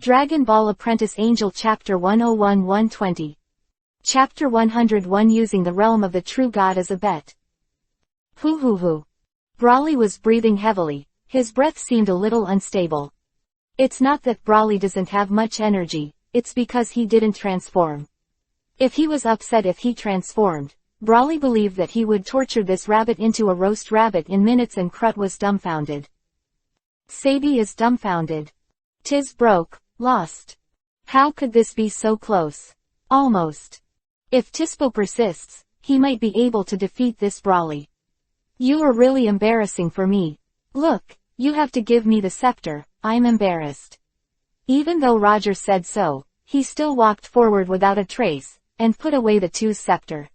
Dragon Ball Apprentice Angel Chapter 101-120. Chapter 101 Using the Realm of the True God as a Bet. Hoo. Brawly was breathing heavily, his breath seemed a little unstable. It's not that Brawly doesn't have much energy, it's because he didn't transform. If he was upset if he transformed, Brawly believed that he would torture this rabbit into a roast rabbit in minutes, and Krut was dumbfounded. Sabi is dumbfounded. "'Tis broke, lost. How could this be so close? Almost. If Tispo persists, he might be able to defeat this Brawly. You are really embarrassing for me. Look, you have to give me the scepter, I'm embarrassed." Even though Roger said so, he still walked forward without a trace, and put away the two's scepter.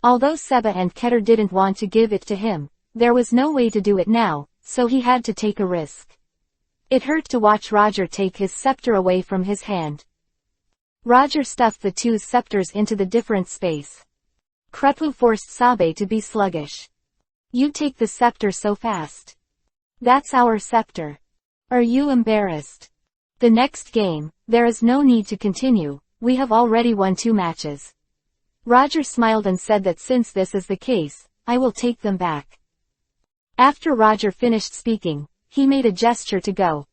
Although Seba and Keter didn't want to give it to him, there was no way to do it now, so he had to take a risk. It hurt to watch Roger take his scepter away from his hand. Roger stuffed the two's scepters into the different space. Krutwu forced Sabe to be sluggish. "You take the scepter so fast. That's our scepter. Are you embarrassed? The next game, there is no need to continue, we have already won 2 matches. Roger smiled and said that since this is the case, I will take them back. After Roger finished speaking, he made a gesture to go.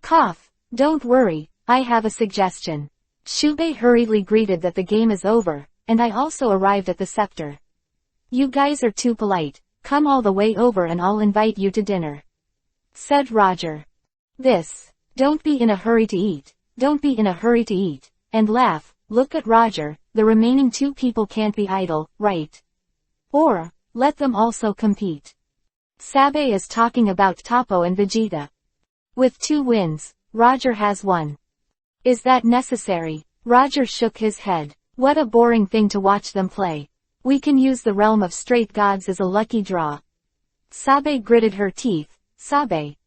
"Cough, don't worry, I have a suggestion." Shubei hurriedly greeted that the game is over, and I also arrived at the scepter. "You guys are too polite, come all the way over and I'll invite you to dinner," said Roger. Don't be in a hurry to eat, and laugh, look at Roger, the remaining 2 people can't be idle, right? Or, let them also compete. Sabe is talking about Toppo and Vegeta. With 2 wins, Roger has 1. Is that necessary? Roger shook his head. What a boring thing to watch them play. We can use the realm of straight gods as a lucky draw. Sabe gritted her teeth. Sabe.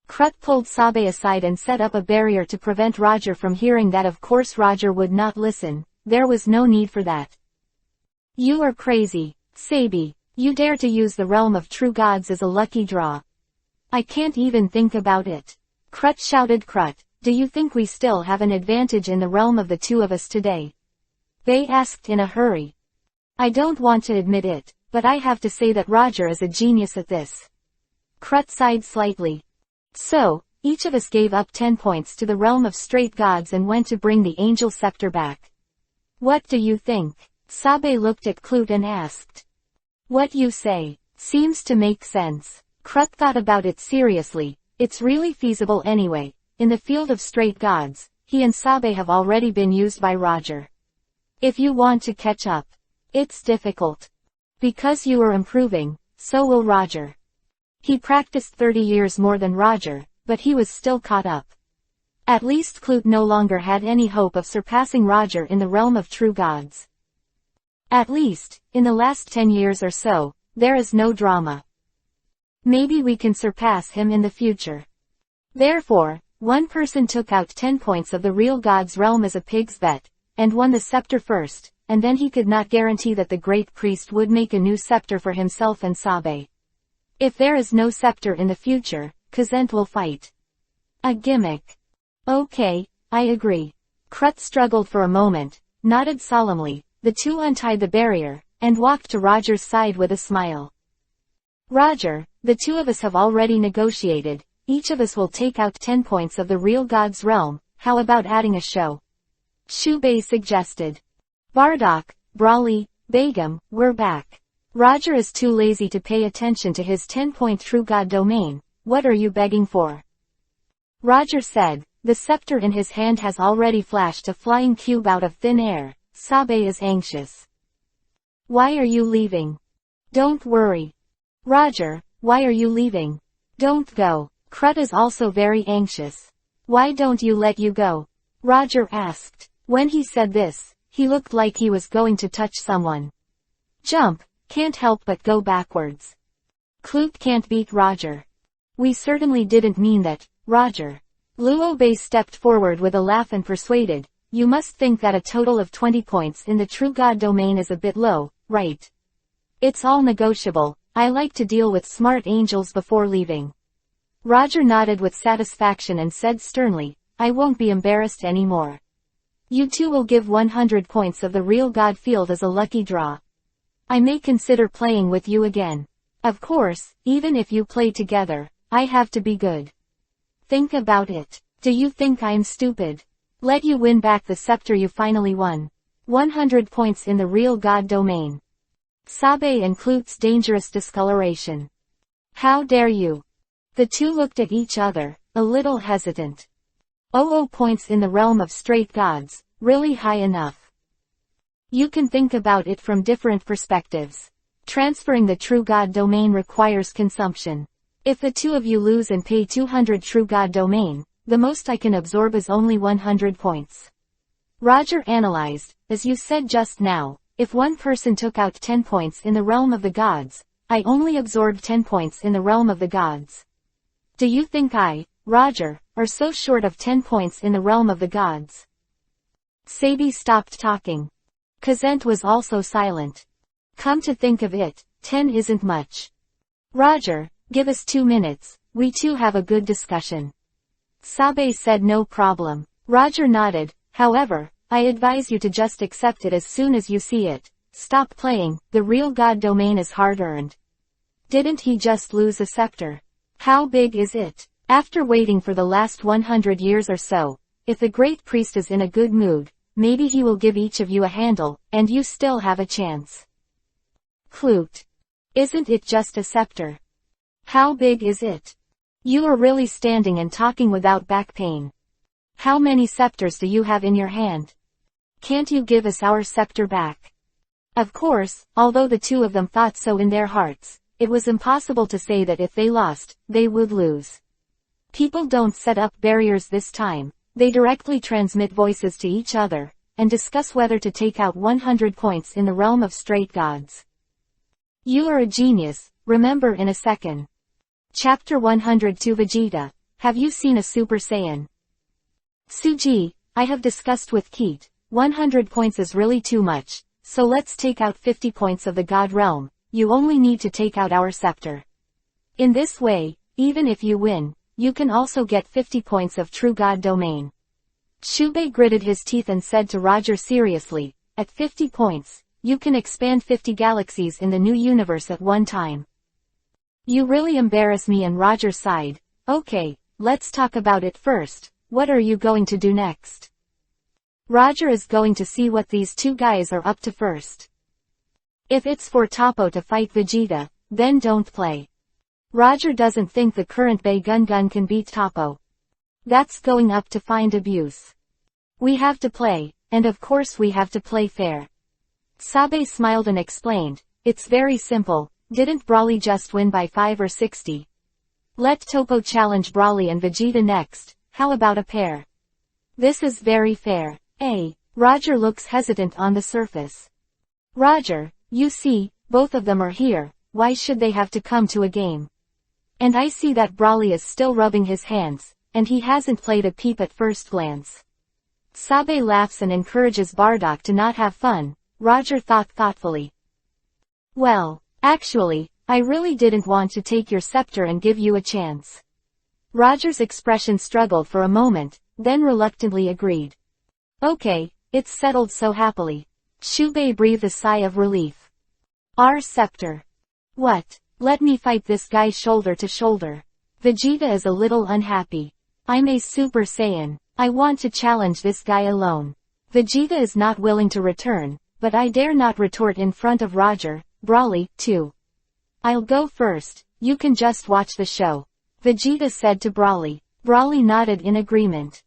Krut pulled Sabe aside and set up a barrier to prevent Roger from hearing that. Of course Roger would not listen, there was no need for that. "You are crazy, Sabi. You dare to use the realm of true gods as a lucky draw. I can't even think about it." Krut shouted. "Krut, do you think we still have an advantage in the realm of the 2 of us today?" they asked in a hurry. "I don't want to admit it, but I have to say that Roger is a genius at this." Krut sighed slightly. "So, each of us gave up 10 points to the realm of straight gods and went to bring the angel scepter back. What do you think?" Sabe looked at Clute and asked. "What you say seems to make sense." Krut thought about it seriously. It's really feasible anyway. In the field of straight gods, he and Sabe have already been used by Roger. If you want to catch up, it's difficult. Because you are improving, so will Roger. He practiced 30 years more than Roger, but he was still caught up. At least Clute no longer had any hope of surpassing Roger in the realm of true gods. At least, in the last 10 years or so, there is no drama. Maybe we can surpass him in the future. Therefore, one person took out 10 points of the real god's realm as a pig's bet, and won the scepter first, and then he could not guarantee that the great priest would make a new scepter for himself and Sabe. If there is no scepter in the future, Kazent will fight. A gimmick. Okay, I agree. Krut struggled for a moment, nodded solemnly, the 2 untied the barrier, and walked to Roger's side with a smile. "Roger, the 2 of us have already negotiated, each of us will take out 10 points of the real god's realm, how about adding a show?" Shubei suggested. "Bardock, Brawly, Begum, we're back. Roger is too lazy to pay attention to his 10-point true god domain, what are you begging for?" Roger said. The scepter in his hand has already flashed a flying cube out of thin air. Sabe is anxious. "Why are you leaving?" "Don't worry." "Roger, why are you leaving?" "Don't go." Krut is also very anxious. "Why don't you let you go?" Roger asked. When he said this, he looked like he was going to touch someone. "Jump, can't help but go backwards. Clute can't beat Roger." "We certainly didn't mean that, Roger." Luobei stepped forward with a laugh and persuaded, "You must think that a total of 20 points in the true god domain is a bit low, right? It's all negotiable, I like to deal with smart angels before leaving." Roger nodded with satisfaction and said sternly, I won't be embarrassed anymore. You two will give 100 points of the real God field as a lucky draw. I may consider playing with you again. Of course, even if you play together, I have to be good. Think about it. Do you think I'm stupid? Let you win back the scepter you finally won. 100 points in the real God domain. Sabe and Clute's dangerous discoloration. How dare you? The two looked at each other, a little hesitant. 00 points in the realm of straight gods, really high enough. You can think about it from different perspectives. Transferring the true God domain requires consumption. If the two of you lose and pay 200 true God domain, the most I can absorb is only 100 points. Roger analyzed, as you said just now, if one person took out 10 points in the realm of the gods, I only absorbed 10 points in the realm of the gods. Do you think I, Roger, are so short of 10 points in the realm of the gods? Sabi stopped talking. Kazent was also silent. Come to think of it, 10 isn't much. Roger, give us 2 minutes, we two have a good discussion. Sabe said no problem. Roger nodded, however, I advise you to just accept it as soon as you see it. Stop playing, the real God domain is hard-earned. Didn't he just lose a scepter? How big is it? After waiting for the last 100 years or so, if the great priest is in a good mood, maybe he will give each of you a handle, and you still have a chance. Clute. Isn't it just a scepter? How big is it? You are really standing and talking without back pain. How many scepters do you have in your hand? Can't you give us our scepter back? Of course, although the two of them thought so in their hearts, it was impossible to say that if they lost, they would lose. People don't set up barriers this time, they directly transmit voices to each other, and discuss whether to take out 100 points in the realm of straight gods. You are a genius, remember in a second. Chapter 102 Vegeta, have you seen a Super Saiyan? Suji, I have discussed with Keat, 100 points is really too much, so let's take out 50 points of the God realm, you only need to take out our scepter. In this way, even if you win, you can also get 50 points of true God domain. Shubei gritted his teeth and said to Roger seriously, at 50 points, you can expand 50 galaxies in the new universe at one time. You really embarrass me, and Roger sighed. Okay, let's talk about it first. What are you going to do next? Roger is going to see what these two guys are up to first. If it's for Toppo to fight Vegeta, then don't play. Roger doesn't think the current Bay Gun can beat Toppo. That's going up to find abuse. We have to play, and of course we have to play fair. Sabe smiled and explained, it's very simple. Didn't Broly just win by 5 or 60? Let Toppo challenge Broly and Vegeta next, how about a pair? This is very fair. Roger looks hesitant on the surface. Roger, you see, both of them are here, why should they have to come to a game? And I see that Broly is still rubbing his hands, and he hasn't played a peep at first glance. Sabe laughs and encourages Bardock to not have fun, Roger thought thoughtfully. Well, actually, I really didn't want to take your scepter and give you a chance. Roger's expression struggled for a moment, then reluctantly agreed. Okay, it's settled so happily. Shubei breathed a sigh of relief. Our scepter. What? Let me fight this guy shoulder to shoulder. Vegeta is a little unhappy. I'm a Super Saiyan. I want to challenge this guy alone. Vegeta is not willing to return, but I dare not retort in front of Roger, Broly, too. I'll go first, you can just watch the show. Vegeta said to Broly. Broly nodded in agreement.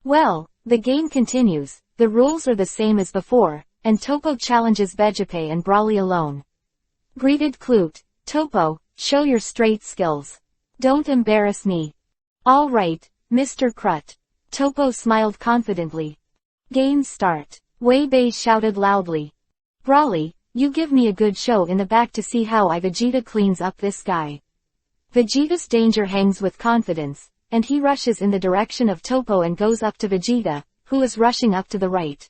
Well, the game continues, the rules are the same as before, and Toppo challenges Vegapay and Broly alone. Greeted Clute, Toppo, show your straight skills. Don't embarrass me. All right, Mr. Krut. Toppo smiled confidently. Game start. Wei-Bei shouted loudly. Broly, you give me a good show in the back to see how Vegeta cleans up this guy. Vegeta's danger hangs with confidence, and he rushes in the direction of Toppo and goes up to Vegeta, who is rushing up to the right.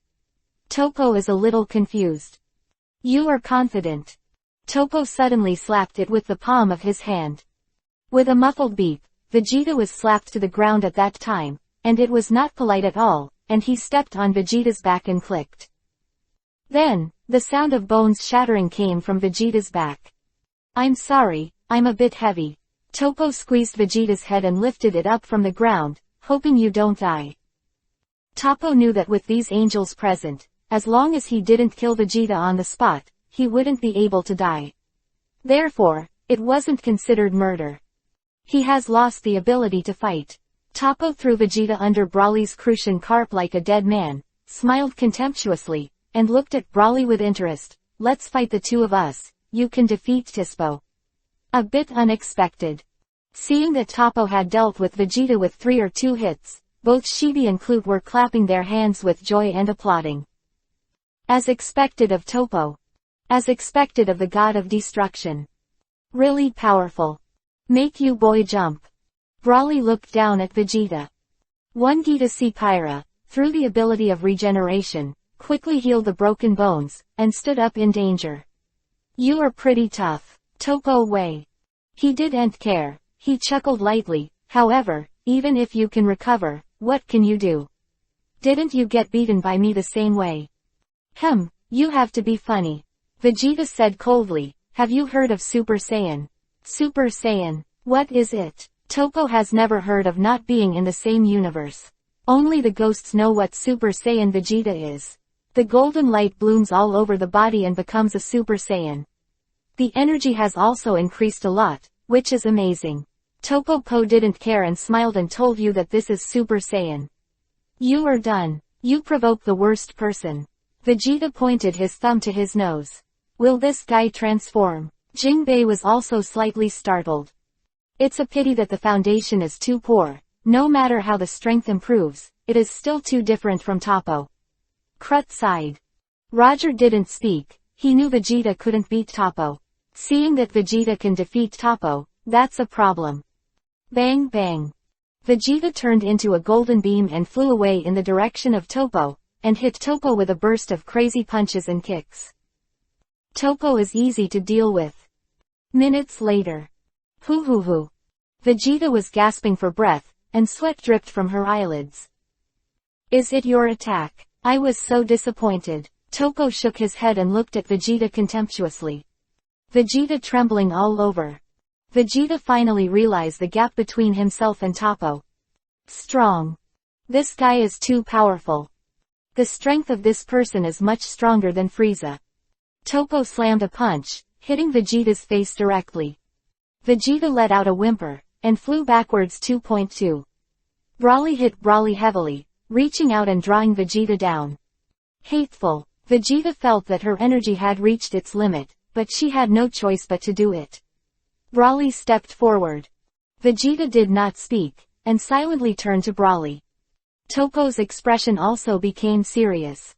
Toppo is a little confused. You are confident. Toppo suddenly slapped it with the palm of his hand. With a muffled beep, Vegeta was slapped to the ground at that time, and it was not polite at all, and he stepped on Vegeta's back and clicked. Then, the sound of bones shattering came from Vegeta's back. I'm sorry, I'm a bit heavy. Topo squeezed Vegeta's head and lifted it up from the ground, hoping you don't die. Topo knew that with these angels present, as long as he didn't kill Vegeta on the spot, he wouldn't be able to die. Therefore, it wasn't considered murder. He has lost the ability to fight. Topo threw Vegeta under Broly's crucian carp like a dead man, smiled contemptuously, and looked at Broly with interest. Let's fight the two of us, you can defeat Tispo. A bit unexpected. Seeing that Topo had dealt with Vegeta with 3 or 2 hits, both Chibi and Clute were clapping their hands with joy and applauding. As expected of Topo. As expected of the god of destruction. Really powerful. Make you boy jump. Broly looked down at Vegeta. One Gita C. Pyra, through the ability of regeneration, quickly healed the broken bones, and stood up in danger. You are pretty tough, Topo Wei. He didn't care, he chuckled lightly. However, even if you can recover, what can you do? Didn't you get beaten by me the same way? You have to be funny. Vegeta said coldly, have you heard of Super Saiyan? Super Saiyan, what is it? Topo has never heard of not being in the same universe. Only the ghosts know what Super Saiyan Vegeta is. The golden light blooms all over the body and becomes a Super Saiyan. The energy has also increased a lot, which is amazing. Topo Po didn't care and smiled and told you that this is Super Saiyan. You are done. You provoke the worst person. Vegeta pointed his thumb to his nose. Will this guy transform? Jinbei was also slightly startled. It's a pity that the foundation is too poor. No matter how the strength improves, it is still too different from Topo. Krut sighed. Roger didn't speak. He knew Vegeta couldn't beat Topo. Seeing that Vegeta can defeat Topo, that's a problem. Bang bang. Vegeta turned into a golden beam and flew away in the direction of Topo, and hit Topo with a burst of crazy punches and kicks. Topo is easy to deal with. Minutes later. Hoo. Vegeta was gasping for breath, and sweat dripped from her eyelids. Is it your attack? I was so disappointed. Topo shook his head and looked at Vegeta contemptuously. Vegeta trembling all over. Vegeta finally realized the gap between himself and Topo. Strong. This guy is too powerful. The strength of this person is much stronger than Frieza. Topo slammed a punch, hitting Vegeta's face directly. Vegeta let out a whimper, and flew backwards 2.2. Broly hit Broly heavily, reaching out and drawing Vegeta down. Hateful. Vegeta felt that her energy had reached its limit, but she had no choice but to do it. Broly stepped forward. Vegeta did not speak, and silently turned to Broly. Topo's expression also became serious.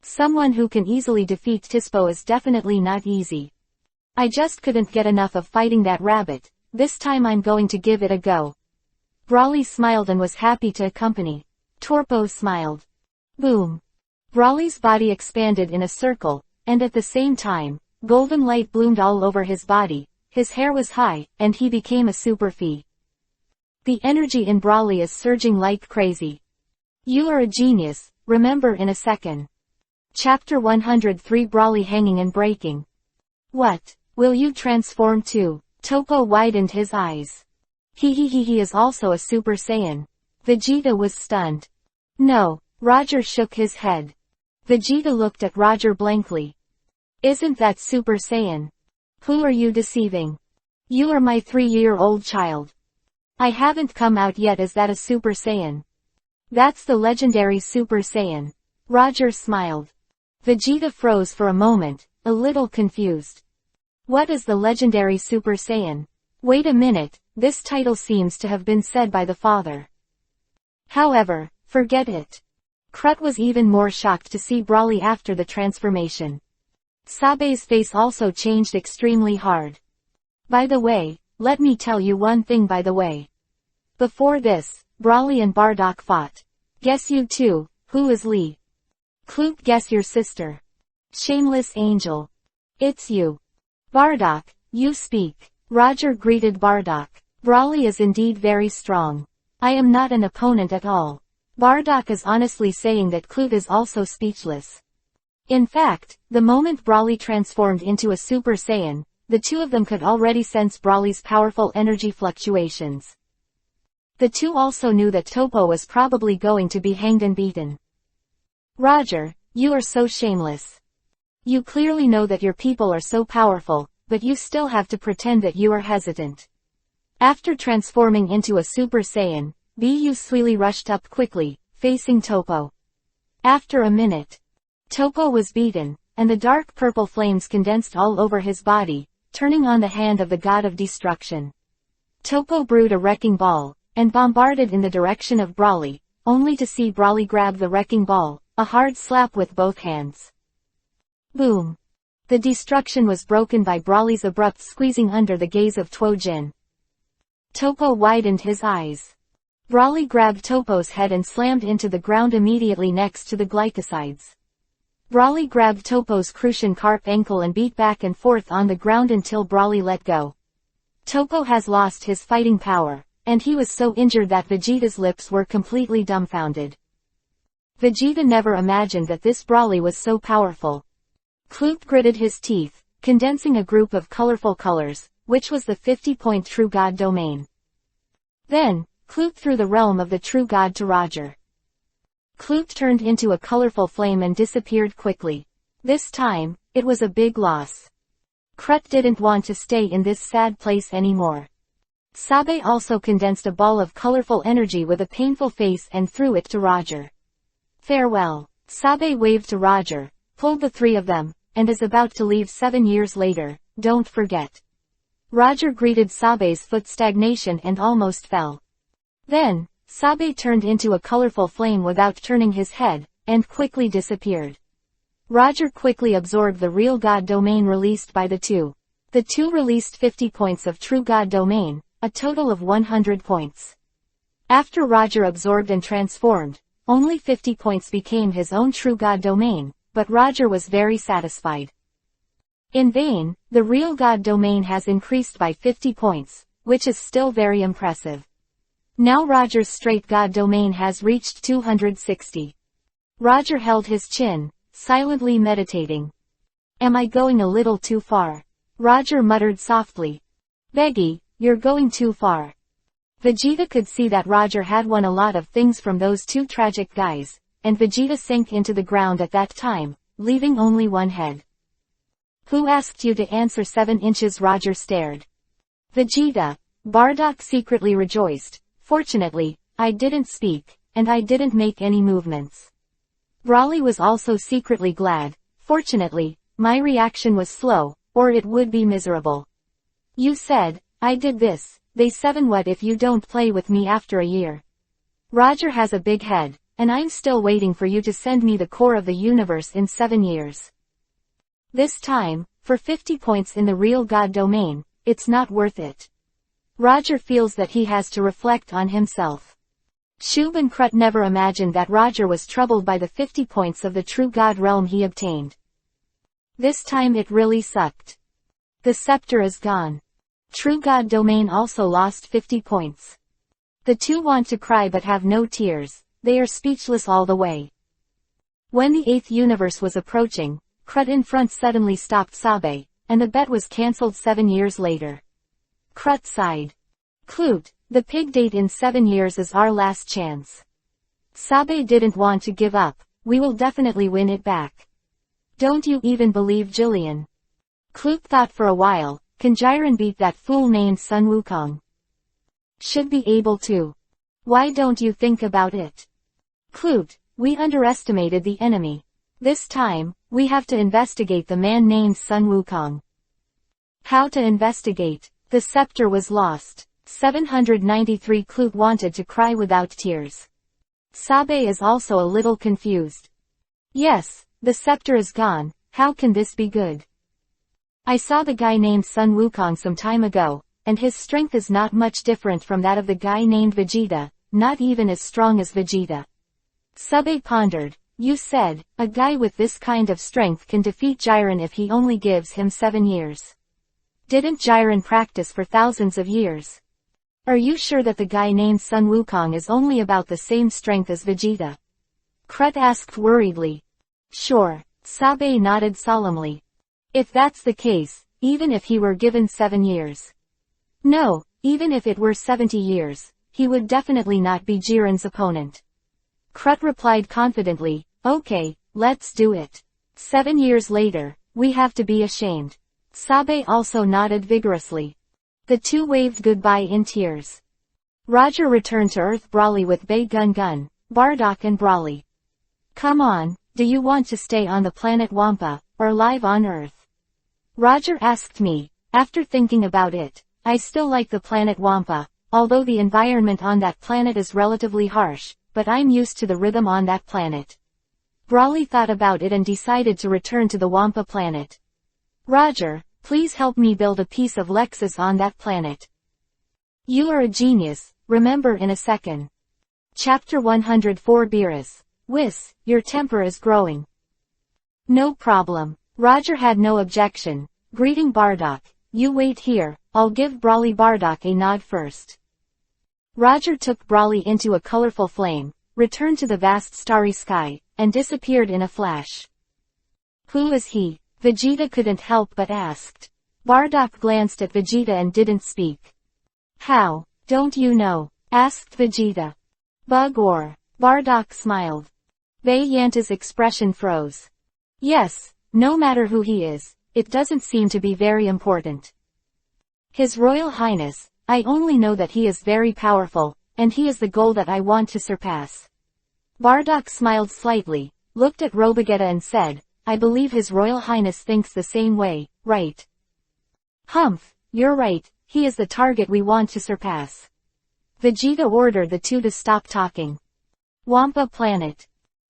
Someone who can easily defeat Tispo is definitely not easy. I just couldn't get enough of fighting that rabbit. This time I'm going to give it a go. Broly smiled and was happy to accompany. Torpo smiled. Boom. Broly's body expanded in a circle, and at the same time, golden light bloomed all over his body. His hair was high, and he became a super Phi. The energy in Broly is surging like crazy. You are a genius, remember in a second. Chapter 103 Broly hanging and breaking. What? Will you transform too? Topo widened his eyes. He is also a Super Saiyan. Vegeta was stunned. No, Roger shook his head. Vegeta looked at Roger blankly. Isn't that Super Saiyan? Who are you deceiving? You are my 3-year-old child. I haven't come out yet. Is that a Super Saiyan? That's the legendary Super Saiyan. Roger smiled. Vegeta froze for a moment, a little confused. What is the legendary Super Saiyan? Wait a minute, this title seems to have been said by the father. However, forget it. Krut was even more shocked to see Broly after the transformation. Sabe's face also changed extremely hard. By the way, let me tell you one thing by the way. Before this, Broly and Bardock fought. Guess you too, who is Lee? Clute, guess your sister. Shameless angel. It's you. Bardock, you speak. Roger greeted Bardock. Broly is indeed very strong. I am not an opponent at all. Bardock is honestly saying that Clute is also speechless. In fact, the moment Brawly transformed into a Super Saiyan, the two of them could already sense Brawly's powerful energy fluctuations. The two also knew that Topo was probably going to be hanged and beaten. Roger, you are so shameless. You clearly know that your people are so powerful, but you still have to pretend that you are hesitant. After transforming into a Super Saiyan, Bu Suili rushed up quickly, facing Topo. After a minute, Topo was beaten, and the dark purple flames condensed all over his body, turning on the hand of the god of destruction. Topo brewed a wrecking ball, and bombarded in the direction of Brawly, only to see Brawly grab the wrecking ball, a hard slap with both hands. Boom! The destruction was broken by Brawly's abrupt squeezing under the gaze of Tuo Jin. Topo widened his eyes. Brawly grabbed Topo's head and slammed into the ground immediately next to the glycosides. Brawly grabbed Topo's Crucian Carp ankle and beat back and forth on the ground until Brawly let go. Topo has lost his fighting power, and he was so injured that Vegeta's lips were completely dumbfounded. Vegeta never imagined that this Brawly was so powerful. Clute gritted his teeth, condensing a group of colorful colors, which was the 50-point True God domain. Then, Clute threw the realm of the True God to Roger. Clute turned into a colorful flame and disappeared quickly. This time, it was a big loss. Krut didn't want to stay in this sad place anymore. Sabe also condensed a ball of colorful energy with a painful face and threw it to Roger. Farewell. Sabe waved to Roger, pulled the three of them, and is about to leave 7 years later, don't forget. Roger greeted Sabe's foot stagnation and almost fell. Then, Sabe turned into a colorful flame without turning his head, and quickly disappeared. Roger quickly absorbed the real God domain released by the two. The two released 50 points of True God domain, a total of 100 points. After Roger absorbed and transformed, only 50 points became his own True God domain, but Roger was very satisfied. In vain, the real God domain has increased by 50 points, which is still very impressive. Now Roger's straight God domain has reached 260. Roger held his chin, silently meditating. Am I going a little too far? Roger muttered softly. Veggie, you're going too far. Vegeta could see that Roger had won a lot of things from those two tragic guys, and Vegeta sank into the ground at that time, leaving only one head. Who asked you to answer 7 inches? Roger stared. Vegeta. Bardock secretly rejoiced. Fortunately, I didn't speak, and I didn't make any movements. Brawly was also secretly glad. Fortunately, my reaction was slow, or it would be miserable. You said, I did this, they 7 what if you don't play with me after a year? Roger has a big head, and I'm still waiting for you to send me the core of the universe in 7 years. This time, for 50 points in the real God domain, it's not worth it. Roger feels that he has to reflect on himself. Shub and Krut never imagined that Roger was troubled by the 50 points of the True God realm he obtained. This time it really sucked. The scepter is gone. True God domain also lost 50 points. The two want to cry but have no tears, they are speechless all the way. When the 8th universe was approaching, Krut in front suddenly stopped Sabe, and the bet was cancelled 7 years later. Krut sighed. Clute, the pig date in 7 years is our last chance. Sabe didn't want to give up, we will definitely win it back. Don't you even believe Jillian? Clute thought for a while. Can Jiren beat that fool named Sun Wukong? Should be able to. Why don't you think about it? Clute, we underestimated the enemy. This time, we have to investigate the man named Sun Wukong. How to investigate? The scepter was lost. 793. Clute wanted to cry without tears. Sabe is also a little confused. Yes, the scepter is gone, how can this be good? I saw the guy named Sun Wukong some time ago, and his strength is not much different from that of the guy named Vegeta, not even as strong as Vegeta. Sabe pondered. You said, a guy with this kind of strength can defeat Jiren if he only gives him 7 years. Didn't Jiren practice for thousands of years? Are you sure that the guy named Sun Wukong is only about the same strength as Vegeta? Krut asked worriedly. Sure, Sabe nodded solemnly. If that's the case, even if he were given 7 years. No, even if it were 70 years, he would definitely not be Jiren's opponent. Krut replied confidently, okay, let's do it. 7 years later, we have to be ashamed. Sabe also nodded vigorously. The two waved goodbye in tears. Roger returned to Earth Brawly with Bay Gun Gun, Bardock and Brawly. Come on, do you want to stay on the planet Wampa, or live on Earth? Roger asked me. After thinking about it, I still like the planet Wampa, although the environment on that planet is relatively harsh, but I'm used to the rhythm on that planet. Brawly thought about it and decided to return to the Wampa planet. Roger, please help me build a piece of Lexus on that planet. You are a genius, remember in a second. Chapter 104 Beerus. Whis, your temper is growing. No problem. Roger had no objection. Greeting Bardock. You wait here, I'll give Brawly Bardock a nod first. Roger took Brawly into a colorful flame, returned to the vast starry sky, and disappeared in a flash. Who is he? Vegeta couldn't help but asked. Bardock glanced at Vegeta and didn't speak. How, don't you know? Asked Vegeta. Bug or? Bardock smiled. Bei Yanta's expression froze. Yes, no matter who he is, it doesn't seem to be very important. His Royal Highness, I only know that he is very powerful, and he is the goal that I want to surpass. Bardock smiled slightly, looked at Robogetta and said, I believe His Royal Highness thinks the same way, right? Humph, you're right, he is the target we want to surpass. Vegeta ordered the two to stop talking. Wampa Planet.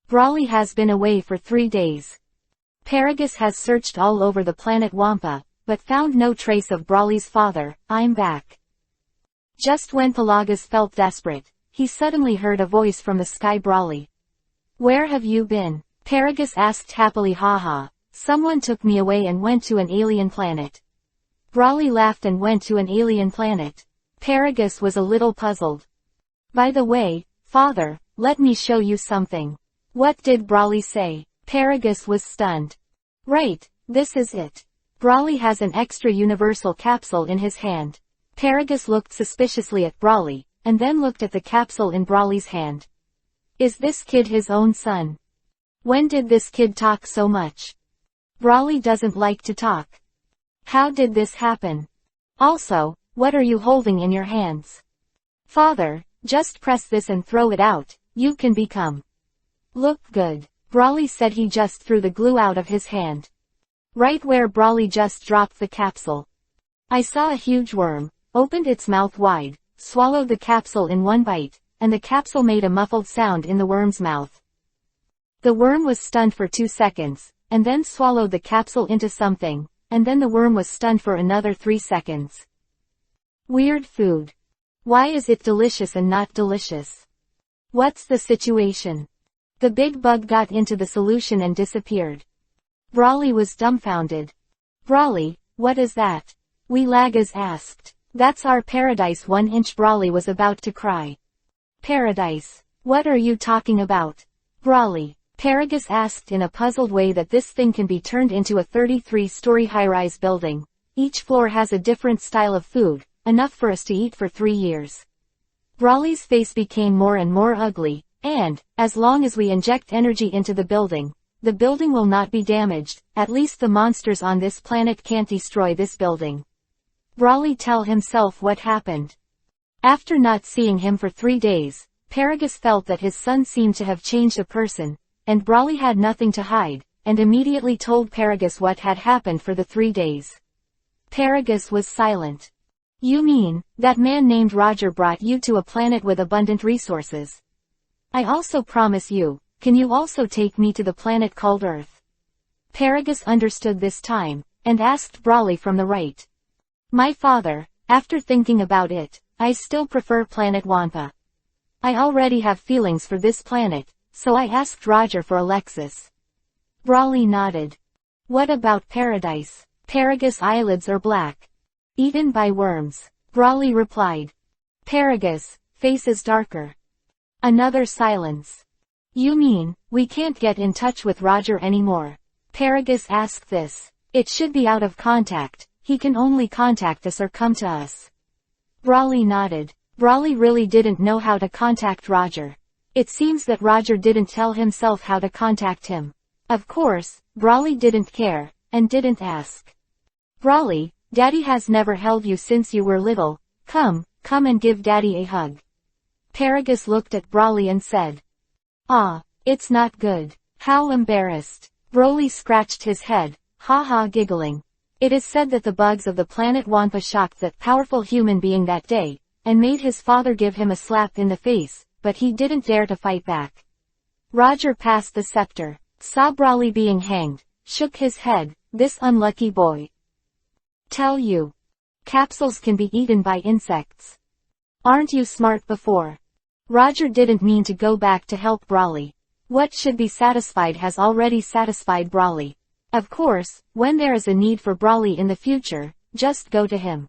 Brawly has been away for 3 days. Paragus has searched all over the planet Wampa, but found no trace of Brawly's father. I'm back. Just when Pelagus felt desperate, he suddenly heard a voice from the sky. Brawly. Where have you been? Paragus asked happily. Haha, someone took me away and went to an alien planet. Brawly laughed and went to an alien planet. Paragus was a little puzzled. By the way, father, let me show you something. What did Brawly say? Paragus was stunned. Right, this is it. Brawly has an extra universal capsule in his hand. Paragus looked suspiciously at Brawly, and then looked at the capsule in Brawly's hand. Is this kid his own son? When did this kid talk so much? Brawly doesn't like to talk. How did this happen? Also, what are you holding in your hands? Father, just press this and throw it out, you can become. Look good. Brawly said. He just threw the glue out of his hand. Right where Brawly just dropped the capsule. I saw a huge worm, opened its mouth wide, swallowed the capsule in one bite, and the capsule made a muffled sound in the worm's mouth. The worm was stunned for 2 seconds, and then swallowed the capsule into something, and then the worm was stunned for another 3 seconds. Weird food. Why is it delicious and not delicious? What's the situation? The big bug got into the solution and disappeared. Brawly was dumbfounded. Brawly, what is that? Lagas asked. That's our paradise 1-inch. Brawly was about to cry. Paradise? What are you talking about? Brawly. Paragus asked in a puzzled way. That this thing can be turned into a 33-story high-rise building. Each floor has a different style of food, enough for us to eat for 3 years. Brawly's face became more and more ugly, and, as long as we inject energy into the building will not be damaged. At least the monsters on this planet can't destroy this building. Brawly tell himself what happened. After not seeing him for 3 days, Paragus felt that his son seemed to have changed a person, and Brawly had nothing to hide, and immediately told Paragus what had happened for the 3 days. Paragus was silent. You mean, that man named Roger brought you to a planet with abundant resources? I also promise you, can you also take me to the planet called Earth? Paragus understood this time, and asked Brawly from the right. My father, after thinking about it, I still prefer planet Wampa. I already have feelings for this planet, so I asked Roger for Alexis. Brawly nodded. What about paradise? Paragus' eyelids are black. Eaten by worms. Brawly replied. Paragus, face is darker. Another silence. You mean, we can't get in touch with Roger anymore? Paragus asked this. It should be out of contact, he can only contact us or come to us. Brawley nodded. Brawley really didn't know how to contact Roger. It seems that Roger didn't tell himself how to contact him. Of course, Brawley didn't care, and didn't ask. Brawley, Daddy has never held you since you were little, come and give Daddy a hug. Paragus looked at Brawley and said. Ah, it's not good. How embarrassed. Brawley scratched his head, ha giggling. It is said that the bugs of the planet Wampa shocked that powerful human being that day, and made his father give him a slap in the face, but he didn't dare to fight back. Roger passed the scepter, saw Brawley being hanged, shook his head, this unlucky boy. Tell you. Capsules can be eaten by insects. Aren't you smart before? Roger didn't mean to go back to help Brawley. What should be satisfied has already satisfied Brawley. Of course, when there is a need for Brawley in the future, just go to him.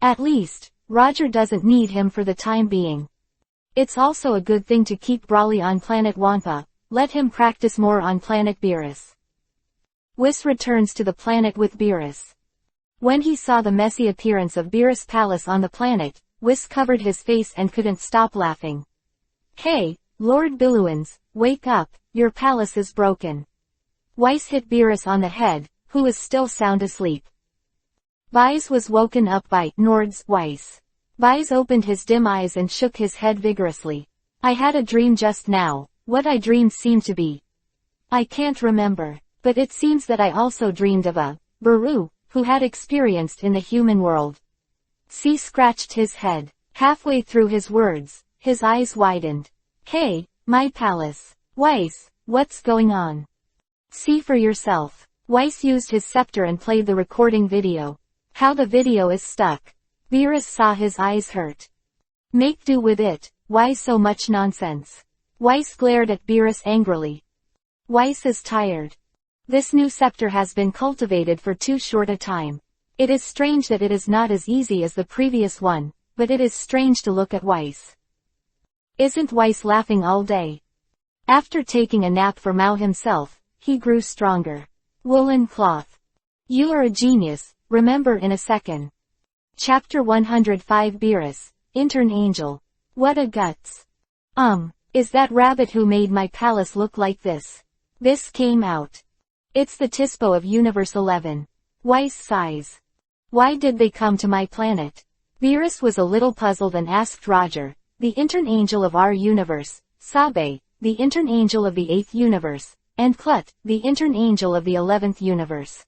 At least, Roger doesn't need him for the time being. It's also a good thing to keep Brawley on planet Wampa, let him practice more on planet Beerus. Whis returns to the planet with Beerus. When he saw the messy appearance of Beerus' palace on the planet, Whis covered his face and couldn't stop laughing. Hey, Lord Billuins, wake up, your palace is broken. Weiss hit Beerus on the head, who was still sound asleep. Weiss was woken up by Nord's Weiss. Weiss opened his dim eyes and shook his head vigorously. I had a dream just now, what I dreamed seemed to be. I can't remember, but it seems that I also dreamed of a Baru, who had experienced in the human world. C scratched his head. Halfway through his words, his eyes widened. Hey, my palace. Weiss, what's going on? See for yourself. Weiss used his scepter and played the recording video. How the video is stuck. Beerus saw his eyes hurt. Make do with it, why so much nonsense? Weiss glared at Beerus angrily. Weiss is tired. This new scepter has been cultivated for too short a time. It is strange that it is not as easy as the previous one, but it is strange to look at Weiss. Isn't Weiss laughing all day? After taking a nap for Mao himself, he grew stronger. Woolen cloth. You are a genius, remember in a second. Chapter 105 Beerus, Intern Angel. What a guts. Is that rabbit who made my palace look like this? This came out. It's the Tispo of Universe 11. Weiss sighs. Why did they come to my planet? Beerus was a little puzzled and asked Roger, the intern angel of our universe, Sabe, the intern angel of the 8th universe, and Klut, the intern angel of the 11th universe.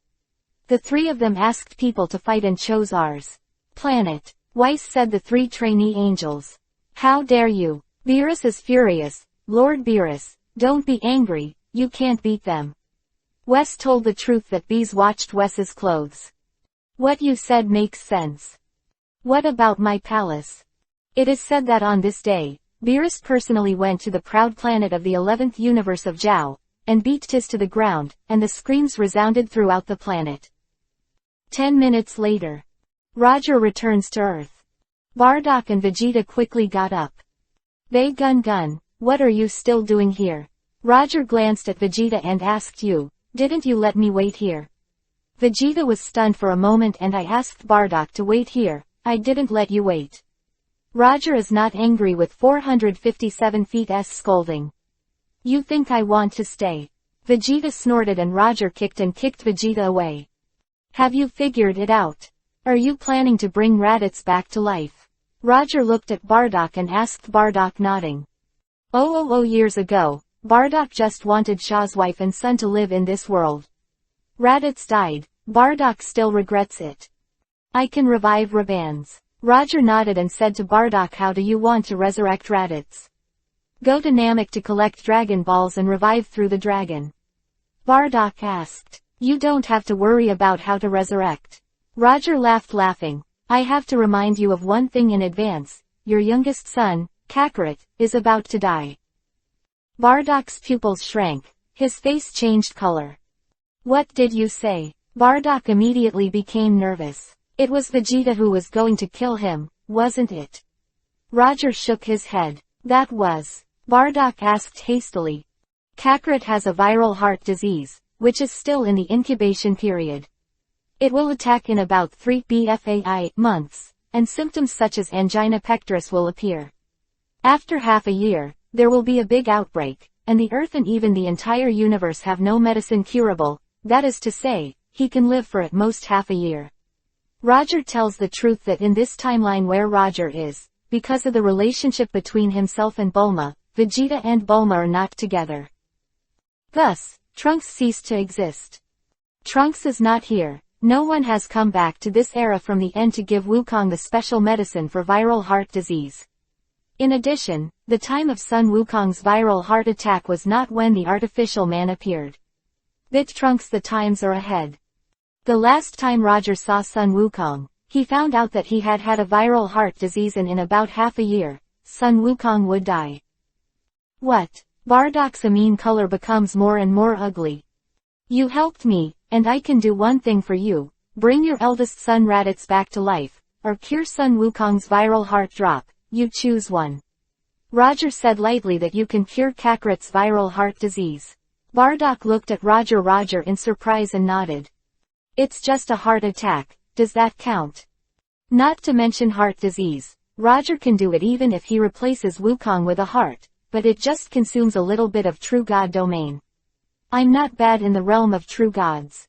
The three of them asked people to fight and chose ours. Planet. Weiss said the three trainee angels. How dare you? Beerus is furious. Lord Beerus, don't be angry, you can't beat them. Wes told the truth that bees watched Wes's clothes. What you said makes sense. What about my palace? It is said that on this day, Beerus personally went to the proud planet of the 11th universe of Zhao, and beat Tis to the ground, and the screams resounded throughout the planet. 10 minutes later. Roger returns to Earth. Bardock and Vegeta quickly got up. They gun, what are you still doing here? Roger glanced at Vegeta and asked you, didn't you let me wait here? Vegeta was stunned for a moment and I asked Bardock to wait here, I didn't let you wait. Roger is not angry with 457 feet's scolding. You think I want to stay? Vegeta snorted and Roger kicked Vegeta away. Have you figured it out? Are you planning to bring Raditz back to life? Roger looked at Bardock and asked Bardock nodding. Years ago, Bardock just wanted Shaw's wife and son to live in this world. Raditz died, Bardock still regrets it. I can revive Rabans. Roger nodded and said to Bardock, how do you want to resurrect Raditz? Go to Namek to collect Dragon Balls and revive through the dragon. Bardock asked. You don't have to worry about how to resurrect. Roger laughed laughing. I have to remind you of one thing in advance, your youngest son, Kakarot, is about to die. Bardock's pupils shrank, his face changed color. What did you say? Bardock immediately became nervous. It was Vegeta who was going to kill him, wasn't it? Roger shook his head. That was. Bardock asked hastily. Kakrit has a viral heart disease, which is still in the incubation period. It will attack in about 3 months, and symptoms such as angina pectoris will appear. After half a year, there will be a big outbreak, and the Earth and even the entire universe have no medicine curable, that is to say, he can live for at most half a year. Roger tells the truth that in this timeline where Roger is, because of the relationship between himself and Bulma, Vegeta and Bulma are not together. Thus, Trunks ceased to exist. Trunks is not here. No one has come back to this era from the end to give Wukong the special medicine for viral heart disease. In addition, the time of Sun Wukong's viral heart attack was not when the artificial man appeared. Bit Trunks, the times are ahead. The last time Roger saw Sun Wukong, he found out that he had had a viral heart disease and in about half a year, Sun Wukong would die. What? Bardock's amine color becomes more and more ugly. You helped me, and I can do one thing for you. Bring your eldest son Raditz back to life, or cure Sun Wukong's viral heart drop. You choose one. Roger said lightly that you can cure Kakrit's viral heart disease. Bardock looked at Roger in surprise and nodded. It's just a heart attack, does that count? Not to mention heart disease. Roger can do it even if he replaces Wukong with a heart, but it just consumes a little bit of true god domain. I'm not bad in the realm of true gods.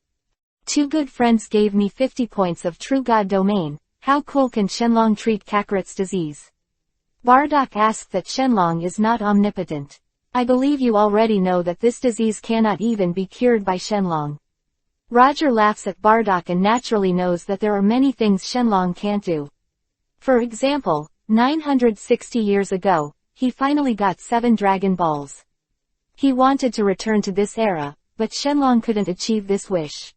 2 good friends gave me 50 points of true god domain. How cool can Shenlong treat Kakrit's disease? Bardock asked that Shenlong is not omnipotent. I believe you already know that this disease cannot even be cured by Shenlong. Roger laughs at Bardock and naturally knows that there are many things Shenlong can't do. For example, 960 years ago, he finally got 7 Dragon Balls. He wanted to return to this era, but Shenlong couldn't achieve this wish.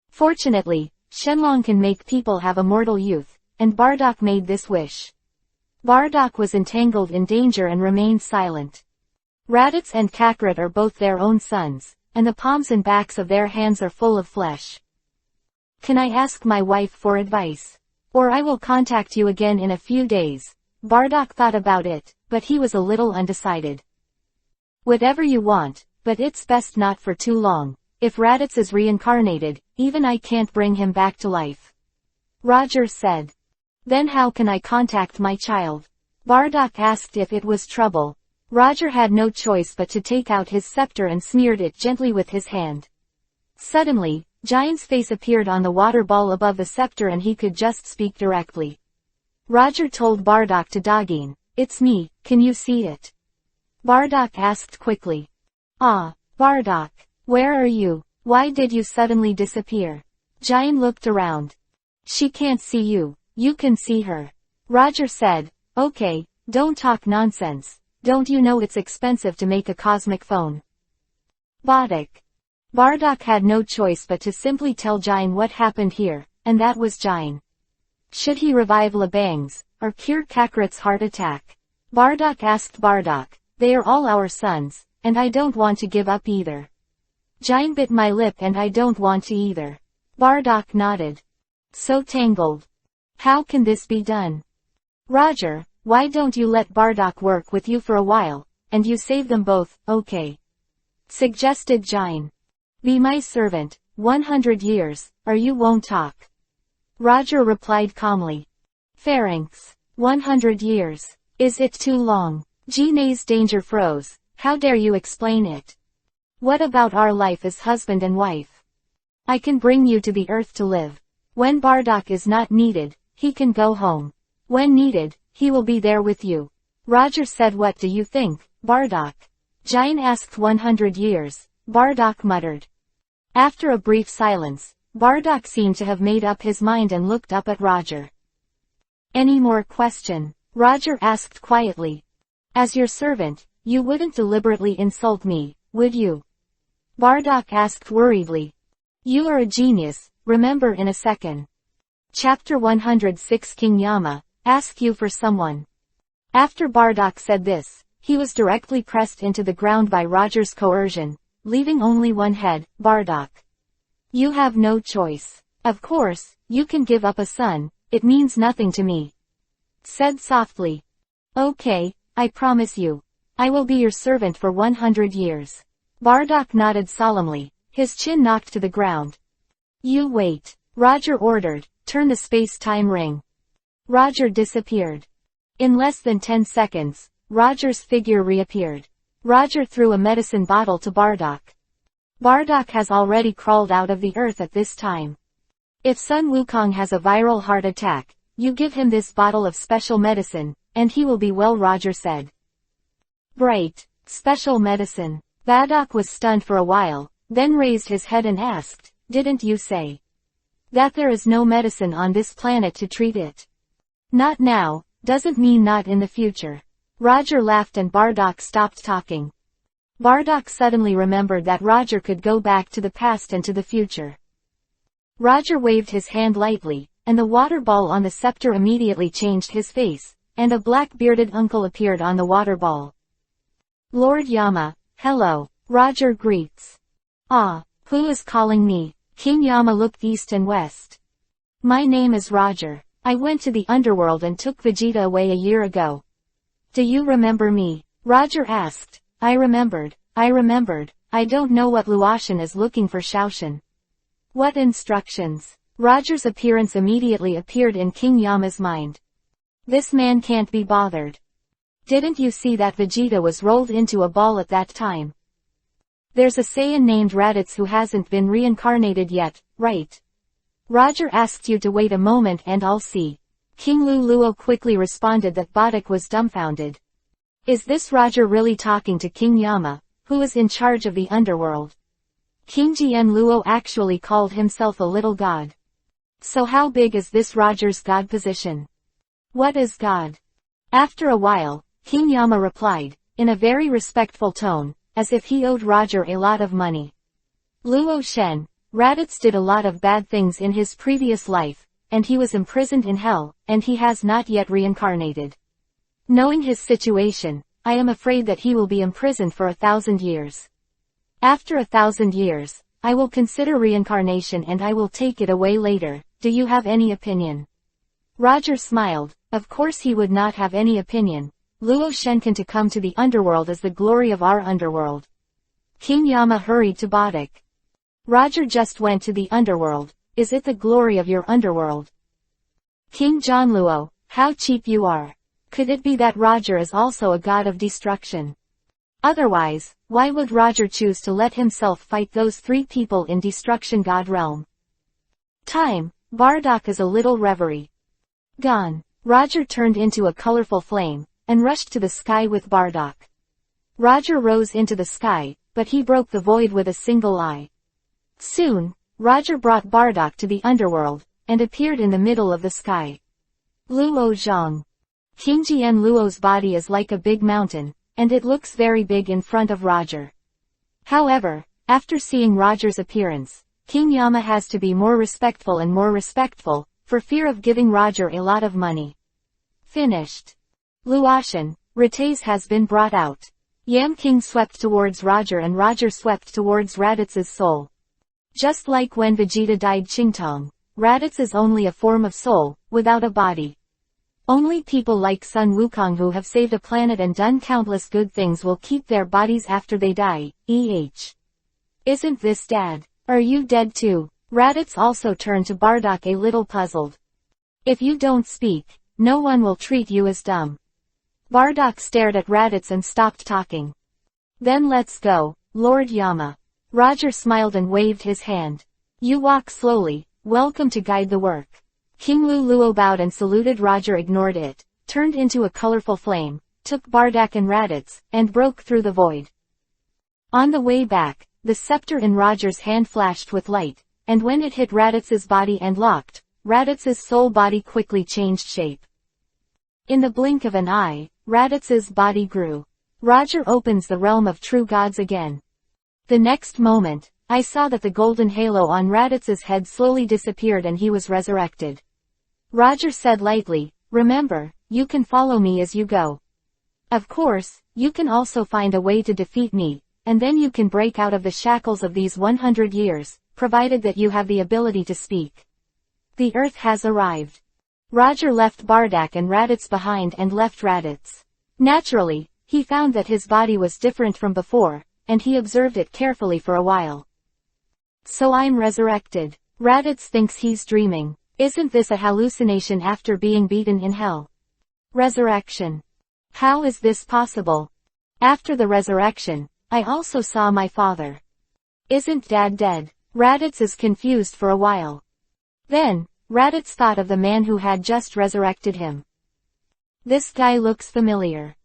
Fortunately, Shenlong can make people have immortal youth, and Bardock made this wish. Bardock was entangled in danger and remained silent. Raditz and Kakrit are both their own sons, and the palms and backs of their hands are full of flesh. Can I ask my wife for advice? Or I will contact you again in a few days. Bardock thought about it, but he was a little undecided. Whatever you want, but it's best not for too long. If Raditz is reincarnated, even I can't bring him back to life. Roger said. Then how can I contact my child? Bardock asked if it was trouble. Roger had no choice but to take out his scepter and smeared it gently with his hand. Suddenly, Giant's face appeared on the water ball above the scepter and he could just speak directly. Roger told Bardock to Dogin, it's me, can you see it? Bardock asked quickly. Ah, Bardock, where are you? Why did you suddenly disappear? Giant looked around. She can't see you, you can see her. Roger said, okay, don't talk nonsense. Don't you know it's expensive to make a cosmic phone? Bardock had no choice but to simply tell Jine what happened here, and that was Jine. Should he revive Labangs, or cure Kakrit's heart attack? Bardock asked Bardock, they are all our sons, and I don't want to give up either. Jine bit my lip and I don't want to either. Bardock nodded. So tangled. How can this be done? Roger, why don't you let Bardock work with you for a while, and you save them both, okay? Suggested Jine. Be my servant, 100 years, or you won't talk. Roger replied calmly. Pharynx. 100 years. Is it too long? Jine's danger froze. How dare you explain it? What about our life as husband and wife? I can bring you to the earth to live. When Bardock is not needed, he can go home. When needed, he will be there with you. Roger said, what do you think, Bardock? Jine asked. 100 years, Bardock muttered. After a brief silence, Bardock seemed to have made up his mind and looked up at Roger. Any more question? Roger asked quietly. As your servant, you wouldn't deliberately insult me, would you? Bardock asked worriedly. You are a genius, remember in a second. Chapter 106 King Yama, ask you for someone. After Bardock said this, he was directly pressed into the ground by Roger's coercion, leaving only one head, Bardock. You have no choice. Of course, you can give up a son, it means nothing to me. Said softly. Okay, I promise you. I will be your servant for 100 years. Bardock nodded solemnly, his chin knocked to the ground. You wait, Roger ordered, turn the space-time ring. Roger disappeared. In less than 10 seconds, Roger's figure reappeared. Roger threw a medicine bottle to Bardock. Bardock has already crawled out of the earth at this time. If Sun Wukong has a viral heart attack, you give him this bottle of special medicine, and he will be well, Roger said. Bright, special medicine. Bardock was stunned for a while, then raised his head and asked, didn't you say that there is no medicine on this planet to treat it? Not now, doesn't mean not in the future. Roger laughed and Bardock stopped talking. Bardock suddenly remembered that Roger could go back to the past and to the future. Roger waved his hand lightly, and the water ball on the scepter immediately changed his face, and a black-bearded uncle appeared on the water ball. Lord Yama, hello, Roger greets. Ah, who is calling me? King Yama looked east and west. My name is Roger. I went to the underworld and took Vegeta away a year ago. Do you remember me? Roger asked. I remembered. I don't know what Luotian is looking for, Shaoshan. What instructions? Roger's appearance immediately appeared in King Yama's mind. This man can't be bothered. Didn't you see that Vegeta was rolled into a ball at that time? There's a Saiyan named Raditz who hasn't been reincarnated yet, right? Roger asked you to wait a moment and I'll see. King Luo quickly responded that Bardock was dumbfounded. Is this Roger really talking to King Yama, who is in charge of the underworld? King Jian Luo actually called himself a little god. So how big is this Roger's god position? What is god? After a while, King Yama replied, in a very respectful tone, as if he owed Roger a lot of money. Luo Shen, Raditz did a lot of bad things in his previous life, and he was imprisoned in hell, and he has not yet reincarnated. Knowing his situation, I am afraid that he will be imprisoned for 1,000 years. After 1,000 years, I will consider reincarnation and I will take it away later. Do you have any opinion? Roger smiled. Of course he would not have any opinion. Luo Shenkin to come to the underworld is the glory of our underworld. King Yama hurried to Bardock. Roger just went to the underworld. Is it the glory of your underworld? King John Luo, how cheap you are. Could it be that Roger is also a god of destruction? Otherwise, why would Roger choose to let himself fight those 3 people in Destruction God realm? Time, Bardock is a little reverie. Gone. Roger turned into a colorful flame, and rushed to the sky with Bardock. Roger rose into the sky, but he broke the void with a single eye. Soon, Roger brought Bardock to the underworld, and appeared in the middle of the sky. Luo Zhang. King Jian Luo's body is like a big mountain, and it looks very big in front of Roger. However, after seeing Roger's appearance, King Yama has to be more respectful and more respectful, for fear of giving Roger a lot of money. Finished. Luotian, Ratez has been brought out. Yam King swept towards Roger and Roger swept towards Raditz's soul. Just like when Vegeta died Qingtong, Raditz is only a form of soul, without a body. Only people like Sun Wukong who have saved a planet and done countless good things will keep their bodies after they die. Isn't this Dad? Are you dead too? Raditz also turned to Bardock a little puzzled. If you don't speak, no one will treat you as dumb. Bardock stared at Raditz and stopped talking. Then let's go, Lord Yama. Roger smiled and waved his hand. You walk slowly, welcome to guide the work. King Luo bowed and saluted. Roger ignored it, turned into a colorful flame, took Bardock and Raditz, and broke through the void. On the way back, the scepter in Roger's hand flashed with light, and when it hit Raditz's body and locked, Raditz's soul body quickly changed shape. In the blink of an eye, Raditz's body grew. Roger opens the realm of true gods again. The next moment, I saw that the golden halo on Raditz's head slowly disappeared and he was resurrected. Roger said lightly, remember, you can follow me as you go. Of course, you can also find a way to defeat me, and then you can break out of the shackles of these 100 years, provided that you have the ability to speak. The Earth has arrived. Roger left Bardock and Raditz behind and left Raditz. Naturally, he found that his body was different from before, and he observed it carefully for a while. So I'm resurrected. Raditz thinks he's dreaming. Isn't this a hallucination after being beaten in hell? Resurrection. How is this possible? After the resurrection, I also saw my father. Isn't Dad dead? Raditz is confused for a while. Then, Raditz thought of the man who had just resurrected him. This guy looks familiar.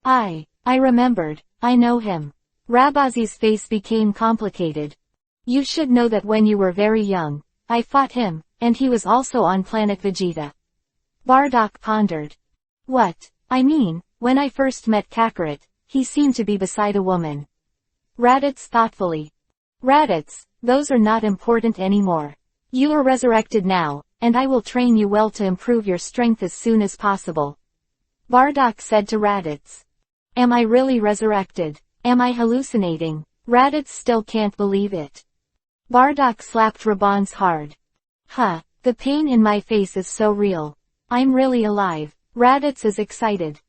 I remembered, I know him. Rabazi's face became complicated. You should know that when you were very young, I fought him, and he was also on planet Vegeta. Bardock pondered. What? I mean, when I first met Kakarot, he seemed to be beside a woman. Raditz thoughtfully. Raditz, those are not important anymore. You are resurrected now, and I will train you well to improve your strength as soon as possible. Bardock said to Raditz. Am I really resurrected? Am I hallucinating? Raditz still can't believe it. Bardock slapped Rabons hard. The pain in my face is so real. I'm really alive. Raditz is excited.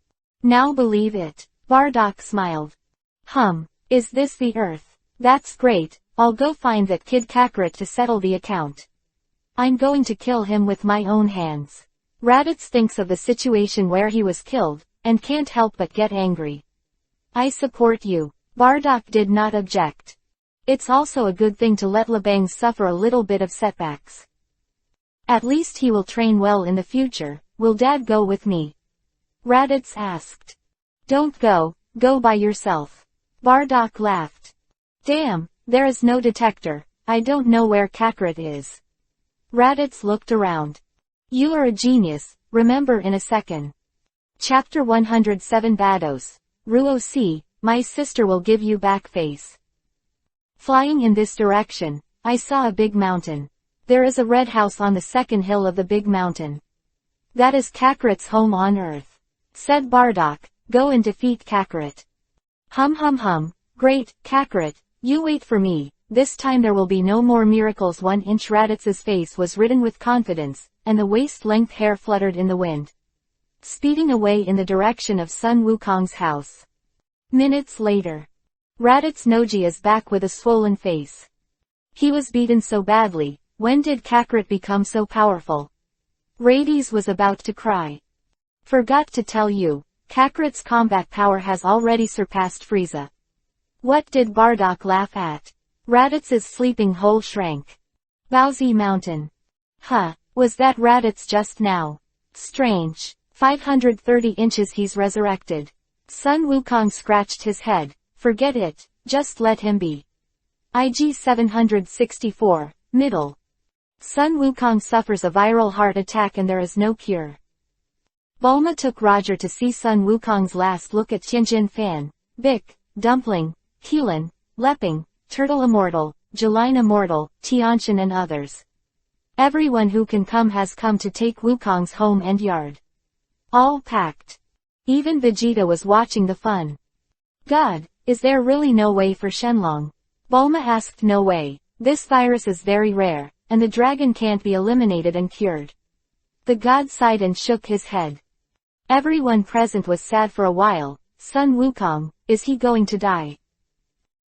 Now believe it. Bardock smiled. Is this the Earth? That's great, I'll go find that kid Kakarot to settle the account. I'm going to kill him with my own hands. Raditz thinks of the situation where he was killed, and can't help but get angry. I support you. Bardock did not object. It's also a good thing to let Lebang suffer a little bit of setbacks. At least he will train well in the future. Will Dad go with me? Raditz asked. Don't go by yourself. Bardock laughed. Damn, there is no detector. I don't know where Kakarot is. Raditz looked around. You are a genius, remember in a second. Chapter 107 Bados. Ruo C, my sister will give you back face. Flying in this direction, I saw a big mountain. There is a red house on the second hill of the big mountain. That is Kakarot's home on Earth. Said Bardock, go and defeat Kakarot. Great, Kakarot, you wait for me, this time there will be no more miracles. 1 inch. Raditz's face was ridden with confidence, and the waist-length hair fluttered in the wind. Speeding away in the direction of Sun Wukong's house. Minutes later. Raditz Noji is back with a swollen face. He was beaten so badly. When did Kakarot become so powerful? Rades was about to cry. Forgot to tell you, Kakarot's combat power has already surpassed Frieza. What did Bardock laugh at? Raditz's sleeping hole shrank. Baozi Mountain. Was that Raditz just now? Strange. 530 inches he's resurrected. Sun Wukong scratched his head. Forget it, just let him be. IG 764, middle. Sun Wukong suffers a viral heart attack and there is no cure. Bulma took Roger to see Sun Wukong's last look at Tianjin Fan, Bic, Dumpling, Keelan, Leping, Turtle Immortal, Jeline Immortal, Tianshan and others. Everyone who can come has come to take Wukong's home and yard. All packed. Even Vegeta was watching the fun. God, is there really no way for Shenlong? Bulma asked. No way. This virus is very rare, and the dragon can't be eliminated and cured. The god sighed and shook his head. Everyone present was sad for a while. Sun Wukong, is he going to die?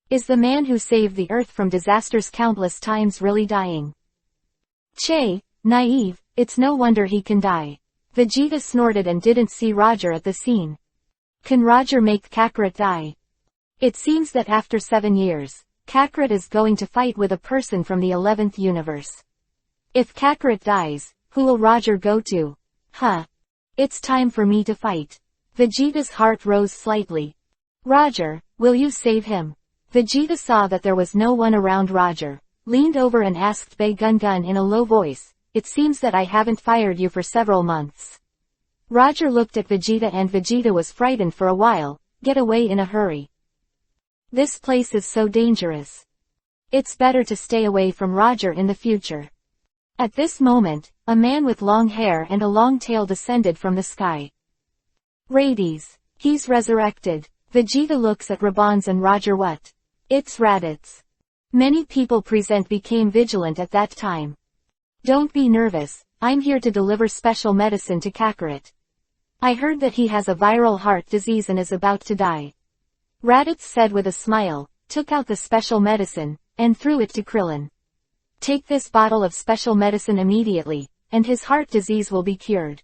Is the man who saved the earth from disasters countless times really dying? Che, naive, it's no wonder he can die. Vegeta snorted and didn't see Roger at the scene. Can Roger make Kakarot die? It seems that after 7 years, Kakarot is going to fight with a person from the 11th universe. If Kakarot dies, who will Roger go to? It's time for me to fight. Vegeta's heart rose slightly. Roger, will you save him? Vegeta saw that there was no one around. Roger leaned over and asked Bei Gun Gun in a low voice, it seems that I haven't fired you for several months. Roger looked at Vegeta and Vegeta was frightened for a while. Get away in a hurry. This place is so dangerous. It's better to stay away from Roger in the future. At this moment, a man with long hair and a long tail descended from the sky. Rades. He's resurrected. Vegeta looks at Rabons and Roger. What? It's Raditz. Many people present became vigilant at that time. Don't be nervous, I'm here to deliver special medicine to Kakarot. I heard that he has a viral heart disease and is about to die. Raditz said with a smile, took out the special medicine, and threw it to Krillin. Take this bottle of special medicine immediately, and his heart disease will be cured.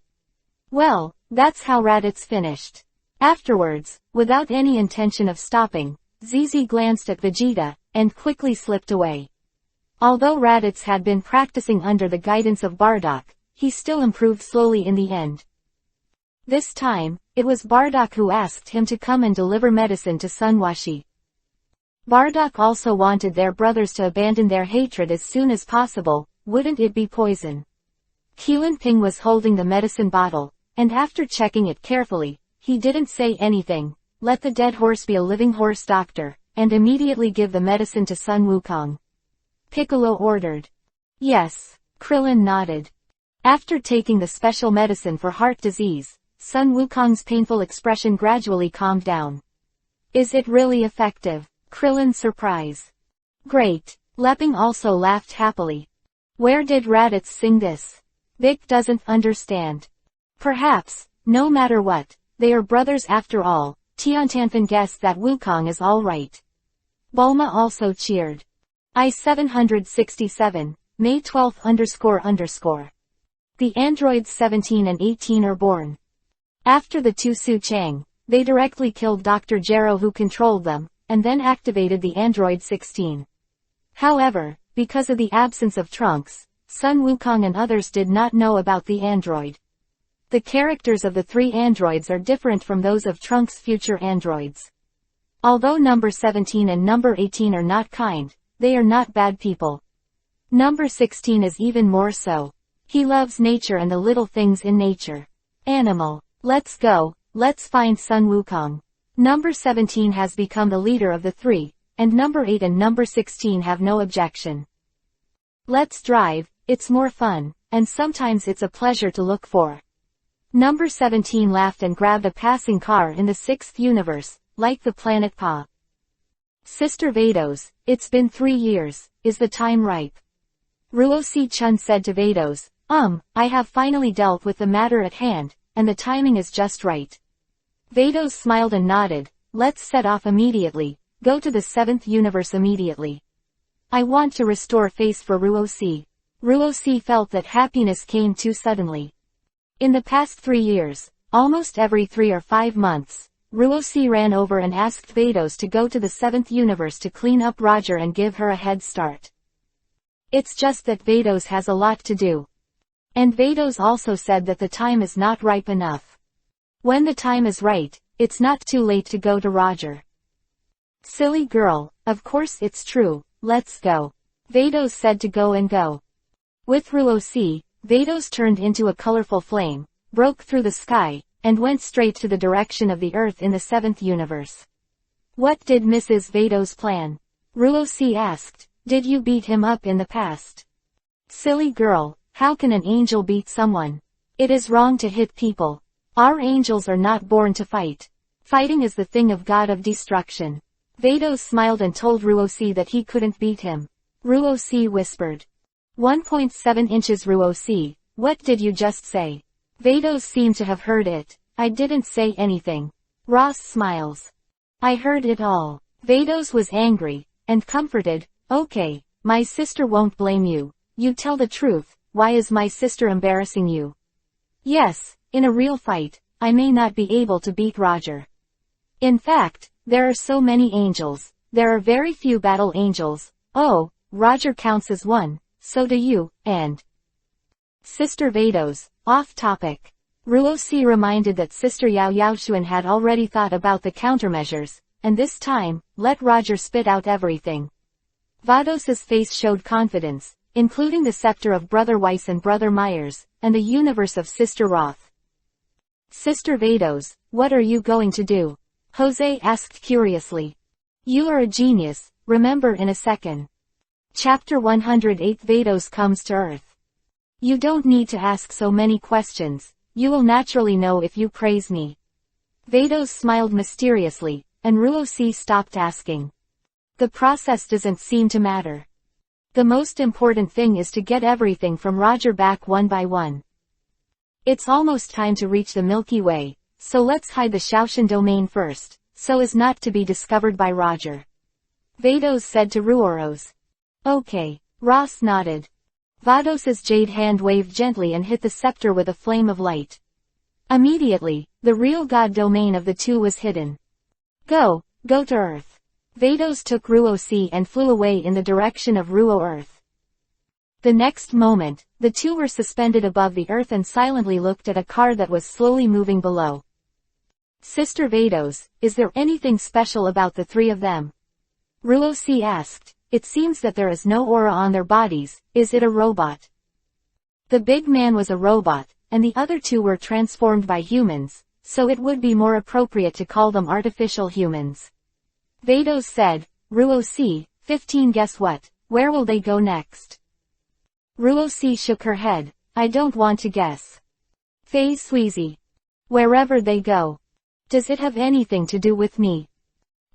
Well, that's how Raditz finished. Afterwards, without any intention of stopping, Zizi glanced at Vegeta, and quickly slipped away. Although Raditz had been practicing under the guidance of Bardock, he still improved slowly in the end. This time, it was Bardock who asked him to come and deliver medicine to Sunwashi. Bardock also wanted their brothers to abandon their hatred as soon as possible, wouldn't it be poison? Qilin Ping was holding the medicine bottle, and after checking it carefully, he didn't say anything. Let the dead horse be a living horse doctor, and immediately give the medicine to Sun Wukong. Piccolo ordered. Yes, Krillin nodded. After taking the special medicine for heart disease, Sun Wukong's painful expression gradually calmed down. Is it really effective? Krillin's surprise. Great. Leping also laughed happily. Where did Raditz sing this? Vic doesn't understand. Perhaps, no matter what, they are brothers after all. Tiantanfan guessed that Wukong is alright. Bulma also cheered. I-767, May 12th __. The androids 17 and 18 are born. After the two Su Chang, they directly killed Dr. Gero who controlled them, and then activated the android 16. However, because of the absence of Trunks, Sun Wukong and others did not know about the android. The characters of the three androids are different from those of Trunks' future androids. Although number 17 and number 18 are not kind, they are not bad people. Number 16 is even more so. He loves nature and the little things in nature. Animal. Let's go, let's find Sun Wukong. Number 17 has become the leader of the three, and number 8 and number 16 have no objection. Let's drive, it's more fun, and sometimes it's a pleasure to look for. Number 17 laughed and grabbed a passing car in the 6th universe, like the planet Pa. Sister Vados, it's been 3 years, is the time ripe? Ruosi Chun said to Vados, I have finally dealt with the matter at hand, and the timing is just right. Vados smiled and nodded. Let's set off immediately, go to the 7th universe immediately. I want to restore face for Ruosi. Ruosi felt that happiness came too suddenly. In the past 3 years, almost every 3 or 5 months, Ruosi ran over and asked Vados to go to the 7th universe to clean up Roger and give her a head start. It's just that Vados has a lot to do. And Vados also said that the time is not ripe enough. When the time is right, it's not too late to go to Roger. Silly girl, of course it's true, let's go. Vados said to go and go. With Ruosi, Vados turned into a colorful flame, broke through the sky, and went straight to the direction of the Earth in the 7th universe. What did Mrs. Vados plan? Ruosi asked. Did you beat him up in the past? Silly girl, how can an angel beat someone? It is wrong to hit people. Our angels are not born to fight. Fighting is the thing of God of destruction. Vados smiled and told Ruosi that he couldn't beat him. Ruosi whispered. 1.7 inches Ruosi, what did you just say? Vados seemed to have heard it. I didn't say anything. Ross smiles. I heard it all. Vados was angry, and comforted. Okay, my sister won't blame you. You tell the truth, why is my sister embarrassing you? Yes, in a real fight, I may not be able to beat Roger. In fact, there are so many angels, there are very few battle angels. Oh, Roger counts as one, so do you, and Sister Vados, off topic. Ruosi reminded that Sister Yao Yaoxuan had already thought about the countermeasures, and this time, let Roger spit out everything. Vados's face showed confidence, including the scepter of Brother Weiss and Brother Myers, and the universe of Sister Roth. Sister Vados, what are you going to do? Jose asked curiously. You are a genius, remember in a second. Chapter 108 Vados comes to Earth. You don't need to ask so many questions, you will naturally know if you praise me. Vados smiled mysteriously, and Ruosi stopped asking. The process doesn't seem to matter. The most important thing is to get everything from Roger back one by one. It's almost time to reach the Milky Way, so let's hide the Shaoshan domain first, so as not to be discovered by Roger. Vados said to Ruoros. Okay. Ross nodded. Vados's jade hand waved gently and hit the scepter with a flame of light. Immediately, the real god domain of the two was hidden. Go to Earth. Vados took Ruo-C and flew away in the direction of Ruo-Earth. The next moment, the two were suspended above the earth and silently looked at a car that was slowly moving below. Sister Vados, is there anything special about the three of them? Ruo-C asked. It seems that there is no aura on their bodies, is it a robot? The big man was a robot, and the other two were transformed by humans, so it would be more appropriate to call them artificial humans. Vados said, Ruo-C, 15 guess what, where will they go next? Ruo-C shook her head, I don't want to guess. Fei Suizi. Wherever they go. Does it have anything to do with me?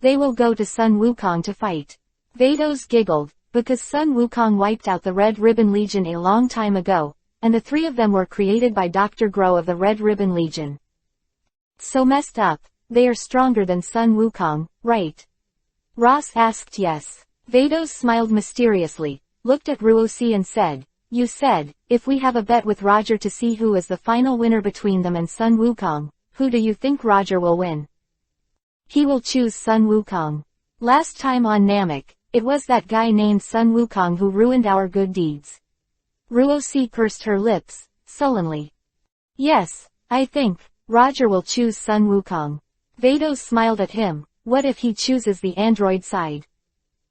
They will go to Sun Wukong to fight. Vados giggled, because Sun Wukong wiped out the Red Ribbon Legion a long time ago, and the three of them were created by Dr. Grow of the Red Ribbon Legion. So messed up, they are stronger than Sun Wukong, right? Ross asked yes. Vados smiled mysteriously, looked at Ruo-C and said, you said, if we have a bet with Roger to see who is the final winner between them and Sun Wukong, who do you think Roger will win? He will choose Sun Wukong. Last time on Namek, it was that guy named Sun Wukong who ruined our good deeds. Ruo-C pursed her lips, sullenly. Yes, I think, Roger will choose Sun Wukong. Vados smiled at him, what if he chooses the android side?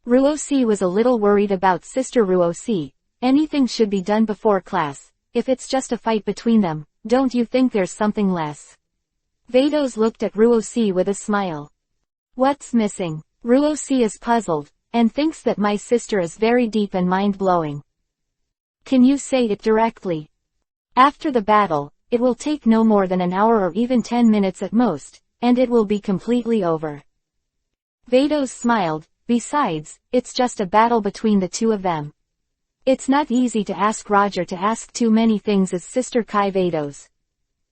Ruo-C was a little worried about Sister Ruo-C. Anything should be done before class. If it's just a fight between them, don't you think there's something less? Vados looked at Ruo-C with a smile. What's missing? Ruo-C is puzzled, and thinks that my sister is very deep and mind-blowing. Can you say it directly? After the battle, it will take no more than an hour or even 10 minutes at most, and it will be completely over. Vados smiled, besides, it's just a battle between the two of them. It's not easy to ask Roger to ask too many things as Sister Kai Vados.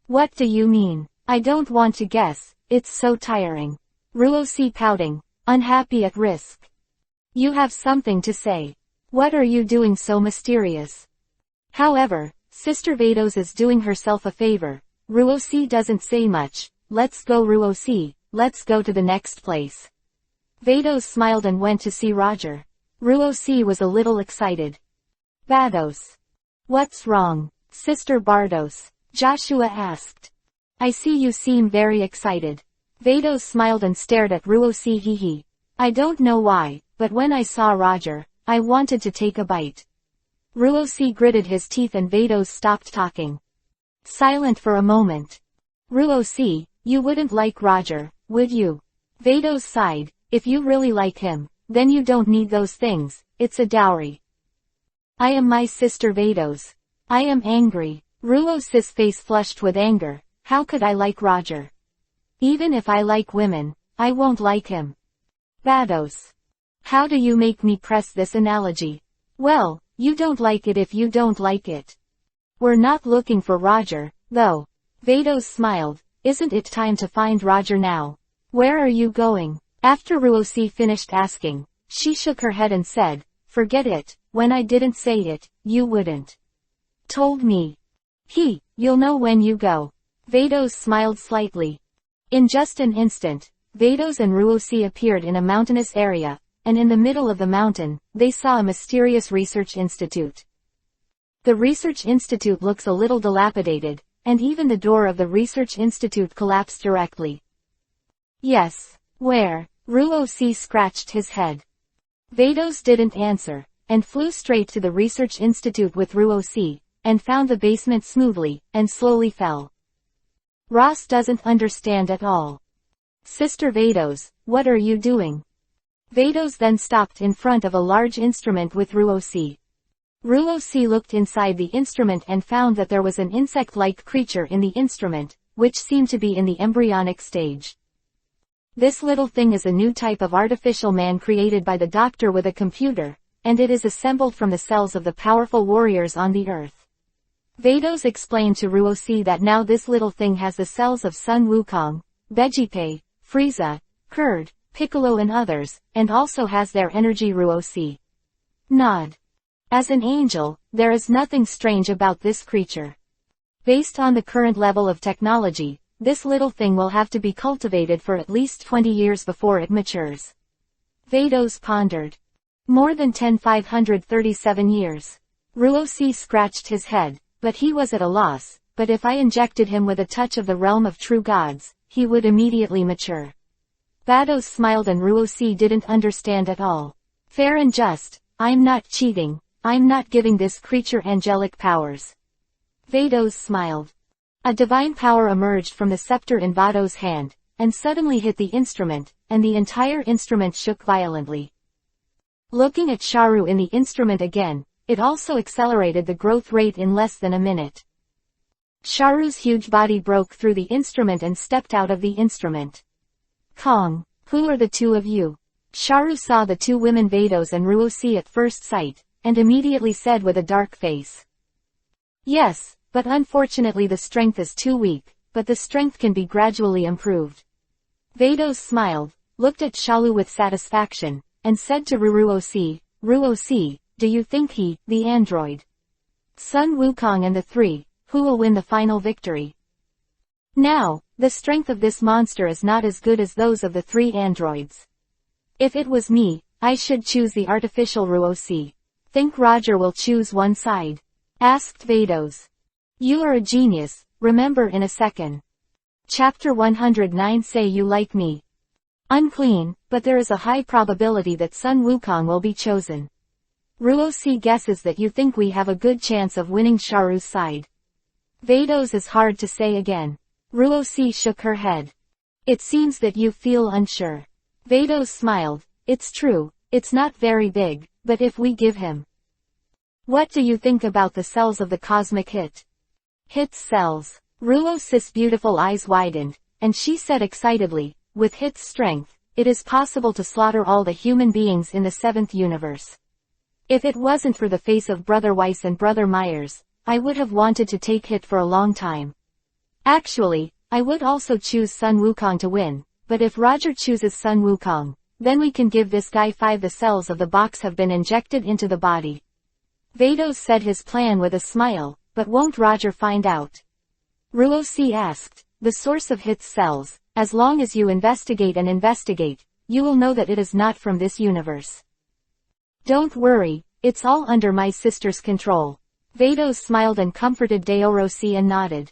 What do you mean? I don't want to guess, it's so tiring. Ruo-C pouting, unhappy at risk. You have something to say. What are you doing so mysterious? However, Sister Vados is doing herself a favor. Ruo-C doesn't say much. Let's go Ruo-C, let's go to the next place. Vados smiled and went to see Roger. Ruo-C was a little excited. Vados. What's wrong, Sister Bardos? Joshua asked. I see you seem very excited. Vados smiled and stared at Ruo-C. Hee. I don't know why, but when I saw Roger, I wanted to take a bite. Ruo-C gritted his teeth and Vados stopped talking. Silent for a moment. Ruo-C, you wouldn't like Roger, would you? Vados sighed, if you really like him, then you don't need those things, it's a dowry. I am my sister Vados. I am angry. Ruo-C's face flushed with anger, how could I like Roger? Even if I like women, I won't like him. Vados. How do you make me press this analogy? Well, you don't like it if you don't like it. We're not looking for Roger, though. Vados smiled, isn't it time to find Roger now? Where are you going? After Ruo-C finished asking, she shook her head and said, forget it, when I didn't say it, you wouldn't. Told me. You'll know when you go. Vados smiled slightly. In just an instant, Vados and Ruo-C appeared in a mountainous area, and in the middle of the mountain, they saw a mysterious research institute. The research institute looks a little dilapidated, and even the door of the research institute collapsed directly. Yes. Where? Ruo-C scratched his head. Vados didn't answer, and flew straight to the research institute with Ruo-C, and found the basement smoothly, and slowly fell. Ross doesn't understand at all. Sister Vados, what are you doing? Vados then stopped in front of a large instrument with Ruo-C. Ruo-C looked inside the instrument and found that there was an insect-like creature in the instrument, which seemed to be in the embryonic stage. This little thing is a new type of artificial man created by the doctor with a computer, and it is assembled from the cells of the powerful warriors on the earth. Vados explained to Ruosi that now this little thing has the cells of Sun Wukong, Bejipe, Frieza, Kurd, Piccolo and others, and also has their energy. Ruosi nod. As an angel, there is nothing strange about this creature. Based on the current level of technology, this little thing will have to be cultivated for at least 20 years before it matures. Vados pondered. More than 10,537 years. Ruosi scratched his head, but he was at a loss. But if I injected him with a touch of the realm of true gods, he would immediately mature. Vados smiled and Ruosi didn't understand at all. Fair and just, I'm not cheating, I'm not giving this creature angelic powers. Vados smiled. A divine power emerged from the scepter in Vados' hand, and suddenly hit the instrument, and the entire instrument shook violently. Looking at Sharu in the instrument again, it also accelerated the growth rate in less than a minute. Sharu's huge body broke through the instrument and stepped out of the instrument. Kong, who are the two of you? Sharu saw the two women Vados and Ruosi at first sight, and immediately said with a dark face. Yes, but unfortunately the strength is too weak, but the strength can be gradually improved. Vados smiled, looked at Shalu with satisfaction, and said to Ruosi, Ruosi, do you think he, the android, Sun Wukong and the three, who will win the final victory? Now, the strength of this monster is not as good as those of the three androids. If it was me, I should choose the artificial. Ruosi. Think Roger will choose one side? Asked Vados. You are a genius, remember in a second. Chapter 109. Say you like me. Unclean, but there is a high probability that Sun Wukong will be chosen. Ruosi guesses that you think we have a good chance of winning Sharu's side. Vados is hard to say again. Ruosi shook her head. It seems that you feel unsure. Vados smiled. It's true, it's not very big, but if we give him. What do you think about the cells of the cosmic hit? Hit's cells. Ruosi's beautiful eyes widened, and she said excitedly, with Hit's strength, it is possible to slaughter all the human beings in the seventh universe. If it wasn't for the face of Brother Weiss and Brother Myers, I would have wanted to take Hit for a long time. Actually, I would also choose Sun Wukong to win, but if Roger chooses Sun Wukong, then we can give this guy 5. The cells of the box have been injected into the body. Vados said his plan with a smile, but won't Roger find out? Ruosi asked, the source of Hit's cells, as long as you investigate and investigate, you will know that it is not from this universe. Don't worry, it's all under my sister's control. Vados smiled and comforted Daorosi and nodded.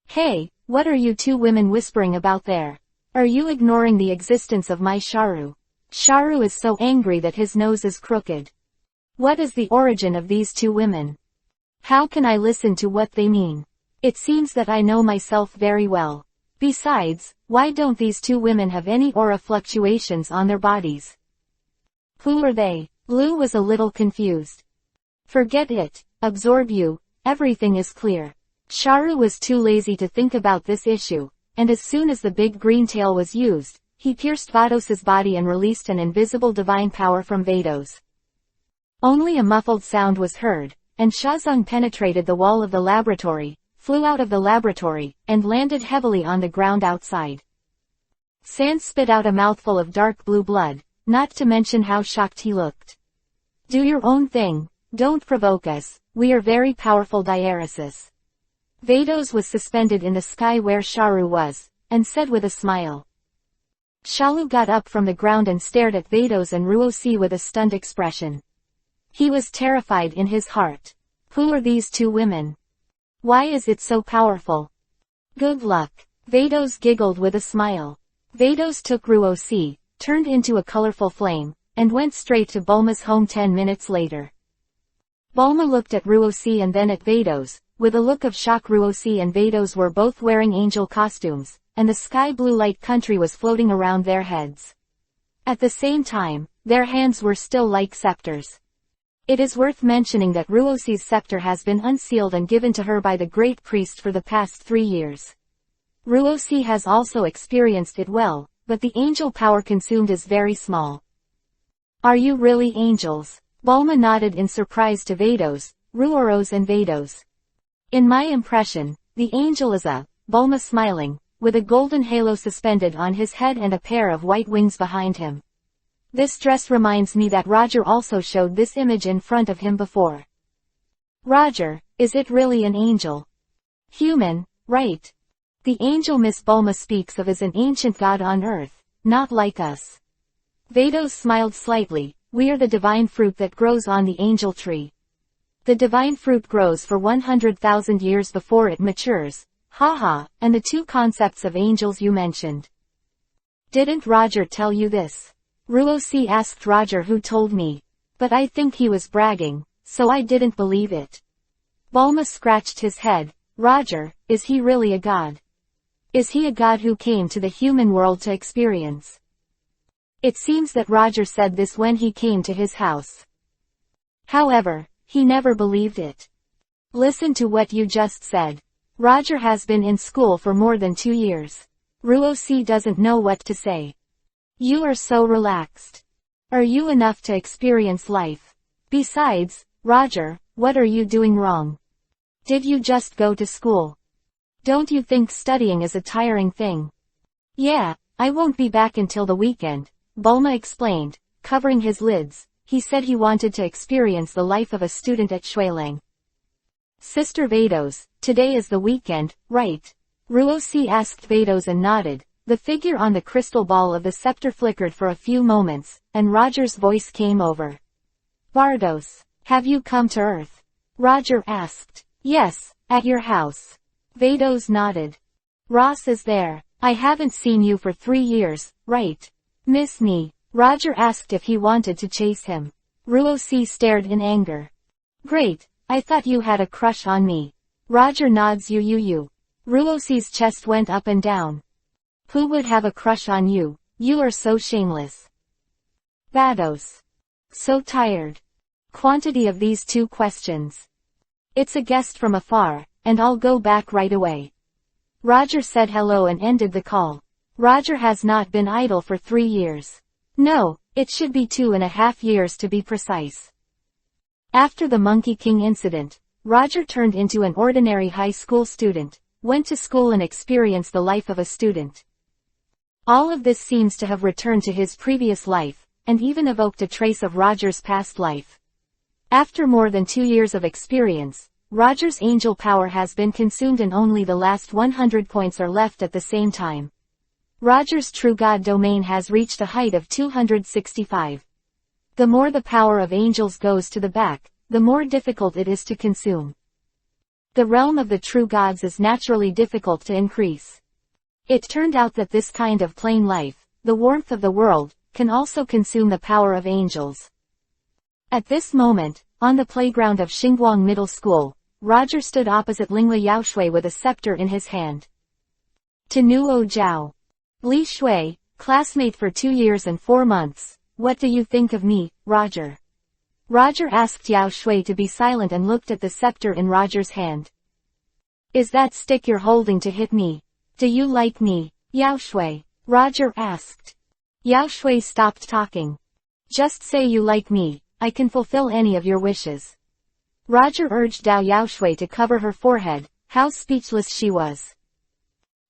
Hey, what are you two women whispering about there? Are you ignoring the existence of my Sharu? Sharu is so angry that his nose is crooked. What is the origin of these two women? How can I listen to what they mean? It seems that I know myself very well. Besides, why don't these two women have any aura fluctuations on their bodies? Who are they? Lu was a little confused. Forget it, absorb you, everything is clear. Sharu was too lazy to think about this issue, and as soon as the big green tail was used, he pierced Vados's body and released an invisible divine power from Vados. Only a muffled sound was heard, and Shazung penetrated the wall of the laboratory, flew out of the laboratory, and landed heavily on the ground outside. Sans spit out a mouthful of dark blue blood, not to mention how shocked he looked. Do your own thing, don't provoke us, we are very powerful. Diaresis. Vados was suspended in the sky where Sharu was, and said with a smile. Shalu got up from the ground and stared at Vados and Ruosi with a stunned expression. He was terrified in his heart. Who are these two women? Why is it so powerful? Good luck. Vados giggled with a smile. Vados took Ruosi, turned into a colorful flame, and went straight to Bulma's home 10 minutes later. Bulma looked at Ruosi and then at Vados, with a look of shock. Ruosi and Vados were both wearing angel costumes, and the sky blue light country was floating around their heads. At the same time, their hands were still like scepters. It is worth mentioning that Ruosi's scepter has been unsealed and given to her by the great priest for the past 3 years. Ruosi has also experienced it well, but the angel power consumed is very small. Are you really angels? Bulma nodded in surprise to Vados, Ruoros and Vados. In my impression, the angel is a Bulma smiling, with a golden halo suspended on his head and a pair of white wings behind him. This dress reminds me that Roger also showed this image in front of him before. Roger, is it really an angel? Human, right? The angel Miss Bulma speaks of is an ancient god on earth, not like us. Vados smiled slightly. We are the divine fruit that grows on the angel tree. The divine fruit grows for 100,000 years before it matures. Haha, and the two concepts of angels you mentioned. Didn't Roger tell you this? Ruosi asked Roger who told me. But I think he was bragging, so I didn't believe it. Bulma scratched his head. Roger, is he really a god? Is he a god who came to the human world to experience? It seems that Roger said this when he came to his house. However, he never believed it. Listen to what you just said. Roger has been in school for more than 2 years. Ruosi doesn't know what to say. You are so relaxed. Are you enough to experience life? Besides, Roger, what are you doing wrong? Did you just go to school? Don't you think studying is a tiring thing? Yeah, I won't be back until the weekend, Bulma explained, covering his lids. He said he wanted to experience the life of a student at Shuilang. Sister Vados, today is the weekend, right? Ruosi asked Vados and nodded. The figure on the crystal ball of the scepter flickered for a few moments, and Roger's voice came over. Bardos, have you come to Earth? Roger asked. Yes, at your house. Vados nodded. Ross is there. I haven't seen you for 3 years, right? Miss me? Roger asked if he wanted to chase him. Ruosi stared in anger. Great, I thought you had a crush on me. Roger nods you. Ruosi's chest went up and down. Who would have a crush on you? You are so shameless. Vados. So tired. Quantity of these 2 questions. It's a guest from afar, and I'll go back right away. Roger said hello and ended the call. Roger has not been idle for 3 years. No, it should be 2.5 years to be precise. After the Monkey King incident, Roger turned into an ordinary high school student, went to school and experienced the life of a student. All of this seems to have returned to his previous life, and even evoked a trace of Roger's past life. After more than 2 years of experience, Roger's angel power has been consumed and only the last 100 points are left at the same time. Roger's true god domain has reached a height of 265. The more the power of angels goes to the back, the more difficult it is to consume. The realm of the true gods is naturally difficult to increase. It turned out that this kind of plain life, the warmth of the world, can also consume the power of angels. At this moment, on the playground of Xingguang Middle School, Roger stood opposite Lingla Yaoshui with a scepter in his hand. Tenuo Zhao. Li Shui, classmate for 2 years and 4 months, what do you think of me, Roger? Roger asked Yaoshui to be silent and looked at the scepter in Roger's hand. Is that stick you're holding to hit me? Do you like me, Yaoshui? Roger asked. Yaoshui stopped talking. Just say you like me, I can fulfill any of your wishes. Roger urged Dao Yaoshui to cover her forehead. How speechless she was.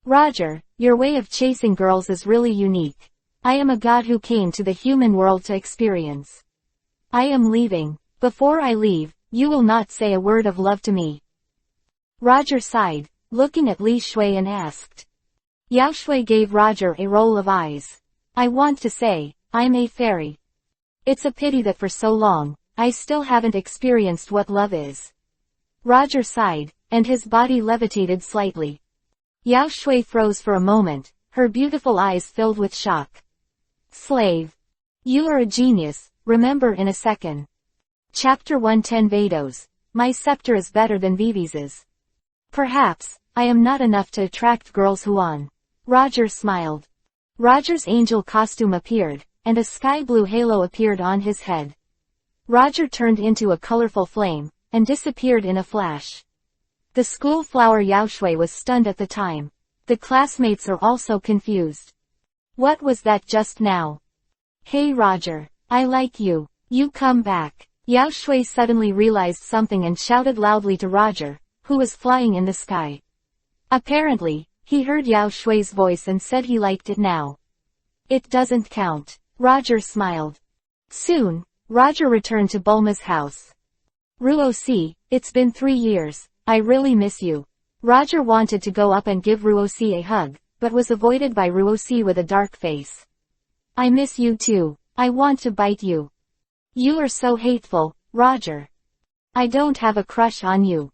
Roger, your way of chasing girls is really unique. I am a god who came to the human world to experience. I am leaving. Before I leave, you will not say a word of love to me. Roger sighed, looking at Li Shui and asked. Yaoshui gave Roger a roll of eyes. I want to say, I'm a fairy. It's a pity that for so long, I still haven't experienced what love is. Roger sighed, and his body levitated slightly. Yaoshui froze for a moment, her beautiful eyes filled with shock. Slave. You are a genius, remember in a second. Chapter 110 Vados. My scepter is better than Vivi's. Perhaps, I am not enough to attract girls Huan. Roger smiled. Roger's angel costume appeared, and a sky blue halo appeared on his head. Roger turned into a colorful flame, and disappeared in a flash. The school flower Yaoshui was stunned at the time. The classmates are also confused. What was that just now? Hey Roger, I like you. You come back. Yaoshui suddenly realized something and shouted loudly to Roger, who was flying in the sky. Apparently, he heard Yao Shui's voice and said he liked it now. It doesn't count. Roger smiled. Soon, Roger returned to Bulma's house. Ruosi, it's been 3 years, I really miss you. Roger wanted to go up and give Ruosi a hug, but was avoided by Ruosi with a dark face. I miss you too. I want to bite you. You are so hateful, Roger. I don't have a crush on you.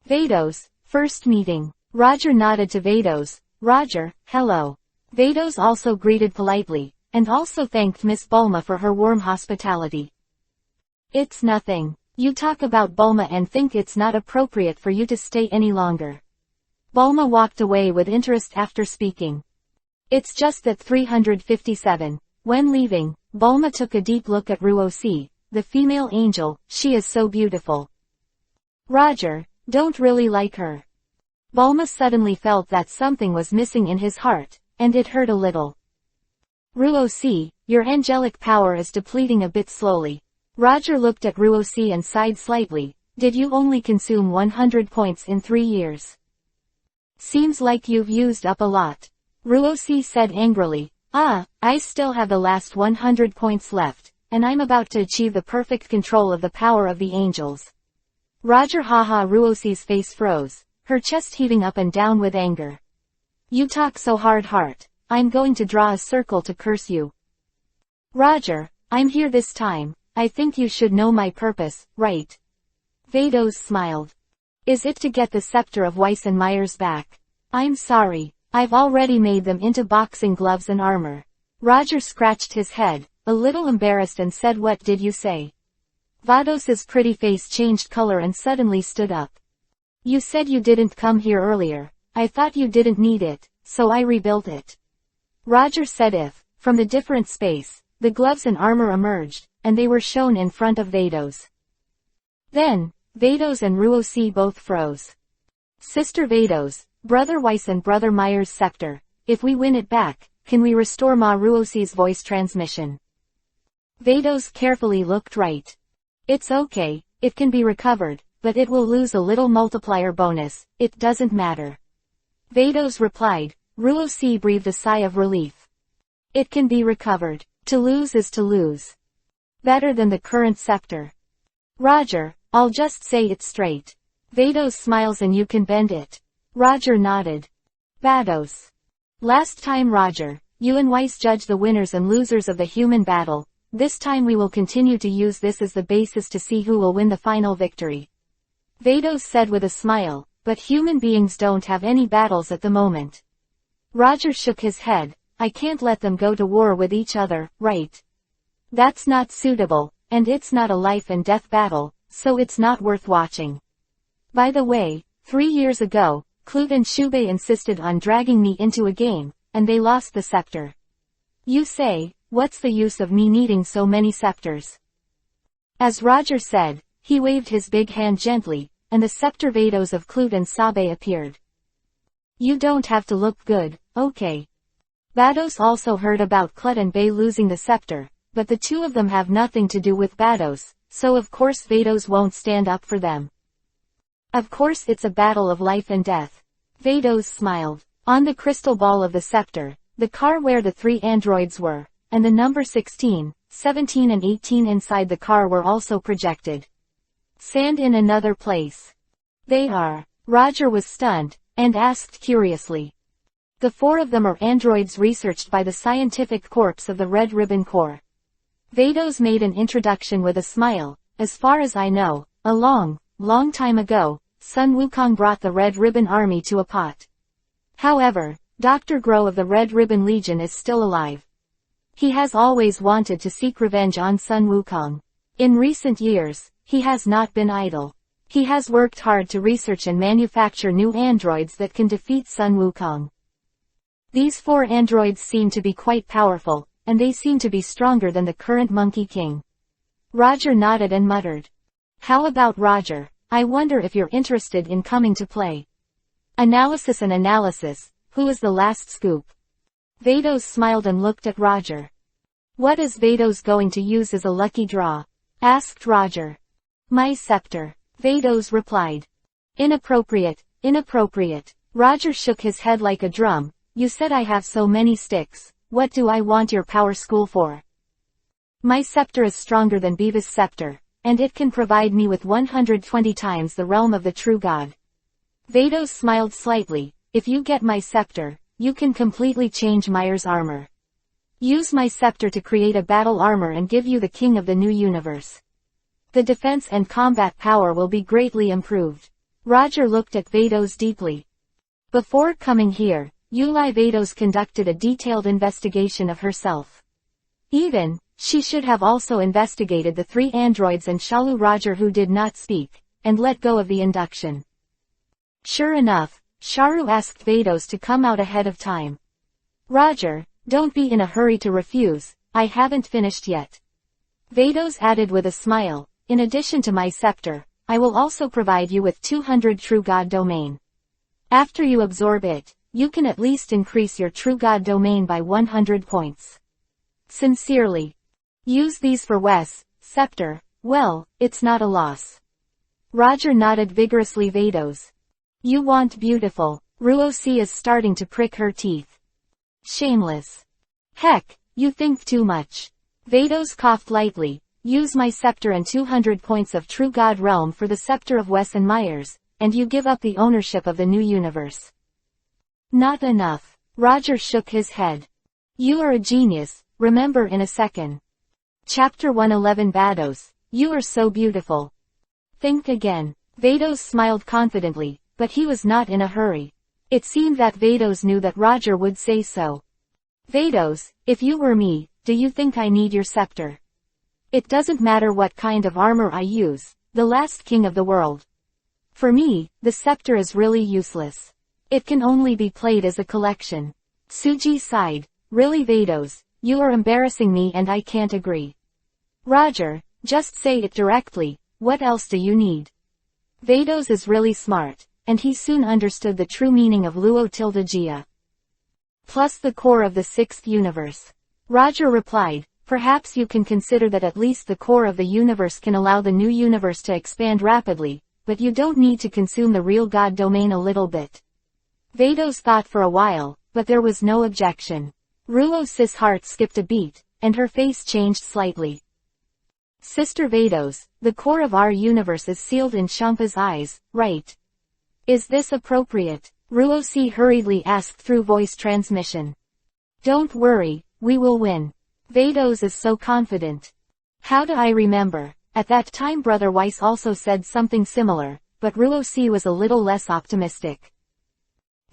Vados, first meeting. Roger nodded to Vados. Roger, hello. Vados also greeted politely, and also thanked Miss Bulma for her warm hospitality. It's nothing. You talk about Bulma and think it's not appropriate for you to stay any longer. Bulma walked away with interest after speaking. It's just that 357. When leaving, Bulma took a deep look at Ruosi, the female angel. She is so beautiful. Roger, don't really like her. Bulma suddenly felt that something was missing in his heart, and it hurt a little. Ruosi, your angelic power is depleting a bit slowly. Roger looked at Ruosi and sighed slightly. Did you only consume 100 points in 3 years? Seems like you've used up a lot. Ruosi said angrily. I still have the last 100 points left, and I'm about to achieve the perfect control of the power of the angels. Roger haha. Ruosi's face froze, her chest heaving up and down with anger. You talk so hard heart, I'm going to draw a circle to curse you. Roger, I'm here this time, I think you should know my purpose, right? Vados smiled. Is it to get the scepter of Weiss and Myers back? I'm sorry, I've already made them into boxing gloves and armor. Roger scratched his head, a little embarrassed and said, what did you say? Vados's pretty face changed color and suddenly stood up. You said you didn't come here earlier. I thought you didn't need it, so I rebuilt it. Roger said. From the different space, the gloves and armor emerged, and they were shown in front of Vados. Then, Vados and Ruosi both froze. Sister Vados, Brother Weiss and Brother Myers' scepter, if we win it back, can we restore Ma Ruosi's voice transmission? Vados carefully looked right. It's okay, it can be recovered, but it will lose a little multiplier bonus, it doesn't matter. Vados replied. Ruosi breathed a sigh of relief. It can be recovered. To lose is to lose. Better than the current scepter. Roger, I'll just say it straight. Vados smiles and you can bend it. Roger nodded. Vados. Last time Roger, you and Weiss judge the winners and losers of the human battle. This time we will continue to use this as the basis to see who will win the final victory. Vados said with a smile, but human beings don't have any battles at the moment. Roger shook his head. I can't let them go to war with each other, right? That's not suitable, and it's not a life and death battle, so it's not worth watching. By the way, 3 years ago, Clute and Shubei insisted on dragging me into a game, and they lost the scepter. You say, what's the use of me needing so many scepters? As Roger said, he waved his big hand gently, and the scepter Vados of Clute and Sabe appeared. You don't have to look good, okay. Vados also heard about Clute and Bei losing the scepter, but the two of them have nothing to do with Vados, so of course Vados won't stand up for them. Of course it's a battle of life and death. Vados smiled. On the crystal ball of the scepter, the car where the 3 androids were, and the number 16, 17 and 18 inside the car were also projected. Sand in another place. They are. Roger was stunned, and asked curiously. The 4 of them are androids researched by the Scientific Corps of the Red Ribbon Corps. Vados made an introduction with a smile. As far as I know, a long time ago, Sun Wukong brought the Red Ribbon Army to a pot. However, Dr. Groh of the Red Ribbon Legion is still alive. He has always wanted to seek revenge on Sun Wukong. In recent years, he has not been idle. He has worked hard to research and manufacture new androids that can defeat Sun Wukong. These 4 androids seem to be quite powerful, and they seem to be stronger than the current Monkey King. Roger nodded and muttered. How about Roger? I wonder if you're interested in coming to play. Analysis and analysis, who is the last scoop? Vados smiled and looked at Roger. What is Vados going to use as a lucky draw? Asked Roger. My scepter. Vados replied. Inappropriate, inappropriate. Roger shook his head like a drum. You said I have so many sticks. What do I want your power school for? My scepter is stronger than Beavis' scepter, and it can provide me with 120 times the realm of the true god. Vados smiled slightly. If you get my scepter, you can completely change Myers' armor. Use my scepter to create a battle armor and give you the king of the new universe. The defense and combat power will be greatly improved. Roger looked at Vados deeply. Before coming here, Yuli Vados conducted a detailed investigation of herself. She should have also investigated the 3 androids and Shalu Roger who did not speak, and let go of the induction. Sure enough, Sharu asked Vados to come out ahead of time. Roger, don't be in a hurry to refuse, I haven't finished yet. Vados added with a smile, in addition to my scepter, I will also provide you with 200 True God domain. After you absorb it, you can at least increase your True God domain by 100 points. Sincerely. Use these for Wes, scepter, well, it's not a loss. Roger nodded vigorously. Vados. You want beautiful. Ruosi is starting to prick her teeth. Shameless. Heck, you think too much. Vados coughed lightly. Use my scepter and 200 points of True God realm for the scepter of Wes and Myers, and you give up the ownership of the new universe. Not enough. Roger shook his head. You are a genius, remember in a second. Chapter 111. Vados, you are so beautiful. Think again. Vados smiled confidently, but he was not in a hurry. It seemed that Vados knew that Roger would say so. Vados, if you were me, do you think I need your scepter? It doesn't matter what kind of armor I use, the last king of the world. For me, the scepter is really useless. It can only be played as a collection. Suji sighed. Really Vados, you are embarrassing me and I can't agree. Roger, just say it directly, what else do you need? Vados is really smart, and he soon understood the true meaning of Luo-Gia. Plus the core of the 6th universe. Roger replied, perhaps you can consider that at least the core of the universe can allow the new universe to expand rapidly, but you don't need to consume the real God domain a little bit. Vados thought for a while, but there was no objection. Ruosis' heart skipped a beat, and her face changed slightly. Sister Vados, the core of our universe is sealed in Shampa's eyes, right? Is this appropriate? Ruosi hurriedly asked through voice transmission. Don't worry, we will win. Vados is so confident. How do I remember? At that time Brother Weiss also said something similar, but Ruosi was a little less optimistic.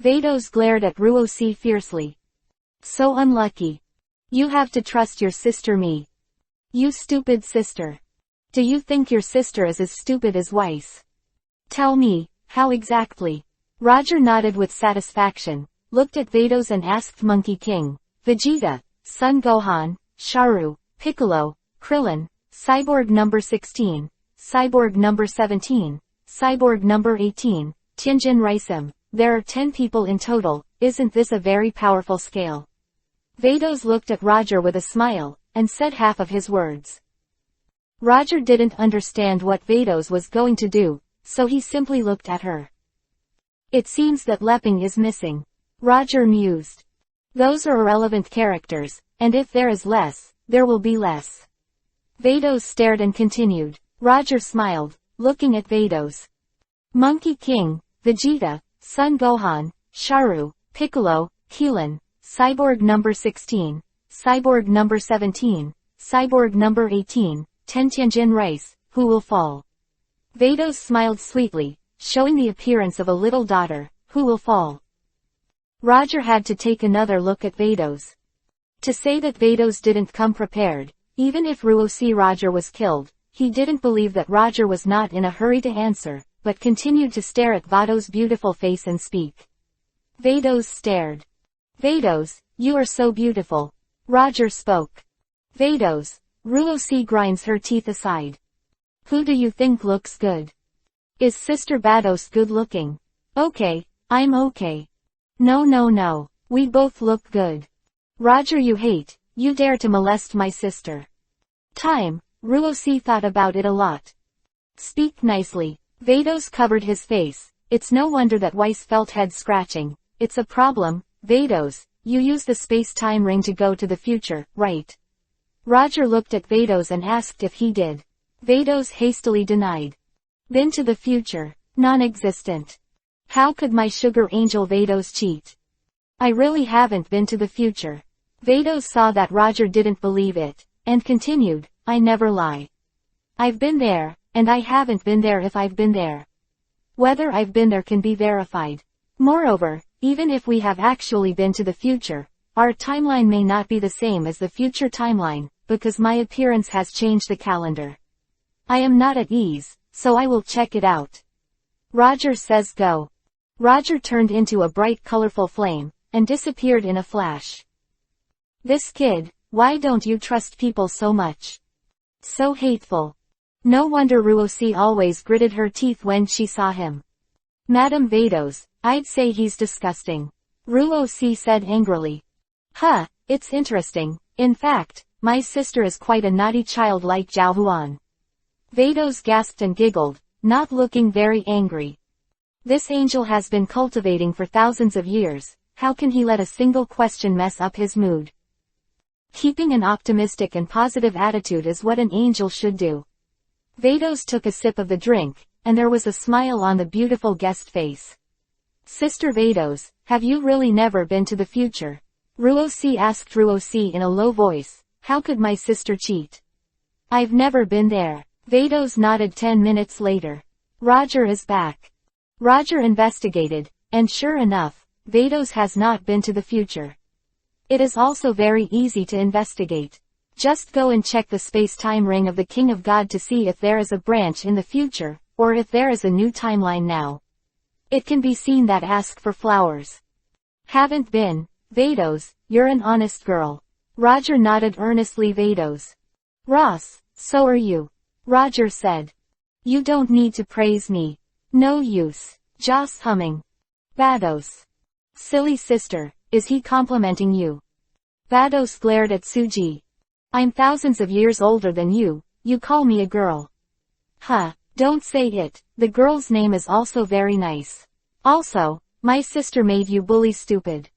Vados glared at Ruosi fiercely. So unlucky. You have to trust your sister me. You stupid sister. Do you think your sister is as stupid as Weiss? Tell me, how exactly? Roger nodded with satisfaction, looked at Vados and asked Monkey King, Vegeta, Son Gohan, Sharu, Piccolo, Krillin, Cyborg number 16, Cyborg number 17, Cyborg number 18, Tianjin Raisem, there are 10 people in total, isn't this a very powerful scale? Vados looked at Roger with a smile, and said half of his words. Roger didn't understand what Vados was going to do, so he simply looked at her. It seems that Lepping is missing. Roger mused. Those are irrelevant characters, and if there is less, there will be less. Vados stared and continued. Roger smiled, looking at Vados. Monkey King, Vegeta, Son Gohan, Sharu, Piccolo, Keelan, Cyborg number 16, Cyborg number 17, Cyborg number 18, Tianjin Rice, who will fall? Vados smiled sweetly, showing the appearance of a little daughter, who will fall? Roger had to take another look at Vados. To say that Vados didn't come prepared, even if Ruosi Roger was killed, he didn't believe that Roger was not in a hurry to answer, but continued to stare at Vados' beautiful face and speak. Vados stared. Vados, you are so beautiful. Roger spoke. Vados, Ruosi grinds her teeth aside. Who do you think looks good? Is Sister Vados good looking? Okay, I'm okay. No, we both look good. Roger you hate, you dare to molest my sister. Time, Ruosi thought about it a lot. Speak nicely, Vados covered his face. It's no wonder that Weiss felt head scratching. It's a problem, Vados. You use the space-time ring to go to the future, right? Roger looked at Vados and asked if he did. Vados hastily denied. Been to the future. Non-existent. How could my sugar angel Vados cheat? I really haven't been to the future. Vados saw that Roger didn't believe it, and continued, I never lie. I've been there, and I haven't been there if I've been there. Whether I've been there can be verified. Moreover, even if we have actually been to the future, our timeline may not be the same as the future timeline, because my appearance has changed the calendar. I am not at ease, so I will check it out. Roger says go. Roger turned into a bright colorful flame, and disappeared in a flash. This kid, why don't you trust people so much? So hateful. No wonder Ruosi always gritted her teeth when she saw him. Madame Vados, I'd say he's disgusting. Ruosi said angrily. Huh, it's interesting. In fact, my sister is quite a naughty child like Zhao Huan. Vados gasped and giggled, not looking very angry. This angel has been cultivating for thousands of years. How can he let a single question mess up his mood? Keeping an optimistic and positive attitude is what an angel should do. Vados took a sip of the drink, and there was a smile on the beautiful guest face. Sister Vados, have you really never been to the future? Ruosi asked Ruosi in a low voice. How could my sister cheat? I've never been there. Vados nodded 10 minutes later. Roger is back. Roger investigated, and sure enough, Vados has not been to the future. It is also very easy to investigate. Just go and check the space-time ring of the King of God to see if there is a branch in the future, or if there is a new timeline now. It can be seen that ask for flowers. Haven't been. Vados, you're an honest girl. Roger nodded earnestly. Vados. Ross, so are you. Roger said. You don't need to praise me. No use. Joss humming. Vados. Silly sister, is he complimenting you? Vados glared at Suji. I'm thousands of years older than you call me a girl. Huh, don't say it, the girl's name is also very nice. Also, my sister made you bully stupid.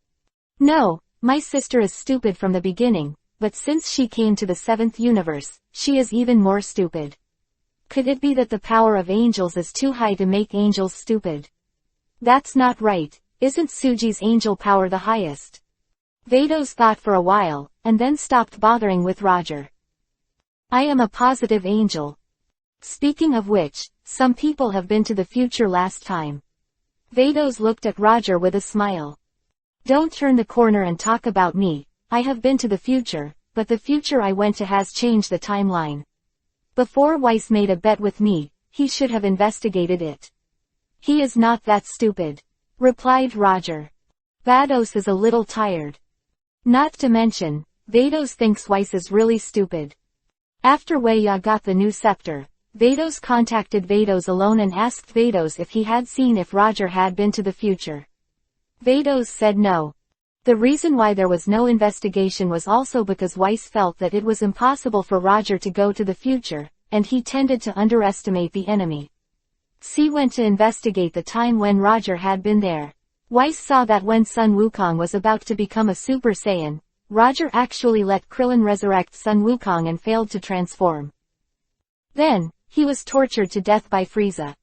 No, my sister is stupid from the beginning, but since she came to the 7th universe, she is even more stupid. Could it be that the power of angels is too high to make angels stupid? That's not right. Isn't Suji's angel power the highest? Vados thought for a while, and then stopped bothering with Roger. I am a positive angel. Speaking of which, some people have been to the future last time. Vados looked at Roger with a smile. Don't turn the corner and talk about me. I have been to the future, but the future I went to has changed the timeline. Before Weiss made a bet with me, he should have investigated it. He is not that stupid, replied Roger. Vados is a little tired. Not to mention, Vados thinks Weiss is really stupid. After Weiya got the new scepter, Vados contacted Vados alone and asked Vados if he had seen if Roger had been to the future. Vados said no. The reason why there was no investigation was also because Weiss felt that it was impossible for Roger to go to the future, and he tended to underestimate the enemy. C went to investigate the time when Roger had been there. Weiss saw that when Sun Wukong was about to become a Super Saiyan, Roger actually let Krillin resurrect Sun Wukong and failed to transform. Then, he was tortured to death by Frieza.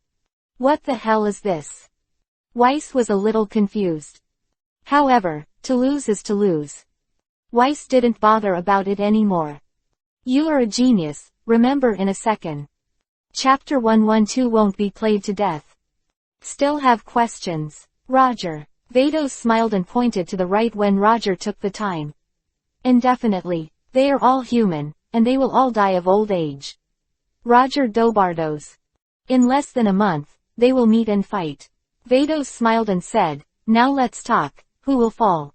What the hell is this? Weiss was a little confused. However, to lose is to lose. Weiss didn't bother about it anymore. You are a genius, remember in a second. Chapter 112 won't be played to death. Still have questions? Roger. Vados smiled and pointed to the right when Roger took the time. Indefinitely. They are all human, and they will all die of old age. Roger Dobardos. In less than a month, they will meet and fight. Vados smiled and said, now let's talk, who will fall?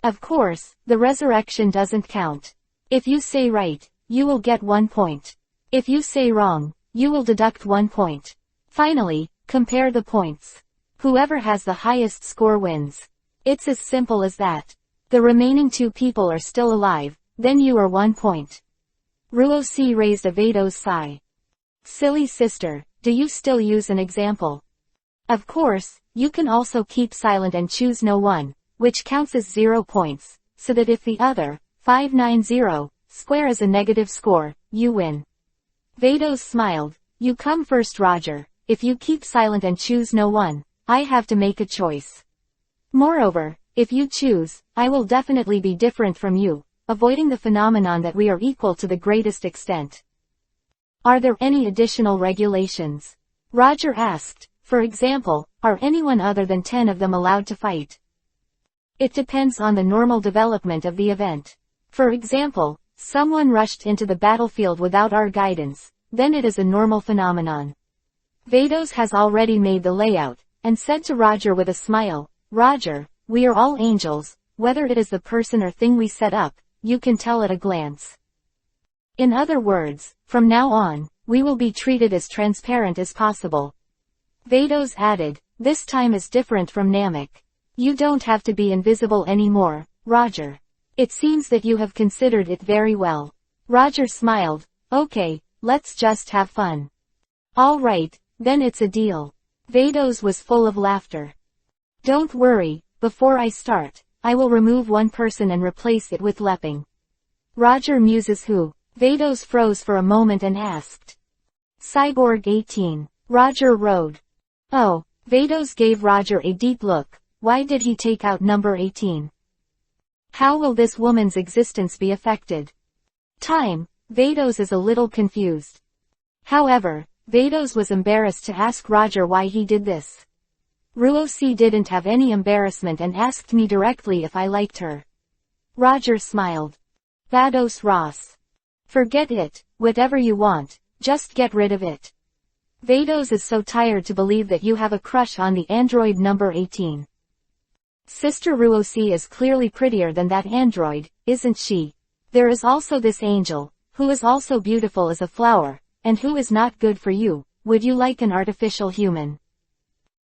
Of course, the resurrection doesn't count. If you say right, you will get 1 point. If you say wrong, you will deduct 1 point. Finally, compare the points. Whoever has the highest score wins. It's as simple as that. The remaining 2 people are still alive, then you are 1 point. Ruosi raised a Vados sigh. Silly sister, do you still use an example? Of course, you can also keep silent and choose no one, which counts as 0 points, so that if the other, 590, square is a negative score, you win. Vados smiled. You come first, Roger. If you keep silent and choose no one, I have to make a choice. Moreover, if you choose, I will definitely be different from you, avoiding the phenomenon that we are equal to the greatest extent. Are there any additional regulations? Roger asked. For example, are anyone other than 10 of them allowed to fight? It depends on the normal development of the event. For example, someone rushed into the battlefield without our guidance, then it is a normal phenomenon. Vados has already made the layout, and said to Roger with a smile, Roger, we are all angels, whether it is the person or thing we set up, you can tell at a glance. In other words, from now on, we will be treated as transparent as possible. Vados added, this time is different from Namek. You don't have to be invisible anymore, Roger. It seems that you have considered it very well. Roger smiled, okay, let's just have fun. All right, then it's a deal. Vados was full of laughter. Don't worry, before I start, I will remove one person and replace it with Lepping. Roger muses who? Vados froze for a moment and asked. Cyborg 18. Roger rode. Oh, Vados gave Roger a deep look. Why did he take out number 18? How will this woman's existence be affected? Time. Vados is a little confused. However, Vados was embarrassed to ask Roger why he did this. Ruosi didn't have any embarrassment and asked me directly if I liked her. Roger smiled. Vados Ross. Forget it, whatever you want, just get rid of it. Vados is so tired to believe that you have a crush on the android number 18. Sister Ruosi is clearly prettier than that android, isn't she? There is also this angel, who is also beautiful as a flower, and who is not good for you. Would you like an artificial human?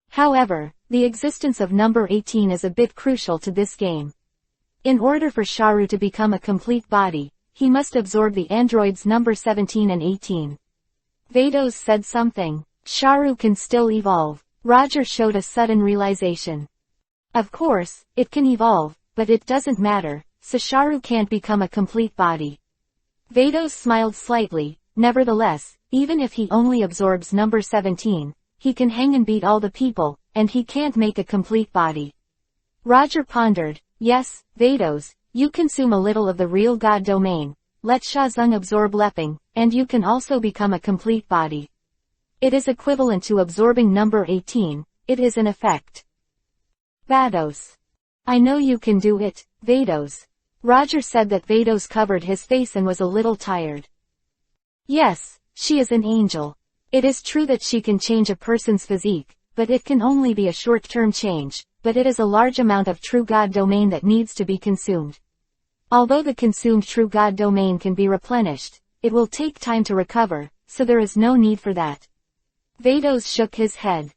However, the existence of number 18 is a bit crucial to this game. In order for Sharu to become a complete body, he must absorb the androids number 17 and 18. Vados said something. Sharu can still evolve. Roger showed a sudden realization. Of course, it can evolve, but it doesn't matter, so Sharu can't become a complete body. Vados smiled slightly. Nevertheless, even if he only absorbs number 17, he can hang and beat all the people, and he can't make a complete body. Roger pondered. Yes, Vados, you consume a little of the real God domain, let Shazung absorb Lepping, and you can also become a complete body. It is equivalent to absorbing number 18, it is an effect. Vados. I know you can do it, Vados. Roger said that Vados covered his face and was a little tired. Yes, she is an angel. It is true that she can change a person's physique, but it can only be a short-term change, but it is a large amount of true God domain that needs to be consumed. Although the consumed true God domain can be replenished, it will take time to recover, so there is no need for that. Vados shook his head.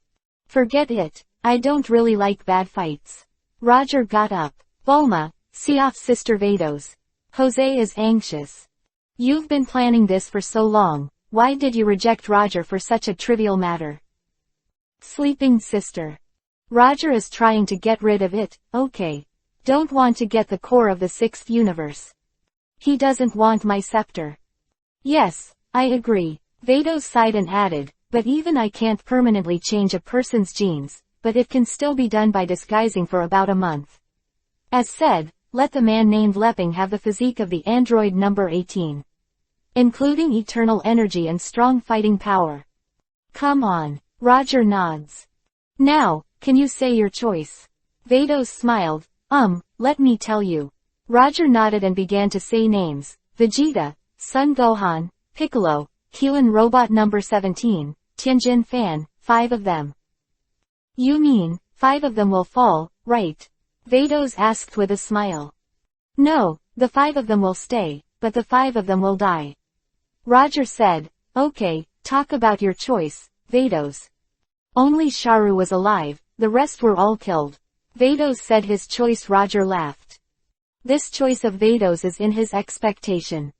Forget it, I don't really like bad fights. Roger got up. Bulma, see off Sister Vados. Jose is anxious. You've been planning this for so long, why did you reject Roger for such a trivial matter? Sleeping sister. Roger is trying to get rid of it, okay. Don't want to get the core of the 6th universe. He doesn't want my scepter. Yes, I agree. Vados sighed and added, but even I can't permanently change a person's genes, but it can still be done by disguising for about a month. As said, let the man named Lepping have the physique of the android number 18. Including eternal energy and strong fighting power. Come on. Roger nods. Now, can you say your choice? Vados smiled. Let me tell you. Roger nodded and began to say names. Vegeta, Son Gohan, Piccolo, Kyuan Robot number 17, Tianjin Fan, 5 of them. You mean, 5 of them will fall, right? Vados asked with a smile. No, the 5 of them will stay, but the 5 of them will die. Roger said, okay, talk about your choice, Vados. Only Sharu was alive, the rest were all killed. Vados said his choice. Roger laughed. This choice of Vados is in his expectation.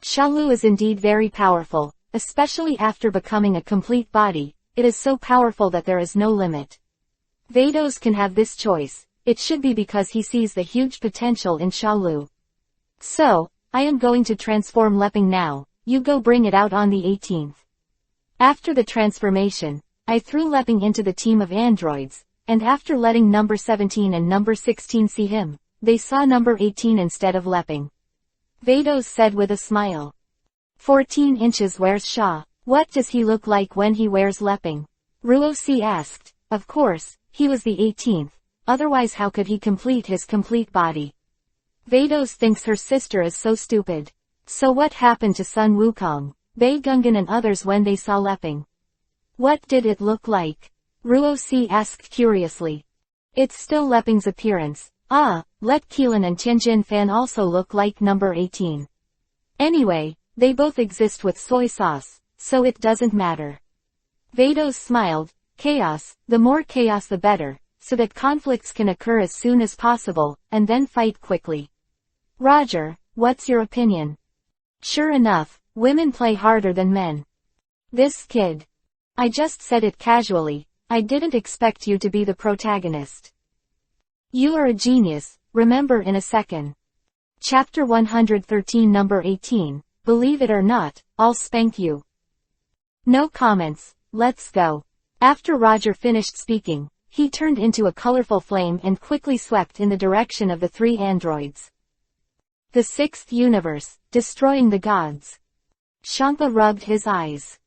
Shalu is indeed very powerful, especially after becoming a complete body. It is so powerful that there is no limit. Vados can have this choice. It should be because he sees the huge potential in Shalu. So, I am going to transform Leping now. You go bring it out on the 18th. After the transformation, I threw Leping into the team of androids, and after letting number 17 and number 16 see him, they saw number 18 instead of Leping. Vados said with a smile. 14 inches wears Shah. What does he look like when he wears Leping? Ruosi asked. Of course, he was the 18th, otherwise how could he complete his complete body? Vados thinks her sister is so stupid. So what happened to Sun Wukong, Bei Gungan and others when they saw Leping? What did it look like? Ruosi asked curiously. It's still Leping's appearance. Let Keelan and Tianjin Fan also look like number 18. Anyway, they both exist with soy sauce, so it doesn't matter. Vados smiled. Chaos, the more chaos the better, so that conflicts can occur as soon as possible, and then fight quickly. Roger, what's your opinion? Sure enough, women play harder than men. This kid. I just said it casually, I didn't expect you to be the protagonist. You are a genius, remember in a second. Chapter 113 number 18, believe it or not, I'll spank you. No comments, let's go. After Roger finished speaking, he turned into a colorful flame and quickly swept in the direction of the 3 androids. The 6th universe, destroying the gods. Shampa rubbed his eyes.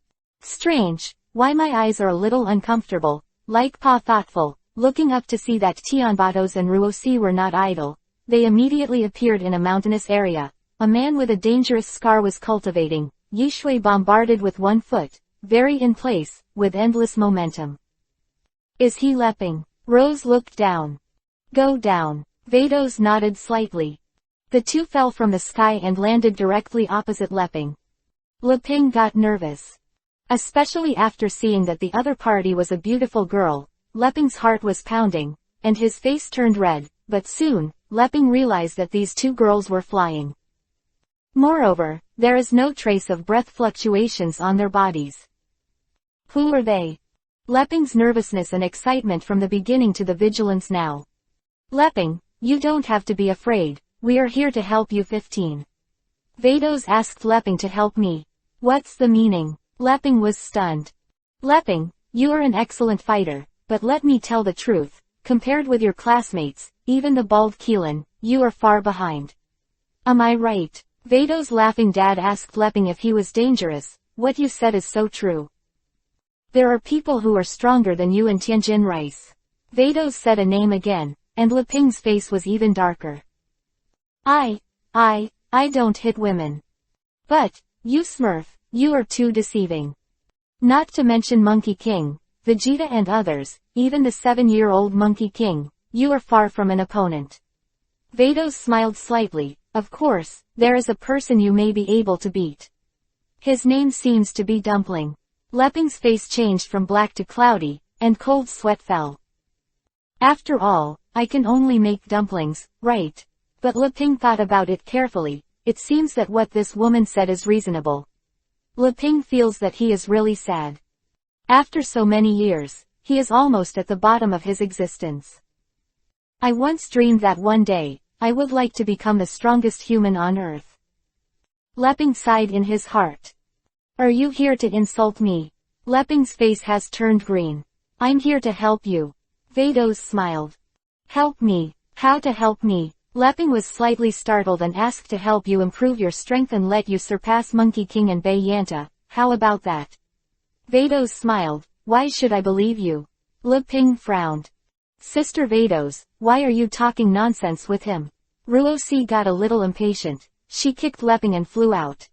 Strange, why my eyes are a little uncomfortable, like Pa thoughtful, looking up to see that Tianbatos and Ruosi were not idle. They immediately appeared in a mountainous area. A man with a dangerous scar was cultivating, Yishui bombarded with 1 foot, very in place, with endless momentum. Is he Leping? Rose looked down. Go down. Vados nodded slightly. The 2 fell from the sky and landed directly opposite Leping. Leping got nervous. Especially after seeing that the other party was a beautiful girl, Leping's heart was pounding, and his face turned red, but soon, Leping realized that these 2 girls were flying. Moreover, there is no trace of breath fluctuations on their bodies. Who are they? Leping's nervousness and excitement from the beginning to the vigilance now. Leping, you don't have to be afraid, we are here to help you 15. Vados asked Leping to help me. What's the meaning? Leping was stunned. Leping, you are an excellent fighter, but let me tell the truth, compared with your classmates, even the bald Keelan, you are far behind. Am I right? Vados' laughing dad asked Leping if he was dangerous. What you said is so true. There are people who are stronger than you and Tianjin Rice. Vados said a name again, and Leping's face was even darker. I don't hit women. But, you Smurf, you are too deceiving. Not to mention Monkey King, Vegeta and others, even the 7-year-old Monkey King, you are far from an opponent. Vados smiled slightly. Of course, there is a person you may be able to beat. His name seems to be Dumpling. Leping's face changed from black to cloudy, and cold sweat fell. After all, I can only make dumplings, right? But Leping thought about it carefully. It seems that what this woman said is reasonable. Leping feels that he is really sad. After so many years, he is almost at the bottom of his existence. I once dreamed that one day, I would like to become the strongest human on earth. Leping sighed in his heart. Are you here to insult me? Leping's face has turned green. I'm here to help you. Vados smiled. Help me? How to help me? Leping was slightly startled and asked to help you improve your strength and let you surpass Monkey King and Bei Yanta. How about that? Vados smiled. Why should I believe you? Leping frowned. Sister Vados, why are you talking nonsense with him? Ruosi got a little impatient. She kicked Leping and flew out.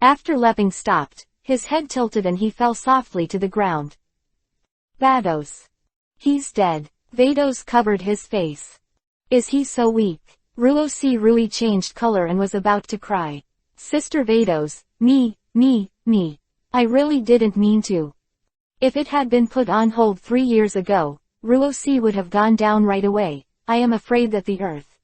After Leping stopped, his head tilted and he fell softly to the ground. Vados. He's dead. Vados covered his face. Is he so weak? Ruosi Rui changed color and was about to cry. Sister Vados, me. I really didn't mean to. If it had been put on hold 3 years ago, Ruosi would have gone down right away. I am afraid that the Earth.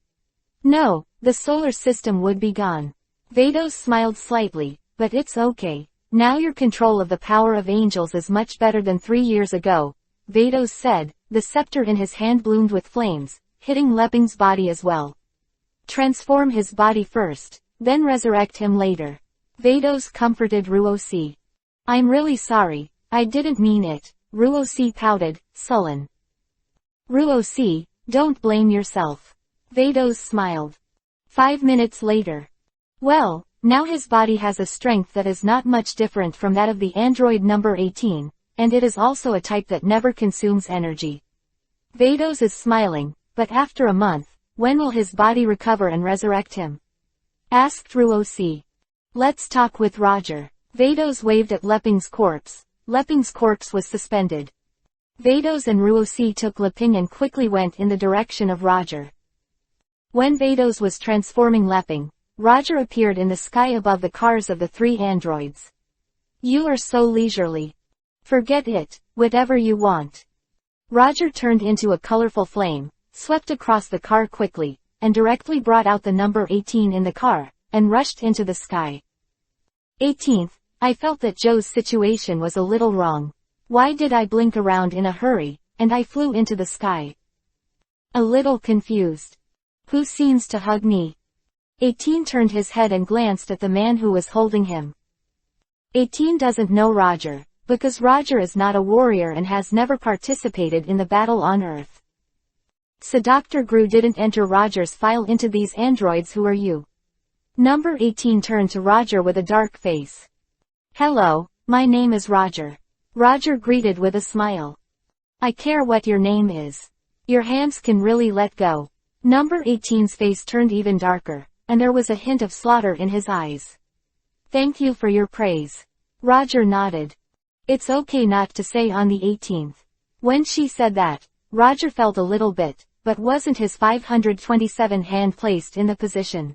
No, the solar system would be gone. Vados smiled slightly, but it's okay. Now your control of the power of angels is much better than 3 years ago, Vados said, the scepter in his hand bloomed with flames, hitting Leping's body as well. Transform his body first, then resurrect him later. Vados comforted Ruosi. I'm really sorry, I didn't mean it, Ruosi pouted, sullen. Ruosi, don't blame yourself. Vados smiled. 5 minutes later. Well, now his body has a strength that is not much different from that of the android number 18, and it is also a type that never consumes energy. Vados is smiling, but after a month, when will his body recover and resurrect him? Asked Ruosi. Let's talk with Roger. Vados waved at Leping's corpse. Leping's corpse was suspended. Vados and Ruosi took Leping and quickly went in the direction of Roger. When Vados was transforming Leping, Roger appeared in the sky above the cars of the 3 androids. You are so leisurely. Forget it, whatever you want. Roger turned into a colorful flame, swept across the car quickly, and directly brought out the number 18 in the car, and rushed into the sky. 18th, I felt that Joe's situation was a little wrong. Why did I blink around in a hurry, and I flew into the sky? A little confused. Who seems to hug me? 18 turned his head and glanced at the man who was holding him. 18 doesn't know Roger, because Roger is not a warrior and has never participated in the battle on Earth. So Dr. Gru didn't enter Roger's file into these androids. Who are you? Number 18 turned to Roger with a dark face. Hello, my name is Roger. Roger greeted with a smile. I care what your name is. Your hands can really let go. Number 18's face turned even darker, and there was a hint of slaughter in his eyes. Thank you for your praise. Roger nodded. It's okay not to say on the 18th. When she said that, Roger felt a little bit, but wasn't his 527 hand placed in the position.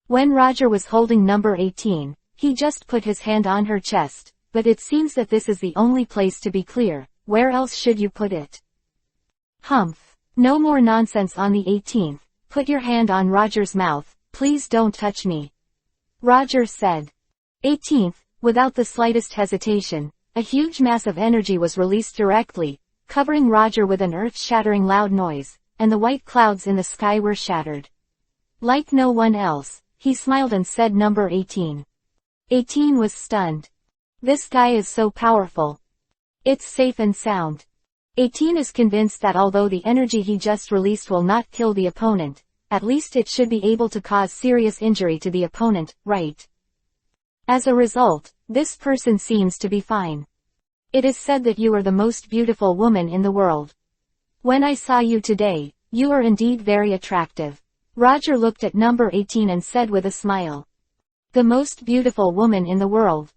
When Roger was holding number 18, he just put his hand on her chest, but it seems that this is the only place to be clear. Where else should you put it? Humph. No more nonsense on the 18th, put your hand on Roger's mouth, please don't touch me. Roger said. 18th, without the slightest hesitation, a huge mass of energy was released directly, covering Roger with an earth-shattering loud noise, and the white clouds in the sky were shattered. Like no one else, he smiled and said number 18. 18 was stunned. This guy is so powerful. It's safe and sound. 18 is convinced that although the energy he just released will not kill the opponent, at least it should be able to cause serious injury to the opponent, right? As a result, this person seems to be fine. It is said that you are the most beautiful woman in the world. When I saw you today, you are indeed very attractive. Roger looked at number 18 and said with a smile. The most beautiful woman in the world.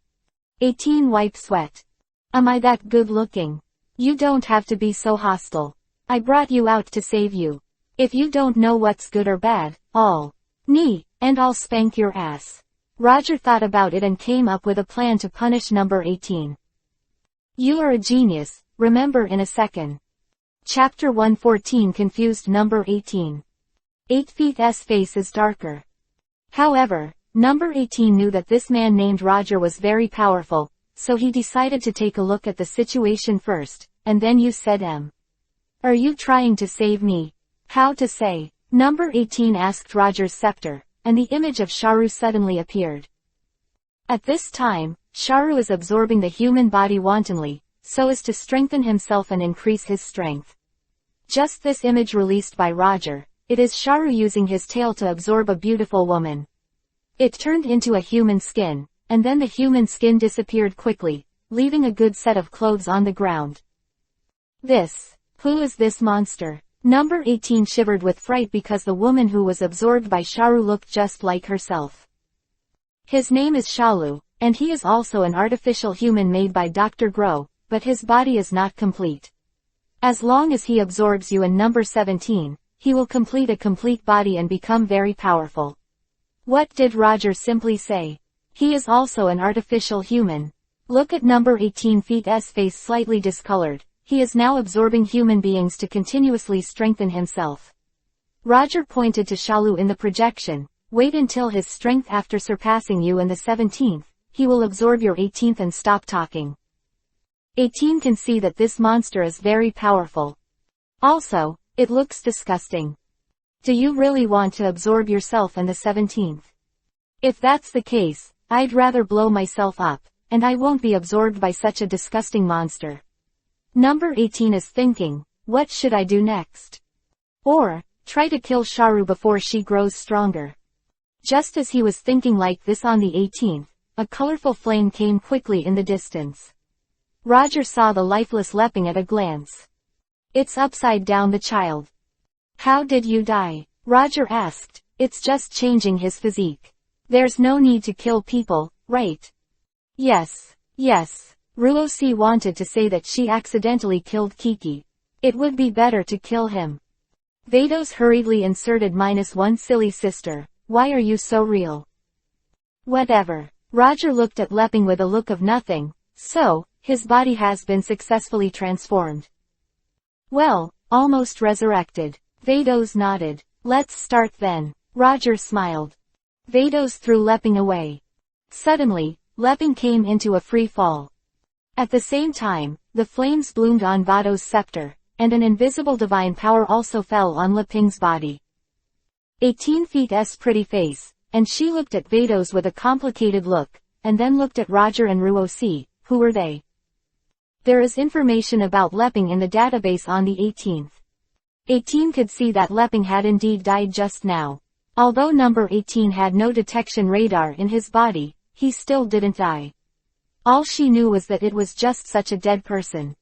18 wiped sweat. Am I that good looking? You don't have to be so hostile. I brought you out to save you. If you don't know what's good or bad, and I'll spank your ass. Roger thought about it and came up with a plan to punish number 18. You are a genius, remember in a second. Chapter 114 confused number 18. 8 feet's face is darker. However, number 18 knew that this man named Roger was very powerful, so he decided to take a look at the situation first, and then you said Are you trying to save me? How to say? Number 18 asked Roger's scepter, and the image of Sharu suddenly appeared. At this time, Sharu is absorbing the human body wantonly, so as to strengthen himself and increase his strength. Just this image released by Roger, it is Sharu using his tail to absorb a beautiful woman. It turned into a human skin, and then the human skin disappeared quickly, leaving a good set of clothes on the ground. Who is this monster? Number 18 shivered with fright because the woman who was absorbed by Sharu looked just like herself. His name is Shalu, and he is also an artificial human made by Dr. Gro, but his body is not complete. As long as he absorbs you in number 17, he will complete a complete body and become very powerful. What did Roger simply say? He is also an artificial human. Look at number 18's face slightly discolored. He is now absorbing human beings to continuously strengthen himself. Roger pointed to Shalu in the projection. Wait until his strength after surpassing you in the 17th, he will absorb your 18th and stop talking. 18 can see that this monster is very powerful. Also, it looks disgusting. Do you really want to absorb yourself and the 17th? If that's the case, I'd rather blow myself up, and I won't be absorbed by such a disgusting monster. Number 18 is thinking, what should I do next? Or, try to kill Sharu before she grows stronger. Just as he was thinking like this on the 18th, a colorful flame came quickly in the distance. Roger saw the lifeless Lepping at a glance. It's upside down the child. How did you die? Roger asked. It's just changing his physique. There's no need to kill people, right? Yes. Ruosi wanted to say that she accidentally killed Kiki. It would be better to kill him. Vados hurriedly inserted -1 silly sister. Why are you so real? Whatever. Roger looked at Lepping with a look of nothing. So, his body has been successfully transformed. Well, almost resurrected. Vados nodded. Let's start then. Roger smiled. Vados threw Lepping away. Suddenly, Lepping came into a free fall. At the same time, the flames bloomed on Vados' scepter, and an invisible divine power also fell on Lepping's body. 18 feet's pretty face, and she looked at Vados with a complicated look, and then looked at Roger and Ruosi. Who were they? There is information about Lepping in the database on the 18th. 18 could see that Lepping had indeed died just now. Although number 18 had no detection radar in his body, he still didn't die. All she knew was that it was just such a dead person.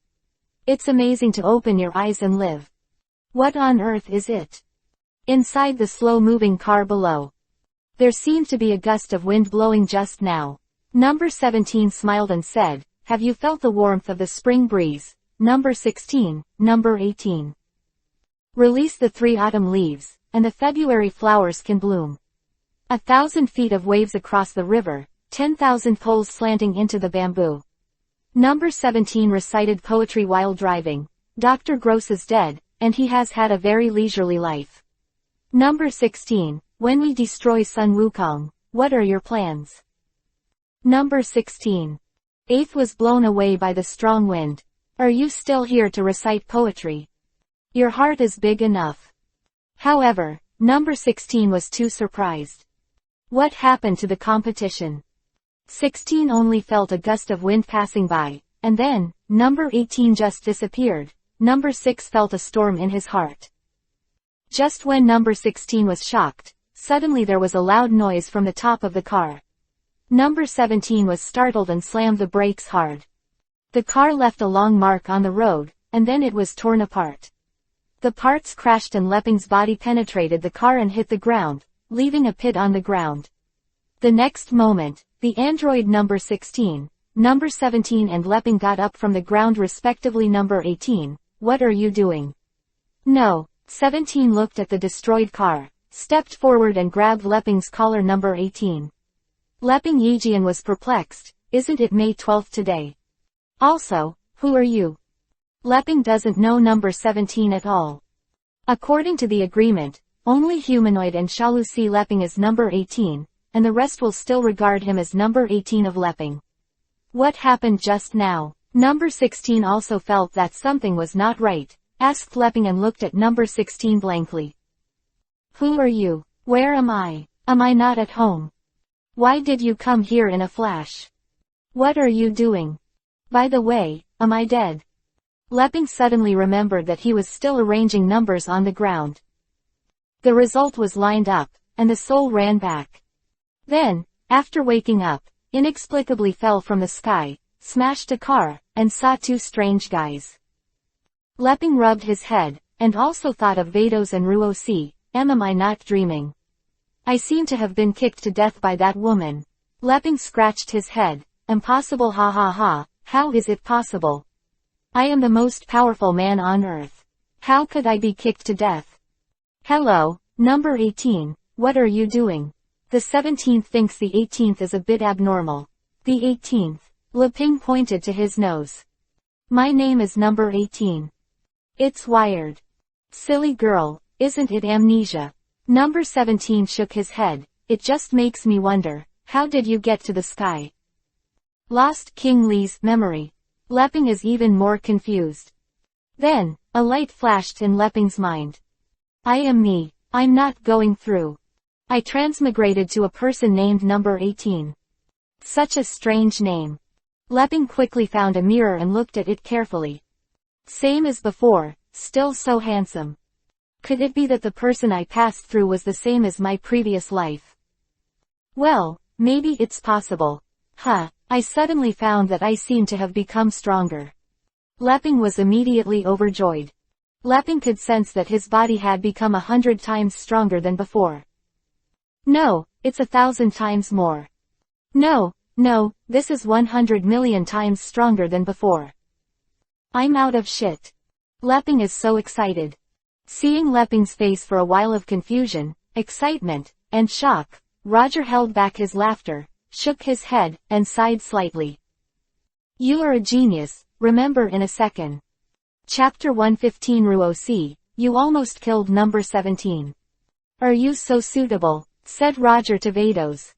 It's amazing to open your eyes and live. What on earth is it? Inside the slow-moving car below. There seemed to be a gust of wind blowing just now. Number 17 smiled and said, have you felt the warmth of the spring breeze? Number 16, number 18. Release the 3 autumn leaves, and the February flowers can bloom. 1,000 feet of waves across the river, 10,000 poles slanting into the bamboo. Number 17 recited poetry while driving. Dr. Gross is dead, and he has had a very leisurely life. Number 16, when we destroy Sun Wukong, what are your plans? Number 16. 8th was blown away by the strong wind. Are you still here to recite poetry? Your heart is big enough. However, number 16 was too surprised. What happened to the competition? 16 only felt a gust of wind passing by, and then, number 18 just disappeared. Number 6 felt a storm in his heart. Just when number 16 was shocked, suddenly there was a loud noise from the top of the car. Number 17 was startled and slammed the brakes hard. The car left a long mark on the road, and then it was torn apart. The parts crashed and Lepping's body penetrated the car and hit the ground, leaving a pit on the ground. The next moment, the android number 16, number 17 and Lepping got up from the ground respectively. Number 18, what are you doing? No. 17 looked at the destroyed car, stepped forward and grabbed Lepping's collar. Number 18. Lepping Yijian was perplexed. Isn't it May 12th today? Also, who are you? Lepping doesn't know number 17 at all. According to the agreement, only humanoid and Shalu see Lepping as number 18, and the rest will still regard him as number 18 of Lepping. What happened just now? Number 16 also felt that something was not right, asked Lepping and looked at number 16 blankly. Who are you? Where am I? Am I not at home? Why did you come here in a flash? What are you doing? By the way, am I dead? Lepping suddenly remembered that he was still arranging numbers on the ground. The result was lined up, and the soul ran back. Then, after waking up, inexplicably fell from the sky, smashed a car, and saw 2 strange guys. Lepping rubbed his head, and also thought of Vados and Ruosi. Am I not dreaming? I seem to have been kicked to death by that woman. Lepping scratched his head. Impossible, ha ha ha, how is it possible? I am the most powerful man on earth. How could I be kicked to death? Hello, number 18, what are you doing? The 17th thinks the 18th is a bit abnormal. The 18th. Lepping pointed to his nose. My name is number 18. It's wired. Silly girl, isn't it amnesia? Number 17 shook his head. It just makes me wonder, how did you get to the sky? Lost King Lee's memory. Leping is even more confused. Then, a light flashed in Leping's mind. I am me. I'm not going through. I transmigrated to a person named number 18. Such a strange name. Leping quickly found a mirror and looked at it carefully. Same as before, still so handsome. Could it be that the person I passed through was the same as my previous life? Well, maybe it's possible. I suddenly found that I seemed to have become stronger. Leping was immediately overjoyed. Leping could sense that his body had become 100 times stronger than before. No, it's 1,000 times more. No, this is 100 million times stronger than before. I'm out of shit. Leping is so excited. Seeing Leping's face for a while of confusion, excitement, and shock, Roger held back his laughter, shook his head, and sighed slightly. You are a genius, remember in a second. Chapter 115 Ruo-C, you almost killed number 17. Are you so suitable? Said Roger to Vados.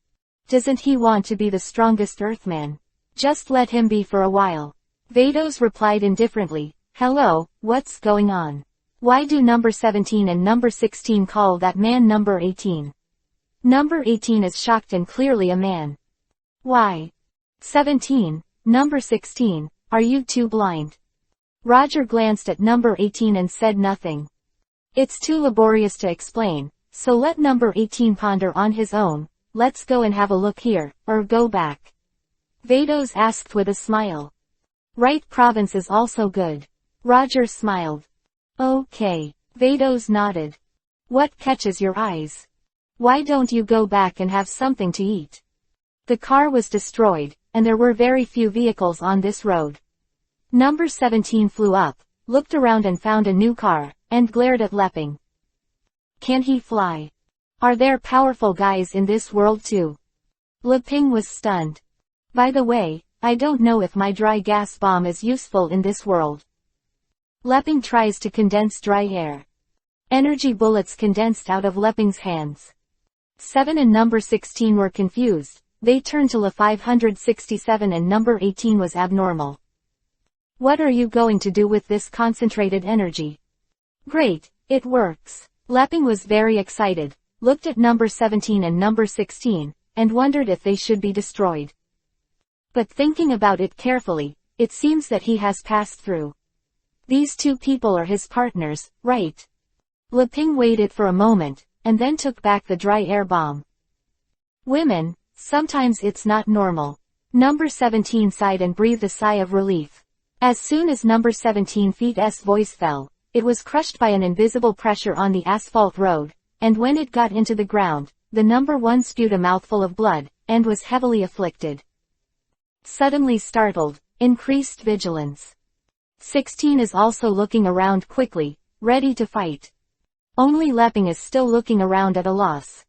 Doesn't he want to be the strongest Earthman? Just let him be for a while. Vados replied indifferently, hello, what's going on? Why do number 17 and number 16 call that man number 18? Number 18 is shocked and clearly a man. Why? 17, number 16, are you too blind? Roger glanced at number 18 and said nothing. It's too laborious to explain, so let number 18 ponder on his own. Let's go and have a look here, or go back. Vados asked with a smile. Right province is also good. Roger smiled. Okay. Vados nodded. What catches your eyes? Why don't you go back and have something to eat? The car was destroyed, and there were very few vehicles on this road. Number 17 flew up, looked around and found a new car, and glared at Leping. Can he fly? Are there powerful guys in this world too? Leping was stunned. By the way, I don't know if my dry gas bomb is useful in this world. Leping tries to condense dry air. Energy bullets condensed out of Leping's hands. 7 and number 16 were confused. They turned to La 567 and number 18 was abnormal. What are you going to do with this concentrated energy? Great, it works. Leping was very excited, looked at number 17 and number 16, and wondered if they should be destroyed. But thinking about it carefully, it seems that he has passed through. These two people are his partners, right? Leping waited for a moment, and then took back the dry air bomb. Women, sometimes it's not normal. Number 17 sighed and breathed a sigh of relief. As soon as number 17 feet's voice fell, it was crushed by an invisible pressure on the asphalt road, and when it got into the ground, the number 1 spewed a mouthful of blood, and was heavily afflicted. Suddenly startled, increased vigilance. 16 is also looking around quickly, ready to fight. Only Leping is still looking around at a loss.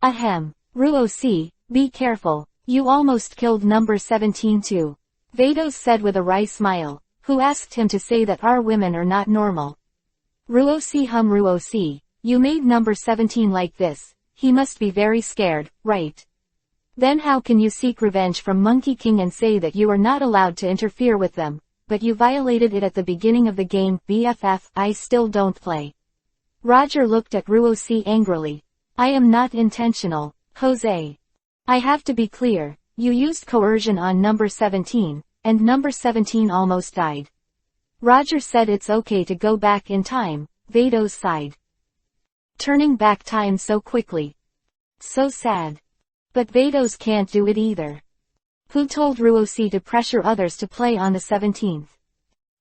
Ahem. Ruo-C, be careful, you almost killed number 17 too. Vados said with a wry smile, who asked him to say that our women are not normal. Ruo-C Ruo-C, you made number 17 like this, he must be very scared, right? Then how can you seek revenge from Monkey King and say that you are not allowed to interfere with them, but you violated it at the beginning of the game, BFF, I still don't play. Roger looked at Ruo-C angrily. I am not intentional, Jose. I have to be clear, you used coercion on number 17, and number 17 almost died. Roger said it's okay to go back in time, Vados sighed. Turning back time so quickly. So sad. But Vados can't do it either. Who told Ruo-C to pressure others to play on the 17th?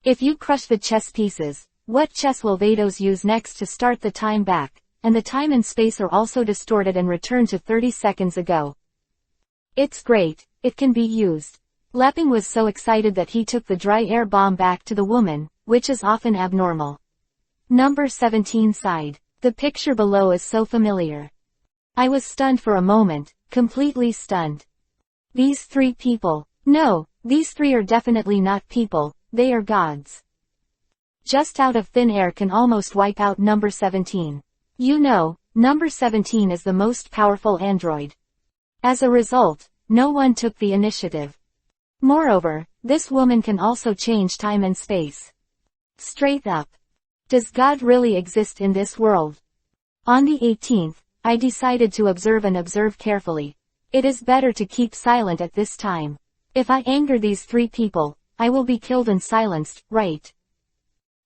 If you crush the chess pieces, what chess will Vados use next to start the time back, and the time and space are also distorted and return to 30 seconds ago. It's great, it can be used. Leping was so excited that he took the dry air bomb back to the woman, which is often abnormal. Number 17 sighed. The picture below is so familiar. I was stunned for a moment, completely stunned. These 3 people. No, these 3 are definitely not people, they are gods. Just out of thin air can almost wipe out number 17. You know, number 17 is the most powerful android. As a result, no one took the initiative. Moreover, this woman can also change time and space. Straight up. Does God really exist in this world? On the 18th, I decided to observe carefully. It is better to keep silent at this time. If I anger these 3 people, I will be killed and silenced, right?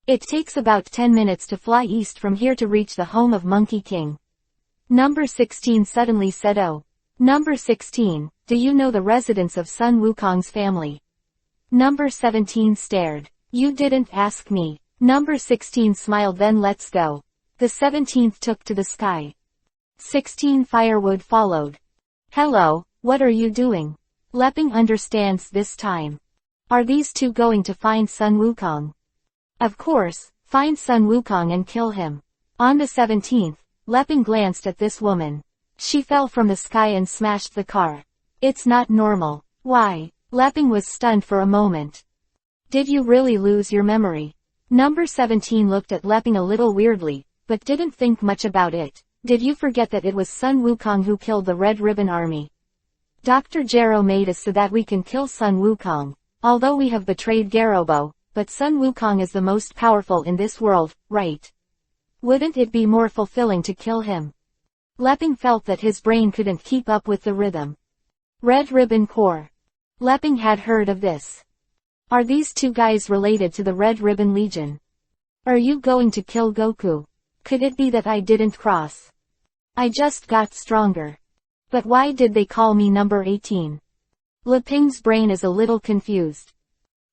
It takes about 10 minutes to fly east from here to reach the home of Monkey King. Number 16 suddenly said, "Oh. Number 16, do you know the residence of Sun Wukong's family?" Number 17 stared. "You didn't ask me." Number 16 smiled. "Then let's go." The 17th took to the sky. 16 firewood followed. "Hello, what are you doing?" Leping understands this time. Are these 2 going to find Sun Wukong? Of course, find Sun Wukong and kill him. On the 17th, Leping glanced at this woman. She fell from the sky and smashed the car. It's not normal. Why? Leping was stunned for a moment. Did you really lose your memory? Number 17 looked at Leping a little weirdly, but didn't think much about it. Did you forget that it was Sun Wukong who killed the Red Ribbon Army? Dr. Gero made us so that we can kill Sun Wukong, although we have betrayed Gerobo, but Sun Wukong is the most powerful in this world, right? Wouldn't it be more fulfilling to kill him? Leping felt that his brain couldn't keep up with the rhythm. Red Ribbon Corps. Leping had heard of this. Are these 2 guys related to the Red Ribbon Legion? Are you going to kill Goku? Could it be that I didn't cross? I just got stronger. But why did they call me number 18? Leping's brain is a little confused.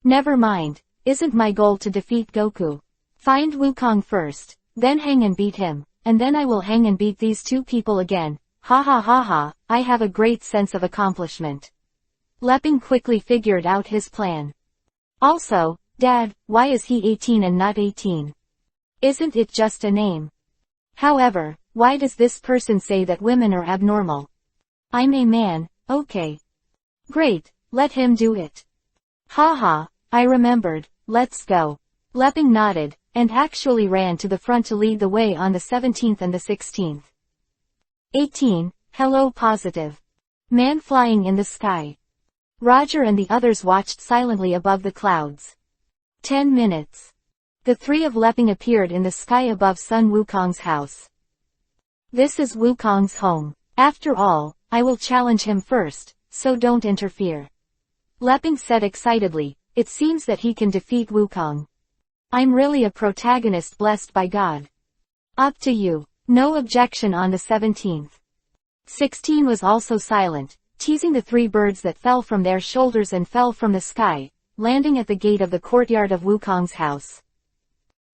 Never mind, isn't my goal to defeat Goku? Find Wukong first, then hang and beat him, and then I will hang and beat these 2 people again. Ha ha ha ha, I have a great sense of accomplishment. Leping quickly figured out his plan. Also, Dad, why is he 18 and not 18? Isn't it just a name? However, why does this person say that women are abnormal? I'm a man, okay. Great, let him do it. Ha ha, I remembered, let's go. Leping nodded, and actually ran to the front to lead the way on the 17th and the 16th. 18, hello positive. Man flying in the sky. Roger and the others watched silently above the clouds. 10 minutes. The 3 of Leping appeared in the sky above Sun Wukong's house. This is Wukong's home. After all, I will challenge him first, so don't interfere. Leping said excitedly, it seems that he can defeat Wukong. I'm really a protagonist blessed by God. Up to you. No objection on the 17th. 16 was also silent, teasing the 3 birds that fell from their shoulders and fell from the sky, landing at the gate of the courtyard of Wukong's house.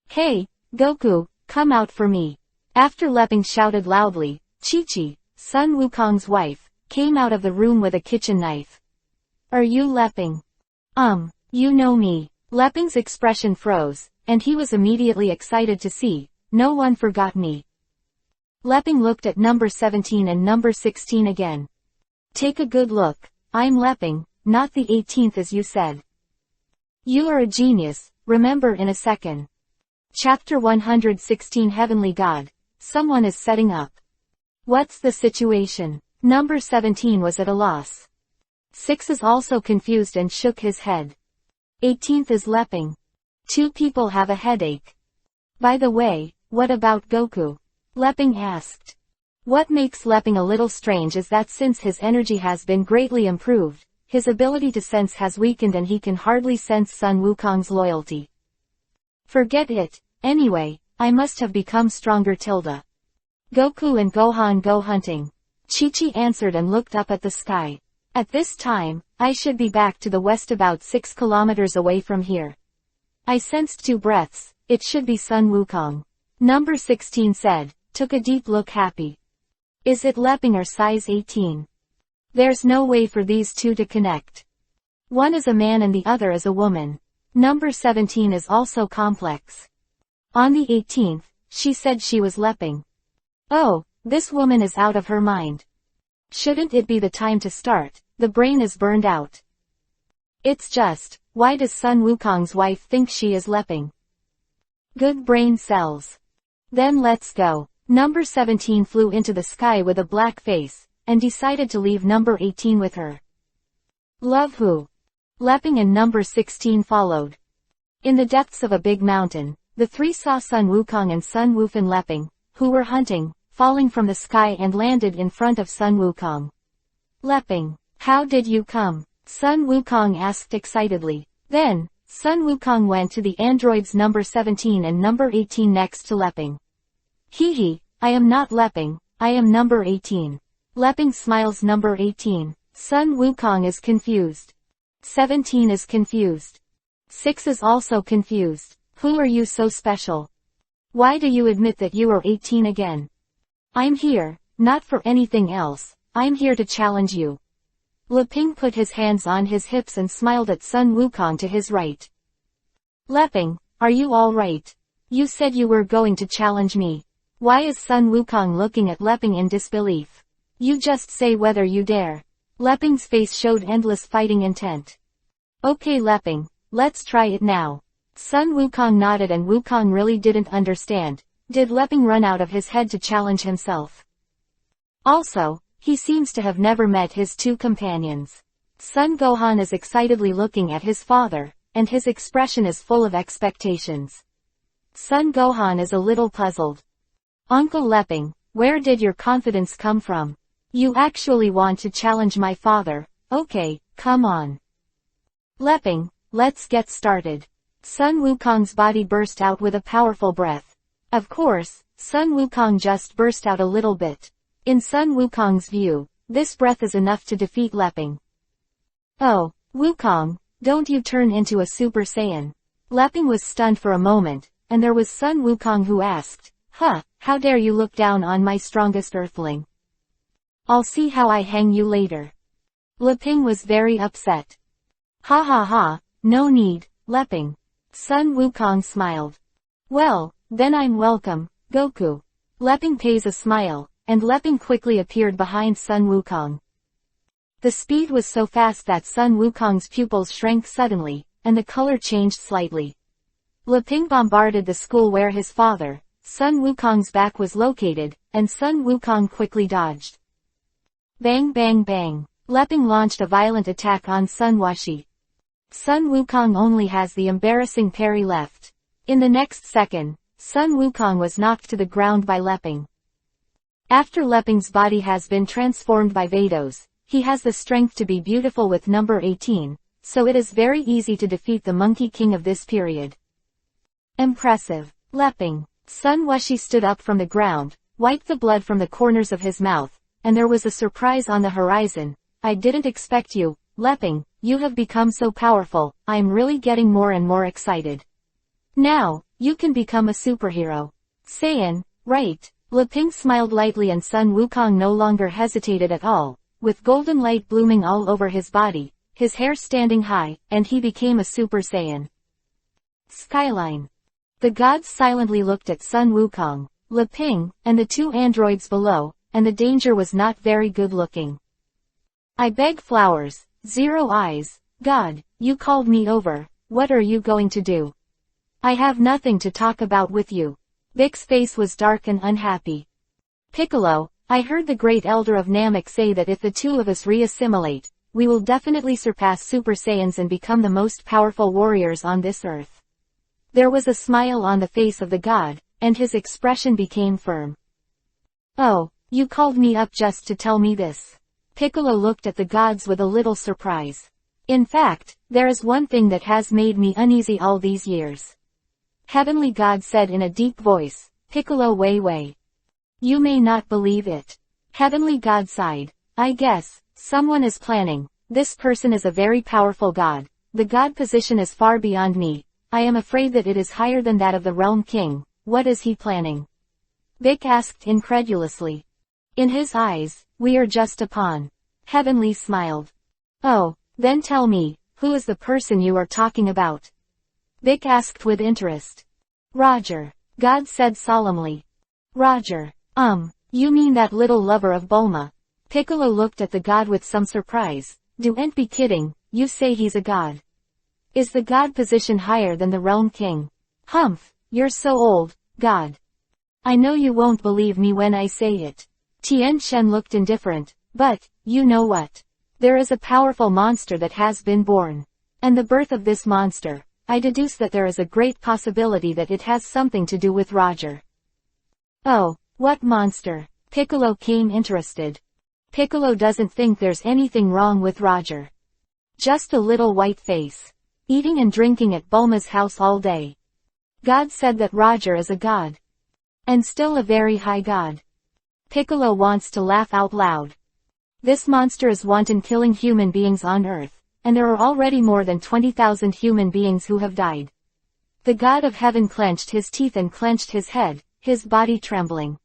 Hey, Goku, come out for me. After Leping shouted loudly, Chi-Chi, Sun Wukong's wife, came out of the room with a kitchen knife. Are you Leping? You know me. Leping's expression froze, and he was immediately excited to see, no one forgot me. Leping looked at number 17 and number 16 again. Take a good look, I'm Leping, not the 18th as you said. You are a genius, remember in a second. Chapter 116 Heavenly God, someone is setting up. What's the situation? Number 17 was at a loss. 6 is also confused and shook his head. 18th is Leping. 2 people have a headache. By the way, what about Goku? Leping asked. What makes Leping a little strange is that since his energy has been greatly improved, his ability to sense has weakened and he can hardly sense Sun Wukong's loyalty. Forget it, anyway, I must have become stronger. Goku and Gohan go hunting. Chi-Chi answered and looked up at the sky. At this time, I should be back to the west about 6 kilometers away from here. I sensed 2 breaths, it should be Sun Wukong. Number 16 said, took a deep look happy. Is it Leping or size 18? There's no way for these 2 to connect. One is a man and the other is a woman. Number 17 is also complex. On the 18th, she said she was Leping. Oh, this woman is out of her mind. Shouldn't it be the time to start? The brain is burned out. It's just, why does Sun Wukong's wife think she is Leping? Good brain cells. Then let's go. Number 17 flew into the sky with a black face, and decided to leave number 18 with her. Love who? Leping and number 16 followed. In the depths of a big mountain, the three saw Sun Wukong and Sun Wufan Leping, who were hunting, falling from the sky and landed in front of Sun Wukong. Leping, how did you come? Sun Wukong asked excitedly. Then, Sun Wukong went to the androids number 17 and number 18 next to Leping. Hee, I am not Leping, I am number 18. Leping smiles. Number 18. Sun Wukong is confused. 17 is confused. 6 is also confused. Who are you so special? Why do you admit that you are 18 again? I'm here, not for anything else, I'm here to challenge you. Leping put his hands on his hips and smiled at Sun Wukong to his right. Leping, are you all right? You said you were going to challenge me. Why is Sun Wukong looking at Leping in disbelief? You just say whether you dare. Leping's face showed endless fighting intent. Okay Leping, let's try it now. Sun Wukong nodded, and Wukong really didn't understand. Did Leping run out of his head to challenge himself? Also, he seems to have never met his two companions. Sun Gohan is excitedly looking at his father, and his expression is full of expectations. Sun Gohan is a little puzzled. Uncle Leping, where did your confidence come from? You actually want to challenge my father? Okay, come on. Leping, let's get started. Sun Wukong's body burst out with a powerful breath. Of course, Sun Wukong just burst out a little bit. In Sun Wukong's view, this breath is enough to defeat Leping. Oh, Wukong, don't you turn into a Super Saiyan. Leping was stunned for a moment, and there was Sun Wukong who asked, how dare you look down on my strongest earthling? I'll see how I hang you later. Leping was very upset. Ha, no need, Leping. Sun Wukong smiled. Well, then I'm welcome, Goku. Leping pays a smile, and Leping quickly appeared behind Sun Wukong. The speed was so fast that Sun Wukong's pupils shrank suddenly, and the color changed slightly. Leping bombarded the school where his father, Sun Wukong's back was located, and Sun Wukong quickly dodged. Bang bang bang. Leping launched a violent attack on Sun Washi. Sun Wukong only has the embarrassing parry left. In the next second, Sun Wukong was knocked to the ground by Leping. After Leping's body has been transformed by Vados, he has the strength to be beautiful with number 18, so it is very easy to defeat the Monkey King of this period. Impressive. Leping. Sun Washi stood up from the ground, wiped the blood from the corners of his mouth, and there was a surprise on the horizon. I didn't expect you, Leping, you have become so powerful, I'm really getting more and more excited. Now, you can become a superhero. Saiyan, right? Leping smiled lightly, and Sun Wukong no longer hesitated at all, with golden light blooming all over his body, his hair standing high, and he became a Super Saiyan. Skyline. The gods silently looked at Sun Wukong, Leping, and the two androids below, and the danger was not very good looking. I beg flowers, 0 eyes, God, you called me over, what are you going to do? I have nothing to talk about with you. Big's face was dark and unhappy. Piccolo, I heard the great elder of Namek say that if the two of us re-assimilate, we will definitely surpass Super Saiyans and become the most powerful warriors on this earth. There was a smile on the face of the god, and his expression became firm. Oh, you called me up just to tell me this. Piccolo looked at the gods with a little surprise. In fact, there is one thing that has made me uneasy all these years. Heavenly God said in a deep voice, Piccolo Wei. You may not believe it. Heavenly God sighed. I guess, someone is planning. This person is a very powerful god. The god position is far beyond me. I am afraid that it is higher than that of the Realm King. What is he planning? Vic asked incredulously. In his eyes, we are just a pawn. Heavenly smiled. Oh, then tell me, who is the person you are talking about? Vic asked with interest. Roger. God said solemnly. Roger. You mean that little lover of Bulma? Piccolo looked at the god with some surprise. Don't be kidding, you say he's a god. Is the god position higher than the Realm King? Humph, you're so old, God. I know you won't believe me when I say it. Tien Shen looked indifferent, but, you know what? There is a powerful monster that has been born. And the birth of this monster, I deduce that there is a great possibility that it has something to do with Roger. Oh, what monster? Piccolo came interested. Piccolo doesn't think there's anything wrong with Roger. Just a little white face. Eating and drinking at Bulma's house all day. God said that Roger is a god. And still a very high god. Piccolo wants to laugh out loud. This monster is wanton killing human beings on Earth, and there are already more than 20,000 human beings who have died. The god of heaven clenched his teeth and clenched his head, his body trembling.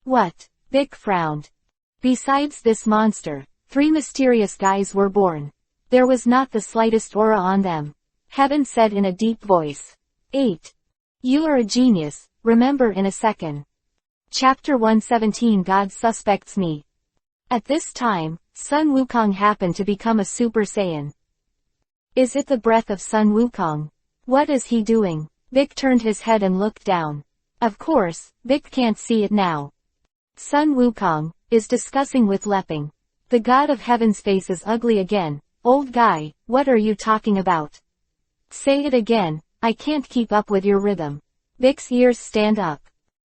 What? Vic frowned. Besides this monster, 3 mysterious guys were born. There was not the slightest aura on them. Heaven said in a deep voice. 8. You are a genius, remember in a second. Chapter 117 God suspects me. At this time, Sun Wukong happened to become a Super Saiyan. Is it the breath of Sun Wukong? What is he doing? Vic turned his head and looked down. Of course, Vic can't see it now. Sun Wukong is discussing with Leping. The god of heaven's face is ugly again. Old guy, what are you talking about? Say it again, I can't keep up with your rhythm. Vic's ears stand up.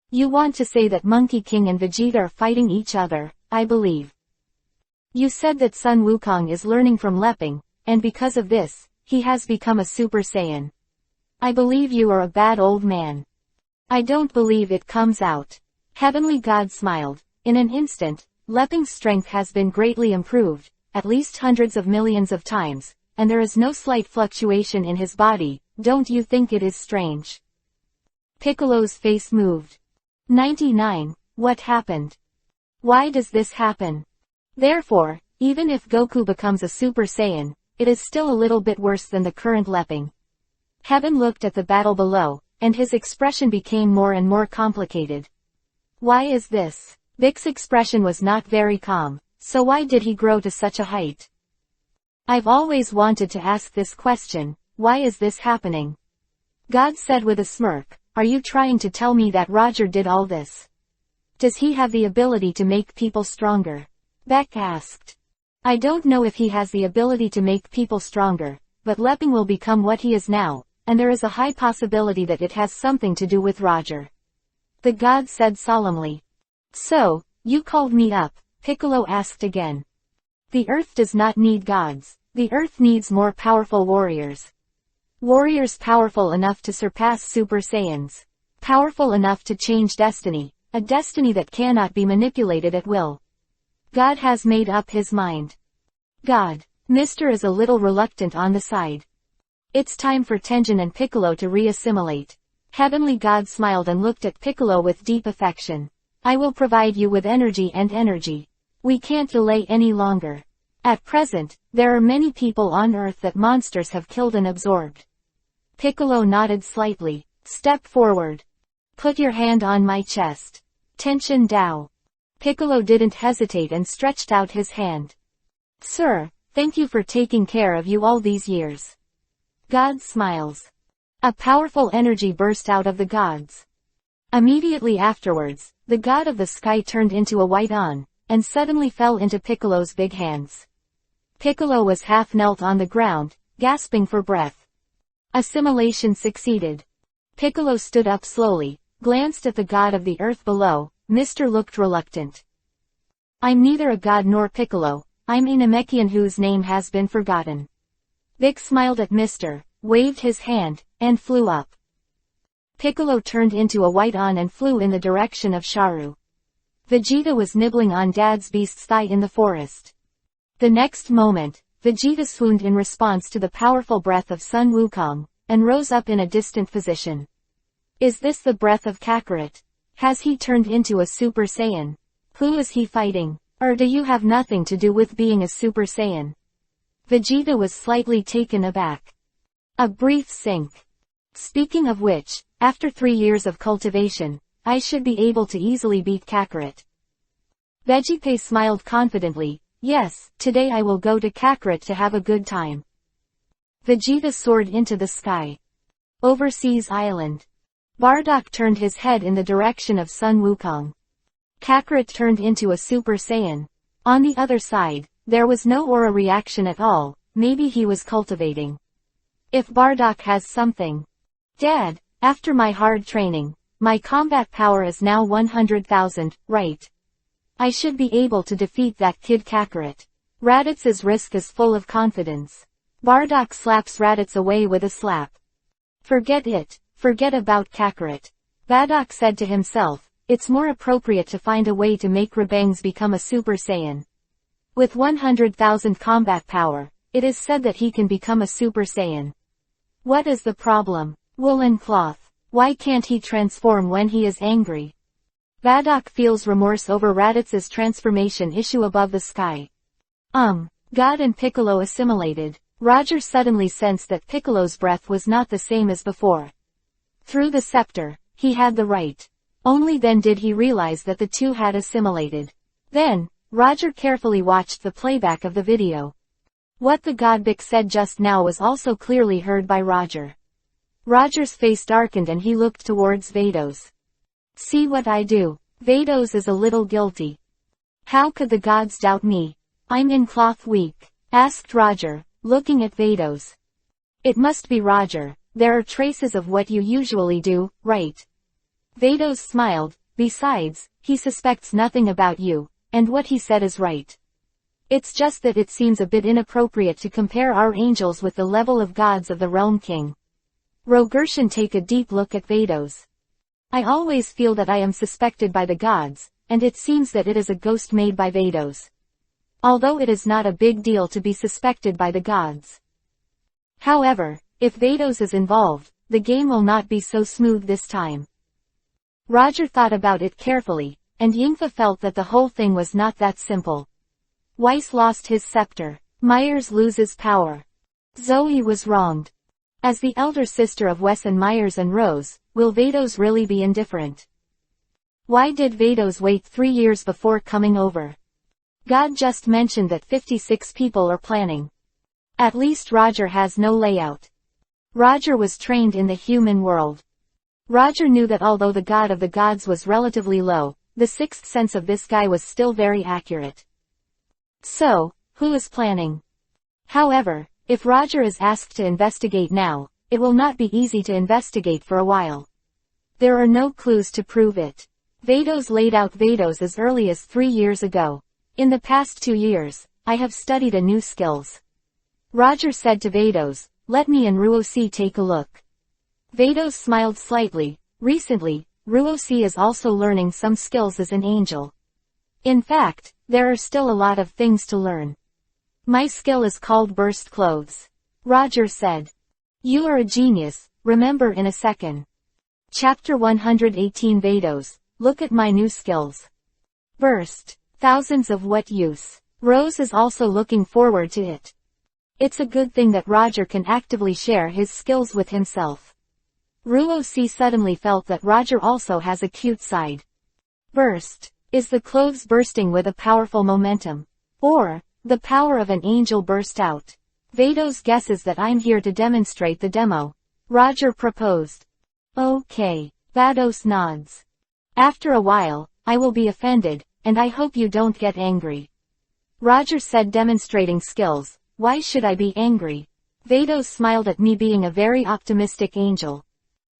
You want to say that Monkey King and Vegeta are fighting each other, I believe. You said that Sun Wukong is learning from Leping, and because of this, he has become a Super Saiyan. I believe you are a bad old man. I don't believe it comes out. Heavenly God smiled. In an instant, Leping's strength has been greatly improved, at least hundreds of millions of times, and there is no slight fluctuation in his body. Don't you think it is strange? Piccolo's face moved. 99. What happened? Why does this happen? Therefore, even if Goku becomes a Super Saiyan, it is still a little bit worse than the current Leping. Heaven looked at the battle below, and his expression became more and more complicated. Why is this? Vic's expression was not very calm, so why did he grow to such a height? I've always wanted to ask this question, why is this happening? God said with a smirk, are you trying to tell me that Roger did all this? Does he have the ability to make people stronger? Beck asked. I don't know if he has the ability to make people stronger, but Leping will become what he is now, and there is a high possibility that it has something to do with Roger. The god said solemnly. So, you called me up, Piccolo asked again. The Earth does not need gods, the Earth needs more powerful warriors. Warriors powerful enough to surpass Super Saiyans. Powerful enough to change destiny, a destiny that cannot be manipulated at will. God has made up his mind. God. Mr. is a little reluctant on the side. It's time for Tenjin and Piccolo to re-assimilate. Heavenly God smiled and looked at Piccolo with deep affection. I will provide you with energy and energy. We can't delay any longer. At present, there are many people on Earth that monsters have killed and absorbed. Piccolo nodded slightly. Step forward. Put your hand on my chest. Tenshin Dao. Piccolo didn't hesitate and stretched out his hand. Sir, thank you for taking care of you all these years. God smiles. A powerful energy burst out of the gods. Immediately afterwards, the god of the sky turned into a white on, and suddenly fell into Piccolo's big hands. Piccolo was half knelt on the ground, gasping for breath. Assimilation succeeded. Piccolo stood up slowly, glanced at the god of the earth below. Mr. looked reluctant. I'm neither a god nor Piccolo, I'm a Namekian whose name has been forgotten. Vic smiled at Mr., waved his hand, and flew up. Piccolo turned into a white on and flew in the direction of Sharu. Vegeta was nibbling on Dad's beast's thigh in the forest. The next moment, Vegeta swooned in response to the powerful breath of Sun Wukong, and rose up in a distant position. Is this the breath of Kakarot? Has he turned into a Super Saiyan? Who is he fighting? Or do you have nothing to do with being a Super Saiyan? Vegeta was slightly taken aback. A brief sync. Speaking of which, after 3 years of cultivation, I should be able to easily beat Kakarot. Vegeta smiled confidently. Yes, today I will go to Kakarot to have a good time. Vegeta soared into the sky. Overseas Island. Bardock turned his head in the direction of Sun Wukong. Kakarot turned into a Super Saiyan. On the other side, there was no aura reaction at all, maybe he was cultivating. If Bardock has something. Dad, after my hard training, my combat power is now 100,000, right? I should be able to defeat that kid Kakarot. Raditz's wrist is full of confidence. Bardock slaps Raditz away with a slap. Forget it, forget about Kakarot. Bardock said to himself, it's more appropriate to find a way to make Rabangs become a Super Saiyan. With 100,000 combat power, it is said that he can become a Super Saiyan. What is the problem? Woolen cloth. Why can't he transform when he is angry? Bardock feels remorse over Raditz's transformation issue above the sky. God and Piccolo assimilated. Roger suddenly sensed that Piccolo's breath was not the same as before. Through the scepter, he had the right. Only then did he realize that the two had assimilated. Then, Roger carefully watched the playback of the video. What the Godbook said just now was also clearly heard by Roger. Roger's face darkened and he looked towards Vados. See what I do? Vados is a little guilty. How could the gods doubt me? I'm in cloth weak, asked Roger, looking at Vados. It must be Roger, there are traces of what you usually do, right? Vados smiled, besides, he suspects nothing about you, and what he said is right. It's just that it seems a bit inappropriate to compare our angels with the level of gods of the Realm King. Rogershan take a deep look at Vados. I always feel that I am suspected by the gods, and it seems that it is a ghost made by Vados. Although it is not a big deal to be suspected by the gods. However, if Vados is involved, the game will not be so smooth this time. Roger thought about it carefully, and Yingfa felt that the whole thing was not that simple. Weiss lost his scepter. Myers loses power. Zoe was wronged. As the elder sister of Wes and Myers and Rose, will Vados really be indifferent? Why did Vados wait 3 years before coming over? God just mentioned that 56 people are planning. At least Roger has no layout. Roger was trained in the human world. Roger knew that although the god of the gods was relatively low, the sixth sense of this guy was still very accurate. So, who is planning? However, if Roger is asked to investigate now, it will not be easy to investigate for a while. There are no clues to prove it. Vados laid out Vados as early as 3 years ago. In the past 2 years, I have studied a new skills. Roger said to Vados, let me and Ruosi take a look. Vados smiled slightly. Recently, Ruosi is also learning some skills as an angel. In fact, there are still a lot of things to learn. My skill is called burst clothes. Roger said. You are a genius, remember in a second. Chapter 118 Vados, look at my new skills. Burst. Thousands of what use. Rose is also looking forward to it. It's a good thing that Roger can actively share his skills with himself. Ruosi suddenly felt that Roger also has a cute side. Burst. Is the clothes bursting with a powerful momentum? Or, the power of an angel burst out? Vados guesses that I'm here to demonstrate the demo. Roger proposed. Okay. Vados nods. After a while, I will be offended, and I hope you don't get angry. Roger said, demonstrating skills. Why should I be angry? Vados smiled at me being a very optimistic angel.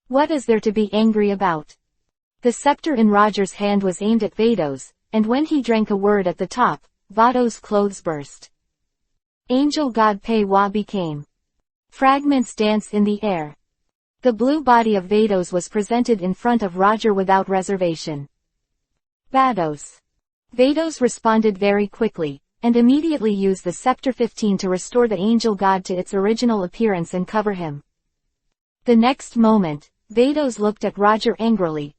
What is there to be angry about? The scepter in Roger's hand was aimed at Vados, and when he drank a word at the top, Vados' clothes burst. Angel God Pei Wa became. Fragments danced in the air. The blue body of Vados was presented in front of Roger without reservation. Vados. Vados responded very quickly, and immediately used the Scepter 15 to restore the angel god to its original appearance and cover him. The next moment, Vados looked at Roger angrily.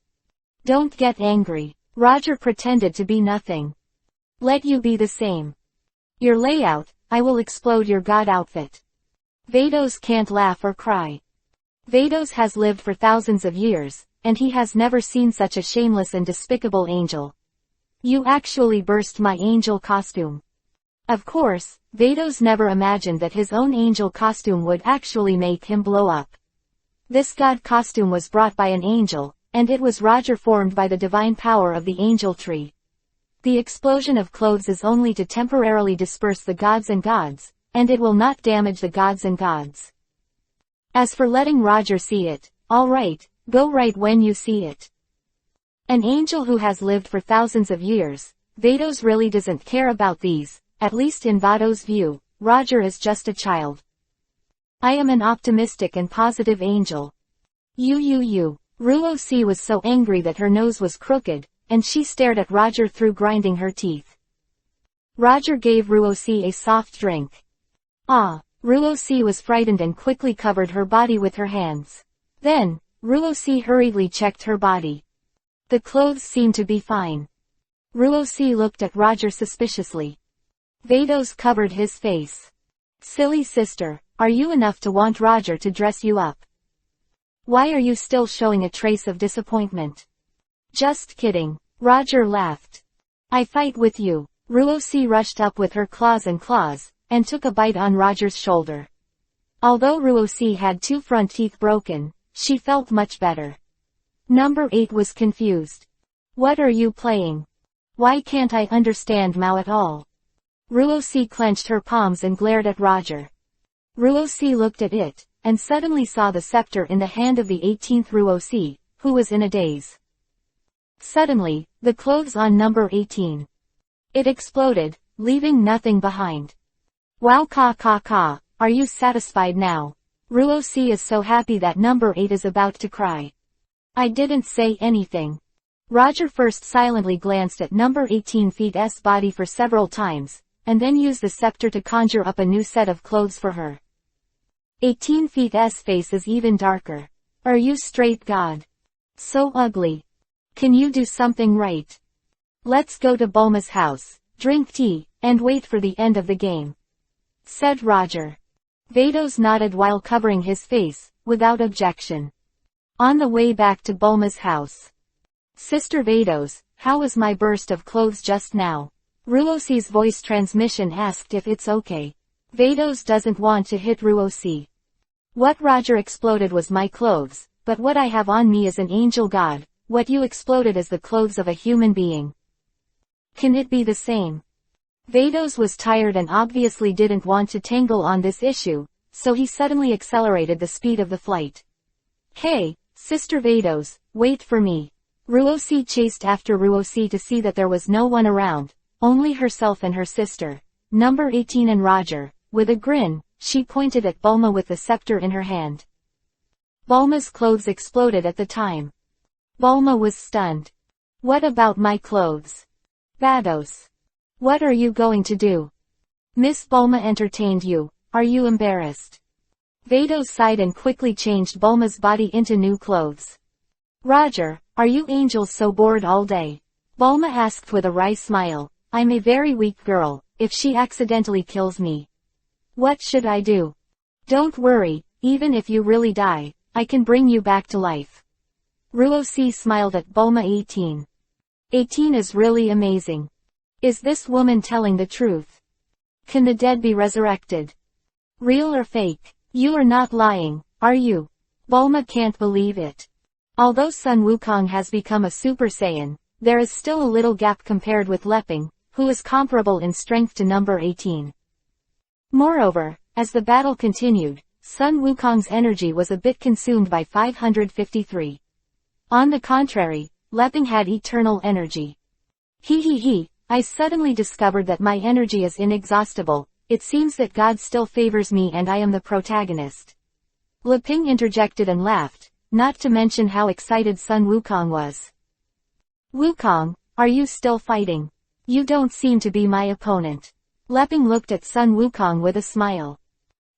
Don't get angry. Roger pretended to be nothing. Let you be the same. Your layout, I will explode your god outfit. Vados can't laugh or cry. Vados has lived for thousands of years, and he has never seen such a shameless and despicable angel. You actually burst my angel costume. Of course, Vados never imagined that his own angel costume would actually make him blow up. This god costume was brought by an angel, and it was Roger formed by the divine power of the angel tree. The explosion of clothes is only to temporarily disperse the gods, and it will not damage the gods and gods. As for letting Roger see it, all right, go right when you see it. An angel who has lived for thousands of years, Vados really doesn't care about these, at least in Vados' view, Roger is just a child. I am an optimistic and positive angel. Ruo-C was so angry that her nose was crooked, and she stared at Roger through grinding her teeth. Roger gave Ruo-C a soft drink. Ruo-C was frightened and quickly covered her body with her hands. Then, Ruo-C hurriedly checked her body. The clothes seemed to be fine. Ruo-C looked at Roger suspiciously. Vados covered his face. Silly sister, are you enough to want Roger to dress you up? Why are you still showing a trace of disappointment? Just kidding. Roger laughed. I fight with you. Ruo-C rushed up with her claws, and took a bite on Roger's shoulder. Although Ruo-C had 2 front teeth broken, she felt much better. Number 8 was confused. What are you playing? Why can't I understand Mao at all? Ruo-C clenched her palms and glared at Roger. Ruo-C looked at it, and suddenly saw the scepter in the hand of the 18th Ruo-C, who was in a daze. Suddenly, the clothes on number 18. It exploded, leaving nothing behind. Wow, are you satisfied now? Ruo-C is so happy that number 8 is about to cry. I didn't say anything. Roger first silently glanced at number 18's body for several times, and then used the scepter to conjure up a new set of clothes for her. 18's face is even darker. Are you straight god? So ugly. Can you do something right? Let's go to Bulma's house, drink tea, and wait for the end of the game, said Roger. Vados nodded while covering his face, without objection. On the way back to Bulma's house. Sister Vados, how was my burst of clothes just now? Ruo-C's voice transmission asked if it's okay. Vados doesn't want to hit Ruo-C. What Roger exploded was my clothes, but what I have on me is an angel god, what you exploded is the clothes of a human being. Can it be the same? Vados was tired and obviously didn't want to tangle on this issue, so he suddenly accelerated the speed of the flight. Hey, Sister Vados, wait for me. Ruo-C chased after Ruo-C to see that there was no one around, only herself and her sister, number 18 and Roger. With a grin, she pointed at Bulma with the scepter in her hand. Bulma's clothes exploded at the time. Bulma was stunned. What about my clothes? Vados. What are you going to do? Miss Bulma entertained you, are you embarrassed? Vados sighed and quickly changed Bulma's body into new clothes. Roger, are you angels so bored all day? Bulma asked with a wry smile. I'm a very weak girl, if she accidentally kills me. What should I do? Don't worry, even if you really die, I can bring you back to life. Ruo-C smiled at Bulma 18. 18 is really amazing. Is this woman telling the truth? Can the dead be resurrected? Real or fake? You are not lying, are you? Bulma can't believe it. Although Sun Wukong has become a Super Saiyan, there is still a little gap compared with Leping, who is comparable in strength to number 18. Moreover, as the battle continued, Sun Wukong's energy was a bit consumed by 553. On the contrary, Leping had eternal energy. I suddenly discovered that my energy is inexhaustible. It seems that God still favors me and I am the protagonist. Leping interjected and laughed, not to mention how excited Sun Wukong was. Wukong, are you still fighting? You don't seem to be my opponent. Leping looked at Sun Wukong with a smile.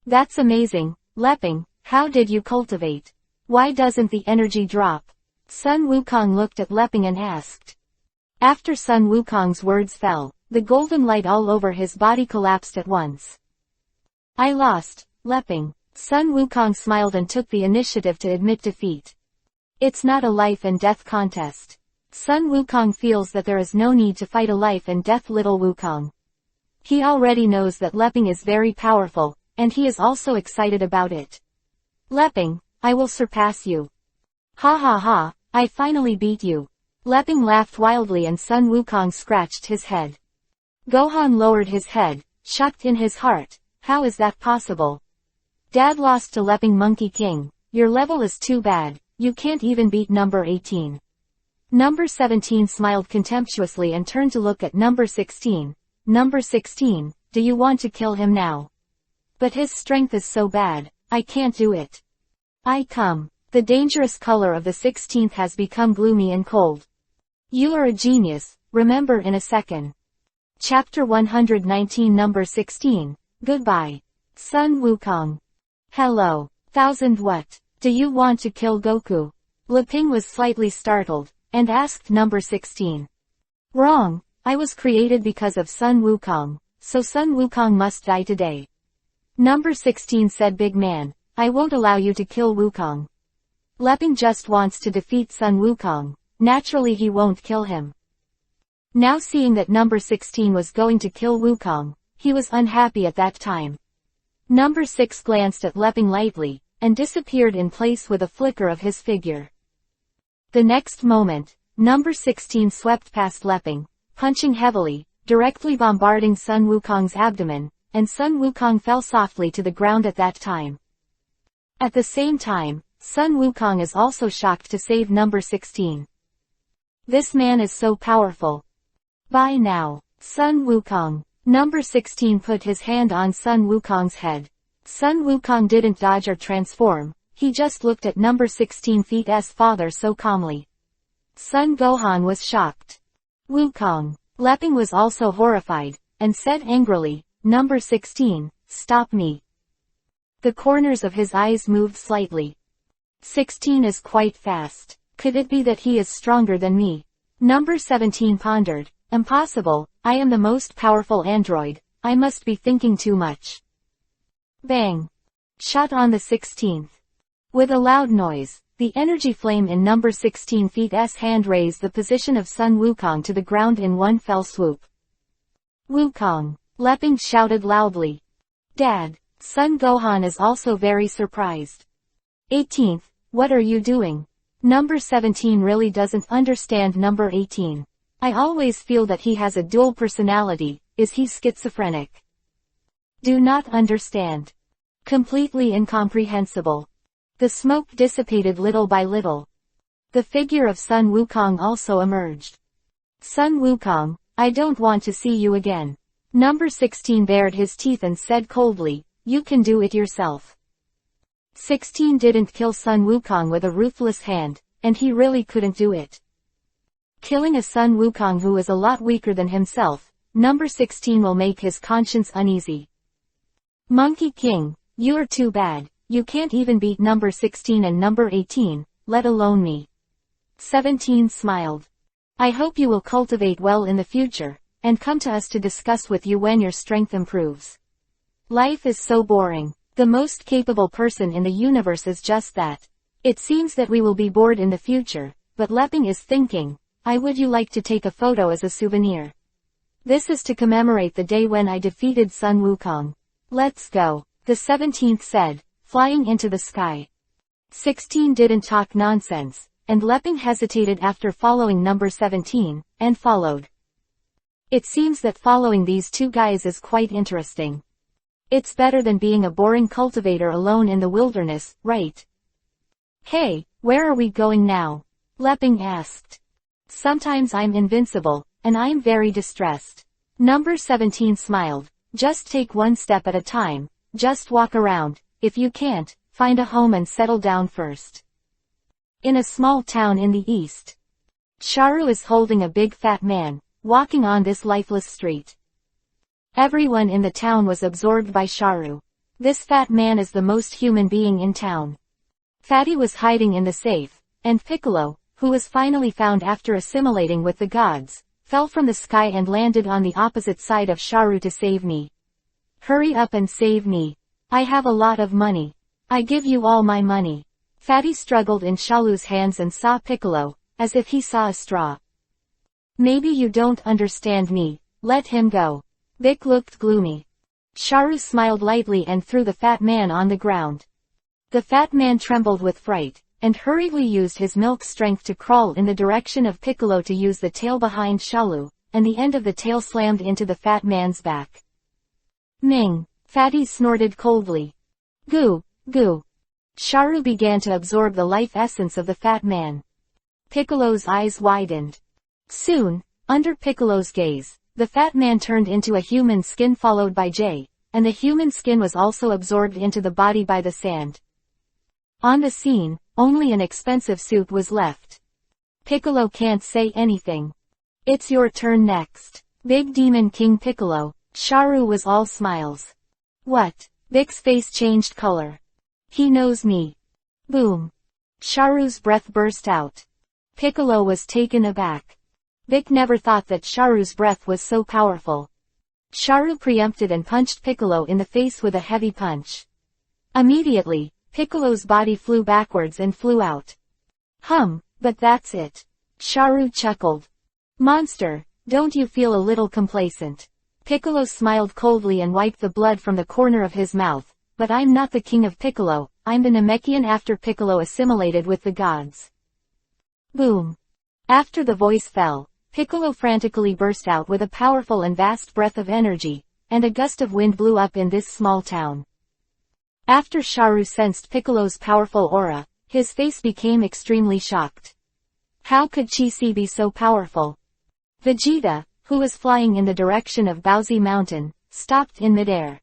That's amazing, Leping, how did you cultivate? Why doesn't the energy drop? Sun Wukong looked at Leping and asked. After Sun Wukong's words fell, the golden light all over his body collapsed at once. I lost, Leping. Sun Wukong smiled and took the initiative to admit defeat. It's not a life and death contest. Sun Wukong feels that there is no need to fight a life and death little Wukong. He already knows that Leping is very powerful, and he is also excited about it. Leping, I will surpass you. Ha, I finally beat you. Leping laughed wildly and Sun Wukong scratched his head. Gohan lowered his head, shocked in his heart. How is that possible? Dad lost to Lepping Monkey King. Your level is too bad. You can't even beat number 18. Number 17 smiled contemptuously and turned to look at number 16. Number 16, do you want to kill him now? But his strength is so bad, I can't do it. I come. The dangerous color of the 16th has become gloomy and cold. You are a genius, remember in a second. Chapter 119 Number 16, Goodbye. Sun Wukong. Hello. Thousand what? Do you want to kill Goku? Leping was slightly startled, and asked number 16. Wrong. I was created because of Sun Wukong, so Sun Wukong must die today. Number 16 said Big Man, I won't allow you to kill Wukong. Leping just wants to defeat Sun Wukong, naturally he won't kill him. Now seeing that number 16 was going to kill Wukong, he was unhappy at that time. Number 6 glanced at Leping lightly, and disappeared in place with a flicker of his figure. The next moment, number 16 swept past Leping, punching heavily, directly bombarding Sun Wukong's abdomen, and Sun Wukong fell softly to the ground at that time. At the same time, Sun Wukong is also shocked to save number 16. This man is so powerful. Bye now, Sun Wukong. Number 16 put his hand on Sun Wukong's head. Sun Wukong didn't dodge or transform, he just looked at number 16 feet's father so calmly. Sun Gohan was shocked. Wukong. Leping was also horrified, and said angrily, Number 16, stop me. The corners of his eyes moved slightly. 16 is quite fast. Could it be that he is stronger than me? Number 17 pondered. Impossible, I am the most powerful android, I must be thinking too much. Bang! Shot on the 16th. With a loud noise, the energy flame in number 16 feet's hand raised the position of Sun Wukong to the ground in one fell swoop. Wukong! Leping shouted loudly. Dad! Sun Gohan is also very surprised. 18th, what are you doing? Number 17 really doesn't understand number 18. I always feel that he has a dual personality, is he schizophrenic? Do not understand. Completely incomprehensible. The smoke dissipated little by little. The figure of Sun Wukong also emerged. Sun Wukong, I don't want to see you again. Number 16 bared his teeth and said coldly, you can do it yourself. 16 didn't kill Sun Wukong with a ruthless hand, and he really couldn't do it. Killing a Sun Wukong who is a lot weaker than himself, number 16 will make his conscience uneasy. Monkey King, you are too bad, you can't even beat number 16 and number 18, let alone me. 17 smiled. I hope you will cultivate well in the future, and come to us to discuss with you when your strength improves. Life is so boring. The most capable person in the universe is just that. It seems that we will be bored in the future, but Leping is thinking, would you like to take a photo as a souvenir? This is to commemorate the day when I defeated Sun Wukong. Let's go, the 17th said, flying into the sky. 16 didn't talk nonsense, and Leping hesitated after following number 17, and followed. It seems that following these two guys is quite interesting. It's better than being a boring cultivator alone in the wilderness, right? Hey, where are we going now? Leping asked. Sometimes I'm invincible, and I'm very distressed. Number 17 smiled. Just take one step at a time, just walk around, if you can't, find a home and settle down first. In a small town in the east. Charu is holding a big fat man, walking on this lifeless street. Everyone in the town was absorbed by Charu. This fat man is the most human being in town. Fatty was hiding in the safe, and Piccolo, who was finally found after assimilating with the gods, fell from the sky and landed on the opposite side of Charu to save me. Hurry up and save me. I have a lot of money. I give you all my money. Fatty struggled in Charu's hands and saw Piccolo, as if he saw a straw. Maybe you don't understand me, let him go. Vic looked gloomy. Charu smiled lightly and threw the fat man on the ground. The fat man trembled with fright, and hurriedly used his milk strength to crawl in the direction of Piccolo to use the tail behind Charu, and the end of the tail slammed into the fat man's back. Ming! Fatty snorted coldly. Goo, goo. Sharu began to absorb the life essence of the fat man. Piccolo's eyes widened. Soon, under Piccolo's gaze, the fat man turned into a human skin followed by J, and the human skin was also absorbed into the body by the sand. On the scene, only an expensive suit was left. Piccolo can't say anything. It's your turn next. Big Demon King Piccolo. Sharu was all smiles. What? Vic's face changed color. He knows me. Boom. Sharu's breath burst out. Piccolo was taken aback. Vic never thought that Sharu's breath was so powerful. Sharu preempted and punched Piccolo in the face with a heavy punch. Immediately, Piccolo's body flew backwards and flew out. But that's it. Sharu chuckled. Monster, don't you feel a little complacent? Piccolo smiled coldly and wiped the blood from the corner of his mouth. But I'm not the king of Piccolo, I'm the Namekian after Piccolo assimilated with the gods. Boom. After the voice fell, Piccolo frantically burst out with a powerful and vast breath of energy, and a gust of wind blew up in this small town. After Sharu sensed Piccolo's powerful aura, his face became extremely shocked. How could Chi-Si be so powerful? Vegeta, who was flying in the direction of Baozi Mountain, stopped in midair.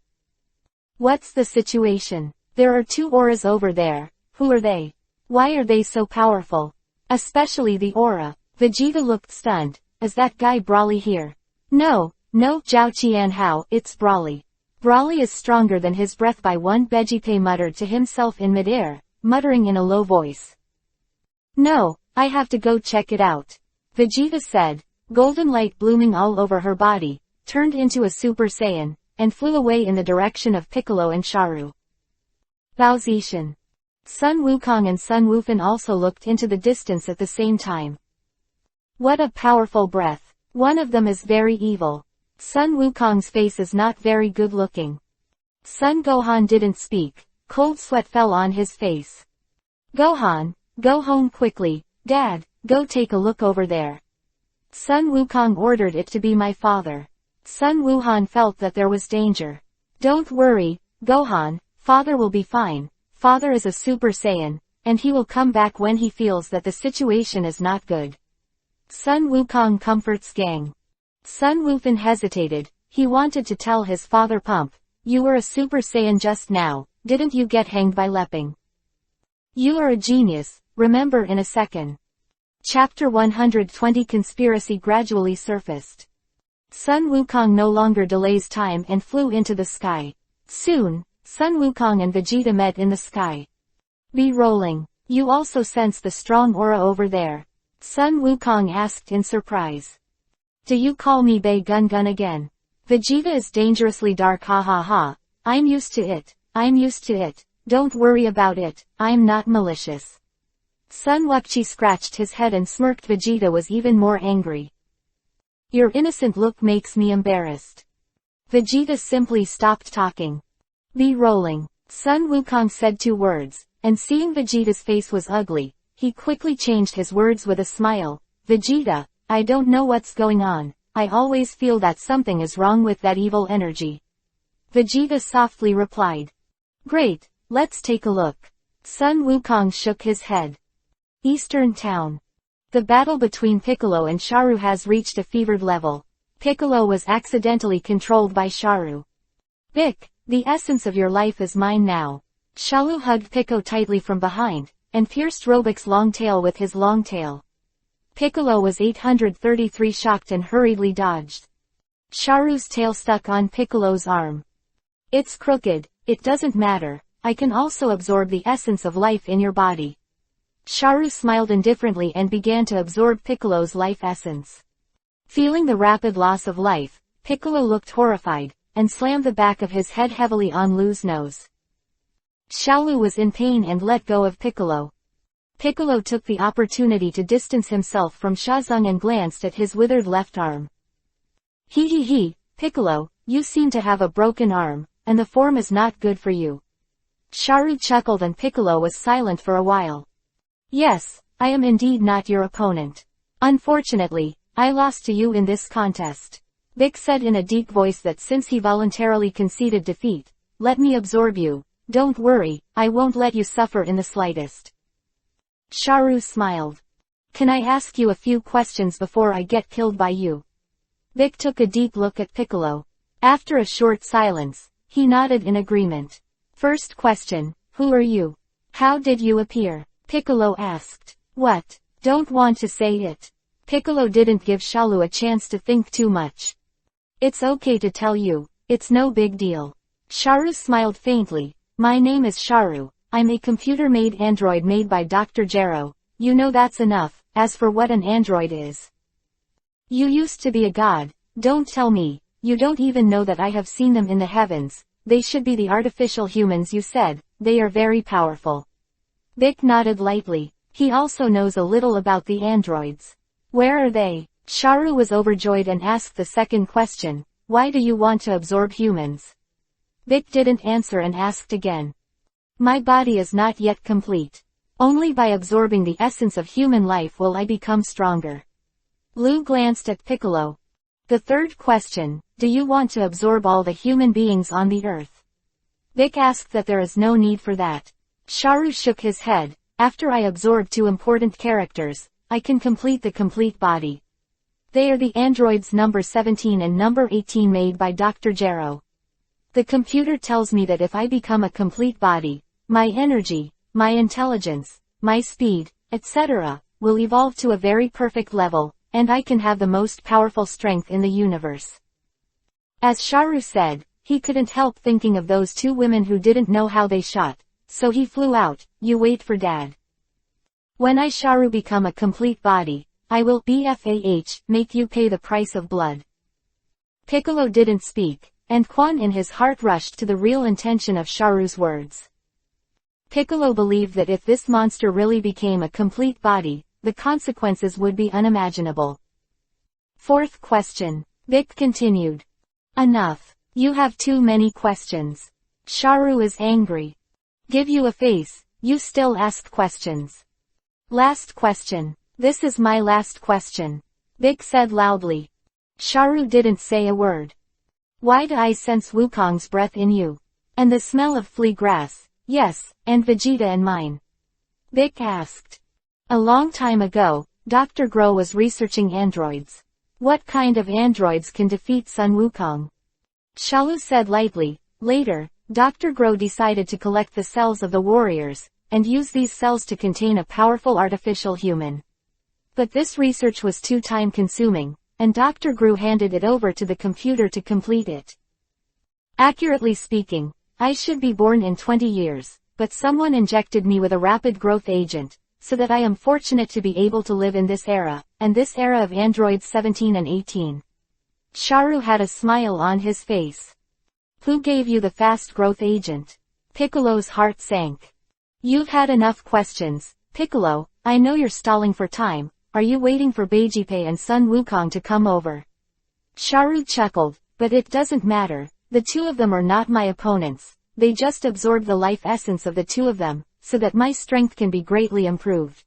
What's the situation? There are 2 auras over there. Who are they? Why are they so powerful? Especially the aura. Vegeta looked stunned. Is that guy Broly here? No, Zhao Qianhao, it's Broly. Broly is stronger than his breath by 1. Vegeta muttered to himself in midair, muttering in a low voice. No, I have to go check it out. Vegeta said, golden light blooming all over her body, turned into a Super Saiyan, and flew away in the direction of Piccolo and Sharu. Baozishan. Sun Wukong and Sun Wufan also looked into the distance at the same time. What a powerful breath. One of them is very evil. Sun Wukong's face is not very good looking. Sun Gohan didn't speak. Cold sweat fell on his face. Gohan, go home quickly. Dad, go take a look over there. Sun Wukong ordered it to be my father. Sun Wuhan felt that there was danger. Don't worry, Gohan, father will be fine. Father is a Super Saiyan, and he will come back when he feels that the situation is not good. Sun Wukong comforts gang. Sun Wufan hesitated. He wanted to tell his father Pump, you were a Super Saiyan just now, didn't you get hanged by Lepping? You are a genius, remember in a second. Chapter 120 Conspiracy gradually surfaced. Sun Wukong no longer delays time and flew into the sky. Soon, Sun Wukong and Vegeta met in the sky. Be rolling. You also sense the strong aura over there? Sun Wukong asked in surprise. Do you call me Bei Gun Gun again? Vegeta is dangerously dark, ha ha ha. I'm used to it. I'm used to it. Don't worry about it. I'm not malicious. Sun Wukong scratched his head and smirked. Vegeta was even more angry. Your innocent look makes me embarrassed. Vegeta simply stopped talking. Be rolling. Sun Wukong said 2 words, and seeing Vegeta's face was ugly, he quickly changed his words with a smile. Vegeta, I don't know what's going on. I always feel that something is wrong with that evil energy. Vegeta softly replied. Great, let's take a look. Sun Wukong shook his head. Eastern Town. The battle between Piccolo and Sharu has reached a fevered level. Piccolo was accidentally controlled by Sharu. Vic, the essence of your life is mine now. Sharu hugged Piccolo tightly from behind, and pierced Robok's long tail with his long tail. Piccolo was 833 shocked and hurriedly dodged. Sharu's tail stuck on Piccolo's arm. It's crooked, it doesn't matter, I can also absorb the essence of life in your body. Sharu smiled indifferently and began to absorb Piccolo's life essence. Feeling the rapid loss of life, Piccolo looked horrified, and slammed the back of his head heavily on Lu's nose. Shalu was in pain and let go of Piccolo. Piccolo took the opportunity to distance himself from Shazung and glanced at his withered left arm. He, Piccolo, you seem to have a broken arm, and the form is not good for you. Sharu chuckled and Piccolo was silent for a while. Yes, I am indeed not your opponent. Unfortunately, I lost to you in this contest. Vic said in a deep voice that since he voluntarily conceded defeat, let me absorb you. Don't worry, I won't let you suffer in the slightest. Sharu smiled. Can I ask you a few questions before I get killed by you? Vic took a deep look at Piccolo. After a short silence, he nodded in agreement. First question, who are you? How did you appear? Piccolo asked. What? Don't want to say it. Piccolo didn't give Shalu a chance to think too much. It's okay to tell you, it's no big deal. Sharu smiled faintly. My name is Sharu, I'm a computer-made android made by Dr. Jero. You know that's enough, as for what an android is. You used to be a god, don't tell me, you don't even know that I have seen them in the heavens. They should be the artificial humans you said, they are very powerful. Vic nodded lightly, he also knows a little about the androids. Where are they? Sharu was overjoyed and asked the second question, why do you want to absorb humans? Vic didn't answer and asked again. My body is not yet complete. Only by absorbing the essence of human life will I become stronger. Lu glanced at Piccolo. The third question, do you want to absorb all the human beings on the earth? Vic asked that there is no need for that. Sharu shook his head, after I absorb two important characters, I can complete the complete body. They are the androids number 17 and number 18 made by Dr. Jero. The computer tells me that if I become a complete body, my energy, my intelligence, my speed, etc., will evolve to a very perfect level, and I can have the most powerful strength in the universe. As Sharu said, he couldn't help thinking of those two women who didn't know how they shot, so he flew out, you wait for Dad. When I Sharu become a complete body, I will BFAH, make you pay the price of blood. Piccolo didn't speak, and Quan in his heart rushed to the real intention of Sharu's words. Piccolo believed that if this monster really became a complete body, the consequences would be unimaginable. Fourth question. Vic continued. Enough. You have too many questions. Sharu is angry. Give you a face, you still ask questions. Last question. This is my last question. Vic said loudly. Sharu didn't say a word. Why do I sense Wukong's breath in you? And the smell of flea grass, yes, and Vegeta and mine. Vic asked. A long time ago, Dr. Gro was researching androids. What kind of androids can defeat Sun Wukong? Shalu said lightly. Later, Dr. Gro decided to collect the cells of the warriors, and use these cells to contain a powerful artificial human. But this research was too time-consuming, and Dr. Gru handed it over to the computer to complete it. Accurately speaking, I should be born in 20 years, but someone injected me with a rapid growth agent, so that I am fortunate to be able to live in this era, and this era of androids 17 and 18. Sharu had a smile on his face. Who gave you the fast growth agent? Piccolo's heart sank. You've had enough questions, Piccolo, I know you're stalling for time. Are you waiting for Beijipei and Sun Wukong to come over? Sharu chuckled, but it doesn't matter, the two of them are not my opponents, they just absorb the life essence of the two of them, so that my strength can be greatly improved.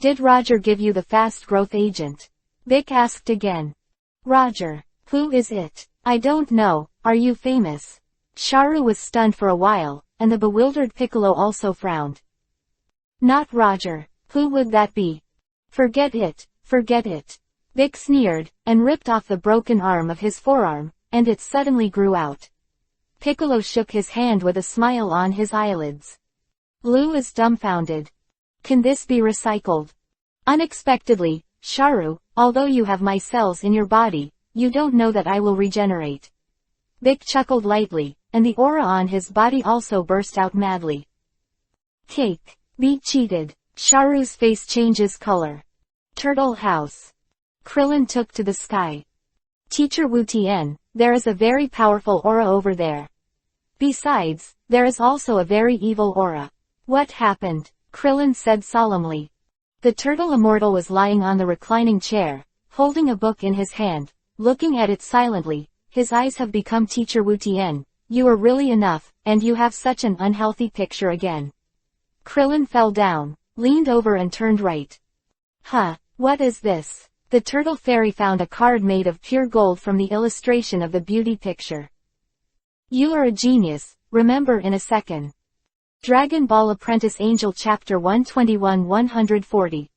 Did Roger give you the fast growth agent? Vic asked again. Roger. Who is it? I don't know, are you famous? Sharu was stunned for a while, and the bewildered Piccolo also frowned. Not Roger, who would that be? Forget it, forget it. Vic sneered, and ripped off the broken arm of his forearm, and it suddenly grew out. Piccolo shook his hand with a smile on his eyelids. Lu is dumbfounded. Can this be recycled? Unexpectedly, Sharu, although you have my cells in your body, you don't know that I will regenerate. Vic chuckled lightly, and the aura on his body also burst out madly. Cake. Be cheated. Sharu's face changes color. Turtle House. Krillin took to the sky. Teacher Wu Tian, there is a very powerful aura over there. Besides, there is also a very evil aura. What happened? Krillin said solemnly. The turtle immortal was lying on the reclining chair, holding a book in his hand, looking at it silently. His eyes have become Teacher Wu Tian. You are really enough, and you have such an unhealthy picture again. Krillin fell down, leaned over and turned right. Huh, what is this? The turtle fairy found a card made of pure gold from the illustration of the beauty picture. You are a genius, remember in a second. Dragon Ball Apprentice Angel Chapter 121-140.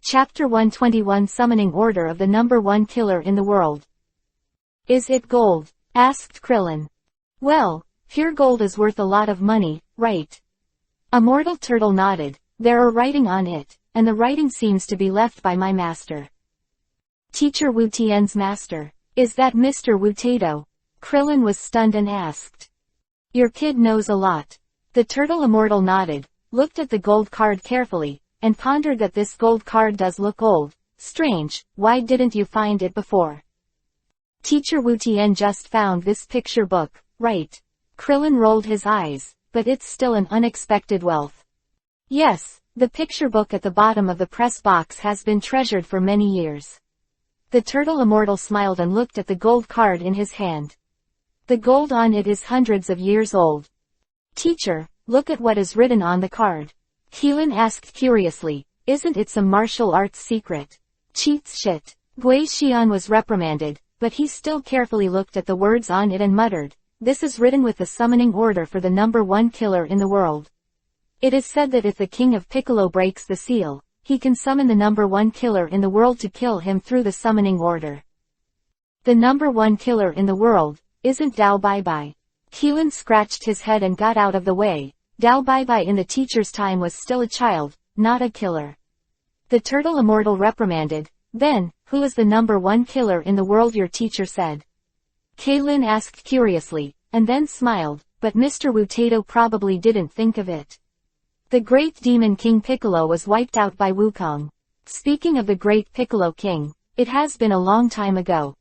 Chapter 121 Summoning Order of the Number 1 Killer in the World. Is it gold? Asked Krillin. Well, pure gold is worth a lot of money, right? Immortal Turtle nodded. There are writing on it, and the writing seems to be left by my master. Teacher Wu Tian's master. Is that Mr. Wu Tato? Krillin was stunned and asked. Your kid knows a lot. The turtle immortal nodded, looked at the gold card carefully, and pondered that this gold card does look old. Strange, why didn't you find it before? Teacher Wu Tian just found this picture book, right? Krillin rolled his eyes, but it's still an unexpected wealth. Yes, the picture book at the bottom of the press box has been treasured for many years. The turtle immortal smiled and looked at the gold card in his hand. The gold on it is hundreds of years old. Teacher, look at what is written on the card. Keelan asked curiously, isn't it some martial arts secret? Cheats shit. Gui Xian was reprimanded, but he still carefully looked at the words on it and muttered, this is written with the summoning order for the number 1 killer in the world. It is said that if the king of Piccolo breaks the seal, he can summon the number 1 killer in the world to kill him through the summoning order. The number 1 killer in the world, isn't Dao Bai. Keelan scratched his head and got out of the way. Dao Bai in the teacher's time was still a child, not a killer. The turtle immortal reprimanded, then, who is the number 1 killer in the world your teacher said? Keelan asked curiously, and then smiled, but Mr. Wu Tato probably didn't think of it. The great demon King Piccolo was wiped out by Wukong. Speaking of the great Piccolo King, it has been a long time ago.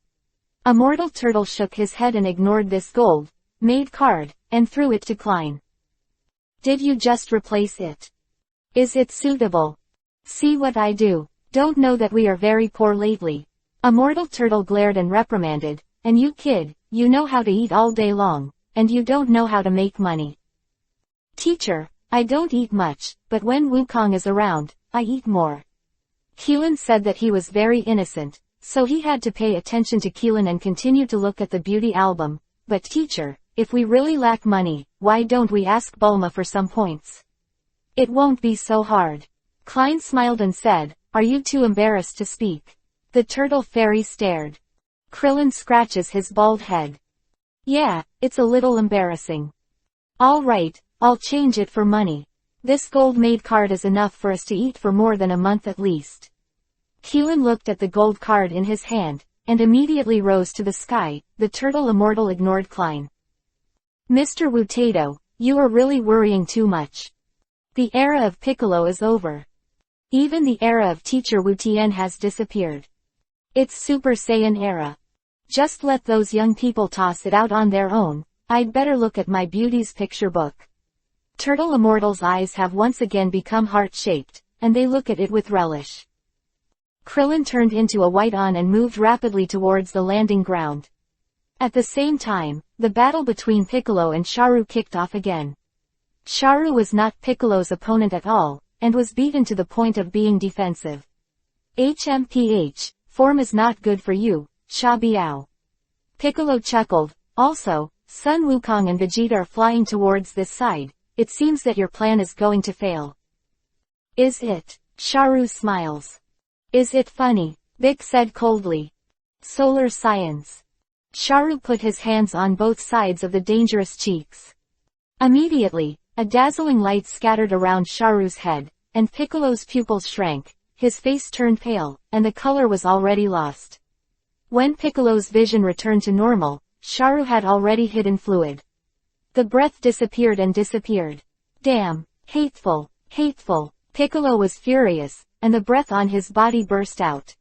Immortal Turtle shook his head and ignored this gold-made card, and threw it to Klein. Did you just replace it? Is it suitable? See what I do. Don't know that we are very poor lately. Immortal Turtle glared and reprimanded, and you kid, you know how to eat all day long, and you don't know how to make money. Teacher, I don't eat much, but when Wukong is around, I eat more. Keelan said that he was very innocent, so he had to pay attention to Keelan and continue to look at the beauty album. But teacher, if we really lack money, why don't we ask Bulma for some points? It won't be so hard. Klein smiled and said, are you too embarrassed to speak? The turtle fairy stared. Krillin scratches his bald head. Yeah, it's a little embarrassing. All right, I'll change it for money. This gold-made card is enough for us to eat for more than a month at least. Keelan looked at the gold card in his hand, and immediately rose to the sky. The turtle immortal ignored Klein. Mr. Wu Tato, you are really worrying too much. The era of Piccolo is over. Even the era of Teacher Wu Tian has disappeared. It's Super Saiyan era. Just let those young people toss it out on their own. I'd better look at my beauty's picture book. Turtle Immortal's eyes have once again become heart-shaped, and they look at it with relish. Krillin turned into a white-on and moved rapidly towards the landing ground. At the same time, the battle between Piccolo and Sharu kicked off again. Sharu was not Piccolo's opponent at all, and was beaten to the point of being defensive. HMPH, form is not good for you, Sha Biao. Piccolo chuckled. Also, Sun Wukong and Vegeta are flying towards this side. It seems that your plan is going to fail. Is it? Sharu smiles. Is it funny? Vic said coldly. Solar science. Sharu put his hands on both sides of the dangerous cheeks. Immediately, a dazzling light scattered around Sharu's head, and Piccolo's pupils shrank, his face turned pale, and the color was already lost. When Piccolo's vision returned to normal, Sharu had already hidden fluid. The breath disappeared and disappeared. Damn, hateful, hateful. Piccolo was furious, and the breath on his body burst out.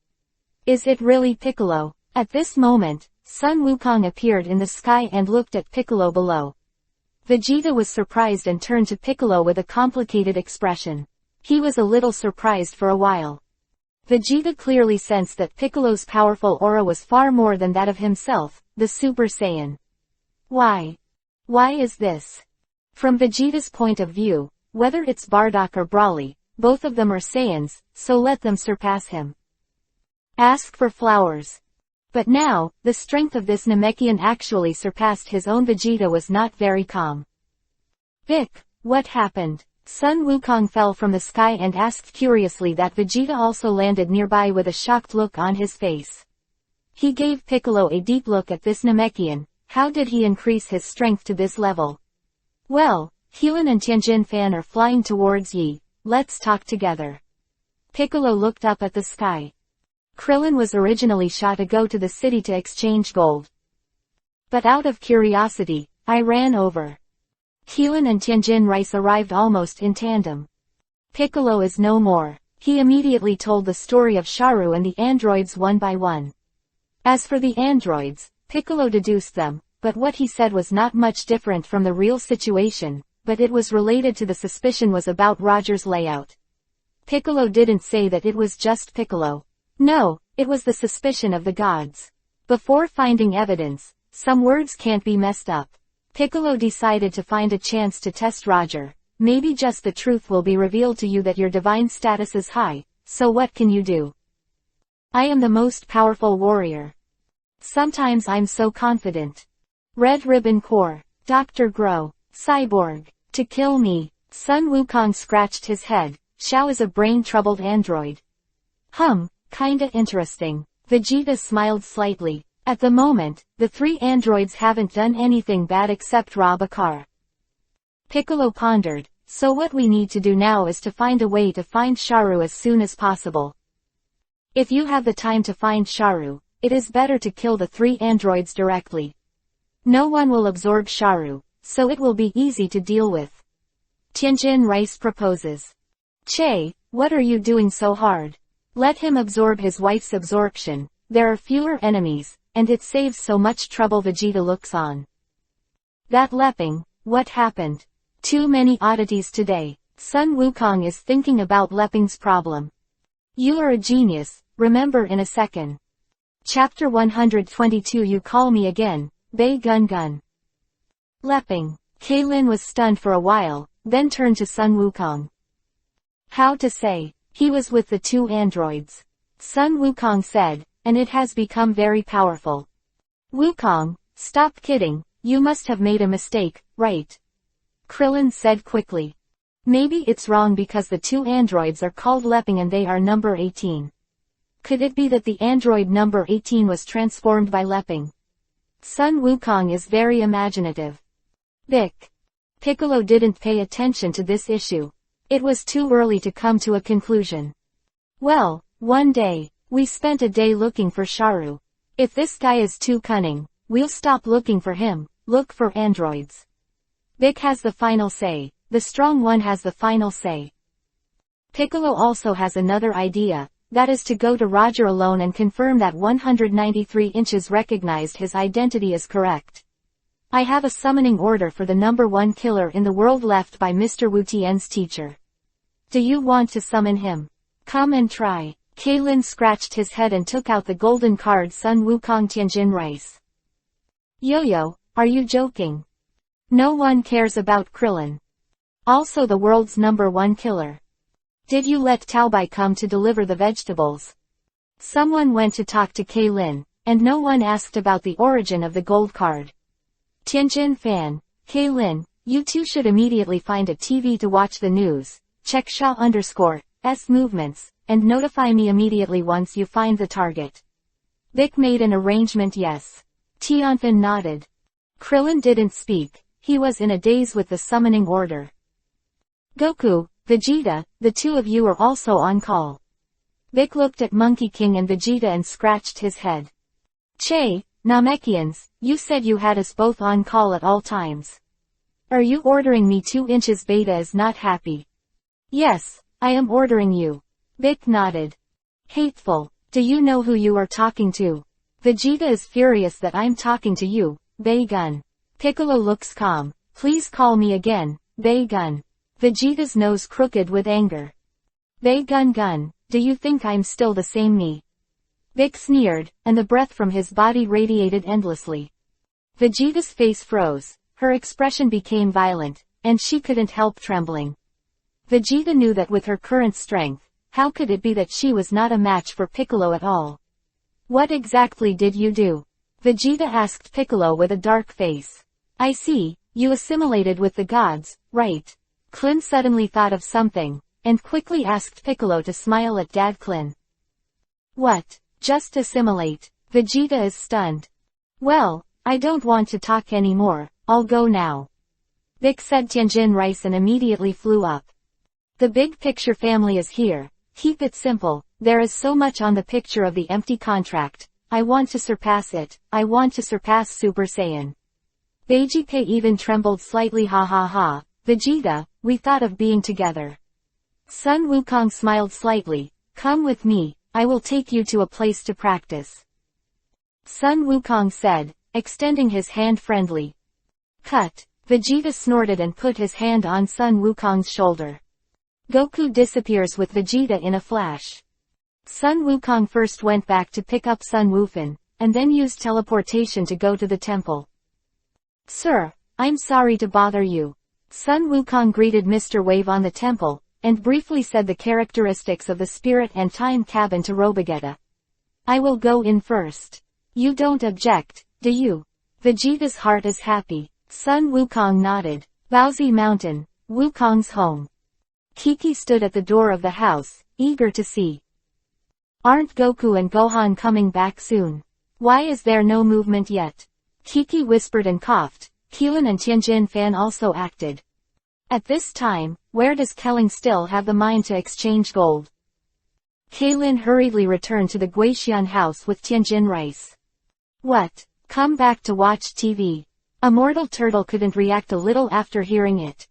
Is it really Piccolo? At this moment, Sun Wukong appeared in the sky and looked at Piccolo below. Vegeta was surprised and turned to Piccolo with a complicated expression. He was a little surprised for a while. Vegeta clearly sensed that Piccolo's powerful aura was far more than that of himself, the Super Saiyan. Why? Why is this? From Vegeta's point of view, whether it's Bardock or Broly, both of them are Saiyans, so let them surpass him. Ask for flowers. But now, the strength of this Namekian actually surpassed his own. Vegeta was not very calm. Vic, what happened? Sun Wukong fell from the sky and asked curiously. That Vegeta also landed nearby with a shocked look on his face. He gave Piccolo a deep look at this Namekian. How did he increase his strength to this level? Well, Hyuan and Tianjin Fan are flying towards Yi. Let's talk together. Piccolo looked up at the sky. Krillin was originally shot to go to the city to exchange gold. But out of curiosity, I ran over. Hyuan and Tianjin Rice arrived almost in tandem. Piccolo is no more. He immediately told the story of Sharu and the androids one by one. As for the androids, Piccolo deduced them, but what he said was not much different from the real situation, but it was related to the suspicion was about Roger's layout. Piccolo didn't say that it was just Piccolo. No, it was the suspicion of the gods. Before finding evidence, some words can't be messed up. Piccolo decided to find a chance to test Roger. Maybe just the truth will be revealed to you that your divine status is high, so what can you do? I am the most powerful warrior. Sometimes I'm so confident. Red Ribbon Corps. Dr. Grow. Cyborg. To kill me. Sun Wukong scratched his head. Xiao is a brain-troubled android. Kinda interesting. Vegeta smiled slightly. At the moment, the three androids haven't done anything bad except rob a car. Piccolo pondered. So what we need to do now is to find a way to find Sharu as soon as possible. If you have the time to find Sharu, it is better to kill the three androids directly. No one will absorb Sharu, so it will be easy to deal with. Tianjin Rice proposes. Che, what are you doing so hard? Let him absorb his wife's absorption. There are fewer enemies, and it saves so much trouble. Vegeta looks on. That Lepping, what happened? Too many oddities today. Sun Wukong is thinking about Lepping's problem. You are a genius, remember in a second. Chapter 122. You call me again, Bei Gun Gun. Lepping. Kaylin was stunned for a while, then turned to Sun Wukong. How to say? He was with the two androids. Sun Wukong said, and it has become very powerful. Wukong, stop kidding, you must have made a mistake, right? Krillin said quickly. Maybe it's wrong because the two androids are called Lepping and they are number 18. Could it be that the android number 18 was transformed by Lepping? Sun Wukong is very imaginative. Vic. Piccolo didn't pay attention to this issue. It was too early to come to a conclusion. Well, one day, we spent a day looking for Sharu. If this guy is too cunning, we'll stop looking for him, look for androids. Vic has the final say, the strong one has the final say. Piccolo also has another idea, that is to go to Roger alone and confirm that 193 inches recognized his identity is correct. I have a summoning order for the number 1 killer in the world left by Mr. Wu Tian's teacher. Do you want to summon him? Come and try. Kaylin scratched his head and took out the golden card. Sun Wukong. Tianjin Rice. Yo-yo, are you joking? No one cares about Krillin. Also the world's number 1 killer. Did you let Taobai come to deliver the vegetables? Someone went to talk to Kaylin, and no one asked about the origin of the gold card. Tianjin Fan. Kaylin, you two should immediately find a TV to watch the news, check Shaw_S movements, and notify me immediately once you find the target. Vic made an arrangement. Yes. Tianfan nodded. Krillin didn't speak, he was in a daze with the summoning order. Goku, Vegeta, the two of you are also on call. Vic looked at Monkey King and Vegeta and scratched his head. Che, Namekians, you said you had us both on call at all times. Are you ordering me 2 inches? Beta is not happy. Yes, I am ordering you. Vic nodded. Hateful, do you know who you are talking to? Vegeta is furious that I'm talking to you, Bei-gun. Piccolo looks calm. Please call me again, Bei-gun. Vegeta's nose crooked with anger. Bei-gun, do you think I'm still the same me? Vic sneered, and the breath from his body radiated endlessly. Vegeta's face froze, her expression became violent, and she couldn't help trembling. Vegeta knew that with her current strength, how could it be that she was not a match for Piccolo at all? What exactly did you do? Vegeta asked Piccolo with a dark face. I see, you assimilated with the gods, right? Klin suddenly thought of something, and quickly asked Piccolo to smile at Dad Klin. What? Just assimilate? Vegeta is stunned. Well, I don't want to talk anymore, I'll go now. Vic said Tianjin Rice and immediately flew up. The big picture family is here. Keep it simple, there is so much on the picture of the empty contract. I want to surpass it, I want to surpass Super Saiyan. Vegeta even trembled slightly. Ha ha ha, Vegeta, we thought of being together. Sun Wukong smiled slightly. Come with me, I will take you to a place to practice. Sun Wukong said, extending his hand friendly. Cut. Vegeta snorted and put his hand on Sun Wukong's shoulder. Goku disappears with Vegeta in a flash. Sun Wukong first went back to pick up Sun Wufan, and then used teleportation to go to the temple. Sir, I'm sorry to bother you. Sun Wukong greeted Mr. Wave on the temple, and briefly said the characteristics of the spirit and time cabin to Robogeta. I will go in first. You don't object, do you? Vegeta's heart is happy. Sun Wukong nodded. Baozi Mountain, Wukong's home. Kiki stood at the door of the house, eager to see. Aren't Goku and Gohan coming back soon? Why is there no movement yet? Kiki whispered and coughed. Keelan and Tianjin Fan also acted. At this time, where does Kelling still have the mind to exchange gold? Kaylin hurriedly returned to the Guixian house with Tianjin Rice. What? Come back to watch TV. A mortal turtle couldn't react a little after hearing it.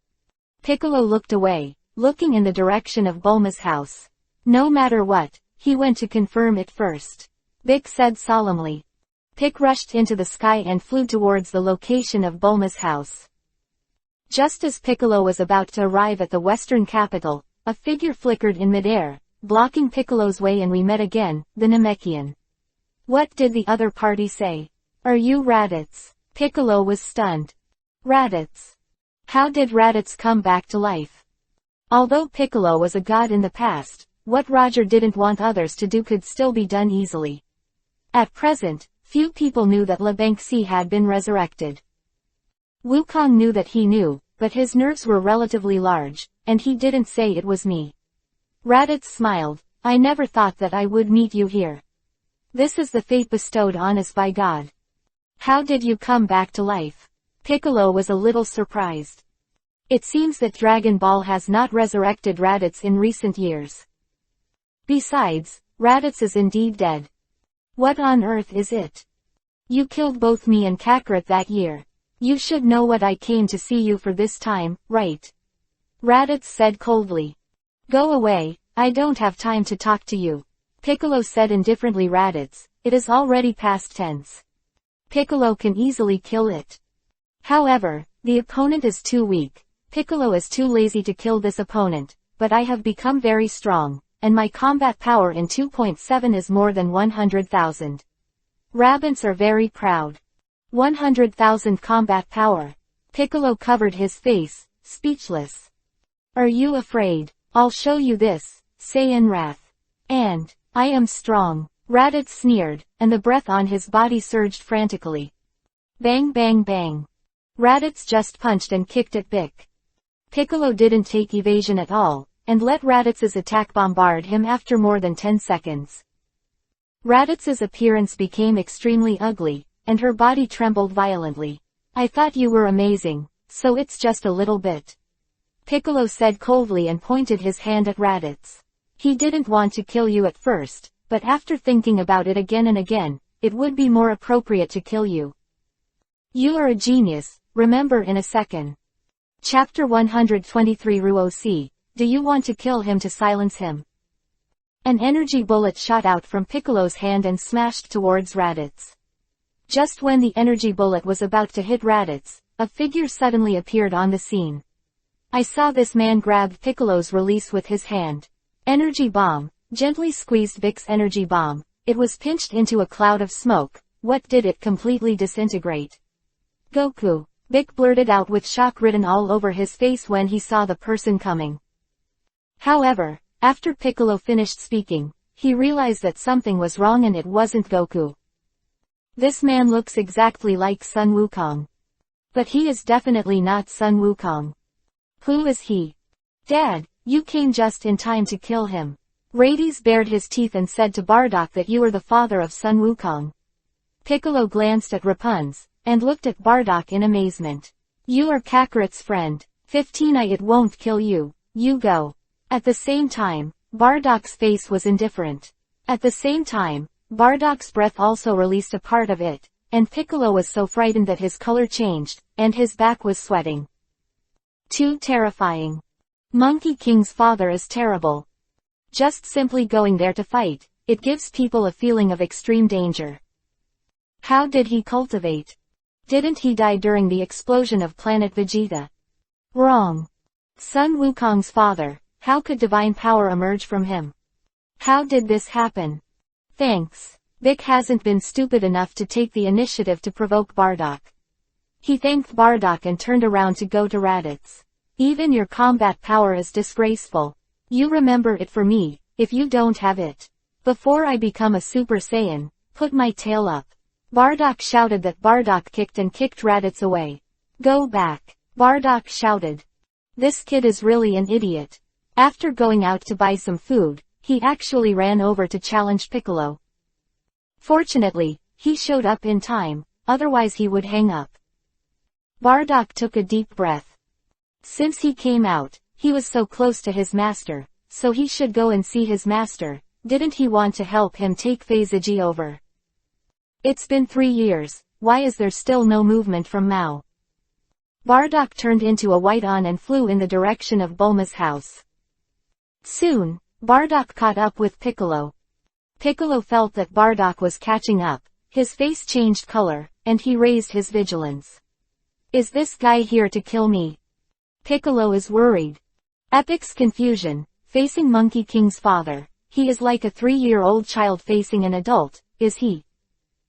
Piccolo looked away, looking in the direction of Bulma's house. No matter what, he went to confirm it first. Vic said solemnly. Pic rushed into the sky and flew towards the location of Bulma's house. Just as Piccolo was about to arrive at the western capital, a figure flickered in midair, blocking Piccolo's way, and we met again, the Namekian. What did the other party say? Are you Raditz? Piccolo was stunned. Raditz? How did Raditz come back to life? Although Piccolo was a god in the past, what Roger didn't want others to do could still be done easily. At present, few people knew that La Banxi had been resurrected. Wukong knew that he knew, but his nerves were relatively large, and he didn't say it was me. Raditz smiled. I never thought that I would meet you here. This is the fate bestowed on us by God. How did you come back to life? Piccolo was a little surprised. It seems that Dragon Ball has not resurrected Raditz in recent years. Besides, Raditz is indeed dead. What on earth is it? You killed both me and Kakarot that year. You should know what I came to see you for this time, right? Raditz said coldly. Go away, I don't have time to talk to you. Piccolo said indifferently. Raditz, it is already past tense. Piccolo can easily kill it. However, the opponent is too weak. Piccolo is too lazy to kill this opponent, but I have become very strong, and my combat power in 2.7 is more than 100,000. Rabants are very proud. 100,000 combat power. Piccolo covered his face, speechless. Are you afraid? I'll show you this, Saiyan Wrath. And, I am strong. Raditz sneered, and the breath on his body surged frantically. Bang bang bang. Raditz just punched and kicked at Bic. Piccolo didn't take evasion at all, and let Raditz's attack bombard him after more than 10 seconds. Raditz's appearance became extremely ugly, and her body trembled violently. I thought you were amazing, so it's just a little bit. Piccolo said coldly and pointed his hand at Raditz. He didn't want to kill you at first, but after thinking about it again and again, it would be more appropriate to kill you. You are a genius, remember in a second. Chapter 123 Ruo-C, do you want to kill him to silence him? An energy bullet shot out from Piccolo's hand and smashed towards Raditz. Just when the energy bullet was about to hit Raditz, a figure suddenly appeared on the scene. I saw this man grab Piccolo's release with his hand. Energy bomb, gently squeezed Vic's energy bomb. It was pinched into a cloud of smoke. What did it completely disintegrate? Goku, Vic blurted out with shock written all over his face when he saw the person coming. However, after Piccolo finished speaking, he realized that something was wrong and it wasn't Goku. This man looks exactly like Sun Wukong. But he is definitely not Sun Wukong. Who is he? Dad, you came just in time to kill him. Rades bared his teeth and said to Bardock that you were the father of Sun Wukong. Piccolo glanced at Rapunzel, and looked at Bardock in amazement. You are Kakarot's friend. 15. It won't kill you. You go. At the same time, Bardock's face was indifferent. At the same time, Bardock's breath also released a part of it, and Piccolo was so frightened that his color changed, and his back was sweating. Too terrifying. Monkey King's father is terrible. Just simply going there to fight, it gives people a feeling of extreme danger. How did he cultivate? Didn't he die during the explosion of Planet Vegeta? Wrong. Sun Wukong's father, how could divine power emerge from him? How did this happen? Thanks. Vic hasn't been stupid enough to take the initiative to provoke Bardock. He thanked Bardock and turned around to go to Raditz. Even your combat power is disgraceful. You remember it for me, if you don't have it. Before I become a Super Saiyan, put my tail up. Bardock shouted that Bardock kicked Raditz away. Go back. Bardock shouted. This kid is really an idiot. After going out to buy some food, he actually ran over to challenge Piccolo. Fortunately, he showed up in time, otherwise he would hang up. Bardock took a deep breath. Since he came out, he was so close to his master, so he should go and see his master. Didn't he want to help him take Feizuji over? It's been 3 years, why is there still no movement from Mao? Bardock turned into a white on and flew in the direction of Bulma's house. Soon, Bardock caught up with Piccolo. Piccolo felt that Bardock was catching up, his face changed color, and he raised his vigilance. Is this guy here to kill me? Piccolo is worried. Epic's confusion, facing Monkey King's father. He is like a 3-year-old child facing an adult, is he?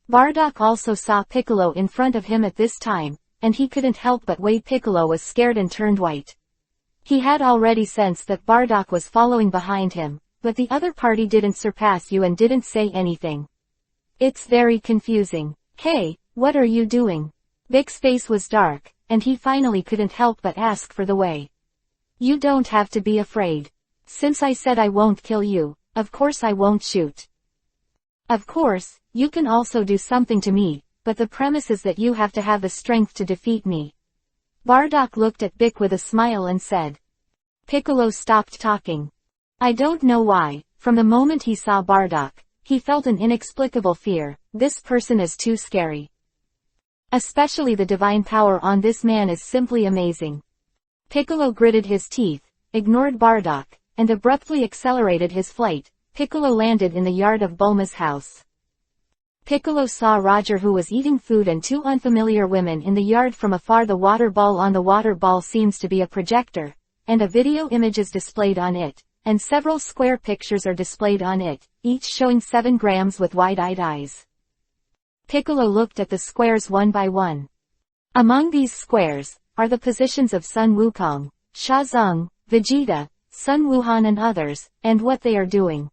Bardock also saw Piccolo in front of him at this time, and he couldn't help but wait. Piccolo was scared and turned white. He had already sensed that Bardock was following behind him, but the other party didn't surpass you and didn't say anything. It's very confusing. Hey, what are you doing? Vic's face was dark, and he finally couldn't help but ask for the way. You don't have to be afraid. Since I said I won't kill you, of course I won't shoot. Of course, you can also do something to me, but the premise is that you have to have the strength to defeat me. Bardock looked at Vic with a smile and said. Piccolo stopped talking. I don't know why, from the moment he saw Bardock, he felt an inexplicable fear. This person is too scary. Especially the divine power on this man is simply amazing. Piccolo gritted his teeth, ignored Bardock, and abruptly accelerated his flight. Piccolo landed in the yard of Bulma's house. Piccolo saw Roger, who was eating food, and 2 unfamiliar women in the yard from afar. The water ball on the water ball seems to be a projector, and a video image is displayed on it, and several square pictures are displayed on it, each showing 7 grams with wide-eyed eyes. Piccolo looked at the squares one by one. Among these squares are the positions of Sun Wukong, Sha Zong, Vegeta, Sun Wuhan and others, and what they are doing.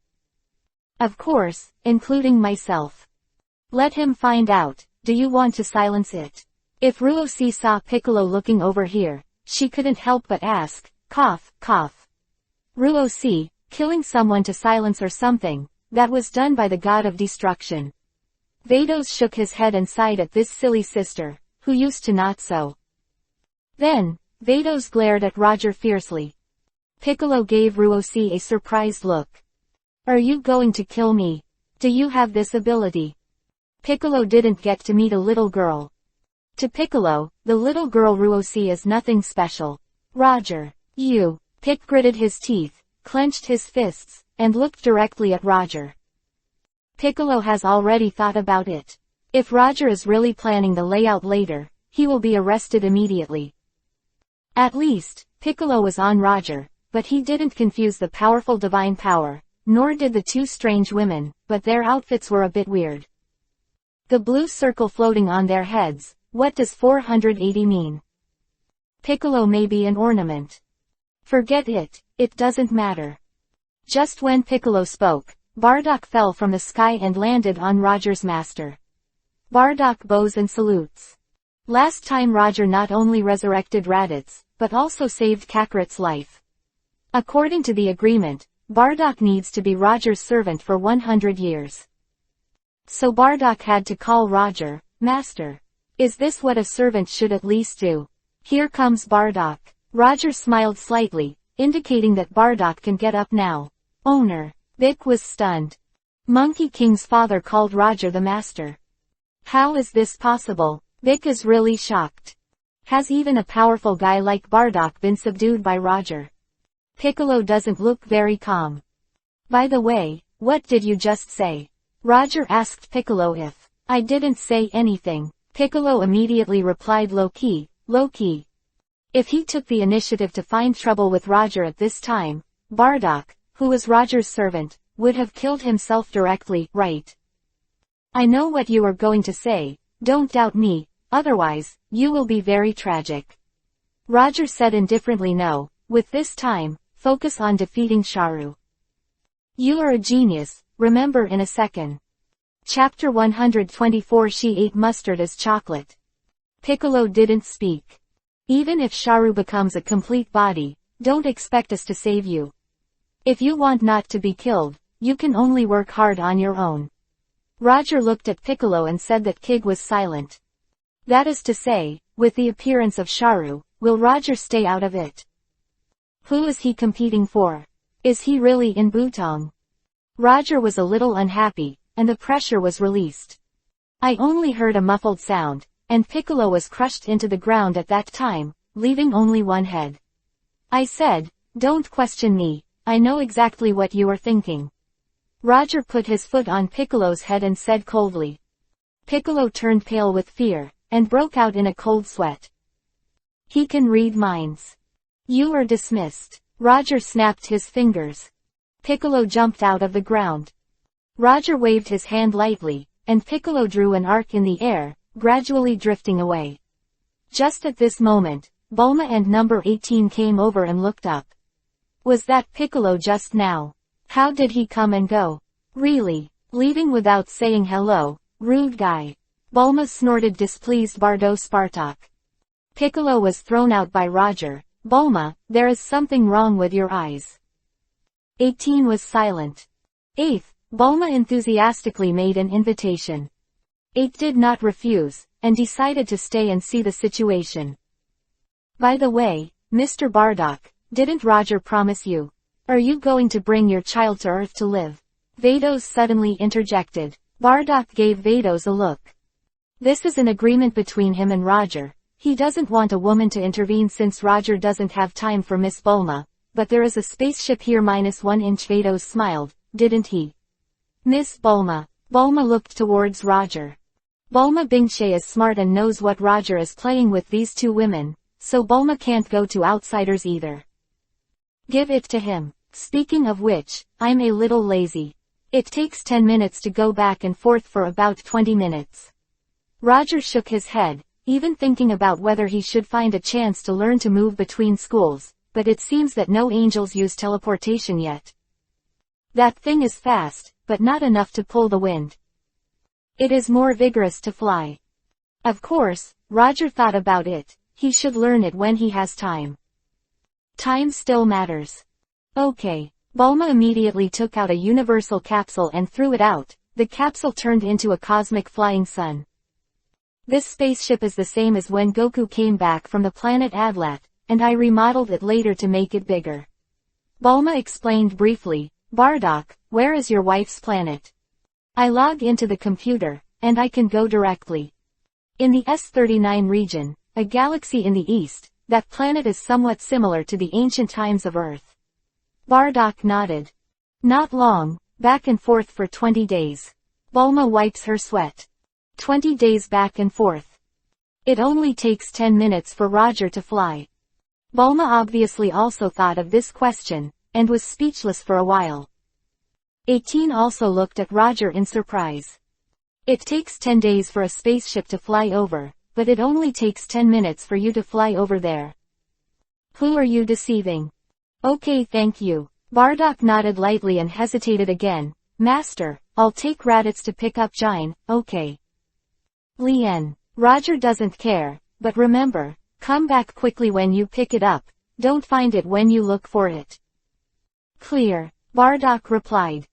Of course, including myself. Let him find out. Do you want to silence it? If Ruosi saw Piccolo looking over here, she couldn't help but ask, cough, cough. Ruosi, killing someone to silence or something, that was done by the god of destruction. Vados shook his head and sighed at this silly sister, who used to not so. Then, Vados glared at Roger fiercely. Piccolo gave Ruosi a surprised look. Are you going to kill me? Do you have this ability? Piccolo didn't get to meet a little girl. To Piccolo, the little girl Ruosi is nothing special. Roger, you. Pic gritted his teeth, clenched his fists, and looked directly at Roger. Piccolo has already thought about it. If Roger is really planning the layout later, he will be arrested immediately. At least, Piccolo was on Roger, but he didn't confuse the powerful divine power, nor did the 2 strange women, but their outfits were a bit weird. The blue circle floating on their heads, what does 480 mean? Piccolo may be an ornament. Forget it, it doesn't matter. Just when Piccolo spoke, Bardock fell from the sky and landed on Roger's master. Bardock bows and salutes. Last time Roger not only resurrected Raditz, but also saved Kakarot's life. According to the agreement, Bardock needs to be Roger's servant for 100 years. So Bardock had to call Roger, Master. Is this what a servant should at least do? Here comes Bardock. Roger smiled slightly, indicating that Bardock can get up now. Owner. Vic was stunned. Monkey King's father called Roger the Master. How is this possible? Vic is really shocked. Has even a powerful guy like Bardock been subdued by Roger? Piccolo doesn't look very calm. By the way, what did you just say? Roger asked Piccolo if. I didn't say anything. Piccolo immediately replied low-key, low-key. If he took the initiative to find trouble with Roger at this time, Bardock, who was Roger's servant, would have killed himself directly, right? I know what you are going to say, don't doubt me, otherwise, you will be very tragic. Roger said indifferently no, with this time, focus on defeating Sharu. You are a genius, remember in a second. Chapter 124 She ate mustard as chocolate. Piccolo didn't speak. Even if Sharu becomes a complete body, don't expect us to save you. If you want not to be killed, you can only work hard on your own. Roger looked at Piccolo and said that Kig was silent. That is to say, with the appearance of Sharu, will Roger stay out of it? Who is he competing for? Is he really in Butong? Roger was a little unhappy, and the pressure was released. I only heard a muffled sound, and Piccolo was crushed into the ground at that time, leaving only one head. I said, don't question me, I know exactly what you are thinking. Roger put his foot on Piccolo's head and said coldly. Piccolo turned pale with fear, and broke out in a cold sweat. He can read minds. You are dismissed. Roger snapped his fingers. Piccolo jumped out of the ground. Roger waved his hand lightly, and Piccolo drew an arc in the air, gradually drifting away. Just at this moment, Bulma and number 18 came over and looked up. Was that Piccolo just now? How did he come and go? Really? Leaving without saying hello, rude guy. Bulma snorted displeased Bardo Spartak. Piccolo was thrown out by Roger. Bulma, there is something wrong with your eyes. 18 was silent. 8th, Bulma enthusiastically made an invitation. 8 did not refuse, and decided to stay and see the situation. By the way, Mr. Bardock, didn't Roger promise you? Are you going to bring your child to Earth to live? Vados suddenly interjected. Bardock gave Vados a look. This is an agreement between him and Roger. He doesn't want a woman to intervene since Roger doesn't have time for Miss Bulma, but there is a spaceship here -1 inch. Vados smiled, didn't he? Miss Bulma. Bulma looked towards Roger. Bulma Bingche is smart and knows what Roger is playing with these two women, so Bulma can't go to outsiders either. Give it to him. Speaking of which, I'm a little lazy. It takes 10 minutes to go back and forth for about 20 minutes. Roger shook his head, even thinking about whether he should find a chance to learn to move between schools, but it seems that no angels use teleportation yet. That thing is fast, but not enough to pull the wind. It is more vigorous to fly. Of course, Roger thought about it, he should learn it when he has time. Time still matters. Okay. Bulma immediately took out a universal capsule and threw it out. The capsule turned into a cosmic flying sun. This spaceship is the same as when Goku came back from the planet Adlat, and I remodeled it later to make it bigger. Bulma explained briefly. Bardock, where is your wife's planet? I log into the computer, and I can go directly. In the S39 region, a galaxy in the east, that planet is somewhat similar to the ancient times of Earth. Bardock nodded. Not long, back and forth for 20 days. Bulma wipes her sweat. 20 days back and forth. It only takes 10 minutes for Roger to fly. Bulma obviously also thought of this question, and was speechless for a while. 18 also looked at Roger in surprise. It takes 10 days for a spaceship to fly over, but it only takes 10 minutes for you to fly over there. Who are you deceiving? Okay, thank you. Bardock nodded lightly and hesitated again, Master, I'll take Raditz to pick up Jine, okay. Lien. Roger doesn't care, but remember, come back quickly when you pick it up, don't find it when you look for it. Clear, Bardock replied.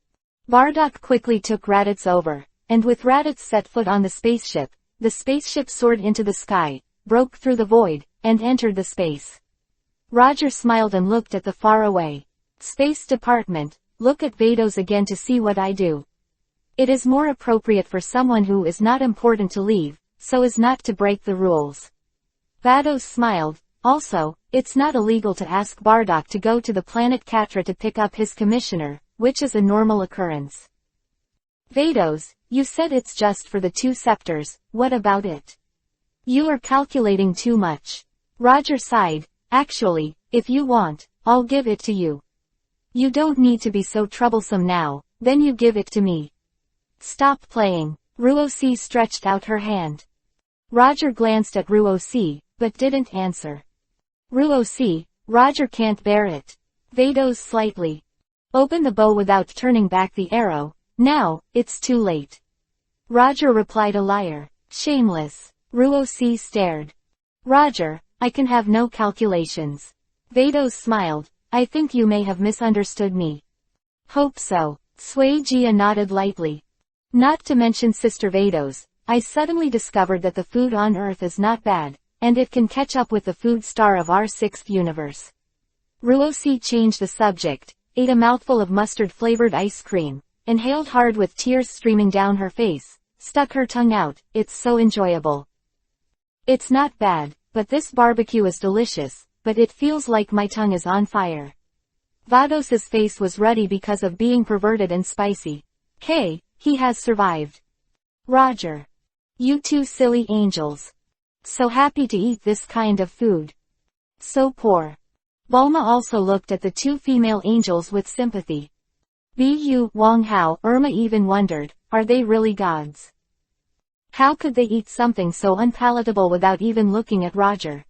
Bardock quickly took Raditz over, and with Raditz set foot on the spaceship soared into the sky, broke through the void, and entered the space. Roger smiled and looked at the faraway Space Department. Look at Vados again to see what I do. It is more appropriate for someone who is not important to leave, so as not to break the rules. Vados smiled. Also, it's not illegal to ask Bardock to go to the planet Catra to pick up his commissioner, which is a normal occurrence. Vados, you said it's just for the 2 scepters, what about it? You are calculating too much. Roger sighed. Actually, if you want, I'll give it to you. You don't need to be so troublesome now, then you give it to me. Stop playing. Ruosi stretched out her hand. Roger glanced at Ruosi, but didn't answer. Ruosi, Roger can't bear it. Vados slightly. Open the bow without turning back the arrow. Now, it's too late. Roger replied, a liar. Shameless. Ruosi stared. Roger, I can have no calculations. Vados smiled. I think you may have misunderstood me. Hope so. Sui Jia nodded lightly. Not to mention Sister Vados, I suddenly discovered that the food on Earth is not bad, and it can catch up with the food star of our 6th universe. Ruosi changed the subject, ate a mouthful of mustard-flavored ice cream, inhaled hard with tears streaming down her face, stuck her tongue out. It's so enjoyable. It's not bad, but this barbecue is delicious, but it feels like my tongue is on fire. Vados's face was ruddy because of being perverted and spicy. He has survived. Roger. You 2 silly angels. So happy to eat this kind of food. So poor. Bulma also looked at the 2 female angels with sympathy. Bu, Wang Hao, Irma even wondered, are they really gods? How could they eat something so unpalatable without even looking at Roger?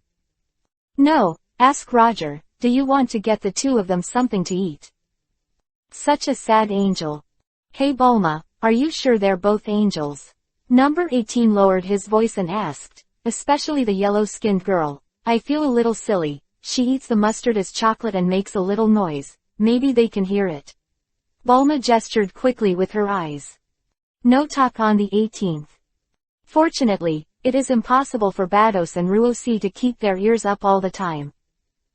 No, ask Roger, do you want to get the 2 of them something to eat? Such a sad angel. Hey Bulma, are you sure they're both angels? Number 18 lowered his voice and asked, especially the yellow-skinned girl. I feel a little silly. She eats the mustard as chocolate and makes a little noise. Maybe they can hear it. Bulma gestured quickly with her eyes. No talk on the 18th. Fortunately, it is impossible for Vados and Ruosi to keep their ears up all the time.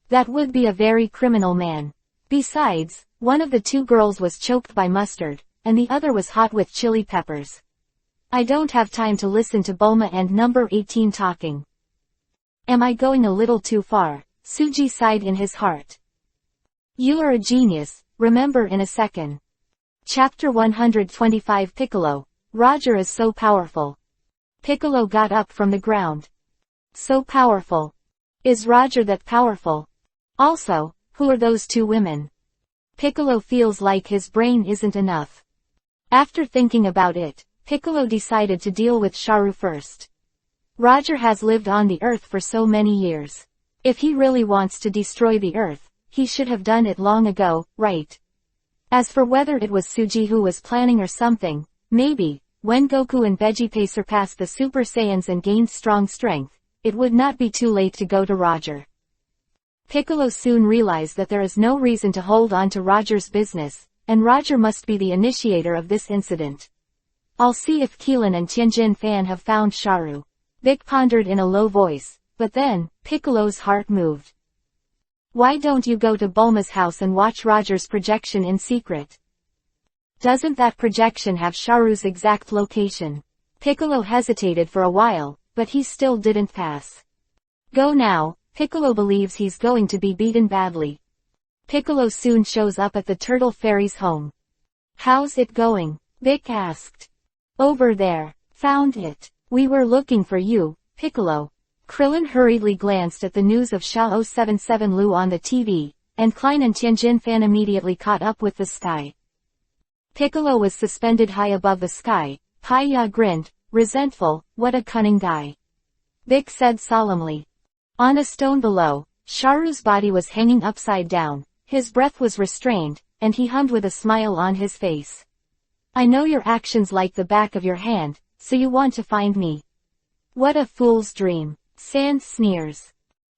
That would be a very criminal man. Besides, one of the 2 girls was choked by mustard, and the other was hot with chili peppers. I don't have time to listen to Bulma and number 18 talking. Am I going a little too far? Suji sighed in his heart. You are a genius, remember in a second. Chapter 125 Piccolo. Roger is so powerful. Piccolo got up from the ground. So powerful. Is Roger that powerful? Also, who are those 2 women? Piccolo feels like his brain isn't enough. After thinking about it, Piccolo decided to deal with Sharu first. Roger has lived on the Earth for so many years. If he really wants to destroy the Earth, he should have done it long ago, right? As for whether it was Suji who was planning or something, maybe, when Goku and Vegeta surpassed the Super Saiyans and gained strong strength, it would not be too late to go to Roger. Piccolo soon realized that there is no reason to hold on to Roger's business, and Roger must be the initiator of this incident. I'll see if Keelan and Tianjin Fan have found Sharu. Vic pondered in a low voice, but then, Piccolo's heart moved. Why don't you go to Bulma's house and watch Roger's projection in secret? Doesn't that projection have Sharu's exact location? Piccolo hesitated for a while, but he still didn't pass. Go now. Piccolo believes he's going to be beaten badly. Piccolo soon shows up at the Turtle Fairy's home. How's it going? Vic asked. Over there. Found it. We were looking for you, Piccolo. Krillin hurriedly glanced at the news of Sha 077 Lu on the TV, and Klein and Tianjin Fan immediately caught up with the sky. Piccolo was suspended high above the sky. Paya grinned, resentful. What a cunning guy. Vic said solemnly. On a stone below, Sharu's body was hanging upside down, his breath was restrained, and he hummed with a smile on his face. I know your actions like the back of your hand, so you want to find me. What a fool's dream. Sans sneers.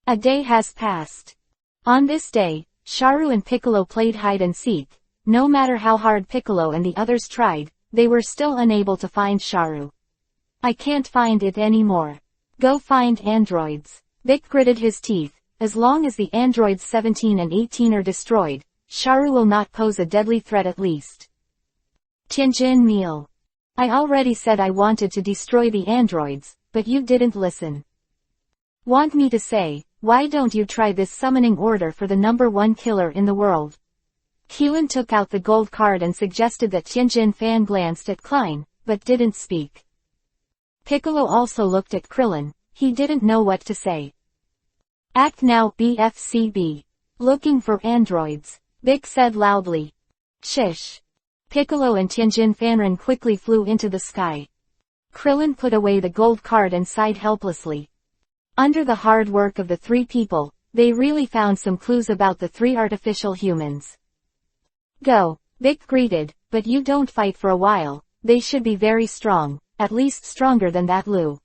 A day has passed. On this day, Sharu and Piccolo played hide and seek. No matter how hard Piccolo and the others tried, they were still unable to find Sharu. I can't find it anymore. Go find androids. Vic gritted his teeth. As long as the androids 17 and 18 are destroyed, Sharu will not pose a deadly threat at least. Tianjin meal. I already said I wanted to destroy the androids, but you didn't listen. Want me to say, why don't you try this summoning order for the number 1 killer in the world? Keelan took out the gold card and suggested that Tianjin Fan glanced at Klein, but didn't speak. Piccolo also looked at Krillin. He didn't know what to say. Act now BFCB. Looking for androids. Vic said loudly. Shish. Piccolo and Tianjin Fanrin quickly flew into the sky. Krillin put away the gold card and sighed helplessly. Under the hard work of the 3 people, they really found some clues about the 3 artificial humans. Go, Vic greeted, but you don't fight for a while. They should be very strong, at least stronger than that Lu.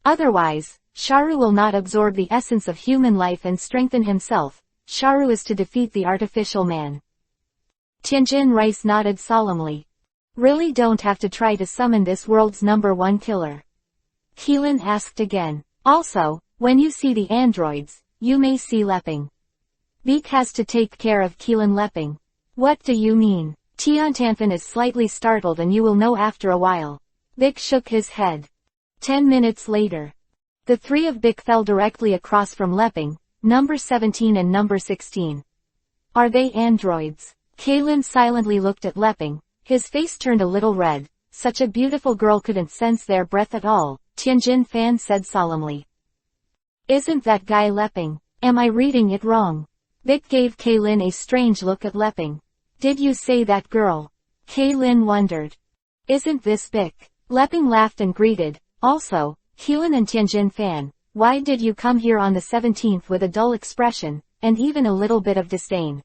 Otherwise, Sharu will not absorb the essence of human life and strengthen himself. Sharu is to defeat the artificial man. Tianjin Rice nodded solemnly. Really don't have to try to summon this world's number 1 killer. Keelan asked again. Also, when you see the androids, you may see Lepping. Beak has to take care of Keelan Lepping. What do you mean? Tiantanfin is slightly startled and you will know after a while. Vic shook his head. 10 minutes later. The 3 of Bic fell directly across from Lepping, number 17 and number 16. Are they androids? Keelan silently looked at Lepping. His face turned a little red. Such a beautiful girl couldn't sense their breath at all, Tianjin Fan said solemnly. Isn't that guy Lepping? Am I reading it wrong? Vic gave Keelan a strange look at Lepping. Did you say that girl? Keelan wondered. Isn't this Bic? Lepping laughed and greeted. Also, Keelan and Tianjin Fan, why did you come here on the 17th with a dull expression, and even a little bit of disdain?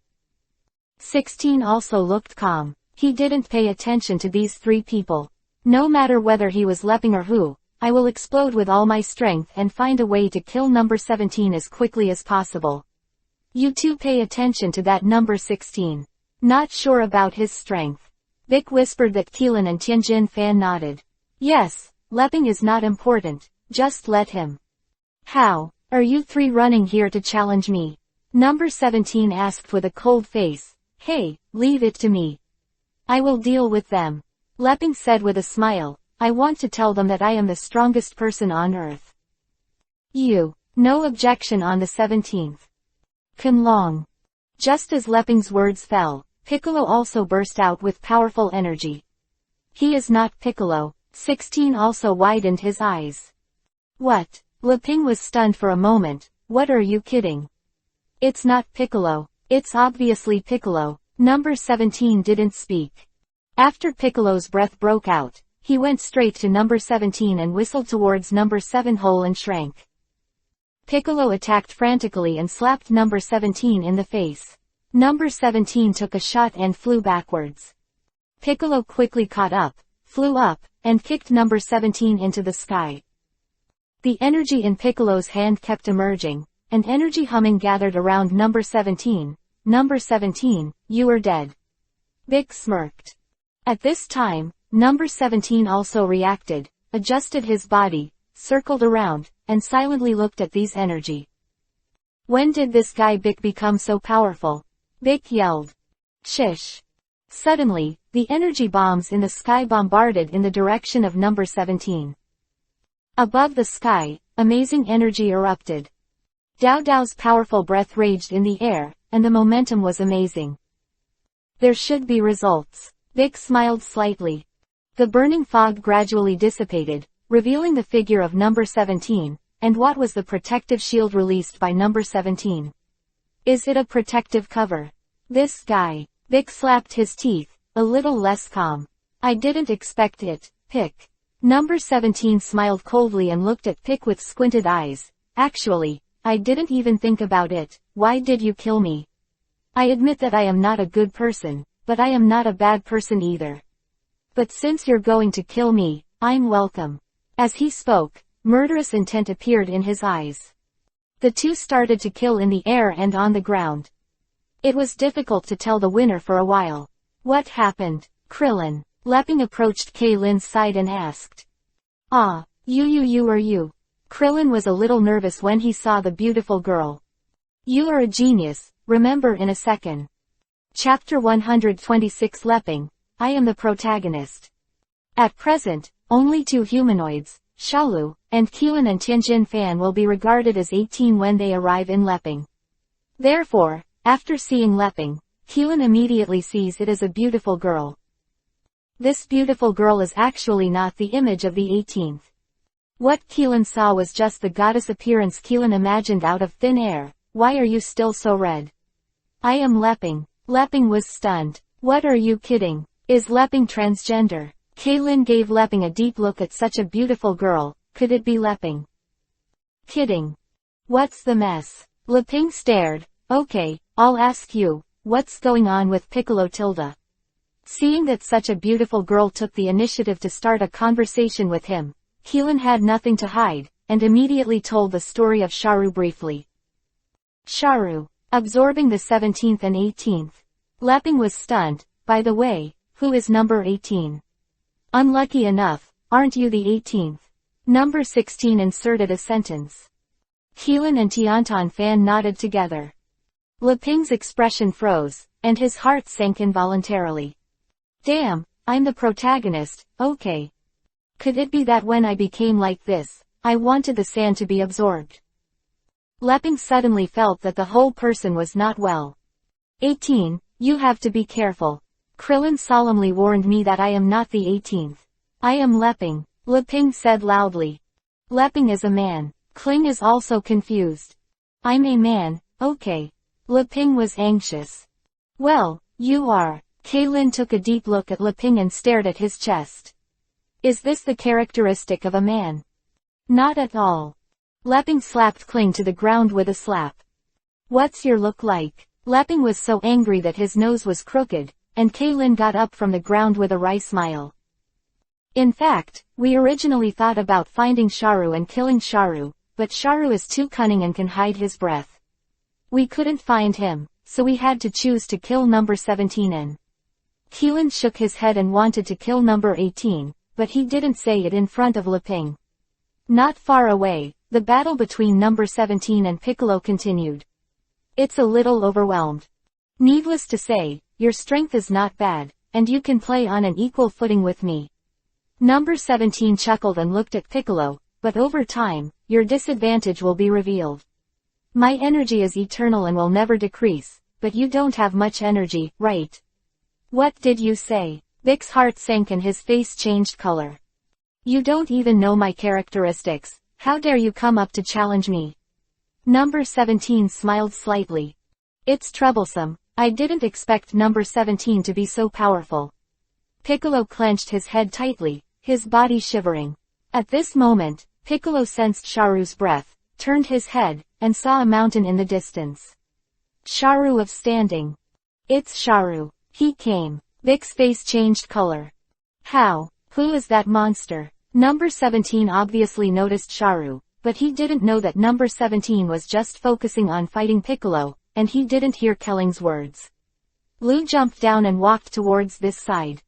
16 also looked calm. He didn't pay attention to these 3 people. No matter whether he was Lepping or who, I will explode with all my strength and find a way to kill number 17 as quickly as possible. You two pay attention to that number 16. Not sure about his strength. Vic whispered that Keelan and Tianjin Fan nodded. Yes, Lepping is not important, just let him. How, are you 3 running here to challenge me? Number 17 asked with a cold face. Hey, leave it to me. I will deal with them. Lepping said with a smile. I want to tell them that I am the strongest person on earth. You. No objection on the 17th. Kunlong. Just as Lepping's words fell, Piccolo also burst out with powerful energy. He is not Piccolo. 16 also widened his eyes. What? Lepping was stunned for a moment. What are you kidding? It's not Piccolo. It's obviously Piccolo. Number 17 didn't speak. After Piccolo's breath broke out, he went straight to number 17 and whistled towards number 7 hole and shrank. Piccolo attacked frantically and slapped number 17 in the face. Number 17 took a shot and flew backwards. Piccolo quickly caught up, flew up, and kicked number 17 into the sky. The energy in Piccolo's hand kept emerging, and energy humming gathered around number 17. Number 17, you are dead. Vic smirked. At this time, number 17 also reacted, adjusted his body, circled around, and silently looked at these energy. When did this guy Vic become so powerful? Vic yelled. Shish. Suddenly, the energy bombs in the sky bombarded in the direction of number 17. Above the sky, amazing energy erupted. Dao Dao's powerful breath raged in the air, and the momentum was amazing. There should be results. Vic smiled slightly. The burning fog gradually dissipated, revealing the figure of number 17, and what was the protective shield released by number 17. Is it a protective cover? This guy. Vic slapped his teeth, a little less calm. I didn't expect it, Pic. Number 17 smiled coldly and looked at Pic with squinted eyes. Actually, I didn't even think about it. Why did you kill me? I admit that I am not a good person, but I am not a bad person either. But since you're going to kill me, I'm welcome. As he spoke, murderous intent appeared in his eyes. The two started to kill in the air and on the ground. It was difficult to tell the winner for a while. What happened? Krillin. Leping approached Kaylin's side and asked. Ah, you are you. Krillin was a little nervous when he saw the beautiful girl. You are a genius, remember in a second. Chapter 126 Leping, I am the protagonist. At present, only two humanoids, Shalu, and Qin and Tianjin Fan will be regarded as 18 when they arrive in Leping. Therefore, after seeing Leping, Qin immediately sees it as a beautiful girl. This beautiful girl is actually not the image of the 18th. What Qin saw was just the goddess appearance Qin imagined out of thin air. Why are you still so red? I am Leping. Leping was stunned. What are you kidding? Is Leping transgender? Kaylin gave Leping a deep look at such a beautiful girl. Could it be Leping? Kidding. What's the mess? Leping stared. Okay, I'll ask you, what's going on with Piccolo Tilda? Seeing that such a beautiful girl took the initiative to start a conversation with him, Keelan had nothing to hide, and immediately told the story of Sharu briefly. Sharu, absorbing the 17th and 18th. Leping was stunned. By the way, who is number 18? Unlucky enough, aren't you the 18th? Number 16 inserted a sentence. Keelan and Tiantan Fan nodded together. Leping's expression froze, and his heart sank involuntarily. Damn, I'm the protagonist, okay. Could it be that when I became like this, I wanted the sand to be absorbed? Leping suddenly felt that the whole person was not well. 18, you have to be careful. Krillin solemnly warned me that I am not the 18th. I am Leping, Leping said loudly. Leping is a man. Kling is also confused. I'm a man, okay. Leping was anxious. Well, you are. Kaylin took a deep look at Leping and stared at his chest. Is this the characteristic of a man? Not at all. Leping slapped Kling to the ground with a slap. What's your look like? Leping was so angry that his nose was crooked, and Kaylin got up from the ground with a wry smile. In fact, we originally thought about finding Sharu and killing Sharu, but Sharu is too cunning and can hide his breath. We couldn't find him, so we had to choose to kill number 17 and Keelan shook his head and wanted to kill number 18, but he didn't say it in front of Leping. Not far away, the battle between number 17 and Piccolo continued. It's a little overwhelmed. Needless to say, your strength is not bad, and you can play on an equal footing with me. Number 17 chuckled and looked at Piccolo, but over time, your disadvantage will be revealed. My energy is eternal and will never decrease, but you don't have much energy, right? What did you say? Vic's heart sank and his face changed color. You don't even know my characteristics, how dare you come up to challenge me? Number 17 smiled slightly. It's troublesome, I didn't expect number 17 to be so powerful. Piccolo clenched his head tightly, his body shivering. At this moment, Piccolo sensed Sharu's breath, turned his head, and saw a mountain in the distance. Sharu of standing. It's Sharu. He came. Vic's face changed color. How? Who is that monster? Number 17 obviously noticed Sharu, but he didn't know that number 17 was just focusing on fighting Piccolo, and he didn't hear Kelling's words. Lu jumped down and walked towards this side.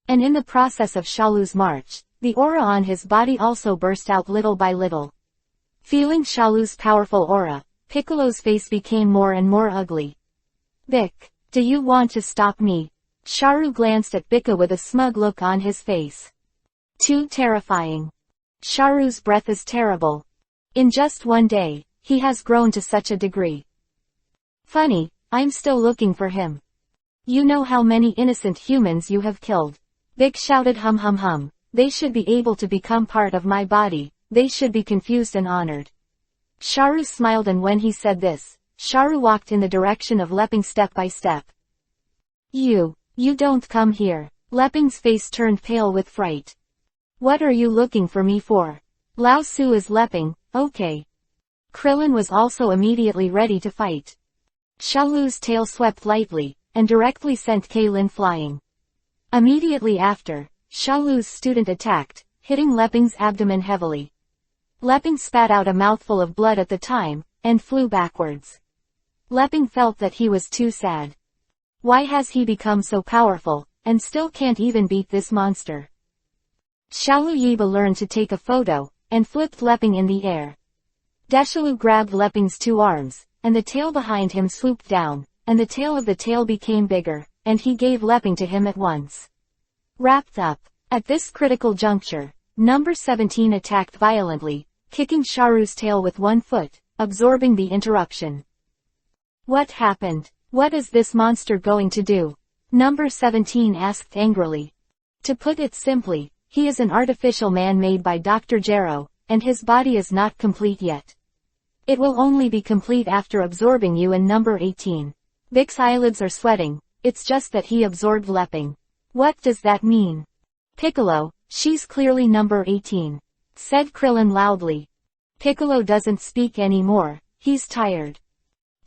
And in the process of Shalu's march, the aura on his body also burst out little by little. Feeling Shalu's powerful aura, Piccolo's face became more and more ugly. Vic, do you want to stop me? Sharu glanced at Bika with a smug look on his face. Too terrifying. Sharu's breath is terrible. In just one day, he has grown to such a degree. Funny, I'm still looking for him. You know how many innocent humans you have killed. Vic shouted hum hum hum. They should be able to become part of my body, they should be confused and honored. Sharu smiled, and when he said this, Sharu walked in the direction of Leping step by step. You don't come here. Leping's face turned pale with fright. What are you looking for me for? Lao Su is Leping, okay. Krillin was also immediately ready to fight. Shalu's tail swept lightly, and directly sent Kaylin flying. Immediately after, Shalu's student attacked, hitting Leping's abdomen heavily. Leping spat out a mouthful of blood at the time, and flew backwards. Leping felt that he was too sad. Why has he become so powerful, and still can't even beat this monster? Shalu Yiba learned to take a photo, and flipped Leping in the air. Deshalu grabbed Leping's two arms, and the tail behind him swooped down, and the tail of the tail became bigger, and he gave Leping to him at once. Wrapped up. At this critical juncture, number 17 attacked violently, kicking Sharu's tail with one foot, absorbing the interruption. What happened? What is this monster going to do? Number 17 asked angrily. To put it simply, he is an artificial man made by Dr. Jero, and his body is not complete yet. It will only be complete after absorbing you and number 18. Vic's eyelids are sweating, it's just that he absorbed Leping. What does that mean? Piccolo, she's clearly number 18. Said Krillin loudly. Piccolo doesn't speak anymore, he's tired.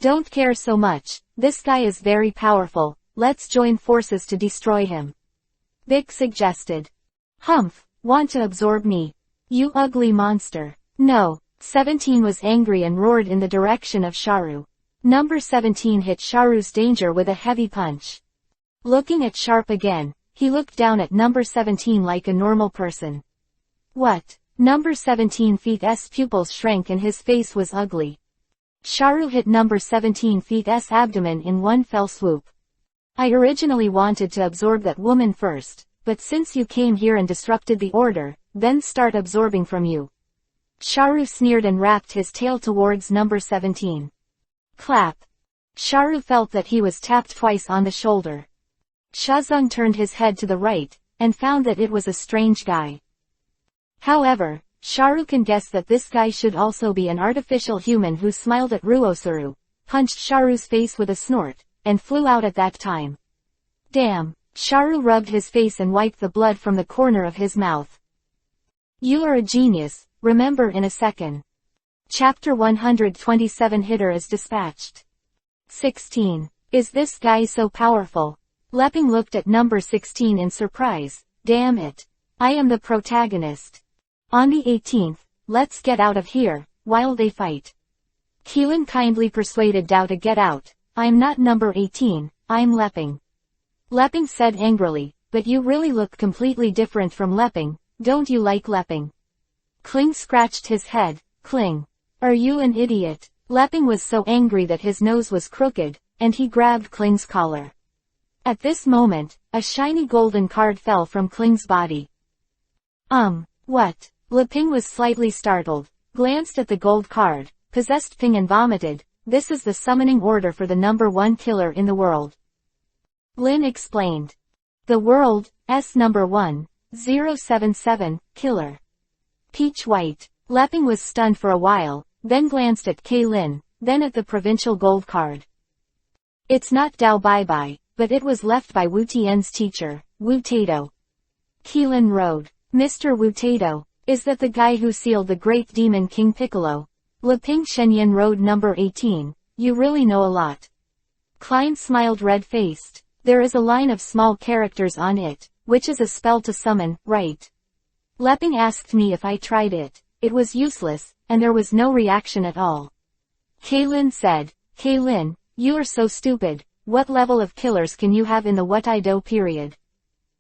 Don't care so much, this guy is very powerful, let's join forces to destroy him. Vic suggested. Humph, want to absorb me? You ugly monster. No. 17 was angry and roared in the direction of Sharu. Number 17 hit Sharu's danger with a heavy punch. Looking at Sharp again, he looked down at number 17 like a normal person. What? Number 17 feet's pupils shrank and his face was ugly. Sharu hit number 17 feet's abdomen in one fell swoop. I originally wanted to absorb that woman first, but since you came here and disrupted the order, then start absorbing from you. Sharu sneered and wrapped his tail towards number 17. Clap. Sharu felt that he was tapped twice on the shoulder. Shazung turned his head to the right, and found that it was a strange guy. However, Sharu can guess that this guy should also be an artificial human who smiled at Ruosuru, punched Sharu's face with a snort, and flew out at that time. Damn, Sharu rubbed his face and wiped the blood from the corner of his mouth. You are a genius, remember in a second. Chapter 127 Hitter is dispatched. 16. Is this guy so powerful? Leping looked at number 16 in surprise. Damn it. I am the protagonist. On the 18th, let's get out of here, while they fight. Keelan kindly persuaded Dao to get out. I'm not number 18, I'm Leping. Leping said angrily, but you really look completely different from Leping, don't you like Leping? Kling scratched his head. Kling. Are you an idiot? Leping was so angry that his nose was crooked, and he grabbed Kling's collar. At this moment, a shiny golden card fell from Kling's body. What? Leping was slightly startled, glanced at the gold card, possessed Ping and vomited. This is the summoning order for the number 1 killer in the world. Lin explained. The world, number 1, 077, killer. Peach White. Leping was stunned for a while, then glanced at Kaylin, then at the provincial gold card. It's not Dao Bye-Bye, but it was left by Wu Tian's teacher, Wu Tato. Keelan rode. Mr. Wu Tato, is that the guy who sealed the great demon King Piccolo? Leping Shenyan rode number 18, you really know a lot. Klein smiled red-faced. There is a line of small characters on it, which is a spell to summon, right? Leping asked me if I tried it. It was useless, and there was no reaction at all. Kaylin said, Kaylin, you are so stupid, what level of killers can you have in the What I Do period?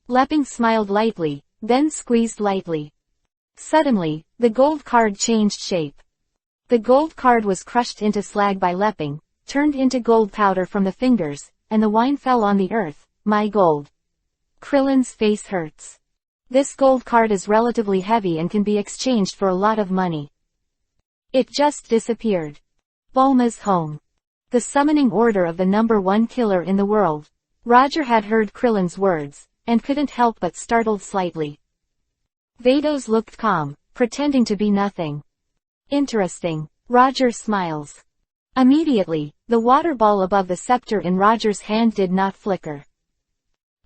Leping smiled lightly, then squeezed lightly. Suddenly, the gold card changed shape. The gold card was crushed into slag by Leping, turned into gold powder from the fingers, and the wine fell on the earth. My gold. Krillin's face hurts. This gold card is relatively heavy and can be exchanged for a lot of money. It just disappeared. Bulma's home. The summoning order of the number 1 killer in the world. Roger had heard Krillin's words, and couldn't help but startled slightly. Vados looked calm, pretending to be nothing. Interesting. Roger smiles. Immediately, the water ball above the scepter in Roger's hand did not flicker.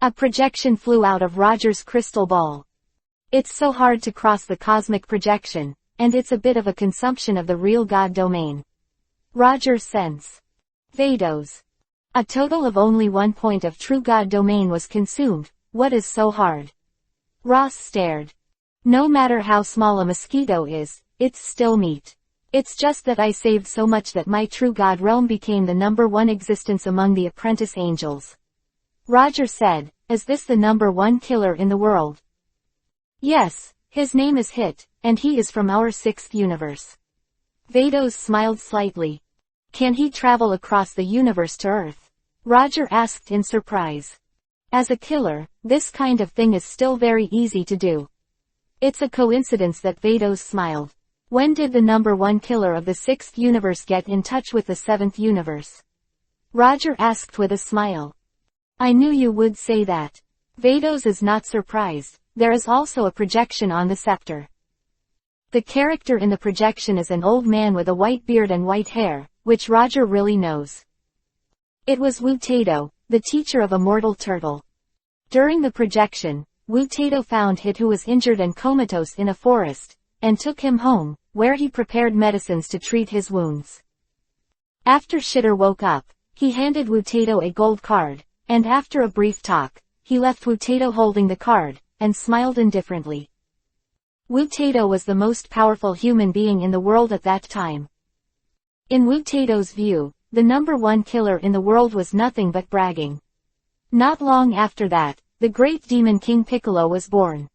A projection flew out of Roger's crystal ball. It's so hard to cross the cosmic projection, and it's a bit of a consumption of the real God domain. Roger sense. Vados. A total of only 1 point of true God domain was consumed. What is so hard? Ross stared. No matter how small a mosquito is, it's still meat. It's just that I saved so much that my true god realm became the #1 existence among the apprentice angels. Roger said, is this the #1 killer in the world? Yes, his name is Hit, and he is from our 6th universe. Vados smiled slightly. Can he travel across the universe to Earth? Roger asked in surprise. As a killer, this kind of thing is still very easy to do. It's a coincidence that Vados smiled. When did the #1 killer of the 6th universe get in touch with the 7th universe? Roger asked with a smile. I knew you would say that. Vados is not surprised. There is also a projection on the scepter. The character in the projection is an old man with a white beard and white hair, which Roger really knows. It was Wu Tato, the teacher of a mortal turtle. During the projection, Wu Tato found Hit who was injured and comatose in a forest, and took him home, where he prepared medicines to treat his wounds. After Shitter woke up, he handed Wu Tato a gold card, and after a brief talk, he left Wu Tato holding the card, and smiled indifferently. Wu Tato was the most powerful human being in the world at that time. In Wu Tato's view, the #1 killer in the world was nothing but bragging. Not long after that, the great demon King Piccolo was born.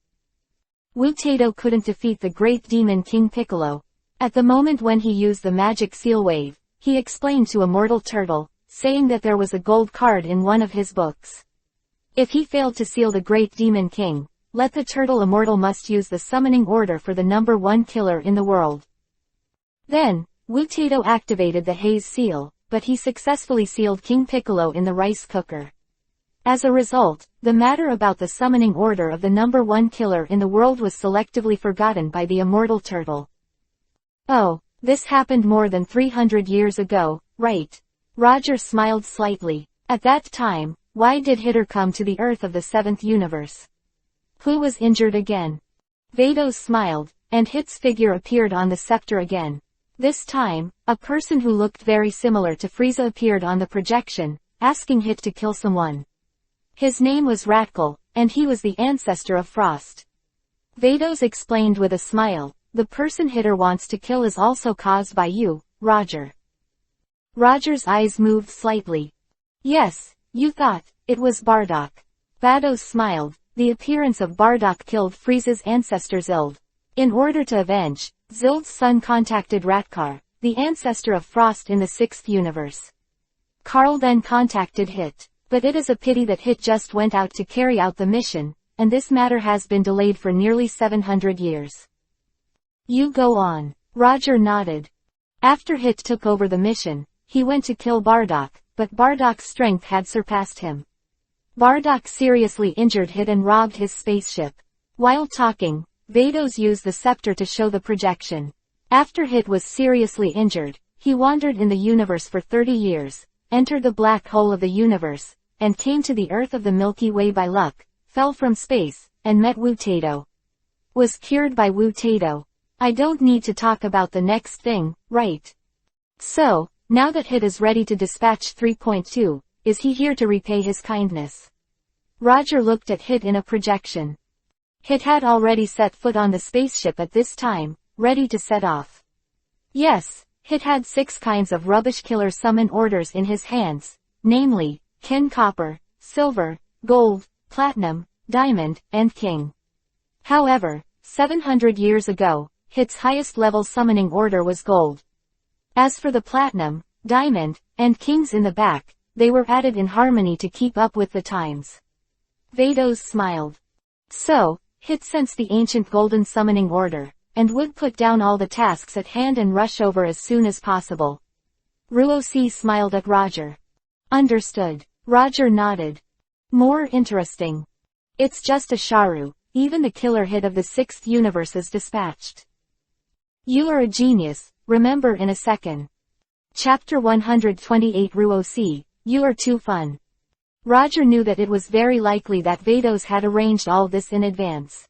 Wu Tato couldn't defeat the great demon King Piccolo. At the moment when he used the magic seal wave, he explained to Immortal Turtle, saying that there was a gold card in one of his books. If he failed to seal the great demon king, let the turtle immortal must use the summoning order for the #1 killer in the world. Then, Wu Tato activated the haze seal, but he successfully sealed King Piccolo in the rice cooker. As a result, the matter about the summoning order of the #1 killer in the world was selectively forgotten by the Immortal Turtle. Oh, this happened more than 300 years ago, right? Roger smiled slightly. At that time, why did Hitter come to the Earth of the 7th universe? Who was injured again? Vados smiled, and Hit's figure appeared on the scepter again. This time, a person who looked very similar to Frieza appeared on the projection, asking Hit to kill someone. His name was Ratkel, and he was the ancestor of Frost. Vados explained with a smile, the person Hitter wants to kill is also caused by you, Roger. Roger's eyes moved slightly. Yes, you thought, it was Bardock. Vados smiled, the appearance of Bardock killed Frieza's ancestor Zild. In order to avenge, Zild's son contacted Ratkar, the ancestor of Frost in the 6th universe. Karl then contacted Hit. But it is a pity that Hit just went out to carry out the mission, and this matter has been delayed for nearly 700 years. You go on. Roger nodded. After Hit took over the mission, he went to kill Bardock, but Bardock's strength had surpassed him. Bardock seriously injured Hit and robbed his spaceship. While talking, Vados used the scepter to show the projection. After Hit was seriously injured, he wandered in the universe for 30 years, entered the black hole of the universe, and came to the Earth of the Milky Way by luck, fell from space, and met Wu Tato. Was cured by Wu Tato. I don't need to talk about the next thing, right? So, now that Hit is ready to dispatch 3.2, is he here to repay his kindness? Roger looked at Hit in a projection. Hit had already set foot on the spaceship at this time, ready to set off. Yes, Hit had 6 kinds of rubbish killer summon orders in his hands, namely, Kin Copper, Silver, Gold, Platinum, Diamond, and King. However, 700 years ago, Hit's highest level summoning order was Gold. As for the Platinum, Diamond, and Kings in the back, they were added in harmony to keep up with the times. Vados smiled. So, Hit sensed the ancient golden summoning order, and would put down all the tasks at hand and rush over as soon as possible. Ruosi smiled at Roger. Understood. Roger nodded. More interesting. It's just a Sharu, even the killer Hit of the 6th universe is dispatched. You are a genius, remember in a second. Chapter 128 Ruosi, you are too fun. Roger knew that it was very likely that Vados had arranged all this in advance.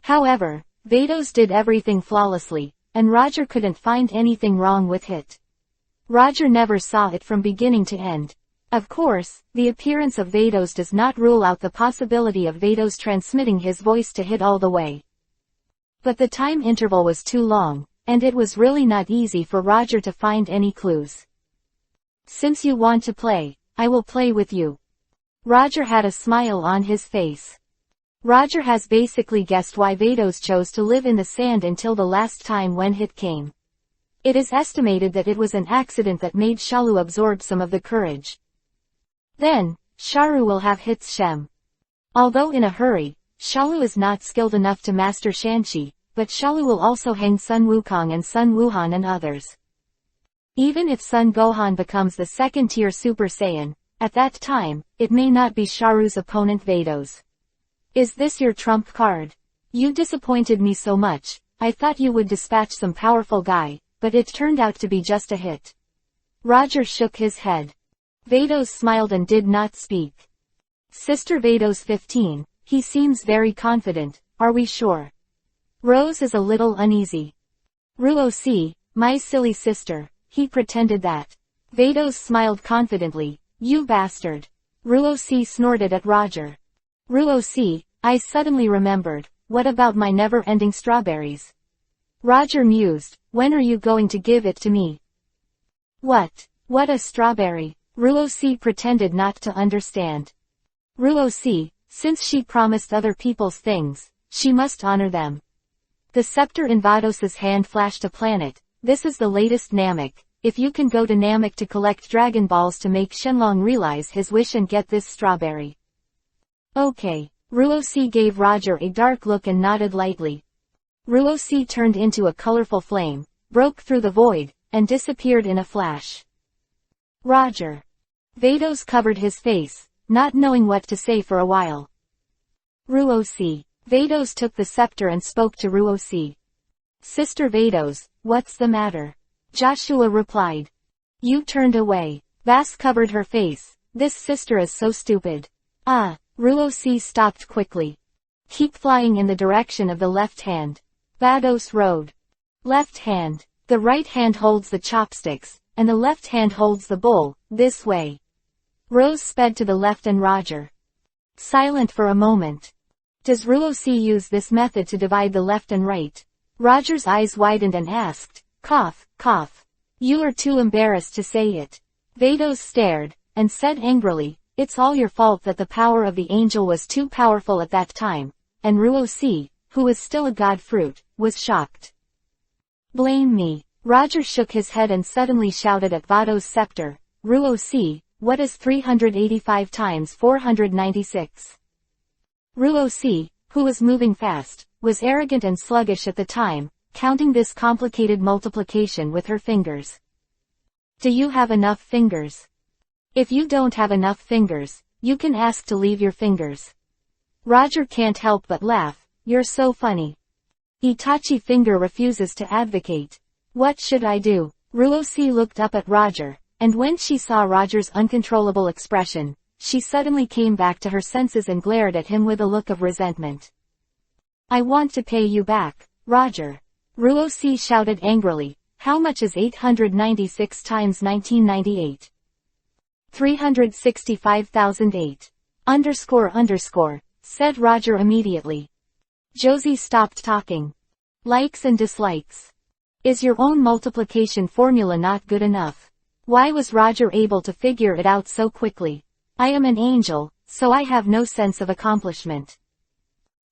However, Vados did everything flawlessly, and Roger couldn't find anything wrong with Hit. Roger never saw it from beginning to end. Of course, the appearance of Vados does not rule out the possibility of Vados transmitting his voice to Hit all the way. But the time interval was too long, and it was really not easy for Roger to find any clues. Since you want to play, I will play with you. Roger had a smile on his face. Roger has basically guessed why Vados chose to live in the sand until the last time when Hit came. It is estimated that it was an accident that made Shalu absorb some of the courage. Then, Sharu will have Hit's Shem. Although in a hurry, Shalu is not skilled enough to master Shanxi, but Shalu will also hang Sun Wukong and Sun Wuhan and others. Even if Sun Gohan becomes the second-tier Super Saiyan, at that time, it may not be Sharu's opponent Vados. Is this your trump card? You disappointed me so much, I thought you would dispatch some powerful guy, but it turned out to be just a Hit. Roger shook his head. Vados smiled and did not speak. Sister Vados 15, he seems very confident, are we sure? Rose is a little uneasy. Ruo-si, my silly sister, he pretended that. Vados smiled confidently, you bastard. Ruo-si snorted at Roger. Ruo-si, I suddenly remembered, what about my never-ending strawberries? Roger mused, when are you going to give it to me? What a strawberry? Ruo-si pretended not to understand. Ruo-si, since she promised other people's things, she must honor them. The scepter in Vados's hand flashed a planet. This is the latest Namek. If you can go to Namek to collect Dragon Balls to make Shenlong realize his wish and get this strawberry. Okay. Ruo-si gave Roger a dark look and nodded lightly. Ruo-si turned into a colorful flame, broke through the void, and disappeared in a flash. Roger. Vados covered his face, not knowing what to say for a while. Ruo-si. Vados took the scepter and spoke to Ruo-si. Sister Vados, what's the matter? Joshua replied. You turned away. Vas covered her face. This sister is so stupid. Ruo-si stopped quickly. Keep flying in the direction of the left hand. Vados rode. Left hand. The right hand holds the chopsticks, and the left hand holds the bowl, this way. Rose sped to the left and Roger. Silent for a moment. Does Ruo-si use this method to divide the left and right? Roger's eyes widened and asked, cough, cough. You are too embarrassed to say it. Vados stared, and said angrily, it's all your fault that the power of the angel was too powerful at that time, and Ruo-si, who was still a god fruit, was shocked. Blame me. Roger shook his head and suddenly shouted at Vados' scepter, Ruo-si, what is 385 times 496? Ruo-si, who was moving fast, was arrogant and sluggish at the time, counting this complicated multiplication with her fingers. Do you have enough fingers? If you don't have enough fingers, you can ask to leave your fingers. Roger can't help but laugh, you're so funny. Itachi Finger refuses to advocate. What should I do? Ruo-si looked up at Roger, and when she saw Roger's uncontrollable expression, she suddenly came back to her senses and glared at him with a look of resentment. I want to pay you back, Roger. Ruo-si shouted angrily, how much is 896 times 1998? 365,008. Said Roger immediately. Josie stopped talking. Likes and dislikes. Is your own multiplication formula not good enough? Why was Roger able to figure it out so quickly? I am an angel, so I have no sense of accomplishment.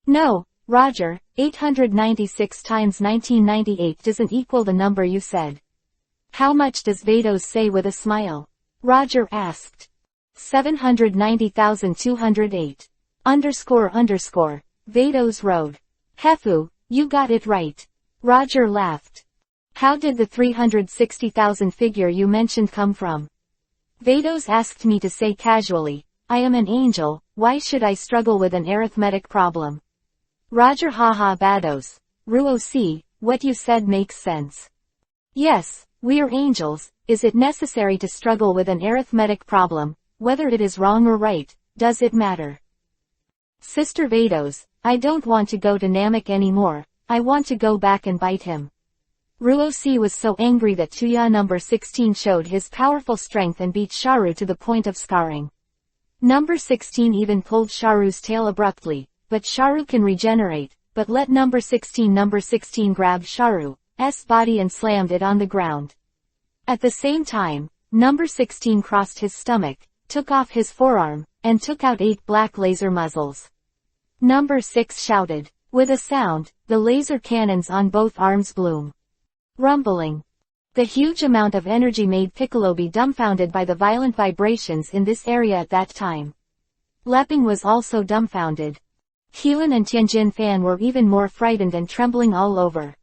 No, Roger, 896 times 1998 doesn't equal the number you said. How much does Vados say with a smile? Roger asked. 790,208. Vados wrote. Hefu, you got it right. Roger laughed. How did the 360,000 figure you mentioned come from? Vados asked me to say casually, I am an angel, why should I struggle with an arithmetic problem? Roger haha Vados. Ruo-si, what you said makes sense. Yes, we are angels, is it necessary to struggle with an arithmetic problem, whether it is wrong or right, does it matter? Sister Vados, I don't want to go to Namek anymore, I want to go back and bite him. Ruosi was so angry that Tuya number 16 showed his powerful strength and beat Sharu to the point of scarring. Number 16 even pulled Sharu's tail abruptly, but Sharu can regenerate, but let number 16 grabbed Sharu's body and slammed it on the ground. At the same time, number 16 crossed his stomach, took off his forearm, and took out 8 black laser muzzles. Number 6 shouted. With a sound, the laser cannons on both arms bloomed. Rumbling. The huge amount of energy made Piccolo be dumbfounded by the violent vibrations in this area at that time. Leping was also dumbfounded. Heelan and Tianjin Fan were even more frightened and trembling all over.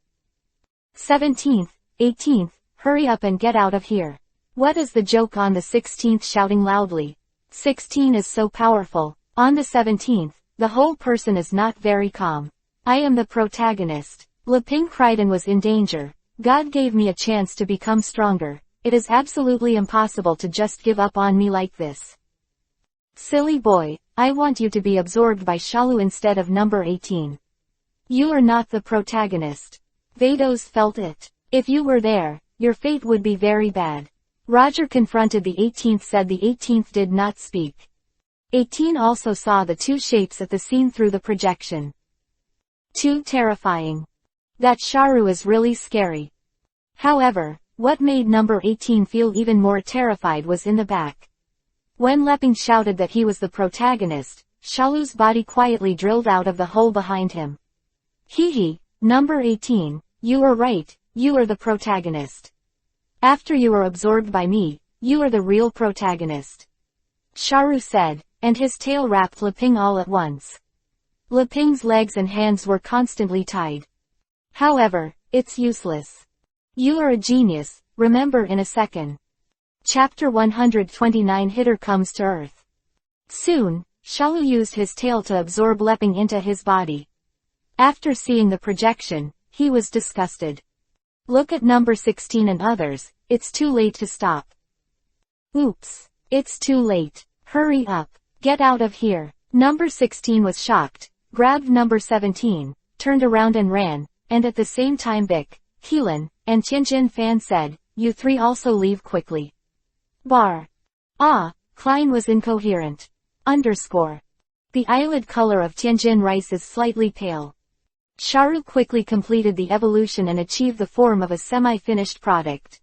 17th, 18th, hurry up and get out of here. What is the joke on the 16th shouting loudly? 16 is so powerful. On the 17th, the whole person is not very calm. I am the protagonist. Leping cried and was in danger. God gave me a chance to become stronger. It is absolutely impossible to just give up on me like this. Silly boy, I want you to be absorbed by Shalu instead of number 18. You are not the protagonist. Vados felt it. If you were there, your fate would be very bad. Roger confronted the 18th, said the 18th did not speak. 18 also saw the two shapes at the scene through the projection. Too terrifying. That Sharu is really scary. However, what made number 18 feel even more terrified was in the back. When Leping shouted that he was the protagonist, Shalu's body quietly drilled out of the hole behind him. Hee, number 18, you were right, you are the protagonist. After you are absorbed by me, you are the real protagonist. Sharu said, and his tail wrapped Leping all at once. Leping's legs and hands were constantly tied. However, it's useless. You are a genius, remember in a second. Chapter 129 Hitter comes to Earth. Soon, Shalu used his tail to absorb Leping into his body. After seeing the projection, he was disgusted. Look at number 16 and others, it's too late to stop. Oops. It's too late. Hurry up. Get out of here. Number 16 was shocked, grabbed number 17, turned around and ran, and at the same time Bic, Heelan, and Tianjin Fan said, you three also leave quickly. Bar. Ah, Klein was incoherent. Underscore. The eyelid color of Tianjin rice is slightly pale. Sharu quickly completed the evolution and achieved the form of a semi-finished product.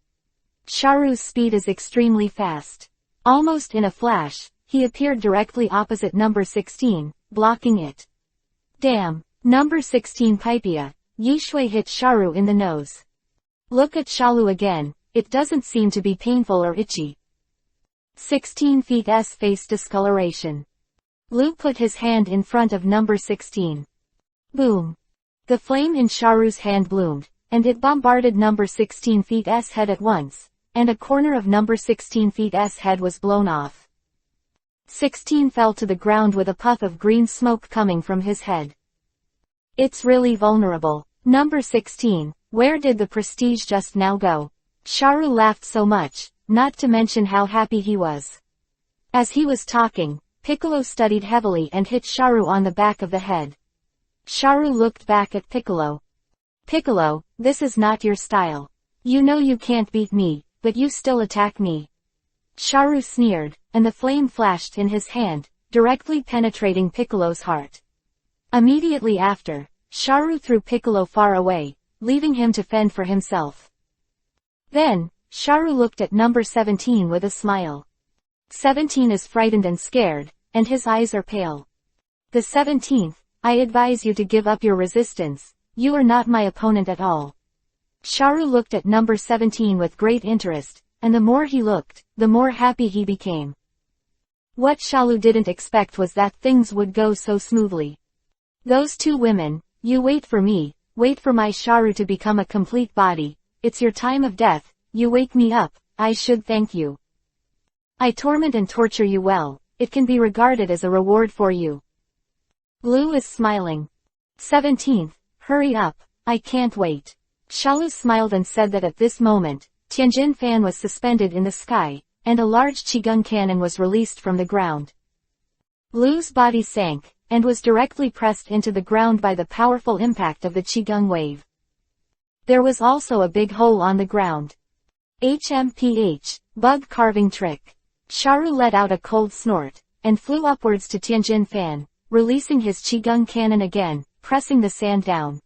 Sharu's speed is extremely fast. Almost in a flash, he appeared directly opposite number 16, blocking it. Damn, number 16 Pipia, Yishui hit Sharu in the nose. Look at Shalu again, it doesn't seem to be painful or itchy. 16 feet's face discoloration. Lu put his hand in front of number 16. Boom. The flame in Sharu's hand bloomed, and it bombarded number 16 feet's head at once, and a corner of number 16 feet's head was blown off. 16 fell to the ground with a puff of green smoke coming from his head. It's really vulnerable. Number 16, where did the prestige just now go? Sharu laughed so much, not to mention how happy he was. As he was talking, Piccolo studied heavily and hit Sharu on the back of the head. Sharu looked back at Piccolo. Piccolo, this is not your style. You know you can't beat me, but you still attack me. Sharu sneered, and the flame flashed in his hand, directly penetrating Piccolo's heart. Immediately after, Sharu threw Piccolo far away, leaving him to fend for himself. Then, Sharu looked at number 17 with a smile. 17 is frightened and scared, and his eyes are pale. The 17th, I advise you to give up your resistance, you are not my opponent at all. Sharu looked at number 17 with great interest, and the more he looked, the more happy he became. What Shalu didn't expect was that things would go so smoothly. Those two women, you wait for me, wait for my Sharu to become a complete body, it's your time of death, you wake me up, I should thank you. I torment and torture you well, it can be regarded as a reward for you. Lu is smiling. 17th, hurry up, I can't wait. Shalu smiled and said that at this moment, Tianjin Fan was suspended in the sky, and a large Qigong cannon was released from the ground. Lu's body sank, and was directly pressed into the ground by the powerful impact of the Qigong wave. There was also a big hole on the ground. HMPH, bug carving trick. Sharu let out a cold snort, and flew upwards to Tianjin Fan, releasing his Qigong cannon again, pressing the sand down.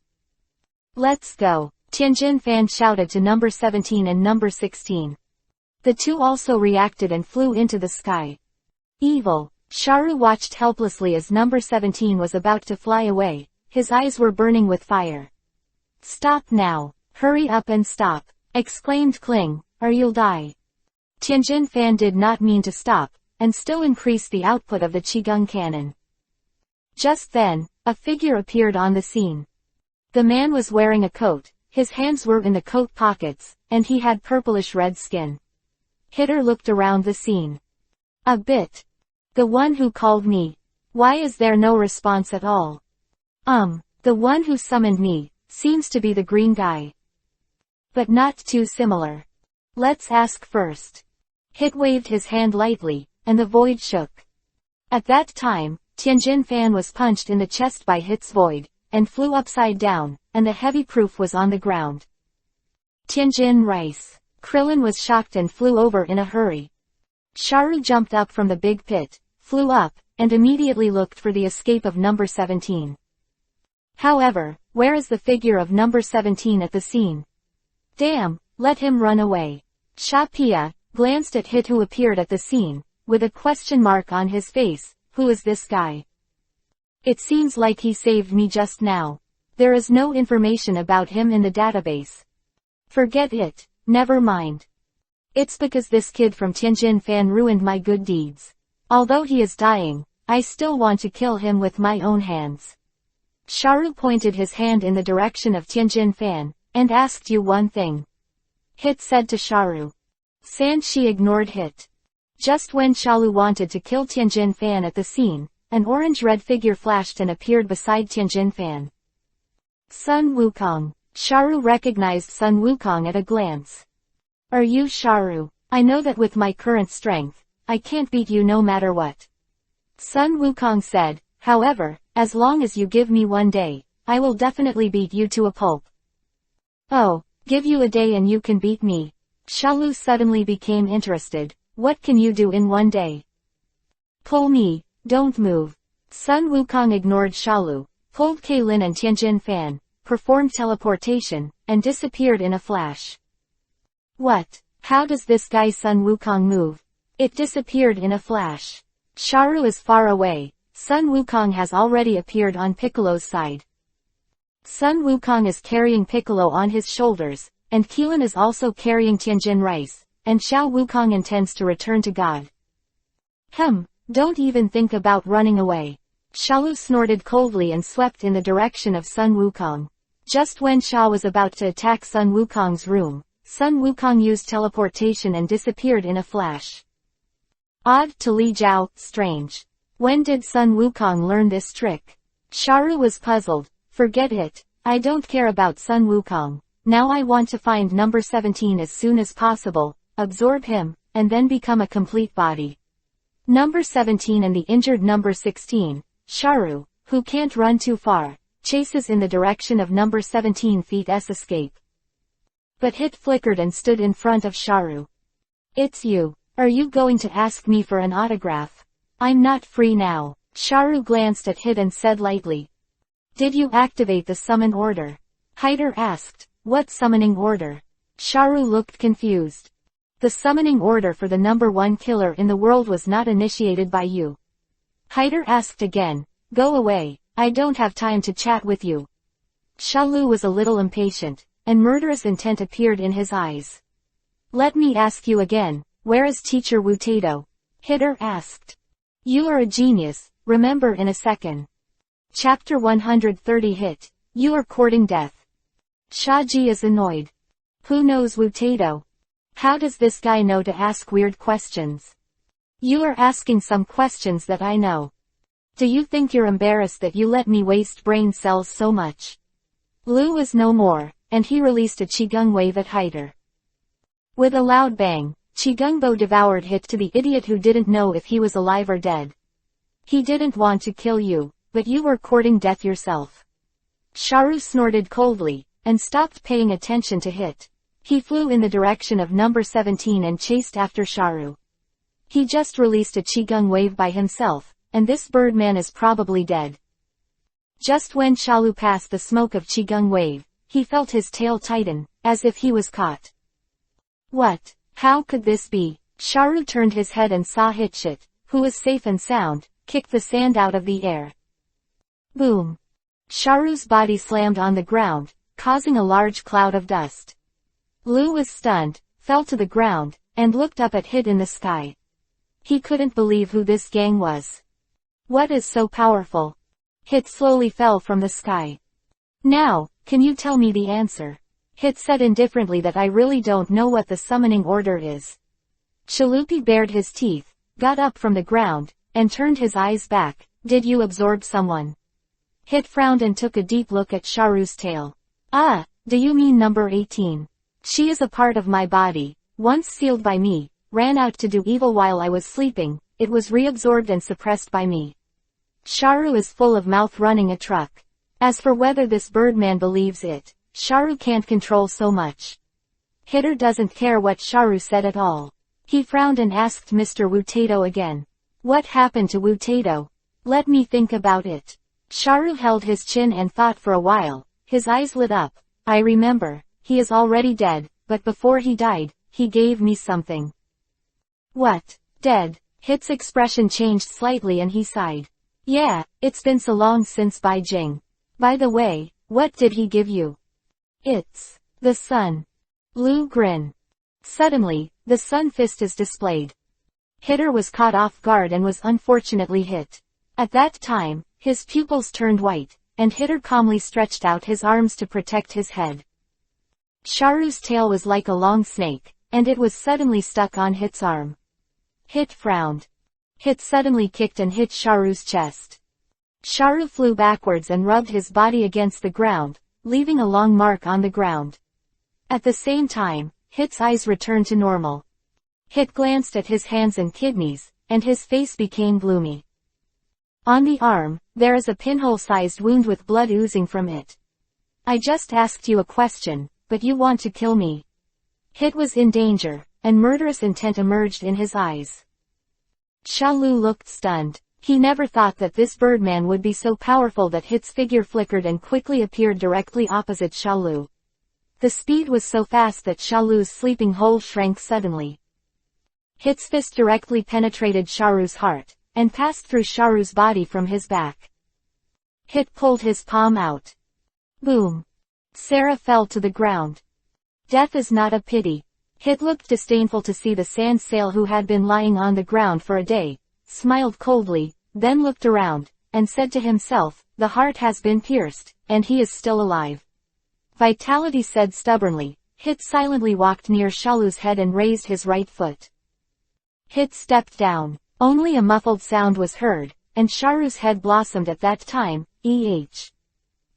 Let's go, Tianjin Fan shouted to number 17 and number 16. The two also reacted and flew into the sky. Evil. Sharu watched helplessly as number 17 was about to fly away, his eyes were burning with fire. Stop now. Hurry up and stop, exclaimed Kling, or you'll die. Tianjin Fan did not mean to stop, and still increased the output of the Qigong cannon. Just then, a figure appeared on the scene. The man was wearing a coat, his hands were in the coat pockets, and he had purplish red skin. Hitter looked around the scene. A bit. The one who called me. Why is there no response at all? The one who summoned me, seems to be the green guy. But not too similar. Let's ask first. Hit waved his hand lightly, and the void shook. At that time, Tianjin Fan was punched in the chest by Hit's void, and flew upside down, and the heavy proof was on the ground. Tianjin Rice. Krillin was shocked and flew over in a hurry. Sharu jumped up from the big pit, flew up, and immediately looked for the escape of number 17. However, where is the figure of number 17 at the scene? Damn, let him run away. Shapia glanced at Hit who appeared at the scene, with a question mark on his face. Who is this guy? It seems like he saved me just now. There is no information about him in the database. Forget it, never mind. It's because this kid from Tianjin Fan ruined my good deeds. Although he is dying, I still want to kill him with my own hands. Sharu pointed his hand in the direction of Tianjin Fan, and asked you one thing. Hit said to Sharu. She ignored Hit. Just when Shalu wanted to kill Tianjin Fan at the scene, an orange-red figure flashed and appeared beside Tianjin Fan. Sun Wukong. Sharu recognized Sun Wukong at a glance. Are you Sharu? I know that with my current strength, I can't beat you no matter what. Sun Wukong said, however, as long as you give me one day, I will definitely beat you to a pulp. Oh, give you a day and you can beat me. Shalu suddenly became interested. What can you do in one day? Pull me, don't move. Sun Wukong ignored Shalu, pulled Kailin and Tianjin Fan, performed teleportation, and disappeared in a flash. What? How does this guy Sun Wukong move? It disappeared in a flash. Sharu is far away. Sun Wukong has already appeared on Piccolo's side. Sun Wukong is carrying Piccolo on his shoulders, and Keelan is also carrying Tianjin Rice, and Xiao Wukong intends to return to God. Don't even think about running away. Shalu snorted coldly and swept in the direction of Sun Wukong. Just when Xiao was about to attack Sun Wukong's room, Sun Wukong used teleportation and disappeared in a flash. Odd to Li Jiao, strange. When did Sun Wukong learn this trick? Sharu was puzzled. Forget it. I don't care about Sun Wukong. Now I want to find number 17 as soon as possible, absorb him, and then become a complete body. Number 17 and the injured number 16, Sharu, who can't run too far, chases in the direction of number 17 feet's escape. But Hit flickered and stood in front of Sharu. It's you. Are you going to ask me for an autograph? I'm not free now. Sharu glanced at Hit and said lightly. Did you activate the summon order? Hyder asked. What summoning order? Sharu looked confused. The summoning order for the number 1 killer in the world was not initiated by you. Hyder asked again. Go away, I don't have time to chat with you. Shalu was a little impatient, and murderous intent appeared in his eyes. Let me ask you again, where is Teacher Wu Tato? Hitter asked. You are a genius, remember in a second. Chapter 130 Hit. You are courting death. Shaji is annoyed. Who knows Wu Tato? How does this guy know to ask weird questions? You are asking some questions that I know. Do you think you're embarrassed that you let me waste brain cells so much? Lu was no more, and he released a Qigong wave at Hyder. With a loud bang, Qigongbo devoured Hit to the idiot who didn't know if he was alive or dead. He didn't want to kill you, but you were courting death yourself. Sharu snorted coldly, and stopped paying attention to Hit. He flew in the direction of number 17 and chased after Sharu. He just released a Qigong wave by himself, and this birdman is probably dead. Just when Shalu passed the smoke of Qigong wave, he felt his tail tighten, as if he was caught. What? How could this be? Sharu turned his head and saw Hitchit, who was safe and sound, kick the sand out of the air. Boom! Sharu's body slammed on the ground, causing a large cloud of dust. Lu was stunned, fell to the ground, and looked up at Hit in the sky. He couldn't believe who this gang was. What is so powerful? Hit slowly fell from the sky. Now, can you tell me the answer? Hit said indifferently that I really don't know what the summoning order is. Chalupi bared his teeth, got up from the ground, and turned his eyes back. Did you absorb someone? Hit frowned and took a deep look at Sharu's tail. Ah, do you mean number 18? She is a part of my body, once sealed by me, ran out to do evil while I was sleeping, it was reabsorbed and suppressed by me. Sharu is full of mouth running a truck. As for whether this birdman believes it, Sharu can't control so much. Hitter doesn't care what Sharu said at all. He frowned and asked Mr. Wutato again. What happened to Wutato? Let me think about it. Sharu held his chin and thought for a while. His eyes lit up. I remember, he is already dead, but before he died, he gave me something. What? Dead? Hit's expression changed slightly and he sighed. Yeah, it's been so long since Beijing. By the way, what did he give you? It's the sun. Lu grinned. Suddenly, the sun fist is displayed. Hitter was caught off guard and was unfortunately hit. At that time, his pupils turned white, and Hitter calmly stretched out his arms to protect his head. Sharu's tail was like a long snake, and it was suddenly stuck on Hit's arm. Hit frowned. Hit suddenly kicked and hit Sharu's chest. Sharu flew backwards and rubbed his body against the ground, leaving a long mark on the ground. At the same time, Hit's eyes returned to normal. Hit glanced at his hands and kidneys, and his face became gloomy. On the arm, there is a pinhole-sized wound with blood oozing from it. I just asked you a question, but you want to kill me. Hit was in danger, and murderous intent emerged in his eyes. Shalu looked stunned. He never thought that this birdman would be so powerful that Hit's figure flickered and quickly appeared directly opposite Shalu. The speed was so fast that Shalu's sleeping hole shrank suddenly. Hit's fist directly penetrated Sharu's heart, and passed through Sharu's body from his back. Hit pulled his palm out. Boom! Sarah fell to the ground. Death is not a pity. Hit looked disdainful to see the sand sail who had been lying on the ground for a day, smiled coldly, then looked around, and said to himself, the heart has been pierced, and he is still alive. Vitality said stubbornly. Hit silently walked near Shalu's head and raised his right foot. Hit stepped down. Only a muffled sound was heard, and Sharu's head blossomed at that time.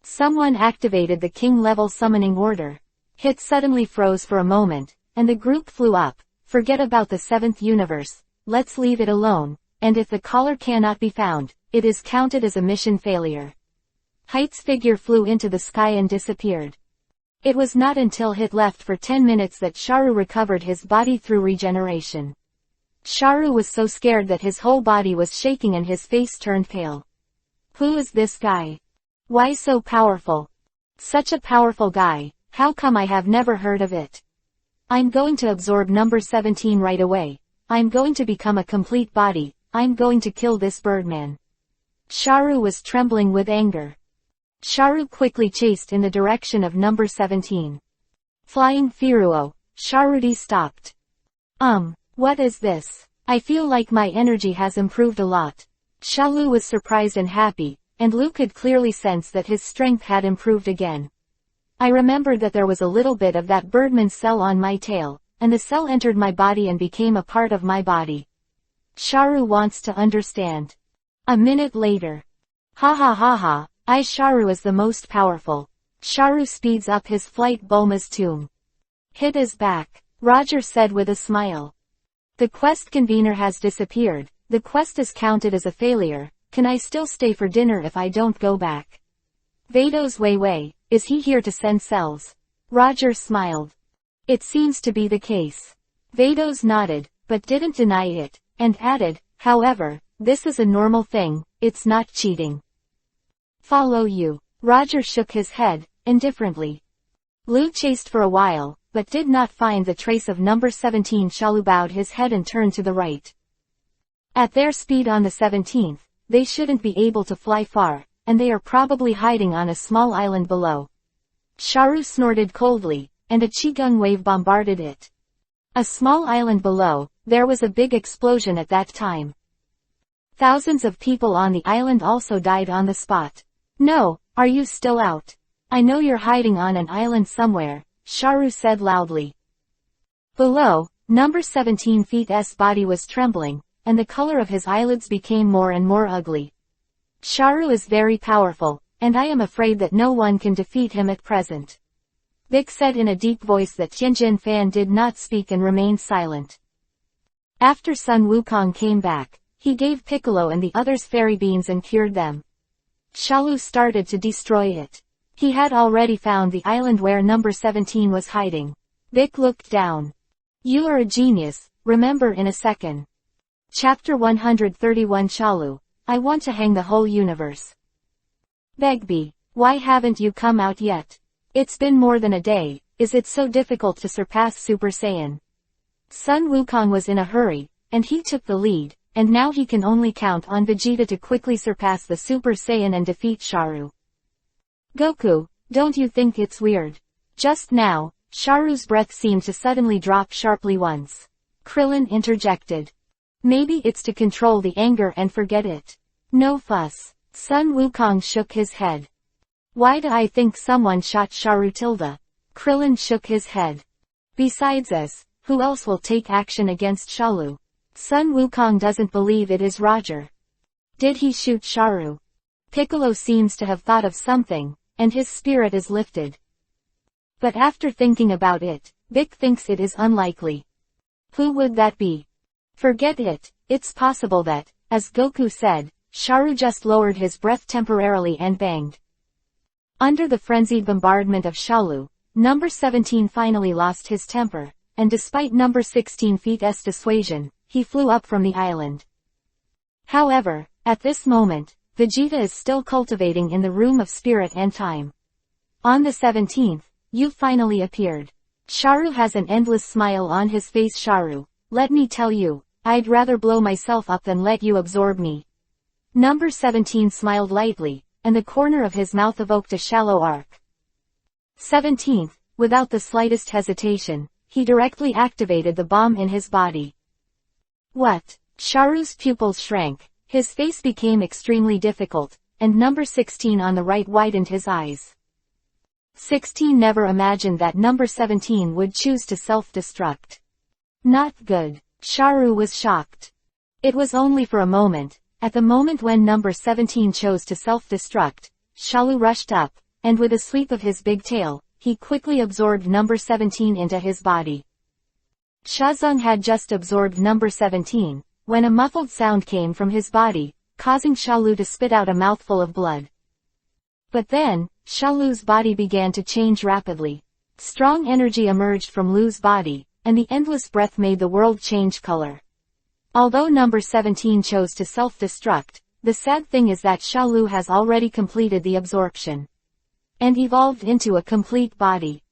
Someone activated the king-level summoning order. Hit suddenly froze for a moment, and the group flew up. Forget about the 7th universe, let's leave it alone, and if the caller cannot be found, it is counted as a mission failure. Hit's figure flew into the sky and disappeared. It was not until Hit left for 10 minutes that Sharu recovered his body through regeneration. Sharu was so scared that his whole body was shaking and his face turned pale. Who is this guy? Why so powerful? Such a powerful guy, how come I have never heard of it? I'm going to absorb number 17 right away. I'm going to become a complete body. I'm going to kill this birdman. Sharu was trembling with anger. Sharu quickly chased in the direction of number 17. Flying Firuo, Sharudi stopped. What is this? I feel like my energy has improved a lot. Shalu was surprised and happy, and Lu could clearly sense that his strength had improved again. I remembered that there was a little bit of that birdman's cell on my tail, and the cell entered my body and became a part of my body. Sharu wants to understand. A minute later. Ha ha ha ha, Sharu is the most powerful. Sharu speeds up his flight. Bulma's tomb. Hit is back, Roger said with a smile. The quest convener has disappeared. The quest is counted as a failure. Can I still stay for dinner if I don't go back? Vados Wei Wei, Is he here to send cells? Roger smiled. It seems to be the case. Vados nodded, but didn't deny it, and added, however, this is a normal thing, it's not cheating. Follow you. Roger shook his head, indifferently. Lu chased for a while, but did not find the trace of number 17. Shalu bowed his head and turned to the right. At their speed on the 17th, they shouldn't be able to fly far, and they are probably hiding on a small island below. Sharu snorted coldly, and a qigong wave bombarded it. A small island below, there was a big explosion at that time. Thousands of people on the island also died on the spot. No, are you still out? I know you're hiding on an island somewhere, Sharu said loudly. Below, number 17's body was trembling, and the color of his eyelids became more and more ugly. Sharu is very powerful, and I am afraid that no one can defeat him at present. Vic said in a deep voice that Tianjin Fan did not speak and remained silent. After Sun Wukong came back, he gave Piccolo and the others fairy beans and cured them. Shalu started to destroy it. He had already found the island where number 17 was hiding. Vic looked down. You are a genius, remember in a second. Chapter 131 Shalu, I want to hang the whole universe. Begbie, why haven't you come out yet? It's been more than a day, is it so difficult to surpass Super Saiyan? Sun Wukong was in a hurry, and he took the lead, and now he can only count on Vegeta to quickly surpass the Super Saiyan and defeat Sharu. Goku, don't you think it's weird? Just now, Sharu's breath seemed to suddenly drop sharply once. Krillin interjected. Maybe it's to control the anger and forget it. No fuss. Sun Wukong shook his head. Why do I think someone shot Sharu tilde? Krillin shook his head. Besides us, who else will take action against Shalu? Sun Wukong doesn't believe it is Roger. Did he shoot Sharu? Piccolo seems to have thought of something, and his spirit is lifted. But after thinking about it, Vic thinks it is unlikely. Who would that be? Forget it, it's possible that, as Goku said, Sharu just lowered his breath temporarily and banged. Under the frenzied bombardment of Shalu, number 17 finally lost his temper, and despite number 16's dissuasion, he flew up from the island. However, at this moment, Vegeta is still cultivating in the room of spirit and time. On the 17th, you finally appeared. Sharu has an endless smile on his face. Sharu, let me tell you, I'd rather blow myself up than let you absorb me. Number 17 smiled lightly, and the corner of his mouth evoked a shallow arc. 17th, without the slightest hesitation, he directly activated the bomb in his body. What? Sharu's pupils shrank, his face became extremely difficult, and number 16 on the right widened his eyes. 16 never imagined that number 17 would choose to self-destruct. Not good. Sharu was shocked. It was only for a moment. At the moment when number 17 chose to self-destruct, Shalu rushed up, and with a sweep of his big tail, he quickly absorbed number 17 into his body. Shazong had just absorbed number 17, when a muffled sound came from his body, causing Shalu to spit out a mouthful of blood. But then, Shalu's body began to change rapidly. Strong energy emerged from Lu's body, and the endless breath made the world change color. Although number 17 chose to self-destruct, the sad thing is that Shalu has already completed the absorption. And evolved into a complete body.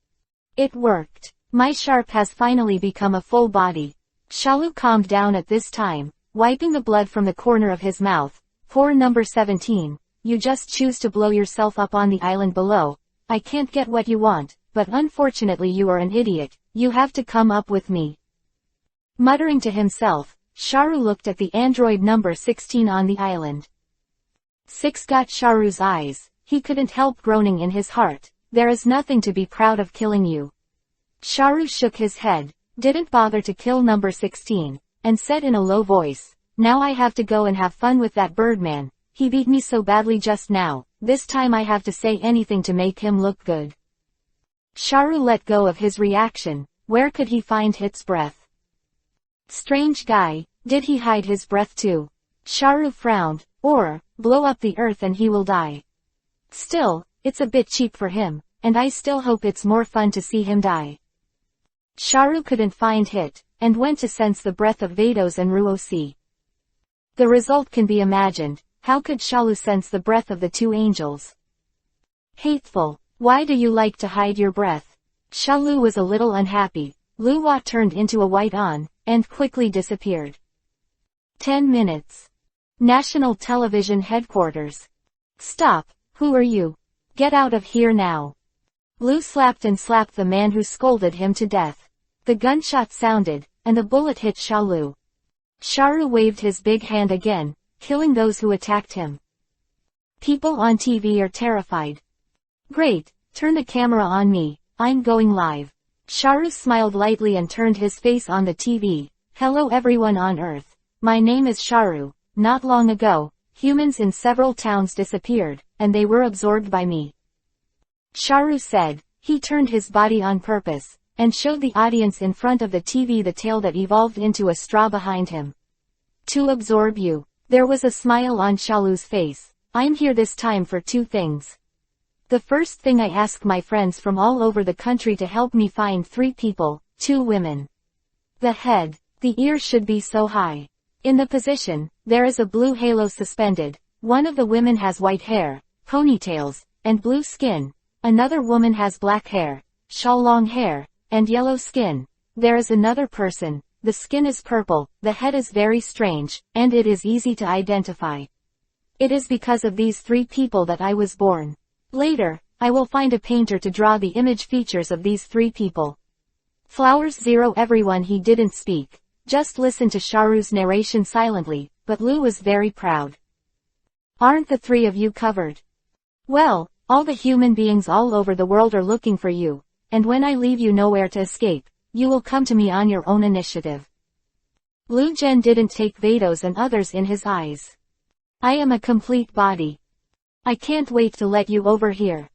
It worked. My sharp has finally become a full body. Shalu calmed down at this time, wiping the blood from the corner of his mouth. Poor number 17, you just choose to blow yourself up on the island below. I can't get what you want, but unfortunately you are an idiot, you have to come up with me. Muttering to himself, Sharu looked at the android number 16 on the island. 6 got Sharu's eyes, he couldn't help groaning in his heart, there is nothing to be proud of killing you. Sharu shook his head, didn't bother to kill number 16, and said in a low voice, now I have to go and have fun with that Birdman, he beat me so badly just now, this time I have to say anything to make him look good. Sharu let go of his reaction, where could he find Hit's breath? Strange guy, did he hide his breath too? Sharu frowned, or, blow up the earth and he will die. Still, it's a bit cheap for him, and I still hope it's more fun to see him die. Sharu couldn't find Hit, and went to sense the breath of Vados and Ruosi. The result can be imagined. How could Shalu sense the breath of the two angels? Hateful. Why do you like to hide your breath? Shalu was a little unhappy. Luwa turned into a white on, and quickly disappeared. 10 minutes. National Television Headquarters. Stop, who are you? Get out of here now. Lu slapped the man who scolded him to death. The gunshot sounded, and the bullet hit Shalu. Sharu waved his big hand again, killing those who attacked him. People on TV are terrified. Great, turn the camera on me, I'm going live. Sharu smiled lightly and turned his face on the TV. Hello everyone on Earth. My name is Sharu. Not long ago, humans in several towns disappeared, and they were absorbed by me. Sharu said. He turned his body on purpose, and showed the audience in front of the TV the tail that evolved into a straw behind him. To absorb you. There was a smile on Shalu's face. I'm here this time for 2 things. The first thing, I ask my friends from all over the country to help me find 3 people, 2 women. The head, the ears should be so high. In the position, there is a blue halo suspended. One of the women has white hair, ponytails, and blue skin. Another woman has black hair, long hair, and yellow skin. There is another person. The skin is purple, the head is very strange, and it is easy to identify. It is because of these 3 people that I was born. Later, I will find a painter to draw the image features of these 3 people. Flowers 0. Everyone he didn't speak, just listened to Sharu's narration silently, but Lu was very proud. Aren't the 3 of you covered? Well, all the human beings all over the world are looking for you, and when I leave you nowhere to escape, you will come to me on your own initiative. Lu Zhen didn't take Vados and others in his eyes. I am a complete body. I can't wait to let you over here.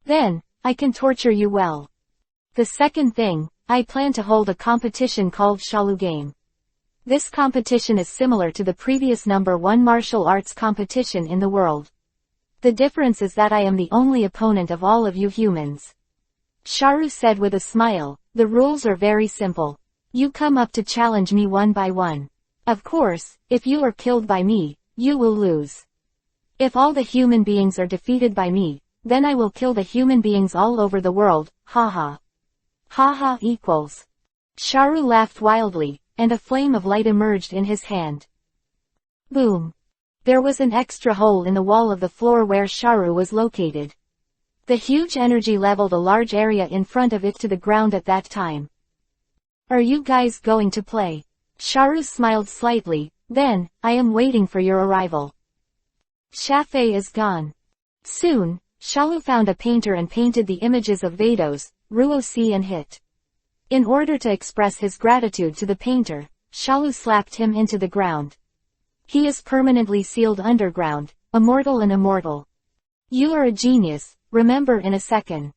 Then, I can torture you well. The second thing, I plan to hold a competition called Shalu Game. This competition is similar to the previous number 1 martial arts competition in the world. The difference is that I am the only opponent of all of you humans. Sharu said with a smile. The rules are very simple. You come up to challenge me one by one. Of course, if you are killed by me, you will lose. If all the human beings are defeated by me, then I will kill the human beings all over the world, haha. Haha equals. Sharu laughed wildly, and a flame of light emerged in his hand. Boom. There was an extra hole in the wall of the floor where Sharu was located. The huge energy leveled a large area in front of it to the ground at that time. Are you guys going to play? Sharu smiled slightly. Then, I am waiting for your arrival. Shafei is gone. Soon, Shalu found a painter and painted the images of Vados, Ruosi and Hit. In order to express his gratitude to the painter, Shalu slapped him into the ground. He is permanently sealed underground, immortal and immortal. You are a genius. Remember in a second.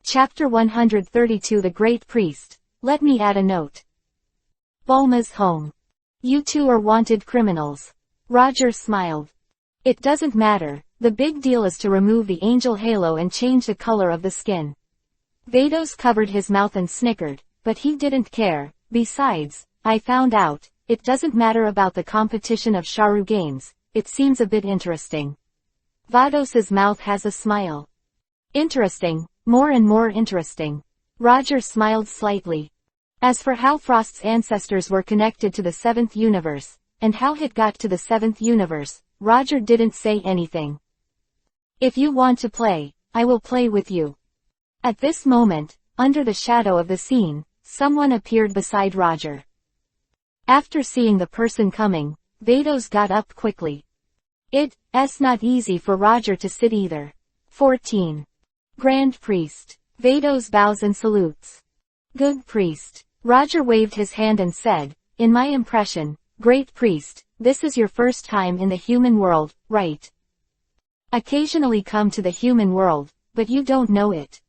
Chapter 132 The Great Priest. Let me add a note. Bulma's home. You 2 are wanted criminals. Roger smiled. It doesn't matter, the big deal is to remove the angel halo and change the color of the skin. Vados covered his mouth and snickered, but he didn't care. Besides, I found out, it doesn't matter about the competition of Sharu games, it seems a bit interesting. Vados's mouth has a smile. Interesting, more and more interesting. Roger smiled slightly. As for how Frost's ancestors were connected to the 7th universe, and how Hit got to the 7th universe, Roger didn't say anything. If you want to play, I will play with you. At this moment, under the shadow of the scene, someone appeared beside Roger. After seeing the person coming, Vados got up quickly. It's not easy for Roger to sit either. 14. Grand Priest. Vados bows and salutes. Good Priest. Roger waved his hand and said, in my impression, Great Priest, this is your first time in the human world, right? Occasionally come to the human world, but you don't know it.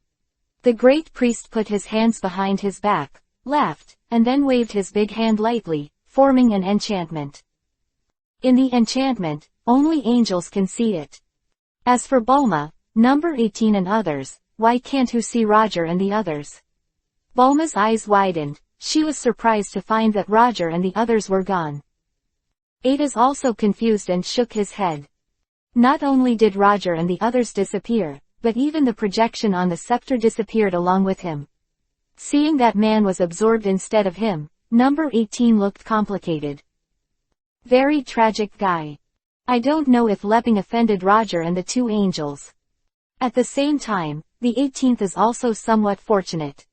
The Great Priest put his hands behind his back, laughed, and then waved his big hand lightly, forming an enchantment. In the enchantment, only angels can see it. As for Bulma, number 18 and others, why can't you see Roger and the others? Bulma's eyes widened. She was surprised to find that Roger and the others were gone. Ada's also confused and shook his head. Not only did Roger and the others disappear, but even the projection on the scepter disappeared along with him. Seeing that man was absorbed instead of him, number 18 looked complicated. Very tragic guy. I don't know if Lepping offended Roger and the two angels. At the same time, the 18th is also somewhat fortunate.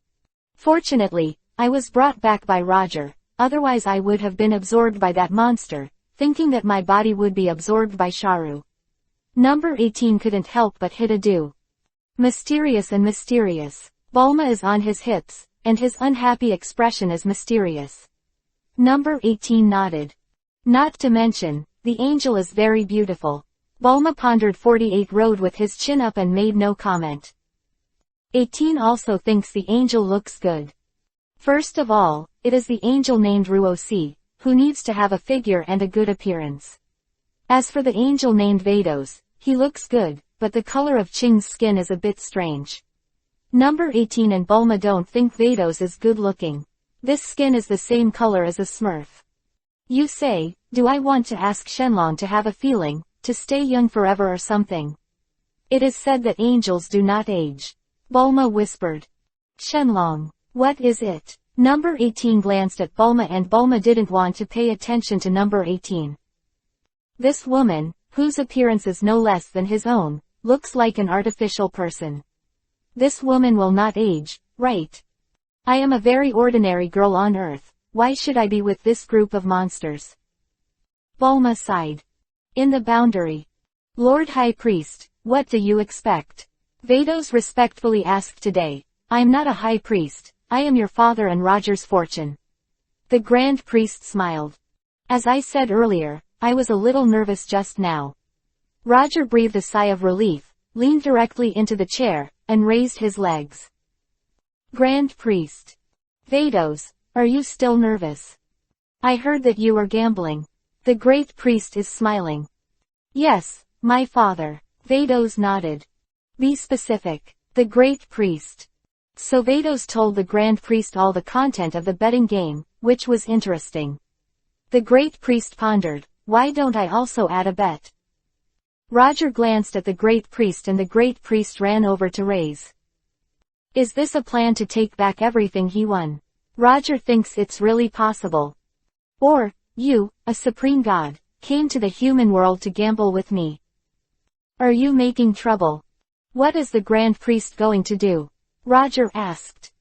Fortunately, I was brought back by Roger, otherwise I would have been absorbed by that monster, thinking that my body would be absorbed by Sharu. Number 18 couldn't help but hit a do. Mysterious and mysterious. Bulma is on his hips, and his unhappy expression is mysterious. Number 18 nodded. Not to mention, the angel is very beautiful. Bulma pondered 48 Road with his chin up and made no comment. 18 also thinks the angel looks good. First of all, it is the angel named Ruosi, who needs to have a figure and a good appearance. As for the angel named Vados, he looks good, but the color of Ching's skin is a bit strange. Number 18 and Bulma don't think Vados is good looking. This skin is the same color as a Smurf. You say, do I want to ask Shenlong to have a feeling, to stay young forever or something? It is said that angels do not age. Bulma whispered. Shenlong. What is it? Number 18 glanced at Bulma and Bulma didn't want to pay attention to number 18. This woman, whose appearance is no less than his own, looks like an artificial person. This woman will not age, right? I am a very ordinary girl on Earth. Why should I be with this group of monsters? Bulma sighed. In the boundary. Lord High Priest, what do you expect? Vados respectfully asked today. I'm not a High Priest, I am your father and Roger's fortune. The Grand Priest smiled. As I said earlier, I was a little nervous just now. Roger breathed a sigh of relief, leaned directly into the chair, and raised his legs. Grand Priest. Vados, are you still nervous? I heard that you were gambling. The Great Priest is smiling. Yes, my father. Vados nodded. Be specific. The Great Priest. So Vados told the Grand Priest all the content of the betting game, which was interesting. The Great Priest pondered, why don't I also add a bet? Roger glanced at the Great Priest and the Great Priest ran over to raise. Is this a plan to take back everything he won? Roger thinks it's really possible. Or, you, a supreme god, came to the human world to gamble with me. Are you making trouble? What is the Grand Priest going to do? Roger asked.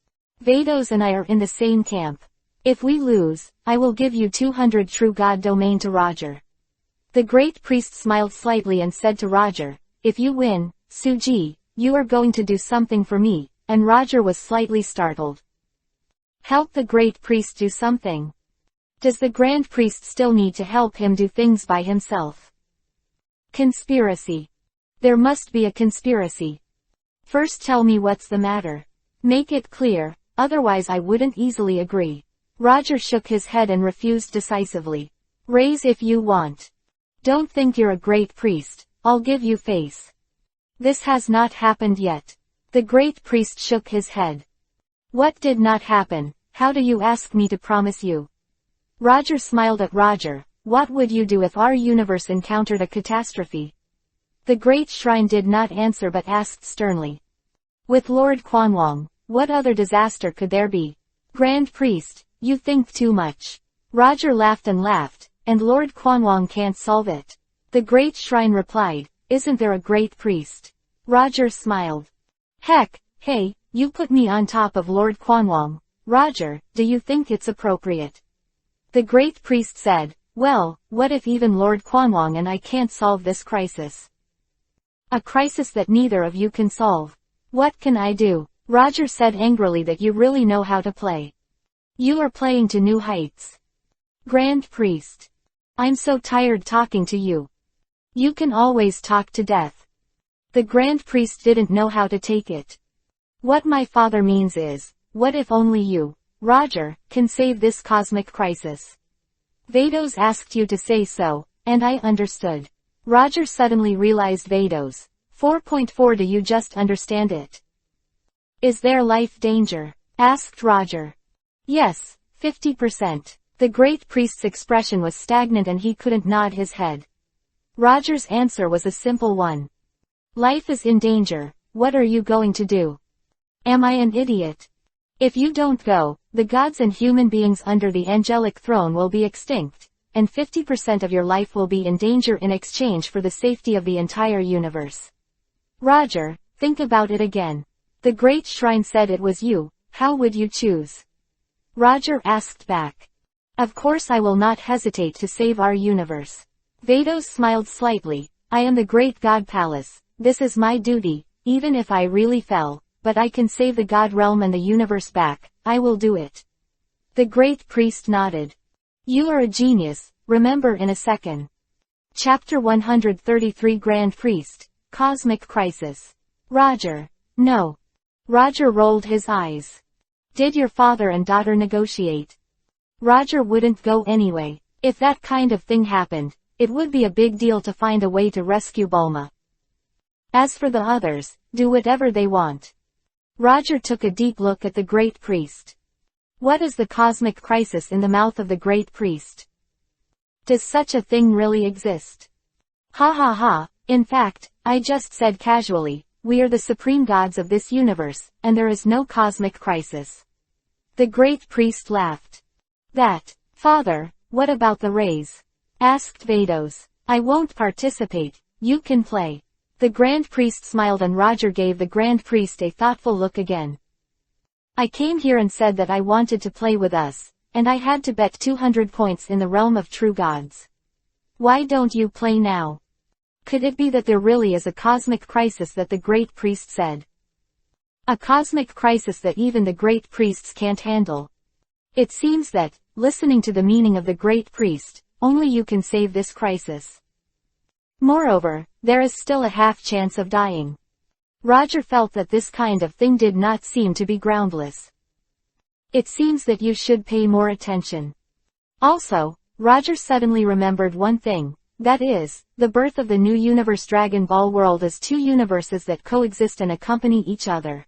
Vados and I are in the same camp. If we lose, I will give you 200 true god domain to Roger. The Great Priest smiled slightly and said to Roger, if you win, Suji, you are going to do something for me, and Roger was slightly startled. Help the Great Priest do something. Does the Grand Priest still need to help him do things by himself? Conspiracy. There must be a conspiracy. First tell me what's the matter. Make it clear, otherwise I wouldn't easily agree. Roger shook his head and refused decisively. Raise if you want. Don't think you're a great priest, I'll give you face. This has not happened yet. The Great Priest shook his head. What did not happen? How do you ask me to promise you? Roger smiled at Roger. What would you do if our universe encountered a catastrophe? The Great Shrine did not answer but asked sternly. With Lord Quanwong, what other disaster could there be? Grand Priest, you think too much. Roger laughed, and Lord Quanwong can't solve it. The Great Shrine replied, isn't there a Great Priest? Roger smiled. Heck, hey, you put me on top of Lord Quanwong. Roger, do you think it's appropriate? The Great Priest said, well, what if even Lord Quanwong and I can't solve this crisis? A crisis that neither of you can solve. What can I do? Roger said angrily that you really know how to play. You are playing to new heights. Grand Priest. I'm so tired talking to you. You can always talk to death. The Grand Priest didn't know how to take it. What my father means is, what if only you, Roger, can save this cosmic crisis? Vados asked you to say so, and I understood. Roger suddenly realized Vados. 4.4 Do you just understand it? Is their life danger? Asked Roger. Yes, 50%. The great priest's expression was stagnant and he couldn't nod his head. Roger's answer was a simple one. Life is in danger, what are you going to do? Am I an idiot? If you don't go, the gods and human beings under the angelic throne will be extinct, and 50% of your life will be in danger in exchange for the safety of the entire universe. Roger, think about it again. The great shrine said it was you, how would you choose? Roger asked back. Of course I will not hesitate to save our universe. Vados smiled slightly. I am the great god Palace, this is my duty, even if I really fell, but I can save the god realm and the universe back, I will do it. The great priest nodded. You are a genius, remember in a second. Chapter 133 Grand Priest, Cosmic Crisis. Roger. No. Roger rolled his eyes. Did your father and daughter negotiate? Roger wouldn't go anyway. If that kind of thing happened, it would be a big deal to find a way to rescue Bulma. As for the others, do whatever they want. Roger took a deep look at the great priest. What is the cosmic crisis in the mouth of the great priest? Does such a thing really exist? Ha ha ha, in fact, I just said casually, we are the supreme gods of this universe, and there is no cosmic crisis. The great priest laughed. Father, what about the rays? Asked Vados. I won't participate, you can play. The grand priest smiled and Roger gave the grand priest a thoughtful look again. I came here and said that I wanted to play with us, and I had to bet 200 points in the realm of true gods. Why don't you play now? Could it be that there really is a cosmic crisis that the great priest said? A cosmic crisis that even the great priests can't handle. It seems that, listening to the meaning of the great priest, only you can save this crisis. Moreover, there is still a half chance of dying. Roger felt that this kind of thing did not seem to be groundless. It seems that you should pay more attention. Also, Roger suddenly remembered one thing, that is, the birth of the new universe Dragon Ball world is two universes that coexist and accompany each other.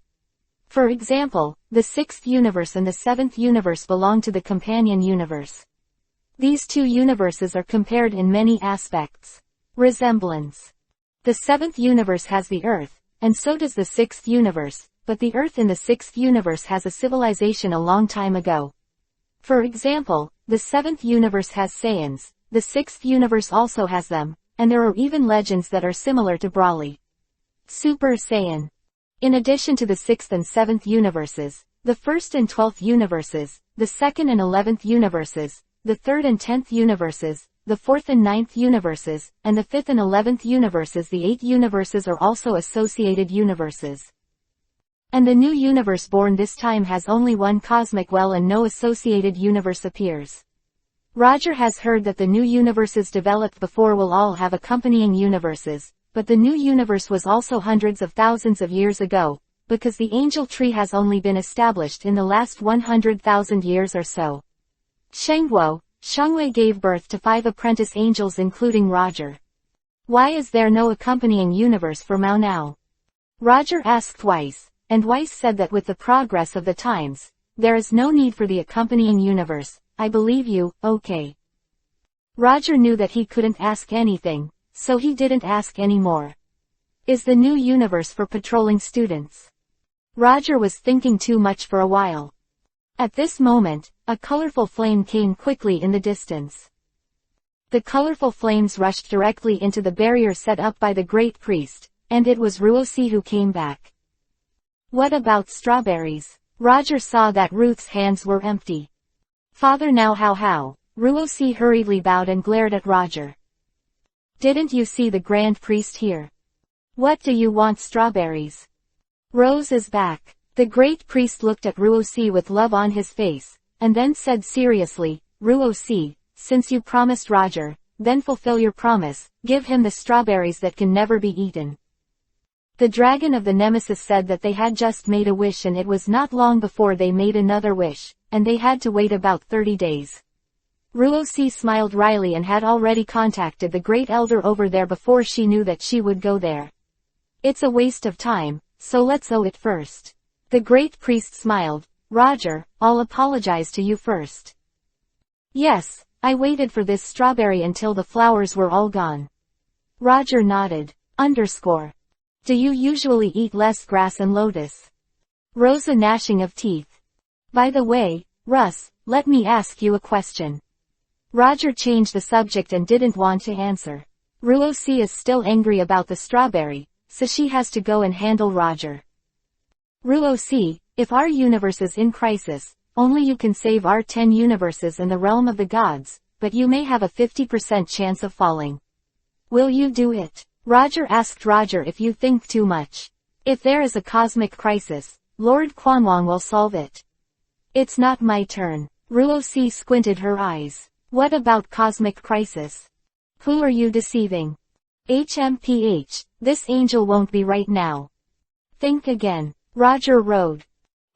For example, the 6th universe and the 7th universe belong to the companion universe. These two universes are compared in many aspects. Resemblance. The 7th universe has the Earth, and so does the 6th universe, but the Earth in the 6th universe has a civilization a long time ago. For example, the 7th universe has Saiyans, the 6th universe also has them, and there are even legends that are similar to Broly. Super Saiyan. In addition to the 6th and 7th universes, the 1st and 12th universes, the 2nd and 11th universes, the 3rd and 10th universes, the 4th and 9th universes, and the 5th and 11th universes, the 8 universes are also associated universes. And the new universe born this time has only one cosmic well and no associated universe appears. Roger has heard that the new universes developed before will all have accompanying universes, but the new universe was also hundreds of thousands of years ago, because the angel tree has only been established in the last 100,000 years or so. Shengwei gave birth to 5 apprentice angels including Roger. Why is there no accompanying universe for Mao now? Roger asked Weiss, and Weiss said that with the progress of the times, there is no need for the accompanying universe. I believe you, okay. Roger knew that he couldn't ask anything, so he didn't ask any more. Is the new universe for patrolling students? Roger was thinking too much for a while. At this moment, a colorful flame came quickly in the distance. The colorful flames rushed directly into the barrier set up by the great priest, and it was Ruosi who came back. What about strawberries? Roger saw that Ruth's hands were empty. Father now how? Ruosi hurriedly bowed and glared at Roger. Didn't you see the grand priest here? What do you want strawberries? Rose is back. The great priest looked at Ruosi with love on his face, and then said seriously, Ruosi, since you promised Roger, then fulfill your promise, give him the strawberries that can never be eaten. The dragon of the Nemesis said that they had just made a wish and it was not long before they made another wish, and they had to wait about 30 days. Ruosi smiled wryly and had already contacted the great elder over there before she knew that she would go there. It's a waste of time, so let's owe it first. The great priest smiled. Roger, I'll apologize to you first. Yes, I waited for this strawberry until the flowers were all gone. Roger nodded. Do you usually eat less grass and lotus? Rosa gnashing of teeth. By the way, Russ, let me ask you a question. Roger changed the subject and didn't want to answer. Ruosi is still angry about the strawberry, so she has to go and handle Roger. Ruosi, if our universe is in crisis, only you can save our 10 universes in the realm of the gods, but you may have a 50% chance of falling. Will you do it? Roger asked Roger if you think too much. If there is a cosmic crisis, Lord Quanwang will solve it. It's not my turn. Ruosi squinted her eyes. What about cosmic crisis? Who are you deceiving? HMPH, this angel won't be right now. Think again. Roger rode.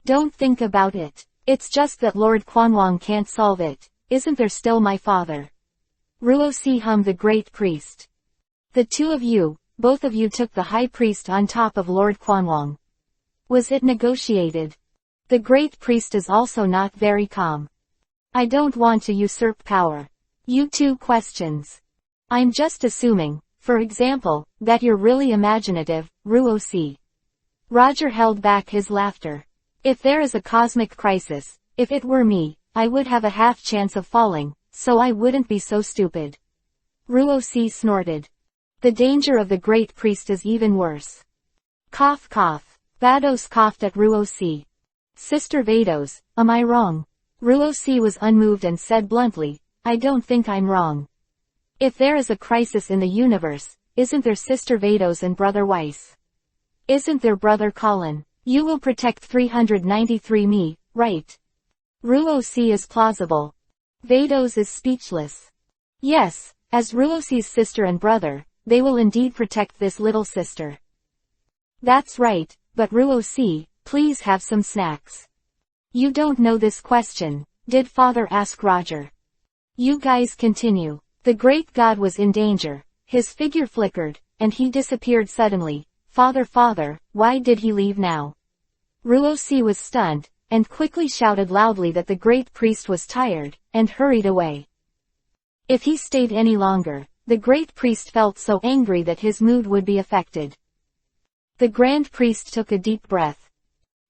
Don't think about it. It's just that Lord Quanwang can't solve it. Isn't there still my father? Ruosi hummed the great priest. The two of you, both of you took the high priest on top of Lord Quanwang. Was it negotiated? The great priest is also not very calm. I don't want to usurp power. You two questions. I'm just assuming, for example, that you're really imaginative, Ruosi. Roger held back his laughter. If there is a cosmic crisis, if it were me, I would have a half chance of falling, so I wouldn't be so stupid. Ruosi snorted. The danger of the great priest is even worse. Cough cough. Vados coughed at Ruosi. Sister Vados, am I wrong? Ruosi was unmoved and said bluntly, I don't think I'm wrong. If there is a crisis in the universe, isn't there Sister Vados and Brother Weiss? Isn't there Brother Colin? You will protect 393 me, right? Ruosi is plausible. Vados is speechless. Yes, as Ruosi's sister and brother, they will indeed protect this little sister. That's right, but Ruosi, please have some snacks. You don't know this question, did Father ask Roger. You guys continue. The great god was in danger, his figure flickered, and he disappeared suddenly. Father, why did he leave now? Ruosi was stunned, and quickly shouted loudly that the great priest was tired, and hurried away. If he stayed any longer, the great priest felt so angry that his mood would be affected. The grand priest took a deep breath.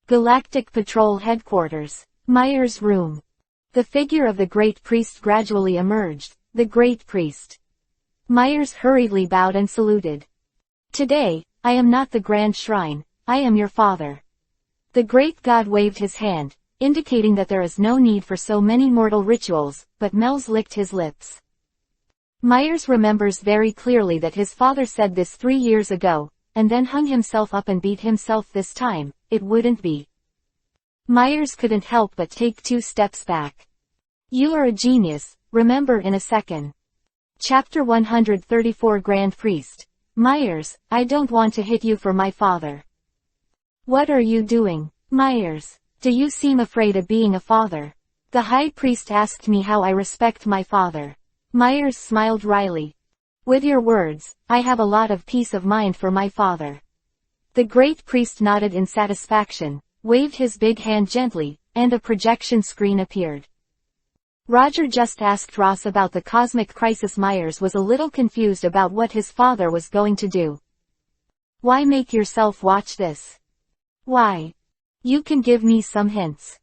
Galactic Patrol Headquarters. Myers' room. The figure of the great priest gradually emerged, the great priest. Myers hurriedly bowed and saluted. Today, I am not the grand shrine, I am your father. The great god waved his hand, indicating that there is no need for so many mortal rituals, but Mel's licked his lips. Myers remembers very clearly that his father said this 3 years ago, and then hung himself up and beat himself this time, it wouldn't be. Myers couldn't help but take 2 steps back. You are a genius, remember in a second. Chapter 134 Grand Priest. Myers, I don't want to hit you for my father. What are you doing, Myers? Do you seem afraid of being a father? The high priest asked me how I respect my father. Myers smiled wryly. With your words, I have a lot of peace of mind for my father. The great priest nodded in satisfaction, waved his big hand gently, and a projection screen appeared. Roger just asked Ross about the cosmic crisis. Myers was a little confused about what his father was going to do. Why make yourself watch this? Why? You can give me some hints.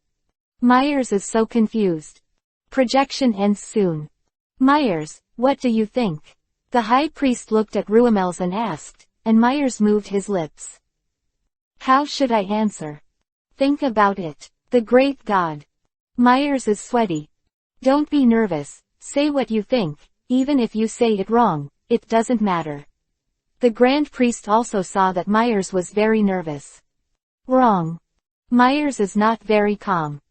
Myers is so confused. Projection ends soon. Myers, what do you think? The high priest looked at Ruamels and asked, and Myers moved his lips. How should I answer? Think about it. The great god. Myers is sweaty. Don't be nervous, say what you think, even if you say it wrong, it doesn't matter. The grand priest also saw that Myers was very nervous. Wrong. Myers is not very calm.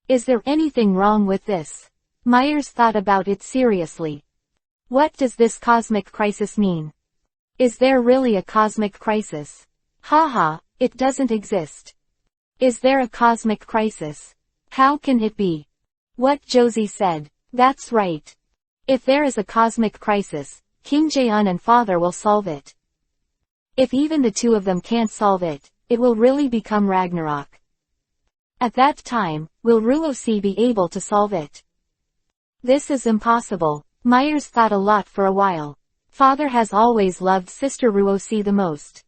Is there anything wrong with this? Myers thought about it seriously. What does this cosmic crisis mean? Is there really a cosmic crisis? Haha, it doesn't exist. Is there a cosmic crisis? How can it be? What Josie said. That's right. If there is a cosmic crisis, King Jaeon and Father will solve it. If even the two of them can't solve it, it will really become Ragnarok. At that time, will Ruosi be able to solve it? This is impossible. Myers thought a lot for a while. Father has always loved Sister Ruosi the most.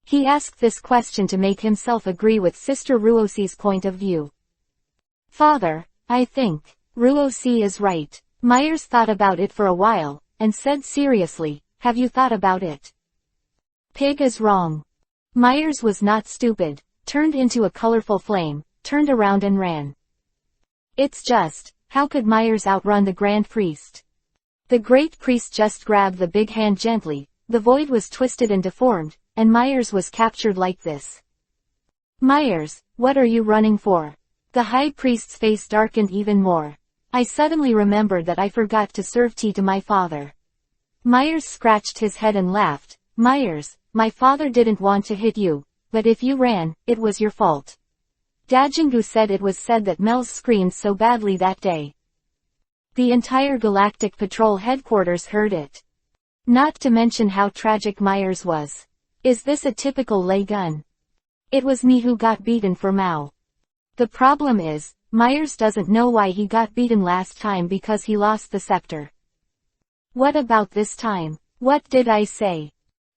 He asked this question to make himself agree with Sister Ruosi's point of view. Father, I think Ruosi is right. Myers thought about it for a while, and said seriously, have you thought about it? Pig is wrong. Myers was not stupid, turned into a colorful flame, turned around and ran. It's just, how could Myers outrun the Grand Priest? The Great Priest just grabbed the big hand gently, the void was twisted and deformed, and Myers was captured like this. Myers, what are you running for? The High Priest's face darkened even more. I suddenly remembered that I forgot to serve tea to my father. Myers scratched his head and laughed. Myers, my father didn't want to hit you, but if you ran, it was your fault. Dajingu said it was said that Mel's screamed so badly that day. The entire Galactic Patrol headquarters heard it. Not to mention how tragic Myers was. Is this a typical lay gun? It was me who got beaten for Mao. The problem is, Myers doesn't know why he got beaten last time because he lost the scepter. What about this time? What did I say?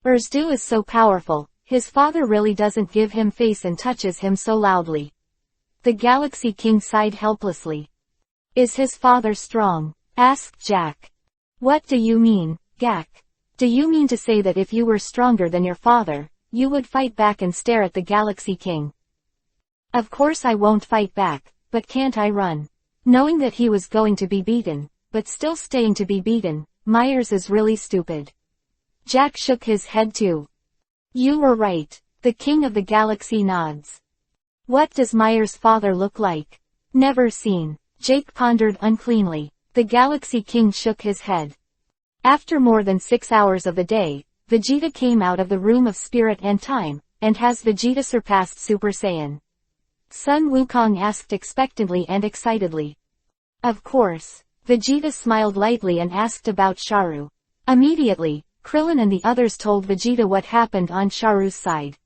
Urdu is so powerful, his father really doesn't give him face and touches him so loudly. The Galaxy King sighed helplessly. Is his father strong? Asked Jack. What do you mean, Gak? Do you mean to say that if you were stronger than your father, you would fight back and stare at the Galaxy King? Of course I won't fight back, but can't I run? Knowing that he was going to be beaten, but still staying to be beaten, Myers is really stupid. Jack shook his head too. You were right. The King of the Galaxy nods. What does Myers' father look like? Never seen. Jake pondered uncleanly. The Galaxy King shook his head. After more than 6 hours of the day, Vegeta came out of the Room of Spirit and Time, and has Vegeta surpassed Super Saiyan? Sun Wukong asked expectantly and excitedly. Of course. Vegeta smiled lightly and asked about Sharu. Immediately, Krillin and the others told Vegeta what happened on Sharu's side.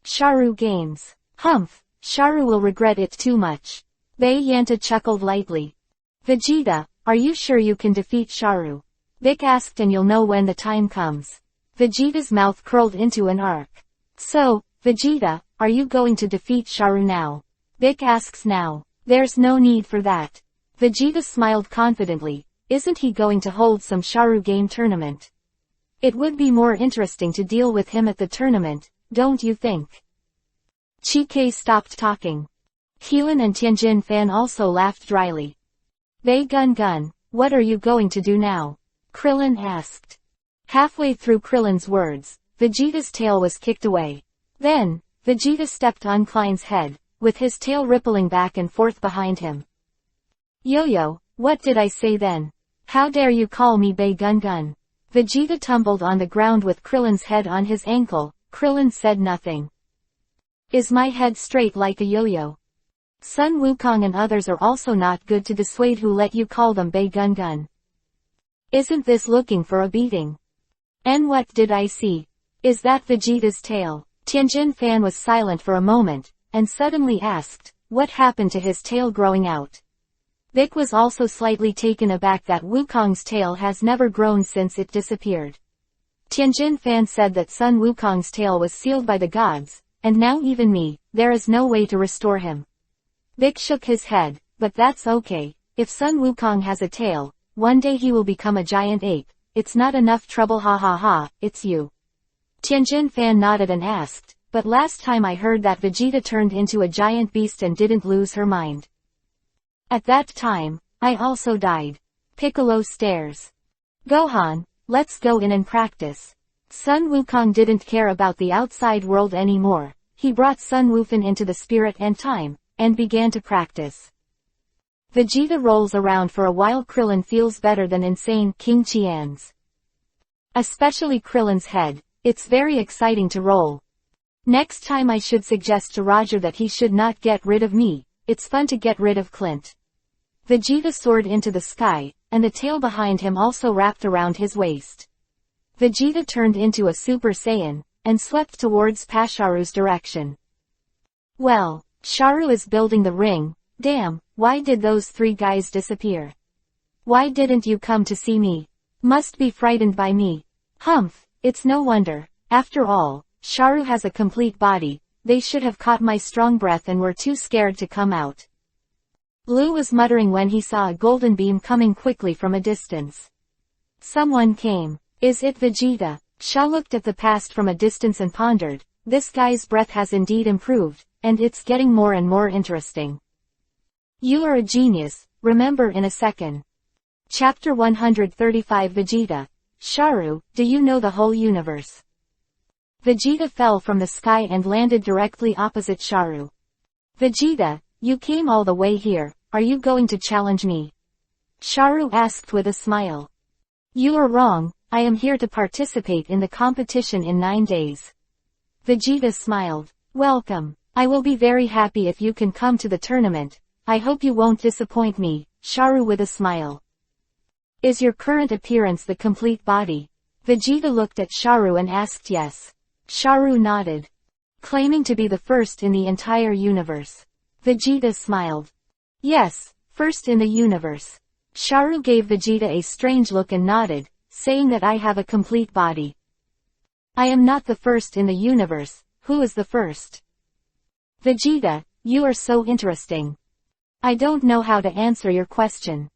Sharu gains. Humph, Sharu will regret it too much. Bei Yanta chuckled lightly. Vegeta, are you sure you can defeat Sharu? Vic asked, and you'll know when the time comes. Vegeta's mouth curled into an arc. So, Vegeta, are you going to defeat Sharu now? Vic asks now. There's no need for that. Vegeta smiled confidently. Isn't he going to hold some Sharu game tournament? It would be more interesting to deal with him at the tournament, don't you think? Chike stopped talking. Keelan and Tianjin Fan also laughed dryly. Bei Gun, what are you going to do now? Krillin asked. Halfway through Krillin's words, Vegeta's tail was kicked away. Then, Vegeta stepped on Klein's head, with his tail rippling back and forth behind him. Yo-yo, what did I say then? How dare you call me Bei Gun? Vegeta tumbled on the ground with Krillin's head on his ankle. Krillin said nothing. Is my head straight like a yo-yo? Sun Wukong and others are also not good to dissuade who let you call them Bei Gun. Isn't this looking for a beating? And what did I see? Is that Vegeta's tail? Tianjin Fan was silent for a moment, and suddenly asked, what happened to his tail growing out? Vic was also slightly taken aback that Wukong's tail has never grown since it disappeared. Tianjin Fan said that Sun Wukong's tail was sealed by the gods, and now even me, there is no way to restore him. Vic shook his head, but that's okay. If Sun Wukong has a tail, one day he will become a giant ape. It's not enough trouble, ha ha ha, it's you. Tianjin Fan nodded and asked, but last time I heard that Vegeta turned into a giant beast and didn't lose her mind. At that time, I also died. Piccolo stares. Gohan, let's go in and practice. Sun Wukong didn't care about the outside world anymore. He brought Sun Wufan into the spirit and time, and began to practice. Vegeta rolls around for a while. Krillin feels better than insane King Qian's. Especially Krillin's head. It's very exciting to roll. Next time I should suggest to Roger that he should not get rid of me. It's fun to get rid of Clint. Vegeta soared into the sky, and the tail behind him also wrapped around his waist. Vegeta turned into a Super Saiyan, and swept towards Pasharu's direction. Well, Sharu is building the ring. Damn, why did those 3 guys disappear? Why didn't you come to see me? Must be frightened by me. Humph, it's no wonder. After all, Sharu has a complete body. They should have caught my strong breath and were too scared to come out. Lu was muttering when he saw a golden beam coming quickly from a distance. Someone came. Is it Vegeta? Sha looked at the past from a distance and pondered. This guy's breath has indeed improved, and it's getting more and more interesting. You are a genius, remember in a second. Chapter 135 Vegeta. Sharu, do you know the whole universe? Vegeta fell from the sky and landed directly opposite Sharu. Vegeta, you came all the way here, are you going to challenge me? Sharu asked with a smile. You are wrong, I am here to participate in the competition in 9 days. Vegeta smiled. Welcome. I will be very happy if you can come to the tournament. I hope you won't disappoint me, Sharu with a smile. Is your current appearance the complete body? Vegeta looked at Sharu and asked yes. Sharu nodded. Claiming to be the first in the entire universe. Vegeta smiled. Yes, first in the universe. Sharu gave Vegeta a strange look and nodded, saying that I have a complete body. I am not the first in the universe, who is the first? Vegeta, you are so interesting. I don't know how to answer your question.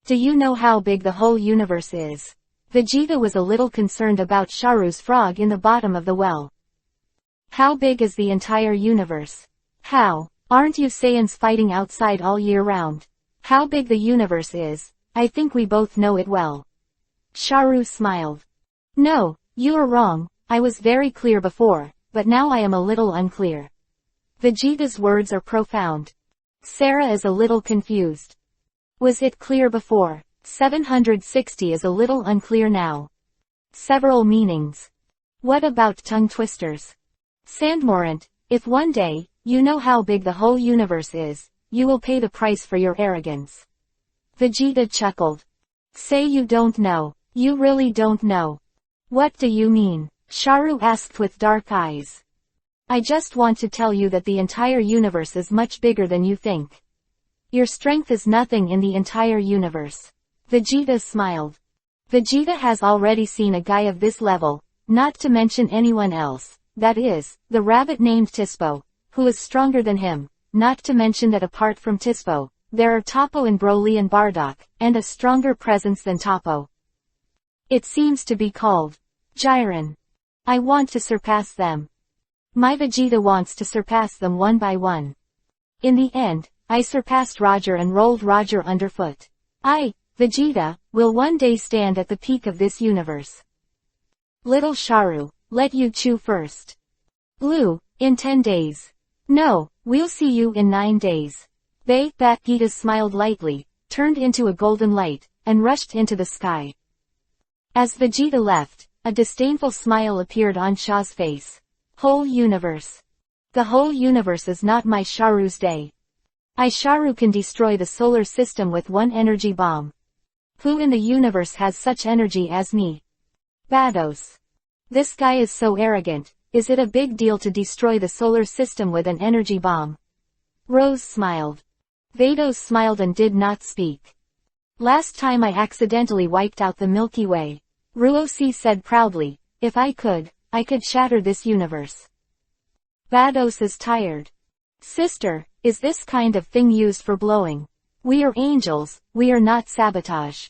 Do you know how big the whole universe is? Vegeta was a little concerned about Sharu's frog in the bottom of the well. How big is the entire universe? How? Aren't you Saiyans fighting outside all year round? How big the universe is, I think we both know it well. Sharu smiled. No, you are wrong, I was very clear before, but now I am a little unclear. Vegeta's words are profound. Sarah is a little confused. Was it clear before? 760 is a little unclear now. Several meanings. What about tongue twisters? Sandmorant, if one day, you know how big the whole universe is, you will pay the price for your arrogance. Vegeta chuckled. Say you don't know. You really don't know. What do you mean? Sharu asked with dark eyes. I just want to tell you that the entire universe is much bigger than you think. Your strength is nothing in the entire universe. Vegeta smiled. Vegeta has already seen a guy of this level, not to mention anyone else, that is, the rabbit named Tispo, who is stronger than him, not to mention that apart from Tispo, there are Toppo and Broly and Bardock, and a stronger presence than Toppo. It seems to be called Jiren. I want to surpass them. My Vegeta wants to surpass them one by one. In the end, I surpassed Roger and rolled Roger underfoot. I, Vegeta, will one day stand at the peak of this universe. Little Sharu, let you chew first. Blue, in 10 days. No, we'll see you in 9 days. Vegeta smiled lightly, turned into a golden light, and rushed into the sky. As Vegeta left, a disdainful smile appeared on Sha's face. Whole universe. The whole universe is not my Sharu's day. Sharu can destroy the solar system with one energy bomb. Who in the universe has such energy as me? Vados. This guy is so arrogant, is it a big deal to destroy the solar system with an energy bomb? Rose smiled. Vados smiled and did not speak. Last time I accidentally wiped out the Milky Way. Ruosi said proudly, if I could shatter this universe. Vados is tired. Sister, is this kind of thing used for blowing? We are angels, we are not sabotage.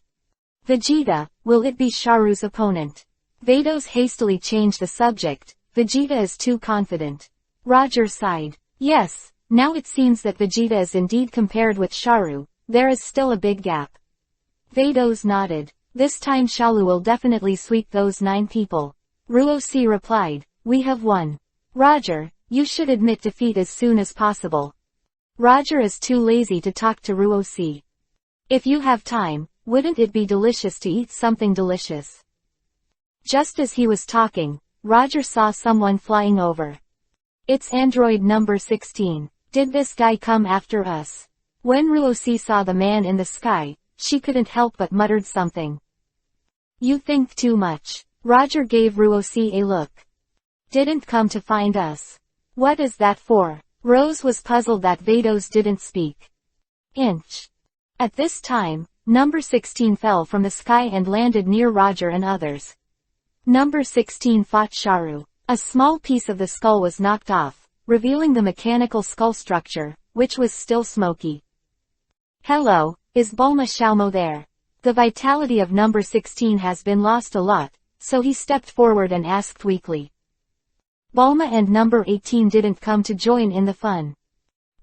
Vegeta, will it be Sharu's opponent? Vados hastily changed the subject, Vegeta is too confident. Roger sighed. Yes, now it seems that Vegeta is indeed compared with Sharu, there is still a big gap. Vados nodded. This time Shalu will definitely sweep those 9 people. Ruosi replied, we have won. Roger, you should admit defeat as soon as possible. Roger is too lazy to talk to Ruosi. If you have time, wouldn't it be delicious to eat something delicious? Just as he was talking, Roger saw someone flying over. It's android number 16. Did this guy come after us? When Ruosi saw the man in the sky, she couldn't help but muttered something. You think too much. Roger gave Ruosi a look. Didn't come to find us. What is that for? Rose was puzzled that Vados didn't speak. Inch. At this time, number 16 fell from the sky and landed near Roger and others. Number 16 fought Sharu. A small piece of the skull was knocked off, revealing the mechanical skull structure, which was still smoky. Hello, is Bulma Xiaomo there? The vitality of number 16 has been lost a lot, so he stepped forward and asked weakly. Bulma and number 18 didn't come to join in the fun.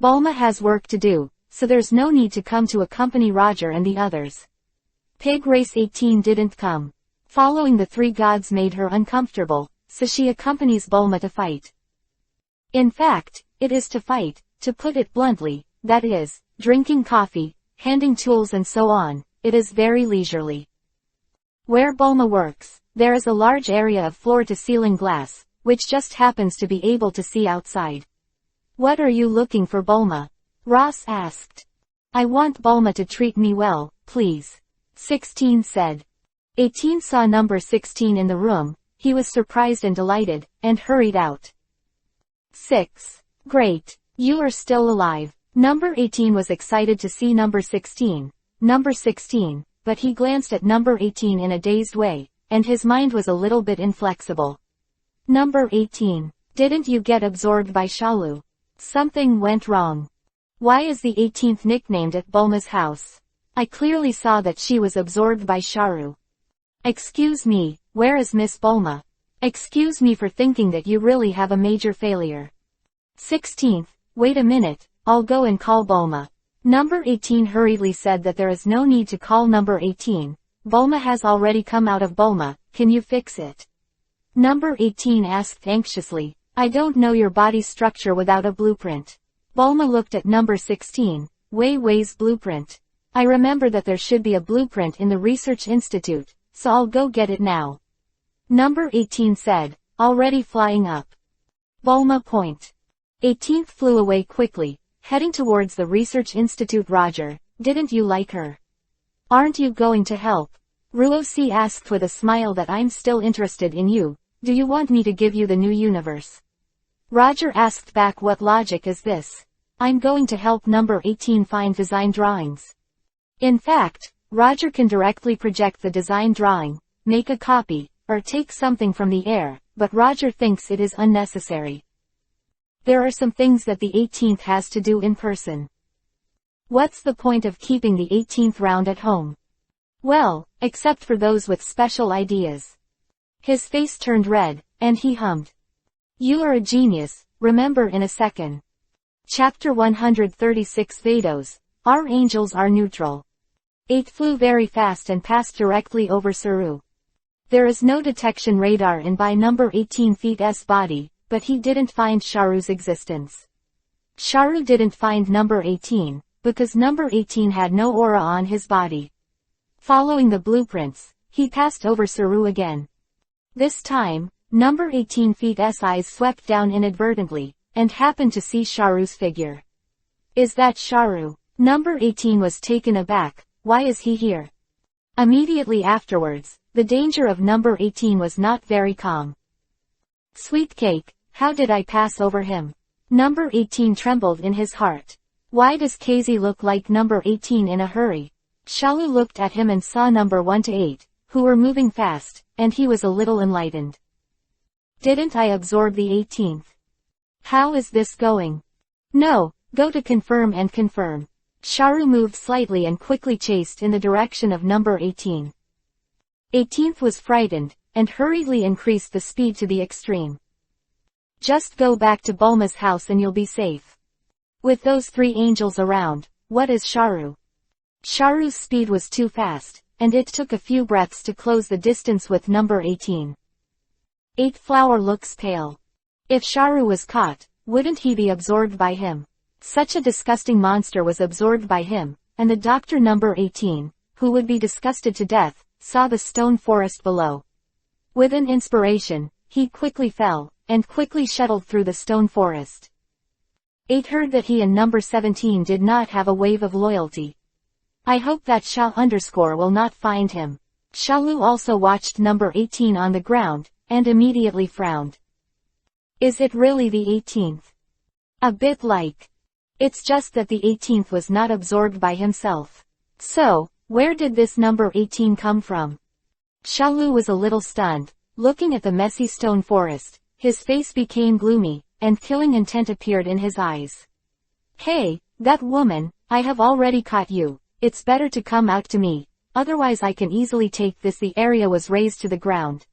Bulma has work to do, so there's no need to come to accompany Roger and the others. Pig Race 18 didn't come. Following the three gods made her uncomfortable, so she accompanies Bulma to fight. In fact, it is to fight, to put it bluntly, that is, drinking coffee, handing tools and so on, it is very leisurely. Where Bulma works, there is a large area of floor-to-ceiling glass, which just happens to be able to see outside. What are you looking for, Bulma? Ross asked. I want Bulma to treat me well, please. 16 said. 18 saw number 16 in the room, he was surprised and delighted, and hurried out. 6. Great. You are still alive. Number 18 was excited to see number 16. Number 16, but he glanced at number 18 in a dazed way, and his mind was a little bit inflexible. Number 18. Didn't you get absorbed by Shalu? Something went wrong. Why is the 18th nicknamed at Bulma's house? I clearly saw that she was absorbed by Sharu. Excuse me, where is Miss Bulma? Excuse me for thinking that you really have a major failure. 16th, wait a minute, I'll go and call Bulma. Number 18 hurriedly said that there is no need to call number 18. Bulma has already come out of Bulma, can you fix it? Number 18 asked anxiously, I don't know your body structure without a blueprint. Bulma looked at number 16, Wei's blueprint. I remember that there should be a blueprint in the Research Institute, so I'll go get it now. Number 18 said, already flying up. Bulma point. 18th flew away quickly, heading towards the Research Institute. Roger, didn't you like her? Aren't you going to help? Ruosi asked with a smile that I'm still interested in you, do you want me to give you the new universe? Roger asked back, what logic is this? I'm going to help number 18 find design drawings. In fact, Roger can directly project the design drawing, make a copy, or take something from the air, but Roger thinks it is unnecessary. There are some things that the 18th has to do in person. What's the point of keeping the 18th round at home? Well, except for those with special ideas. His face turned red, and he hummed. You are a genius, remember in a second. Chapter 136 Vados, our angels are neutral. 8 flew very fast and passed directly over Saru. There is no detection radar in by number 18 feet's body, but he didn't find Sharu's existence. Sharu didn't find number 18, because number 18 had no aura on his body. Following the blueprints, he passed over Saru again. This time, number 18 feet's eyes swept down inadvertently, and happened to see Sharu's figure. Is that Sharu? Number 18 was taken aback, why is he here? Immediately afterwards, the danger of number 18 was not very calm. Sweet cake, how did I pass over him? Number 18 trembled in his heart. Why does Casey look like number 18 in a hurry? Shalu looked at him and saw number 1 to 8, who were moving fast, and he was a little enlightened. Didn't I absorb the 18th? How is this going? No, go to confirm and confirm. Sharu moved slightly and quickly chased in the direction of number 18. 18th was frightened, and hurriedly increased the speed to the extreme. Just go back to Bulma's house and you'll be safe. With those 3 angels around, what is Sharu? Sharu's speed was too fast, and it took a few breaths to close the distance with number 18. 8 Flower looks pale. If Sharu was caught, wouldn't he be absorbed by him? Such a disgusting monster was absorbed by him, and the doctor number 18, who would be disgusted to death, saw the stone forest below. With an inspiration, he quickly fell, and quickly shuttled through the stone forest. 8 heard that he and number 17 did not have a wave of loyalty. I hope that Sha _ will not find him. Shalu also watched number 18 on the ground, and immediately frowned. Is it really the 18th? A bit like. It's just that the 18th was not absorbed by himself. So, where did this number 18 come from? Shalu was a little stunned, looking at the messy stone forest. His face became gloomy, and killing intent appeared in his eyes. Hey, that woman, I have already caught you. It's better to come out to me, otherwise I can easily take this. The area was razed to the ground.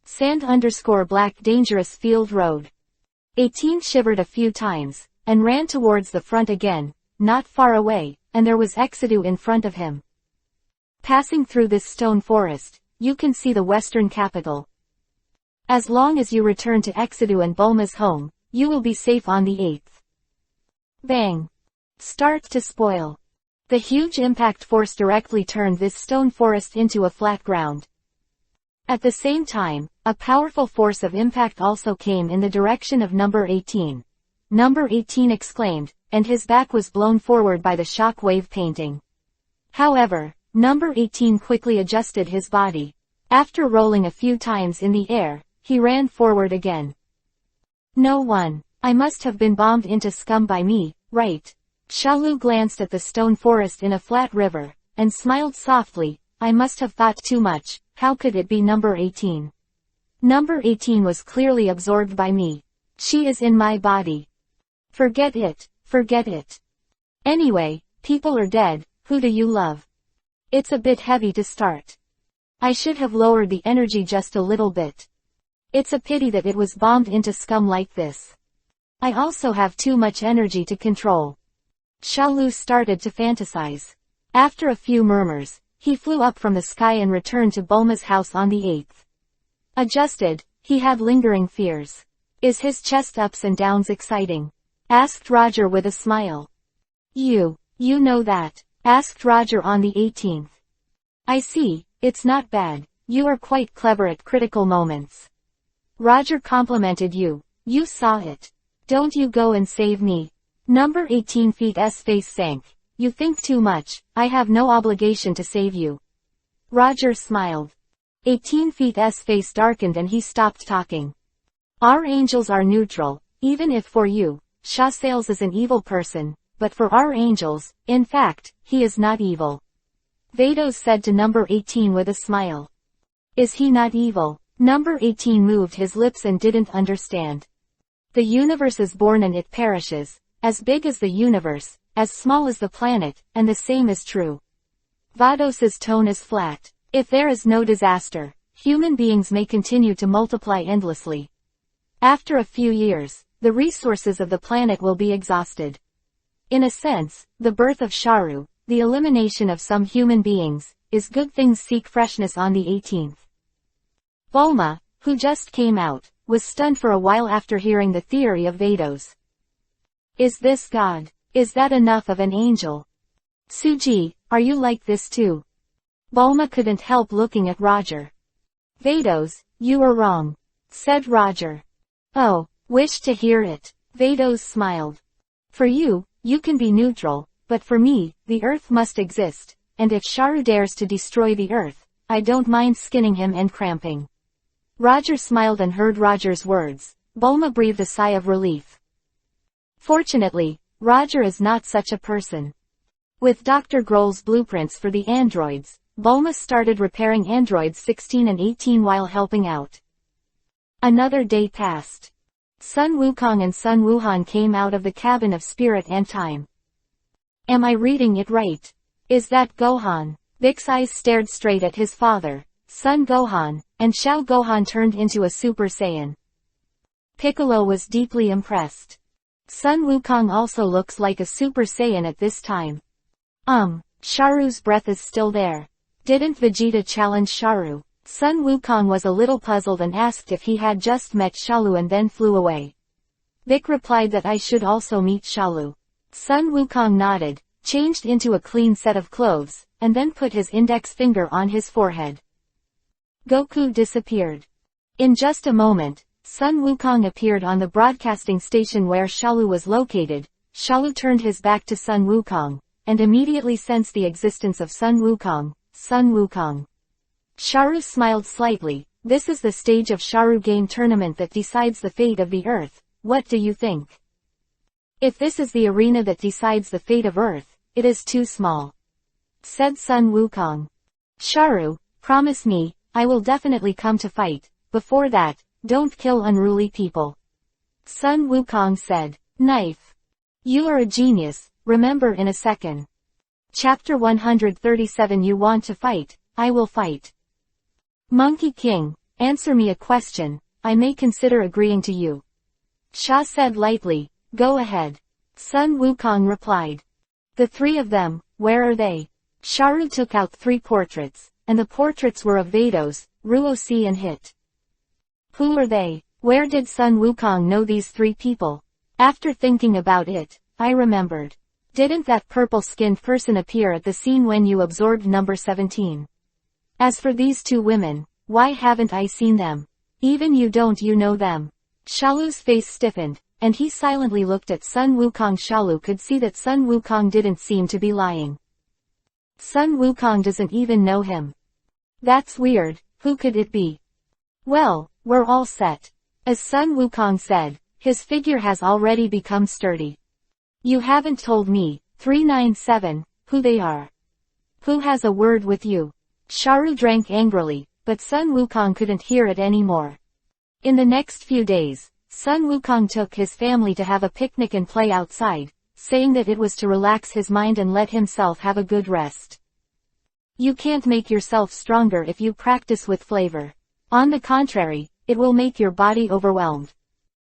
Sand_black dangerous field road. 18 shivered a few times, and ran towards the front again, not far away, and there was Exedu in front of him. Passing through this stone forest, you can see the western capital. As long as you return to Exedu and Bulma's home, you will be safe on the 8th. Bang. Start to spoil. The huge impact force directly turned this stone forest into a flat ground. At the same time, a powerful force of impact also came in the direction of number 18. Number 18 exclaimed, and his back was blown forward by the shock wave painting. However, number 18 quickly adjusted his body. After rolling a few times in the air, he ran forward again. No one. I must have been bombed into scum by me, right? Shalu glanced at the stone forest in a flat river, and smiled softly. I must have thought too much. How could it be number 18? Number 18 was clearly absorbed by me. She is in my body. Forget it, forget it. Anyway, people are dead. Who do you love? It's a bit heavy to start. I should have lowered the energy just a little bit. It's a pity that it was bombed into scum like this. I also have too much energy to control. Shalu started to fantasize. After a few murmurs, he flew up from the sky and returned to Bulma's house on the 8th. Adjusted, he had lingering fears. Is his chest ups and downs exciting? Asked Roger with a smile. You know that? Asked Roger on the 18th. I see, it's not bad. You are quite clever at critical moments. Roger complimented you. You saw it. Don't you go and save me. Number 18 feet's face sank. You think too much. I have no obligation to save you. Roger smiled. 18 feet's face darkened and he stopped talking. Our angels are neutral, even if for you, Shasales is an evil person, but for our angels, in fact, he is not evil. Vados said to number 18 with a smile. Is he not evil? Number 18 moved his lips and didn't understand. The universe is born and it perishes, as big as the universe, as small as the planet, and the same is true. Vados's tone is flat. If there is no disaster, human beings may continue to multiply endlessly. After a few years, the resources of the planet will be exhausted. In a sense, the birth of Sharu, the elimination of some human beings, is good. Things seek freshness on the 18th. Bulma, who just came out, was stunned for a while after hearing the theory of Vados. Is this God? Is that enough of an angel? Suji, are you like this too? Bulma couldn't help looking at Roger. Vados, you are wrong, said Roger. Oh, wish to hear it. Vados smiled. For you, you can be neutral, but for me, the Earth must exist, and if Sharu dares to destroy the Earth, I don't mind skinning him and cramping. Roger smiled and heard Roger's words. Bulma breathed a sigh of relief. Fortunately, Roger is not such a person. With Dr. Grohl's blueprints for the androids, Bulma started repairing androids 16 and 18 while helping out. Another day passed. Sun Wukong and Sun Wuhan came out of the cabin of spirit and time. Am I reading it right? Is that Gohan? Vic's eyes stared straight at his father, Sun Gohan, and Xiao Gohan turned into a Super Saiyan. Piccolo was deeply impressed. Sun Wukong also looks like a Super Saiyan at this time. Sharu's breath is still there. Didn't Vegeta challenge Sharu? Sun Wukong was a little puzzled and asked if he had just met Shalu and then flew away. Vic replied that I should also meet Shalu. Sun Wukong nodded, changed into a clean set of clothes, and then put his index finger on his forehead. Goku disappeared. In just a moment, Sun Wukong appeared on the broadcasting station where Shalu was located. Shalu turned his back to Sun Wukong, and immediately sensed the existence of Sun Wukong. Sun Wukong. Sharu smiled slightly. This is the stage of Sharu game tournament that decides the fate of the Earth. What do you think? If this is the arena that decides the fate of Earth, it is too small," said Sun Wukong. "Sharu, promise me, I will definitely come to fight. Before that, don't kill unruly people," Sun Wukong said. "Knife. You are a genius, remember in a second." Chapter 137. You want to fight, I will fight. "Monkey King, answer me a question, I may consider agreeing to you," Sha said lightly. "Go ahead," Sun Wukong replied. "The three of them, where are they?" Sharu took out 3 portraits, and the portraits were of Vados, Ruosi and Hit. "Who are they? Where did Sun Wukong know these 3 people?" After thinking about it, I remembered. Didn't that purple-skinned person appear at the scene when you absorbed number 17? As for these 2 women, why haven't I seen them? Even you know them. Shalu's face stiffened, and he silently looked at Sun Wukong. Shalu could see that Sun Wukong didn't seem to be lying. Sun Wukong doesn't even know him. That's weird, who could it be? Well, we're all set. As Sun Wukong said, his figure has already become sturdy. You haven't told me, 397, who they are. Who has a word with you? Sharu drank angrily, but Sun Wukong couldn't hear it anymore. In the next few days, Sun Wukong took his family to have a picnic and play outside, saying that it was to relax his mind and let himself have a good rest. You can't make yourself stronger if you practice with flavor. On the contrary, it will make your body overwhelmed.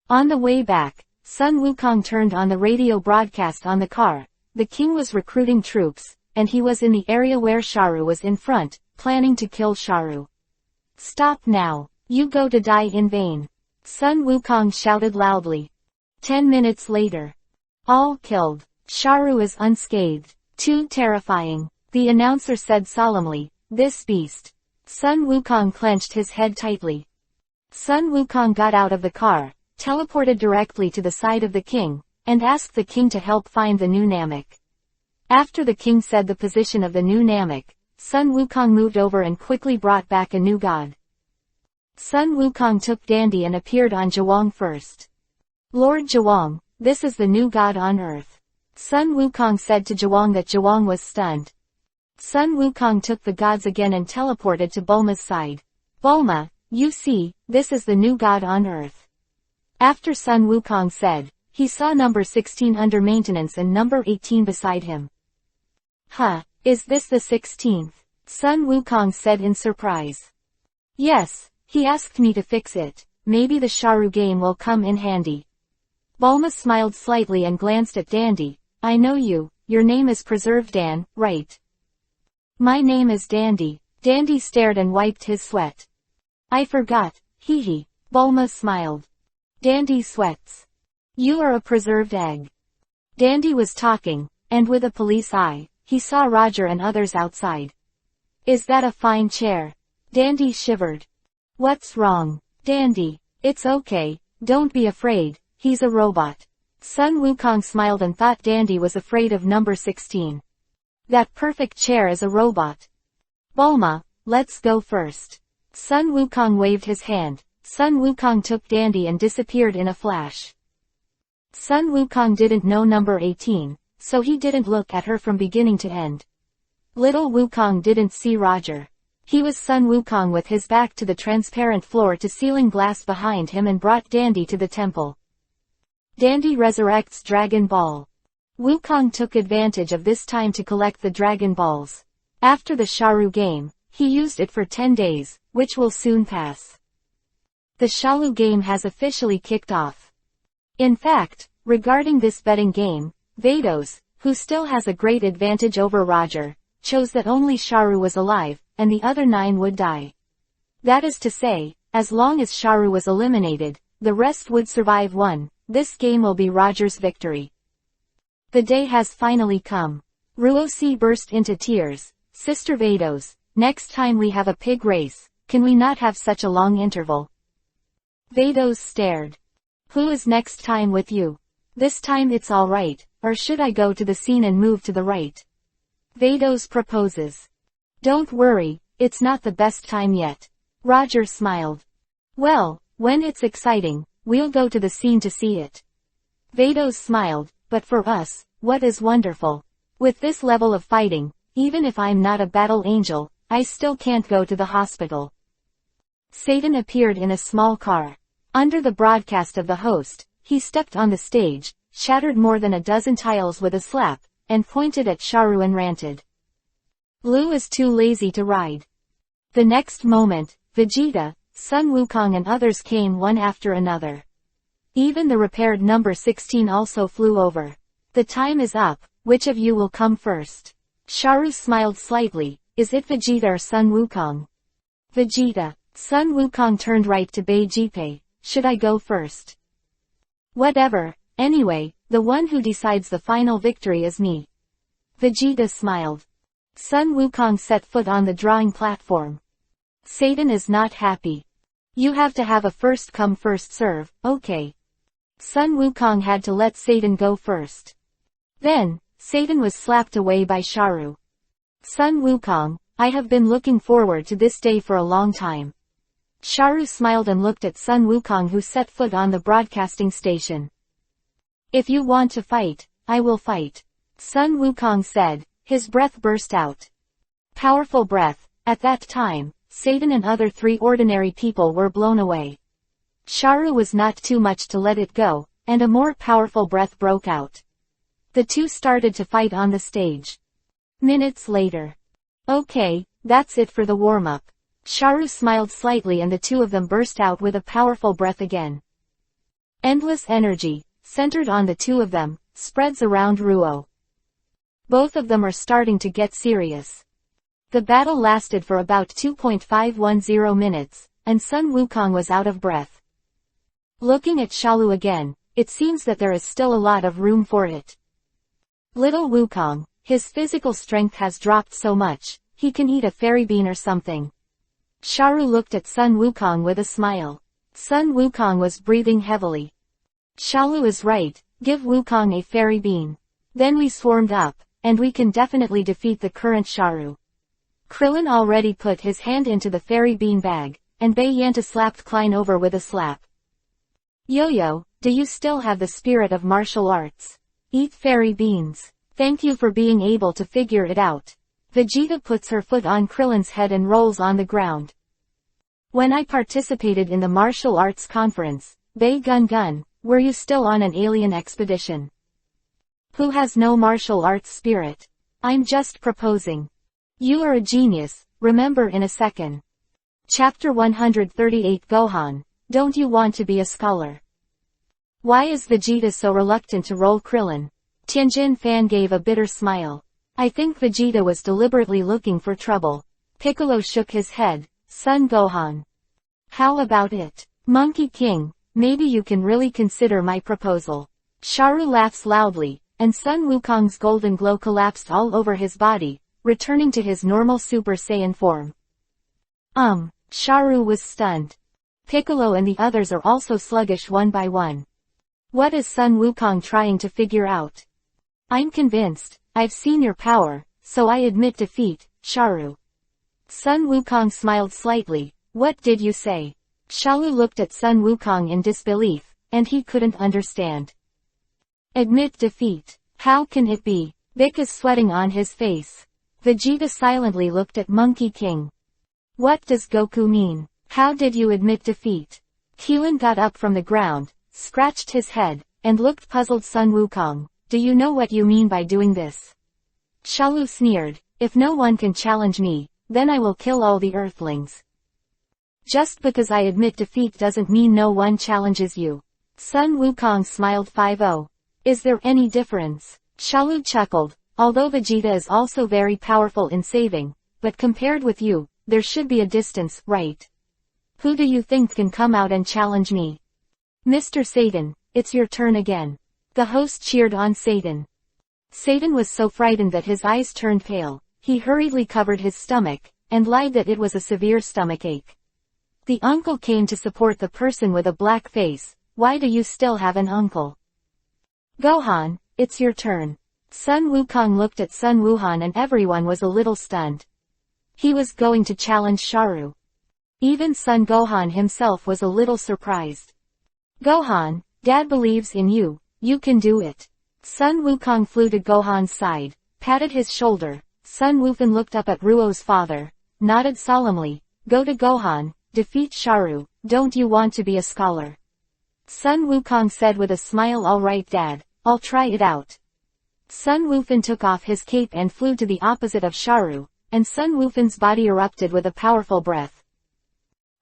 On the way back, Sun Wukong turned on the radio broadcast on the car. The king was recruiting troops, and he was in the area where Sharu was in front, planning to kill Sharu. "Stop now, you go to die in vain," Sun Wukong shouted loudly. 10 minutes later. All killed. Sharu is unscathed. Too terrifying, the announcer said solemnly. This beast. Sun Wukong clenched his head tightly. Sun Wukong got out of the car, teleported directly to the side of the king, and asked the king to help find the new Namek. After the king said the position of the new Namek, Sun Wukong moved over and quickly brought back a new god. Sun Wukong took Dandy and appeared on Zhuang first. "Lord Zhuang, this is the new god on earth." Sun Wukong said to Zhuang that Zhuang was stunned. Sun Wukong took the gods again and teleported to Bulma's side. "Bulma, you see, this is the new god on earth." After Sun Wukong said, he saw number 16 under maintenance and number 18 beside him. "Huh, is this the 16th? Sun Wukong said in surprise. "Yes, he asked me to fix it. Maybe the Sharu game will come in handy." Bulma smiled slightly and glanced at Dandy. "I know you, your name is Preserved Dan, right?" "My name is Dandy." Dandy stared and wiped his sweat. "I forgot, hee hee." Bulma smiled. "Dandy sweats. You are a preserved egg." Dandy was talking, and with a police eye, he saw Roger and others outside. "Is that a fine chair?" Dandy shivered. "What's wrong, Dandy?" "It's okay, don't be afraid, he's a robot." Sun Wukong smiled and thought Dandy was afraid of number 16. That perfect chair is a robot. "Bulma, let's go first." Sun Wukong waved his hand. Sun Wukong took Dandy and disappeared in a flash. Sun Wukong didn't know number 18, so he didn't look at her from beginning to end. Little Wukong didn't see Roger. He was Sun Wukong with his back to the transparent floor-to-ceiling glass behind him and brought Dandy to the temple. Dandy resurrects Dragon Ball. Wukong took advantage of this time to collect the Dragon Balls. After the Sharu game, he used it for 10 days, which will soon pass. The Shalu game has officially kicked off. In fact, regarding this betting game, Vados, who still has a great advantage over Roger, chose that only Sharu was alive, and the other 9 would die. That is to say, as long as Sharu was eliminated, the rest would survive. This game will be Roger's victory. The day has finally come. Ruosi burst into tears. "Sister Vados, next time we have a pig race, can we not have such a long interval?" Vados stared. "Who is next time with you? This time it's alright, or should I go to the scene and move to the right?" Vados proposes. "Don't worry, it's not the best time yet." Roger smiled. "Well, when it's exciting, we'll go to the scene to see it." Vados smiled, but for us, what is wonderful? With this level of fighting, even if I'm not a battle angel, I still can't go to the hospital. Satan appeared in a small car. Under the broadcast of the host, he stepped on the stage, shattered more than a dozen tiles with a slap, and pointed at Sharu and ranted. Lu is too lazy to ride. The next moment, Vegeta, Sun Wukong and others came one after another. Even the repaired number 16 also flew over. The time is up, which of you will come first? Sharu smiled slightly, is it Vegeta or Sun Wukong? Vegeta. Sun Wukong turned right to Bei Jipei, should I go first? Whatever, anyway, the one who decides the final victory is me. Vegeta smiled. Sun Wukong set foot on the drawing platform. Satan is not happy. You have to have a first come first serve, okay. Sun Wukong had to let Satan go first. Then, Satan was slapped away by Sharu. Sun Wukong, I have been looking forward to this day for a long time. Sharu smiled and looked at Sun Wukong, who set foot on the broadcasting station. If you want to fight, I will fight. Sun Wukong said, his breath burst out. Powerful breath. At that time, Satan and other 3 ordinary people were blown away. Sharu was not too much to let it go, and a more powerful breath broke out. The two started to fight on the stage. Minutes later. Okay, that's it for the warm-up. Sharu smiled slightly and the two of them burst out with a powerful breath again. Endless energy, centered on the two of them, spreads around Ruo. Both of them are starting to get serious. The battle lasted for about 2.510 minutes, and Sun Wukong was out of breath. Looking at Shalu again, it seems that there is still a lot of room for it. Little Wukong, his physical strength has dropped so much, he can eat a fairy bean or something. Sharu looked at Sun Wukong with a smile. Sun Wukong was breathing heavily. Shalu is right, give Wukong a fairy bean. Then we swarmed up, and we can definitely defeat the current Sharu. Krillin already put his hand into the fairy bean bag, and Bei Yanta slapped Klein over with a slap. Yo-Yo, do you still have the spirit of martial arts? Eat fairy beans. Thank you for being able to figure it out. Vegeta puts her foot on Krillin's head and rolls on the ground. When I participated in the martial arts conference, Bei Gun, were you still on an alien expedition? Who has no martial arts spirit? I'm just proposing. You are a genius, remember in a second. Chapter 138 Gohan, don't you want to be a scholar? Why is Vegeta so reluctant to roll Krillin? Tianjin Fan gave a bitter smile. I think Vegeta was deliberately looking for trouble. Piccolo shook his head. Son Gohan. How about it? Monkey King, maybe you can really consider my proposal. Sharu laughs loudly, and Sun Wukong's golden glow collapsed all over his body, returning to his normal Super Saiyan form. Sharu was stunned. Piccolo and the others are also sluggish one by one. What is Sun Wukong trying to figure out? I'm convinced, I've seen your power, so I admit defeat, Sharu. Sun Wukong smiled slightly. What did you say? Shalu looked at Sun Wukong in disbelief, and he couldn't understand. Admit defeat. How can it be? Vic is sweating on his face. Vegeta silently looked at Monkey King. What does Goku mean? How did you admit defeat? Keelan got up from the ground, scratched his head, and looked puzzled. Sun Wukong, do you know what you mean by doing this? Shalu sneered, if no one can challenge me, then I will kill all the Earthlings. Just because I admit defeat doesn't mean no one challenges you. Sun Wukong smiled 5-0. Is there any difference? Shalu chuckled, although Vegeta is also very powerful in saving, but compared with you, there should be a distance, right? Who do you think can come out and challenge me? Mr. Satan, it's your turn again. The host cheered on Satan. Satan was so frightened that his eyes turned pale. He hurriedly covered his stomach, and lied that it was a severe stomachache. The uncle came to support the person with a black face. Why do you still have an uncle? Gohan, it's your turn. Sun Wukong looked at Sun Wuhan and everyone was a little stunned. He was going to challenge Sharu. Even Sun Gohan himself was a little surprised. Gohan, Dad believes in you, you can do it. Sun Wukong flew to Gohan's side, patted his shoulder. Sun Wukong looked up at Ruo's father, nodded solemnly. Go to Gohan, defeat Sharu, don't you want to be a scholar? Sun Wukong said with a smile. All right Dad, I'll try it out. Sun Wukong took off his cape and flew to the opposite of Sharu, and Sun Wukong's body erupted with a powerful breath.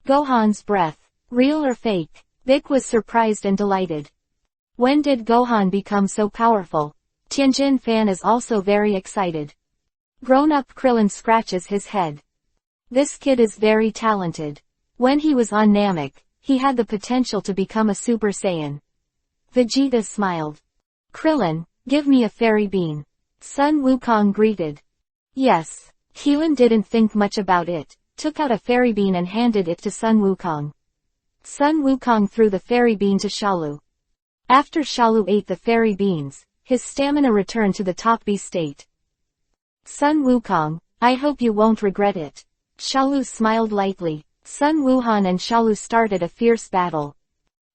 Gohan's breath. Real or fake? Vic was surprised and delighted. When did Gohan become so powerful? Tianjin fan is also very excited. Grown-up Krillin scratches his head. This kid is very talented. When he was on Namek, he had the potential to become a Super Saiyan. Vegeta smiled. Krillin, give me a fairy bean. Sun Wukong greeted. Yes. Krillin didn't think much about it, took out a fairy bean and handed it to Sun Wukong. Sun Wukong threw the fairy bean to Shalu. After Shalu ate the fairy beans, his stamina returned to the top B state. Sun Wukong, I hope you won't regret it. Shalu smiled lightly. Sun Wuhan and Shalu started a fierce battle.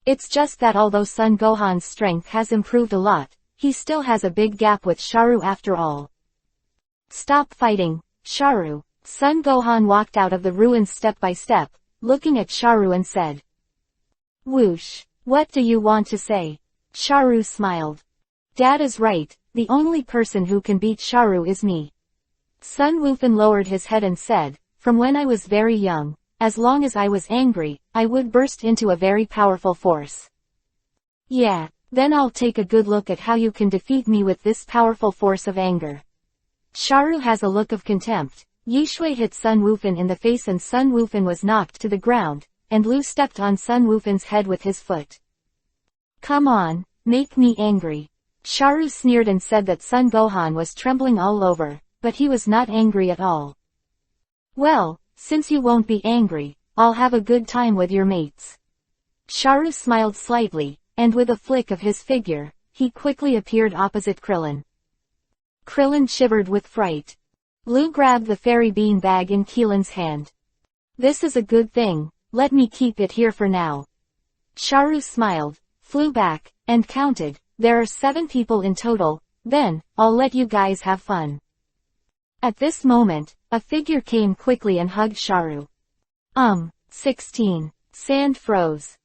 It's just that although Sun Gohan's strength has improved a lot, he still has a big gap with Sharu after all. Stop fighting, Sharu. Sun Gohan walked out of the ruins step by step, looking at Sharu and said. Whoosh. What do you want to say? Sharu smiled. Dad is right, the only person who can beat Sharu is me. Sun Wukong lowered his head and said, from when I was very young, as long as I was angry, I would burst into a very powerful force. Yeah, then I'll take a good look at how you can defeat me with this powerful force of anger. Sharu has a look of contempt. Yishui hit Sun Wukong in the face and Sun Wukong was knocked to the ground, and Lu stepped on Sun Wukong's head with his foot. Come on, make me angry. Sharu sneered and said that Sun Gohan was trembling all over, but he was not angry at all. Well, since you won't be angry, I'll have a good time with your mates. Sharu smiled slightly, and with a flick of his figure, he quickly appeared opposite Krillin. Krillin shivered with fright. Lu grabbed the fairy bean bag in Krillin's hand. This is a good thing, let me keep it here for now. Sharu smiled, flew back, and counted, there are 7 people in total, then, I'll let you guys have fun. At this moment, a figure came quickly and hugged Sharu. 16. Sand froze.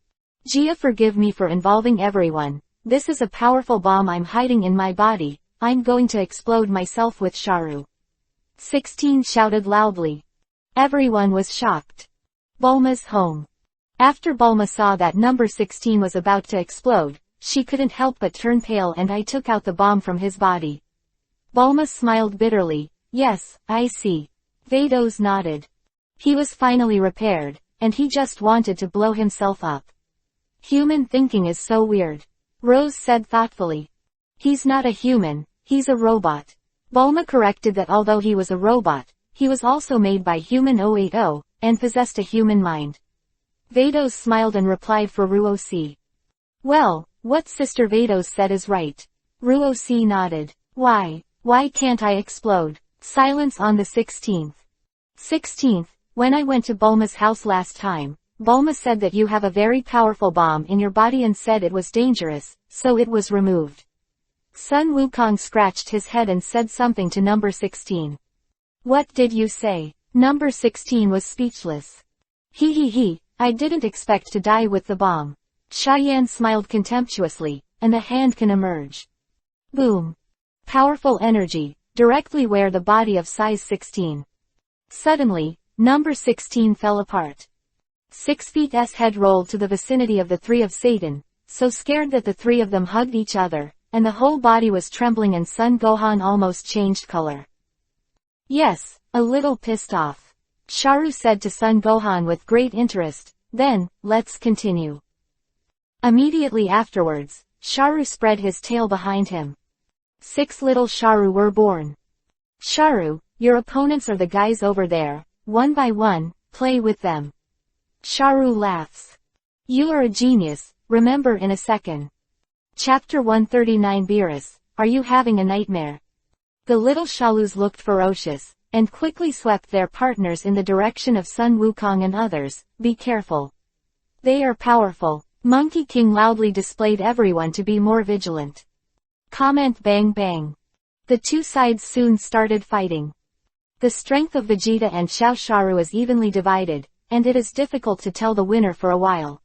Gia, forgive me for involving everyone, this is a powerful bomb I'm hiding in my body, I'm going to explode myself with Sharu. 16 shouted loudly. Everyone was shocked. Bulma's home. After Bulma saw that number 16 was about to explode, she couldn't help but turn pale and I took out the bomb from his body. Bulma smiled bitterly. Yes, I see. Vados nodded. He was finally repaired, and he just wanted to blow himself up. Human thinking is so weird. Rose said thoughtfully. He's not a human, he's a robot. Bulma corrected that although he was a robot, he was also made by Human 080, and possessed a human mind. Vados smiled and replied for Ruo-C. Well, what Sister Vados said is right. Ruo-C nodded. Why can't I explode? Silence on the 16th. 16th, when I went to Bulma's house last time, Bulma said that you have a very powerful bomb in your body and said it was dangerous, so it was removed. Sun Wukong scratched his head and said something to number 16. What did you say? Number 16 was speechless. He, I didn't expect to die with the bomb. Cheyenne smiled contemptuously, and a hand can emerge. Boom. Powerful energy, directly where the body of size 16. Suddenly, number 16 fell apart. 6 feet's head rolled to the vicinity of the 3 of Satan, so scared that the 3 of them hugged each other, and the whole body was trembling and Sun Gohan almost changed color. Yes, a little pissed off. Sharu said to Sun Gohan with great interest, then, let's continue. Immediately afterwards, Sharu spread his tail behind him. 6 little Sharu were born. Sharu, your opponents are the guys over there, one by one, play with them. Sharu laughs. You are a genius, remember in a second. Chapter 139 Beerus, are you having a nightmare? The little Shalus looked ferocious, and quickly swept their partners in the direction of Sun Wukong and others. Be careful. They are powerful. Monkey King loudly displayed everyone to be more vigilant. Comment bang bang. The two sides soon started fighting. The strength of Vegeta and Xiaosharu is evenly divided, and it is difficult to tell the winner for a while.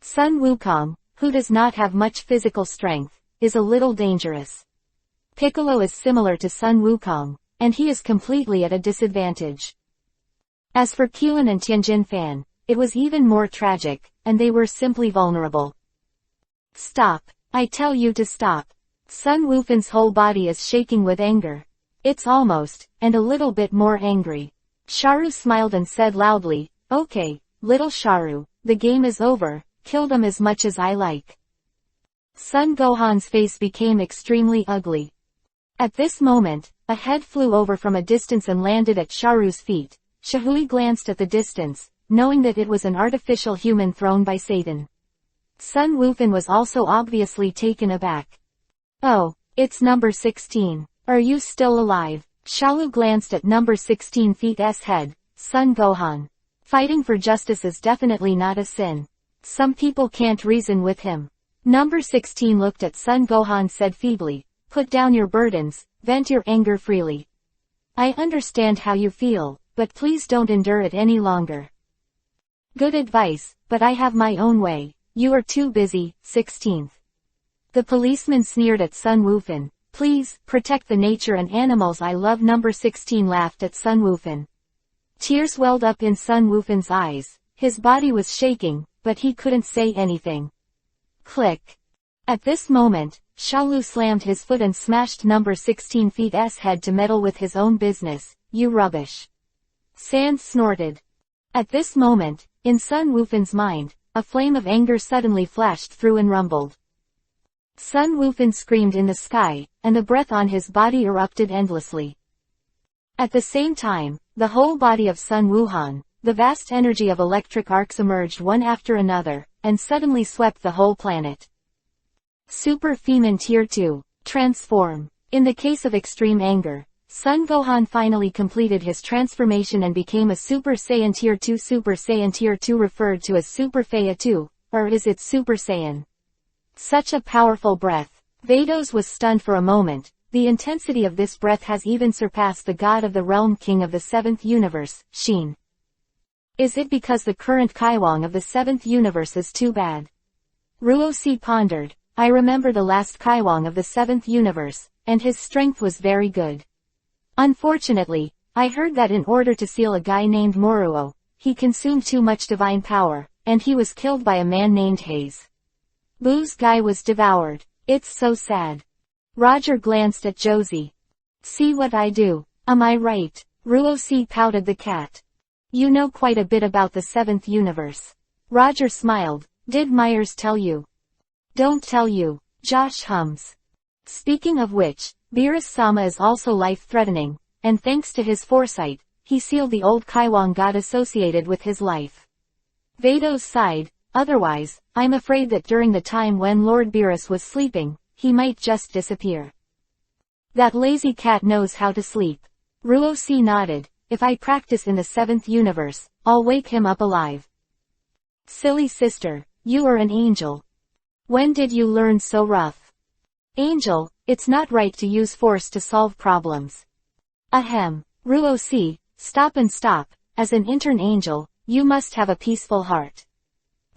Sun Wukong, who does not have much physical strength, is a little dangerous. Piccolo is similar to Sun Wukong, and he is completely at a disadvantage. As for Qin and Tianjin Fan, it was even more tragic, and they were simply vulnerable. Stop. I tell you to stop. Sun Wufan's whole body is shaking with anger. It's almost, and a little bit more angry. Sharu smiled and said loudly, "Okay, little Sharu, the game is over, kill them as much as I like." Sun Gohan's face became extremely ugly. At this moment, a head flew over from a distance and landed at Sharu's feet. Shahui glanced at the distance, knowing that it was an artificial human thrown by Satan. Sun Wufan was also obviously taken aback. "Oh, it's number 16. Are you still alive?" Shalu glanced at number 16 feet's head. Sun Gohan. Fighting for justice is definitely not a sin. Some people can't reason with him. Number 16 looked at Sun Gohan said feebly, "Put down your burdens, vent your anger freely. I understand how you feel, but please don't endure it any longer." "Good advice, but I have my own way. You are too busy." 16th. The policeman sneered at Sun Wufan. "Please, protect the nature and animals I love." Number 16 laughed at Sun Wufan. Tears welled up in Sun Wufan's eyes. His body was shaking, but he couldn't say anything. Click. At this moment, Shaolu slammed his foot and smashed number 16 feet's head to meddle with his own business. "You rubbish." Sans snorted. At this moment, in Sun Wufan's mind, a flame of anger suddenly flashed through and rumbled. Sun Wufan screamed in the sky, and the breath on his body erupted endlessly. At the same time, the whole body of Sun Wuhan, the vast energy of electric arcs emerged one after another, and suddenly swept the whole planet. Super Femin Tier 2. Transform. In the case of extreme anger, Sun Gohan finally completed his transformation and became a Super Saiyan Tier 2. Super Saiyan Tier 2 referred to as Super Faiya 2, or is it Super Saiyan? Such a powerful breath. Vados was stunned for a moment. The intensity of this breath has even surpassed the god of the realm, king of the 7th universe, Shin. Is it because the current Kaiwang of the 7th universe is too bad? Ruosi pondered. I remember the last Kaiwang of the 7th universe, and his strength was very good. Unfortunately, I heard that in order to seal a guy named Moruo, he consumed too much divine power, and he was killed by a man named Hayes. Boo's guy was devoured. It's so sad. Roger glanced at Josie. See what I do. Am I right? Ruosi pouted the cat. You know quite a bit about the 7th universe. Roger smiled. Did Myers tell you? Don't tell you. Josh hums. Speaking of which, Beerus-sama is also life-threatening, and thanks to his foresight, he sealed the old Kaiwang god associated with his life. Vados sighed. Otherwise, I'm afraid that during the time when Lord Beerus was sleeping, he might just disappear. That lazy cat knows how to sleep. Ruosi nodded. If I practice in the 7th universe, I'll wake him up alive. Silly sister, you are an angel. When did you learn so rough? Angel, it's not right to use force to solve problems. Ahem. Ruosi, stop and stop. As an intern angel, you must have a peaceful heart.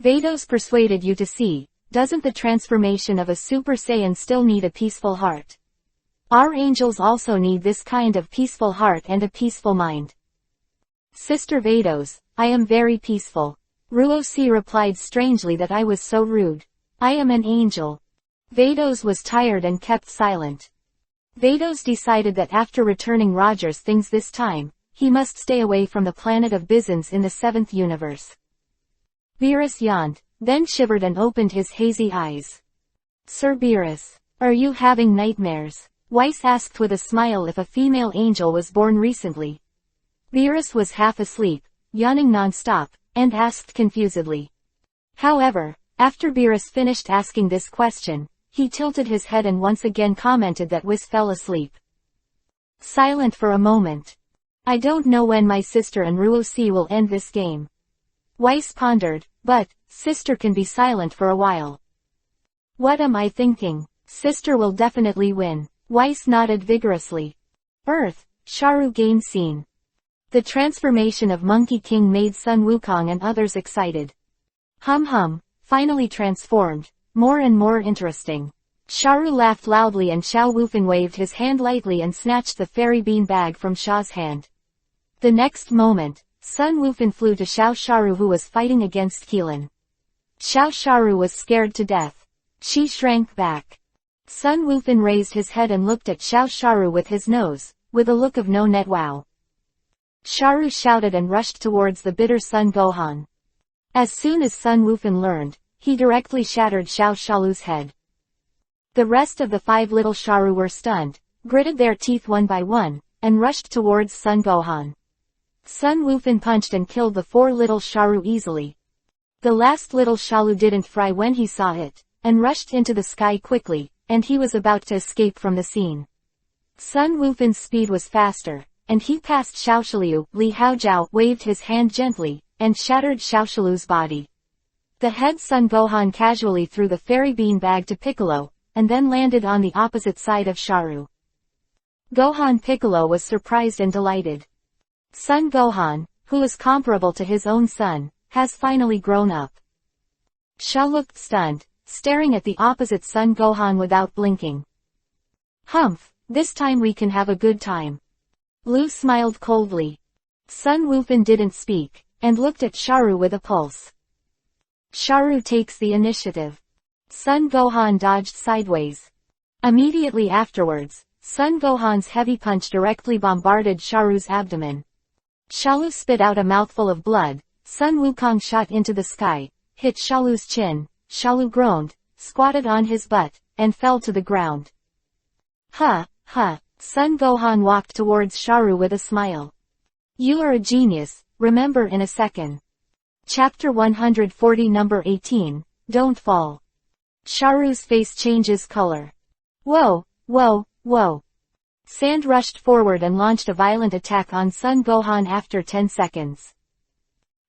Vados persuaded you to see, doesn't the transformation of a Super Saiyan still need a peaceful heart? Our angels also need this kind of peaceful heart and a peaceful mind. Sister Vados, I am very peaceful. Ruosi replied strangely that I was so rude. I am an angel. Vados was tired and kept silent. Vados decided that after returning Roger's things this time, he must stay away from the planet of Bizons in the 7th universe. Beerus yawned, then shivered and opened his hazy eyes. Sir Beerus, are you having nightmares? Weiss asked with a smile if a female angel was born recently. Beerus was half asleep, yawning non-stop, and asked confusedly. However, after Beerus finished asking this question, he tilted his head and once again commented that Weiss fell asleep. Silent for a moment. I don't know when my sister and Ruosi will end this game. Weiss pondered, but, sister can be silent for a while. What am I thinking? Sister will definitely win. Weiss nodded vigorously. Earth, Sharu gained scene. The transformation of Monkey King made Sun Wukong and others excited. Hum, finally transformed, more and more interesting. Sharu laughed loudly and Xiao Wufan waved his hand lightly and snatched the fairy bean bag from Sha's hand. The next moment, Sun Wufan flew to Xiao Sharu who was fighting against Keelan. Xiao Sharu was scared to death. She shrank back. Sun Wufan raised his head and looked at Xiao Sharu with his nose, with a look of no net wow. Sharu shouted and rushed towards the bitter Sun Gohan. As soon as Sun Wufan learned, he directly shattered Xiao Shalu's head. The rest of the 5 little Sharu were stunned, gritted their teeth one by one, and rushed towards Sun Gohan. Sun Wufan punched and killed the 4 little Sharu easily. The last little Shalu didn't fry when he saw it, and rushed into the sky quickly, and he was about to escape from the scene. Sun Wufan's speed was faster, and he passed Xiaoshalu. Li Haojiao waved his hand gently, and shattered Xiaoshalu's body. The head Sun Gohan casually threw the fairy bean bag to Piccolo, and then landed on the opposite side of Sharu. Gohan Piccolo was surprised and delighted. Sun Gohan, who is comparable to his own son, has finally grown up. Sha looked stunned, staring at the opposite Sun Gohan without blinking. Humph, this time we can have a good time. Lu smiled coldly. Sun Wufan didn't speak, and looked at Sharu with a pulse. Sharu takes the initiative. Sun Gohan dodged sideways. Immediately afterwards, Sun Gohan's heavy punch directly bombarded Sharu's abdomen. Shalu spit out a mouthful of blood. Sun Wukong shot into the sky, hit Shalu's chin. Shalu groaned, squatted on his butt, and fell to the ground. Huh. Sun Gohan walked towards Sharu with a smile. You are a genius, remember in a second. Chapter 140 Number 18, Don't Fall. Sharu's face changes color. Whoa. Sand rushed forward and launched a violent attack on Sun Gohan after 10 seconds.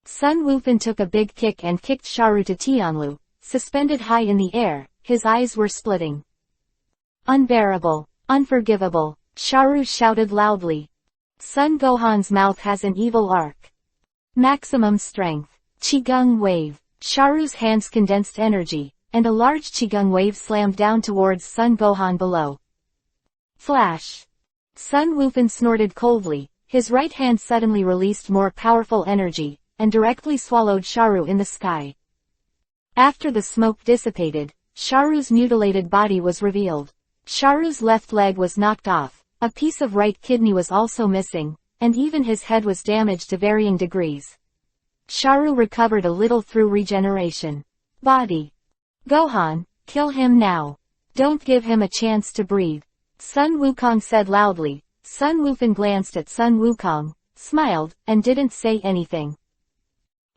Sun Wufan took a big kick and kicked Sharu to Tianlu, suspended high in the air, his eyes were splitting. Unbearable, unforgivable, Sharu shouted loudly. Sun Gohan's mouth has an evil arc. Maximum strength, Qigong wave. Sharu's hands condensed energy, and a large Qigong wave slammed down towards Sun Gohan below. Flash! Sun Wufan snorted coldly, his right hand suddenly released more powerful energy, and directly swallowed Sharu in the sky. After the smoke dissipated, Sharu's mutilated body was revealed. Sharu's left leg was knocked off, a piece of right kidney was also missing, and even his head was damaged to varying degrees. Sharu recovered a little through regeneration. Body. Gohan, kill him now. Don't give him a chance to breathe. Sun Wukong said loudly. Sun Wufan glanced at Sun Wukong, smiled, and didn't say anything.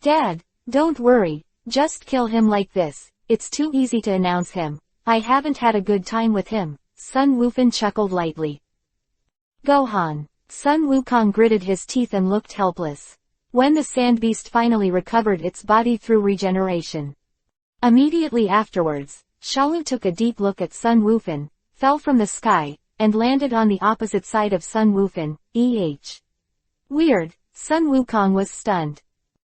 Dad, don't worry, just kill him like this, it's too easy to announce him. I haven't had a good time with him, Sun Wufan chuckled lightly. Gohan. Sun Wukong gritted his teeth and looked helpless. When the sand beast finally recovered its body through regeneration. Immediately afterwards, Shalu took a deep look at Sun Wufan, fell from the sky, and landed on the opposite side of Sun Wufan. Weird, Sun Wukong was stunned.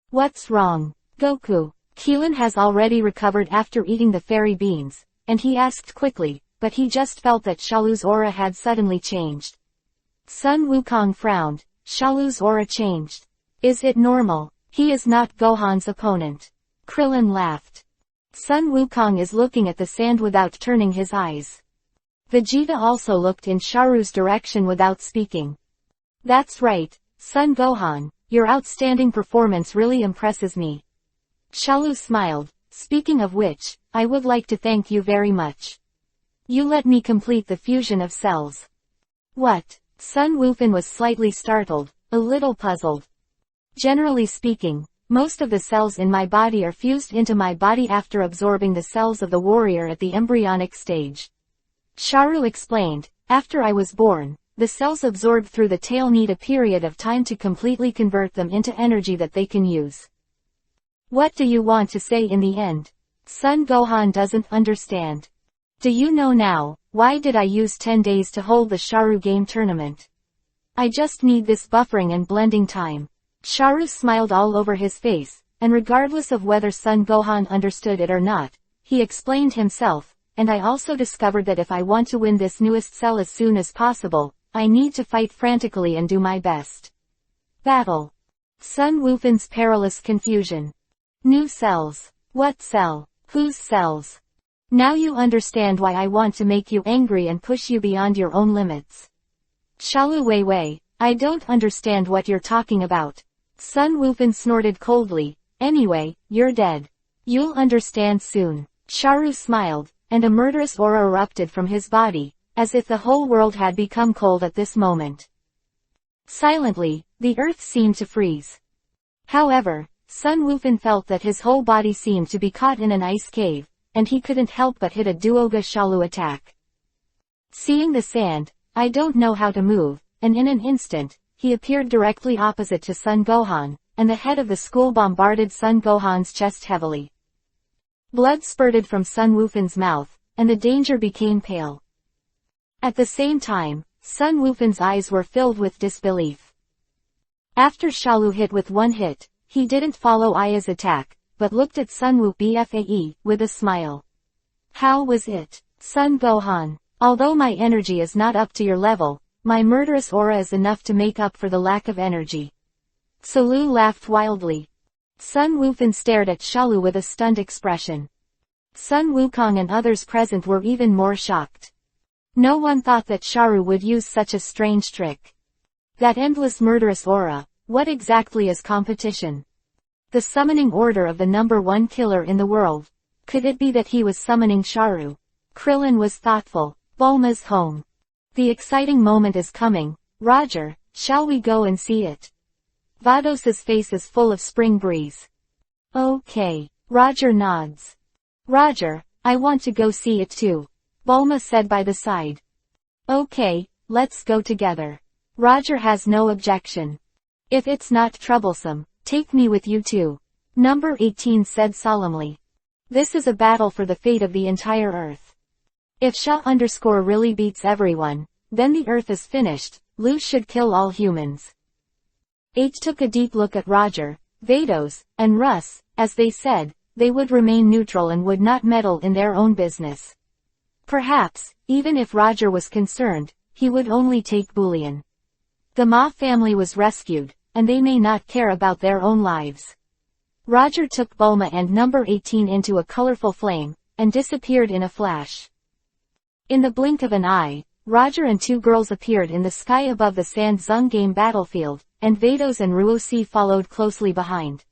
What's wrong? Goku. Keelan has already recovered after eating the fairy beans, and he asked quickly, but he just felt that Shalu's aura had suddenly changed. Sun Wukong frowned. Shalu's aura changed. Is it normal? He is not Gohan's opponent. Krillin laughed. Sun Wukong is looking at the sand without turning his eyes. Vegeta also looked in Sharu's direction without speaking. That's right, Sun Gohan, your outstanding performance really impresses me. Shalu smiled. Speaking of which, I would like to thank you very much. You let me complete the fusion of cells. What? Sun Wufan was slightly startled, a little puzzled. Generally speaking, most of the cells in my body are fused into my body after absorbing the cells of the warrior at the embryonic stage. Sharu explained, after I was born, the cells absorbed through the tail need a period of time to completely convert them into energy that they can use. What do you want to say in the end? Sun Gohan doesn't understand. Do you know now, why did I use 10 days to hold the Sharu game tournament? I just need this buffering and blending time. Sharu smiled all over his face, and regardless of whether Son Gohan understood it or not, he explained himself, and I also discovered that if I want to win this newest cell as soon as possible, I need to fight frantically and do my best. Battle. Sun Wufan's perilous confusion. New cells. What cell? Whose cells? Now you understand why I want to make you angry and push you beyond your own limits. Shalu Weiwei, I don't understand what you're talking about. Sun Wufan snorted coldly. Anyway, you're dead. You'll understand soon. Sharu smiled, and a murderous aura erupted from his body, as if the whole world had become cold at this moment. Silently, the earth seemed to freeze. However, Sun Wufan felt that his whole body seemed to be caught in an ice cave, and he couldn't help but hit a Duoga Shalu attack. Seeing the sand, I don't know how to move, and in an instant, he appeared directly opposite to Son Gohan, and the head of the school bombarded Son Gohan's chest heavily. Blood spurted from Sun Wufan's mouth, and the danger became pale. At the same time, Sun Wufan's eyes were filled with disbelief. After Shalu hit with one hit, he didn't follow Aya's attack, but looked at Sun Wu Bfae with a smile. How was it, Son Gohan? Although my energy is not up to your level, my murderous aura is enough to make up for the lack of energy. Salu laughed wildly. Sun Wufan stared at Shalu with a stunned expression. Sun Wukong and others present were even more shocked. No one thought that Sharu would use such a strange trick. That endless murderous aura, what exactly is competition? The summoning order of the #1 killer in the world. Could it be that he was summoning Sharu? Krillin was thoughtful. Bulma's home. The exciting moment is coming. Roger, shall we go and see it? Vados's face is full of spring breeze. Okay. Roger nods. Roger, I want to go see it too. Bulma said by the side. Okay, let's go together. Roger has no objection. If it's not troublesome, take me with you too. Number 18 said solemnly. This is a battle for the fate of the entire Earth. If Sha really beats everyone, then the Earth is finished. Lu should kill all humans. H took a deep look at Roger, Vados, and Russ. As they said, they would remain neutral and would not meddle in their own business. Perhaps, even if Roger was concerned, he would only take bullion. The Ma family was rescued, and they may not care about their own lives. Roger took Bulma and number 18 into a colorful flame, and disappeared in a flash. In the blink of an eye, Roger and two girls appeared in the sky above the Sand Zung game battlefield, and Vados and Ruosi followed closely behind.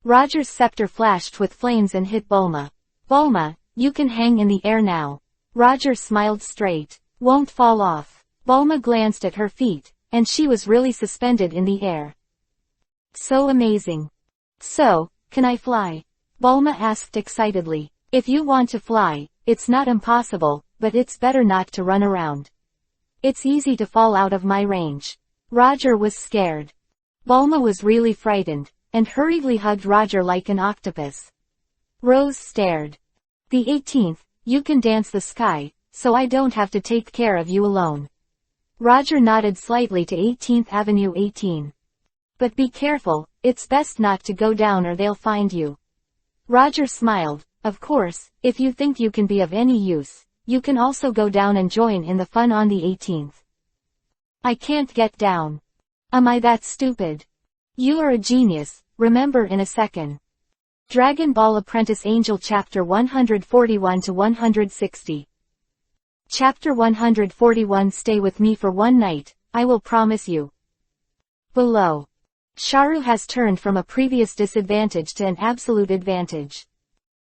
Roger's scepter flashed with flames and hit Bulma. Bulma, you can hang in the air now. Roger smiled straight. Won't fall off. Bulma glanced at her feet, and she was really suspended in the air. So amazing. So, can I fly? Bulma asked excitedly. If you want to fly, it's not impossible, but it's better not to run around. It's easy to fall out of my range. Roger was scared. Bulma was really frightened, and hurriedly hugged Roger like an octopus. Rose stared. The 18th, you can dance the sky, so I don't have to take care of you alone. Roger nodded slightly to 18th Avenue 18. But be careful, it's best not to go down or they'll find you. Roger smiled. Of course, if you think you can be of any use, you can also go down and join in the fun on the 18th. I can't get down. Am I that stupid? You are a genius, remember in a second. Dragon Ball Apprentice Angel Chapter 141 to 160. Chapter 141 Stay with me for one night, I will promise you. Below. Sharu has turned from a previous disadvantage to an absolute advantage.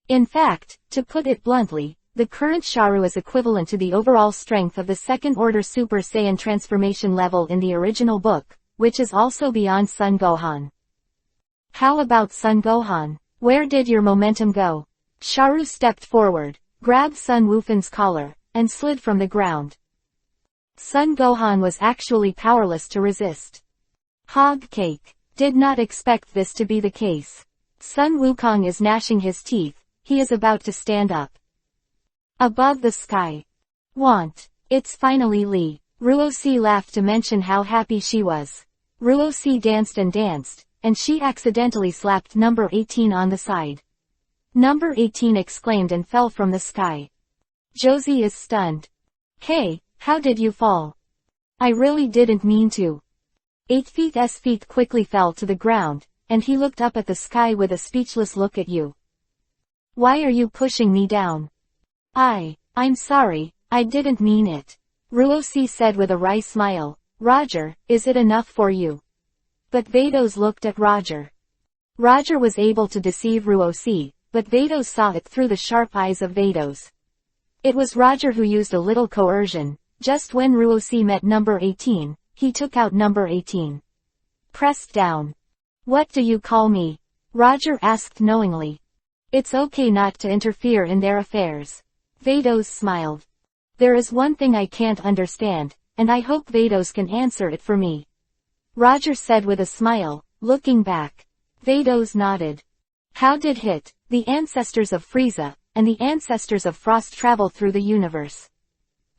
In fact, to put it bluntly, the current Sharu is equivalent to the overall strength of the second-order Super Saiyan transformation level in the original book, which is also beyond Son Gohan. How about Son Gohan? Where did your momentum go? Sharu stepped forward, grabbed Sun Wufan's collar, and slid from the ground. Son Gohan was actually powerless to resist. Hog cake. Did not expect this to be the case. Sun Wukong is gnashing his teeth, he is about to stand up. Above the sky. Want. It's finally Lee. Ruosi laughed to mention how happy she was. Ruosi danced, and she accidentally slapped number 18 on the side. Number 18 exclaimed and fell from the sky. Josie is stunned. Hey, how did you fall? I really didn't mean to. 8 feet's feet quickly fell to the ground, and he looked up at the sky with a speechless look at you. Why are you pushing me down? I'm sorry, I didn't mean it. Ruosi said with a wry smile. Roger, is it enough for you? But Vados looked at Roger. Roger was able to deceive Ruosi, but Vados saw it through the sharp eyes of Vados. It was Roger who used a little coercion. Just when Ruosi met number 18, he took out number 18. Pressed down. What do you call me? Roger asked knowingly. It's okay not to interfere in their affairs. Vados smiled. There is one thing I can't understand, and I hope Vados can answer it for me. Roger said with a smile, looking back. Vados nodded. How did the ancestors of Frieza, and the ancestors of Frost travel through the universe?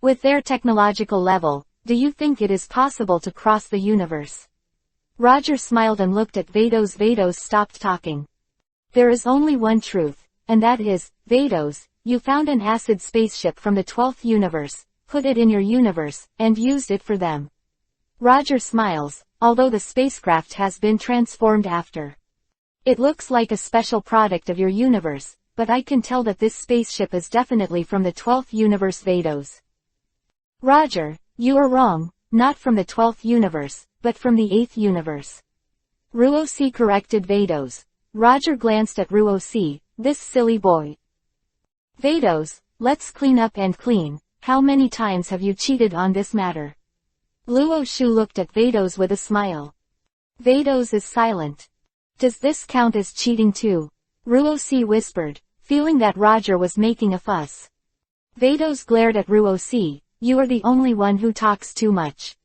With their technological level, do you think it is possible to cross the universe? Roger smiled and looked at Vados. Vados stopped talking. There is only one truth, and that is, Vados, you found an acid spaceship from the 12th universe, put it in your universe, and used it for them. Roger smiles, although the spacecraft has been transformed after. It looks like a special product of your universe, but I can tell that this spaceship is definitely from the 12th universe. Vados. Roger, you are wrong, not from the 12th universe, but from the 8th universe. Ruosi corrected Vados. Roger glanced at Ruosi, this silly boy. Vados, let's clean up and clean. How many times have you cheated on this matter? Luo Shu looked at Vados with a smile. Vados is silent. Does this count as cheating too? Ruosi whispered, feeling that Roger was making a fuss. Vados glared at Ruosi. You are the only one who talks too much.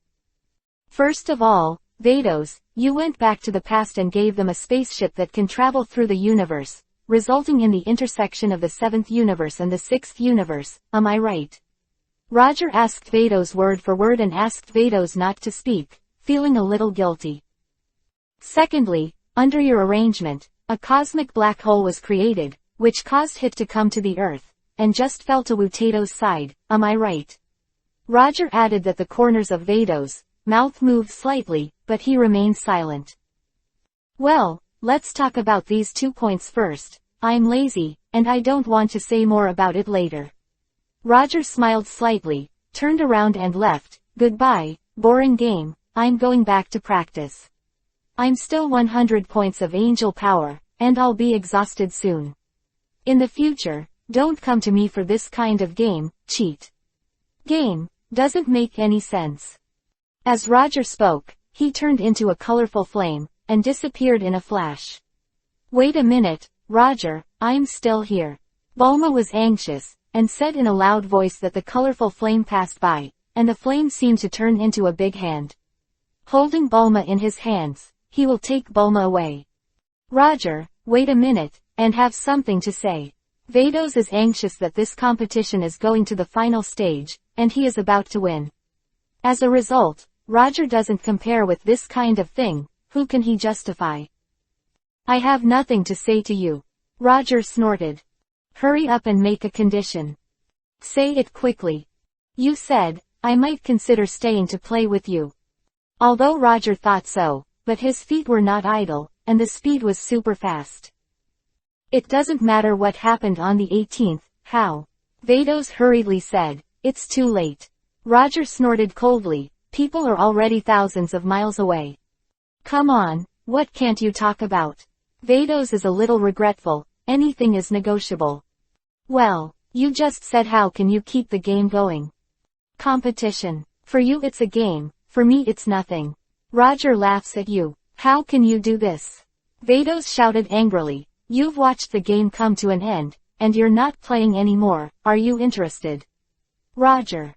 First of all, Vados, you went back to the past and gave them a spaceship that can travel through the universe, resulting in the intersection of the 7th universe and the 6th universe, am I right? Roger asked Vados word for word and asked Vados not to speak, feeling a little guilty. Secondly, under your arrangement, a cosmic black hole was created, which caused Hit to come to the Earth, and just fell to Wutado's side, am I right? Roger added that the corners of Vados' mouth moved slightly, but he remained silent. Well, let's talk about these 2 points first. I'm lazy, and I don't want to say more about it later. Roger smiled slightly, turned around and left. Goodbye, boring game, I'm going back to practice. I'm still 100 points of angel power, and I'll be exhausted soon. In the future, don't come to me for this kind of game, cheat. Game, doesn't make any sense. As Roger spoke, he turned into a colorful flame, and disappeared in a flash. Wait a minute, Roger, I'm still here. Bulma was anxious, and said in a loud voice that the colorful flame passed by, and the flame seemed to turn into a big hand. Holding Bulma in his hands, he will take Bulma away. Roger, wait a minute, and have something to say. Vados is anxious that this competition is going to the final stage, and he is about to win. As a result, Roger doesn't compare with this kind of thing. Who can he justify? I have nothing to say to you. Roger snorted. Hurry up and make a condition. Say it quickly. You said, I might consider staying to play with you. Although Roger thought so, but his feet were not idle, and the speed was super fast. It doesn't matter what happened on the 18th, how? Vados hurriedly said, it's too late. Roger snorted coldly, people are already thousands of miles away. Come on, what can't you talk about? Vados is a little regretful, anything is negotiable. Well, you just said how can you keep the game going? Competition. For you it's a game, for me it's nothing. Roger laughs at you. How can you do this? Vados shouted angrily. You've watched the game come to an end, and you're not playing anymore, are you interested? Roger.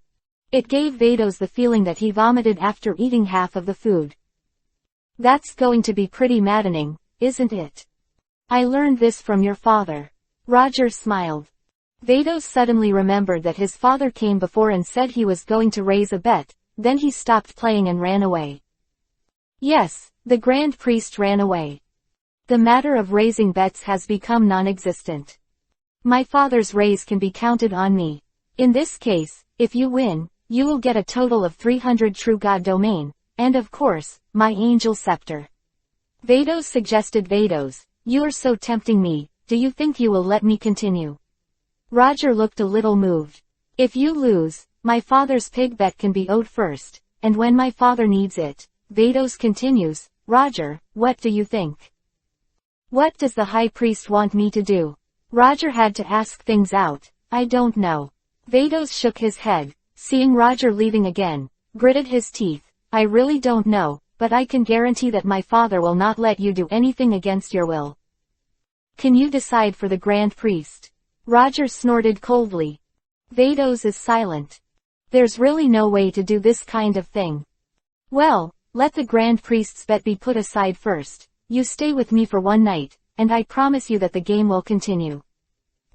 It gave Vados the feeling that he vomited after eating half of the food. That's going to be pretty maddening, isn't it? I learned this from your father. Roger smiled. Vados suddenly remembered that his father came before and said he was going to raise a bet, then he stopped playing and ran away. Yes, the Grand Priest ran away. The matter of raising bets has become non-existent. My father's raise can be counted on me. In this case, if you win, you will get a total of 300 True God domain, and of course, my angel scepter. Vados suggested. Vados, you are so tempting me, do you think you will let me continue? Roger looked a little moved. If you lose, my father's pig bet can be owed first, and when my father needs it, Vados continues, Roger, what do you think? What does the High Priest want me to do? Roger had to ask things out. I don't know. Vados shook his head, seeing Roger leaving again, gritted his teeth. I really don't know, but I can guarantee that my father will not let you do anything against your will. Can you decide for the Grand Priest? Roger snorted coldly. Vados is silent. There's really no way to do this kind of thing. Well, let the Grand Priest's bet be put aside first. You stay with me for one night, and I promise you that the game will continue.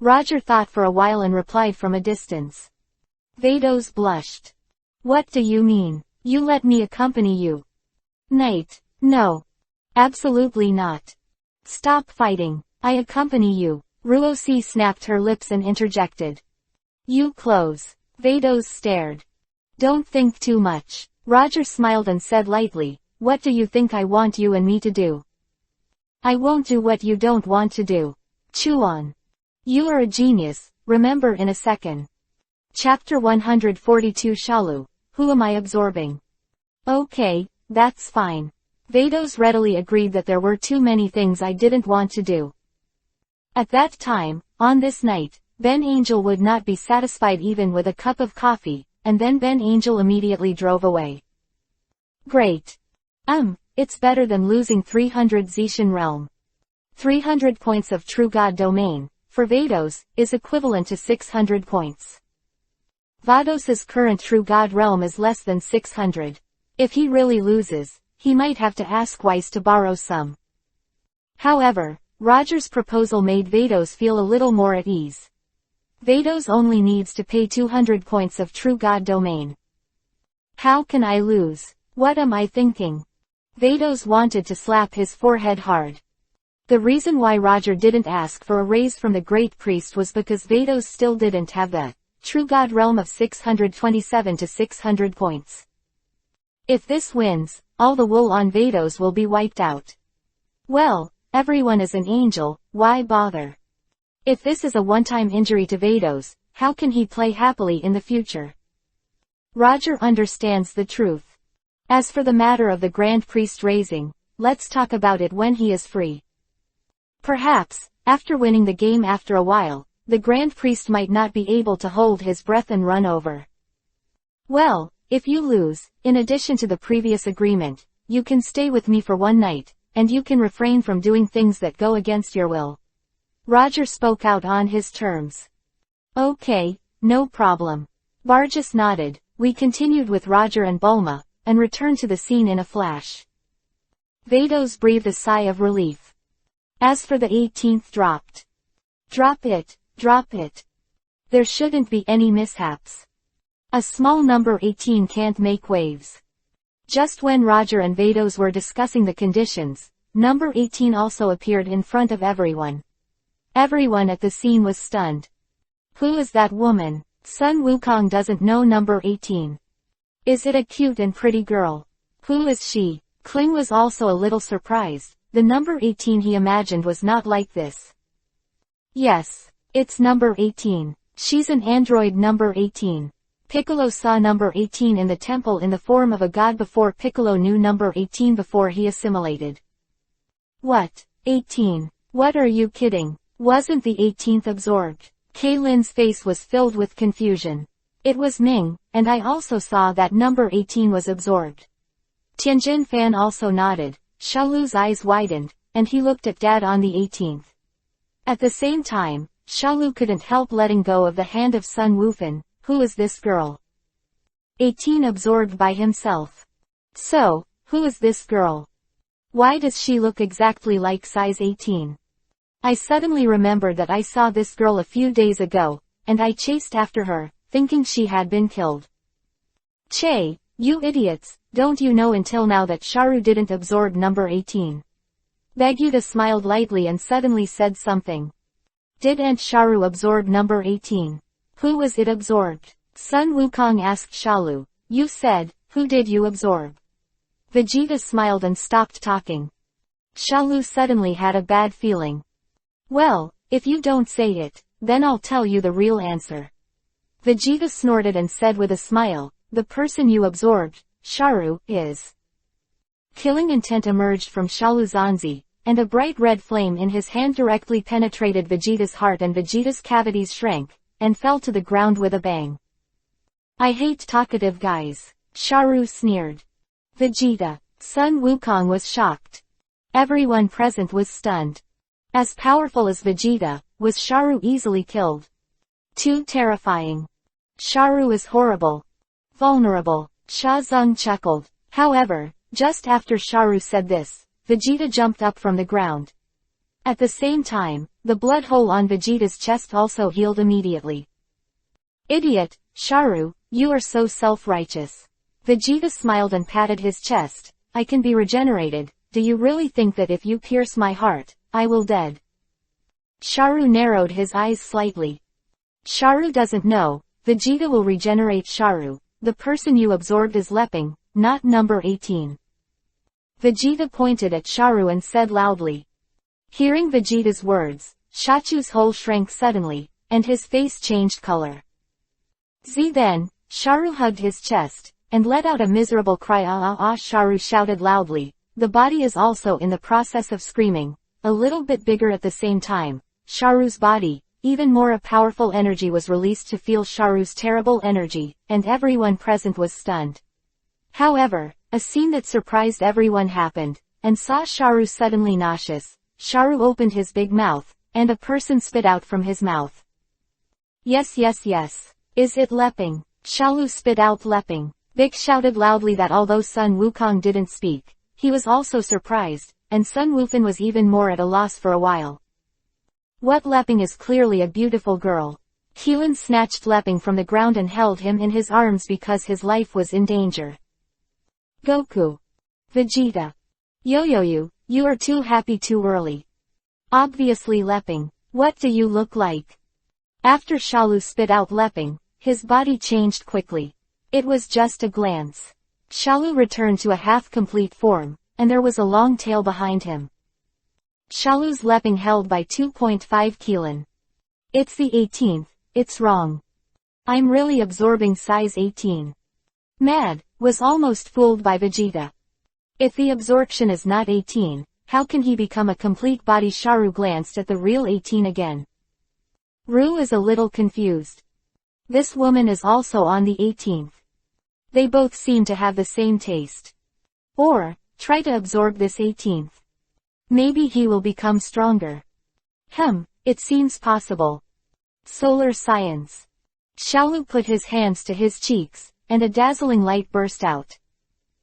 Roger thought for a while and replied from a distance. Vados blushed. What do you mean? You let me accompany you? Knight, no. Absolutely not. Stop fighting. I accompany you. Ruosi snapped her lips and interjected. You close. Vados stared. Don't think too much. Roger smiled and said lightly, what do you think I want you and me to do? I won't do what you don't want to do. Chew on. You are a genius, remember in a second. Chapter 142 Shalu, who am I absorbing? Okay, that's fine. Vados readily agreed that there were too many things I didn't want to do. At that time, on this night, Ben Angel would not be satisfied even with a cup of coffee, and then Ben Angel immediately drove away. Great. It's better than losing 300 Zetian Realm. 300 points of True God domain, for Vados, is equivalent to 600 points. Vados's current True God realm is less than 600. If he really loses, he might have to ask Weiss to borrow some. However, Roger's proposal made Vados feel a little more at ease. Vados only needs to pay 200 points of True God domain. How can I lose? What am I thinking? Vados wanted to slap his forehead hard. The reason why Roger didn't ask for a raise from the Great Priest was because Vados still didn't have the True God realm of 627 to 600 points. If this wins, all the wool on Vados will be wiped out. Well, everyone is an angel, why bother? If this is a one-time injury to Vados, how can he play happily in the future? Roger understands the truth. As for the matter of the Grand Priest raising, let's talk about it when he is free. Perhaps, after winning the game after a while, the Grand Priest might not be able to hold his breath and run over. Well, if you lose, in addition to the previous agreement, you can stay with me for one night, and you can refrain from doing things that go against your will. Roger spoke out on his terms. Okay, no problem. Vargas nodded. We continued with Roger and Bulma, and returned to the scene in a flash. Vados breathed a sigh of relief. As for the 18th dropped. Drop it, drop it. There shouldn't be any mishaps. A small number 18 can't make waves. Just when Roger and Vados were discussing the conditions, number 18 also appeared in front of everyone. Everyone at the scene was stunned. Who is that woman? Sun Wukong doesn't know number 18. Is it a cute and pretty girl? Who is she? Kling was also a little surprised. The number 18 he imagined was not like this. Yes, it's number 18. She's an android number 18. Piccolo saw number 18 in the temple in the form of a god before Piccolo knew number 18 before he assimilated. What? 18? What are you kidding? Wasn't the 18th absorbed? Kaylin's face was filled with confusion. It was Ming, and I also saw that number 18 was absorbed. Tianjin Fan also nodded. Shalu's eyes widened, and he looked at Dad on the 18th. At the same time, Shalu couldn't help letting go of the hand of Sun Wufan. Who is this girl? 18 absorbed by himself. So, who is this girl? Why does she look exactly like size 18? I suddenly remembered that I saw this girl a few days ago, and I chased after her, thinking she had been killed. Che, you idiots, don't you know until now that Sharu didn't absorb number 18? Vegeta smiled lightly and suddenly said something. Did Aunt Sharu absorb number 18? Who was it absorbed? Sun Wukong asked Shalu. You said, who did you absorb? Vegeta smiled and stopped talking. Shalu suddenly had a bad feeling. Well, if you don't say it, then I'll tell you the real answer. Vegeta snorted and said with a smile, the person you absorbed, Sharu, is. Killing intent emerged from Shalu Zanzi, and a bright red flame in his hand directly penetrated Vegeta's heart and Vegeta's cavities shrank, and fell to the ground with a bang. I hate talkative guys, Sharu sneered. Vegeta. Sun Wukong was shocked. Everyone present was stunned. As powerful as Vegeta, was Sharu easily killed? Too terrifying. Sharu is horrible. Vulnerable. Shazong chuckled. However, just after Sharu said this, Vegeta jumped up from the ground. At the same time, the blood hole on Vegeta's chest also healed immediately. Idiot, Sharu, you are so self-righteous. Vegeta smiled and patted his chest. I can be regenerated, do you really think that if you pierce my heart, I will dead? Sharu narrowed his eyes slightly. Sharu doesn't know, Vegeta will regenerate Sharu. The person you absorbed is Leping, not number 18. Vegeta pointed at Sharu and said loudly. Hearing Vegeta's words, Shachu's hole shrank suddenly, and his face changed color. Then, Sharu hugged his chest, and let out a miserable cry. Sharu shouted loudly. The body is also in the process of screaming, a little bit bigger at the same time. Sharu's body, even more a powerful energy was released to feel Sharu's terrible energy, and everyone present was stunned. However, a scene that surprised everyone happened, and saw Sharu suddenly nauseous. Sharu opened his big mouth, and a person spit out from his mouth. Yes. Is it Leping? Shalu spit out Leping. Vic shouted loudly that although Sun Wukong didn't speak, he was also surprised, and Sun Wufan was even more at a loss for a while. What Leping is clearly a beautiful girl. Keelan snatched Leping from the ground and held him in his arms because his life was in danger. Goku. Vegeta. Yo, you are too happy too early. Obviously Leping. What do you look like? After Shalu spit out Leping, his body changed quickly. It was just a glance. Shalu returned to a half-complete form, and there was a long tail behind him. Shalu's Leping held by 2.5 Keelan. It's the 18th, it's wrong. I'm really absorbing size 18. Mad, was almost fooled by Vegeta. If the absorption is not 18, how can he become a complete body? Sharu glanced at the real 18 again. Ru is a little confused. This woman is also on the 18th. They both seem to have the same taste. Or, try to absorb this 18th. Maybe he will become stronger. It seems possible. Solar science. Shalu put his hands to his cheeks, and a dazzling light burst out.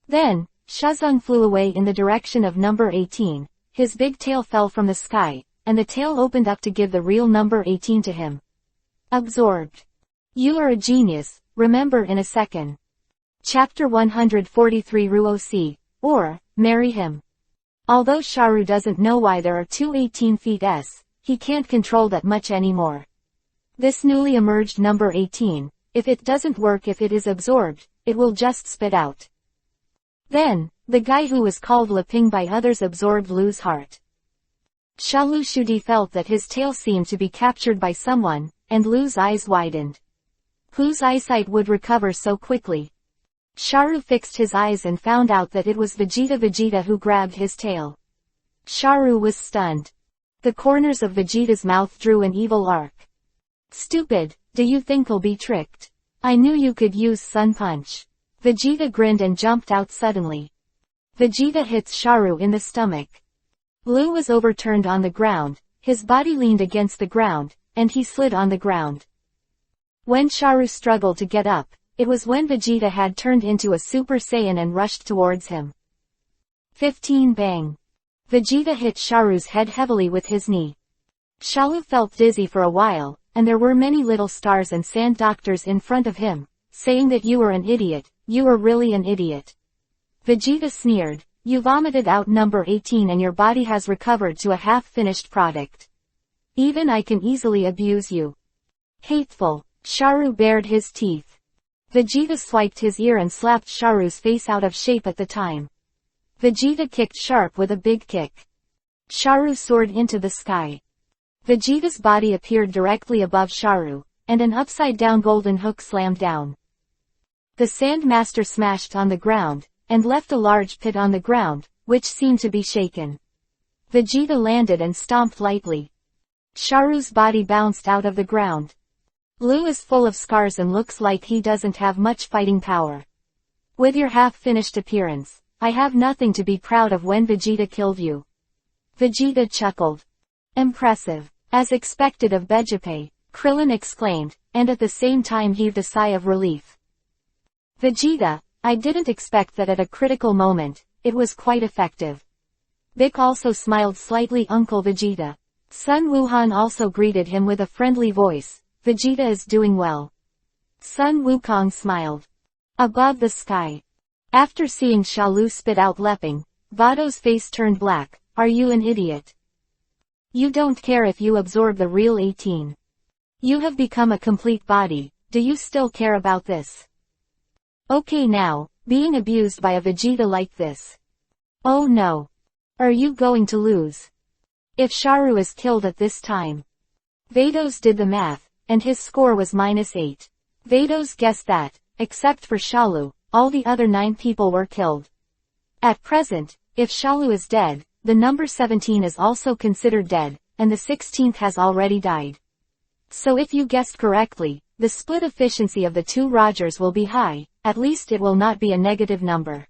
Then, Shazong flew away in the direction of number 18, his big tail fell from the sky, and the tail opened up to give the real number 18 to him. Absorbed. You are a genius, remember in a second. Chapter 143 Ruo-C, or, marry him. Although Sharu doesn't know why there are two 18 feet s, he can't control that much anymore. This newly emerged number 18, if it doesn't work, if it is absorbed, it will just spit out. Then, the guy who was called Leping by others absorbed Lu's heart. Shalu Shudi felt that his tail seemed to be captured by someone, and Lu's eyes widened. Whose eyesight would recover so quickly? Sharu fixed his eyes and found out that it was Vegeta who grabbed his tail. Sharu was stunned. The corners of Vegeta's mouth drew an evil arc. Stupid, do you think I'll be tricked? I knew you could use Sun Punch. Vegeta grinned and jumped out suddenly. Vegeta hits Sharu in the stomach. Lu was overturned on the ground, his body leaned against the ground, and he slid on the ground. When Sharu struggled to get up, it was when Vegeta had turned into a Super Saiyan and rushed towards him. 15 Bang. Vegeta hit Sharu's head heavily with his knee. Shalu felt dizzy for a while, and there were many little stars and sand doctors in front of him, saying that you were an idiot, you were really an idiot. Vegeta sneered, you vomited out number 18 and your body has recovered to a half-finished product. Even I can easily abuse you. Hateful. Sharu bared his teeth. Vegeta swiped his ear and slapped Sharu's face out of shape at the time. Vegeta kicked sharp with a big kick. Sharu soared into the sky. Vegeta's body appeared directly above Sharu, and an upside-down golden hook slammed down. The Sand Master smashed on the ground, and left a large pit on the ground, which seemed to be shaken. Vegeta landed and stomped lightly. Sharu's body bounced out of the ground. Lu is full of scars and looks like he doesn't have much fighting power. With your half-finished appearance, I have nothing to be proud of when Vegeta killed you. Vegeta chuckled. Impressive. As expected of Bejipe, Krillin exclaimed, and at the same time heaved a sigh of relief. Vegeta, I didn't expect that at a critical moment, it was quite effective. Vic also smiled slightly. Uncle Vegeta. Sun Wuhan also greeted him with a friendly voice. Vegeta is doing well. Sun Wukong smiled. Above the sky. After seeing Shalu spit out Leping, Vado's face turned black. Are you an idiot? You don't care if you absorb the real 18. You have become a complete body, do you still care about this? Okay now, being abused by a Vegeta like this. Oh no. Are you going to lose? If Sharu is killed at this time. Vados did the math, and his score was -8. Vados guessed that, except for Shalu, all the other 9 people were killed. At present, if Shalu is dead, the number 17 is also considered dead, and the 16th has already died. So if you guessed correctly, the split efficiency of the 2 Rogers will be high, at least it will not be a negative number.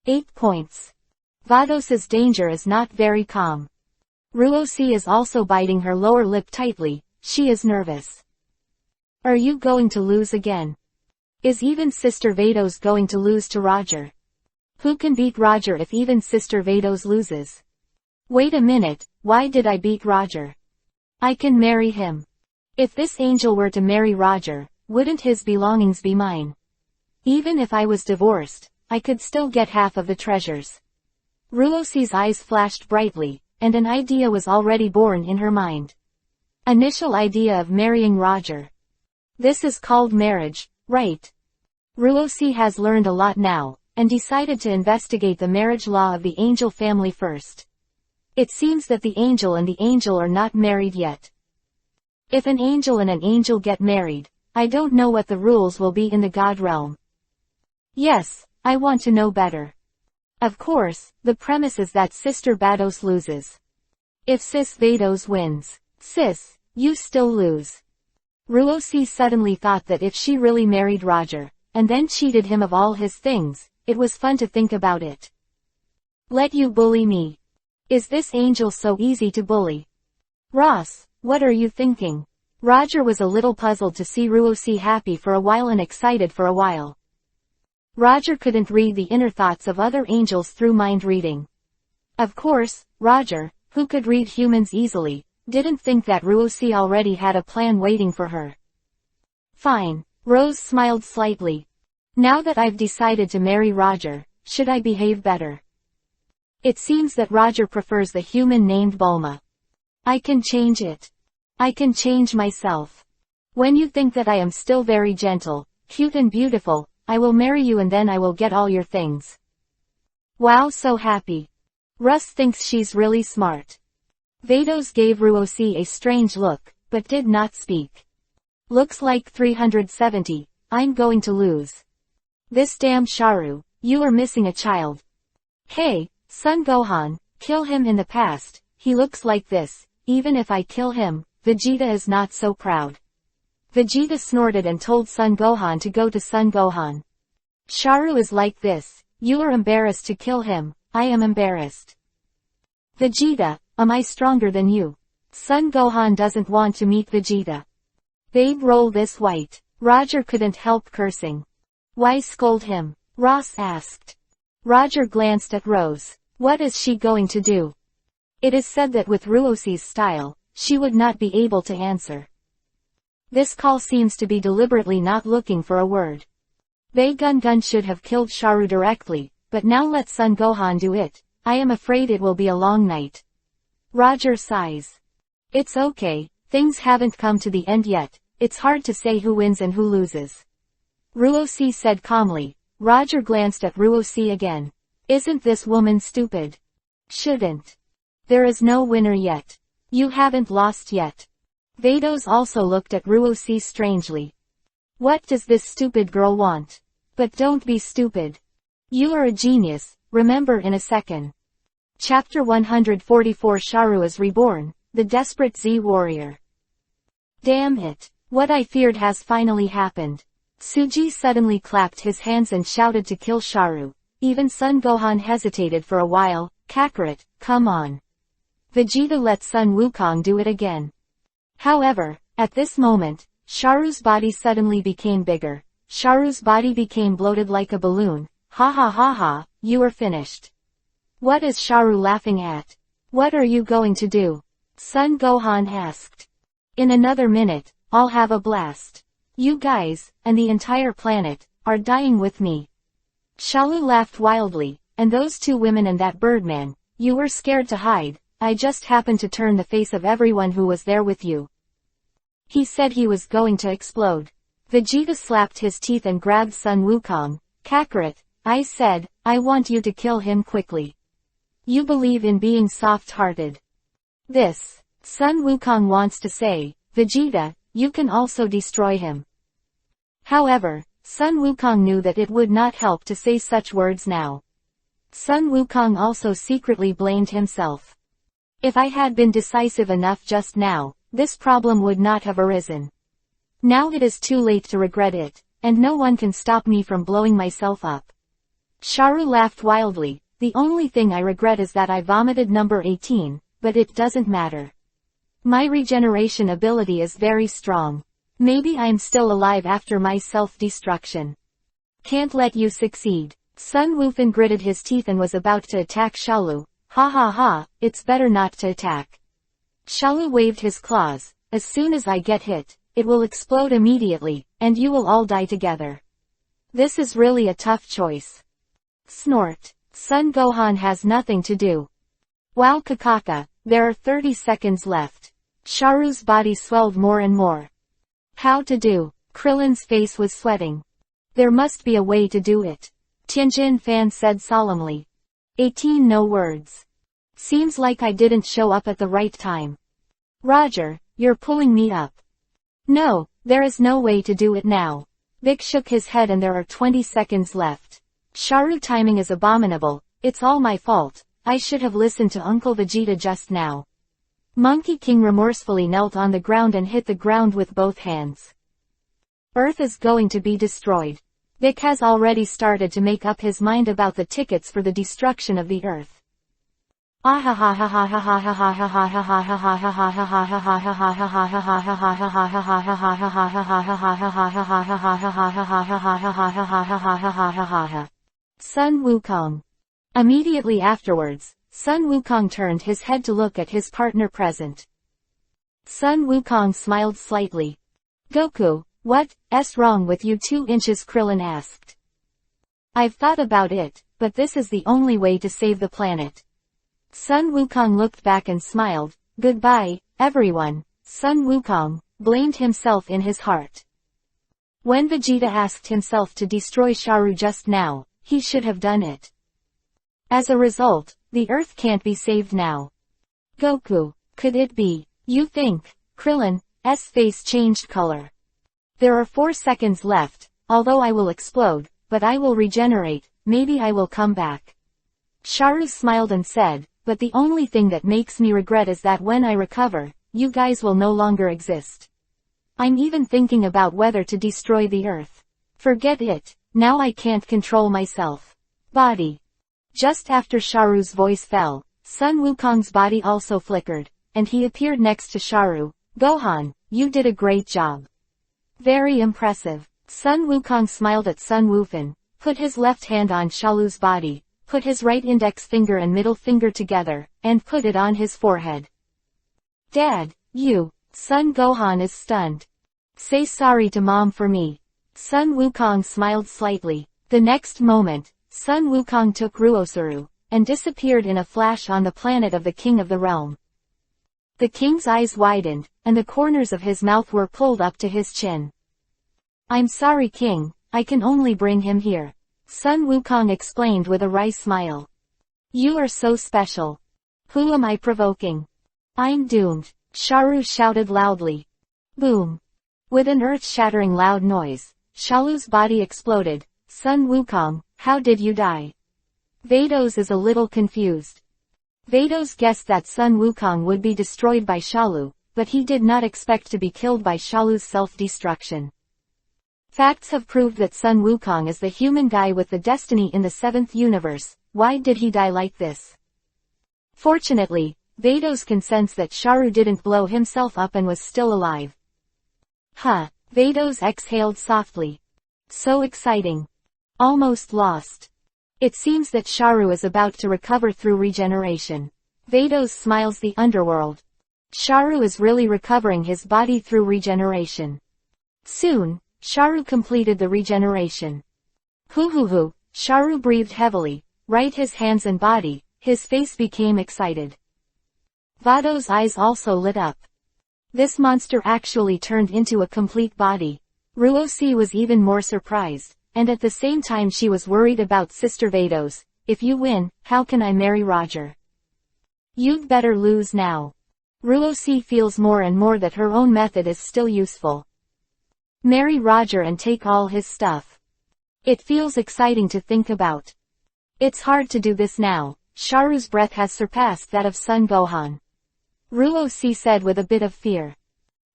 8 points. Vados's danger is not very calm. Ruosi is also biting her lower lip tightly, she is nervous. Are you going to lose again? Is even Sister Vados going to lose to Roger? Who can beat Roger if even Sister Vados loses? Wait a minute, why did I beat Roger? I can marry him. If this angel were to marry Roger, wouldn't his belongings be mine? Even if I was divorced, I could still get half of the treasures. Ruosi's eyes flashed brightly, and an idea was already born in her mind. Initial idea of marrying Roger. This is called marriage, right? Ruosi has learned a lot now, and decided to investigate the marriage law of the angel family first. It seems that the angel and the angel are not married yet. If an angel and an angel get married, I don't know what the rules will be in the God realm. Yes, I want to know better. Of course, the premise is that Sister Vados loses. If Sis Vados wins, Sis, you still lose. Ruosi suddenly thought that if she really married Roger, and then cheated him of all his things, it was fun to think about it. Let you bully me. Is this angel so easy to bully? Ross, what are you thinking? Roger was a little puzzled to see Ruosi happy for a while and excited for a while. Roger couldn't read the inner thoughts of other angels through mind reading. Of course, Roger, who could read humans easily, didn't think that Ruosi already had a plan waiting for her. Fine, Rose smiled slightly. Now that I've decided to marry Roger, should I behave better? It seems that Roger prefers the human named Bulma. I can change it. I can change myself. When you think that I am still very gentle, cute and beautiful, I will marry you and then I will get all your things. Wow, so happy. Russ thinks she's really smart. Vados gave Ruosi a strange look, but did not speak. Looks like 370, I'm going to lose. This damn Sharu, you are missing a child. Hey, Son Gohan, kill him in the past, he looks like this, even if I kill him, Vegeta is not so proud. Vegeta snorted and told Son Gohan to go to Son Gohan. Sharu is like this, you are embarrassed to kill him, I am embarrassed. Vegeta, am I stronger than you? Son Gohan doesn't want to meet Vegeta. Babe roll this white. Roger couldn't help cursing. Why scold him? Ross asked. Roger glanced at Rose. What is she going to do? It is said that with Ruosi's style, she would not be able to answer. This call seems to be deliberately not looking for a word. Bei Gun should have killed Sharu directly, but now let Son Gohan do it. I am afraid it will be a long night. Roger sighs. It's okay, things haven't come to the end yet, it's hard to say who wins and who loses. Ruosi said calmly. Roger glanced at Ruosi again. Isn't this woman stupid? Shouldn't. There is no winner yet. You haven't lost yet. Vados also looked at Ruosi strangely. What does this stupid girl want? But don't be stupid. You are a genius, remember in a second. Chapter 144 Sharu is reborn, the desperate Z warrior. Damn it. What I feared has finally happened. Suji suddenly clapped his hands and shouted to kill Sharu. Even Son Gohan hesitated for a while. Kakarot, come on. Vegeta let Sun Wukong do it again. However, at this moment, Sharu's body suddenly became bigger. Sharu's body became bloated like a balloon. Ha ha ha ha, you are finished. What is Sharu laughing at? What are you going to do? Son Gohan asked. In another minute, I'll have a blast. You guys, and the entire planet, are dying with me. Shalu laughed wildly, and those two women and that birdman, you were scared to hide, I just happened to turn the face of everyone who was there with you. He said he was going to explode. Vegeta slapped his teeth and grabbed Sun Wukong. Kakarot, I said, I want you to kill him quickly. You believe in being soft-hearted. This, Sun Wukong wants to say, Vegeta, you can also destroy him. However, Sun Wukong knew that it would not help to say such words now. Sun Wukong also secretly blamed himself. If I had been decisive enough just now, this problem would not have arisen. Now it is too late to regret it, and no one can stop me from blowing myself up. Sharu laughed wildly. The only thing I regret is that I vomited number 18, but it doesn't matter. My regeneration ability is very strong. Maybe I'm still alive after my self-destruction. Can't let you succeed. Sun Wufan gritted his teeth and was about to attack Shalu. Ha ha ha, it's better not to attack. Shalu waved his claws. As soon as I get hit, it will explode immediately, and you will all die together. This is really a tough choice. Snort. Son Gohan has nothing to do. Wow Kakaka, there are 30 seconds left. Sharu's body swelled more and more. How to do? Krillin's face was sweating. There must be a way to do it. Tianjin Fan said solemnly. 18 No words. Seems like I didn't show up at the right time. Roger, you're pulling me up. No, there is no way to do it now. Vic shook his head and there are 20 seconds left. Sharu timing is abominable, it's all my fault, I should have listened to Uncle Vegeta just now. Monkey King remorsefully knelt on the ground and hit the ground with both hands. Earth is going to be destroyed. Vic has already started to make up his mind about the tickets for the destruction of the Earth. Sun Wukong. Immediately afterwards, Sun Wukong turned his head to look at his partner present. Sun Wukong smiled slightly. Goku, what's wrong with you 2 inches? Krillin asked. I've thought about it, but this is the only way to save the planet. Sun Wukong looked back and smiled. Goodbye, everyone. Sun Wukong blamed himself in his heart. When Vegeta asked himself to destroy Sharu just now, he should have done it. As a result, the Earth can't be saved now. Goku, could it be? You think? Krillin's face changed color. There are 4 seconds left, although I will explode, but I will regenerate, maybe I will come back. Sharu smiled and said, but the only thing that makes me regret is that when I recover, you guys will no longer exist. I'm even thinking about whether to destroy the Earth. Forget it, now I can't control myself. Body. Just after Sharu's voice fell, Sun Wukong's body also flickered, and he appeared next to Sharu. Gohan, you did a great job. Very impressive. Sun Wukong smiled at Sun Wufan, put his left hand on Shalu's body, put his right index finger and middle finger together, and put it on his forehead. Dad, Sun Gohan is stunned. Say sorry to mom for me. Sun Wukong smiled slightly. The next moment, Sun Wukong took Ruosuru, and disappeared in a flash on the planet of the King of the Realm. The king's eyes widened, and the corners of his mouth were pulled up to his chin. I'm sorry King, I can only bring him here. Sun Wukong explained with a wry smile. You are so special. Who am I provoking? I'm doomed, Sharu shouted loudly. Boom. With an earth-shattering loud noise, Shalu's body exploded. Sun Wukong, how did you die? Vados is a little confused. Vados guessed that Sun Wukong would be destroyed by Shalu, but he did not expect to be killed by Shalu's self-destruction. Facts have proved that Sun Wukong is the human guy with the destiny in the 7th universe. Why did he die like this? Fortunately, Vados can sense that Sharu didn't blow himself up and was still alive. Huh, Vados exhaled softly. So exciting. Almost lost. It seems that Sharu is about to recover through regeneration. Vados smiles the underworld. Sharu is really recovering his body through regeneration. Soon, Sharu completed the regeneration. Hoo, Sharu breathed heavily, right his hands and body, his face became excited. Vados' eyes also lit up. This monster actually turned into a complete body. Ruosi was even more surprised, and at the same time she was worried about Sister Vados. If you win, how can I marry Roger? You'd better lose now. Ruosi feels more and more that her own method is still useful. Marry Roger and take all his stuff. It feels exciting to think about. It's hard to do this now. Sharu's breath has surpassed that of Sun Gohan. Ruosi said with a bit of fear.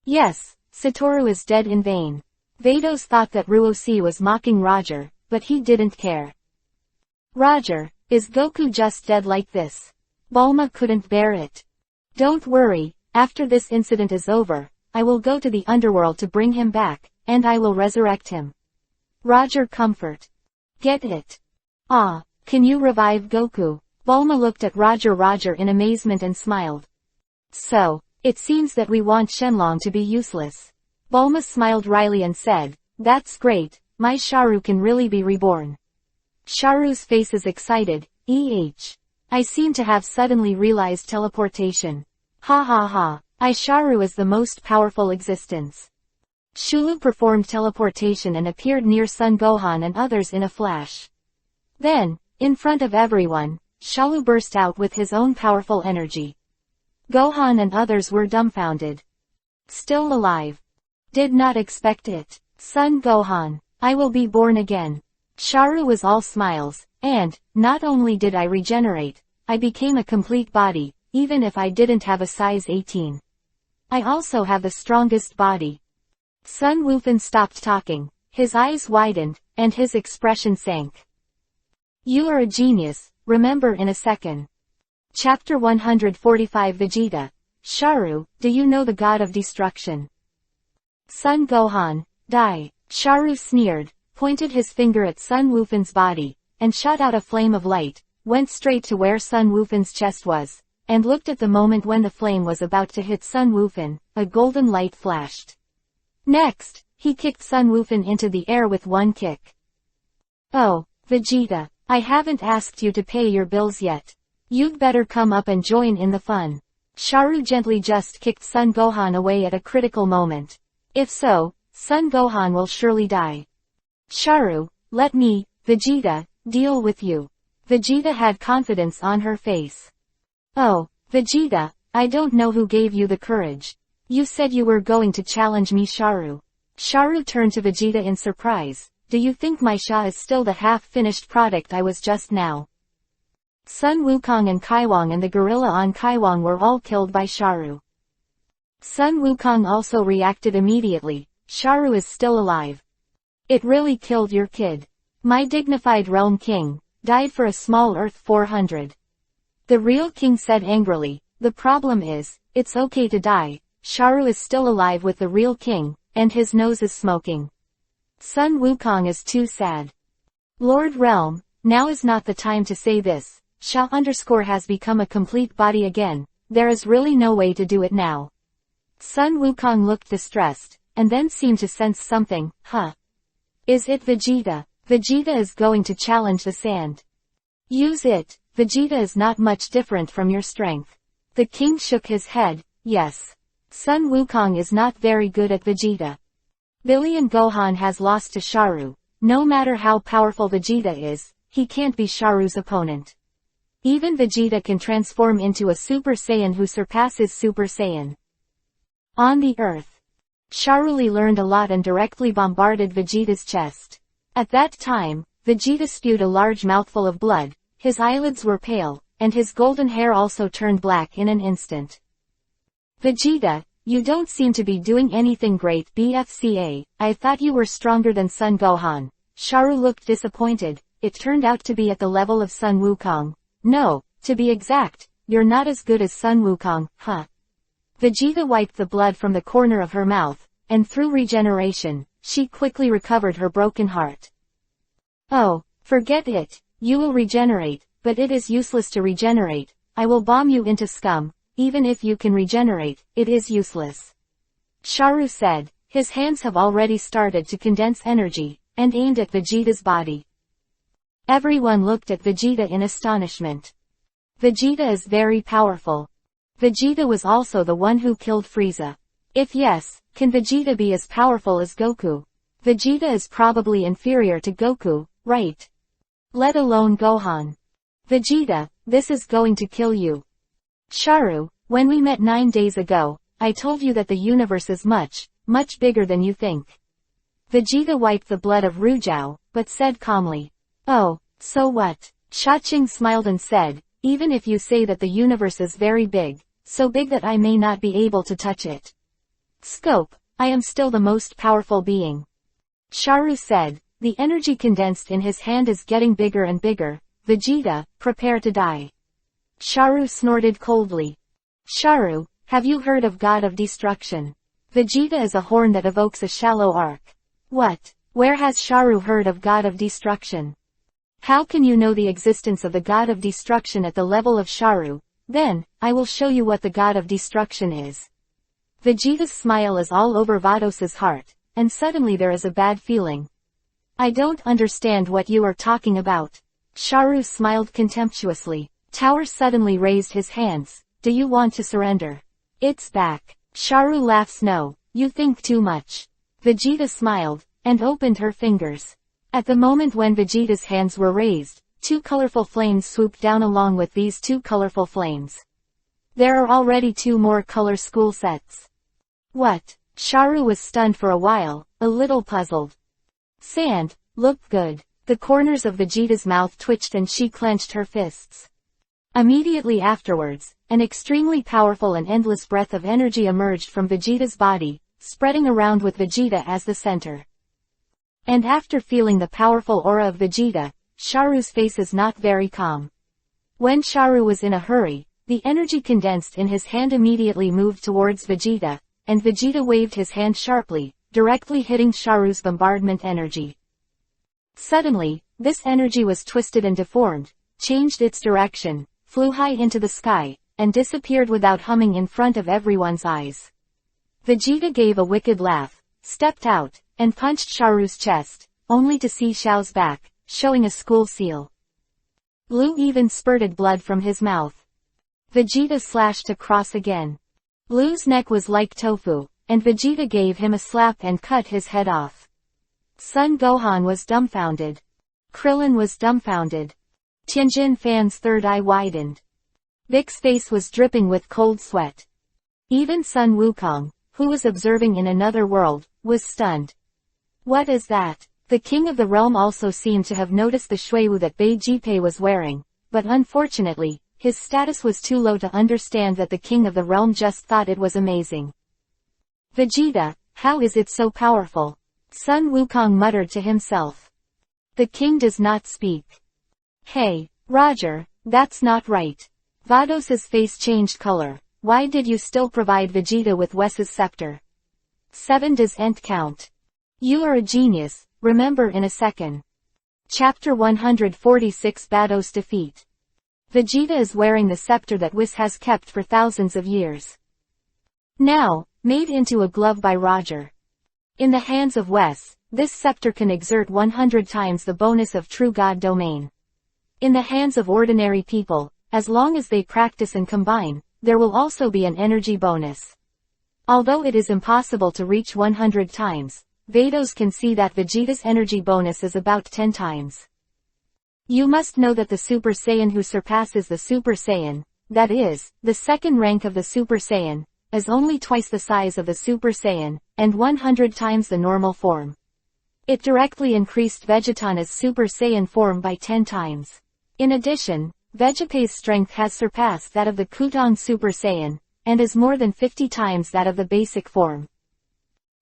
Yes, Satoru is dead in vain. Vados thought that Ruosi was mocking Roger, but he didn't care. Roger, is Goku just dead like this? Bulma couldn't bear it. Don't worry, after this incident is over, I will go to the underworld to bring him back, and I will resurrect him. Roger comfort. Get it? Ah, can you revive Goku? Bulma looked at Roger in amazement and smiled. So, it seems that we want Shenlong to be useless. Bulma smiled wryly and said, that's great, my Sharu can really be reborn. Sharu's face is excited. I seem to have suddenly realized teleportation. Ha ha ha, Sharu is the most powerful existence. Shulu performed teleportation and appeared near Sun Gohan and others in a flash. Then, in front of everyone, Shalu burst out with his own powerful energy. Gohan and others were dumbfounded. Still alive. Did not expect it. Sun Gohan, I will be born again. Sharu was all smiles, and, not only did I regenerate, I became a complete body, even if I didn't have a size 18. I also have the strongest body. Sun Wufan stopped talking, his eyes widened, and his expression sank. You are a genius, remember in a second. Chapter 145 Vegeta. Sharu, do you know the god of destruction? Sun Gohan, die. Sharu sneered, pointed his finger at Sun Wufan's body, and shot out a flame of light, went straight to where Sun Wufan's chest was, and looked at the moment when the flame was about to hit Sun Wufan, a golden light flashed. Next, he kicked Sun Wufan into the air with one kick. Oh, Vegeta, I haven't asked you to pay your bills yet. You'd better come up and join in the fun. Sharu gently just kicked Sun Gohan away at a critical moment. If so, Sun Gohan will surely die. Sharu, let me, Vegeta, deal with you. Vegeta had confidence on her face. Oh, Vegeta, I don't know who gave you the courage. You said you were going to challenge me, Sharu. Sharu turned to Vegeta in surprise. Do you think my Sha is still the half-finished product I was just now? Sun Wukong and Kaiwang and the gorilla on Kaiwang were all killed by Sharu. Sun Wukong also reacted immediately. Sharu is still alive. It really killed your kid. My dignified realm king, died for a small Earth 400. The real king said angrily, the problem is, it's okay to die. Sharu is still alive with the real king, and his nose is smoking. Sun Wukong is too sad. Lord Realm, now is not the time to say this. Sha _ has become a complete body again. There is really no way to do it now. Sun Wukong looked distressed, and then seemed to sense something. Is it Vegeta? Vegeta is going to challenge the sand. Use it. Vegeta is not much different from your strength. The king shook his head. Yes. Sun Wukong is not very good at Vegeta. Billion Gohan has lost to Sharu. No matter how powerful Vegeta is, he can't be Sharu's opponent. Even Vegeta can transform into a Super Saiyan who surpasses Super Saiyan. On the Earth, Sharuli learned a lot and directly bombarded Vegeta's chest. At that time, Vegeta spewed a large mouthful of blood, his eyelids were pale, and his golden hair also turned black in an instant. Vegeta, you don't seem to be doing anything great, BFCA. I thought you were stronger than Son Gohan. Sharu looked disappointed. It turned out to be at the level of Sun Wukong. No, to be exact, you're not as good as Sun Wukong, Vegeta wiped the blood from the corner of her mouth, and through regeneration, she quickly recovered her broken heart. Oh, forget it. You will regenerate, but it is useless to regenerate. I will bomb you into scum. Even if you can regenerate, it is useless. Sharu said. His hands have already started to condense energy, and aimed at Vegeta's body. Everyone looked at Vegeta in astonishment. Vegeta is very powerful. Vegeta was also the one who killed Frieza. If yes, can Vegeta be as powerful as Goku? Vegeta is probably inferior to Goku, right? Let alone Gohan. Vegeta, this is going to kill you. Sharu, when we met 9 days ago, I told you that the universe is much, much bigger than you think. Vegeta wiped the blood of Rujiao, but said calmly. Oh, so what? Shaching smiled and said, even if you say that the universe is very big, so big that I may not be able to touch it. Scope, I am still the most powerful being. Sharu said, the energy condensed in his hand is getting bigger and bigger. Vegeta, prepare to die. Sharu snorted coldly. Sharu, have you heard of God of Destruction? Vegeta is a horn that evokes a shallow arc. What? Where has Sharu heard of God of Destruction? How can you know the existence of the God of Destruction at the level of Sharu? Then, I will show you what the God of Destruction is. Vegeta's smile is all over Vados's heart, and suddenly there is a bad feeling. I don't understand what you are talking about. Sharu smiled contemptuously. Tower suddenly raised his hands. Do you want to surrender? It's back. Sharu laughs. No, you think too much. Vegeta smiled, and opened her fingers. At the moment when Vegeta's hands were raised, 2 colorful flames swooped down along with these 2 colorful flames. There are already 2 more color school sets. What? Sharu was stunned for a while, a little puzzled. Sand, looked good. The corners of Vegeta's mouth twitched and she clenched her fists. Immediately afterwards, an extremely powerful and endless breath of energy emerged from Vegeta's body, spreading around with Vegeta as the center. And after feeling the powerful aura of Vegeta, Sharu's face is not very calm. When Sharu was in a hurry, the energy condensed in his hand immediately moved towards Vegeta, and Vegeta waved his hand sharply, directly hitting Sharu's bombardment energy. Suddenly, this energy was twisted and deformed, changed its direction, flew high into the sky, and disappeared without humming in front of everyone's eyes. Vegeta gave a wicked laugh, stepped out, and punched Sharu's chest, only to see Xiao's back, showing a school seal. Blue even spurted blood from his mouth. Vegeta slashed across again. Blue's neck was like tofu, and Vegeta gave him a slap and cut his head off. Son Gohan was dumbfounded. Krillin was dumbfounded. Tianjin Fan's third eye widened. Vic's face was dripping with cold sweat. Even Sun Wukong, who was observing in another world, was stunned. What is that? The king of the realm also seemed to have noticed the shuiwu that Bei Jipei was wearing, but unfortunately, his status was too low to understand that the king of the realm just thought it was amazing. Vegeta, how is it so powerful? Sun Wukong muttered to himself. The king does not speak. Hey, Roger, that's not right. Vados's face changed color. Why did you still provide Vegeta with Wes's scepter? 7 doesn't count. You are a genius, remember in a second. Chapter 146 Vados defeat. Vegeta is wearing the scepter that Whis has kept for thousands of years. Now, made into a glove by Roger. In the hands of Wes, this scepter can exert 100 times the bonus of True God domain. In the hands of ordinary people, as long as they practice and combine, there will also be an energy bonus. Although it is impossible to reach 100 times, Vados can see that Vegeta's energy bonus is about 10 times. You must know that the Super Saiyan who surpasses the Super Saiyan, that is, the second rank of the Super Saiyan, is only twice the size of the Super Saiyan, and 100 times the normal form. It directly increased Vegetana's Super Saiyan form by 10 times. In addition, Vegeta's strength has surpassed that of the Kutang Super Saiyan, and is more than 50 times that of the basic form.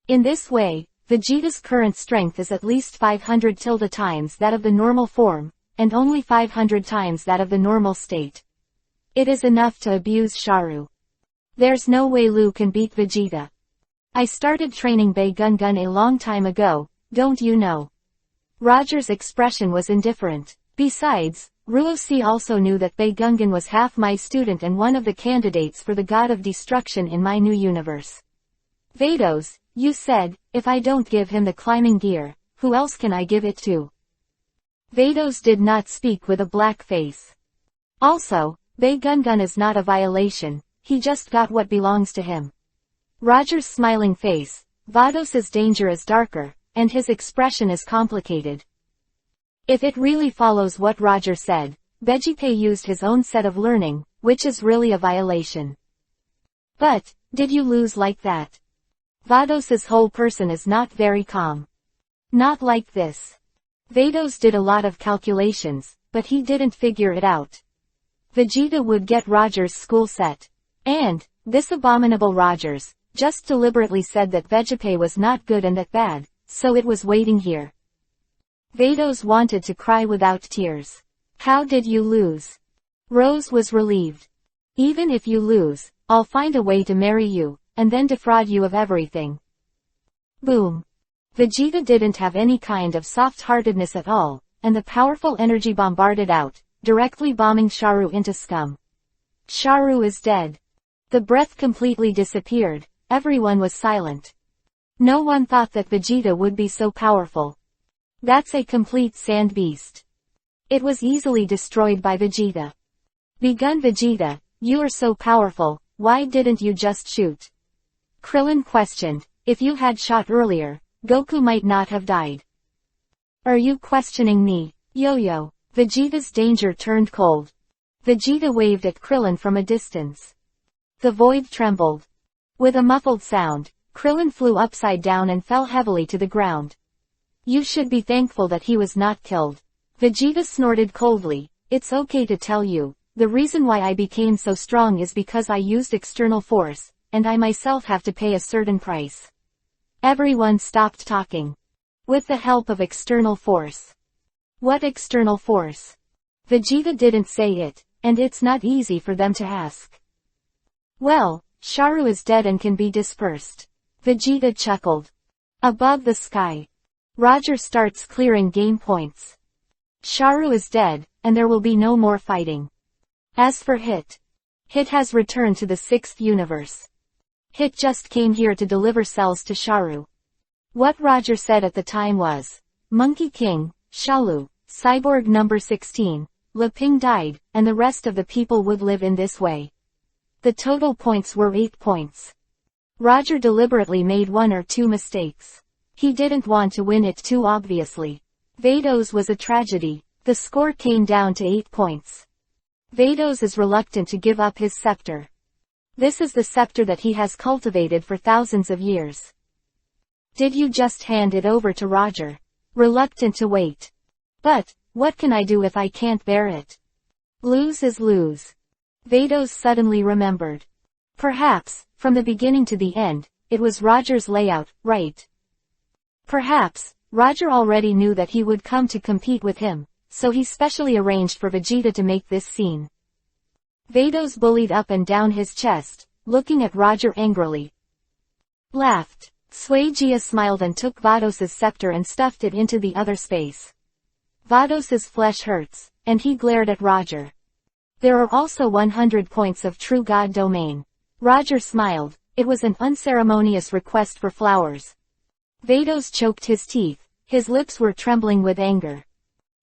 In this way, Vegeta's current strength is at least 500 times that of the normal form, and only 500 times that of the normal state. It is enough to abuse Sharu. There's no way Lu can beat Vegeta. I started training Bei Gun a long time ago, don't you know? Roger's expression was indifferent. Besides, Ruosi also knew that Bei Gun was half my student and one of the candidates for the God of Destruction in my new universe. Vados, you said, if I don't give him the climbing gear, who else can I give it to? Vados did not speak with a black face. Also, Bei Gun is not a violation, he just got what belongs to him. Roger's smiling face, Vados's danger is darker, and his expression is complicated. If it really follows what Roger said, Vegeta used his own set of learning, which is really a violation. But, did you lose like that? Vados's whole person is not very calm. Not like this. Vados did a lot of calculations, but he didn't figure it out. Vegeta would get Roger's school set. And, this abominable Rogers, just deliberately said that Vegeta was not good and that bad, so it was waiting here. Vados wanted to cry without tears. How did you lose? Rose was relieved. Even if you lose, I'll find a way to marry you, and then defraud you of everything. Boom. Vegeta didn't have any kind of soft-heartedness at all, and the powerful energy bombarded out, directly bombing Sharu into scum. Sharu is dead. The breath completely disappeared, everyone was silent. No one thought that Vegeta would be so powerful. That's a complete sand beast. It was easily destroyed by Vegeta. Begun Vegeta, you are so powerful, why didn't you just shoot? Krillin questioned, if you had shot earlier, Goku might not have died. Are you questioning me, Yo-Yo? Vegeta's danger turned cold. Vegeta waved at Krillin from a distance. The void trembled. With a muffled sound, Krillin flew upside down and fell heavily to the ground. You should be thankful that he was not killed. Vegeta snorted coldly, it's okay to tell you, the reason why I became so strong is because I used external force, and I myself have to pay a certain price. Everyone stopped talking. With the help of external force. What external force? Vegeta didn't say it, and it's not easy for them to ask. Well, Sharu is dead and can be dispersed. Vegeta chuckled. Above the sky. Roger starts clearing game points. Sharu is dead, and there will be no more fighting. As for Hit. Hit has returned to the 6th universe. Hit just came here to deliver cells to Sharu. What Roger said at the time was, Monkey King, Shalu, Cyborg number 16, Leping died, and the rest of the people would live in this way. The total points were 8 points. Roger deliberately made 1 or 2 mistakes. He didn't want to win it too obviously. Vados was a tragedy. The score came down to 8 points. Vados is reluctant to give up his scepter. This is the scepter that he has cultivated for thousands of years. Did you just hand it over to Roger? Reluctant to wait. But, what can I do if I can't bear it? Lose is lose. Vados suddenly remembered. Perhaps, from the beginning to the end, it was Roger's layout, right? Perhaps, Roger already knew that he would come to compete with him, so he specially arranged for Vegeta to make this scene. Vados bullied up and down his chest, looking at Roger angrily. Laughed. Suegia smiled and took Vados's scepter and stuffed it into the other space. Vados's flesh hurts, and he glared at Roger. There are also 100 points of True God domain. Roger smiled. It was an unceremonious request for flowers. Vados choked his teeth. His lips were trembling with anger.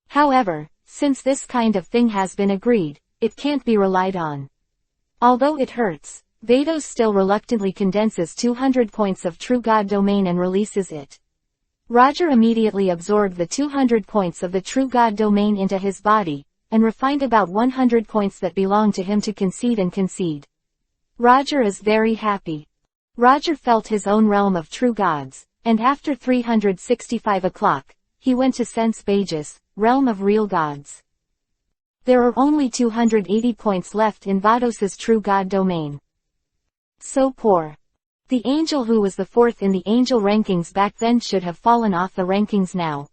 However, since this kind of thing has been agreed, it can't be relied on. Although it hurts, Vados still reluctantly condenses 200 points of True God domain and releases it. Roger immediately absorbed the 200 points of the True God domain into his body, and refined about 100 points that belong to him to concede. Roger is very happy. Roger felt his own realm of true gods, and after 365 o'clock, he went to Sense Bages, realm of real gods. There are only 280 points left in Vados's True God domain. So poor. The angel who was the fourth in the angel rankings back then should have fallen off the rankings now.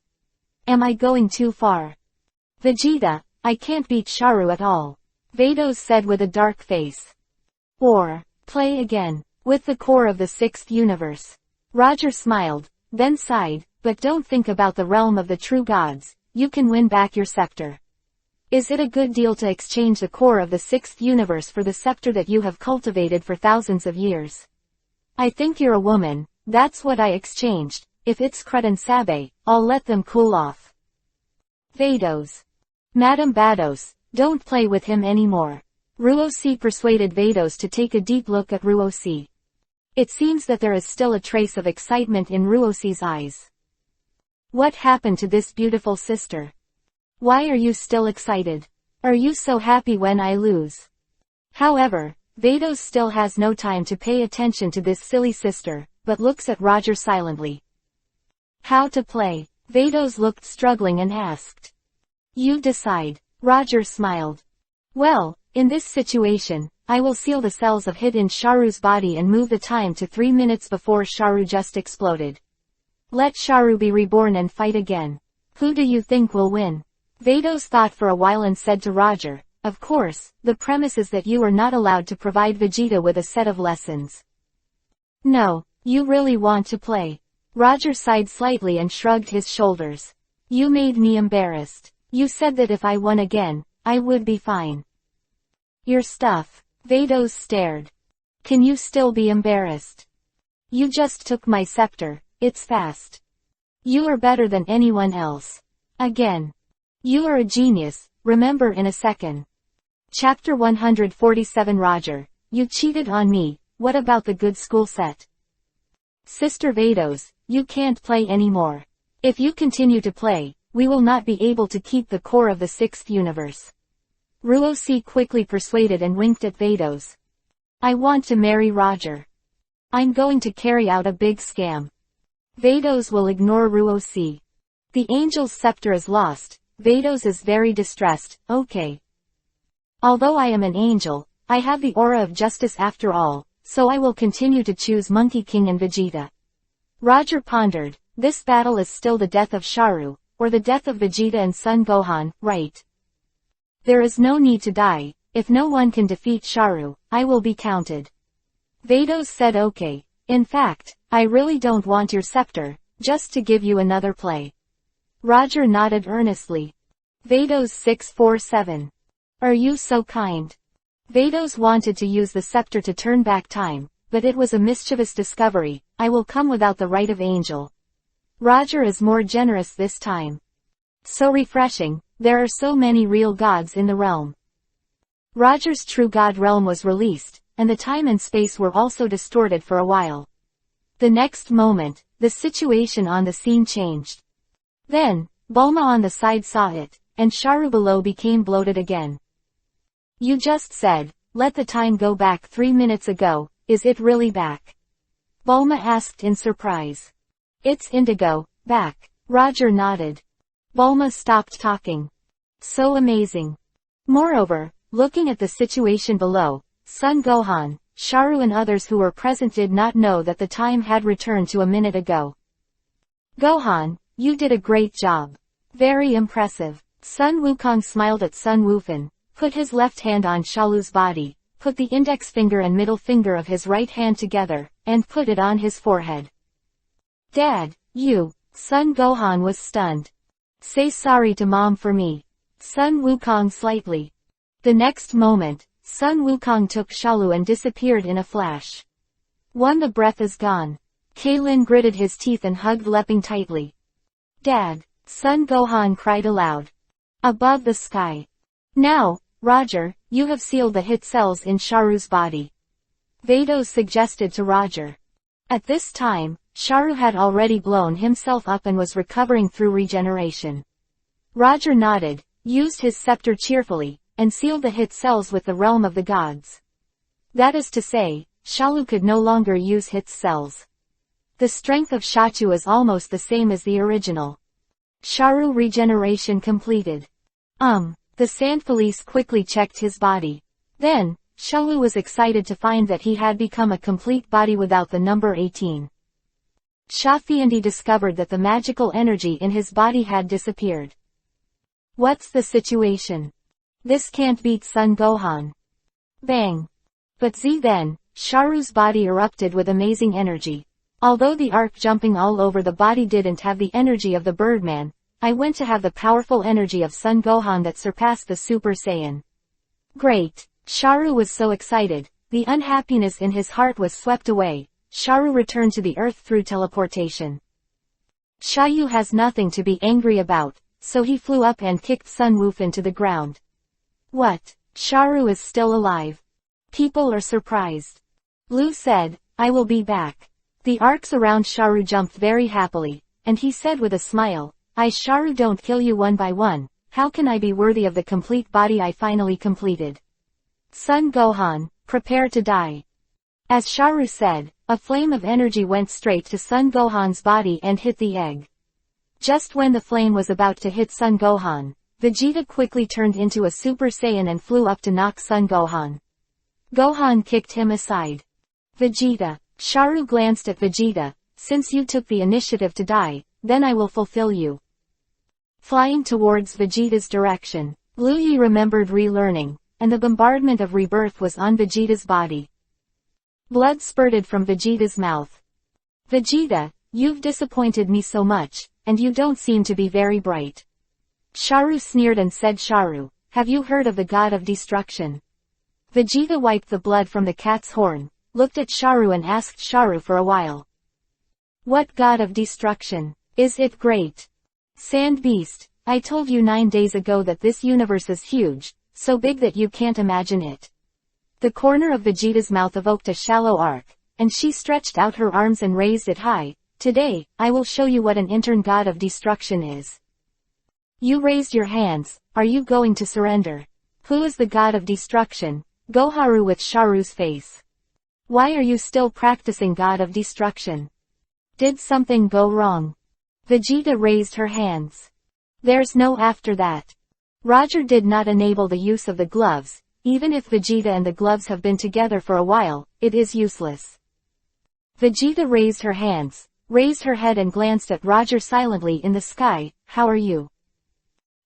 Am I going too far? Vegeta, I can't beat Sharu at all. Vados said with a dark face. Or, play again, with the core of the sixth universe. Roger smiled, then sighed, but don't think about the realm of the true gods, you can win back your scepter. Is it a good deal to exchange the core of the sixth universe for the scepter that you have cultivated for thousands of years? I think you're a woman, that's what I exchanged. If it's Crud and Sabe, I'll let them cool off. Vados. Madame Vados, don't play with him anymore. Ruosi persuaded Vados to take a deep look at Ruosi. It seems that there is still a trace of excitement in Ruosi's eyes. What happened to this beautiful sister? Why are you still excited? Are you so happy when I lose? However, Vados still has no time to pay attention to this silly sister, but looks at Roger silently. How to play? Vados looked struggling and asked. You decide. Roger smiled. Well, in this situation, I will seal the cells of hit in Sharu's body and move the time to 3 minutes before Sharu just exploded. Let Sharu be reborn and fight again. Who do you think will win? Vados thought for a while and said to Roger, of course, the premise is that you are not allowed to provide Vegeta with a set of lessons. No, you really want to play. Roger sighed slightly and shrugged his shoulders. You made me embarrassed. You said that if I won again, I would be fine. Your stuff. Vados stared. Can you still be embarrassed? You just took my scepter, it's fast. You are better than anyone else. Again. You are a genius, remember in a second. Chapter 147 Roger, you cheated on me, what about the good school set? Sister Vados, you can't play anymore. If you continue to play, we will not be able to keep the core of the sixth universe. Ruosi quickly persuaded and winked at Vados. I want to marry Roger. I'm going to carry out a big scam. Vados will ignore Ruosi. The angel's scepter is lost. Vados is very distressed, okay. Although I am an angel, I have the aura of justice after all, so I will continue to choose Monkey King and Vegeta. Roger pondered, this battle is still the death of Sharu, or the death of Vegeta and Son Gohan, right? There is no need to die, if no one can defeat Sharu, I will be counted. Vados said okay, in fact, I really don't want your scepter, just to give you another play. Roger nodded earnestly. Vados 647. Are you so kind? Vados wanted to use the scepter to turn back time, but it was a mischievous discovery, I will come without the right of angel. Roger is more generous this time. So refreshing, there are so many real gods in the realm. Roger's true god realm was released, and the time and space were also distorted for a while. The next moment, the situation on the scene changed. Then, Bulma on the side saw it, and Sharu below became bloated again. You just said, let the time go back 3 minutes ago, is it really back? Bulma asked in surprise. It's Indigo, back. Roger nodded. Bulma stopped talking. So amazing. Moreover, looking at the situation below, Son Gohan, Sharu and others who were present did not know that the time had returned to a minute ago. Gohan, you did a great job. Very impressive. Sun Wukong smiled at Sun Wufan, put his left hand on Shalu's body, put the index finger and middle finger of his right hand together, and put it on his forehead. Dad, you. Son Gohan was stunned. Say sorry to Mom for me. Sun Wukong slightly. The next moment, Sun Wukong took Shalu and disappeared in a flash. 1. The breath is gone. Kalen gritted his teeth and hugged Leping tightly. Dad! Son Gohan cried aloud. Above the sky. Now, Roger, you have sealed the hit cells in Sharu's body. Vados suggested to Roger. At this time, Sharu had already blown himself up and was recovering through regeneration. Roger nodded, used his scepter cheerfully, and sealed the hit cells with the realm of the gods. That is to say, Shalu could no longer use hit cells. The strength of Shachu is almost the same as the original. Sharu regeneration completed. The Sand Police quickly checked his body. Then, Shalu was excited to find that he had become a complete body without the number 18. Shafiandi discovered that the magical energy in his body had disappeared. What's the situation? This can't beat Son Gohan. Bang. But then, Sharu's body erupted with amazing energy. Although the arc jumping all over the body didn't have the energy of the Birdman, I went to have the powerful energy of Son Gohan that surpassed the Super Saiyan. Great! Sharu was so excited, the unhappiness in his heart was swept away. Sharu returned to the earth through teleportation. Shayu has nothing to be angry about, so he flew up and kicked Sun Woof into the ground. What? Sharu is still alive. People are surprised. Lu said, I will be back. The arcs around Sharu jumped very happily, and he said with a smile, I Sharu don't kill you one by one, how can I be worthy of the complete body I finally completed? Son Gohan, prepare to die. As Sharu said, a flame of energy went straight to Son Gohan's body and hit the egg. Just when the flame was about to hit Son Gohan, Vegeta quickly turned into a Super Saiyan and flew up to knock Son Gohan. Gohan kicked him aside. Vegeta. Sharu glanced at Vegeta, since you took the initiative to die, then I will fulfill you. Flying towards Vegeta's direction, Lu Yi remembered relearning, and the bombardment of rebirth was on Vegeta's body. Blood spurted from Vegeta's mouth. Vegeta, you've disappointed me so much, and you don't seem to be very bright. Sharu sneered and said, Sharu, have you heard of the god of destruction? Vegeta wiped the blood from the cat's horn, looked at Sharu and asked Sharu for a while. What god of destruction? Is it great? Sand Beast, I told you 9 days ago that this universe is huge, so big that you can't imagine it. The corner of Vegeta's mouth evoked a shallow arc, and she stretched out her arms and raised it high. Today, I will show you what an intern god of destruction is. You raised your hands, are you going to surrender? Who is the god of destruction? Goharu with Sharu's face. Why are you still practicing god of destruction? Did something go wrong? Vegeta raised her hands. There's no after that. Roger did not enable the use of the gloves. Even if Vegeta and the gloves have been together for a while, it is useless. Vegeta raised her hands, raised her head and glanced at Roger silently in the sky. How are you?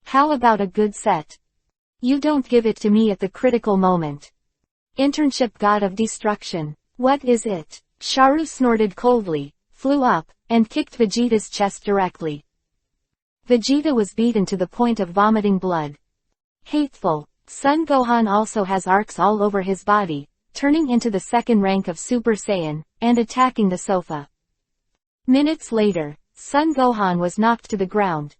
How about a good set? You don't give it to me at the critical moment. Internship god of destruction. What is it? Sharu snorted coldly, flew up, and kicked Vegeta's chest directly. Vegeta was beaten to the point of vomiting blood. Hateful. Son Gohan also has arcs all over his body, turning into the second rank of Super Saiyan, and attacking the sofa. Minutes later, Son Gohan was knocked to the ground.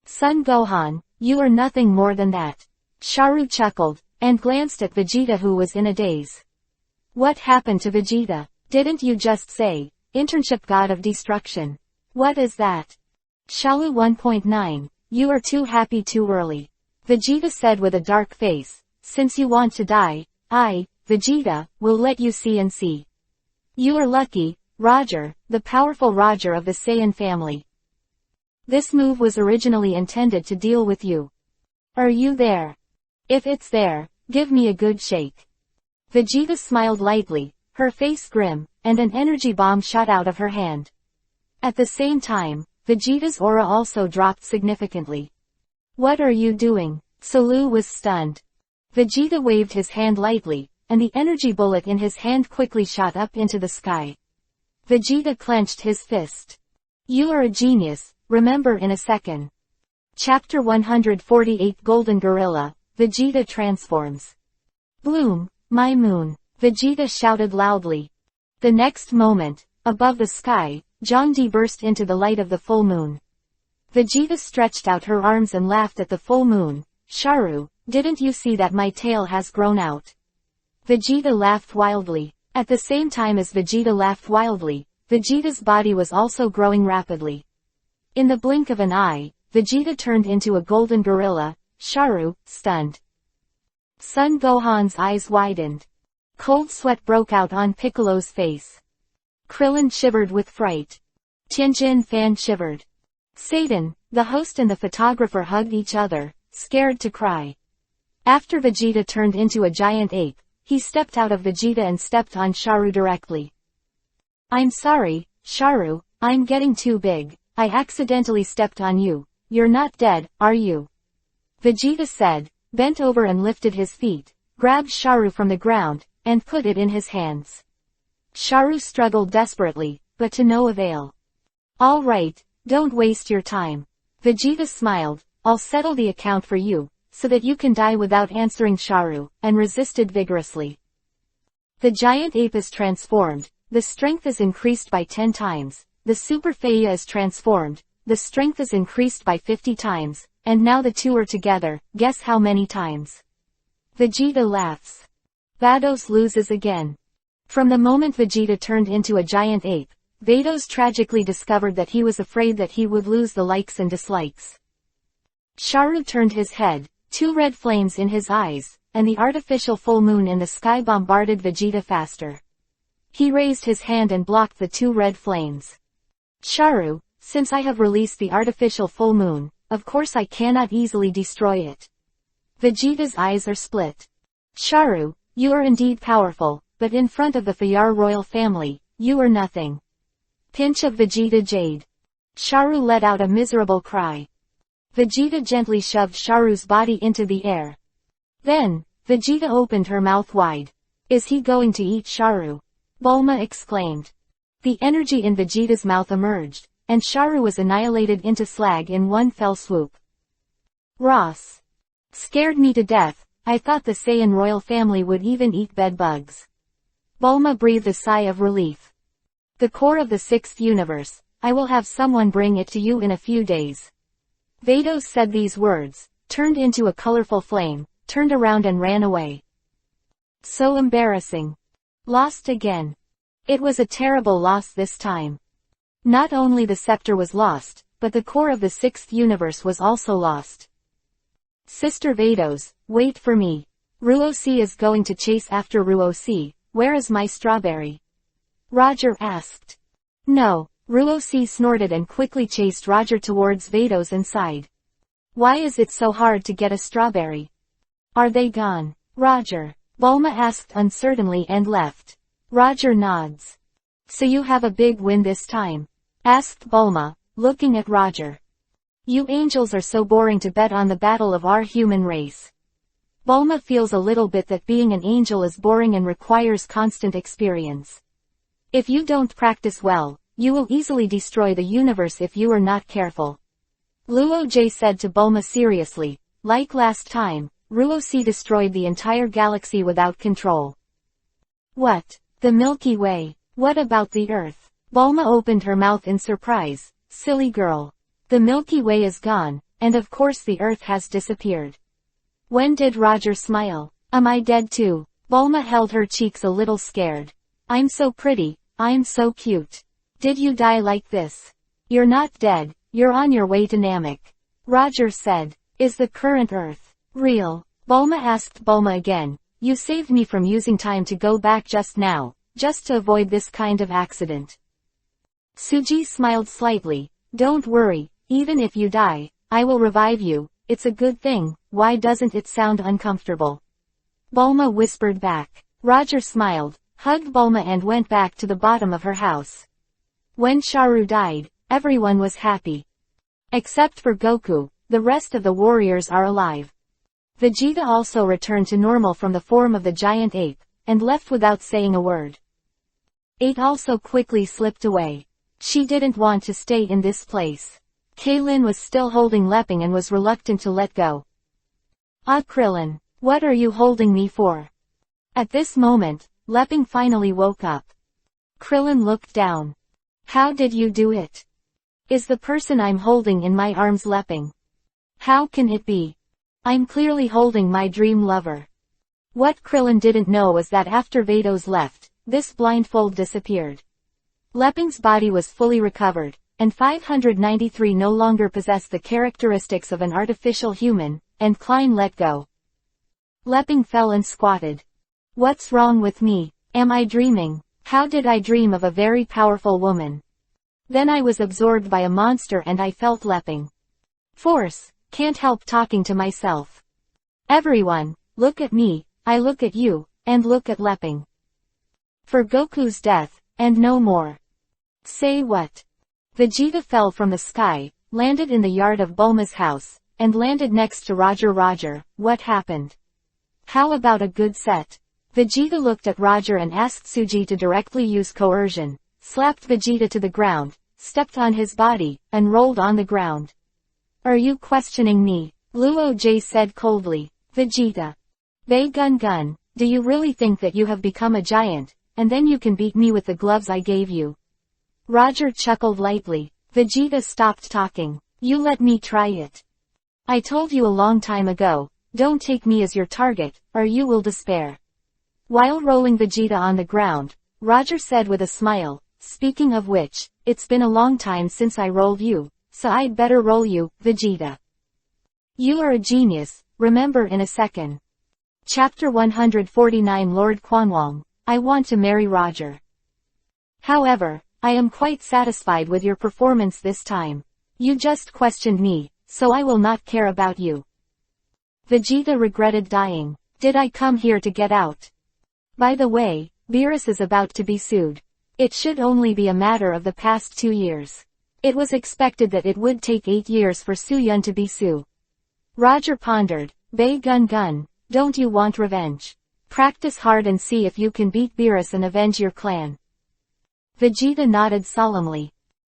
Son Gohan, you are nothing more than that. Sharu chuckled, and glanced at Vegeta who was in a daze. What happened to Vegeta? Didn't you just say, internship god of destruction? What is that? Shalu 1.9, you are too happy too early. Vegeta said with a dark face, since you want to die, I, Vegeta, will let you see and see. You are lucky, Roger, the powerful Roger of the Saiyan family. This move was originally intended to deal with you. Are you there? If it's there, give me a good shake. Vegeta smiled lightly, her face grim, and an energy bomb shot out of her hand. At the same time, Vegeta's aura also dropped significantly. What are you doing? Sulu was stunned. Vegeta waved his hand lightly, and the energy bullet in his hand quickly shot up into the sky. Vegeta clenched his fist. You are a genius, remember in a second. Chapter 148 Golden Gorilla, Vegeta transforms. Bloom, my moon, Vegeta shouted loudly. The next moment, above the sky, Zhangdi burst into the light of the full moon. Vegeta stretched out her arms and laughed at the full moon. Sharu, didn't you see that my tail has grown out? Vegeta laughed wildly. At the same time as Vegeta laughed wildly, Vegeta's body was also growing rapidly. In the blink of an eye, Vegeta turned into a golden gorilla. Sharu, stunned. Son Gohan's eyes widened. Cold sweat broke out on Piccolo's face. Krillin shivered with fright. Tianjin Fan shivered. Satan, the host and the photographer hugged each other, scared to cry. After Vegeta turned into a giant ape, he stepped out of Vegeta and stepped on Sharu directly. I'm sorry, Sharu, I'm getting too big. I accidentally stepped on you. You're not dead, are you? Vegeta said, bent over and lifted his feet, grabbed Sharu from the ground, and put it in his hands. Sharu struggled desperately, but to no avail. All right, don't waste your time. Vegeta smiled, I'll settle the account for you, so that you can die without answering Sharu, and resisted vigorously. The giant ape is transformed, the strength is increased by 10 times, the Super Saiyan is transformed, the strength is increased by 50 times, and now the two are together, guess how many times? Vegeta laughs. Vados loses again. From the moment Vegeta turned into a giant ape, Vados tragically discovered that he was afraid that he would lose the likes and dislikes. Sharu turned his head, 2 red flames in his eyes, and the artificial full moon in the sky bombarded Vegeta faster. He raised his hand and blocked the 2 red flames. Sharu, since I have released the artificial full moon, of course I cannot easily destroy it. Vegeta's eyes are split. Sharu, you are indeed powerful, but in front of the Fayar royal family, you are nothing. Pinch of Vegeta Jade. Sharu let out a miserable cry. Vegeta gently shoved Sharu's body into the air. Then, Vegeta opened her mouth wide. Is he going to eat Sharu? Bulma exclaimed. The energy in Vegeta's mouth emerged, and Sharu was annihilated into slag in one fell swoop. Ross. Scared me to death, I thought the Saiyan royal family would even eat bedbugs. Bulma breathed a sigh of relief. The core of the 6th universe, I will have someone bring it to you in a few days. Vados said these words, turned into a colorful flame, turned around and ran away. So embarrassing. Lost again. It was a terrible loss this time. Not only the scepter was lost, but the core of the 6th universe was also lost. Sister Vados, wait for me. Ruosi is going to chase after Ruosi, where is my strawberry? Roger asked. No, Ruosi snorted and quickly chased Roger towards Vados and sighed. Why is it so hard to get a strawberry? Are they gone? Roger. Bulma asked uncertainly and left. Roger nods. So you have a big win this time? Asked Bulma, looking at Roger. You angels are so boring to bet on the battle of our human race. Bulma feels a little bit that being an angel is boring and requires constant experience. If you don't practice well, you will easily destroy the universe if you are not careful. Luo Jie said to Bulma seriously, like last time, Ruosi destroyed the entire galaxy without control. What? The Milky Way? What about the Earth? Bulma opened her mouth in surprise. Silly girl. The Milky Way is gone, and of course the Earth has disappeared. When did Roger smile? Am I dead too? Bulma held her cheeks a little scared. I'm so pretty, I'm so cute. Did you die like this? You're not dead, you're on your way to Namek. Roger said. Is the current Earth real? Bulma asked Bulma again. You saved me from using time to go back just now, just to avoid this kind of accident. Suji smiled slightly. Don't worry, even if you die, I will revive you, it's a good thing, why doesn't it sound uncomfortable? Bulma whispered back. Roger smiled, hugged Bulma and went back to the bottom of her house. When Sharu died, everyone was happy. Except for Goku, the rest of the warriors are alive. Vegeta also returned to normal from the form of the giant ape, and left without saying a word. 8 also quickly slipped away. She didn't want to stay in this place. Kaylin was still holding Leping and was reluctant to let go. Ah Krillin, what are you holding me for? At this moment, Leping finally woke up. Krillin looked down. How did you do it? Is the person I'm holding in my arms leaping? How can it be? I'm clearly holding my dream lover. What Krillin didn't know was that after Vados left, this blindfold disappeared. Lepping's body was fully recovered, and 593 no longer possessed the characteristics of an artificial human, and Klein let go. Lepping fell and squatted. What's wrong with me? Am I dreaming? How did I dream of a very powerful woman? Then I was absorbed by a monster and I felt Lepping. Force, can't help talking to myself. Everyone, look at me, I look at you, and look at Lepping. For Goku's death, and no more. Say what? Vegeta fell from the sky, landed in the yard of Bulma's house, and landed next to Roger. Roger, what happened? How about a good set? Vegeta looked at Roger and asked Suji to directly use coercion, slapped Vegeta to the ground, stepped on his body, and rolled on the ground. Are you questioning me? Luo J said coldly. Vegeta. Bei Gun Gun, do you really think that you have become a giant, and then you can beat me with the gloves I gave you? Roger chuckled lightly. Vegeta stopped talking. You let me try it. I told you a long time ago, don't take me as your target, or you will despair. While rolling Vegeta on the ground, Roger said with a smile, speaking of which, it's been a long time since I rolled you, so I'd better roll you, Vegeta. You are a genius, remember in a second. Chapter 149 Lord Quanwang, I want to marry Roger. However, I am quite satisfied with your performance this time. You just questioned me, so I will not care about you. Vegeta regretted dying. Did I come here to get out? By the way, Beerus is about to be sued. It should only be a matter of the past 2 years. It was expected that it would take 8 years for Suyun to be Su. Roger pondered. Bei Gun Gun, don't you want revenge? Practice hard and see if you can beat Beerus and avenge your clan. Vegeta nodded solemnly.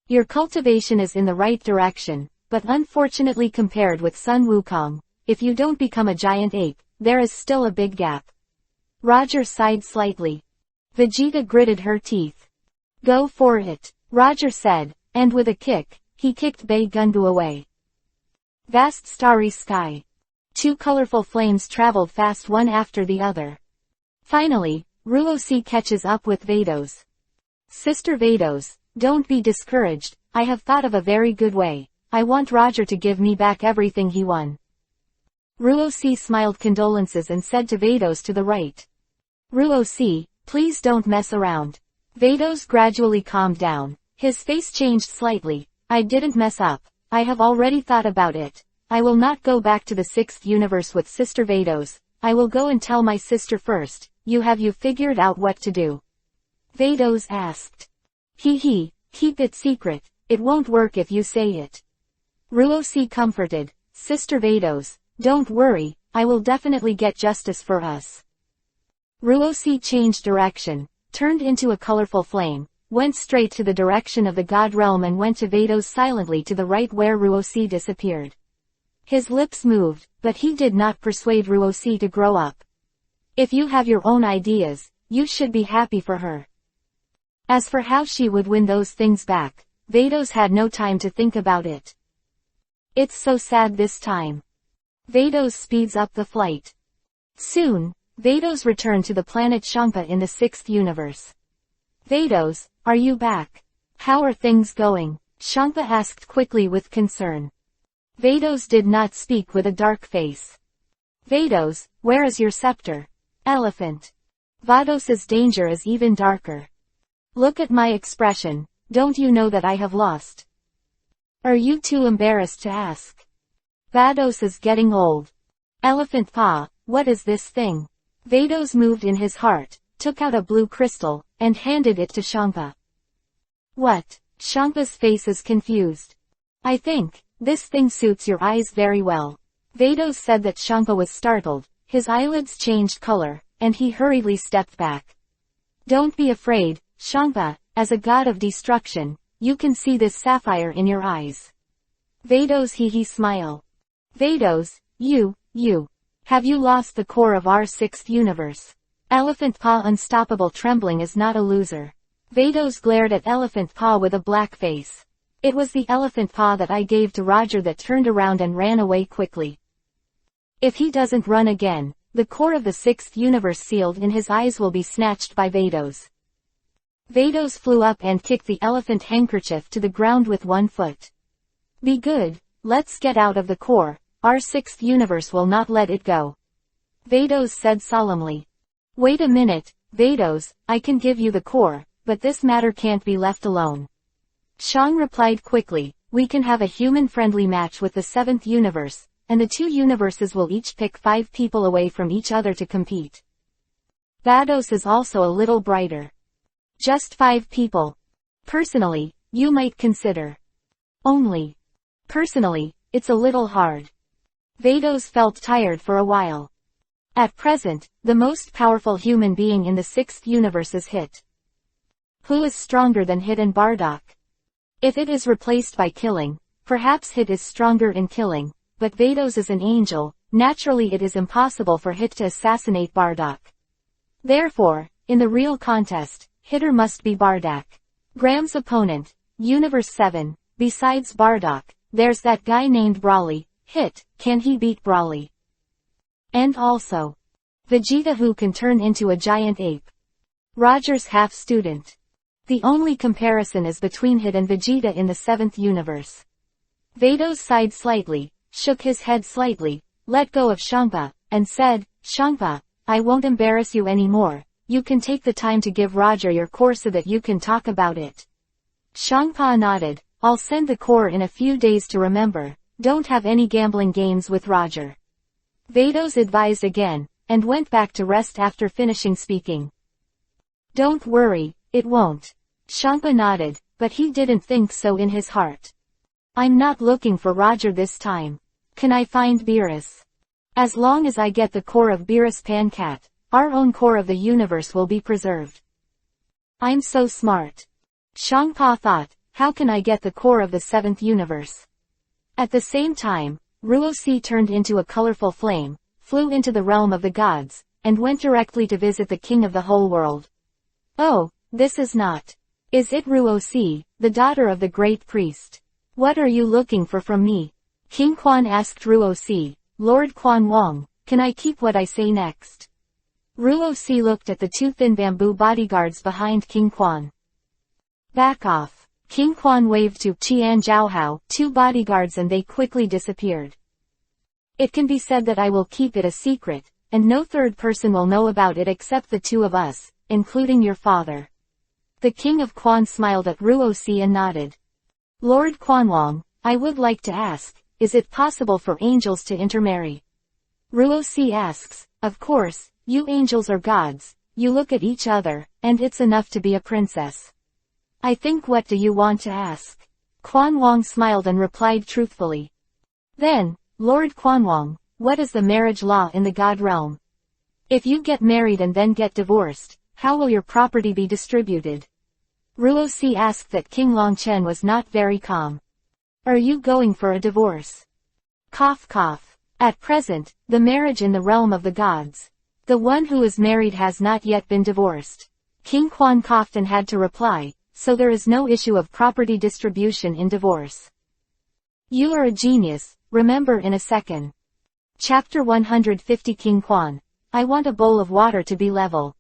Your cultivation is in the right direction, but unfortunately compared with Sun Wukong, if you don't become a giant ape, there is still a big gap. Roger sighed slightly. Vegeta gritted her teeth. Go for it, Roger said, and with a kick, he kicked Bei Gungu away. Vast starry sky. 2 colorful flames traveled fast one after the other. Finally, Ruosi catches up with Vados. Sister Vados, don't be discouraged, I have thought of a very good way. I want Roger to give me back everything he won. Ruosi smiled condolences and said to Vados to the right. Ruosi, please don't mess around. Vados gradually calmed down. His face changed slightly. I didn't mess up. I have already thought about it. I will not go back to the 6th universe with Sister Vados. I will go and tell my sister first. Have you figured out what to do? Vados asked. Keep it secret. It won't work if you say it. Ruosi comforted. Sister Vados, don't worry, I will definitely get justice for us. Ruosi changed direction, turned into a colorful flame, went straight to the direction of the God Realm and went to Vados silently to the right where Ruosi disappeared. His lips moved, but he did not persuade Ruosi to grow up. If you have your own ideas, you should be happy for her. As for how she would win those things back, Vados had no time to think about it. It's so sad this time. Vados speeds up the flight. Soon, Vados returned to the planet Champa in the 6th universe. Vados, are you back? How are things going? Champa asked quickly with concern. Vados did not speak with a dark face. Vados, where is your scepter? Elephant. Vados's danger is even darker. Look at my expression, don't you know that I have lost? Are you too embarrassed to ask? Vados is getting old. Elephant Pa, what is this thing? Vados moved in his heart, took out a blue crystal, and handed it to Champa. What? Champa's face is confused. I think, this thing suits your eyes very well. Vados said that Champa was startled, his eyelids changed color, and he hurriedly stepped back. Don't be afraid, Champa, as a god of destruction, you can see this sapphire in your eyes. Vados smile. Vados, you, have you lost the core of our 6th universe? Elephant Pa unstoppable trembling is not a loser. Vados glared at Elephant Paw with a black face. It was the elephant paw that I gave to Roger that turned around and ran away quickly. If he doesn't run again, the core of the sixth universe sealed in his eyes will be snatched by Vados. Vados flew up and kicked the elephant handkerchief to the ground with one foot. Be good, let's get out of the core, our sixth universe will not let it go. Vados said solemnly. Wait a minute, Vados, I can give you the core, but this matter can't be left alone. Shang replied quickly, we can have a human-friendly match with the seventh universe, and the two universes will each pick 5 people away from each other to compete. Vados is also a little brighter. Just 5 people. Personally, you might consider. Only. Personally, it's a little hard. Vados felt tired for a while. At present, the most powerful human being in the sixth universe is Hit. Who is stronger than Hit and Bardock? If it is replaced by killing, perhaps Hit is stronger in killing, but Vados is an angel, naturally it is impossible for Hit to assassinate Bardock. Therefore, in the real contest, hitter must be Bardock. Graham's opponent, Universe 7, besides Bardock, there's that guy named Brawly. Hit, can he beat Brawly? And also, Vegeta, who can turn into a giant ape. Roger's half-student. The only comparison is between Hit and Vegeta in the seventh universe. Vados sighed slightly, shook his head slightly, let go of Shangpa, and said, Shangpa, I won't embarrass you anymore, you can take the time to give Roger your core so that you can talk about it. Shangpa nodded, I'll send the core in a few days to remember, don't have any gambling games with Roger. Vados advised again, and went back to rest after finishing speaking. Don't worry, it won't. Shangpa nodded, but he didn't think so in his heart. I'm not looking for Roger this time. Can I find Beerus? As long as I get the core of Beerus Pancat, our own core of the universe will be preserved. I'm so smart. Shangpa thought, how can I get the core of the seventh universe? At the same time, Ruosi turned into a colorful flame, flew into the realm of the gods, and went directly to visit the king of the whole world. Oh, this is not. Is it Ruosi, the daughter of the great priest? What are you looking for from me? King Quan asked Ruosi. Lord Quan Wong, can I keep what I say next? Ruosi looked at the 2 thin bamboo bodyguards behind King Quan. Back off. King Quan waved to Qian Zhaohao, 2 bodyguards, and they quickly disappeared. It can be said that I will keep it a secret, and no third person will know about it except the 2 of us, including your father. The King of Quan smiled at Ruosi and nodded. Lord Quanwong, I would like to ask, is it possible for angels to intermarry? Ruosi asks, of course, you angels are gods, you look at each other, and it's enough to be a princess. I think, what do you want to ask? Quanwong smiled and replied truthfully. Then, Lord Quanwong, what is the marriage law in the god realm? If you get married and then get divorced, how will your property be distributed? Ruosi asked that King Longchen was not very calm. Are you going for a divorce? Cough cough. At present, the marriage in the realm of the gods. The one who is married has not yet been divorced. King Quan coughed and had to reply, so there is no issue of property distribution in divorce. You are a genius, remember in a second. Chapter 150 King Quan. I want a bowl of water to be level.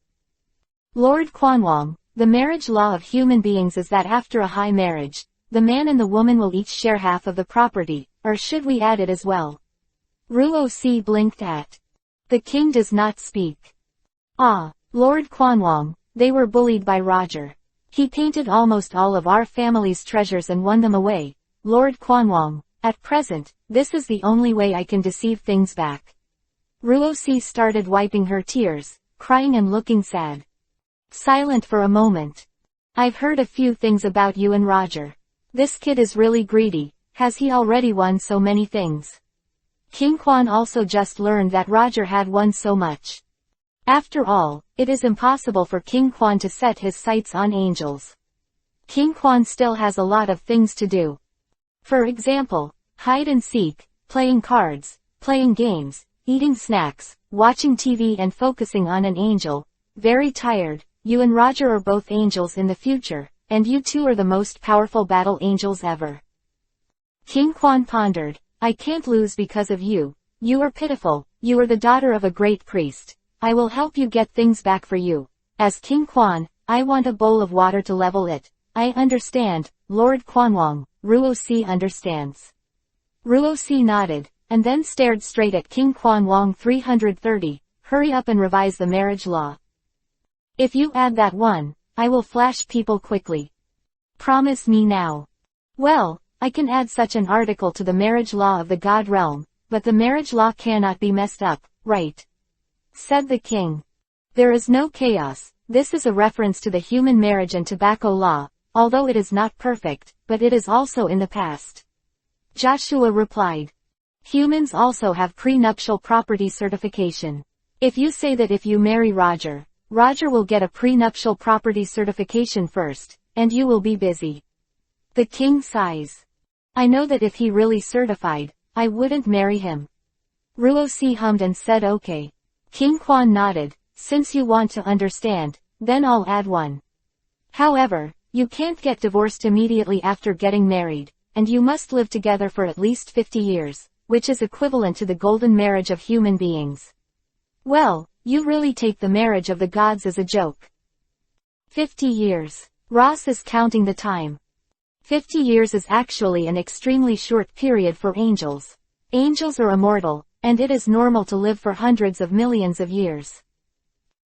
Lord Quanwong, the marriage law of human beings is that after a high marriage, the man and the woman will each share half of the property, or should we add it as well? Ruosi blinked at. The king does not speak. Ah, Lord Quanwong, they were bullied by Roger. He painted almost all of our family's treasures and won them away. Lord Quanwong, at present, this is the only way I can deceive things back. Ruosi started wiping her tears, crying and looking sad. Silent for a moment. I've heard a few things about you and Roger. This kid is really greedy. Has he already won so many things? King Quan also just learned that Roger had won so much. After all, it is impossible for King Quan to set his sights on angels. King Quan still has a lot of things to do. For example, hide and seek, playing cards, playing games, eating snacks, watching TV and focusing on an angel. Very tired, you and Roger are both angels in the future, and you two are the most powerful battle angels ever. King Quan pondered, I can't lose because of you. You are pitiful, you are the daughter of a great priest. I will help you get things back for you. As King Quan, I want a bowl of water to level it. I understand, Lord Quanwong. Ruo-si understands. Ruo-si nodded, and then stared straight at King Quanwong. 330, hurry up and revise the marriage law. If you add that one, I will flash people quickly. Promise me now. Well, I can add such an article to the marriage law of the God realm, but the marriage law cannot be messed up, right? Said the king. There is no chaos. This is a reference to the human marriage and tobacco law, although it is not perfect, but it is also in the past. Joshua replied. Humans also have prenuptial property certification. If you say that if you marry Roger, Roger will get a prenuptial property certification first, and you will be busy. The king sighs. I know that if he really certified, I wouldn't marry him. Ruo-si hummed and said okay. King Quan nodded, since you want to understand, then I'll add one. However, you can't get divorced immediately after getting married, and you must live together for at least 50 years, which is equivalent to the golden marriage of human beings. Well, you really take the marriage of the gods as a joke. 50 years. Ross is counting the time. 50 years is actually an extremely short period for angels. Angels are immortal, and it is normal to live for hundreds of millions of years.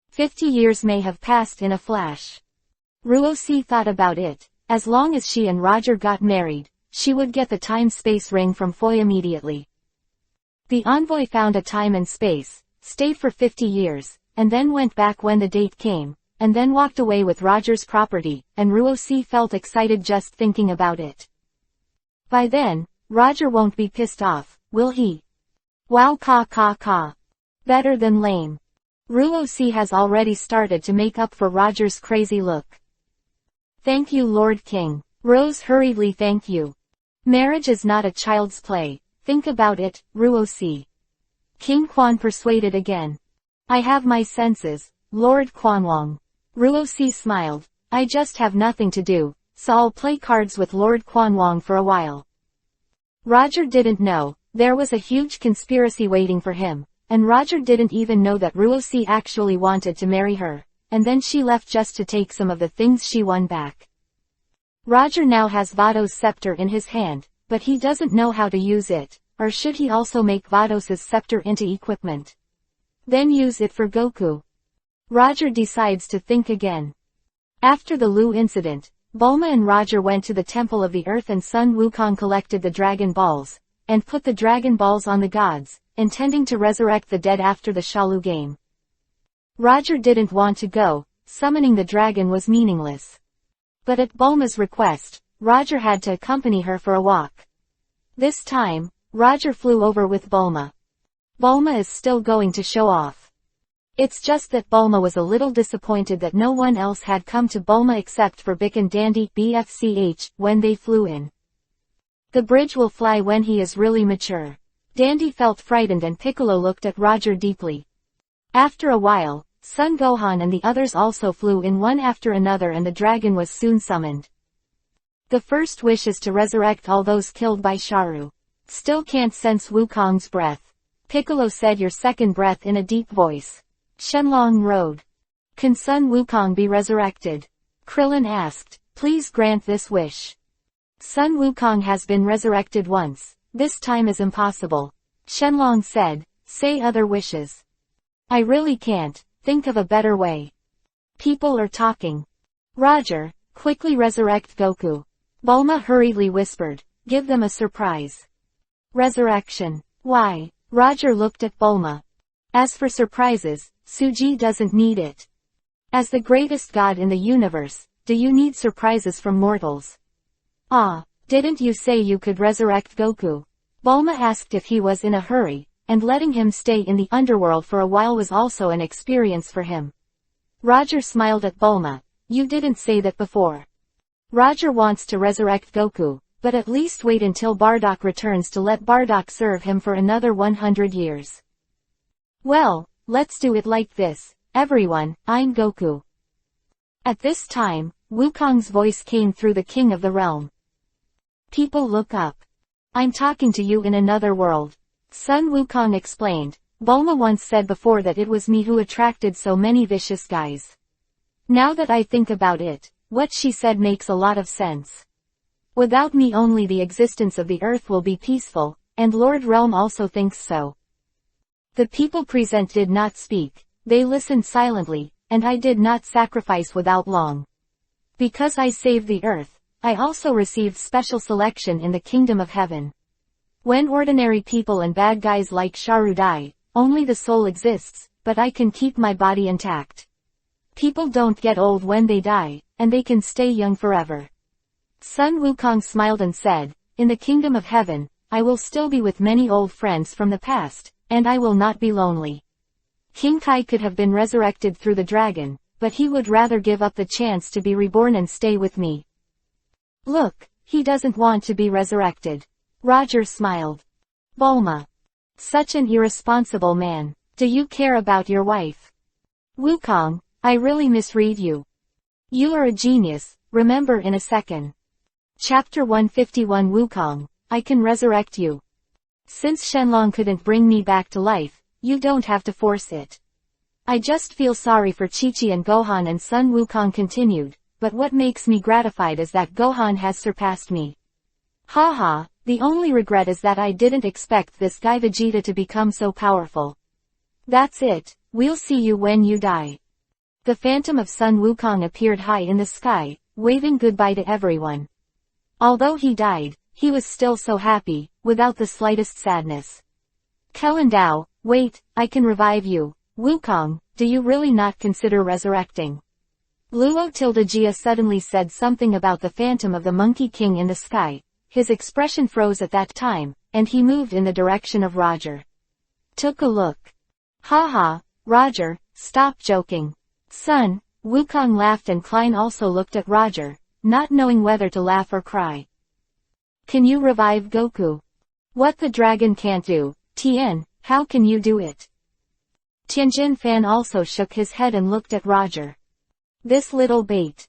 50 years may have passed in a flash. Ruo-si thought about it. As long as she and Roger got married, she would get the time-space ring from Foy immediately. The envoy found a time and space, stayed for 50 years, and then went back when the date came, and then walked away with Roger's property, and Ruo-si felt excited just thinking about it. By then, Roger won't be pissed off, will he? Wow ka. Better than lame. Ruo-si has already started to make up for Roger's crazy look. Thank you Lord King. Rose hurriedly thank you. Marriage is not a child's play, think about it, Ruo-si. King Quan persuaded again. I have my senses, Lord Quanwong. Ruo-si smiled, I just have nothing to do, so I'll play cards with Lord Quanwong for a while. Roger didn't know, there was a huge conspiracy waiting for him, and Roger didn't even know that Ruo-si actually wanted to marry her, and then she left just to take some of the things she won back. Roger now has Vados' scepter in his hand, but he doesn't know how to use it, or should he also make Vados' scepter into equipment? Then use it for Goku. Roger decides to think again. After the Lu incident, Bulma and Roger went to the Temple of the Earth and Sun Wukong collected the Dragon Balls, and put the Dragon Balls on the gods, intending to resurrect the dead after the Shalu game. Roger didn't want to go, summoning the dragon was meaningless. But at Bulma's request, Roger had to accompany her for a walk. This time, Roger flew over with Bulma. Bulma is still going to show off. It's just that Bulma was a little disappointed that no one else had come to Bulma except for Bic and Dandy BFCH when they flew in. The bridge will fly when he is really mature. Dandy felt frightened and Piccolo looked at Roger deeply. After a while, Son Gohan and the others also flew in one after another and the dragon was soon summoned. The first wish is to resurrect all those killed by Sharu. Still can't sense Wukong's breath. Piccolo said your second breath in a deep voice. Shenlong rode. Can Sun Wukong be resurrected? Krillin asked. Please grant this wish. Sun Wukong has been resurrected once. This time is impossible. Shenlong said. Say other wishes. I really can't think of a better way. People are talking. Roger, quickly resurrect Goku. Bulma hurriedly whispered. Give them a surprise. Resurrection. Why? Roger looked at Bulma. As for surprises, Suji doesn't need it. As the greatest god in the universe, do you need surprises from mortals? Ah, didn't you say you could resurrect Goku? Bulma asked if he was in a hurry, and letting him stay in the underworld for a while was also an experience for him. Roger smiled at Bulma. You didn't say that before. Roger wants to resurrect Goku, but at least wait until Bardock returns to let Bardock serve him for another 100 years. Well, let's do it like this. Everyone, I'm Goku. At this time, Wukong's voice came through the king of the realm. People look up. I'm talking to you in another world. Sun Wukong explained. Bulma once said before that it was me who attracted so many vicious guys. Now that I think about it, what she said makes a lot of sense. Without me only the existence of the earth will be peaceful, and Lord Realm also thinks so. The people present did not speak, they listened silently, and I did not sacrifice without long. Because I saved the earth, I also received special selection in the kingdom of heaven. When ordinary people and bad guys like Sharu die, only the soul exists, but I can keep my body intact. People don't get old when they die, and they can stay young forever. Sun Wukong smiled and said, in the kingdom of heaven, I will still be with many old friends from the past, and I will not be lonely. King Kai could have been resurrected through the dragon, but he would rather give up the chance to be reborn and stay with me. Look, he doesn't want to be resurrected. Roger smiled. Bulma. Such an irresponsible man. Do you care about your wife? Wukong, I really misread you. You are a genius, remember in a second. Chapter 151 Wukong, I can resurrect you. Since Shenlong couldn't bring me back to life, you don't have to force it. I just feel sorry for Chi-Chi and Gohan, and Sun Wukong continued, but what makes me gratified is that Gohan has surpassed me. Haha, the only regret is that I didn't expect this guy Vegeta to become so powerful. That's it, we'll see you when you die. The phantom of Sun Wukong appeared high in the sky, waving goodbye to everyone. Although he died, he was still so happy, without the slightest sadness. Kelendao, wait, I can revive you. Wukong, do you really not consider resurrecting? Luo Tildejia suddenly said something about the phantom of the Monkey King in the sky. His expression froze at that time, and he moved in the direction of Roger. Took a look. Haha, Roger, stop joking. Son, Wukong laughed, and Klein also looked at Roger, not knowing whether to laugh or cry. Can you revive Goku? What the dragon can't do, Tien, how can you do it? Tianjin Fan also shook his head and looked at Roger. This little bait.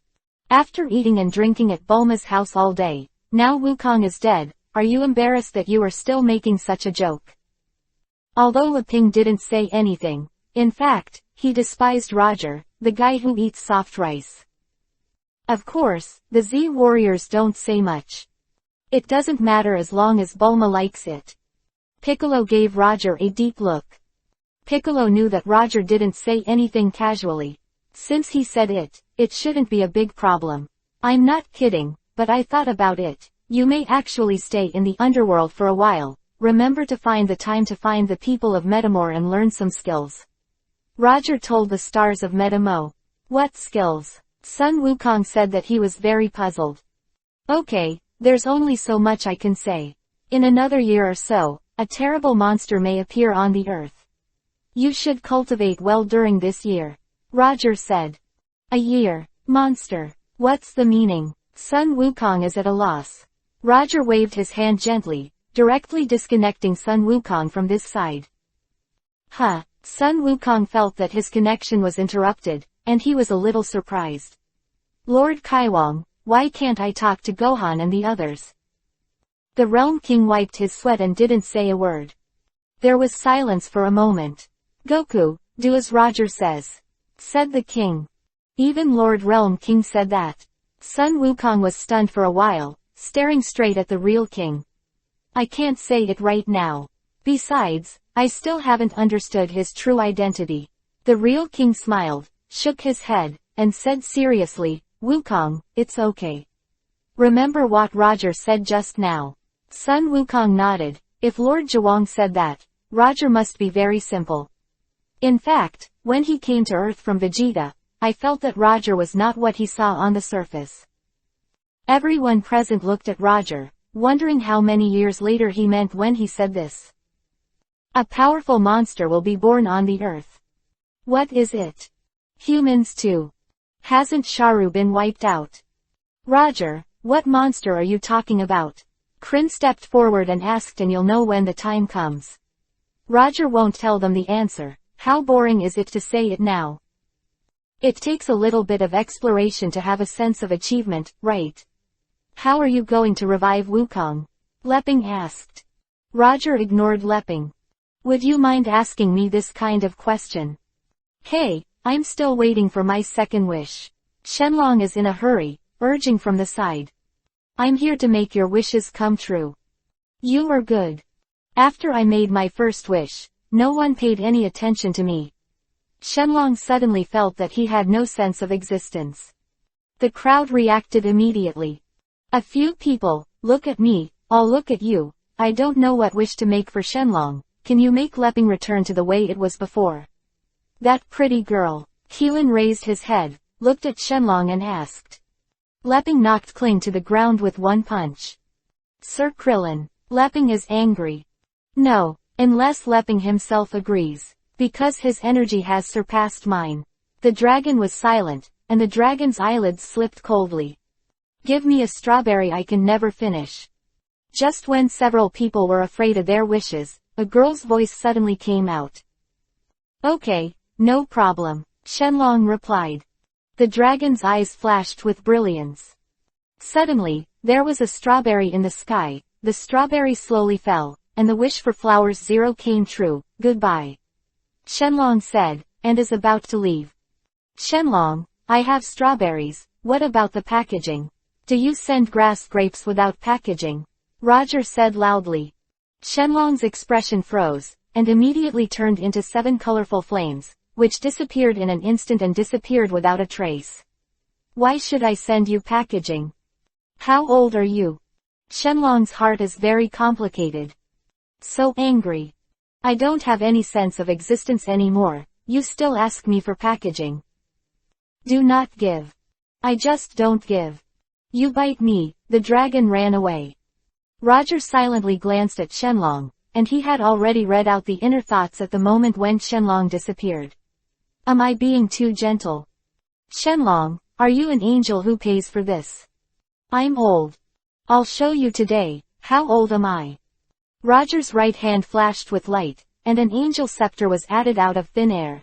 After eating and drinking at Bulma's house all day, now Wukong is dead, are you embarrassed that you are still making such a joke? Although Leping didn't say anything, in fact, he despised Roger, the guy who eats soft rice. Of course, the Z warriors don't say much. It doesn't matter as long as Bulma likes it. Piccolo gave Roger a deep look. Piccolo knew that Roger didn't say anything casually. Since he said it, it shouldn't be a big problem. I'm not kidding, but I thought about it. You may actually stay in the underworld for a while. Remember to find the time to find the people of Metamore and learn some skills. Roger told the stars of Metamo. What skills? Sun Wukong said that he was very puzzled. Okay, there's only so much I can say. In another year or so, a terrible monster may appear on the earth. You should cultivate well during this year. Roger said. A year. Monster. What's the meaning? Sun Wukong is at a loss. Roger waved his hand gently, directly disconnecting Sun Wukong from this side. Huh. Sun Wukong felt that his connection was interrupted, and he was a little surprised. Lord Kaiwang, why can't I talk to Gohan and the others? The Realm King wiped his sweat and didn't say a word. There was silence for a moment. Goku, do as Roger says, said the king. Even Lord Realm King said that. Sun Wukong was stunned for a while, staring straight at the real king. I can't say it right now. Besides, I still haven't understood his true identity. The real king smiled, shook his head, and said seriously, Wukong, it's okay. Remember what Roger said just now. Sun Wukong nodded. If Lord Zhuang said that, Roger must be very simple. In fact, when he came to Earth from Vegeta, I felt that Roger was not what he saw on the surface. Everyone present looked at Roger, wondering how many years later he meant when he said this. A powerful monster will be born on the Earth. What is it? Humans too. Hasn't Sharu been wiped out? Roger, what monster are you talking about? Kryn stepped forward and asked, and you'll know when the time comes. Roger won't tell them the answer. How boring is it to say it now? It takes a little bit of exploration to have a sense of achievement, right? How are you going to revive Wukong? Leping asked. Roger ignored Leping. Would you mind asking me this kind of question? Hey, I'm still waiting for my second wish. Shenlong is in a hurry, urging from the side. I'm here to make your wishes come true. You are good. After I made my first wish, no one paid any attention to me. Shenlong suddenly felt that he had no sense of existence. The crowd reacted immediately. A few people, look at me, I'll look at you, I don't know what wish to make for Shenlong, can you make Leping return to the way it was before? That pretty girl. Keelan raised his head, looked at Shenlong and asked. Leping knocked Kling to the ground with one punch. Sir Krillin, Leping is angry. No, unless Leping himself agrees, because his energy has surpassed mine. The dragon was silent, and the dragon's eyelids slipped coldly. Give me a strawberry I can never finish. Just when several people were afraid of their wishes, a girl's voice suddenly came out. Okay, no problem, Shenlong replied. The dragon's eyes flashed with brilliance. Suddenly, there was a strawberry in the sky, the strawberry slowly fell, and the wish for flowers 0 came true, goodbye. Shenlong said, and is about to leave. Shenlong, I have strawberries, what about the packaging? Do you send grass grapes without packaging? Roger said loudly. Shenlong's expression froze, and immediately turned into 7 colorful flames, which disappeared in an instant and disappeared without a trace. Why should I send you packaging? How old are you? Shenlong's heart is very complicated. So angry. I don't have any sense of existence anymore, you still ask me for packaging. Do not give. I just don't give. You bite me, the dragon ran away. Roger silently glanced at Shenlong, and he had already read out the inner thoughts at the moment when Shenlong disappeared. Am I being too gentle? Shenlong, are you an angel who pays for this? I'm old. I'll show you today, how old am I? Roger's right hand flashed with light, and an angel scepter was added out of thin air.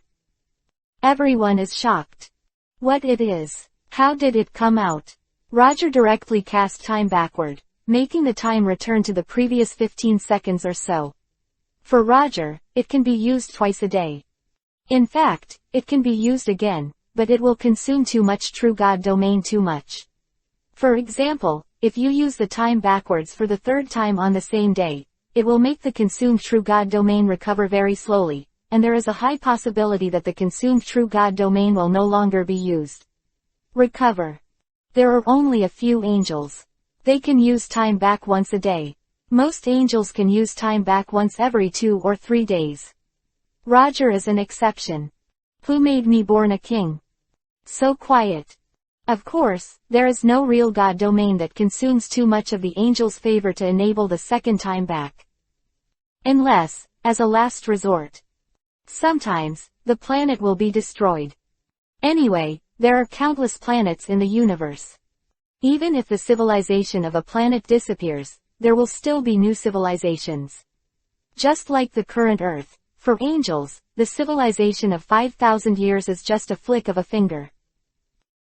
Everyone is shocked. What it is? How did it come out? Roger directly cast time backward, making the time return to the previous 15 seconds or so. For Roger, it can be used twice a day. In fact, it can be used again, but it will consume too much True God domain too much. For example, if you use the time backwards for the 3rd time on the same day, it will make the consumed True God domain recover very slowly, and there is a high possibility that the consumed True God domain will no longer be used. Recover. There are only a few angels. They can use time back once a day. Most angels can use time back once every 2 or 3 days. Roger is an exception. Who made me born a king? So quiet. Of course, there is no real God domain that consumes too much of the angel's favor to enable the second time back. Unless, as a last resort. Sometimes, the planet will be destroyed. Anyway, there are countless planets in the universe. Even if the civilization of a planet disappears, there will still be new civilizations. Just like the current Earth, for angels, the civilization of 5,000 years is just a flick of a finger.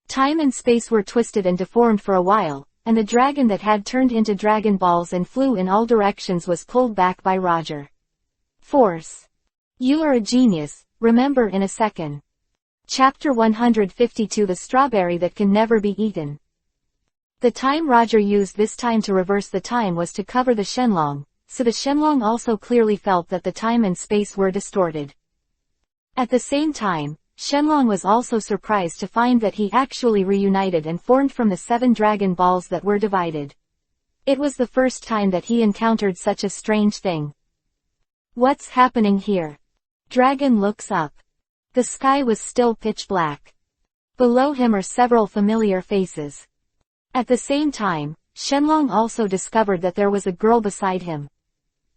Time and space were twisted and deformed for a while, and the dragon that had turned into Dragon Balls and flew in all directions was pulled back by Roger. Force. You are a genius, remember in a second. Chapter 152 The Strawberry That Can Never Be Eaten. The time Roger used this time to reverse the time was to cover the Shenlong, so the Shenlong also clearly felt that the time and space were distorted. At the same time, Shenlong was also surprised to find that he actually reunited and formed from the 7 Dragon Balls that were divided. It was the first time that he encountered such a strange thing. What's happening here? Dragon looks up. The sky was still pitch black. Below him are several familiar faces. At the same time, Shenlong also discovered that there was a girl beside him.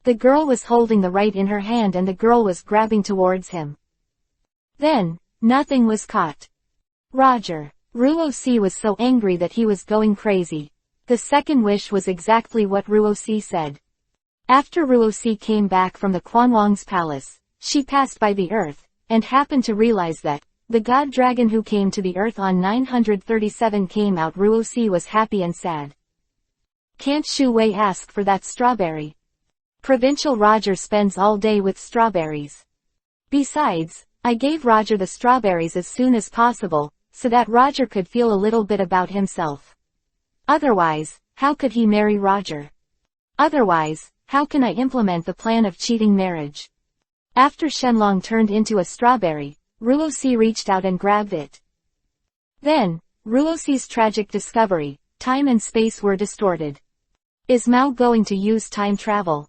The girl was holding the right in her hand and the girl was grabbing towards him. Then, nothing was caught. Roger. Ruo-Si was so angry that he was going crazy. The second wish was exactly what Ruo-Si said. After Ruo-Si came back from the Quanwang's palace, she passed by the earth, and happened to realize that, The god dragon who came to the earth on 937 came out. Ruosi was happy and sad. Can't Shu Wei ask for that strawberry? Provincial Roger spends all day with strawberries. Besides, I gave Roger the strawberries as soon as possible, so that Roger could feel a little bit about himself. Otherwise, how could he marry Roger? Otherwise, how can I implement the plan of cheating marriage? After Shenlong turned into a strawberry, Ruosi reached out and grabbed it. Then, Ruosi's tragic discovery: time and space were distorted. Is Mao going to use time travel?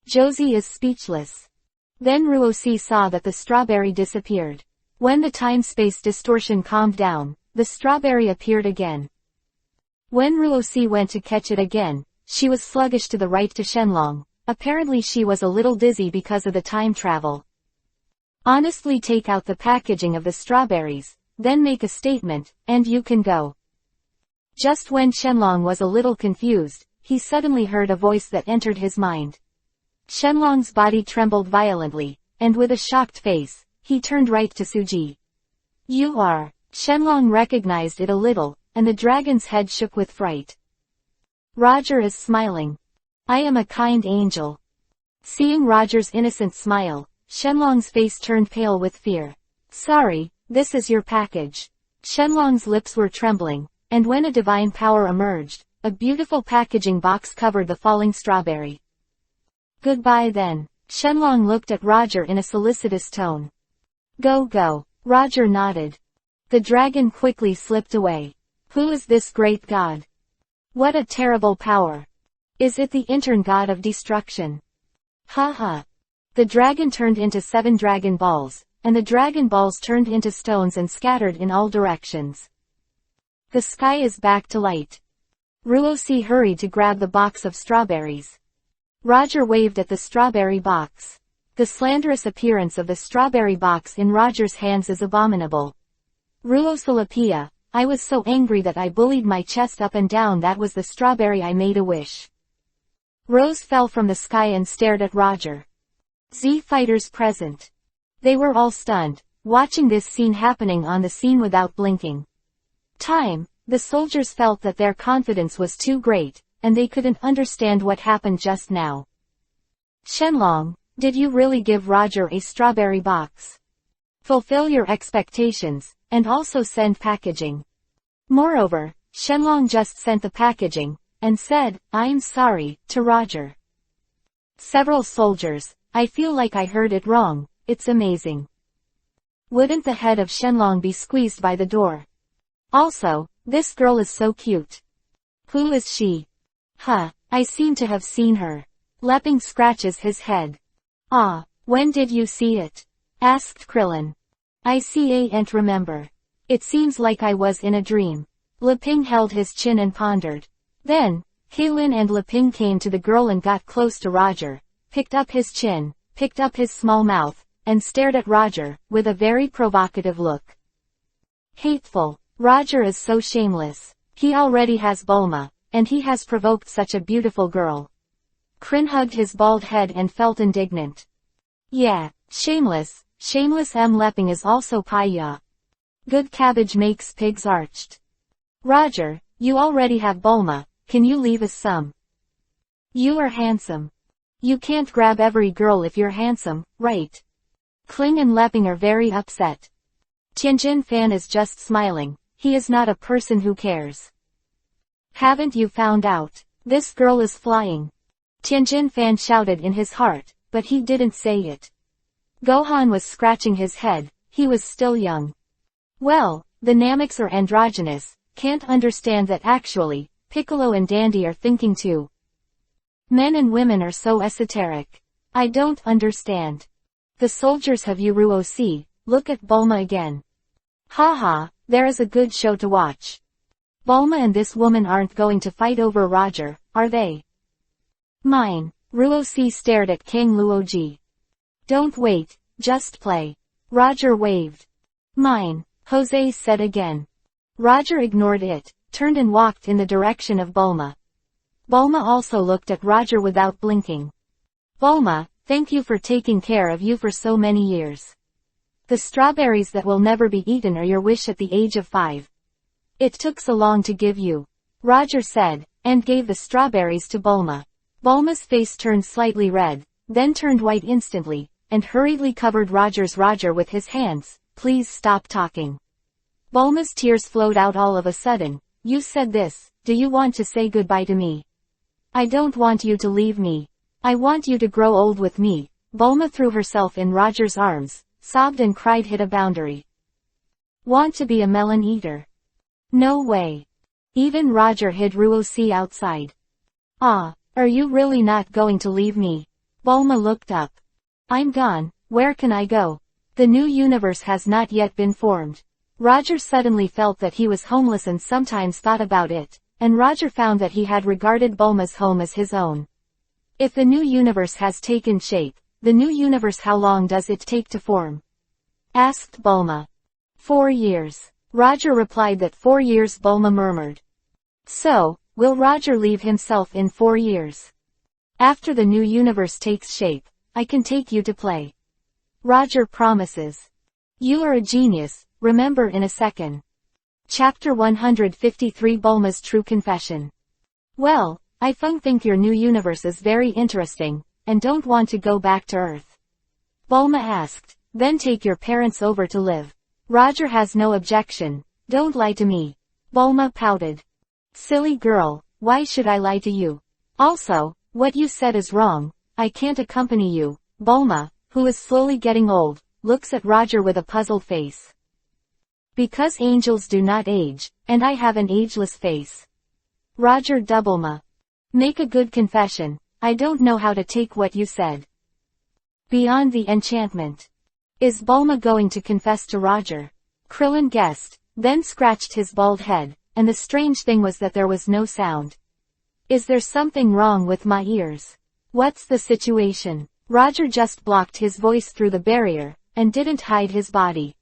Josie is speechless. Then Ruosi saw that the strawberry disappeared. When the time-space distortion calmed down, the strawberry appeared again. When Ruosi went to catch it again, she was sluggish to the right to Shenlong. Apparently she was a little dizzy because of the time travel. Honestly, take out the packaging of the strawberries, then make a statement, and you can go. Just when Shenlong was a little confused, he suddenly heard a voice that entered his mind. Shenlong's body trembled violently, and with a shocked face, he turned right to Suji. You are. Shenlong recognized it a little, and the dragon's head shook with fright. Roger is smiling. I am a kind angel. Seeing Roger's innocent smile, Shenlong's face turned pale with fear. Sorry, this is your package. Shenlong's lips were trembling, and when a divine power emerged, a beautiful packaging box covered the falling strawberry. Goodbye then. Shenlong looked at Roger in a solicitous tone. Go go. Roger nodded. The dragon quickly slipped away. Who is this great god? What a terrible power. Is it the intern god of destruction? Ha ha. The dragon turned into 7 dragon balls, and the dragon balls turned into stones and scattered in all directions. The sky is back to light. Ruosi hurried to grab the box of strawberries. Roger waved at the strawberry box. The slanderous appearance of the strawberry box in Roger's hands is abominable. Ruosalapia, I was so angry that I bullied my chest up and down. That was the strawberry. I made a wish. Rose fell from the sky and stared at Roger. Z fighters present. They were all stunned, watching this scene happening on the scene without blinking. The soldiers felt that their confidence was too great, and they couldn't understand what happened just now. Shenlong, did you really give Roger a strawberry box? Fulfill your expectations, and also send packaging. Moreover, Shenlong just sent the packaging, and said, I'm sorry, to Roger. Several soldiers, I feel like I heard it wrong, it's amazing. Wouldn't the head of Shenlong be squeezed by the door? Also, this girl is so cute. Who is she? I seem to have seen her. Leping scratches his head. Ah, when did you see it? Asked Krillin. I can't remember. It seems like I was in a dream. Leping held his chin and pondered. Then, Kaylin and Leping came to the girl and got close to Roger, picked up his chin, picked up his small mouth, and stared at Roger, with a very provocative look. Hateful. Roger is so shameless. He already has Bulma, and he has provoked such a beautiful girl. Krillin hugged his bald head and felt indignant. Yeah, shameless. Leping is also paya. Good cabbage makes pigs arched. Roger, you already have Bulma, can you leave us some? You are handsome. You can't grab every girl if you're handsome, right? Kling and Leping are very upset. Tianjin Fan is just smiling, he is not a person who cares. Haven't you found out? This girl is flying. Tianjin Fan shouted in his heart, but he didn't say it. Gohan was scratching his head, he was still young. Well, the Nameks are androgynous, can't understand that actually, Piccolo and Dandy are thinking too. Men and women are so esoteric. I don't understand. The soldiers have Ruosi, look at Bulma again. Haha, there is a good show to watch. Bulma and this woman aren't going to fight over Roger, are they? Mine. Ruosi stared at King Luoji. Don't wait, just play. Roger waved. Mine, Jose said again. Roger ignored it, turned and walked in the direction of Bulma. Bulma also looked at Roger without blinking. Bulma, thank you for taking care of you for so many years. The strawberries that will never be eaten are your wish at the age of 5. It took so long to give you, Roger said, and gave the strawberries to Bulma. Bulma's face turned slightly red, then turned white instantly, and hurriedly covered Roger with his hands. Please stop talking. Bulma's tears flowed out all of a sudden. You said this, do you want to say goodbye to me? I don't want you to leave me. I want you to grow old with me. Bulma threw herself in Roger's arms, sobbed and cried. Hit a boundary. Want to be a melon eater? No way. Even Roger hid Ruosi outside. Ah, are you really not going to leave me? Bulma looked up. I'm gone, where can I go? The new universe has not yet been formed. Roger suddenly felt that he was homeless and sometimes thought about it, and Roger found that he had regarded Bulma's home as his own. If the new universe has taken shape, the new universe, how long does it take to form? Asked Bulma. 4 years. Roger replied that 4 years. Bulma murmured. So, will Roger leave himself in 4 years? After the new universe takes shape, I can take you to play. Roger promises. You are a genius, remember in a second. Chapter 153 Bulma's True Confession. Well, I think your new universe is very interesting, and don't want to go back to Earth. Bulma asked, then take your parents over to live. Roger has no objection, don't lie to me. Bulma pouted. Silly girl, why should I lie to you? Also, what you said is wrong, I can't accompany you. Bulma, who is slowly getting old, looks at Roger with a puzzled face. Because angels do not age, and I have an ageless face. Roger. Bulma. Make a good confession, I don't know how to take what you said. Beyond the enchantment. Is Bulma going to confess to Roger? Krillin guessed, then scratched his bald head, and the strange thing was that there was no sound. Is there something wrong with my ears? What's the situation? Roger just blocked his voice through the barrier, and didn't hide his body.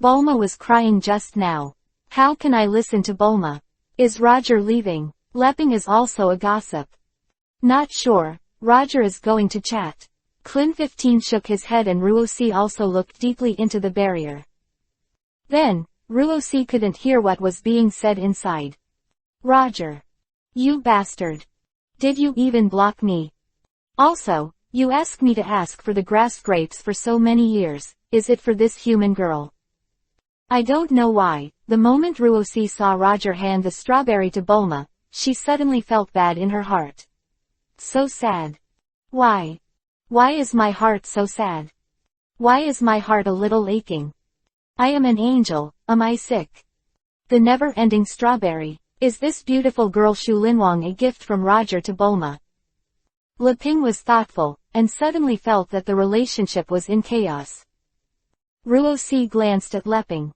Bulma was crying just now. How can I listen to Bulma? Is Roger leaving? Lepping is also a gossip. Not sure, Roger is going to chat. Klin 15 shook his head and Ruosi also looked deeply into the barrier. Then, Ruosi couldn't hear what was being said inside. Roger. You bastard. Did you even block me? Also, you asked me to ask for the grass grapes for so many years, is it for this human girl? I don't know why, the moment Ruosi saw Roger hand the strawberry to Bulma, she suddenly felt bad in her heart. So sad. Why? Why is my heart so sad? Why is my heart a little aching? I am an angel, am I sick? The never-ending strawberry. Is this beautiful girl Shu Linwang a gift from Roger to Bulma? Leping was thoughtful, and suddenly felt that the relationship was in chaos. Ruosi glanced at Leping.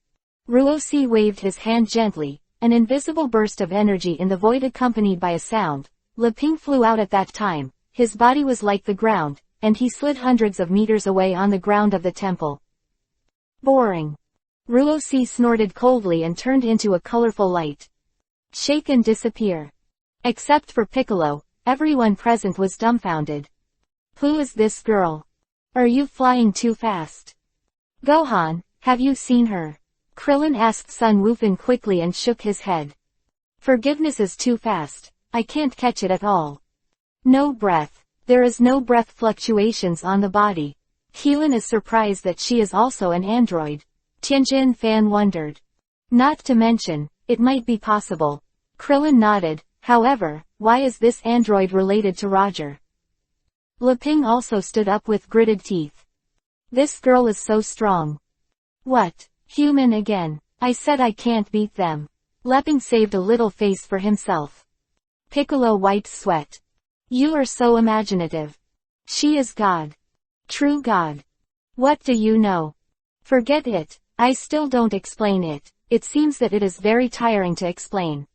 Ruosi waved his hand gently, an invisible burst of energy in the void accompanied by a sound. Leping flew out at that time, his body was like the ground, and he slid hundreds of meters away on the ground of the temple. Boring. Ruosi snorted coldly and turned into a colorful light. Shake and disappear. Except for Piccolo, everyone present was dumbfounded. Who is this girl? Are you flying too fast? Gohan, have you seen her? Krillin asked Sun Wukong quickly and shook his head. Forgiveness is too fast, I can't catch it at all. No breath. There is no breath fluctuations on the body. Heelin is surprised that she is also an android. Tianjin Fan wondered. Not to mention, it might be possible. Krillin nodded, however, why is this android related to Roger? Leping also stood up with gritted teeth. This girl is so strong. What? Human again. I said I can't beat them. Leping saved a little face for himself. Piccolo wiped sweat. You are so imaginative. She is God. True God. What do you know? Forget it, I still don't explain it. It seems that it is very tiring to explain.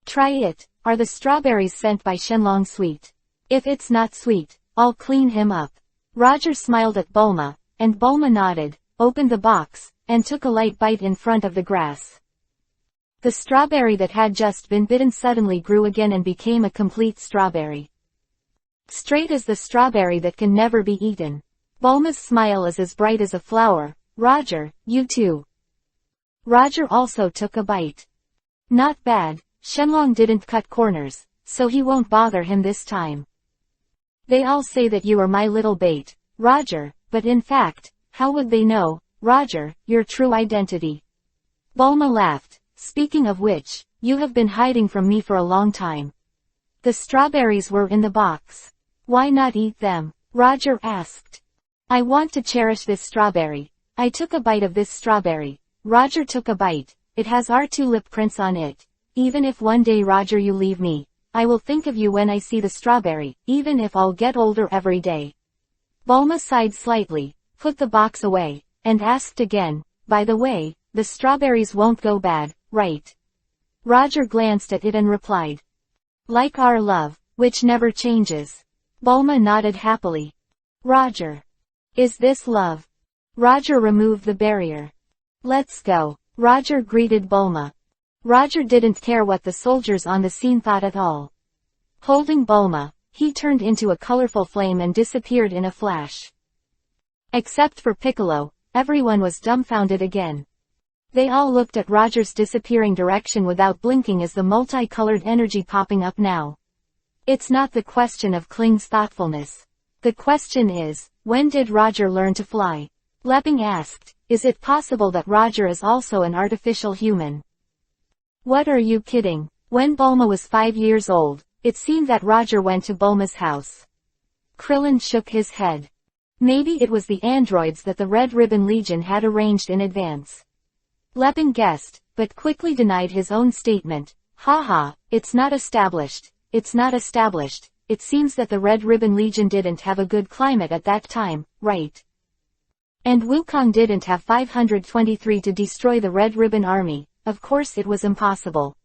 Try it. Are the strawberries sent by Shenlong sweet? If it's not sweet, I'll clean him up. Roger smiled at Bulma, and Bulma nodded, opened the box, and took a light bite in front of the grass. The strawberry that had just been bitten suddenly grew again and became a complete strawberry. Straight as the strawberry that can never be eaten. Bulma's smile is as bright as a flower, Roger, you too. Roger also took a bite. Not bad, Shenlong didn't cut corners, so he won't bother him this time. They all say that you are my little bait, Roger, but in fact, how would they know, Roger, your true identity? Bulma laughed. Speaking of which, you have been hiding from me for a long time. The strawberries were in the box. Why not eat them? Roger asked. I want to cherish this strawberry. I took a bite of this strawberry. Roger took a bite. It has our two lip prints on it. Even if one day Roger you leave me, I will think of you when I see the strawberry, even if I'll get older every day. Bulma sighed slightly, put the box away, and asked again, by the way, the strawberries won't go bad, right? Roger glanced at it and replied. Like our love, which never changes. Bulma nodded happily. Roger. Is this love? Roger removed the barrier. Let's go. Roger greeted Bulma. Roger didn't care what the soldiers on the scene thought at all. Holding Bulma, he turned into a colorful flame and disappeared in a flash. Except for Piccolo, everyone was dumbfounded again. They all looked at Roger's disappearing direction without blinking as the multicolored energy popping up now. It's not the question of Kling's thoughtfulness. The question is, when did Roger learn to fly? Leping asked, is it possible that Roger is also an artificial human? What are you kidding? When Bulma was 5 years old, it seemed that Roger went to Bulma's house. Krillin shook his head. Maybe it was the androids that the Red Ribbon Legion had arranged in advance. Leping guessed, but quickly denied his own statement. Haha, it's not established. It's not established. It seems that the Red Ribbon Legion didn't have a good climate at that time, right? And Wukong didn't have 523 to destroy the Red Ribbon Army. Of course it was impossible.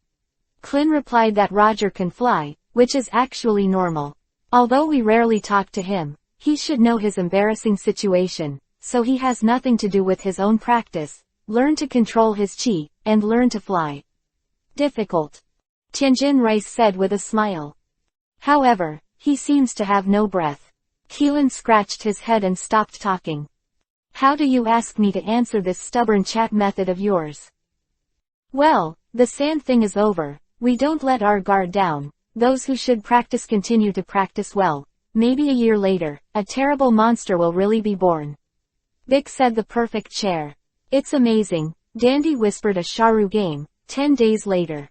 Klin replied that Roger can fly, which is actually normal. Although we rarely talk to him, he should know his embarrassing situation, so he has nothing to do with his own practice. Learn to control his chi, and learn to fly. Difficult. Tianjin Rice said with a smile. However, he seems to have no breath. Keelan scratched his head and stopped talking. How do you ask me to answer this stubborn chat method of yours? Well, the sand thing is over. We don't let our guard down. Those who should practice continue to practice well. Maybe a year later, a terrible monster will really be born. Vic said the perfect chair. It's amazing, Dandy whispered a Sharu game. 10 days later.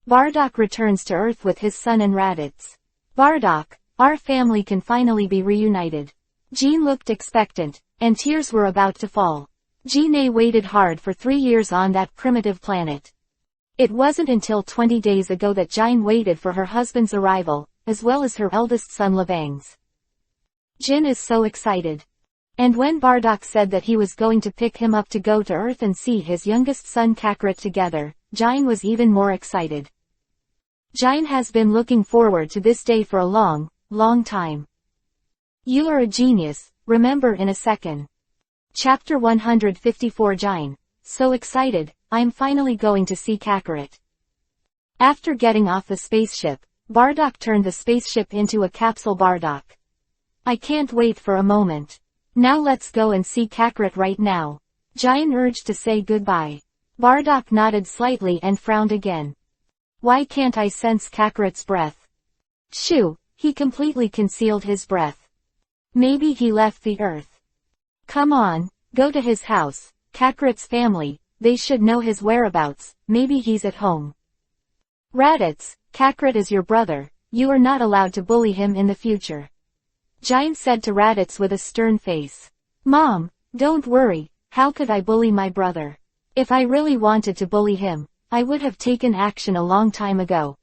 Bardock returns to Earth with his son and Raditz. Bardock, our family can finally be reunited. Jean looked expectant, and tears were about to fall. Jeanne waited hard for 3 years on that primitive planet. It wasn't until 20 days ago that Jean waited for her husband's arrival, as well as her eldest son Labang's. Jin is so excited. And when Bardock said that he was going to pick him up to go to Earth and see his youngest son Kakarot together, Jin was even more excited. Jin has been looking forward to this day for a long, long time. You are a genius, remember in a second. Chapter 154 Jin. So excited, I'm finally going to see Kakarot. After getting off the spaceship, Bardock turned the spaceship into a capsule. Bardock. I can't wait for a moment. Now let's go and see Kakarot right now. Jin urged to say goodbye. Bardock nodded slightly and frowned again. Why can't I sense Kakarot's breath? Shoo, he completely concealed his breath. Maybe he left the Earth. Come on, go to his house, Kakarot's family, they should know his whereabouts, maybe he's at home. Raditz, Kakarot is your brother, you are not allowed to bully him in the future. Jin said to Raditz with a stern face. Mom, don't worry, how could I bully my brother? If I really wanted to bully him, I would have taken action a long time ago.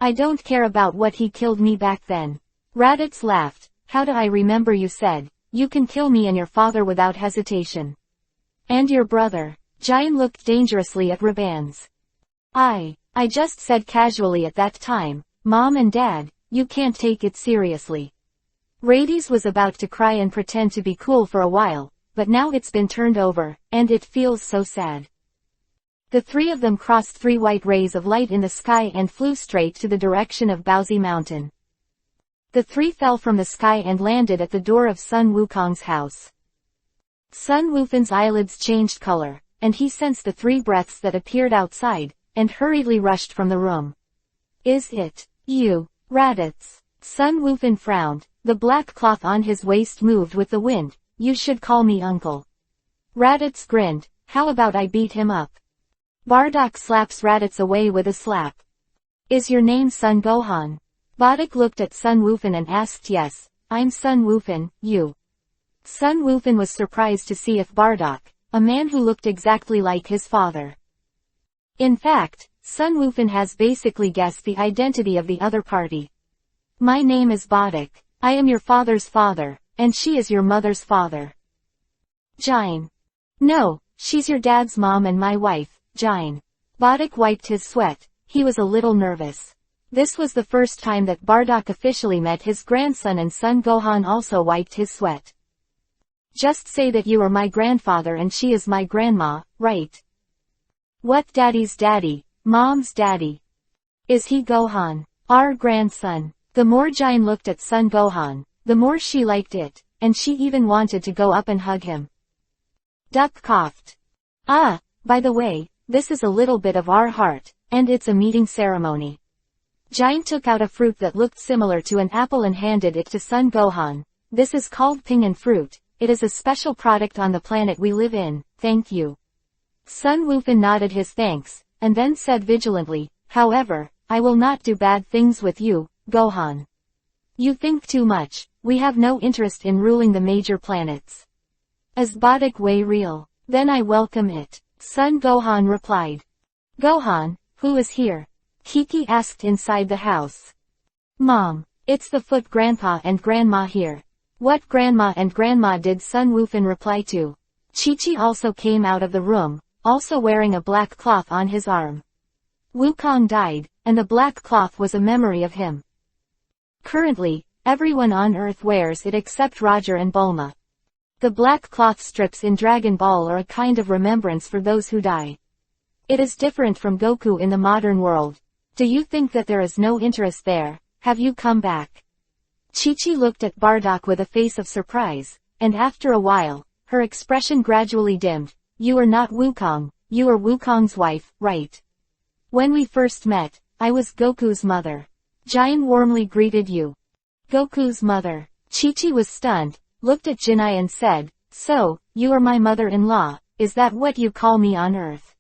I don't care about what he killed me back then. Raditz laughed. How do I remember you said, you can kill me and your father without hesitation. And your brother. Jin looked dangerously at Rabans. I just said casually at that time, Mom and Dad, you can't take it seriously. Rades was about to cry and pretend to be cool for a while, but now it's been turned over, and it feels so sad. The three of them crossed 3 white rays of light in the sky and flew straight to the direction of Baozi Mountain. The 3 fell from the sky and landed at the door of Sun Wukong's house. Sun Wufan's eyelids changed color, and he sensed the 3 breaths that appeared outside, and hurriedly rushed from the room. Is it you, Raditz? Sun Wufan frowned, the black cloth on his waist moved with the wind. You should call me uncle. Raditz grinned, how about I beat him up? Bardock slaps Raditz away with a slap. Is your name Sun Gohan? Bardock looked at Sun Wufan and asked. Yes, I'm Sun Wufan, you. Sun Wufan was surprised to see if Bardock, a man who looked exactly like his father. In fact, Sun Wufan has basically guessed the identity of the other party. My name is Bardock, I am your father's father, and she is your mother's father. Jine. No, she's your dad's mom and my wife, Jine. Bardock wiped his sweat, he was a little nervous. This was the first time that Bardock officially met his grandson, and Sun Gohan also wiped his sweat. Just say that you are my grandfather and she is my grandma, right? What daddy's daddy, mom's daddy? Is he Gohan? Our grandson. The more Jine looked at Sun Gohan, the more she liked it, and she even wanted to go up and hug him. Duck coughed. Ah, by the way, this is a little bit of our heart, and it's a meeting ceremony. Jine took out a fruit that looked similar to an apple and handed it to Sun Gohan. This is called pingan fruit. It is a special product on the planet we live in, thank you. Sun Wufan nodded his thanks, and then said vigilantly, however, I will not do bad things with you, Gohan. You think too much, we have no interest in ruling the major planets. Is Bardock way real? Then I welcome it. Sun Gohan replied. Gohan, who is here? Kiki asked inside the house. Mom, it's the Foot Grandpa and Grandma here. What grandma and grandma did Sun Wufan reply to? Chi-Chi also came out of the room, also wearing a black cloth on his arm. Wukong died, and the black cloth was a memory of him. Currently, everyone on Earth wears it except Roger and Bulma. The black cloth strips in Dragon Ball are a kind of remembrance for those who die. It is different from Goku in the modern world. Do you think that there is no interest there? Have you come back? Chi-Chi looked at Bardock with a face of surprise, and after a while, her expression gradually dimmed. You are not Wukong, you are Wukong's wife, right? When we first met, I was Goku's mother. Jine warmly greeted you. Goku's mother. Chi-Chi was stunned, looked at Jinai and said, so, you are my mother-in-law, is that what you call me on Earth?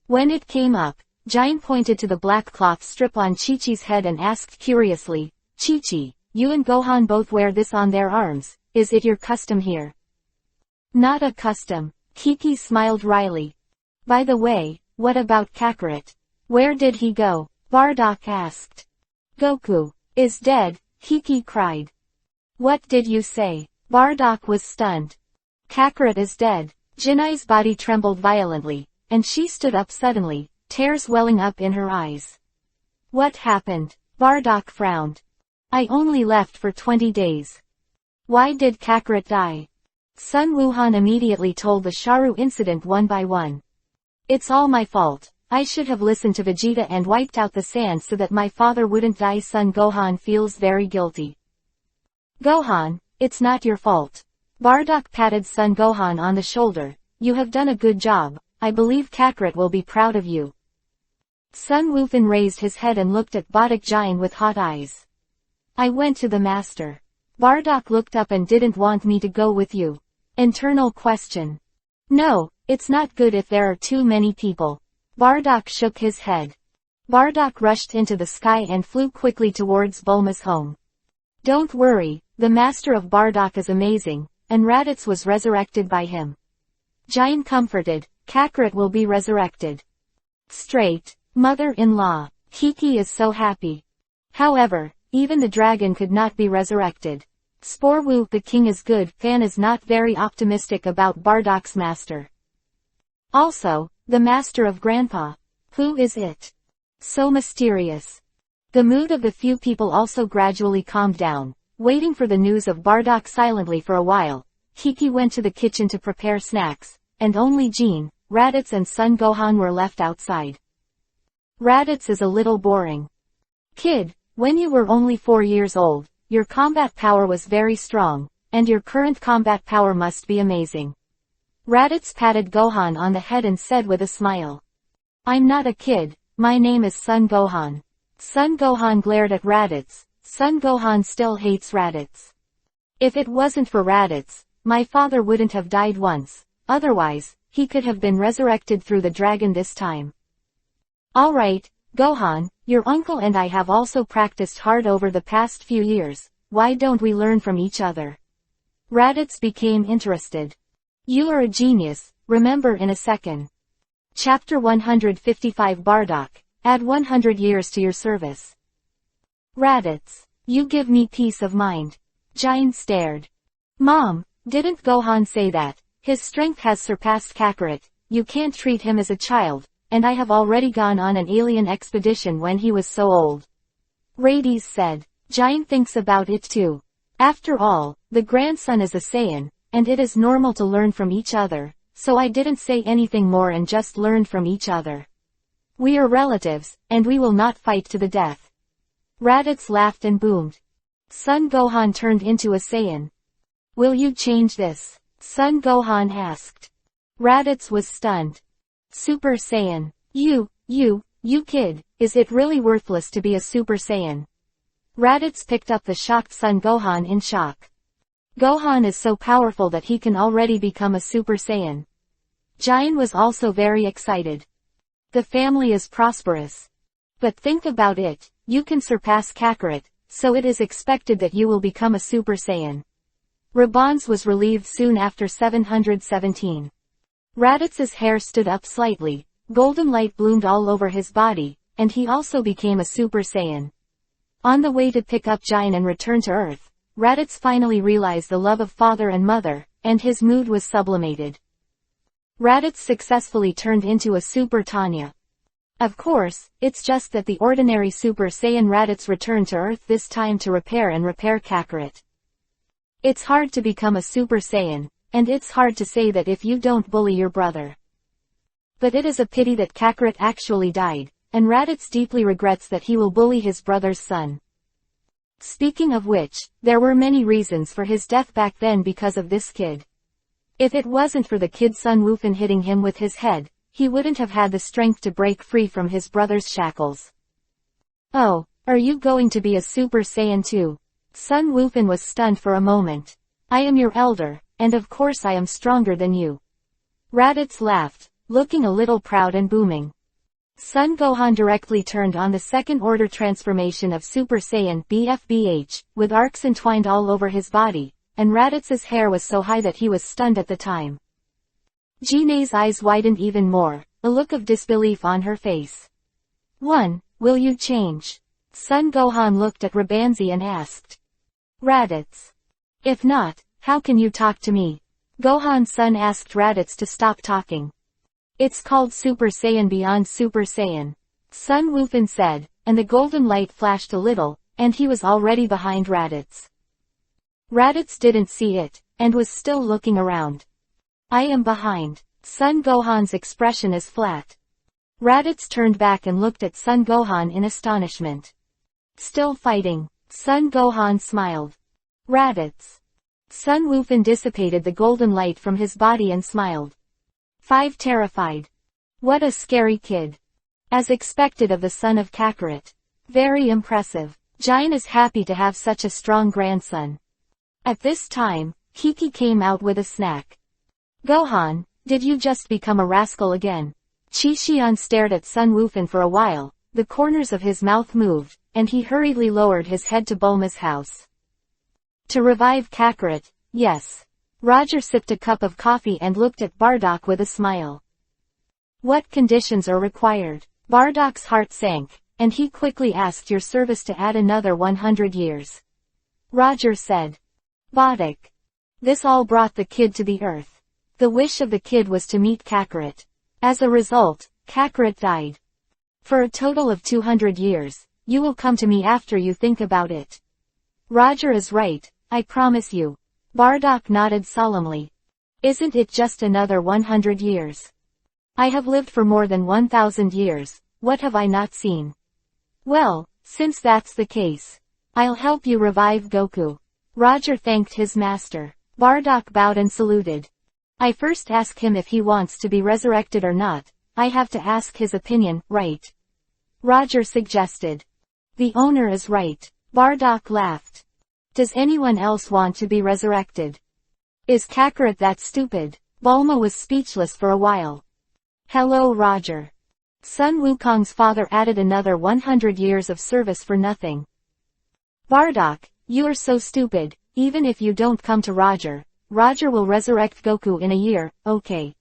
When it came up, Jine pointed to the black cloth strip on Chi-Chi's head and asked curiously, Chi-Chi, you and Gohan both wear this on their arms, is it your custom here? Not a custom. Kiki smiled wryly. By the way, what about Kakarot? Where did he go? Bardock asked. Goku is dead, Kiki cried. What did you say? Bardock was stunned. Kakarot is dead. Jinai's body trembled violently, and she stood up suddenly, tears welling up in her eyes. What happened? Bardock frowned. I only left for 20 days. Why did Kakarot die? Sun Wuhan immediately told the Sharu incident one by one. It's all my fault. I should have listened to Vegeta and wiped out the sand so that my father wouldn't die. Sun Gohan feels very guilty. Gohan, it's not your fault. Bardock patted Sun Gohan on the shoulder. You have done a good job. I believe Kakarot will be proud of you. Sun Wufan raised his head and looked at Bardock Jine with hot eyes. I went to the master. Bardock looked up and didn't want me to go with you. Internal question. No, it's not good if there are too many people. Bardock shook his head. Bardock rushed into the sky and flew quickly towards Bulma's home. Don't worry, the master of Bardock is amazing, and Raditz was resurrected by him. Jine comforted, Kakarot will be resurrected. Straight, mother-in-law, Kiki is so happy. However, even the dragon could not be resurrected. Sporwu, the king is good. Fan is not very optimistic about Bardock's master. Also, the master of Grandpa. Who is it? So mysterious. The mood of the few people also gradually calmed down. Waiting for the news of Bardock silently for a while, Kiki went to the kitchen to prepare snacks, and only Jean, Raditz and Sun Gohan were left outside. Raditz is a little boring. Kid, when you were only 4 years old, your combat power was very strong, and your current combat power must be amazing. Raditz patted Gohan on the head and said with a smile. I'm not a kid, my name is Son Gohan. Son Gohan glared at Raditz. Son Gohan still hates Raditz. If it wasn't for Raditz, my father wouldn't have died once, otherwise, he could have been resurrected through the dragon this time. Alright, Gohan, your uncle and I have also practiced hard over the past few years, why don't we learn from each other? Raditz became interested. You are a genius, remember in a second. Chapter 155 Bardock, add 100 years to your service. Raditz, you give me peace of mind. Jian stared. Mom, didn't Gohan say that? His strength has surpassed Kakarot, you can't treat him as a child, and I have already gone on an alien expedition when he was so old. Raditz said. Jian thinks about it too. After all, the grandson is a Saiyan, and it is normal to learn from each other, so I didn't say anything more and just learned from each other. We are relatives, and we will not fight to the death. Raditz laughed and boomed. Son Gohan turned into a Saiyan. Will you change this? Son Gohan asked. Raditz was stunned. Super Saiyan. You kid, is it really worthless to be a Super Saiyan? Raditz picked up the shocked Son Gohan in shock. Gohan is so powerful that he can already become a Super Saiyan. Jian was also very excited. The family is prosperous. But think about it, you can surpass Kakarot, so it is expected that you will become a Super Saiyan. Rabans was relieved soon after 717. Raditz's hair stood up slightly, golden light bloomed all over his body, and he also became a Super Saiyan. On the way to pick up Jian and return to Earth, Raditz finally realized the love of father and mother, and his mood was sublimated. Raditz successfully turned into a Super Tanya. Of course, it's just that the ordinary Super Saiyan Raditz returned to Earth this time to repair Kakarot. It's hard to become a Super Saiyan, and it's hard to say that if you don't bully your brother. But it is a pity that Kakarot actually died, and Raditz deeply regrets that he will bully his brother's son. Speaking of which, there were many reasons for his death back then because of this kid. If it wasn't for the kid Sun Wukong hitting him with his head, he wouldn't have had the strength to break free from his brother's shackles. Oh, are you going to be a Super Saiyan too? Sun Wukong was stunned for a moment. I am your elder, and of course I am stronger than you. Raditz laughed, looking a little proud and booming. Son Gohan directly turned on the second-order transformation of Super Saiyan BFBH, with arcs entwined all over his body, and Raditz's hair was so high that he was stunned at the time. Jinei's eyes widened even more, a look of disbelief on her face. Will you change? Son Gohan looked at Rabanzi and asked. Raditz. If not, how can you talk to me? Gohan's son asked Raditz to stop talking. It's called Super Saiyan Beyond Super Saiyan. Sun Wukong said, and the golden light flashed a little, and he was already behind Raditz. Raditz didn't see it, and was still looking around. I am behind. Son Gohan's expression is flat. Raditz turned back and looked at Son Gohan in astonishment. Still fighting. Son Gohan smiled. Raditz. Sun Wukong dissipated the golden light from his body and smiled. 5 terrified. What a scary kid. As expected of the son of Kakarot. Very impressive. Jian is happy to have such a strong grandson. At this time, Kiki came out with a snack. Gohan, did you just become a rascal again? Chi Xian stared at Sun Wukong for a while, the corners of his mouth moved, and he hurriedly lowered his head to Bulma's house. To revive Kakarot, yes. Roger sipped a cup of coffee and looked at Bardock with a smile. What conditions are required? Bardock's heart sank, and he quickly asked your service to add another 100 years. Roger said. Bardock. This all brought the kid to the earth. The wish of the kid was to meet Kakarot. As a result, Kakarot died. For a total of 200 years, you will come to me after you think about it. Roger is right, I promise you. Bardock nodded solemnly. Isn't it just another 100 years? I have lived for more than 1,000 years, what have I not seen? Well, since that's the case, I'll help you revive Goku. Roger thanked his master. Bardock bowed and saluted. I first ask him if he wants to be resurrected or not. I have to ask his opinion, right? Roger suggested. The owner is right. Bardock laughed. Does anyone else want to be resurrected? Is Kakarot that stupid? Bulma was speechless for a while. Hello Roger. Sun Wukong's father added another 100 years of service for nothing. Bardock, you are so stupid. Even if you don't come to Roger, Roger will resurrect Goku in a year, okay?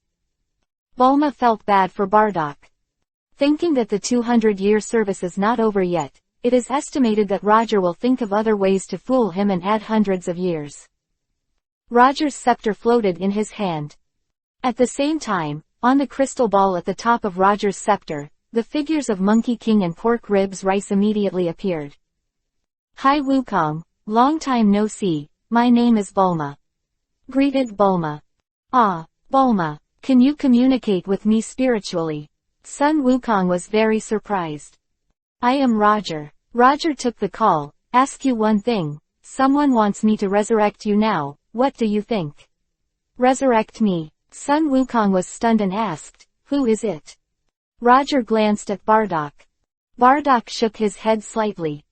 Bulma felt bad for Bardock. Thinking that the 200-year service is not over yet, it is estimated that Roger will think of other ways to fool him and add hundreds of years. Roger's scepter floated in his hand. At the same time, on the crystal ball at the top of Roger's scepter, the figures of Monkey King and Pork Ribs Rice immediately appeared. Hi Wukong, long time no see, my name is Bulma. Greeted Bulma. Ah, Bulma, can you communicate with me spiritually? Sun Wukong was very surprised. I am Roger. Roger took the call. Ask you one thing. Someone wants me to resurrect you now, what do you think? Resurrect me. Sun Wukong was stunned and asked, who is it? Roger glanced at Bardock. Bardock shook his head slightly.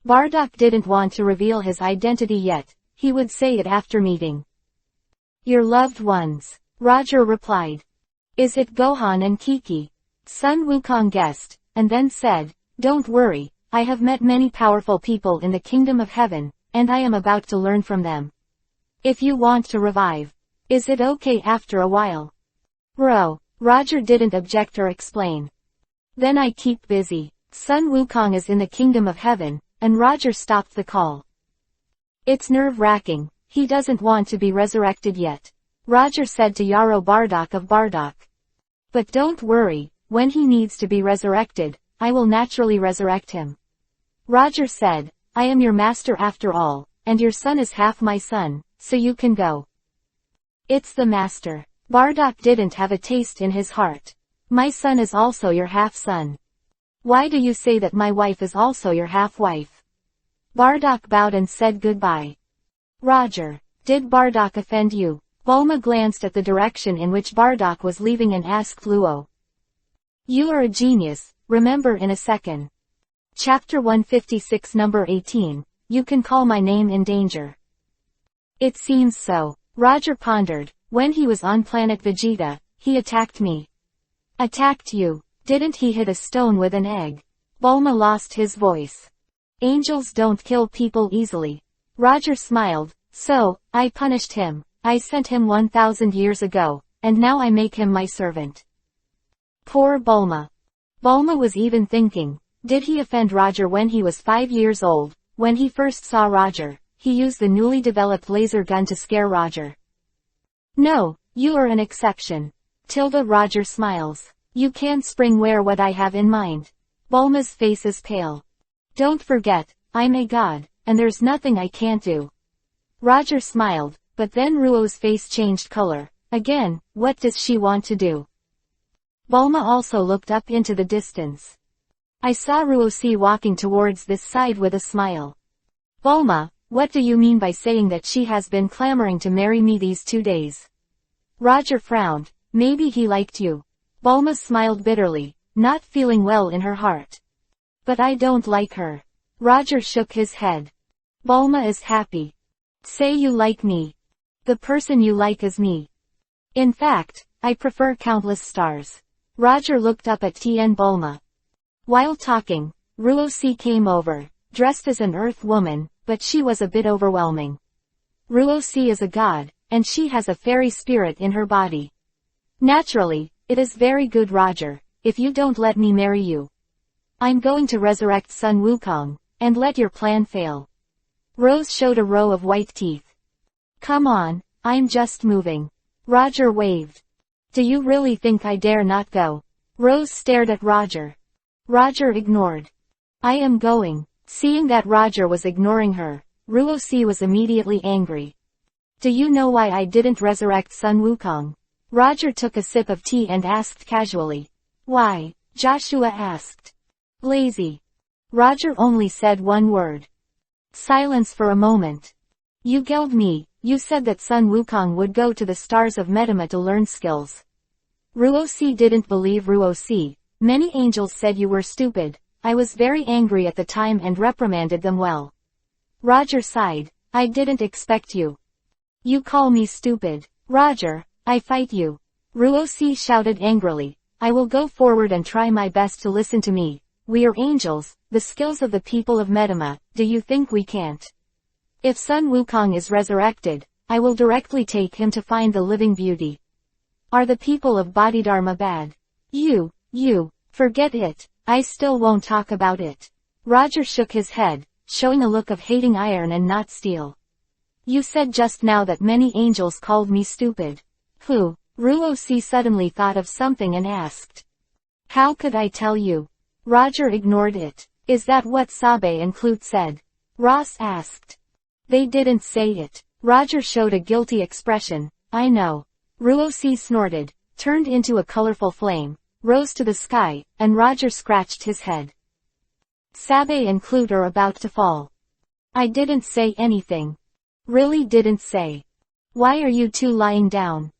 Bardock didn't want to reveal his identity yet, he would say it after meeting. Your loved ones, Roger replied. Is it Gohan and Kiki? Sun Wukong guessed, and then said, don't worry, I have met many powerful people in the Kingdom of Heaven, and I am about to learn from them. If you want to revive, is it okay after a while? Roger didn't object or explain. Then I keep busy. Sun Wukong is in the Kingdom of Heaven, and Roger stopped the call. It's nerve-wracking, he doesn't want to be resurrected yet. Roger said to Yaro Bardock of Bardock. But don't worry, when he needs to be resurrected, I will naturally resurrect him. Roger said, I am your master after all, and your son is half my son, so you can go. It's the master. Bardock didn't have a taste in his heart. My son is also your half-son. Why do you say that my wife is also your half-wife? Bardock bowed and said goodbye. Roger, did Bardock offend you? Bulma glanced at the direction in which Bardock was leaving and asked Luo. You are a genius, remember in a second. Chapter 156 Number 18, you can call my name in danger. It seems so. Roger pondered. When he was on planet Vegeta, he attacked me. Attacked you? Didn't he hit a stone with an egg? Bulma lost his voice. Angels don't kill people easily. Roger smiled. So, I punished him. I sent him 1,000 years ago, and now I make him my servant. Poor Bulma. Bulma was even thinking, did he offend Roger when he was 5 years old? When he first saw Roger, he used the newly developed laser gun to scare Roger. No, you are an exception. Roger smiles. You can't spring-wear what I have in mind. Bulma's face is pale. Don't forget, I'm a god, and there's nothing I can't do. Roger smiled, but then Ruo's face changed color. Again, what does she want to do? Bulma also looked up into the distance. I saw Ruo walking towards this side with a smile. Bulma, what do you mean by saying that she has been clamoring to marry me these 2 days? Roger frowned. Maybe he liked you. Bulma smiled bitterly, not feeling well in her heart. But I don't like her. Roger shook his head. Bulma is happy. Say you like me. The person you like is me. In fact, I prefer countless stars. Roger looked up at Tien Bulma. While talking, Ruo came over, dressed as an earth woman, but she was a bit overwhelming. Ruo is a god, and she has a fairy spirit in her body. Naturally, it is very good Roger, if you don't let me marry you. I'm going to resurrect Sun Wukong, and let your plan fail. Rose showed a row of white teeth. Come on, I'm just moving. Roger waved. Do you really think I dare not go? Rose stared at Roger. Roger ignored. I am going. Seeing that Roger was ignoring her, Ruo was immediately angry. Do you know why I didn't resurrect Sun Wukong? Roger took a sip of tea and asked casually. Why? Joshua asked. Lazy. Roger only said one word. Silence for a moment. You killed me, You said that Sun Wukong would go to the stars of Metama to learn skills. Ruosi didn't believe Ruosi. Many angels said you were stupid. I was very angry at the time and reprimanded them well. Roger sighed. I didn't expect you. You call me stupid. Roger, I fight you. Ruosi shouted angrily. I will go forward and try my best to listen to me. We are angels, the skills of the people of Metama. Do you think we can't? If Sun Wukong is resurrected, I will directly take him to find the living beauty. Are the people of Bodhidharma bad? You, forget it. I still won't talk about it. Roger shook his head, showing a look of hating iron and not steel. You said just now that many angels called me stupid. Who? Ruosi suddenly thought of something and asked. How could I tell you? Roger ignored it. Is that what Sabe and Clute said? Ross asked. They didn't say it. Roger showed a guilty expression. I know. Ruosi snorted, turned into a colorful flame, rose to the sky, and Roger scratched his head. Sabe and Clute are about to fall. I didn't say anything. Really didn't say. Why are you two lying down?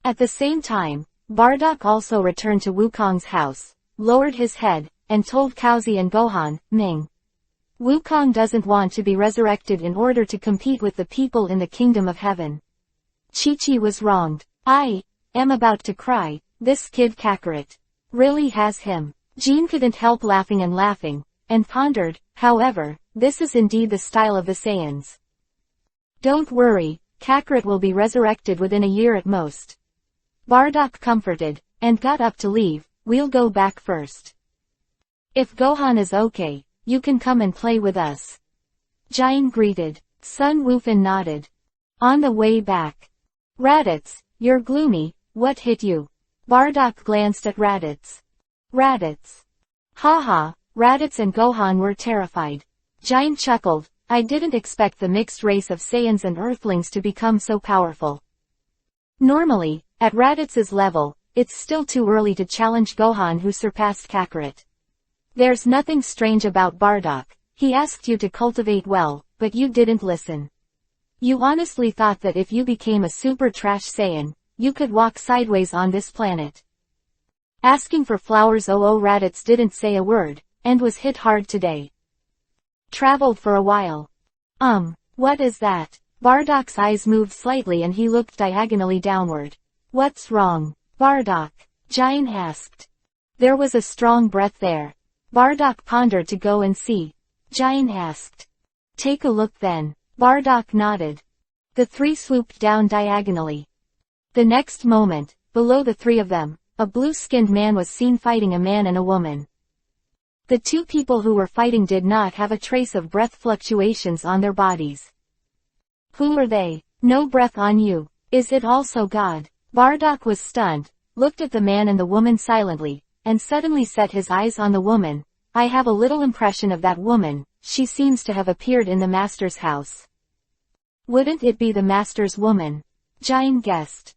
At the same time, Bardock also returned to Wukong's house, lowered his head, and told Kaozi and Gohan, Ming. Wukong doesn't want to be resurrected in order to compete with the people in the kingdom of heaven. Chi-Chi was wronged. I am about to cry. This kid Kakarot really has him. Jean couldn't help laughing, and pondered, however, this is indeed the style of the Saiyans. Don't worry, Kakarot will be resurrected within a year at most. Bardock comforted, and got up to leave. We'll go back first. If Gohan is okay, you can come and play with us. Jian greeted. Sun Wufan nodded. On the way back. Raditz, you're gloomy, what hit you? Bardock glanced at Raditz. Raditz. Haha, Raditz and Gohan were terrified. Jian chuckled. I didn't expect the mixed race of Saiyans and Earthlings to become so powerful. Normally, at Raditz's level, it's still too early to challenge Gohan, who surpassed Kakarot. There's nothing strange about Bardock. He asked you to cultivate well, but you didn't listen. You honestly thought that if you became a super trash Saiyan, you could walk sideways on this planet. Asking for flowers. Raditz didn't say a word, and was hit hard today. Traveled for a while. What is that? Bardock's eyes moved slightly and he looked diagonally downward. What's wrong, Bardock? Jian asked. There was a strong breath there. Bardock pondered to go and see. Jian asked. Take a look then. Bardock nodded. The three swooped down diagonally. The next moment, below the three of them, a blue-skinned man was seen fighting a man and a woman. The two people who were fighting did not have a trace of breath fluctuations on their bodies. Who are they? No breath on you. Is it also God? Bardock was stunned, looked at the man and the woman silently, and suddenly set his eyes on the woman. I have a little impression of that woman. She seems to have appeared in the master's house. Wouldn't it be the master's woman? Jian guessed.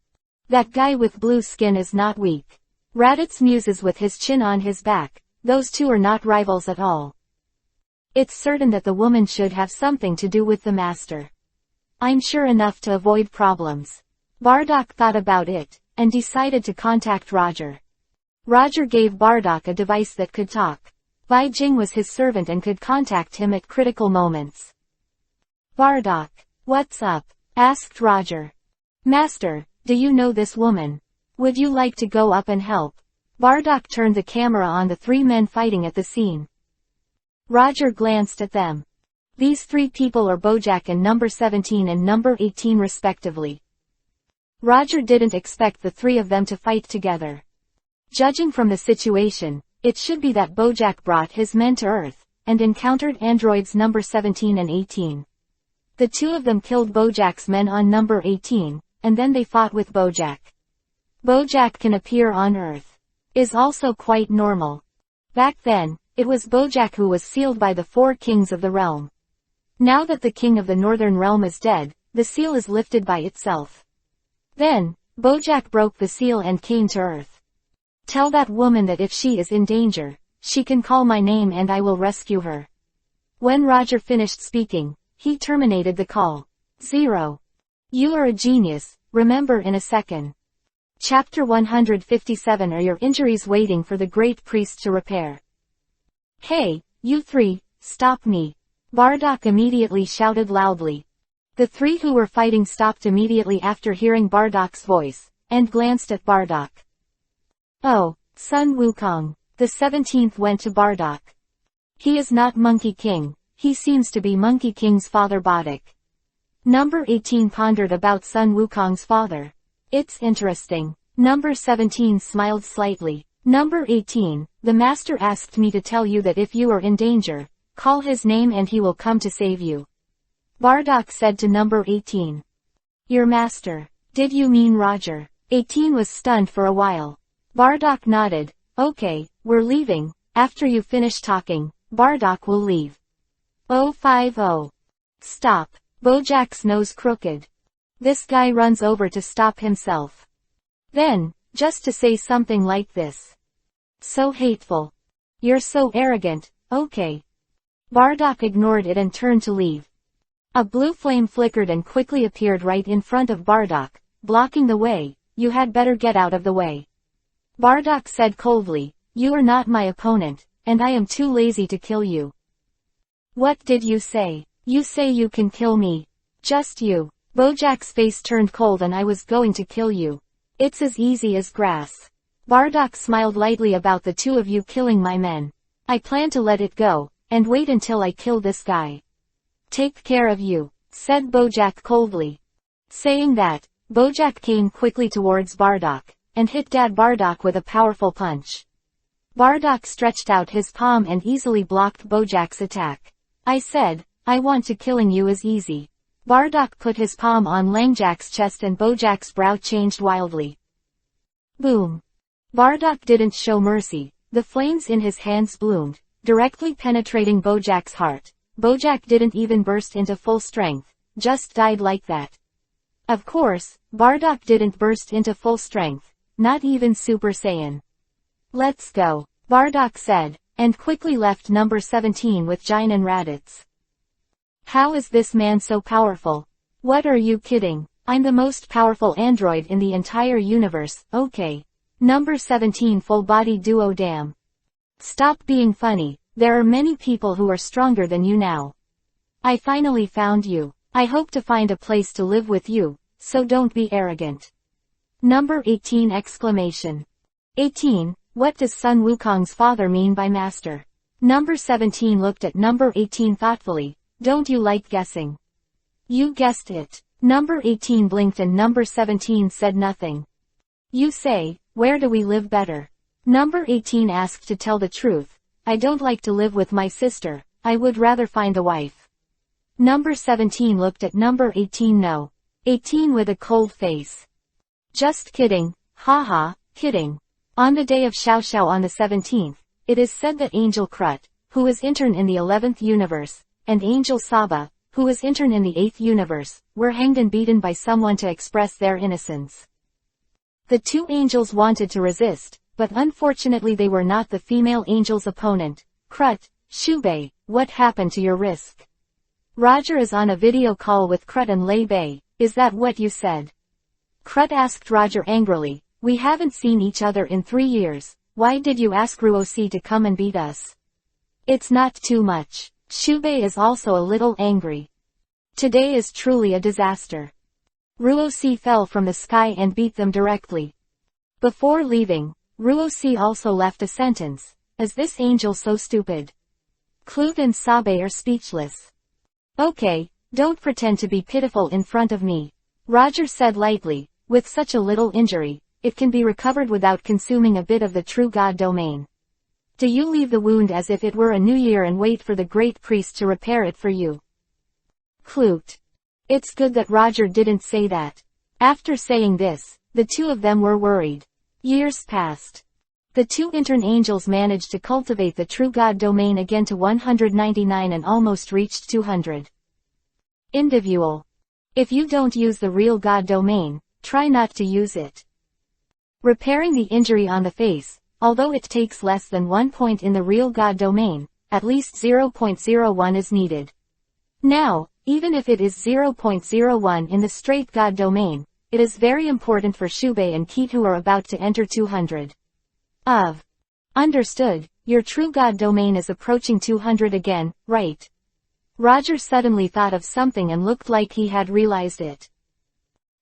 That guy with blue skin is not weak. Raditz muses with his chin on his back. Those two are not rivals at all. It's certain that the woman should have something to do with the master. I'm sure enough to avoid problems. Bardock thought about it, and decided to contact Roger. Roger gave Bardock a device that could talk. Bai Jing was his servant and could contact him at critical moments. Bardock, what's up? Asked Roger. Master, do you know this woman? Would you like to go up and help? Bardock turned the camera on the three men fighting at the scene. Roger glanced at them. These three people are Bojack and number 17 and number 18 respectively. Roger didn't expect the three of them to fight together. Judging from the situation, it should be that Bojack brought his men to Earth, and encountered androids number 17 and 18. The two of them killed Bojack's men on number 18, and then they fought with Bojack. Bojack can appear on Earth. Is also quite normal. Back then, it was Bojack who was sealed by the four kings of the realm. Now that the king of the northern realm is dead, the seal is lifted by itself. Then, Bojack broke the seal and came to Earth. Tell that woman that if she is in danger, she can call my name and I will rescue her. When Roger finished speaking, he terminated the call. 0. You are a genius, remember in a second. Chapter 157. Are your injuries waiting for the great priest to repair? Hey, you three, stop me. Bardock immediately shouted loudly. The three who were fighting stopped immediately after hearing Bardock's voice, and glanced at Bardock. Oh, Sun Wukong. The 17th went to Bardock. He is not Monkey King, he seems to be Monkey King's father Bardock. Number 18 pondered about Sun Wukong's father. It's interesting. Number 17 smiled slightly. Number 18, the master asked me to tell you that if you are in danger, call his name and he will come to save you. Bardock said to number 18. Your master. Did you mean Roger? 18 was stunned for a while. Bardock nodded. Okay, we're leaving. After you finish talking, Bardock will leave. 050. Stop. Bojack's nose crooked. This guy runs over to stop himself. Then, just to say something like this. So hateful. You're so arrogant, okay. Bardock ignored it and turned to leave. A blue flame flickered and quickly appeared right in front of Bardock, blocking the way. You had better get out of the way. Bardock said coldly, you are not my opponent, and I am too lazy to kill you. What did you say? You say you can kill me. Just you. Bojack's face turned cold and I was going to kill you. It's as easy as grass. Bardock smiled lightly about the two of you killing my men. I plan to let it go, and wait until I kill this guy. Take care of you, said Bojack coldly. Saying that, Bojack came quickly towards Bardock, and hit Dad Bardock with a powerful punch. Bardock stretched out his palm and easily blocked Bojack's attack. I said, I want to killing you is easy. Bardock put his palm on Langjack's chest and Bojack's brow changed wildly. Boom. Bardock didn't show mercy. The flames in his hands bloomed, directly penetrating Bojack's heart. Bojack didn't even burst into full strength, just died like that. Of course, Bardock didn't burst into full strength, not even Super Saiyan. Let's go, Bardock said, and quickly left number 17 with Jine and Raditz. How is this man so powerful? What are you kidding? I'm the most powerful android in the entire universe, okay. Number 17 full body duo damn. Stop being funny, there are many people who are stronger than you now. I finally found you. I hope to find a place to live with you, so don't be arrogant. Number 18 exclamation. 18, what does Sun Wukong's father mean by master? Number 17 looked at number 18 thoughtfully. Don't you like guessing? You guessed it. Number 18 blinked and number 17 said nothing. You say, where do we live better? Number 18 asked to tell the truth. I don't like to live with my sister, I would rather find a wife. Number 17 looked at number 18 no. 18 with a cold face. Just kidding, haha, kidding. On the day of Xiao Xiao on the 17th, it is said that Angel Krut, who is intern in the 11th universe, and Angel Saba, who is intern in the 8th universe, were hanged and beaten by someone to express their innocence. The two angels wanted to resist, but unfortunately they were not the female angel's opponent. Krut, Shubei, what happened to your risk? Roger is on a video call with Krut and Lei Bei, is that what you said? Krut asked Roger angrily, we haven't seen each other in 3 years, why did you ask Ruosi to come and beat us? It's not too much. Shubei is also a little angry. Today is truly a disaster. Ruosi fell from the sky and beat them directly. Before leaving, Ruosi also left a sentence, is this angel so stupid? Clute and Sabe are speechless. Okay, don't pretend to be pitiful in front of me. Roger said lightly, with such a little injury, it can be recovered without consuming a bit of the true God domain. Do you leave the wound as if it were a new year and wait for the great priest to repair it for you? Clute. It's good that Roger didn't say that. After saying this, the two of them were worried. Years passed. The two intern angels managed to cultivate the true God domain again to 199 and almost reached 200. Individual. If you don't use the real God domain, try not to use it. Repairing the injury on the face. Although it takes less than 1 point in the real God domain, at least 0.01 is needed. Now, Even if it is 0.01 in the straight God domain, it is very important for Shubei and Keat who are about to enter 200. Understood, your true God domain is approaching 200 again, right? Roger suddenly thought of something and looked like he had realized it.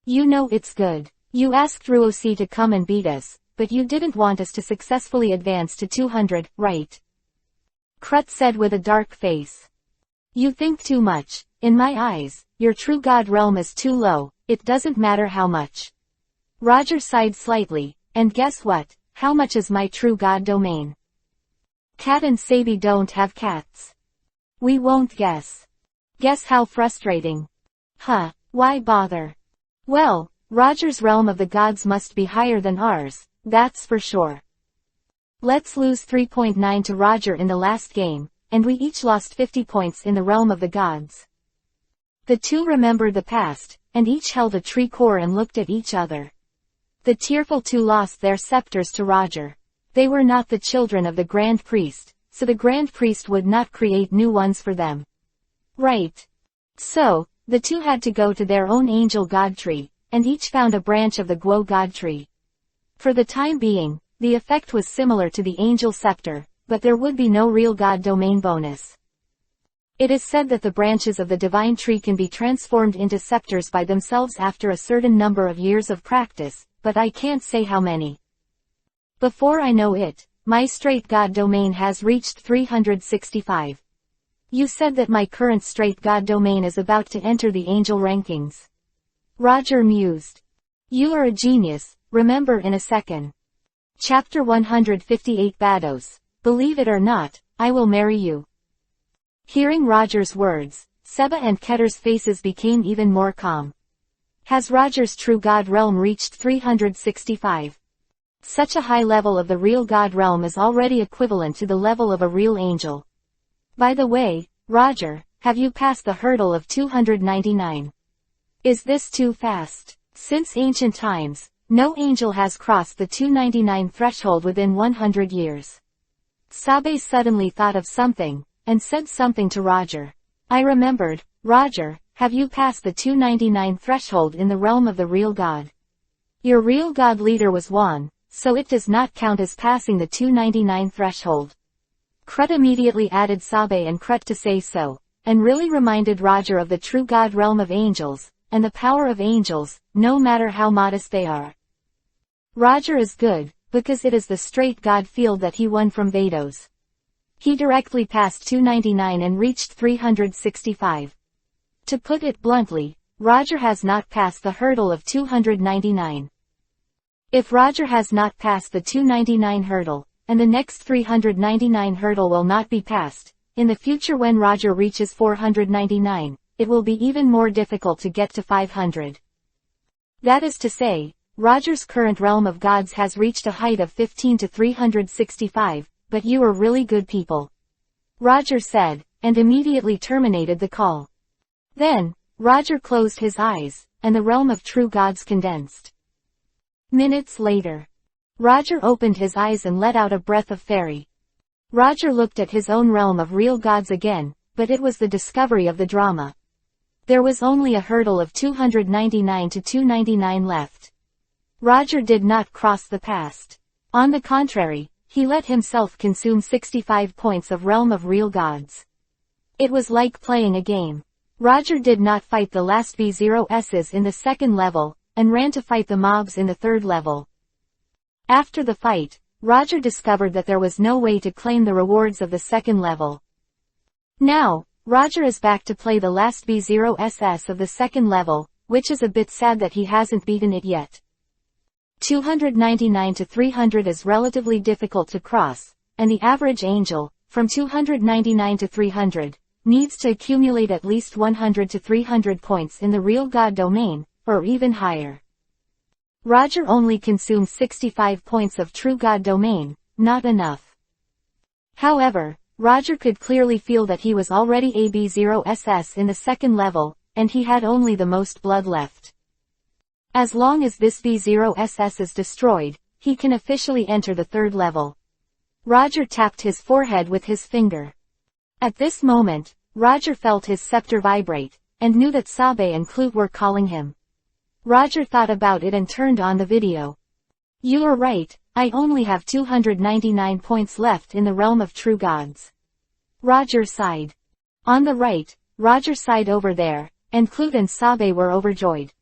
You know it's good. You asked Ruosi to come and beat us, but you didn't want us to successfully advance to 200, right? Krut said with a dark face. You think too much. In my eyes, your true God realm is too low, it doesn't matter how much. Roger sighed slightly, and guess what? How much is my true God domain? Cat and Sabi don't have cats. We won't guess. Guess how frustrating. Why bother? Well, Roger's realm of the gods must be higher than ours, that's for sure. Let's lose 3.9 to Roger in the last game, and we each lost 50 points in the realm of the gods. The two remembered the past, and each held a tree core and looked at each other. The tearful two lost their scepters to Roger. They were not the children of the Grand Priest, so the Grand Priest would not create new ones for them. Right. So, the two had to go to their own angel god tree, and each found a branch of the Guo god tree. For the time being, the effect was similar to the angel scepter, but there would be no real god domain bonus. It is said that the branches of the divine tree can be transformed into scepters by themselves after a certain number of years of practice, but I can't say how many. Before I know it, my straight god domain has reached 365. You said that my current straight god domain is about to enter the angel rankings. Roger mused. You are a genius, remember in a second. Chapter 158 Bados. Believe it or not, I will marry you. Hearing Roger's words, Seba and Ketter's faces became even more calm. Has Roger's true god realm reached 365? Such a high level of the real god realm is already equivalent to the level of a real angel. By the way, Roger, have you passed the hurdle of 299? Is this too fast? Since ancient times, no angel has crossed the 299 threshold within 100 years. Sabe suddenly thought of something, and said something to Roger. I remembered, Roger, have you passed the 299 threshold in the realm of the real god? Your real god leader was Juan, so it does not count as passing the 299 threshold. Krut immediately added Sabe and Krut to say so, and really reminded Roger of the true god realm of angels, and the power of angels, no matter how modest they are. Roger is good, because it is the straight god field that he won from Vados. He directly passed 299 and reached 365. To put it bluntly, Roger has not passed the hurdle of 299. If Roger has not passed the 299 hurdle, and the next 399 hurdle will not be passed, in the future when Roger reaches 499, it will be even more difficult to get to 500. That is to say, Roger's current realm of gods has reached a height of 15 to 365, but you are really good people. Roger said, and immediately terminated the call. Then, Roger closed his eyes, and the realm of true gods condensed. Minutes later, Roger opened his eyes and let out a breath of fairy. Roger looked at his own realm of real gods again, but it was the discovery of the drama. There was only a hurdle of 299 to 299 left. Roger did not cross the past. On the contrary, he let himself consume 65 points of realm of real gods. It was like playing a game. Roger did not fight the last V0Ss in the second level, and ran to fight the mobs in the third level. After the fight, Roger discovered that there was no way to claim the rewards of the second level. Now, Roger is back to play the last V0SS of the second level, which is a bit sad that he hasn't beaten it yet. 299 to 300 is relatively difficult to cross, and the average angel, from 299 to 300, needs to accumulate at least 100 to 300 points in the real god domain, or even higher. Roger only consumed 65 points of true god domain, not enough. However, Roger could clearly feel that he was already AB0SS in the second level, and he had only the most blood left. As long as this V0SS is destroyed, he can officially enter the third level. Roger tapped his forehead with his finger. At this moment, Roger felt his scepter vibrate, and knew that Sabe and Clute were calling him. Roger thought about it and turned on the video. You are right, I only have 299 points left in the realm of true gods. Roger sighed. On the right, Roger sighed over there, and Clute and Sabe were overjoyed.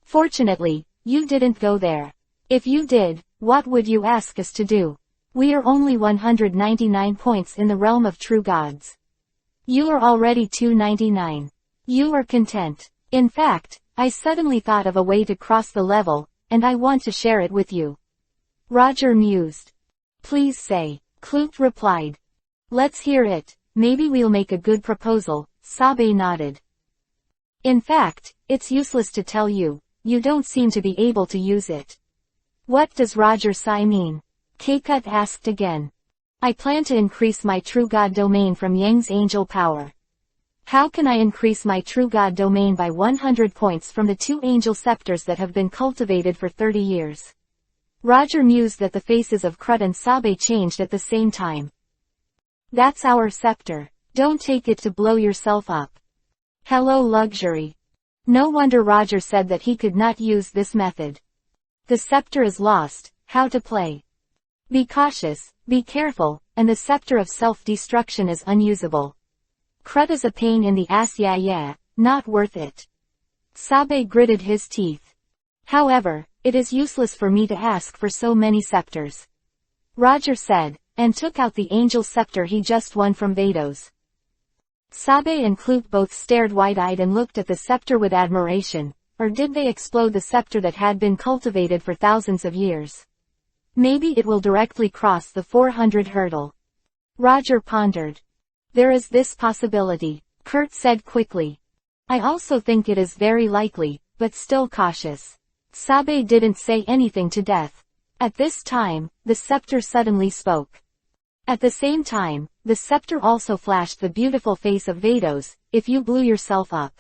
Fortunately, you didn't go there. If you did, what would you ask us to do? We are only 199 points in the realm of true gods. You are already 299. You are content. In fact, I suddenly thought of a way to cross the level, and I want to share it with you. Roger mused. Please say, Clute replied. Let's hear it, maybe we'll make a good proposal, Sabe nodded. In fact, it's useless to tell you, you don't seem to be able to use it. What does Roger Sai mean? Keikut asked again. I plan to increase my true god domain from Yang's angel power. How can I increase my true god domain by 100 points from the 2 angel scepters that have been cultivated for 30 years? Roger mused that the faces of Crut and Sabe changed at the same time. That's our scepter. Don't take it to blow yourself up. Hello luxury. No wonder Roger said that he could not use this method. The scepter is lost, how to play. Be cautious, be careful, and the scepter of self-destruction is unusable. Crut is a pain in the ass, yeah, not worth it. Sabe gritted his teeth. However, it is useless for me to ask for so many scepters. Roger said, and took out the angel scepter he just won from Vados. Sabe and Clute both stared wide-eyed and looked at the scepter with admiration, or did they explode the scepter that had been cultivated for thousands of years? Maybe it will directly cross the 400 hurdle. Roger pondered. There is this possibility, Kurt said quickly. I also think it is very likely, but still cautious. Sabe didn't say anything to Death. At this time, the scepter suddenly spoke. At the same time, the scepter also flashed the beautiful face of Vados. If you blew yourself up.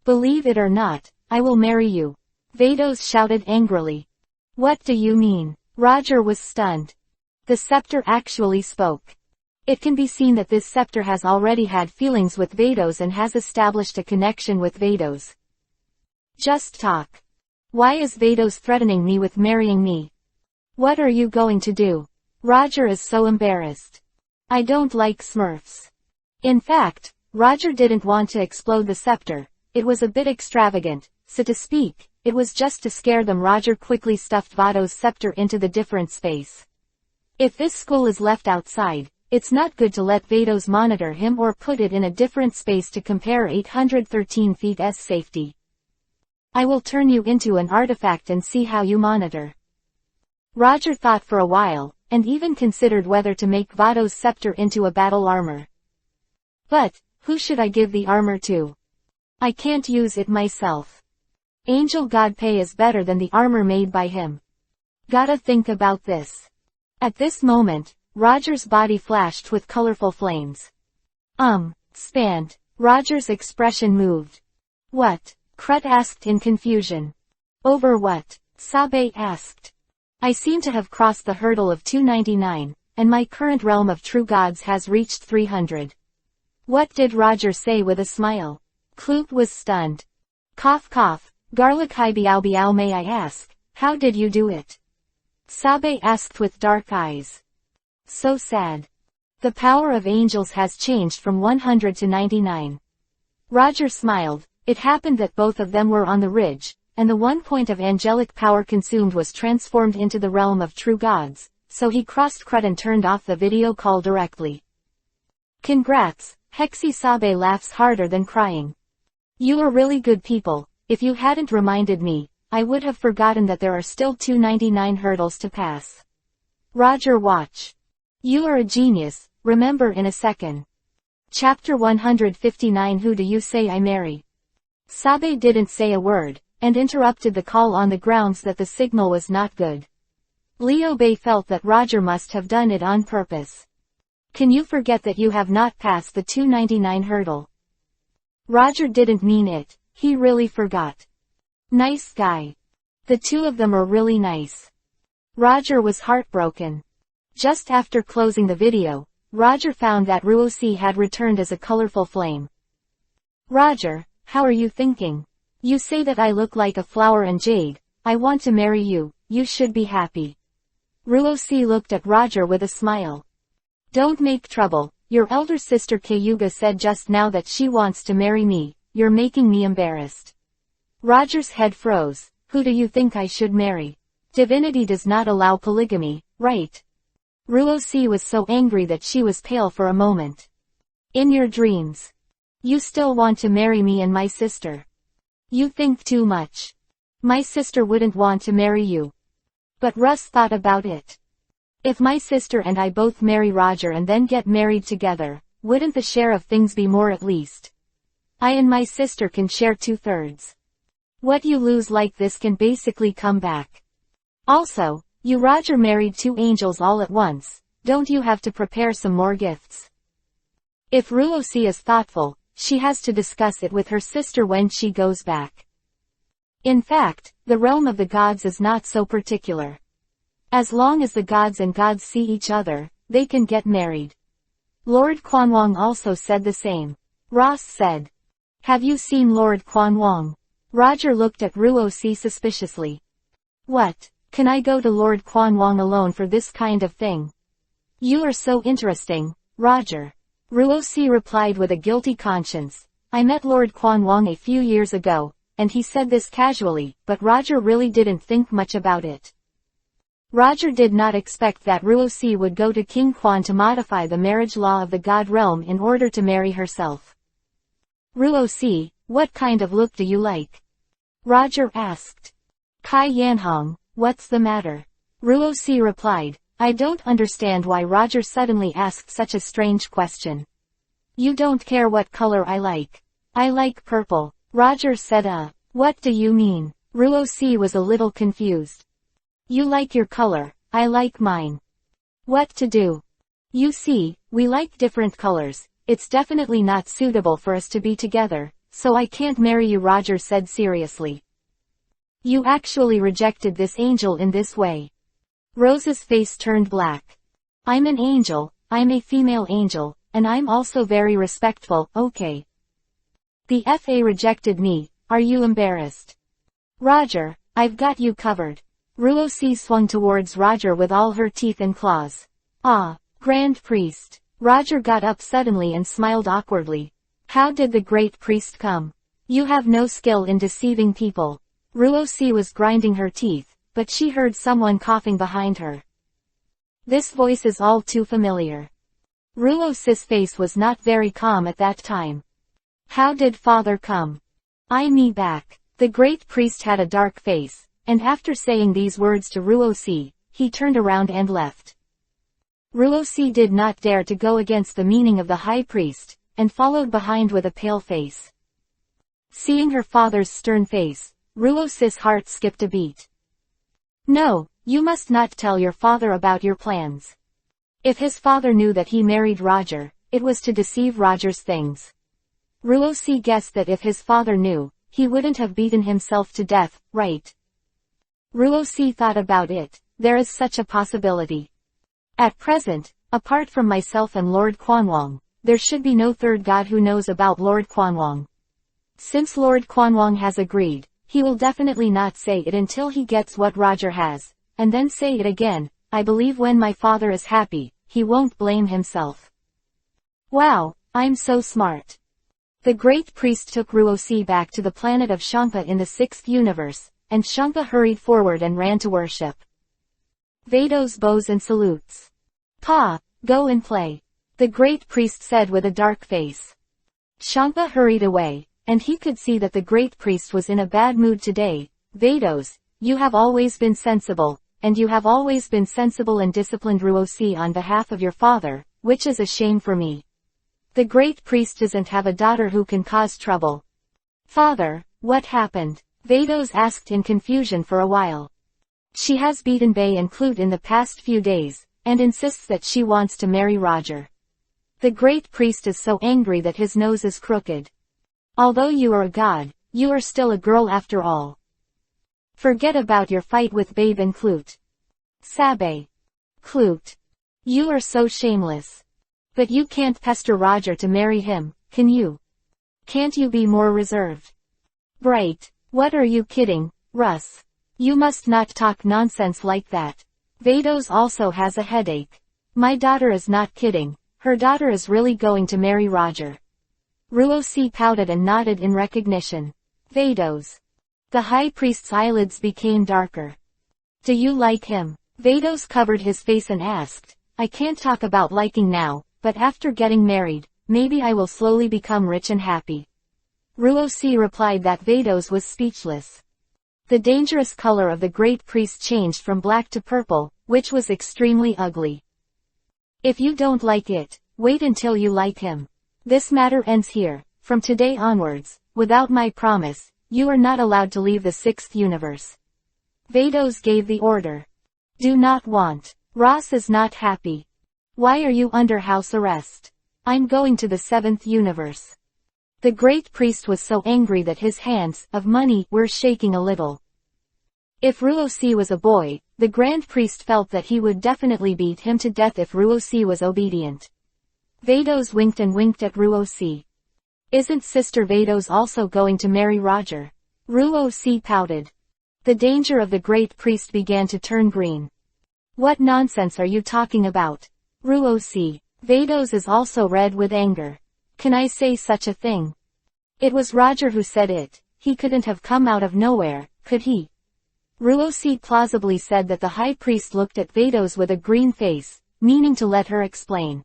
Believe it or not, I will marry you. Vados shouted angrily. What do you mean? Roger was stunned. The scepter actually spoke. It can be seen that this scepter has already had feelings with Vados and has established a connection with Vados. Just talk. Why is Vados threatening me with marrying me? What are you going to do? Roger is so embarrassed. I don't like Smurfs. In fact, Roger didn't want to explode the scepter. It was a bit extravagant, so to speak, it was just to scare them. Roger quickly stuffed Vados' scepter into the different space. If this school is left outside, it's not good to let Vados monitor him or put it in a different space to compare 813 feet's safety. I will turn you into an artifact and see how you monitor. Roger thought for a while, and even considered whether to make Vados' scepter into a battle armor. But, who should I give the armor to? I can't use it myself. Angel God Pei is better than the armor made by him. Gotta think about this. At this moment, Roger's body flashed with colorful flames. Spanned. Roger's expression moved. What? Crut asked in confusion. Over what? Sabe asked. I seem to have crossed the hurdle of 299, and my current realm of true gods has reached 300. What did Roger say with a smile? Clute was stunned. Cough cough, garlic hi biao biao, may I ask, how did you do it? Sabe asked with dark eyes. So sad. The power of angels has changed from 100 to 99. Roger smiled. It happened that both of them were on the ridge, and the 1 point of angelic power consumed was transformed into the realm of true gods, so he crossed Crut and turned off the video call directly. Congrats, Hexy. Sabe laughs harder than crying. You are really good people. If you hadn't reminded me, I would have forgotten that there are still 299 hurdles to pass. Roger, watch. You are a genius, remember in a second. Chapter 159. Who do you say I marry? Sabe didn't say a word, and interrupted the call on the grounds that the signal was not good. Liu Bei felt that Roger must have done it on purpose. Can you forget that you have not passed the 299 hurdle? Roger didn't mean it, he really forgot. Nice guy. The two of them are really nice. Roger was heartbroken. Just after closing the video, Roger found that Ruosi had returned as a colorful flame. Roger, How are you thinking? You say that I look like a flower and jade. I want to marry you. You should be happy. Ruosi looked at Roger with a smile. Don't make trouble. Your elder sister Kayuga said just now that she wants to marry me. You're making me embarrassed. Roger's head froze. Who do you think I should marry? Divinity does not allow polygamy, right? Ruosi was so angry that she was pale for a moment. In your dreams. You still want to marry me and my sister. You think too much. My sister wouldn't want to marry you. But Russ thought about it. If my sister and I both marry Roger and then get married together, wouldn't the share of things be more at least? I and my sister can share 2/3. What you lose like this can basically come back. Also, you Roger married 2 angels all at once, don't you have to prepare some more gifts? If Ruosi is thoughtful, she has to discuss it with her sister when she goes back. In fact, the realm of the gods is not so particular. As long as the gods and gods see each other, they can get married. Lord Quanwong also said the same. Ross said. Have you seen Lord Quanwong? Roger looked at Ruosi suspiciously. What? Can I go to Lord Quanwong alone for this kind of thing? You are so interesting, Roger. Ruosi replied with a guilty conscience. I met Lord Quanwong a few years ago, and he said this casually, but Roger really didn't think much about it. Roger did not expect that Ruosi would go to King Quan to modify the marriage law of the god realm in order to marry herself. Ruosi, what kind of look do you like? Roger asked. Kai Yanhong, what's the matter? Ruosi replied, I don't understand why Roger suddenly asked such a strange question. You don't care what color I like. I like purple. Roger said what do you mean? Ruosi was a little confused. You like your color, I like mine. What to do? You see, we like different colors, it's definitely not suitable for us to be together, so I can't marry you, Roger said seriously. You actually rejected this angel in this way. Rose's face turned black. I'm an angel, I'm a female angel, and I'm also very respectful, okay. The FA rejected me, are you embarrassed? Roger, I've got you covered. Ruosi swung towards Roger with all her teeth and claws. Ah, Grand Priest. Roger got up suddenly and smiled awkwardly. How did the Great Priest come? You have no skill in deceiving people. Ruosi was grinding her teeth, but she heard someone coughing behind her. This voice is all too familiar. Ruosi's face was not very calm at that time. How did father come? I me back. The Great Priest had a dark face, and after saying these words to Ruosi, he turned around and left. Ruosi did not dare to go against the meaning of the High Priest, and followed behind with a pale face. Seeing her father's stern face, Ruosi's heart skipped a beat. No, you must not tell your father about your plans. If his father knew that he married Roger, it was to deceive Roger's things. Ruosi guessed that if his father knew, he wouldn't have beaten himself to death, right? Ruosi thought about it, there is such a possibility. At present, apart from myself and Lord Quanwong, there should be no third god who knows about Lord Quanwong. Since Lord Quanwong has agreed, he will definitely not say it until he gets what Roger has, and then say it again. I believe when my father is happy, he won't blame himself. Wow, I'm so smart. The Great Priest took Ruosi back to the planet of Shangpa in the 6th universe, and Shangpa hurried forward and ran to worship. Vados bows and salutes. Pa, go and play. The Great Priest said with a dark face. Shangpa hurried away, and he could see that the Great Priest was in a bad mood today. Vados, you have always been sensible, and you have always been sensible and disciplined Ruosi on behalf of your father, which is a shame for me. The Great Priest doesn't have a daughter who can cause trouble. Father, what happened? Vados asked in confusion for a while. She has beaten Bay and Clute in the past few days, and insists that she wants to marry Roger. The Great Priest is so angry that his nose is crooked. Although you are a god, you are still a girl after all. Forget about your fight with Babe and Clute. Sabe. Clute. You are so shameless. But you can't pester Roger to marry him, can you? Can't you be more reserved? Bright. What are you kidding, Russ? You must not talk nonsense like that. Vados also has a headache. My daughter is not kidding. Her daughter is really going to marry Roger. Ruosi pouted and nodded in recognition. Vados. The high priest's eyelids became darker. Do you like him? Vados covered his face and asked, I can't talk about liking now, but after getting married, maybe I will slowly become rich and happy. Ruosi replied that Vados was speechless. The dangerous color of the great priest changed from black to purple, which was extremely ugly. If you don't like it, wait until you like him. This matter ends here. From today onwards, without my promise, you are not allowed to leave the 6th universe. Vados gave the order. Do not want. Ross is not happy. Why are you under house arrest? I'm going to the 7th universe. The great priest was so angry that his hands, of money, were shaking a little. If Ruosi was a boy, the grand priest felt that he would definitely beat him to death if Ruosi was obedient. Vados winked and winked at Ruosi. Isn't Sister Vados also going to marry Roger? Ruosi pouted. The danger of the great priest began to turn green. What nonsense are you talking about? Ruosi. Vados is also red with anger. Can I say such a thing? It was Roger who said it. He couldn't have come out of nowhere, could he? Ruosi plausibly said that the high priest looked at Vados with a green face, meaning to let her explain.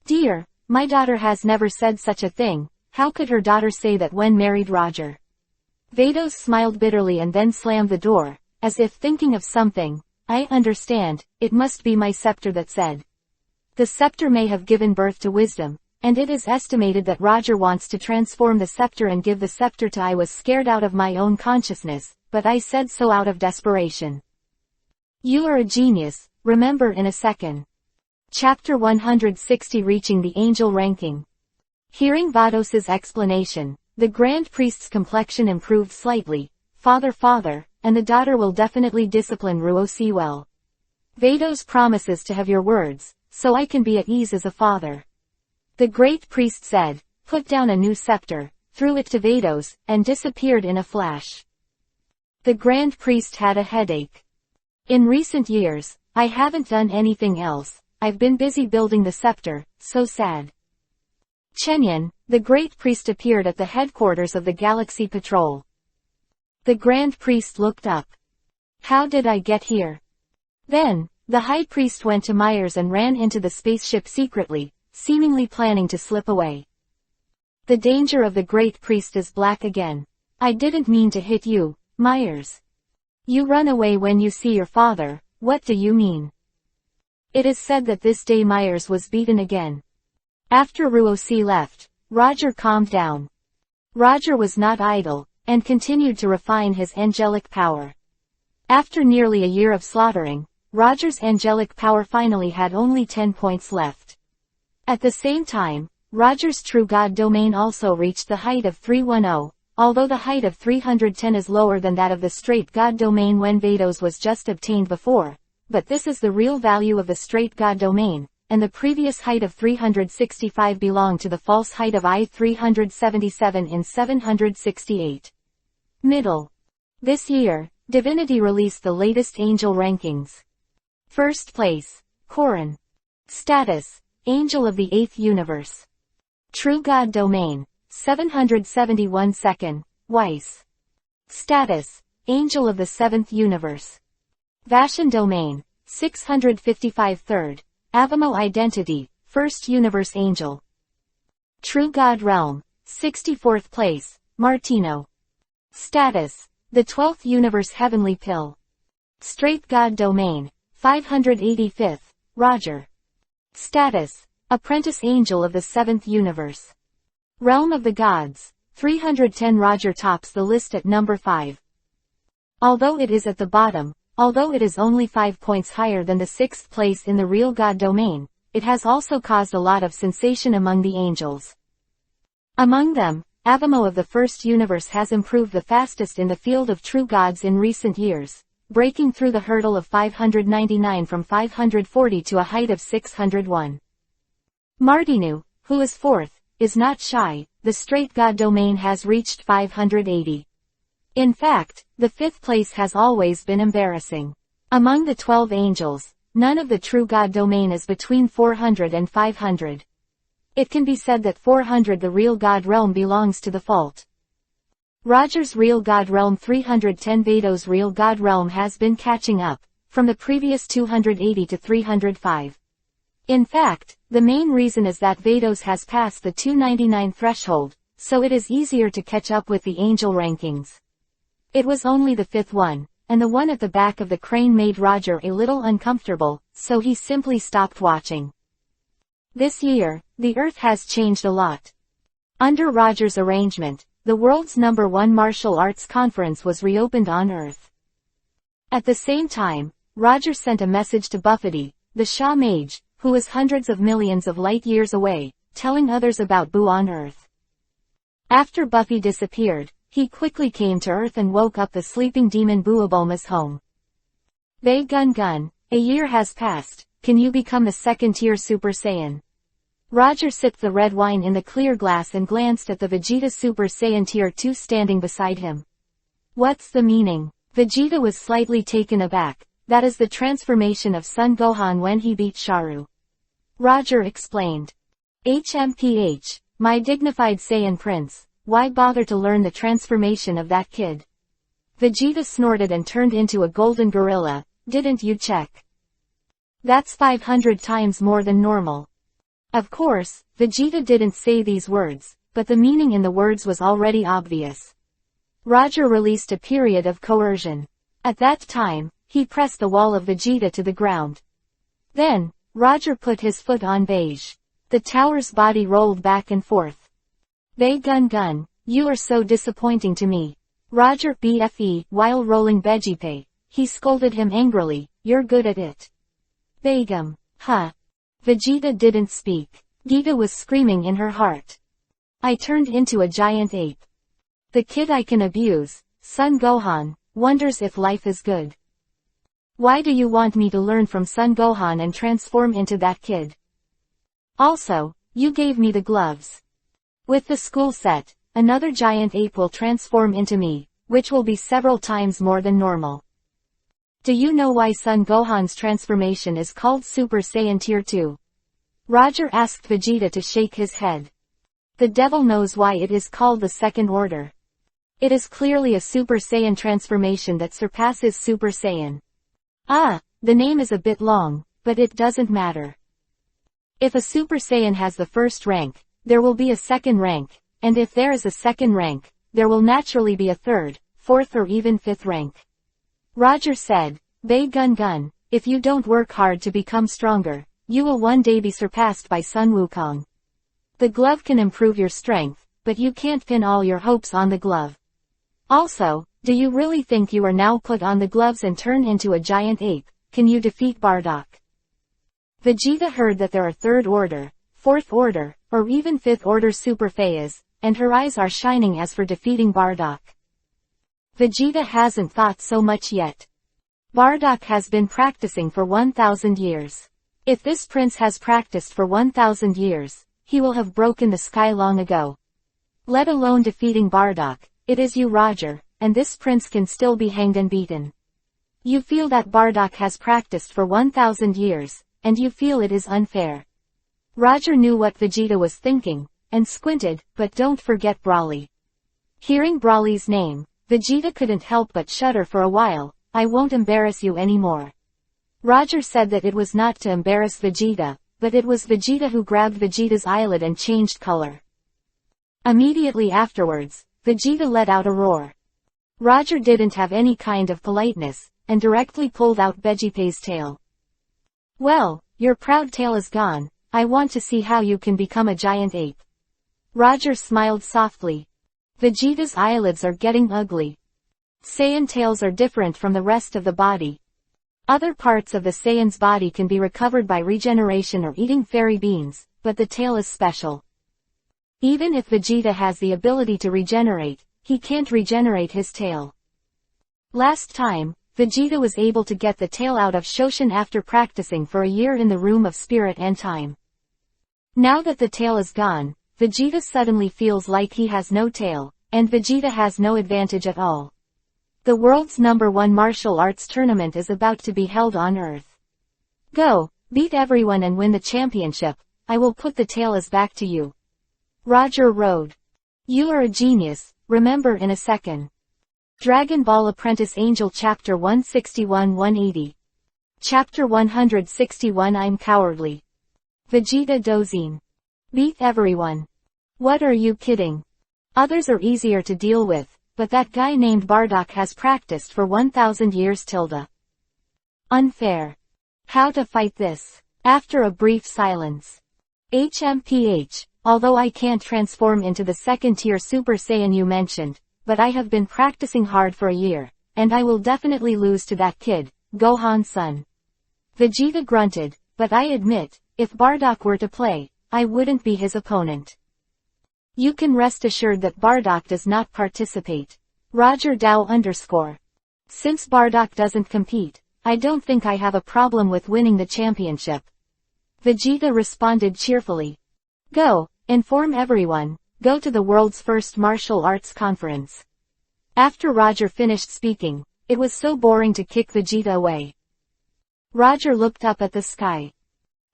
Dear, my daughter has never said such a thing. How could her daughter say that when married Roger? Vados smiled bitterly and then slammed the door, as if thinking of something. I understand, it must be my scepter that said. The scepter may have given birth to wisdom, and it is estimated that Roger wants to transform the scepter and give the scepter to I was scared out of my own consciousness, but I said so out of desperation. You are a genius, remember in a second. Chapter 160 Reaching the Angel Ranking. Hearing Vados's explanation, the grand priest's complexion improved slightly. Father, and the daughter will definitely discipline Ruosi well. Vados promises to have your words, so I can be at ease as a father. The great priest said, put down a new scepter, threw it to Vados, and disappeared in a flash. The grand priest had a headache. In recent years, I haven't done anything else. I've been busy building the scepter, so sad. Chenyan, the great priest appeared at the headquarters of the Galaxy Patrol. The grand priest looked up. How did I get here? Then, the high priest went to Myers and ran into the spaceship secretly, seemingly planning to slip away. The danger of the great priest is black again. I didn't mean to hit you, Myers. You run away when you see your father, what do you mean? It is said that this day Myers was beaten again. After Ruosi left, Roger calmed down. Roger was not idle, and continued to refine his angelic power. After nearly a year of slaughtering, Roger's angelic power finally had only 10 points left. At the same time, Roger's true god domain also reached the height of 310, although the height of 310 is lower than that of the straight god domain when Vados was just obtained before. But this is the real value of the straight god domain, and the previous height of 365 belonged to the false height of I-377 in 768. Middle. This year, Divinity released the latest angel rankings. First place, Koran. Status, Angel of the 8th Universe. True God Domain, 771 second, Weiss. Status, Angel of the 7th Universe. Vashon Domain, 655 third, Avamo Identity, 1st Universe Angel. True God Realm, 64th place, Martino. Status, the 12th Universe Heavenly Pill. Straight God Domain, 585th, Roger. Status, Apprentice Angel of the 7th Universe. Realm of the Gods, 310 Roger tops the list at number 5. Although it is at the bottom, although it is only 5 points higher than the 6th place in the real God domain, it has also caused a lot of sensation among the angels. Among them, Avamo of the 1st Universe has improved the fastest in the field of true gods in recent years, breaking through the hurdle of 599 from 540 to a height of 601. Martinu, who is 4th, is not shy, the straight God domain has reached 580. In fact, the 5th place has always been embarrassing. Among the 12 angels, none of the true God domain is between 400 and 500. It can be said that 400 the real God realm belongs to the fault. Roger's real God realm 310 Vado's real God realm has been catching up, from the previous 280 to 305. In fact, the main reason is that Vado's has passed the 299 threshold, so it is easier to catch up with the angel rankings. It was only the 5th one, and the one at the back of the crane made Roger a little uncomfortable, so he simply stopped watching. This year, the Earth has changed a lot. Under Roger's arrangement, the world's #1 martial arts conference was reopened on Earth. At the same time, Roger sent a message to Buffety, the Shah Mage, who is hundreds of millions of light years away, telling others about Boo on Earth. After Buffy disappeared, he quickly came to Earth and woke up the sleeping demon Booabulma's home. Bay Gun Gun, a year has passed, can you become a second-tier Super Saiyan? Roger sipped the red wine in the clear glass and glanced at the Vegeta Super Saiyan Tier 2 standing beside him. What's the meaning? Vegeta was slightly taken aback. That is the transformation of Son Gohan when he beat Sharu. Roger explained. HMPH, my dignified Saiyan prince, why bother to learn the transformation of that kid? Vegeta snorted and turned into a golden gorilla, didn't you check? That's 500 times more than normal. Of course, Vegeta didn't say these words, but the meaning in the words was already obvious. Roger released a period of coercion. At that time, he pressed the wall of Vegeta to the ground. Then, Roger put his foot on Beige. The tower's body rolled back and forth. Bay Gun Gun, you are so disappointing to me. Roger BFE, while rolling Vegipay, he scolded him angrily, you're good at it. Begum, huh? Vegeta didn't speak. Gita was screaming in her heart. I turned into a giant ape. The kid I can abuse, Son Gohan, wonders if life is good. Why do you want me to learn from Son Gohan and transform into that kid? Also, you gave me the gloves. With the school set, another giant ape will transform into me, which will be several times more than normal. Do you know why Son Gohan's transformation is called Super Saiyan Tier 2? Roger asked Vegeta to shake his head. The devil knows why it is called the second order. It is clearly a Super Saiyan transformation that surpasses Super Saiyan. Ah, the name is a bit long, but it doesn't matter. If a Super Saiyan has the first rank, there will be a second rank, and if there is a second rank, there will naturally be a third, fourth or even fifth rank. Roger said, Bay Gun Gun, if you don't work hard to become stronger, you will one day be surpassed by Sun Wukong. The glove can improve your strength, but you can't pin all your hopes on the glove. Also, do you really think you are now put on the gloves and turn into a giant ape? Can you defeat Bardock? Vegeta heard that there are third order, fourth order, or even fifth order Super Saiyans, and her eyes are shining as for defeating Bardock. Vegeta hasn't thought so much yet. Bardock has been practicing for 1,000 years. If this prince has practiced for 1,000 years, he will have broken the sky long ago. Let alone defeating Bardock, it is you Roger, and this prince can still be hanged and beaten. You feel that Bardock has practiced for 1,000 years, and you feel it is unfair. Roger knew what Vegeta was thinking, and squinted, but don't forget Broly. Hearing Broly's name, Vegeta couldn't help but shudder for a while. I won't embarrass you anymore. Roger said that it was not to embarrass Vegeta, but it was Vegeta who grabbed Vegeta's eyelid and changed color. Immediately afterwards, Vegeta let out a roar. Roger didn't have any kind of politeness, and directly pulled out Vegipay's tail. Well, your proud tail is gone, I want to see how you can become a giant ape. Roger smiled softly. Vegeta's eyelids are getting ugly. Saiyan tails are different from the rest of the body. Other parts of the Saiyan's body can be recovered by regeneration or eating fairy beans, but the tail is special. Even if Vegeta has the ability to regenerate, he can't regenerate his tail. Last time, Vegeta was able to get the tail out of Shoshin after practicing for a year in the Room of Spirit and Time. Now that the tail is gone, Vegeta suddenly feels like he has no tail, and Vegeta has no advantage at all. The world's #1 martial arts tournament is about to be held on Earth. Go, beat everyone and win the championship. I will put the tails back to you. Roger rode. You are a genius, remember in a second. Dragon Ball Apprentice Angel Chapter 161-180. Chapter 161 I'm cowardly. Vegeta dozing. Beat everyone. What are you kidding? Others are easier to deal with, but that guy named Bardock has practiced for 1,000 years tilde. Unfair. How to fight this? After a brief silence. HMPH, although I can't transform into the second-tier Super Saiyan you mentioned, but I have been practicing hard for a year, and I will definitely lose to that kid, Gohan-san. Vegeta grunted, but I admit, if Bardock were to play, I wouldn't be his opponent. You can rest assured that Bardock does not participate. Roger Dow_. Since Bardock doesn't compete, I don't think I have a problem with winning the championship. Vegeta responded cheerfully. Go, inform everyone, go to the world's first martial arts conference. After Roger finished speaking, it was so boring to kick Vegeta away. Roger looked up at the sky.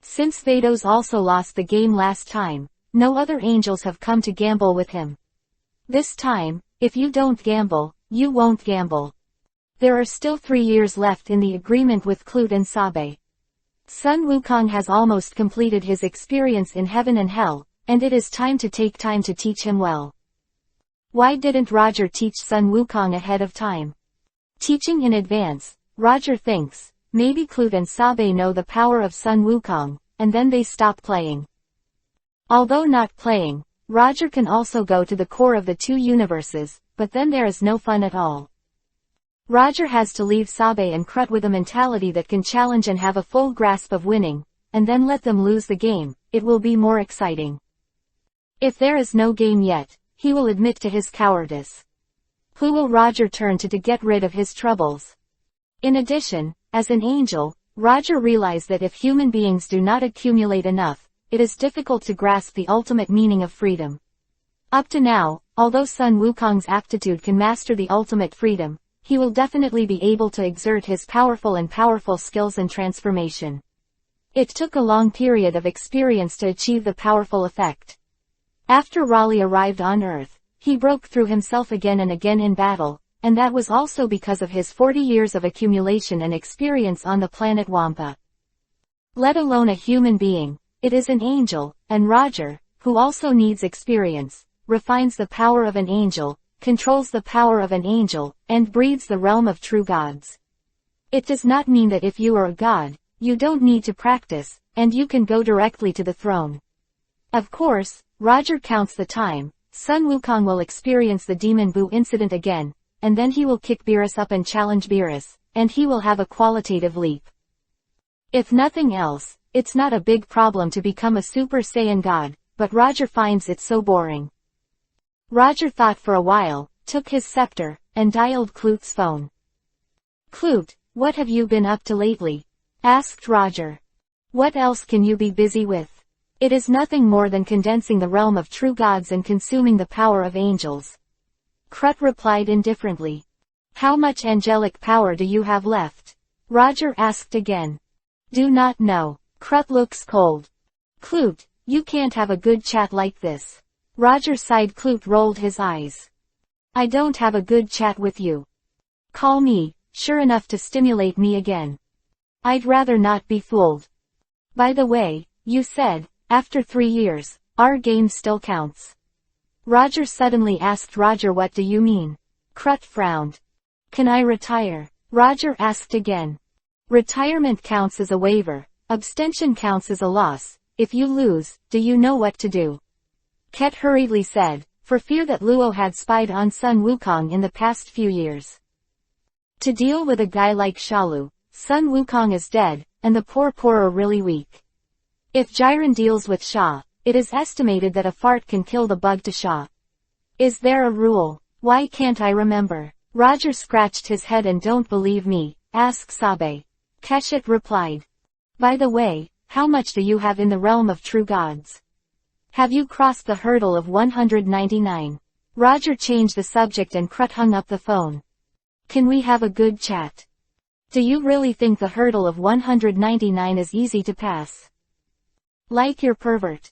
Since Vados also lost the game last time, no other angels have come to gamble with him. This time, if you don't gamble, you won't gamble. There are still 3 years left in the agreement with Clute and Sabe. Sun Wukong has almost completed his experience in heaven and hell, and it is time to take time to teach him well. Why didn't Roger teach Sun Wukong ahead of time? Teaching in advance, Roger thinks, maybe Clute and Sabe know the power of Sun Wukong, and then they stop playing. Although not playing, Roger can also go to the core of the two universes, but then there is no fun at all. Roger has to leave Sabe and Krut with a mentality that can challenge and have a full grasp of winning, and then let them lose the game. It will be more exciting. If there is no game yet, he will admit to his cowardice. Who will Roger turn to get rid of his troubles? In addition, as an angel, Roger realized that if human beings do not accumulate enough, it is difficult to grasp the ultimate meaning of freedom. Up to now, although Sun Wukong's aptitude can master the ultimate freedom, he will definitely be able to exert his powerful skills and transformation. It took a long period of experience to achieve the powerful effect. After Raleigh arrived on Earth, he broke through himself again and again in battle, and that was also because of his 40 years of accumulation and experience on the planet Wampa. Let alone a human being, it is an angel, and Roger, who also needs experience, refines the power of an angel, controls the power of an angel, and breeds the realm of true gods. It does not mean that if you are a god, you don't need to practice, and you can go directly to the throne. Of course, Roger counts the time. Sun Wukong will experience the Demon Buu incident again, and then he will kick Beerus up and challenge Beerus, and he will have a qualitative leap. If nothing else, it's not a big problem to become a Super Saiyan god, but Roger finds it so boring. Roger thought for a while, took his scepter, and dialed Clute's phone. Clute, what have you been up to lately? Asked Roger. What else can you be busy with? It is nothing more than condensing the realm of true gods and consuming the power of angels. Krut replied indifferently. How much angelic power do you have left? Roger asked again. Do not know. Krut looks cold. Clute, you can't have a good chat like this. Roger sighed. Clute rolled his eyes. I don't have a good chat with you. Call me, sure enough to stimulate me again. I'd rather not be fooled. By the way, you said, after 3 years, our game still counts. Roger suddenly asked. Roger, what do you mean? Krut frowned. Can I retire? Roger asked again. Retirement counts as a waiver. Abstention counts as a loss. If you lose, do you know what to do? Ket hurriedly said, for fear that Luo had spied on Sun Wukong in the past few years. To deal with a guy like Shalu, Sun Wukong is dead, and the poor are really weak. If Jiren deals with Sha, it is estimated that a fart can kill the bug to Sha. Is there a rule? Why can't I remember? Roger scratched his head. And don't believe me, ask Sabe. Keshet replied. By the way, how much do you have in the realm of true gods? Have you crossed the hurdle of 199? Roger changed the subject and Crut hung up the phone. Can we have a good chat? Do you really think the hurdle of 199 is easy to pass? Like your pervert.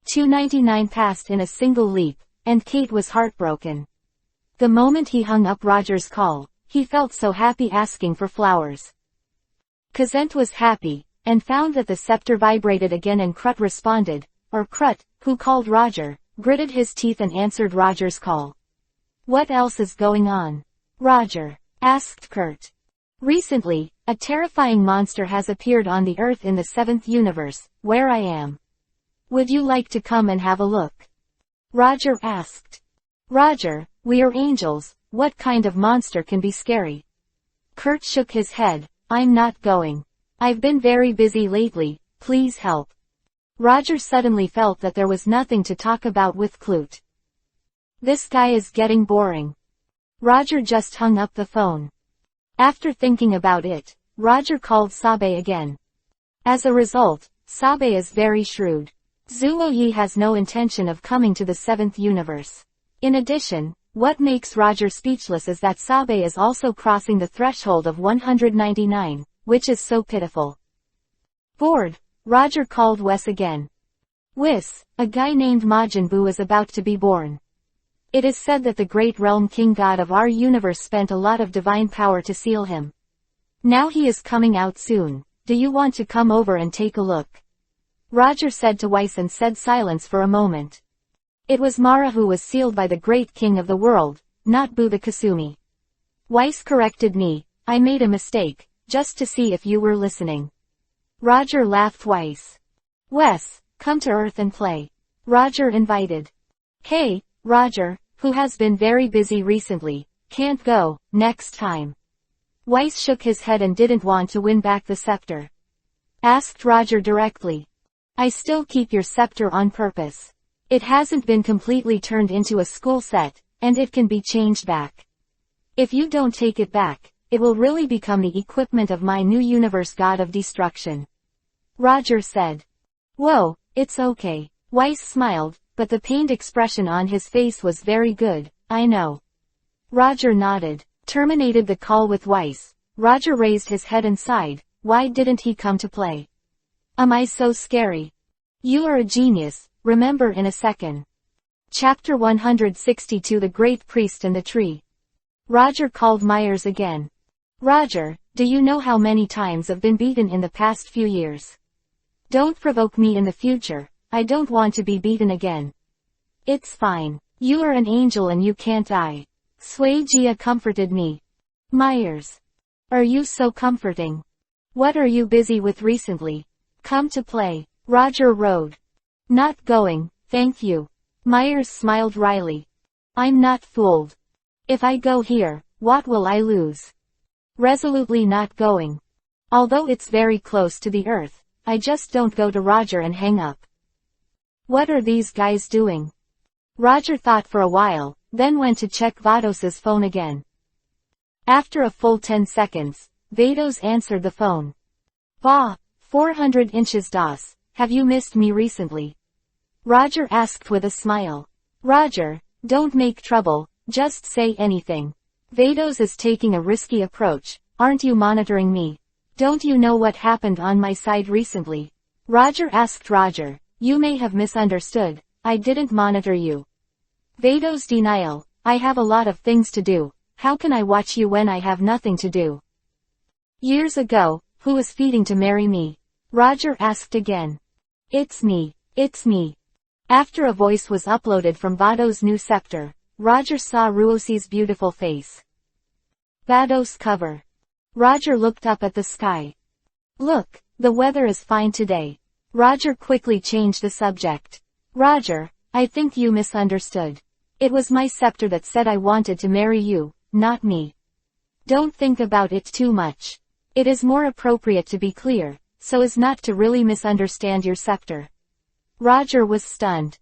299 passed in a single leap, and Kate was heartbroken. The moment he hung up Roger's call, he felt so happy asking for flowers. Kazent was happy, and found that the scepter vibrated again and Crut responded, or Crut, who called Roger, gritted his teeth and answered Roger's call. What else is going on? Roger asked Kurt. Recently, a terrifying monster has appeared on the Earth in the 7th universe, where I am. Would you like to come and have a look? Roger asked. Roger, we are angels, what kind of monster can be scary? Kurt shook his head, I'm not going. I've been very busy lately, please help. Roger suddenly felt that there was nothing to talk about with Clute. This guy is getting boring. Roger just hung up the phone. After thinking about it, Roger called Sabe again. As a result, Sabe is very shrewd. Zuo Yi has no intention of coming to the 7th universe. In addition, what makes Roger speechless is that Sabe is also crossing the threshold of 199, which is so pitiful. Bored, Roger called Wes again. Wes, a guy named Majin Buu is about to be born. It is said that the great realm king god of our universe spent a lot of divine power to seal him. Now he is coming out soon. Do you want to come over and take a look? Roger said to Weiss and said silence for a moment. It was Mara who was sealed by the great king of the world, not Buddha Kasumi. Weiss corrected me, I made a mistake, just to see if you were listening. Roger laughed. Weiss. Wes, come to Earth and play. Roger invited. Hey, Roger, who has been very busy recently, can't go, next time. Weiss shook his head and didn't want to win back the scepter. Asked Roger directly. I still keep your scepter on purpose. It hasn't been completely turned into a school set, and it can be changed back. If you don't take it back, it will really become the equipment of my new universe god of destruction. Roger said. Whoa, it's okay. Weiss smiled, but the pained expression on his face was very good, I know. Roger nodded. Terminated the call with Weiss. Roger raised his head and sighed, why didn't he come to play? Am I so scary? You are a genius, remember in a second. Chapter 162 The Great Priest and the Tree. Roger called Myers again. Roger, do you know how many times I've been beaten in the past few years? Don't provoke me in the future, I don't want to be beaten again. It's fine. You are an angel and you can't die. Sui Jia comforted me. Myers. Are you so comforting? What are you busy with recently? Come to play. Roger rode. Not going, thank you. Myers smiled wryly. I'm not fooled. If I go here, what will I lose? Resolutely not going. Although it's very close to the Earth, I just don't go to Roger and hang up. What are these guys doing? Roger thought for a while, then went to check Vados's phone again. After a full 10 seconds, Vados answered the phone. Bah, 400 inches DOS, have you missed me recently? Roger asked with a smile. Roger, don't make trouble, just say anything. Vados is taking a risky approach, aren't you monitoring me? Don't you know what happened on my side recently? Roger asked. Roger, you may have misunderstood, I didn't monitor you. Vados denial, I have a lot of things to do, how can I watch you when I have nothing to do? Years ago, who was feeding to marry me? Roger asked again. It's me. After a voice was uploaded from Vados' new scepter, Roger saw Ruosi's beautiful face. Vados cover. Roger looked up at the sky. Look, the weather is fine today. Roger quickly changed the subject. Roger, I think you misunderstood. It was my scepter that said I wanted to marry you, not me. Don't think about it too much. It is more appropriate to be clear, so as not to really misunderstand your scepter. Roger was stunned.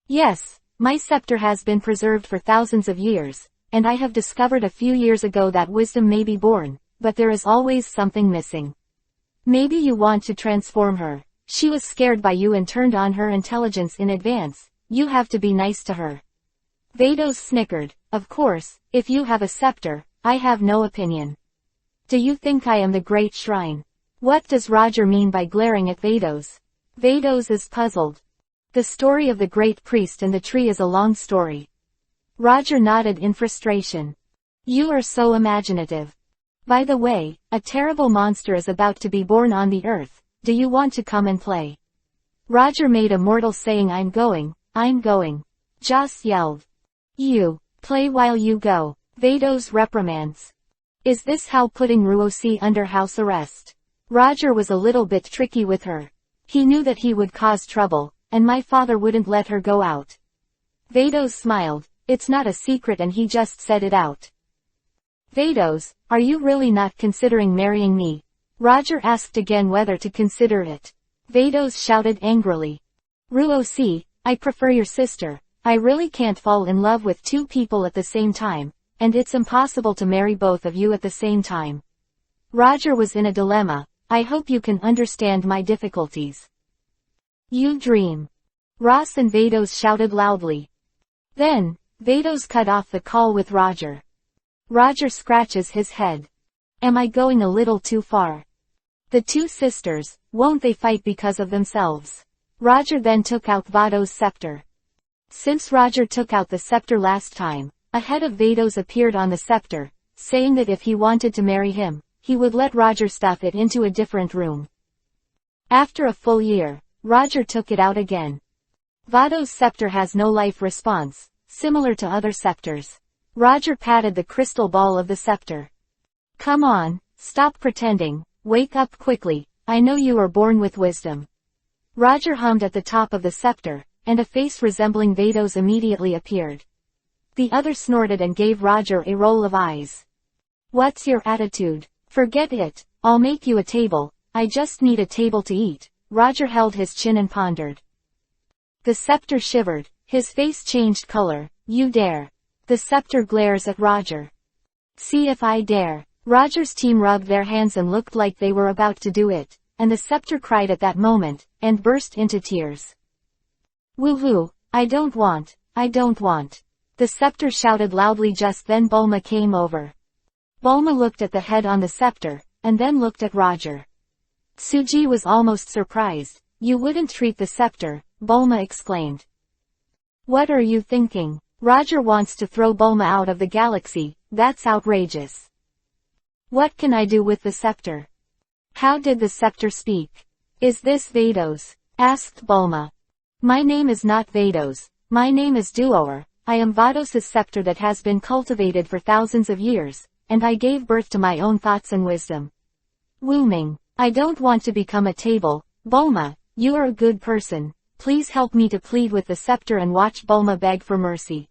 Yes, my scepter has been preserved for thousands of years, and I have discovered a few years ago that wisdom may be born, but there is always something missing. Maybe you want to transform her. She was scared by you and turned on her intelligence in advance. You have to be nice to her. Vados snickered. Of course, if you have a scepter, I have no opinion. Do you think I am the Great Shrine? What does Roger mean by glaring at Vados? Vados is puzzled. The story of the Great Priest and the tree is a long story. Roger nodded in frustration. You are so imaginative. By the way, a terrible monster is about to be born on the earth. Do you want to come and play? Roger made a mortal saying I'm going. Joss yelled. You, play while you go. Vados reprimands. Is this how putting Ruosi under house arrest? Roger was a little bit tricky with her. He knew that he would cause trouble, and my father wouldn't let her go out. Vados smiled. It's not a secret and he just said it out. Vados, are you really not considering marrying me? Roger asked again whether to consider it. Vados shouted angrily. Ruosi, I prefer your sister. I really can't fall in love with two people at the same time, and it's impossible to marry both of you at the same time. Roger was in a dilemma. I hope you can understand my difficulties. You dream. Ross and Vados shouted loudly. Then, Vados cut off the call with Roger. Roger scratches his head. Am I going a little too far? The two sisters, won't they fight because of themselves? Roger then took out Vados' scepter. Since Roger took out the scepter last time, a head of Vados appeared on the scepter, saying that if he wanted to marry him, he would let Roger stuff it into a different room. After a full year, Roger took it out again. Vados' scepter has no life response, similar to other scepters. Roger patted the crystal ball of the scepter. Come on, stop pretending, wake up quickly, I know you are born with wisdom. Roger hummed at the top of the scepter, and a face resembling Vados immediately appeared. The other snorted and gave Roger a roll of eyes. What's your attitude? Forget it, I'll make you a table, I just need a table to eat. Roger held his chin and pondered. The scepter shivered, his face changed color. You dare. The scepter glares at Roger. See if I dare. Roger's team rubbed their hands and looked like they were about to do it, and the scepter cried at that moment, and burst into tears. Woohoo, I don't want. The scepter shouted loudly. Just then Bulma came over. Bulma looked at the head on the scepter, and then looked at Roger. Suji was almost surprised. You wouldn't treat the scepter, Bulma exclaimed. What are you thinking? Roger wants to throw Bulma out of the galaxy, that's outrageous. What can I do with the scepter? How did the scepter speak? Is this Vados? Asked Bulma. My name is not Vados, my name is Duoer. I am Vados' scepter that has been cultivated for thousands of years, and I gave birth to my own thoughts and wisdom. Wooming. I don't want to become a table. Bulma, you are a good person. Please help me to plead with the scepter and watch Bulma beg for mercy.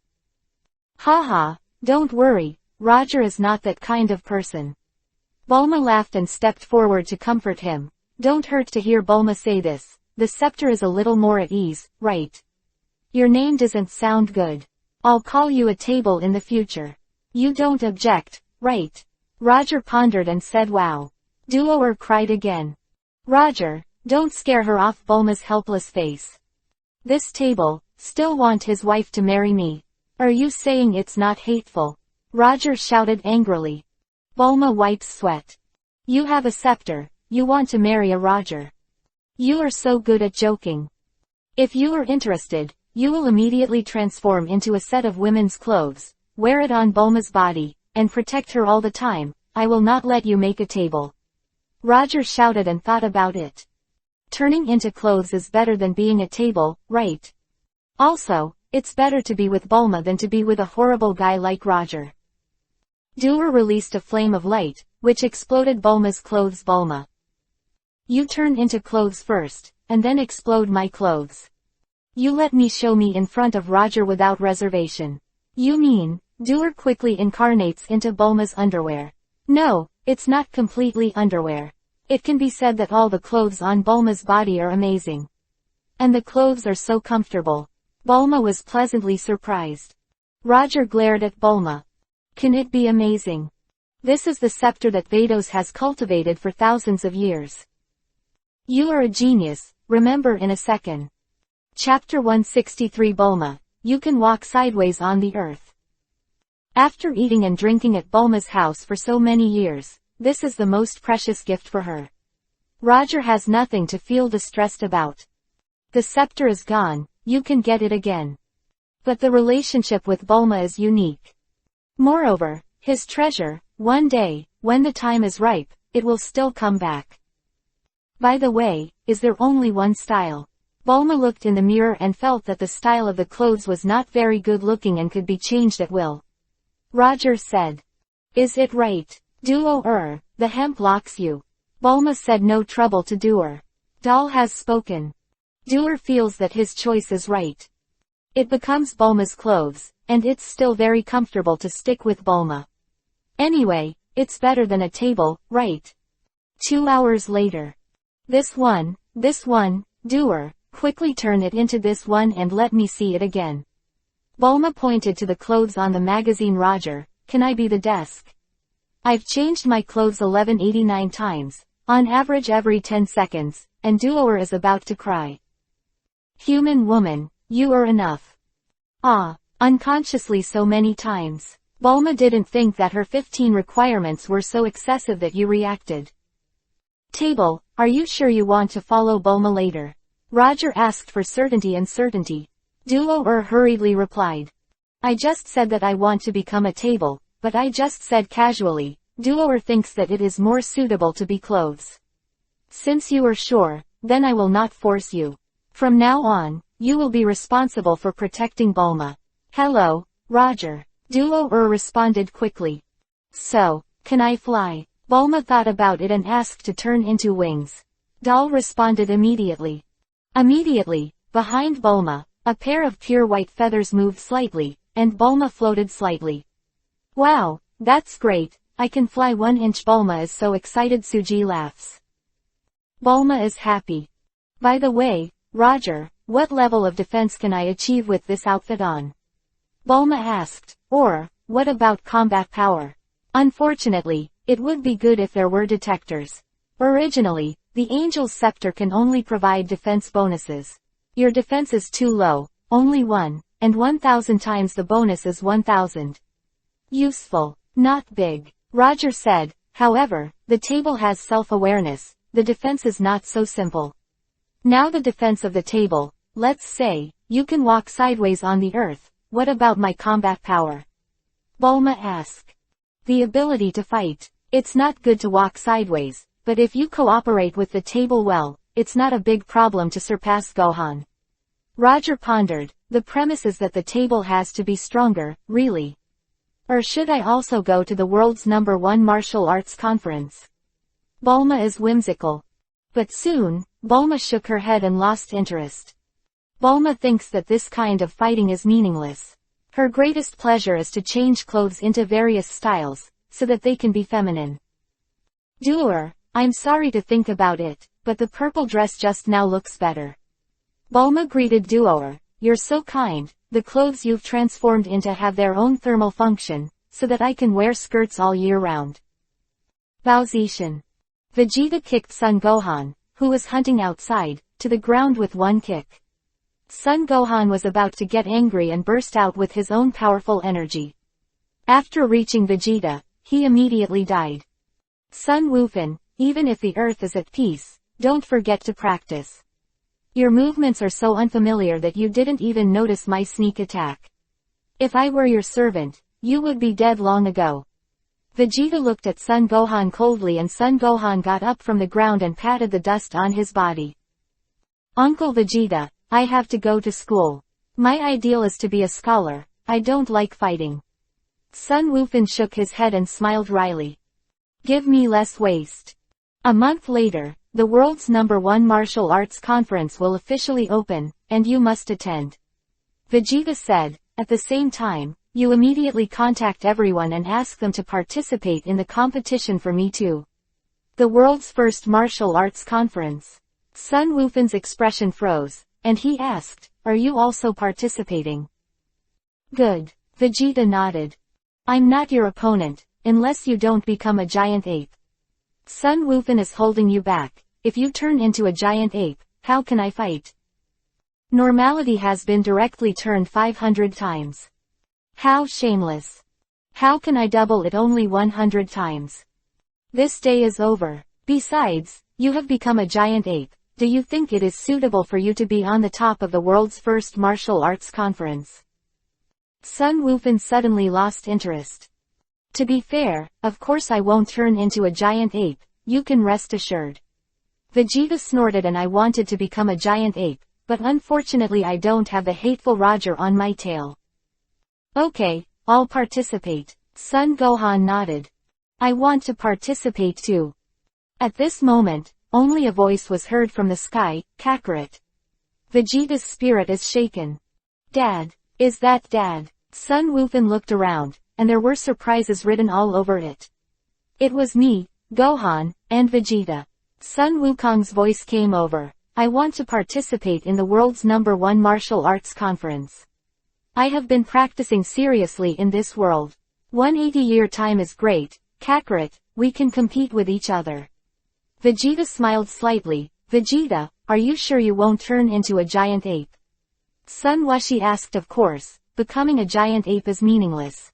Haha, don't worry, Roger is not that kind of person. Bulma laughed and stepped forward to comfort him. Don't hurt to hear Bulma say this. The scepter is a little more at ease, right? Your name doesn't sound good. I'll call you a table in the future. You don't object, right? Roger pondered and said wow. Duoer cried again. Roger, don't scare her off. Bulma's helpless face. This table, still want his wife to marry me. Are you saying it's not hateful? Roger shouted angrily. Bulma wipes sweat. You have a scepter, you want to marry a Roger. You are so good at joking. If you are interested, you will immediately transform into a set of women's clothes, wear it on Bulma's body, and protect her all the time. I will not let you make a table. Roger shouted and thought about it. Turning into clothes is better than being a table, right? Also, it's better to be with Bulma than to be with a horrible guy like Roger. Duoer released a flame of light, which exploded Bulma's clothes. Bulma. You turn into clothes first, and then explode my clothes. You let me show me in front of Roger without reservation. You mean, Duoer quickly incarnates into Bulma's underwear. No, it's not completely underwear. It can be said that all the clothes on Bulma's body are amazing. And the clothes are so comfortable. Bulma was pleasantly surprised. Roger glared at Bulma. Can it be amazing? This is the scepter that Vados has cultivated for thousands of years. You are a genius, remember in a second. Chapter 163 Bulma, you can walk sideways on the earth. After eating and drinking at Bulma's house for so many years, this is the most precious gift for her. Roger has nothing to feel distressed about. The scepter is gone, you can get it again. But the relationship with Bulma is unique. Moreover, his treasure, one day, when the time is ripe, it will still come back. By the way, is there only one style? Bulma looked in the mirror and felt that the style of the clothes was not very good looking and could be changed at will. Roger said. Is it right? Duo the hemp locks you. Bulma said no trouble to Duer. Doll has spoken. Duer feels that his choice is right. It becomes Bulma's clothes, and it's still very comfortable to stick with Bulma. Anyway, it's better than a table, right? 2 hours later. This one, Duer, quickly turn it into this one and let me see it again. Bulma pointed to the clothes on the magazine. Roger, can I be the desk? I've changed my clothes 1189 times, on average every 10 seconds, and Duer is about to cry. Human woman, you are enough. Unconsciously so many times. Bulma didn't think that her 15 requirements were so excessive that you reacted. Table, are you sure you want to follow Bulma later? Roger asked for certainty and certainty. Duo hurriedly replied. I just said that I want to become a table, but I just said casually, Duo thinks that it is more suitable to be clothes. Since you are sure, then I will not force you. From now on, you will be responsible for protecting Bulma. Hello, Roger. Duo responded quickly. So, can I fly? Bulma thought about it and asked to turn into wings. Doll responded immediately. Immediately, behind Bulma, a pair of pure white feathers moved slightly, and Bulma floated slightly. Wow, that's great, I can fly 1 inch. Bulma is so excited. Suji laughs. Bulma is happy. By the way, Roger, what level of defense can I achieve with this outfit on? Bulma asked. Or, what about combat power? Unfortunately, it would be good if there were detectors. Originally, the Angel's Scepter can only provide defense bonuses. Your defense is too low, only 1, and 1000 times the bonus is 1000. Useful, not big. Roger said. However, the table has self-awareness, the defense is not so simple. Now the defense of the table, let's say, you can walk sideways on the earth, what about my combat power? Bulma asked. The ability to fight. It's not good to walk sideways, but if you cooperate with the table well, it's not a big problem to surpass Gohan. Roger pondered. The premise is that the table has to be stronger, really. Or should I also go to the world's #1 martial arts conference? Bulma is whimsical. But soon, Bulma shook her head and lost interest. Bulma thinks that this kind of fighting is meaningless. Her greatest pleasure is to change clothes into various styles, so that they can be feminine. Duer, I'm sorry to think about it, but the purple dress just now looks better. Bulma greeted Duer. You're so kind, the clothes you've transformed into have their own thermal function, so that I can wear skirts all year round. Baozishan. Vegeta kicked Son Gohan, who was hunting outside, to the ground with one kick. Son Gohan was about to get angry and burst out with his own powerful energy. After reaching Vegeta, he immediately died. Sun Wukong, even if the earth is at peace, don't forget to practice. Your movements are so unfamiliar that you didn't even notice my sneak attack. If I were your servant, you would be dead long ago. Vegeta looked at Son Gohan coldly and Son Gohan got up from the ground and patted the dust on his body. Uncle Vegeta, I have to go to school. My ideal is to be a scholar, I don't like fighting. Sun Wukong shook his head and smiled wryly. Give me less waste. A month later, the world's #1 martial arts conference will officially open, and you must attend. Vegeta said. At the same time, you immediately contact everyone and ask them to participate in the competition for me too. The world's first martial arts conference. Sun Wukong's expression froze, and he asked, are you also participating? Good. Vegeta nodded. I'm not your opponent, unless you don't become a giant ape. Sun Wukong is holding you back. If you turn into a giant ape, how can I fight? Normality has been directly turned 500 times. How shameless. How can I double it only 100 times? This day is over. Besides, you have become a giant ape. Do you think it is suitable for you to be on the top of the world's first martial arts conference? Sun Wukong suddenly lost interest. To be fair, of course I won't turn into a giant ape, you can rest assured. Vegeta snorted, and I wanted to become a giant ape, but unfortunately I don't have the hateful Roger on my tail. Okay, I'll participate. Son Gohan nodded. I want to participate too. At this moment, only a voice was heard from the sky, Kakarot. Vegeta's spirit is shaken. Dad, is that Dad? Sun Wukong looked around, and there were surprises written all over it. It was me, Gohan, and Vegeta. Sun Wukong's voice came over. I want to participate in the world's #1 martial arts conference. I have been practicing seriously in this world. 180-year time is great, Kakarot, we can compete with each other. Vegeta smiled slightly. Vegeta, are you sure you won't turn into a giant ape? Sun Wuxi asked. Of course, becoming a giant ape is meaningless.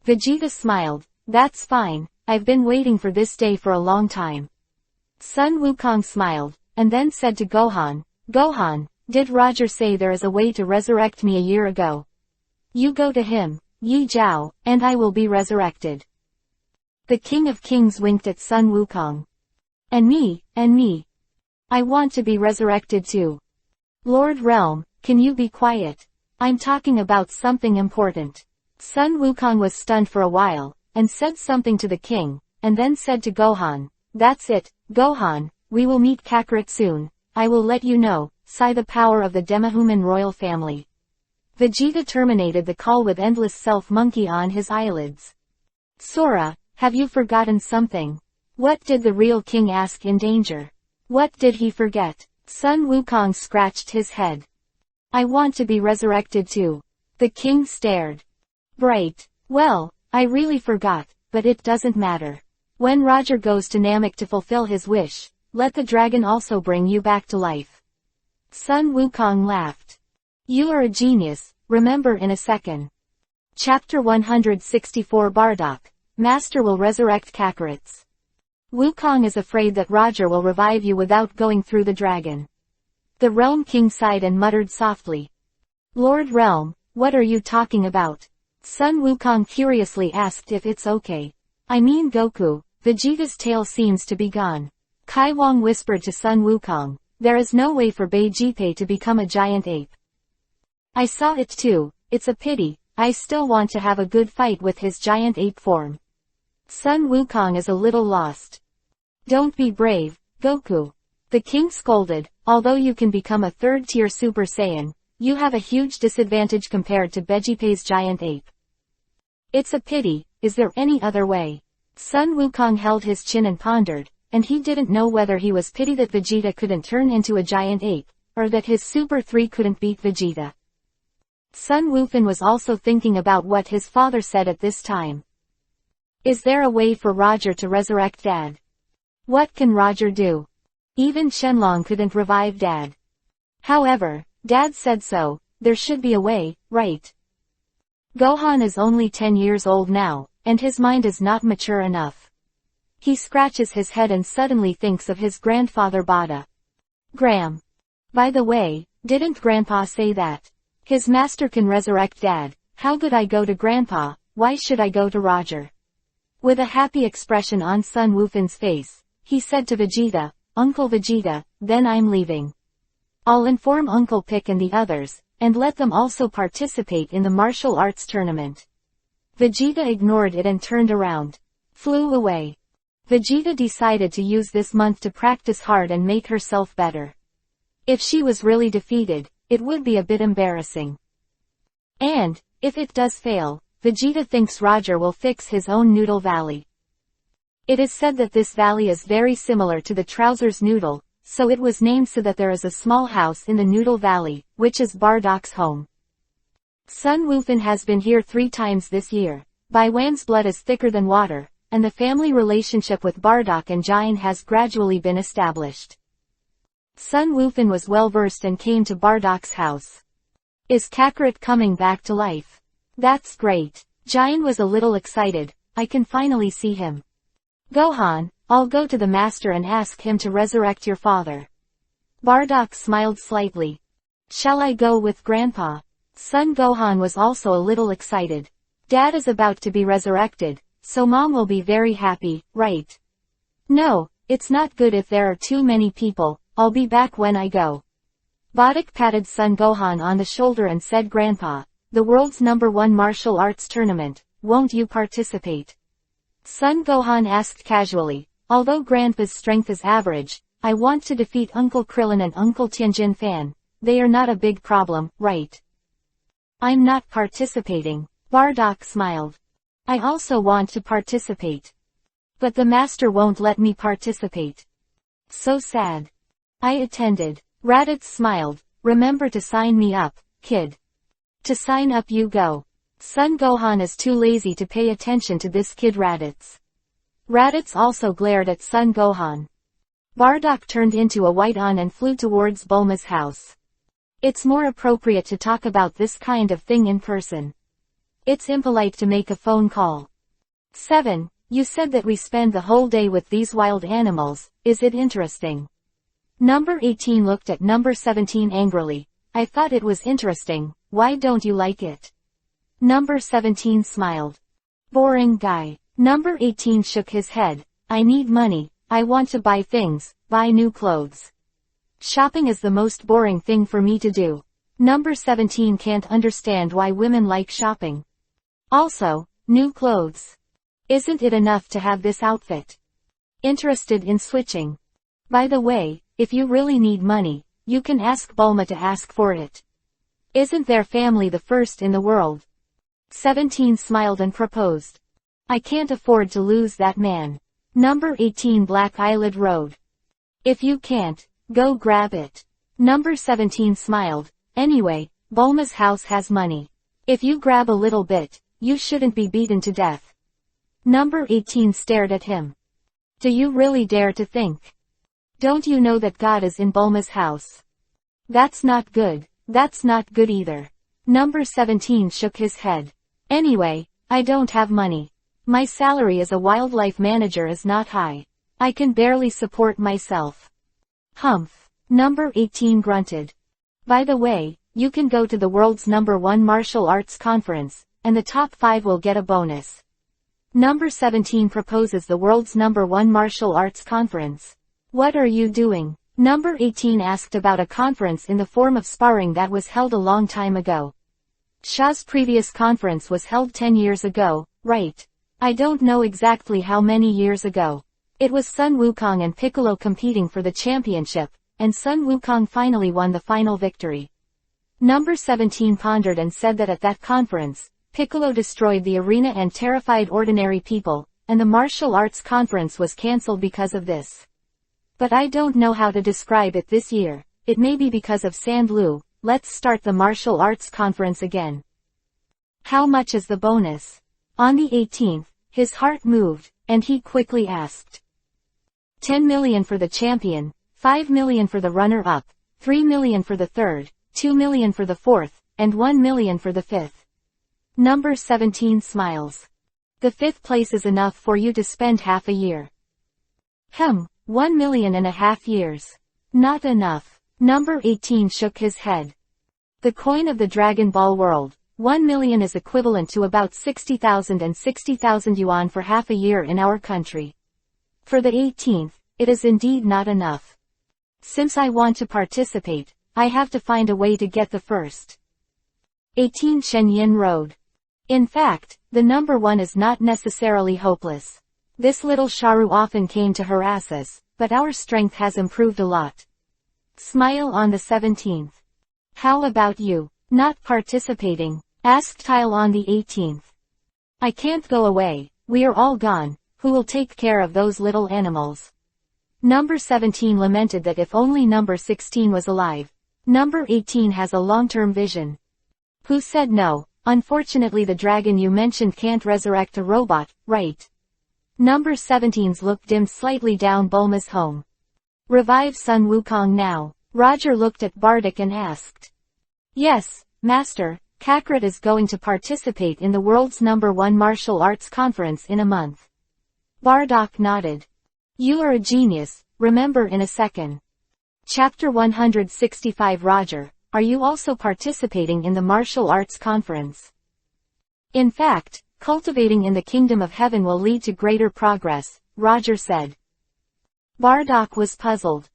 Vegeta smiled. That's fine, I've been waiting for this day for a long time. Sun Wukong smiled, and then said to Gohan, Gohan, did Roger say there is a way to resurrect me a year ago? You go to him, Yi Zhao, and I will be resurrected. The King of Kings winked at Sun Wukong. And me. I want to be resurrected too. Lord Realm, can you be quiet? I'm talking about something important. Sun Wukong was stunned for a while, and said something to the king, and then said to Gohan, that's it, Gohan, we will meet Kakarot soon, I will let you know, sigh the power of the Demihuman royal family. Vegeta terminated the call with endless self-monkey on his eyelids. Sora, have you forgotten something? What did the real king ask in danger? What did he forget? Sun Wukong scratched his head. I want to be resurrected too. The king stared. Bright. Well, I really forgot, but it doesn't matter. When Roger goes to Namek to fulfill his wish, let the dragon also bring you back to life. Sun Wukong laughed. You are a genius, remember in a second. Chapter 164 Bardock, Master will resurrect Kakarots. Wukong is afraid that Roger will revive you without going through the dragon. The Realm King sighed and muttered softly. Lord Realm, what are you talking about? Sun Wukong curiously asked if it's okay. I mean Goku, Vegeta's tail seems to be gone. Kai Wang whispered to Sun Wukong, there is no way for Beijipei to become a giant ape. I saw it too, it's a pity, I still want to have a good fight with his giant ape form. Sun Wukong is a little lost. Don't be brave, Goku. The king scolded, although you can become a third-tier Super Saiyan, you have a huge disadvantage compared to Beijipei's giant ape. It's a pity, is there any other way? Sun Wukong held his chin and pondered, and he didn't know whether he was pity that Vegeta couldn't turn into a giant ape, or that his Super 3 couldn't beat Vegeta. Sun Wukong was also thinking about what his father said at this time. Is there a way for Roger to resurrect Dad? What can Roger do? Even Shenlong couldn't revive Dad. However, Dad said so, there should be a way, right? Gohan is only 10 years old now, and his mind is not mature enough. He scratches his head and suddenly thinks of his grandfather Bada. Gram. By the way, didn't Grandpa say that? His master can resurrect Dad, how could I go to Grandpa, why should I go to Roger? With a happy expression on Sun Wukong's face, he said to Vegeta, Uncle Vegeta, then I'm leaving. I'll inform Uncle Pick and the others, and let them also participate in the martial arts tournament. Vegeta ignored it and turned around. Flew away. Vegeta decided to use this month to practice hard and make herself better. If she was really defeated, it would be a bit embarrassing. And, if it does fail, Vegeta thinks Roger will fix his own Noodle Valley. It is said that this valley is very similar to the Trousers Noodle, so it was named so that there is a small house in the Noodle Valley, which is Bardock's home. Sun Wukong has been here 3 times this year. Bai Wan's blood is thicker than water, and the family relationship with Bardock and Jian has gradually been established. Sun Wufan was well versed and came to Bardak's house. Is Kakarot coming back to life? That's great. Jian was a little excited. I can finally see him. Gohan, I'll go to the master and ask him to resurrect your father. Bardock smiled slightly. Shall I go with Grandpa? Son Gohan was also a little excited. Dad is about to be resurrected, so Mom will be very happy, right? No, it's not good if there are too many people. I'll be back when I go. Bardock patted Son Gohan on the shoulder and said, Grandpa, the world's #1 martial arts tournament, won't you participate? Son Gohan asked casually, although Grandpa's strength is average, I want to defeat Uncle Krillin and Uncle Tianjin Fan. They are not a big problem, right? I'm not participating. Bardock smiled. I also want to participate. But the master won't let me participate. So sad. I attended. Raditz smiled. Remember to sign me up, kid. To sign up you go. Son Gohan is too lazy to pay attention to this kid Raditz. Raditz also glared at Son Gohan. Bardock turned into a white on and flew towards Bulma's house. It's more appropriate to talk about this kind of thing in person. It's impolite to make a phone call. 7. You said that we spend the whole day with these wild animals, is it interesting? Number 18 looked at number 17 angrily. I thought it was interesting, why don't you like it? Number 17 smiled. Boring guy. Number 18 shook his head. I need money, I want to buy things, buy new clothes. Shopping is the most boring thing for me to do. Number 17 can't understand why women like shopping. Also, new clothes. Isn't it enough to have this outfit? Interested in switching. By the way, if you really need money, you can ask Bulma to ask for it. Isn't their family the first in the world? 17 smiled and proposed. I can't afford to lose that man. Number 18 Black Eyelid Road. If you can't, go grab it. Number 17 smiled. Anyway, Bulma's house has money. If you grab a little bit, you shouldn't be beaten to death. Number 18 stared at him. Do you really dare to think? Don't you know that God is in Bulma's house? That's not good. That's not good either. Number 17 shook his head. Anyway, I don't have money. My salary as a wildlife manager is not high. I can barely support myself. Humph. Number 18 grunted. By the way, you can go to the world's #1 martial arts conference, and the top 5 will get a bonus. Number 17 proposes the world's #1 martial arts conference. What are you doing? Number 18 asked about a conference in the form of sparring that was held a long time ago. Sha's previous conference was held 10 years ago, right? I don't know exactly how many years ago. It was Sun Wukong and Piccolo competing for the championship, and Sun Wukong finally won the final victory. Number 17 pondered and said that at that conference, Piccolo destroyed the arena and terrified ordinary people, and the martial arts conference was cancelled because of this. But I don't know how to describe it this year. It may be because of Sandlu. Let's start the martial arts conference again. How much is the bonus? On the 18th, his heart moved, and he quickly asked. 10 million for the champion, 5 million for the runner-up, 3 million for the third, 2 million for the fourth, and 1 million for the fifth. Number 17 smiles. The fifth place is enough for you to spend half a year. 1.5 years. Not enough. Number 18 shook his head. The coin of the Dragon Ball world. 1 million is equivalent to about 60,000 and 60,000 yuan for half a year in our country. For the 18th, it is indeed not enough. Since I want to participate, I have to find a way to get the first. 18 Shenyin Road. In fact, the #1 is not necessarily hopeless. This little Sharu often came to harass us, but our strength has improved a lot. Smile on the 17th. How about you? Not participating? Asked Tile on the 18th. I can't go away, we are all gone, who will take care of those little animals? Number 17 lamented that if only number 16 was alive. Number 18 has a long-term vision. Who said no? Unfortunately the dragon you mentioned can't resurrect a robot, right? Number 17's look dimmed slightly down Bulma's home. Revive Sun Wukong now. Roger looked at Bardock and asked. Yes, Master, Kakarot is going to participate in the world's #1 martial arts conference in a month. Bardock nodded. You are a genius, remember in a second. Chapter 165 Roger, are you also participating in the martial arts conference? In fact, cultivating in the kingdom of heaven will lead to greater progress, Roger said. Bardock was puzzled.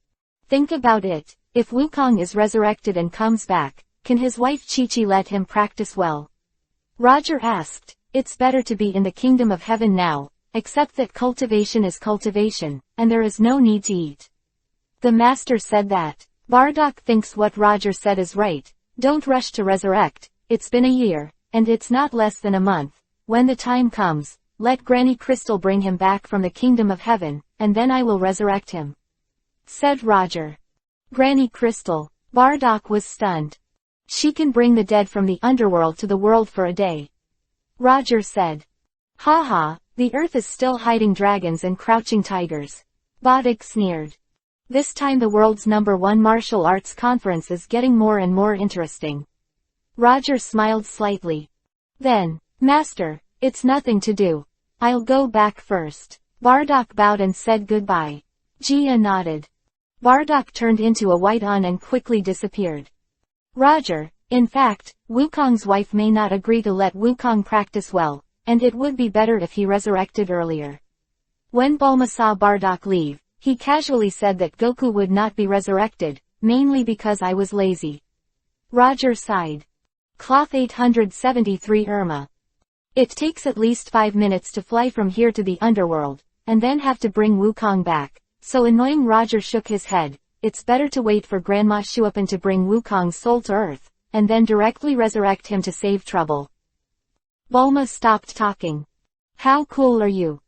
Think about it, if Wukong is resurrected and comes back, can his wife Chi-Chi let him practice well? Roger asked, it's better to be in the kingdom of heaven now, except that cultivation is cultivation, and there is no need to eat. The master said that. Bardock thinks what Roger said is right, don't rush to resurrect, it's been a year, and it's not less than a month. When the time comes, let Granny Crystal bring him back from the kingdom of heaven, and then I will resurrect him. Said Roger. Granny Crystal. Bardock was stunned. She can bring the dead from the underworld to the world for a day. Roger said. Ha ha, the earth is still hiding dragons and crouching tigers. Bardock sneered. This time the world's #1 martial arts conference is getting more and more interesting. Roger smiled slightly. Then, Master, it's nothing to do. I'll go back first. Bardock bowed and said goodbye. Jia nodded. Bardock turned into a white on and quickly disappeared. Roger, in fact, Wukong's wife may not agree to let Wukong practice well, and it would be better if he resurrected earlier. When Bulma saw Bardock leave, he casually said that Goku would not be resurrected, mainly because I was lazy. Roger sighed. Cloth 873 Irma. It takes at least 5 minutes to fly from here to the underworld, and then have to bring Wukong back, so annoying. Roger shook his head. It's better to wait for Grandma Shuopan to bring Wukong's soul to Earth, and then directly resurrect him to save trouble. Bulma stopped talking. How cool are you?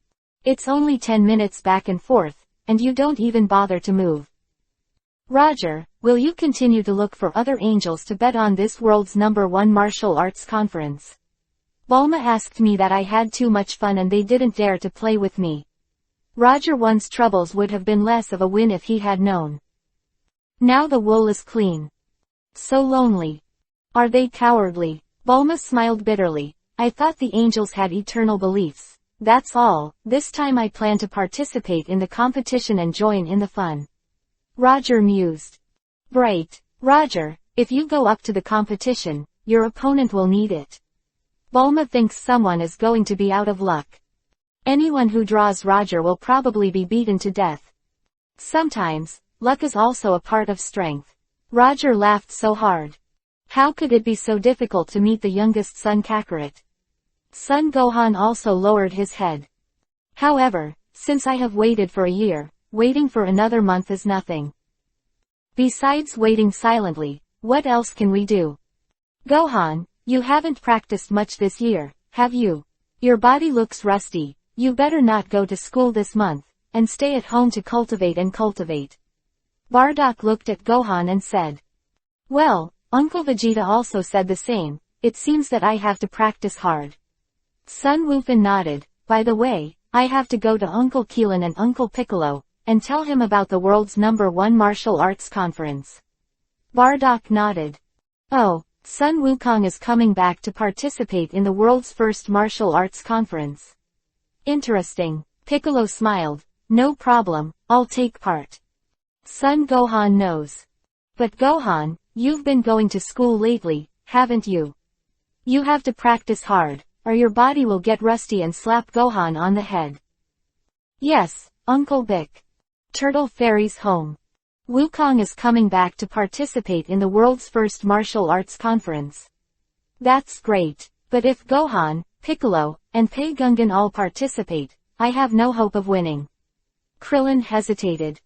It's only 10 minutes back and forth, and you don't even bother to move. Roger, will you continue to look for other angels to bet on this world's #1 martial arts conference? Bulma asked me that I had too much fun and they didn't dare to play with me. Roger one's troubles would have been less of a win if he had known. Now the wool is clean. So lonely. Are they cowardly? Bulma smiled bitterly. I thought the angels had eternal beliefs. That's all, this time I plan to participate in the competition and join in the fun. Roger mused. Bright. Roger, if you go up to the competition, your opponent will need it. Bulma thinks someone is going to be out of luck. Anyone who draws Roger will probably be beaten to death. Sometimes, luck is also a part of strength. Roger laughed so hard. How could it be so difficult to meet the youngest son Kakarot? Son Gohan also lowered his head. However, since I have waited for a year, waiting for another month is nothing. Besides waiting silently, what else can we do? Gohan, you haven't practiced much this year, have you? Your body looks rusty, you better not go to school this month, and stay at home to cultivate and cultivate. Bardock looked at Gohan and said. Well, Uncle Vegeta also said the same, it seems that I have to practice hard. Sun Wukong nodded. By the way, I have to go to Uncle Keelan and Uncle Piccolo, and tell him about the world's #1 martial arts conference. Bardock nodded. Oh, Sun Wukong is coming back to participate in the world's first martial arts conference. Interesting. Piccolo smiled. No problem, I'll take part. Son Gohan knows. But Gohan, you've been going to school lately, haven't you? You have to practice hard, or your body will get rusty and slap Gohan on the head. Yes, Uncle Bick. Turtle Fairy's home. Wukong is coming back to participate in the world's first martial arts conference. That's great, but if Gohan, Piccolo, and Pai Gungan all participate, I have no hope of winning. Krillin hesitated.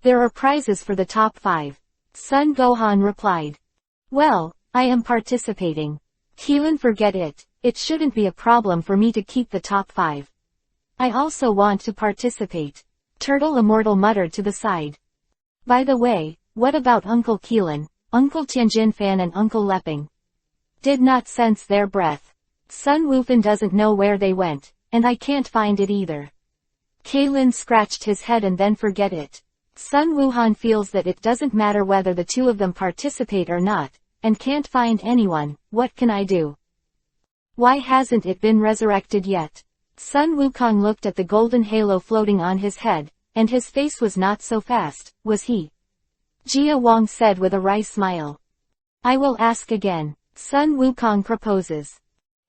There are prizes for the top 5. Son Gohan replied. Well, I am participating. Keelan, forget it, it shouldn't be a problem for me to keep the top 5. I also want to participate. Turtle Immortal muttered to the side. By the way, what about Uncle Keelan, Uncle Tianjin Fan and Uncle Leping? Did not sense their breath. Sun Wukong doesn't know where they went, and I can't find it either. Keelan scratched his head and then forget it. Sun Wukong feels that it doesn't matter whether the two of them participate or not, and can't find anyone. What can I do? Why hasn't it been resurrected yet? Sun Wukong looked at the golden halo floating on his head, and his face was not so fast, was he? Jia Wang said with a wry smile. I will ask again. Sun Wukong proposes.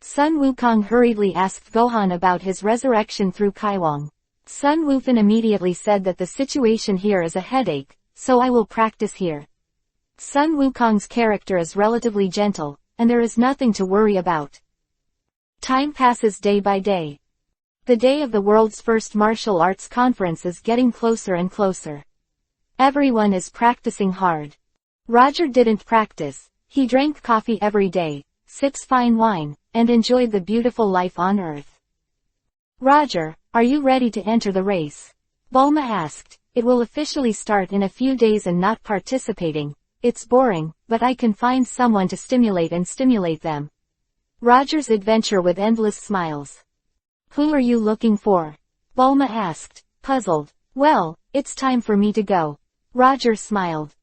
Sun Wukong hurriedly asked Gohan about his resurrection through Kaiwang. Sun Wufan immediately said that the situation here is a headache, so I will practice here. Sun Wukong's character is relatively gentle, and there is nothing to worry about. Time passes day by day. The day of the world's first martial arts conference is getting closer and closer. Everyone is practicing hard. Roger didn't practice. He drank coffee every day, sips fine wine, and enjoyed the beautiful life on Earth. Roger, are you ready to enter the race? Bulma asked. It will officially start in a few days and not participating. It's boring, but I can find someone to stimulate them. Roger's adventure with endless smiles. Who are you looking for? Bulma asked, puzzled. Well, it's time for me to go. Roger smiled.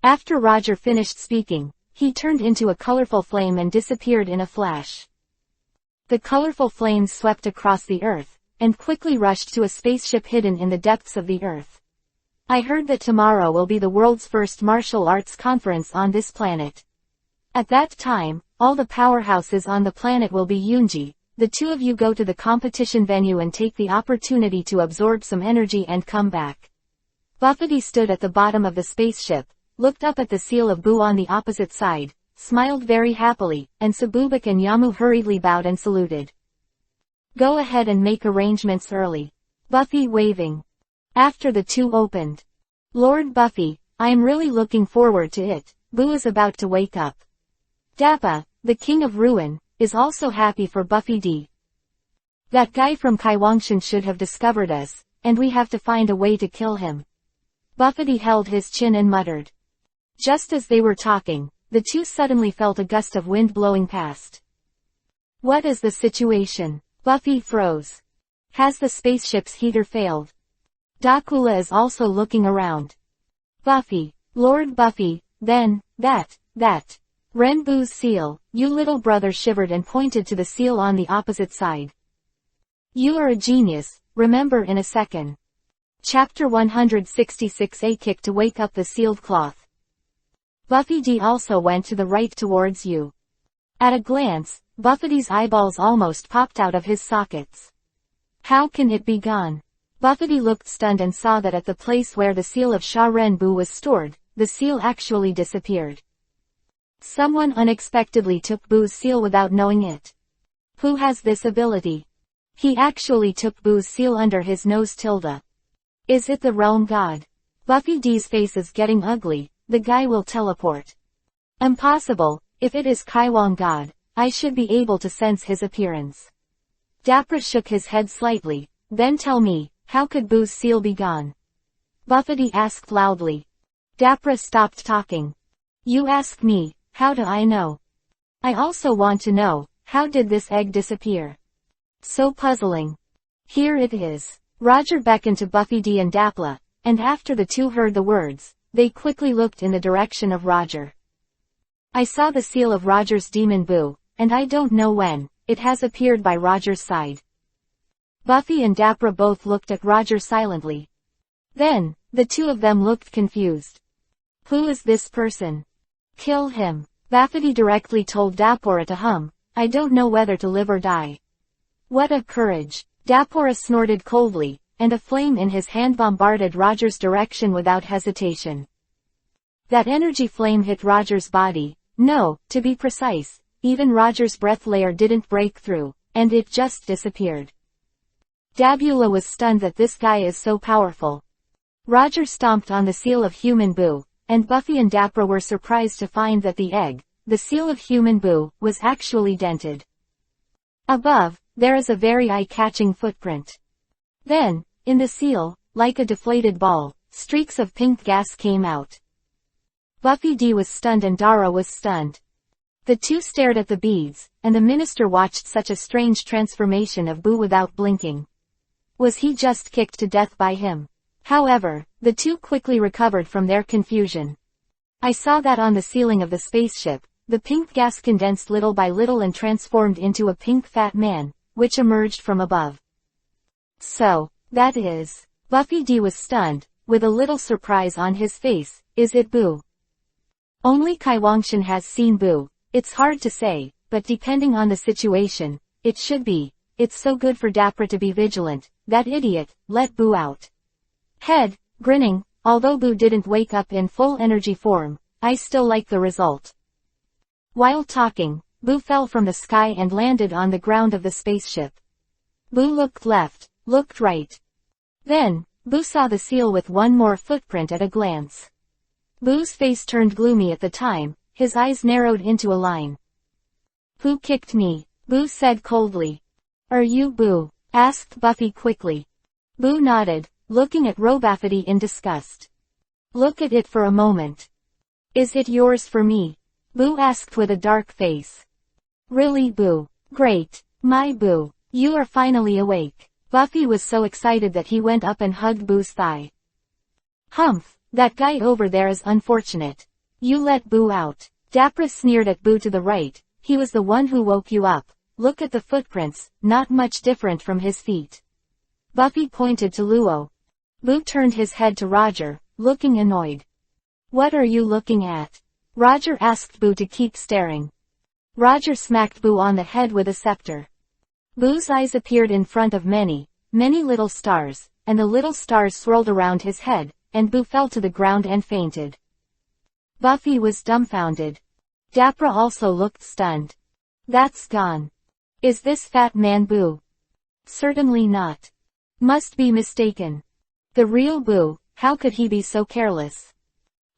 After Roger finished speaking, he turned into a colorful flame and disappeared in a flash. The colorful flames swept across the earth, and quickly rushed to a spaceship hidden in the depths of the earth. I heard that tomorrow will be the world's first martial arts conference on this planet. At that time, all the powerhouses on the planet will be Yunji. The two of you go to the competition venue and take the opportunity to absorb some energy and come back. Buffety stood at the bottom of the spaceship, looked up at the seal of Boo on the opposite side, smiled very happily, and Sabubik and Yamu hurriedly bowed and saluted. Go ahead and make arrangements early. Buffy waving. After the two opened. Lord Buffy, I am really looking forward to it. Boo is about to wake up. Dappa, the king of ruin, is also happy for Buffy D. That guy from Kaiwangshan should have discovered us, and we have to find a way to kill him. Buffety held his chin and muttered. Just as they were talking, the two suddenly felt a gust of wind blowing past. What is the situation? Buffy froze. Has the spaceship's heater failed? Dakula is also looking around. Buffy, Lord Buffy, then, that. Renbu's seal, you little brother shivered and pointed to the seal on the opposite side. You are a genius, remember in a second. Chapter 166 A kick to wake up the sealed cloth. Buffy D also went to the right towards you. At a glance, Buffety's eyeballs almost popped out of his sockets. How can it be gone? Buffety looked stunned and saw that at the place where the seal of Sha Renbu was stored, the seal actually disappeared. Someone unexpectedly took Boo's seal without knowing it. Who has this ability? He actually took Boo's seal under his nose. Is it the realm god? Buffy D's face is getting ugly. The guy will teleport. Impossible. If it is Kaiwang god, I should be able to sense his appearance. Dapper shook his head slightly. Then tell me, how could Boo's seal be gone? Buffety asked loudly. Dapper stopped talking. You ask me. How do I know? I also want to know, how did this egg disappear? So puzzling. Here it is. Roger beckoned to Buffy D and Dapla, and after the two heard the words, they quickly looked in the direction of Roger. I saw the seal of Roger's demon Boo, and I don't know when, it has appeared by Roger's side. Buffy and Dapra both looked at Roger silently. Then, the two of them looked confused. Who is this person? Kill him. Buffety directly told Dapora to hum, I don't know whether to live or die. What a courage. Dapora snorted coldly, and a flame in his hand bombarded Roger's direction without hesitation. That energy flame hit Roger's body. No, to be precise, even Roger's breath layer didn't break through, and it just disappeared. Dabula was stunned that this guy is so powerful. Roger stomped on the seal of human Boo, and Buffy and Dapra were surprised to find that the egg, the seal of human Boo, was actually dented. Above, there is a very eye-catching footprint. Then, in the seal, like a deflated ball, streaks of pink gas came out. Buffy D was stunned and Dara was stunned. The two stared at the beads, and the minister watched such a strange transformation of Boo without blinking. Was he just kicked to death by him? However, The two quickly recovered from their confusion. I saw that on the ceiling of the spaceship, the pink gas condensed little by little and transformed into a pink fat man, which emerged from above. So, that is. Buffy D was stunned, with a little surprise on his face. Is it Boo? Only Kai Wangshan has seen Boo. It's hard to say, but depending on the situation, it should be. It's so good for Dapra to be vigilant. That idiot, let Boo out. Head, grinning, although Boo didn't wake up in full energy form, I still like the result. While talking, Boo fell from the sky and landed on the ground of the spaceship. Boo looked left, looked right. Then, Boo saw the seal with one more footprint at a glance. Boo's face turned gloomy at the time, his eyes narrowed into a line. Who kicked me? Boo said coldly. Are you Boo? Asked Buffy quickly. Boo nodded, looking at Robaffity in disgust. Look at it for a moment. Is it yours for me? Boo asked with a dark face. Really Boo? Great. My Boo. You are finally awake. Buffy was so excited that he went up and hugged Boo's thigh. Humph, that guy over there is unfortunate. You let Boo out. Dapra sneered at Boo to the right. He was the one who woke you up. Look at the footprints, not much different from his feet. Buffy pointed to Luo. Boo turned his head to Roger, looking annoyed. What are you looking at? Roger asked Boo to keep staring. Roger smacked Boo on the head with a scepter. Boo's eyes appeared in front of many, many little stars, and the little stars swirled around his head, and Boo fell to the ground and fainted. Buffy was dumbfounded. Dapra also looked stunned. That's gone. Is this fat man Boo? Certainly not. Must be mistaken. The real Boo, how could he be so careless?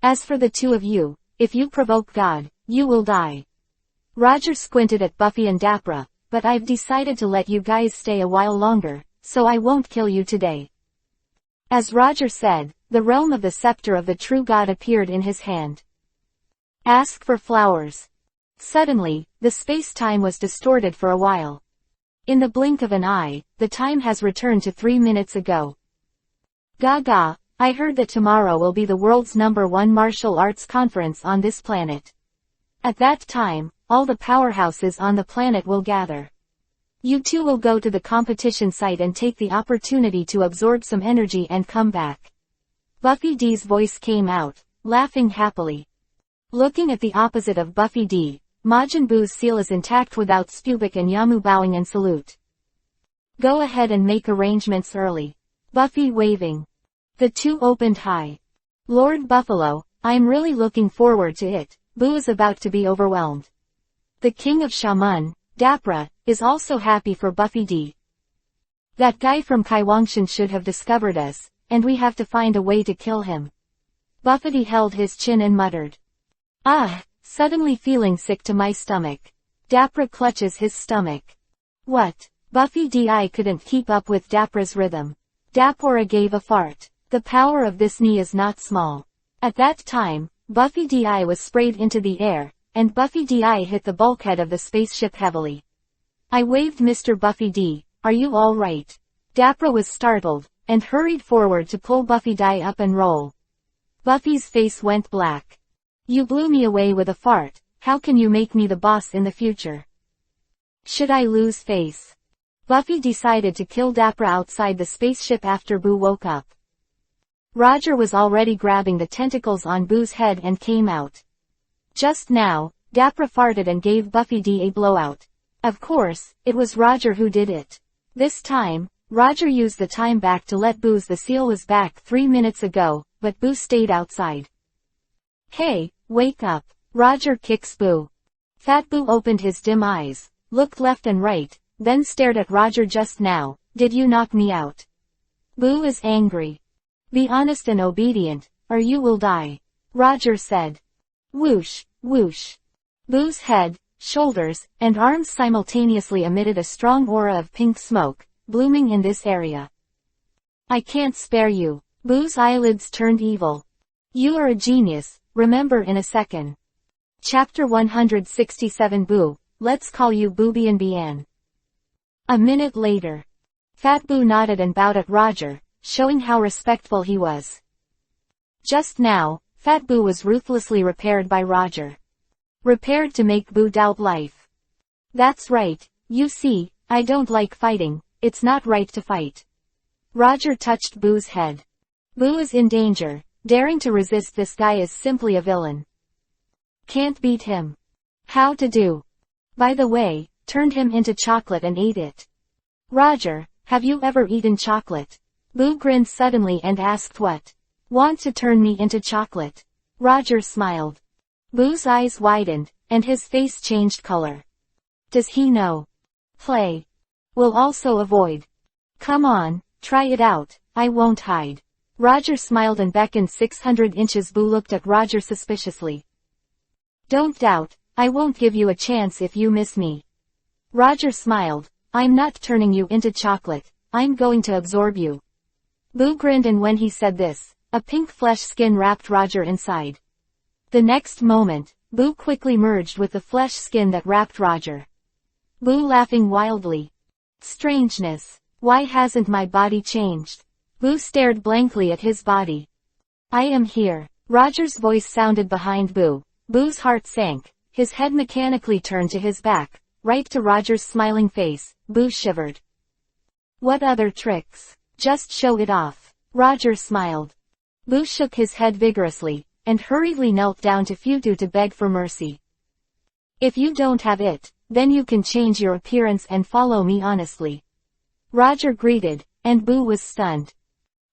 As for the two of you, if you provoke God, you will die. Roger squinted at Buffy and Dapra, but I've decided to let you guys stay a while longer, so I won't kill you today. As Roger said, the realm of the scepter of the true God appeared in his hand. Ask for flowers. Suddenly, the space-time was distorted for a while. In the blink of an eye, the time has returned to 3 minutes ago. Gaga, I heard that tomorrow will be the world's #1 martial arts conference on this planet. At that time, all the powerhouses on the planet will gather. You two will go to the competition site and take the opportunity to absorb some energy and come back. Buffy D's voice came out, laughing happily. Looking at the opposite of Buffy D, Majin Buu's seal is intact without Spubik and Yamu bowing in salute. Go ahead and make arrangements early. Buffy waving. The two opened high. Lord Buffalo, I'm really looking forward to it. Boo is about to be overwhelmed. The King of Shaman, Dapra, is also happy for Buffy D. That guy from Kai Wangshan should have discovered us, and we have to find a way to kill him. Buffy held his chin and muttered. Ah, suddenly feeling sick to my stomach. Dapra clutches his stomach. What? Buffy D couldn't keep up with Dapra's rhythm. Dapora gave a fart. The power of this knee is not small. At that time, Buffy D was sprayed into the air, and Buffy D hit the bulkhead of the spaceship heavily. I waved Mr. Buffy D, are you all right? Dapra was startled, and hurried forward to pull Buffy D up and roll. Buffy's face went black. You blew me away with a fart, how can you make me the boss in the future? Should I lose face? Buffy decided to kill Dapra outside the spaceship after Boo woke up. Roger was already grabbing the tentacles on Boo's head and came out. Just now, Dapra farted and gave Buffy D a blowout. Of course, it was Roger who did it. This time, Roger used the time back to let Boo's the seal was back 3 minutes ago, but Boo stayed outside. Hey, wake up. Roger kicks Boo. Fat Boo opened his dim eyes, looked left and right, then stared at Roger. Just now, did you knock me out? Boo is angry. Be honest and obedient, or you will die. Roger said. Whoosh, whoosh. Boo's head, shoulders, and arms simultaneously emitted a strong aura of pink smoke, blooming in this area. I can't spare you. Boo's eyelids turned evil. You are a genius, remember in a second. Chapter 167 Boo, let's call you Boobian Bian. A minute later. Fat Boo nodded and bowed at Roger, showing how respectful he was. Just now, Fat Boo was ruthlessly repaired by Roger. Repaired to make Boo doubt life. That's right, you see, I don't like fighting, it's not right to fight. Roger touched Boo's head. Boo is in danger, daring to resist this guy is simply a villain. Can't beat him. How to do? By the way, turned him into chocolate and ate it. Roger, have you ever eaten chocolate? Boo grinned suddenly and asked what? Want to turn me into chocolate? Roger smiled. Boo's eyes widened, and his face changed color. Does he know? Play. Will also avoid. Come on, try it out, I won't hide. Roger smiled and beckoned 600 inches. Boo looked at Roger suspiciously. Don't doubt, I won't give you a chance if you miss me. Roger smiled. I'm not turning you into chocolate, I'm going to absorb you. Boo grinned, and when he said this, a pink flesh skin wrapped Roger inside. The next moment, Boo quickly merged with the flesh skin that wrapped Roger. Boo laughing wildly. Strangeness. Why hasn't my body changed? Boo stared blankly at his body. I am here. Roger's voice sounded behind Boo. Boo's heart sank. His head mechanically turned to his back, right to Roger's smiling face. Boo shivered. What other tricks? Just show it off. Roger smiled. Boo shook his head vigorously, and hurriedly knelt down to Futu to beg for mercy. If you don't have it, then you can change your appearance and follow me honestly. Roger greeted, and Boo was stunned.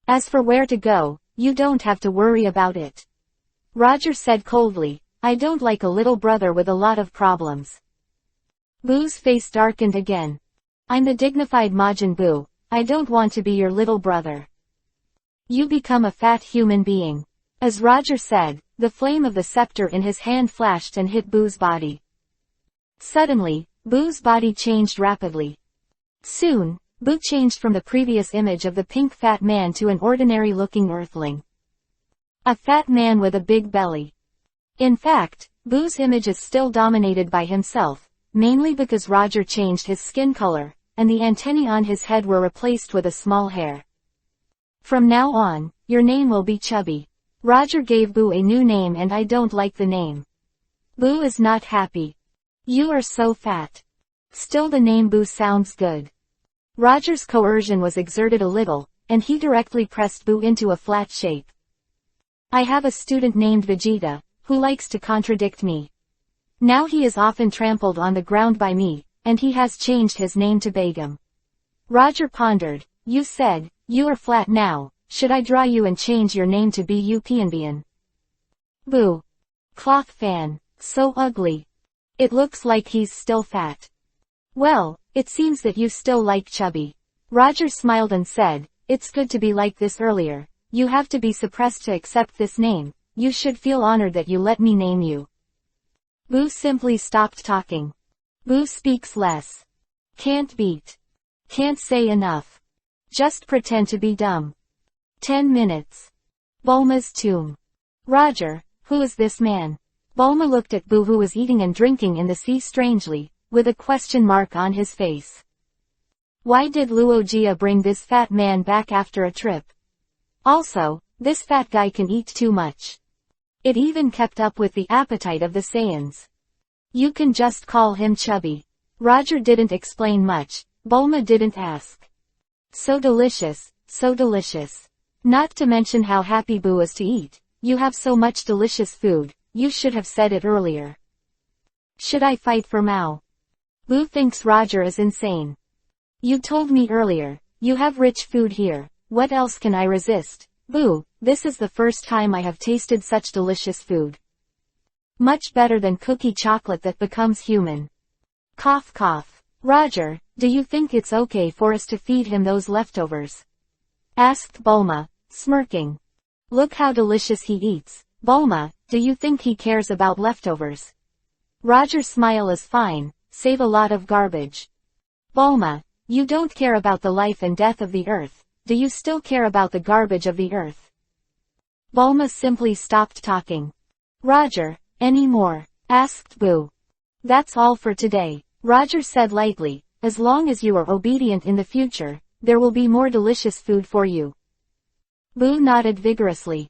As for where to go, you don't have to worry about it. Roger said coldly, I don't like a little brother with a lot of problems. Boo's face darkened again. I'm the dignified Majin Boo, I don't want to be your little brother. You become a fat human being. As Roger said, the flame of the scepter in his hand flashed and hit Boo's body. Suddenly, Boo's body changed rapidly. Soon, Boo changed from the previous image of the pink fat man to an ordinary-looking earthling. A fat man with a big belly. In fact, Boo's image is still dominated by himself, mainly because Roger changed his skin color, and the antennae on his head were replaced with a small hair. From now on, your name will be Chubby. Roger gave Boo a new name, and I don't like the name. Boo is not happy. You are so fat. Still, the name Boo sounds good. Roger's coercion was exerted a little, and he directly pressed Boo into a flat shape. I have a student named Vegeta, who likes to contradict me. Now he is often trampled on the ground by me, and he has changed his name to Begum. Roger pondered. You said, you are flat now, should I draw you and change your name to Bupianbian? Boo. Cloth fan. So ugly. It looks like he's still fat. Well, it seems that you still like Chubby. Roger smiled and said, it's good to be like this earlier. You have to be suppressed to accept this name. You should feel honored that you let me name you. Boo simply stopped talking. Boo speaks less. Can't beat. Can't say enough. Just pretend to be dumb. 10 minutes. Bulma's tomb. Roger, who is this man? Bulma looked at Boo, who was eating and drinking in the sea strangely, with a question mark on his face. Why did Luogia bring this fat man back after a trip? Also, this fat guy can eat too much. It even kept up with the appetite of the Saiyans. You can just call him Chubby. Roger didn't explain much. Bulma didn't ask. So delicious, so delicious. Not to mention how happy Boo is to eat. You have so much delicious food, you should have said it earlier. Should I fight for Mao? Boo thinks Roger is insane. You told me earlier, you have rich food here, what else can I resist? Boo, this is the first time I have tasted such delicious food. Much better than cookie chocolate that becomes human. Cough cough. Roger, do you think it's okay for us to feed him those leftovers? Asked Bulma, smirking. Look how delicious he eats. Bulma, do you think he cares about leftovers? Roger's smile is fine, save a lot of garbage. Bulma, you don't care about the life and death of the earth. Do you still care about the garbage of the earth? Bulma simply stopped talking. Roger, any more? Asked Boo. That's all for today. Roger said lightly, as long as you are obedient in the future, there will be more delicious food for you. Boo nodded vigorously.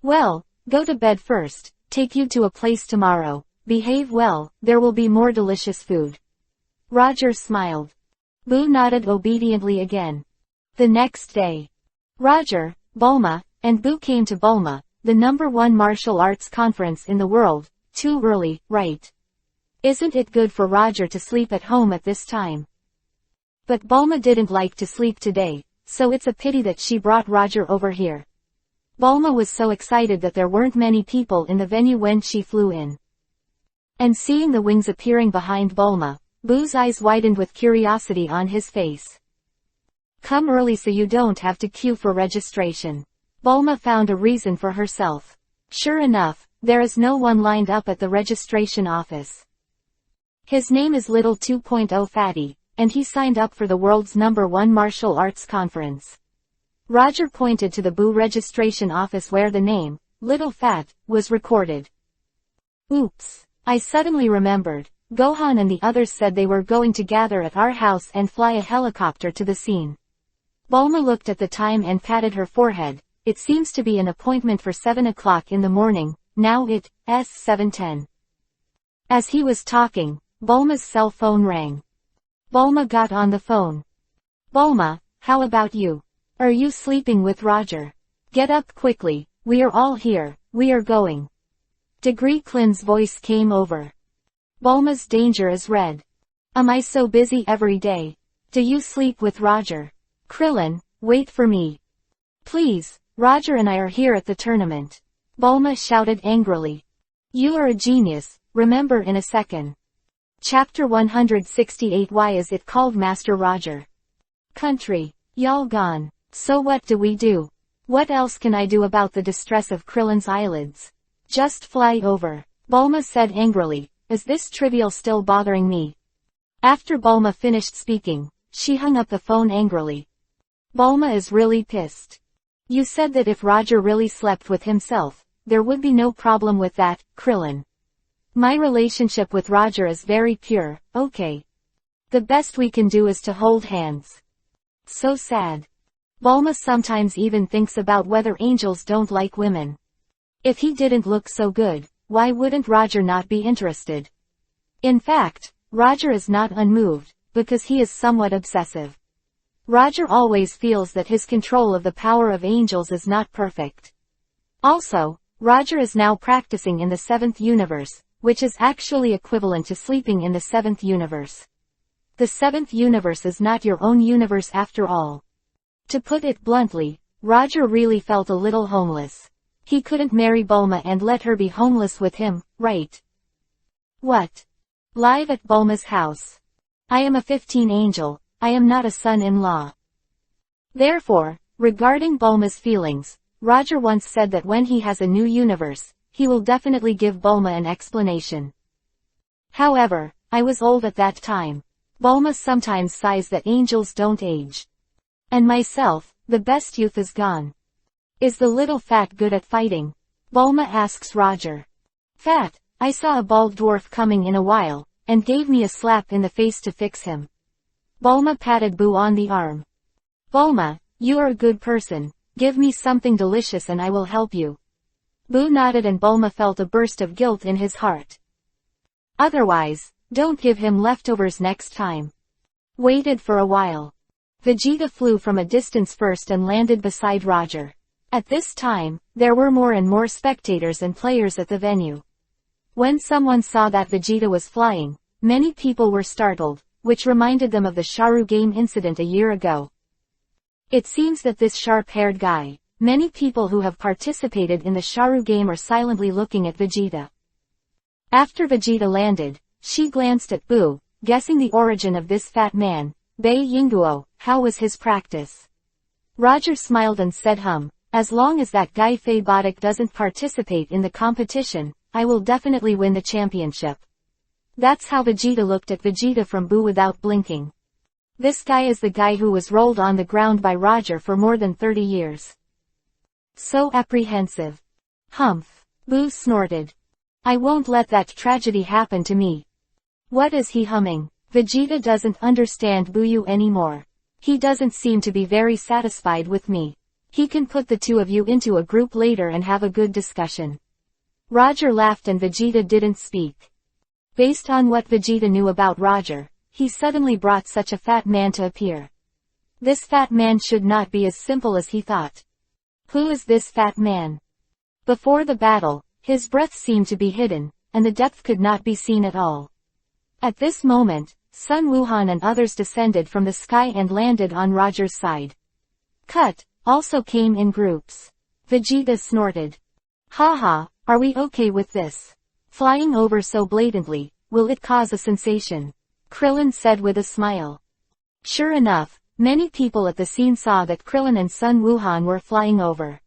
Well, go to bed first, take you to a place tomorrow, behave well, there will be more delicious food. Roger smiled. Boo nodded obediently again. The next day, Roger, Bulma, and Boo came to Bulma, the #1 martial arts conference in the world. Too early, right? Isn't it good for Roger to sleep at home at this time? But Bulma didn't like to sleep today, so it's a pity that she brought Roger over here. Bulma was so excited that there weren't many people in the venue when she flew in. And seeing the wings appearing behind Bulma, Boo's eyes widened with curiosity on his face. Come early so you don't have to queue for registration. Bulma found a reason for herself. Sure enough, there is no one lined up at the registration office. His name is Little 2.0 Fatty, and he signed up for the world's #1 martial arts conference. Roger pointed to the Boo registration office where the name, Little Fat, was recorded. Oops, I suddenly remembered. Gohan and the others said they were going to gather at our house and fly a helicopter to the scene. Bulma looked at the time and patted her forehead. It seems to be an appointment for 7 o'clock in the morning, now it's 7:10. As he was talking, Bulma's cell phone rang. Bulma got on the phone. Bulma, how about you? Are you sleeping with Roger? Get up quickly, we are all here, we are going. Degree Klin's voice came over. Bulma's danger is red. Am I so busy every day? Do you sleep with Roger? Krillin, wait for me. Please, Roger and I are here at the tournament. Bulma shouted angrily. You are a genius, remember in a second. Chapter 168. Why is it called Master Roger? Country. Y'all gone. So what do we do? What else can I do about the distress of Krillin's eyelids? Just fly over. Bulma said angrily. Is this trivial still bothering me? After Bulma finished speaking, she hung up the phone angrily. Bulma is really pissed. You said that if Roger really slept with himself, there would be no problem with that, Krillin. My relationship with Roger is very pure, okay. The best we can do is to hold hands. So sad. Bulma sometimes even thinks about whether angels don't like women. If he didn't look so good, why wouldn't Roger not be interested? In fact, Roger is not unmoved, because he is somewhat obsessive. Roger always feels that his control of the power of angels is not perfect. Also, Roger is now practicing in the 7th universe, which is actually equivalent to sleeping in the 7th universe. The 7th universe is not your own universe after all. To put it bluntly, Roger really felt a little homeless. He couldn't marry Bulma and let her be homeless with him, right? What? Live at Bulma's house. I am a 15 angel, I am not a son-in-law. Therefore, regarding Bulma's feelings, Roger once said that when he has a new universe, he will definitely give Bulma an explanation. However, I was old at that time. Bulma sometimes sighs that angels don't age. And myself, the best youth is gone. Is the little Fat good at fighting? Bulma asks Roger. Fat, I saw a bald dwarf coming in a while, and gave me a slap in the face to fix him. Bulma patted Boo on the arm. Bulma, you are a good person, give me something delicious and I will help you. Boo nodded and Bulma felt a burst of guilt in his heart. Otherwise, don't give him leftovers next time. Waited for a while. Vegeta flew from a distance first and landed beside Roger. At this time, there were more and more spectators and players at the venue. When someone saw that Vegeta was flying, many people were startled, which reminded them of the Sharu game incident a year ago. It seems that this sharp-haired guy, many people who have participated in the Sharu game are silently looking at Vegeta. After Vegeta landed, she glanced at Boo, guessing the origin of this fat man. Bei Yinguo, how was his practice? Roger smiled and said as long as that guy Feibotic doesn't participate in the competition, I will definitely win the championship. That's how Vegeta looked at Vegeta from Boo without blinking. This guy is the guy who was rolled on the ground by Roger for more than 30 years. So apprehensive. Humph. Boo snorted. I won't let that tragedy happen to me. What is he humming? Vegeta doesn't understand Boo anymore. He doesn't seem to be very satisfied with me. He can put the two of you into a group later and have a good discussion. Roger laughed and Vegeta didn't speak. Based on what Vegeta knew about Roger, he suddenly brought such a fat man to appear. This fat man should not be as simple as he thought. Who is this fat man? Before the battle, his breath seemed to be hidden, and the depth could not be seen at all. At this moment, Sun Wuhan and others descended from the sky and landed on Roger's side. Cut also came in groups. Vegeta snorted. Haha, are we okay with this? Flying over so blatantly, will it cause a sensation? Krillin said with a smile. Sure enough, many people at the scene saw that Krillin and Sun Wuhan were flying over.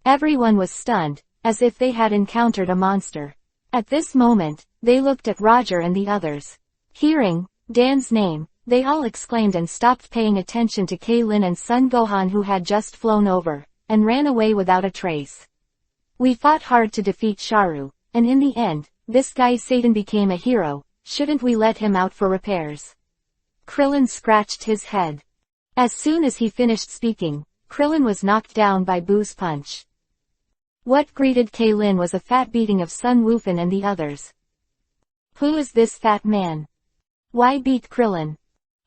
Everyone was stunned, as if they had encountered a monster. At this moment, they looked at Roger and the others. Hearing Dan's name, they all exclaimed and stopped paying attention to K-Lin and Sun Gohan who had just flown over, and ran away without a trace. We fought hard to defeat Sharu, and in the end, this guy Satan became a hero. Shouldn't we let him out for repairs? Krillin scratched his head. As soon as he finished speaking, Krillin was knocked down by Boo's punch. What greeted K-Lin was a fat beating of Sun Wuhan and the others. Who is this fat man? Why beat Krillin?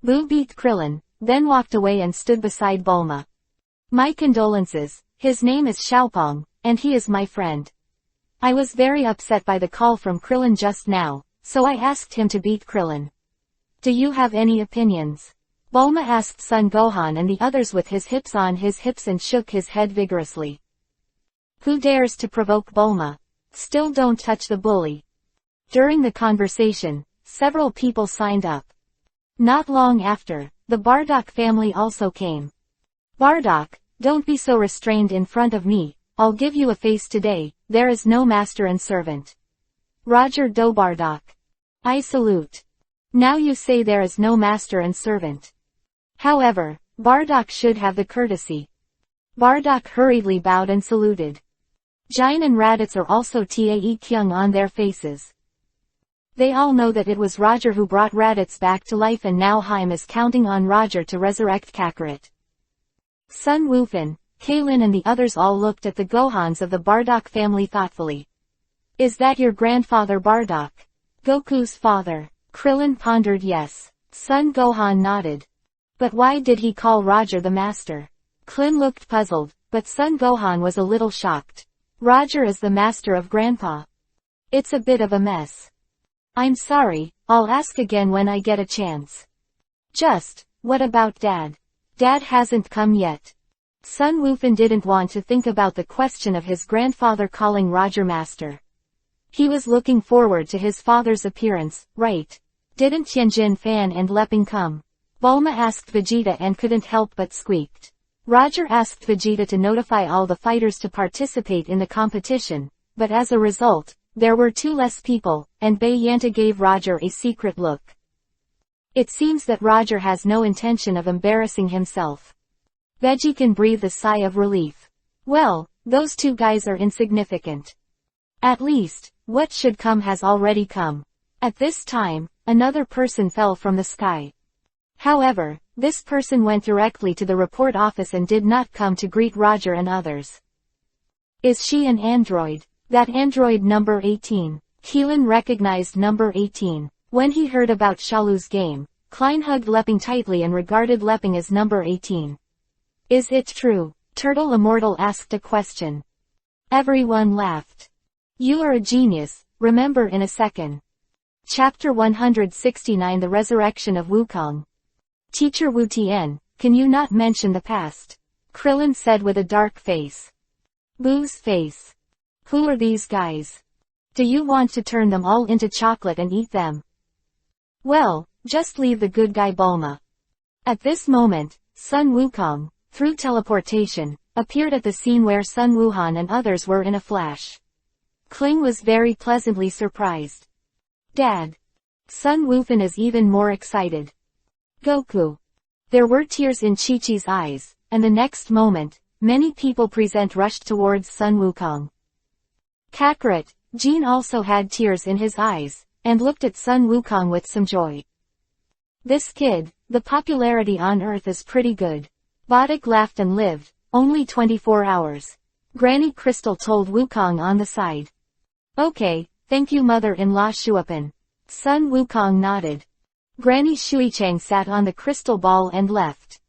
Boo beat Krillin, then walked away and stood beside Bulma. My condolences, his name is Xiaopong, and he is my friend. I was very upset by the call from Krillin just now, so I asked him to beat Krillin. Do you have any opinions? Bulma asked Sun Gohan and the others with his hips on his hips and shook his head vigorously. Who dares to provoke Bulma? Still don't touch the bully. During the conversation, several people signed up. Not long after, the Bardock family also came. Bardock, don't be so restrained in front of me, I'll give you a face today, there is no master and servant. Roger Do Bardock. I salute. Now you say there is no master and servant. However, Bardock should have the courtesy. Bardock hurriedly bowed and saluted. Jin and Raditz are also Tae Kyung on their faces. They all know that it was Roger who brought Raditz back to life and now Haim is counting on Roger to resurrect Kakarot. Sun Wuhan, K-Lin and the others all looked at the Gohans of the Bardock family thoughtfully. Is that your grandfather Bardock? Goku's father. Krillin pondered yes. Sun Gohan nodded. But why did he call Roger the master? Krillin looked puzzled, but Sun Gohan was a little shocked. Roger is the master of Grandpa. It's a bit of a mess. I'm sorry, I'll ask again when I get a chance. What about Dad? Dad hasn't come yet. Sun Wuhan didn't want to think about the question of his grandfather calling Roger master. He was looking forward to his father's appearance, right? Didn't Tianjin Fan and Leping come? Bulma asked Vegeta and couldn't help but squeaked. Roger asked Vegeta to notify all the fighters to participate in the competition, but as a result, there were 2 less people, and Bai Yanta gave Roger a secret look. It seems that Roger has no intention of embarrassing himself. Veggie can breathe a sigh of relief. Well, those 2 guys are insignificant. At least, what should come has already come. At this time, another person fell from the sky. However, this person went directly to the report office and did not come to greet Roger and others. Is she an android? That android number 18. Keelan recognized number 18. When he heard about Shalu's game, Klein hugged Leping tightly and regarded Leping as number 18. Is it true? Turtle Immortal asked a question. Everyone laughed. You are a genius, remember in a second. Chapter 169 The Resurrection of Wukong. Teacher Wu Tian, can you not mention the past? Krillin said with a dark face. Boo's face. Who are these guys? Do you want to turn them all into chocolate and eat them? Well, just leave the good guy Bulma. At this moment, Sun Wukong, through teleportation, appeared at the scene where Sun Wuhan and others were in a flash. Kling was very pleasantly surprised. Dad. Sun Wuhan is even more excited. Goku. There were tears in Chi-Chi's eyes, and the next moment, many people present rushed towards Sun Wukong. Kakarot, Jean also had tears in his eyes, and looked at Sun Wukong with some joy. This kid, the popularity on Earth is pretty good. Bodok laughed and lived, Only 24 hours. Granny Crystal told Wukong on the side. Okay, thank you mother-in-law Shuopen. Sun Wukong nodded. Granny Shuichang sat on the crystal ball and left.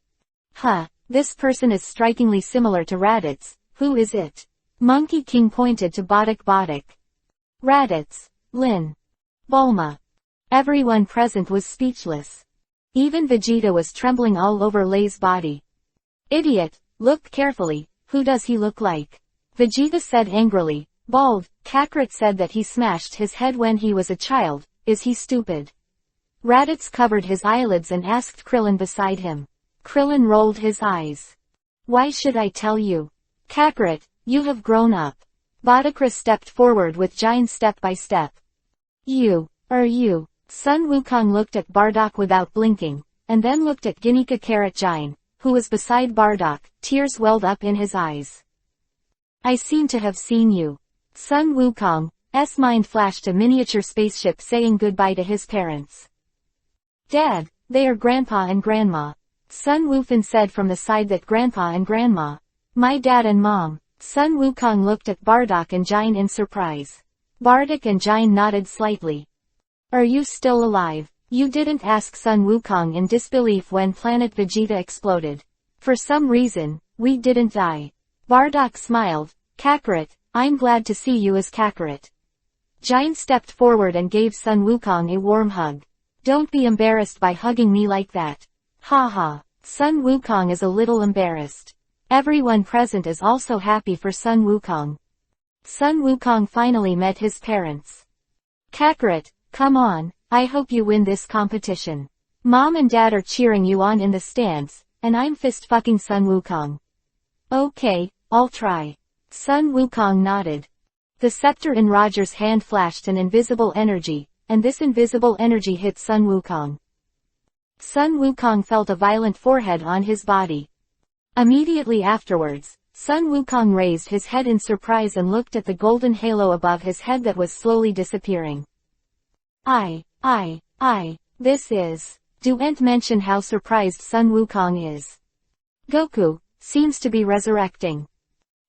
Huh, this person is strikingly similar to Raditz. Who is it? Monkey King pointed to Bodok. Raditz, Lin, Bulma. Everyone present was speechless. Even Vegeta was trembling all over Lei's body. Idiot, look carefully, who does he look like? Vegeta said angrily. Bald, Kakarot said that he smashed his head when he was a child. Is he stupid? Raditz covered his eyelids and asked Krillin beside him. Krillin rolled his eyes. Why should I tell you? Kakarot, you have grown up. Bodokra stepped forward with giant step by step. You. Sun Wukong looked at Bardock without blinking, and then looked at Ginika Carrot Jine, who was beside Bardock. Tears welled up in his eyes. I seem to have seen you. Sun Wukong's mind flashed a miniature spaceship saying goodbye to his parents. Dad, they are Grandpa and Grandma. Sun Wufan said from the side that Grandpa and Grandma. My dad and Mom. Sun Wukong looked at Bardock and Jine in surprise. Bardock and Jine nodded slightly. Are you still alive? You didn't ask Sun Wukong in disbelief when Planet Vegeta exploded. For some reason, we didn't die. Bardock smiled. Kakarot, I'm glad to see you as Kakarot. Jine stepped forward and gave Sun Wukong a warm hug. Don't be embarrassed by hugging me like that. Ha ha. Sun Wukong is a little embarrassed. Everyone present is also happy for Sun Wukong. Sun Wukong finally met his parents. Kakarot, come on, I hope you win this competition. Mom and Dad are cheering you on in the stands, and I'm fist-fucking Sun Wukong. Okay, I'll try. Sun Wukong nodded. The scepter in Roger's hand flashed an invisible energy, and this invisible energy hit Sun Wukong. Sun Wukong felt a violent forehead on his body. Immediately afterwards, Sun Wukong raised his head in surprise and looked at the golden halo above his head that was slowly disappearing. This is. Don't mention how surprised Sun Wukong is. Goku seems to be resurrecting.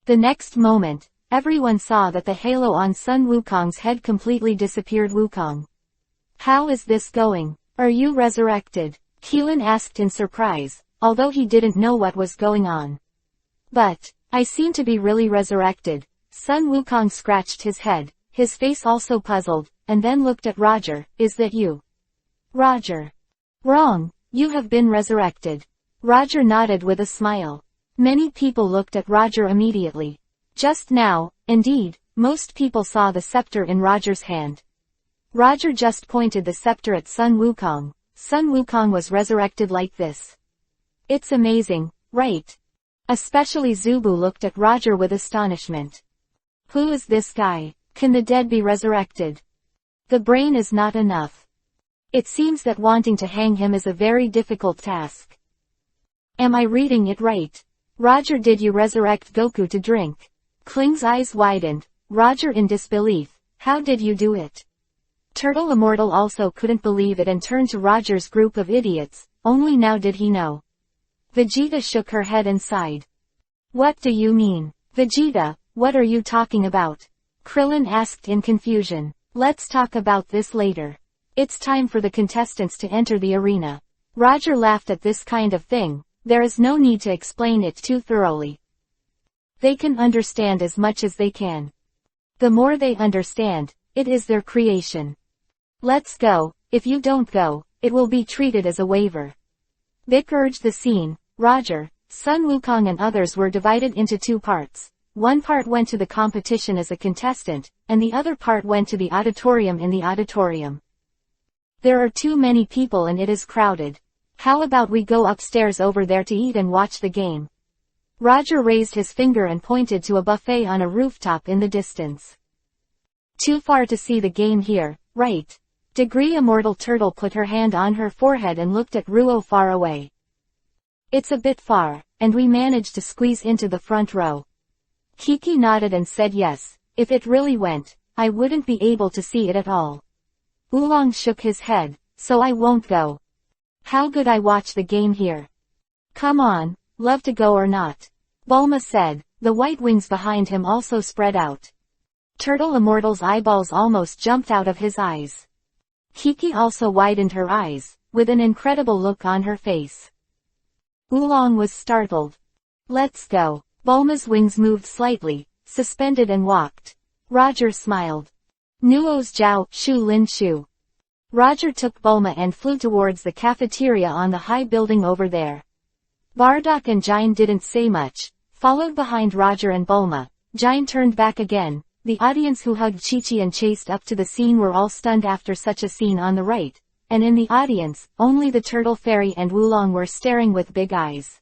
The next moment, everyone saw that the halo on Sun Wukong's head completely disappeared. Wukong. How is this going? Are you resurrected? Keelan asked in surprise, although he didn't know what was going on. But, I seem to be really resurrected. Sun Wukong scratched his head, his face also puzzled, and then looked at Roger. Is that you? Roger. Wrong, you have been resurrected. Roger nodded with a smile. Many people looked at Roger immediately. Just now, indeed, most people saw the scepter in Roger's hand. Roger just pointed the scepter at Sun Wukong. Sun Wukong was resurrected like this. It's amazing, right? Especially Zubu looked at Roger with astonishment. Who is this guy? Can the dead be resurrected? The brain is not enough. It seems that wanting to hang him is a very difficult task. Am I reading it right? Roger, did you resurrect Goku to drink? Kling's eyes widened. Roger in disbelief. How did you do it? Turtle Immortal also couldn't believe it and turned to Roger's group of idiots. Only now did he know. Vegeta shook her head and sighed. What do you mean? Vegeta, what are you talking about? Krillin asked in confusion. Let's talk about this later. It's time for the contestants to enter the arena. Roger laughed at this kind of thing. There is no need to explain it too thoroughly. They can understand as much as they can. The more they understand, it is their creation. Let's go. If you don't go, it will be treated as a waiver. Vic urged the scene. Roger, Sun Wukong and others were divided into two parts. One part went to the competition as a contestant, and the other part went to the auditorium in the auditorium. There are too many people and it is crowded. How about we go upstairs over there to eat and watch the game? Roger raised his finger and pointed to a buffet on a rooftop in the distance. Too far to see the game here, right? Degree Immortal Turtle put her hand on her forehead and looked at Ruo far away. It's a bit far, and we managed to squeeze into the front row. Kiki nodded and said yes, if it really went, I wouldn't be able to see it at all. Oolong shook his head, so I won't go. How could I watch the game here? Come on, love to go or not. Bulma said. The white wings behind him also spread out. Turtle Immortal's eyeballs almost jumped out of his eyes. Kiki also widened her eyes, with an incredible look on her face. Oolong was startled. Let's go. Bulma's wings moved slightly, suspended and walked. Roger smiled. Nuo's Jiao, Shu Lin Shu. Roger took Bulma and flew towards the cafeteria on the high building over there. Bardock and Jine didn't say much. Followed behind Roger and Bulma, Jine turned back again. The audience who hugged Chi-Chi and chased up to the scene were all stunned after such a scene on the right, and in the audience, only the Turtle Fairy and Oolong were staring with big eyes.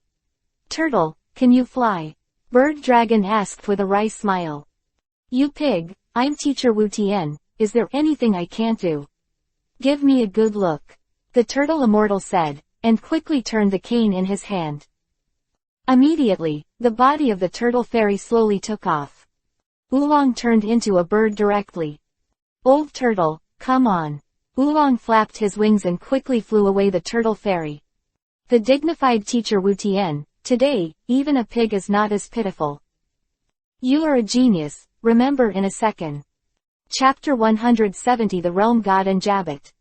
Turtle, can you fly? Bird Dragon asked with a wry smile. You pig, I'm Teacher Wu Tian, is there anything I can't do? Give me a good look. The Turtle Immortal said, and quickly turned the cane in his hand. Immediately, the body of the Turtle Fairy slowly took off. Oolong turned into a bird directly. Old Turtle, come on. Oolong flapped his wings and quickly flew away the Turtle Fairy. The dignified Teacher Wu Tian, today, even a pig is not as pitiful. You are a genius, remember in a second. Chapter 170 The Realm God and Jabbit.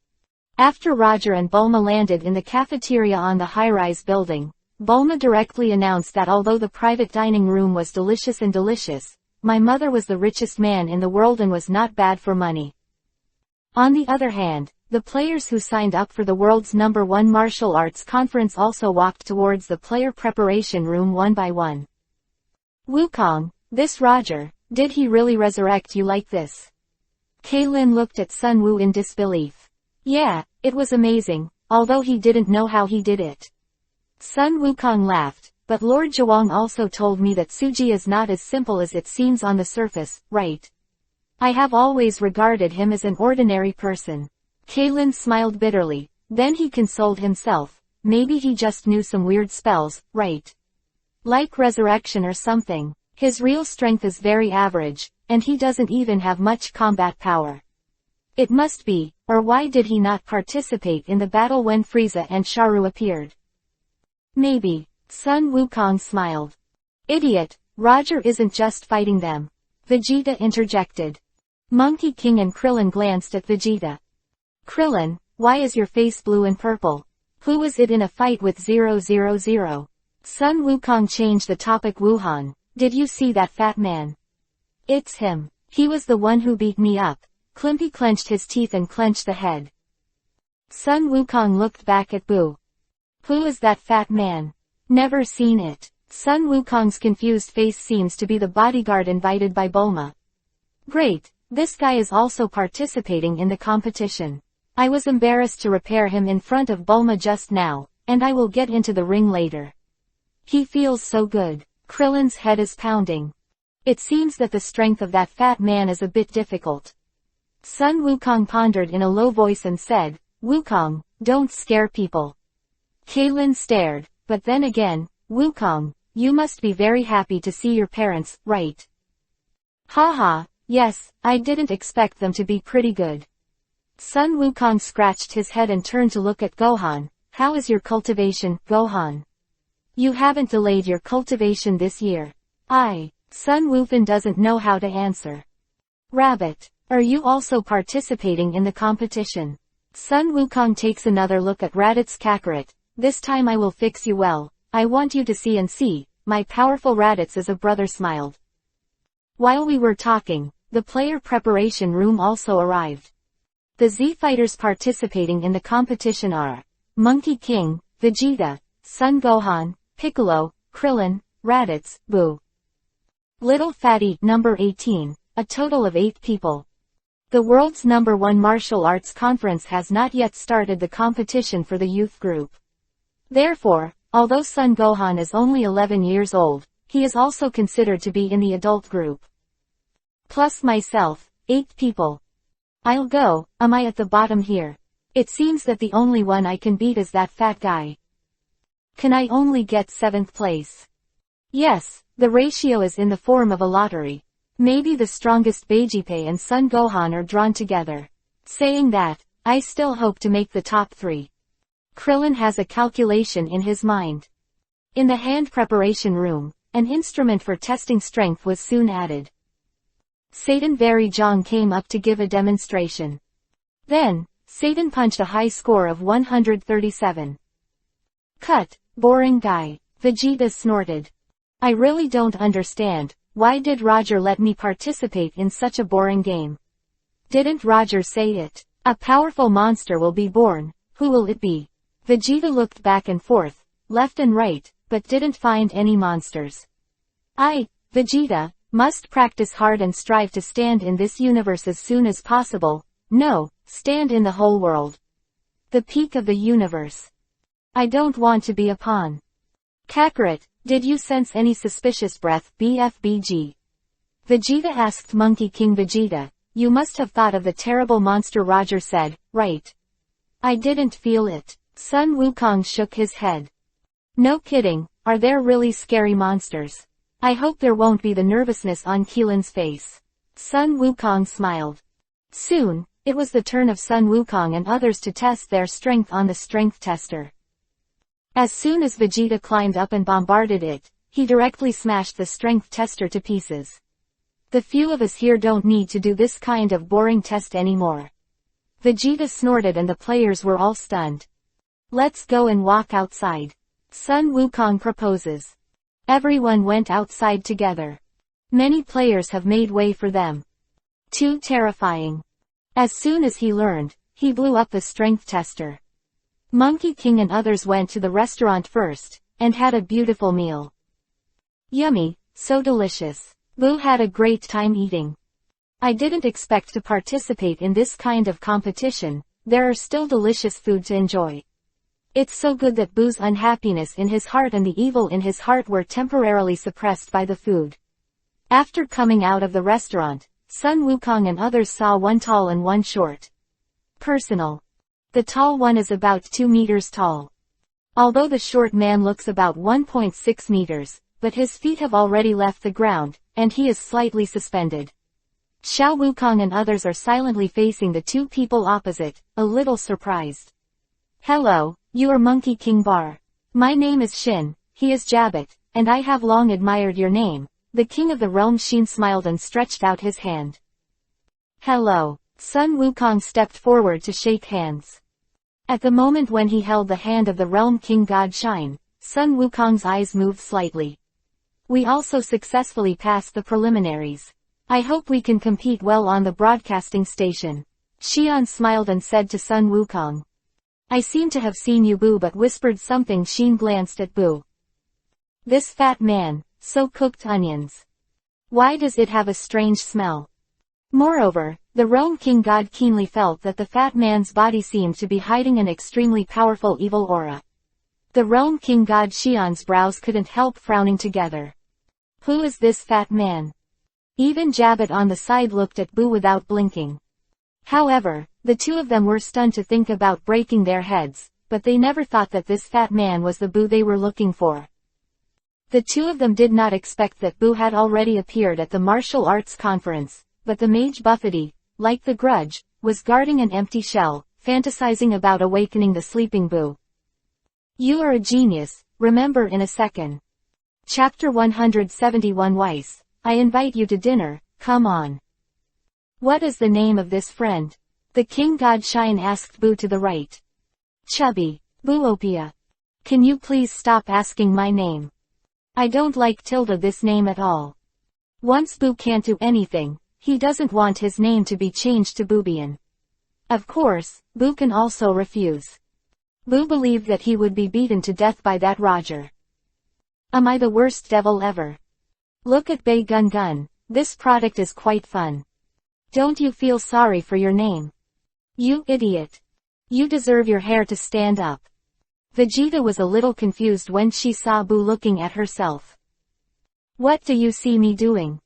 After Roger and Bulma landed in the cafeteria on the high-rise building, Bulma directly announced that although the private dining room was delicious, my mother was the richest man in the world and was not bad for money. On the other hand, the players who signed up for the world's #1 martial arts conference also walked towards the player preparation room one by one. Wukong, this Roger, did he really resurrect you like this? Kaylin looked at Sun Wu in disbelief. Yeah, it was amazing, although he didn't know how he did it. Sun Wukong laughed, but Lord Zhuang also told me that Suji is not as simple as it seems on the surface, right? I have always regarded him as an ordinary person. Kaylin smiled bitterly, then he consoled himself, maybe he just knew some weird spells, right? Like resurrection or something. His real strength is very average, and he doesn't even have much combat power. It must be, or why did he not participate in the battle when Frieza and Sharu appeared? Maybe. Sun Wukong smiled. Idiot, Roger isn't just fighting them. Vegeta interjected. Monkey King and Krillin glanced at Vegeta. Krillin, why is your face blue and purple? Who was it in a fight with 000? Sun Wukong changed the topic. Wuhan, did you see that fat man? It's him. He was the one who beat me up. Klimpy clenched his teeth and clenched the head. Sun Wukong looked back at Boo. Who is that fat man? Never seen it. Sun Wukong's confused face seems to be the bodyguard invited by Bulma. Great, this guy is also participating in the competition. I was embarrassed to repair him in front of Bulma just now, and I will get into the ring later. He feels so good. Krillin's head is pounding. It seems that the strength of that fat man is a bit difficult. Sun Wukong pondered in a low voice and said, Wukong, don't scare people. Kaylin stared, but then again, Wukong, you must be very happy to see your parents, right? Haha, yes, I didn't expect them to be pretty good. Sun Wukong scratched his head and turned to look at Gohan. How is your cultivation, Gohan? You haven't delayed your cultivation this year. Sun Wufan doesn't know how to answer. Rabbit, are you also participating in the competition? Sun Wukong takes another look at Raditz Kakarot. This time I will fix you well. I want you to see and see. My powerful Raditz as a brother smiled. While we were talking, the player preparation room also arrived. The Z fighters participating in the competition are Monkey King, Vegeta, Son Gohan, Piccolo, Krillin, Raditz, Boo. Little Fatty, number 18, a total of 8 people. The world's #1 martial arts conference has not yet started the competition for the youth group. Therefore, although Son Gohan is only 11 years old, he is also considered to be in the adult group. Plus myself, 8 people. I'll go, am I at the bottom here? It seems that the only one I can beat is that fat guy. Can I only get 7th place? Yes, the ratio is in the form of a lottery. Maybe the strongest Vegeta and Son Gohan are drawn together. Saying that, I still hope to make the top 3. Krillin has a calculation in his mind. In the hand preparation room, an instrument for testing strength was soon added. Satan Very Jong came up to give a demonstration. Then, Satan punched a high score of 137. Cut, boring guy, Vegeta snorted. I really don't understand, why did Roger let me participate in such a boring game? Didn't Roger say it? A powerful monster will be born, who will it be? Vegeta looked back and forth, left and right, but didn't find any monsters. I, Vegeta, must practice hard and strive to stand in this universe as soon as possible. No, stand in the whole world. The peak of the universe. I don't want to be a pawn. Kakarot, did you sense any suspicious breath, BFBG? Vegeta asked Monkey King Vegeta. You must have thought of the terrible monster, Roger said, right? I didn't feel it. Sun Wukong shook his head. No kidding, are there really scary monsters? I hope there won't be the nervousness on Keelan's face. Sun Wukong smiled. Soon, it was the turn of Sun Wukong and others to test their strength on the strength tester. As soon as Vegeta climbed up and bombarded it, he directly smashed the strength tester to pieces. The few of us here don't need to do this kind of boring test anymore. Vegeta snorted and the players were all stunned. Let's go and walk outside. Sun Wukong proposes. Everyone went outside together. Many players have made way for them. Too terrifying. As soon as he learned, he blew up the strength tester. Monkey King and others went to the restaurant first, and had a beautiful meal. Yummy, so delicious. Boo had a great time eating. I didn't expect to participate in this kind of competition, there are still delicious food to enjoy. It's so good that Boo's unhappiness in his heart and the evil in his heart were temporarily suppressed by the food. After coming out of the restaurant, Sun Wukong and others saw one tall and one short. Personal. The tall one is about 2 meters tall. Although the short man looks about 1.6 meters, but his feet have already left the ground, and he is slightly suspended. Xiao Wukong and others are silently facing the two people opposite, a little surprised. Hello, you are Monkey King Bar. My name is Shin, he is Jabbat, and I have long admired your name. The king of the realm Shin smiled and stretched out his hand. Hello. Sun Wukong stepped forward to shake hands. At the moment when he held the hand of the realm king god Shine, Sun Wukong's eyes moved slightly. We also successfully passed the preliminaries. I hope we can compete well on the broadcasting station. Xian smiled and said to Sun Wukong. I seem to have seen you, Boo, but whispered something. Shin glanced at Boo. This fat man, so cooked onions. Why does it have a strange smell? Moreover, the realm king god keenly felt that the fat man's body seemed to be hiding an extremely powerful evil aura. The realm king god Xian's brows couldn't help frowning together. Who is this fat man? Even Jabbat on the side looked at Boo without blinking. However, the two of them were stunned to think about breaking their heads, but they never thought that this fat man was the Boo they were looking for. The two of them did not expect that Boo had already appeared at the martial arts conference, but the mage Buffety, like the Grudge, was guarding an empty shell, fantasizing about awakening the sleeping Boo. You are a genius, remember in a second. Chapter 171 Weiss, I invite you to dinner, come on. What is the name of this friend? The king god Shine asked Boo to the right. Chubby, Boopia. Can you please stop asking my name? I don't like this name at all. Once Boo can't do anything, he doesn't want his name to be changed to Boobian. Of course, Boo can also refuse. Boo believed that he would be beaten to death by that Roger. Am I the worst devil ever? Look at Bei Gun Gun, this product is quite fun. Don't you feel sorry for your name? You idiot. You deserve your hair to stand up. Vegeta was a little confused when she saw Boo looking at herself. What do you see me doing?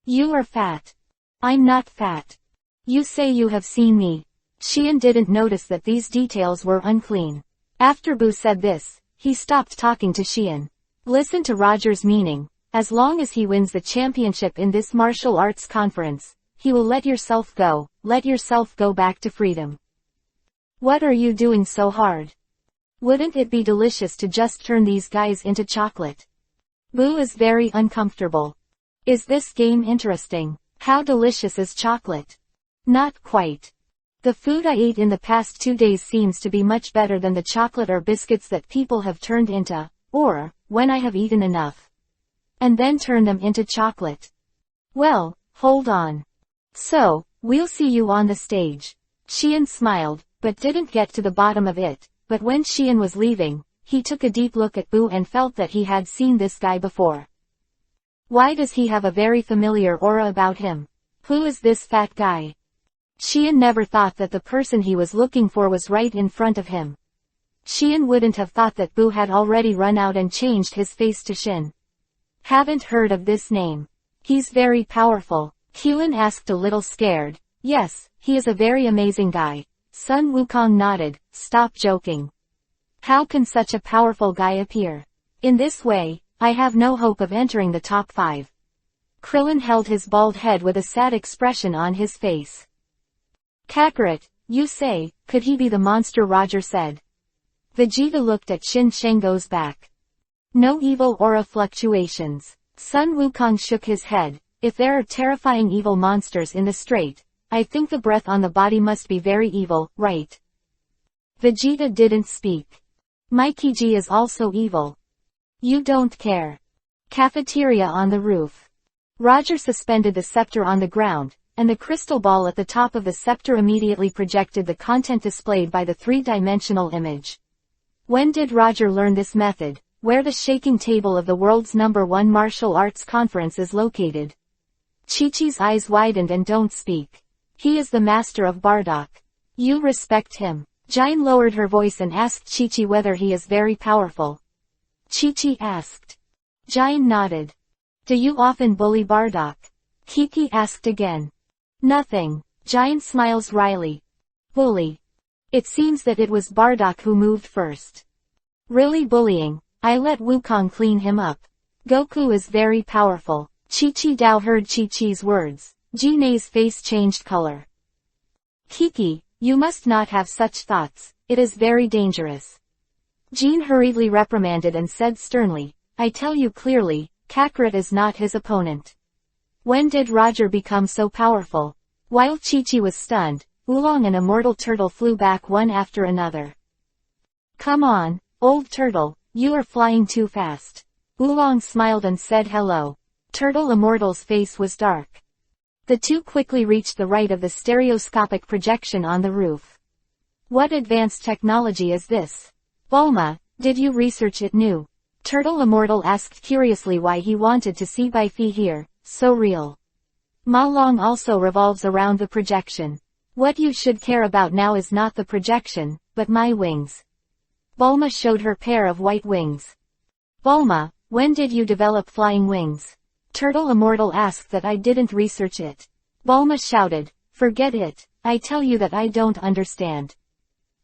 You are fat. I'm not fat. You say you have seen me. Xian didn't notice that these details were unclean. After Boo said this, he stopped talking to Xian. Listen to Roger's meaning. As long as he wins the championship in this martial arts conference, he will let yourself go back to freedom. What are you doing so hard? Wouldn't it be delicious to just turn these guys into chocolate? Boo is very uncomfortable. Is this game interesting? How delicious is chocolate? Not quite. The food I ate in the past 2 days seems to be much better than the chocolate or biscuits that people have turned into, or, when I have eaten enough, and then turn them into chocolate. Well, hold on. So, we'll see you on the stage. Xian smiled, but didn't get to the bottom of it, but when Xian was leaving, he took a deep look at Boo and felt that he had seen this guy before. Why does he have a very familiar aura about him? Who is this fat guy? Xian never thought that the person he was looking for was right in front of him. Xian wouldn't have thought that Boo had already run out and changed his face to Xin. Haven't heard of this name. He's very powerful. Qian asked a little scared. Yes, he is a very amazing guy. Sun Wukong nodded. Stop joking. How can such a powerful guy appear? In this way, I have no hope of entering the top 5. Krillin held his bald head with a sad expression on his face. Kakarot, you say, could he be the monster? Roger said. Vegeta looked at Shin Shengo's back. No evil aura fluctuations. Sun Wukong shook his head. If there are terrifying evil monsters in the strait, I think the breath on the body must be very evil, right? Vegeta didn't speak. Mikey G is also evil. You don't care. Cafeteria on the roof. Roger suspended the scepter on the ground, and the crystal ball at the top of the scepter immediately projected the content displayed by the three-dimensional image. When did Roger learn this method? Where the shaking table of the world's #1 martial arts conference is located? Chi-Chi's eyes widened and don't speak. He is the master of Bardock. You respect him. Jine lowered her voice and asked Chi-Chi whether he is very powerful. Chi-Chi asked. Jine nodded. Do you often bully Bardock? Kiki asked again. Nothing. Jine smiles wryly. Bully. It seems that it was Bardock who moved first. Really bullying. I let Wukong clean him up. Goku is very powerful. Chi-Chi Dao heard Chi-Chi's words. Jine's face changed color. Kiki, you must not have such thoughts. It is very dangerous. Jean hurriedly reprimanded and said sternly, I tell you clearly, Kakarot is not his opponent. When did Roger become so powerful? While Chi-Chi was stunned, Oolong and Immortal Turtle flew back one after another. Come on, old turtle, you are flying too fast. Oolong smiled and said hello. Turtle Immortal's face was dark. The two quickly reached the right of the stereoscopic projection on the roof. What advanced technology is this? Bulma, did you research it new? Turtle Immortal asked curiously why he wanted to see Bifi here, so real. Ma Long also revolves around the projection. What you should care about now is not the projection, but my wings. Bulma showed her pair of white wings. Bulma, when did you develop flying wings? Turtle Immortal asked that I didn't research it. Bulma shouted, forget it, I tell you that I don't understand.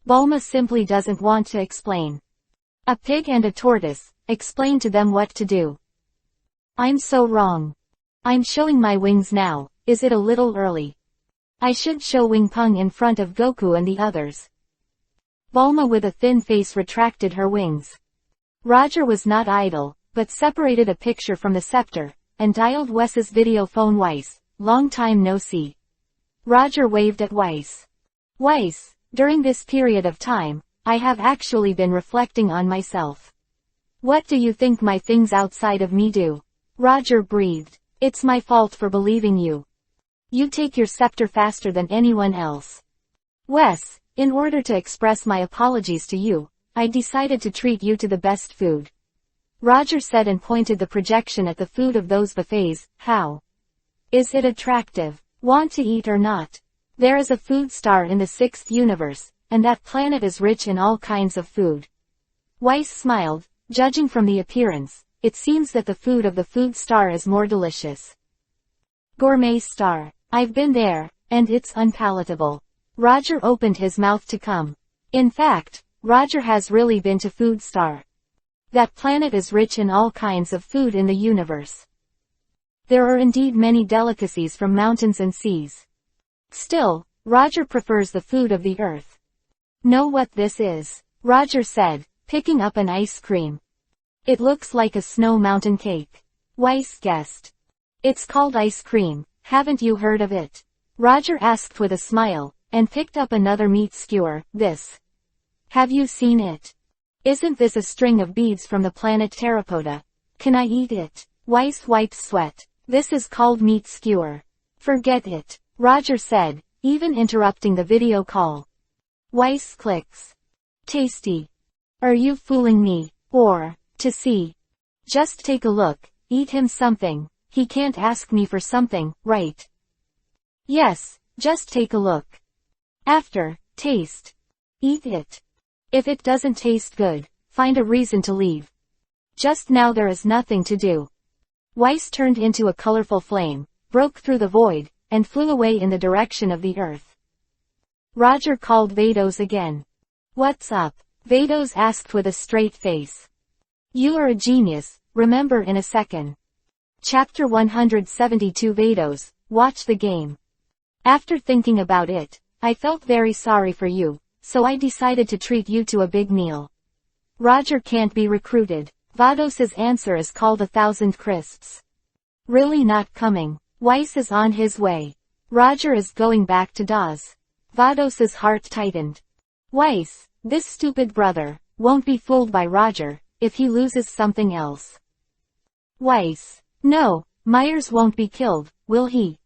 Bulma simply doesn't want to explain. A pig and a tortoise, explain to them what to do. I'm so wrong. I'm showing my wings now, is it a little early? I should show Wing Peng in front of Goku and the others. Bulma with a thin face retracted her wings. Roger was not idle, but separated a picture from the scepter, and dialed Wes's video phone. Weiss, long time no see. Roger waved at Weiss. Weiss, during this period of time, I have actually been reflecting on myself. What do you think my things outside of me do? Roger breathed. It's my fault for believing you. You take your scepter faster than anyone else. Wes, in order to express my apologies to you, I decided to treat you to the best food. Roger said and pointed the projection at the food of those buffets. How? Is it attractive? Want to eat or not? There is a food star in the 6th universe, and that planet is rich in all kinds of food. Weiss smiled, judging from the appearance, it seems that the food of the food star is more delicious. Gourmet star. I've been there, and it's unpalatable. Roger opened his mouth to come. In fact, Roger has really been to food star. That planet is rich in all kinds of food in the universe. There are indeed many delicacies from mountains and seas. Still, Roger prefers the food of the earth. Know what this is? Roger said, picking up an ice cream. It looks like a snow mountain cake. Weiss guessed. It's called ice cream, haven't you heard of it? Roger asked with a smile, and picked up another meat skewer. This. Have you seen it? Isn't this a string of beads from the planet Pteropoda? Can I eat it? Weiss wiped sweat. This is called meat skewer. Forget it, Roger said, even interrupting the video call. Weiss clicks. Tasty. Are you fooling me? Or, to see. Just take a look, eat him something. He can't ask me for something, right? Yes, just take a look. After, taste. Eat it. If it doesn't taste good, find a reason to leave. Just now there is nothing to do. Weiss turned into a colorful flame, broke through the void, and flew away in the direction of the earth. Roger called Vados again. What's up? Vados asked with a straight face. You are a genius, remember in a second. Chapter 172 Vados, watch the game. After thinking about it, I felt very sorry for you, so I decided to treat you to a big meal. Roger can't be recruited. Vados's answer is called 1,000 crisps. Really not coming. Weiss is on his way. Roger is going back to Dawes. Vados's heart tightened. Weiss, this stupid brother, won't be fooled by Roger, if he loses something else. Weiss. No, Myers won't be killed, will he?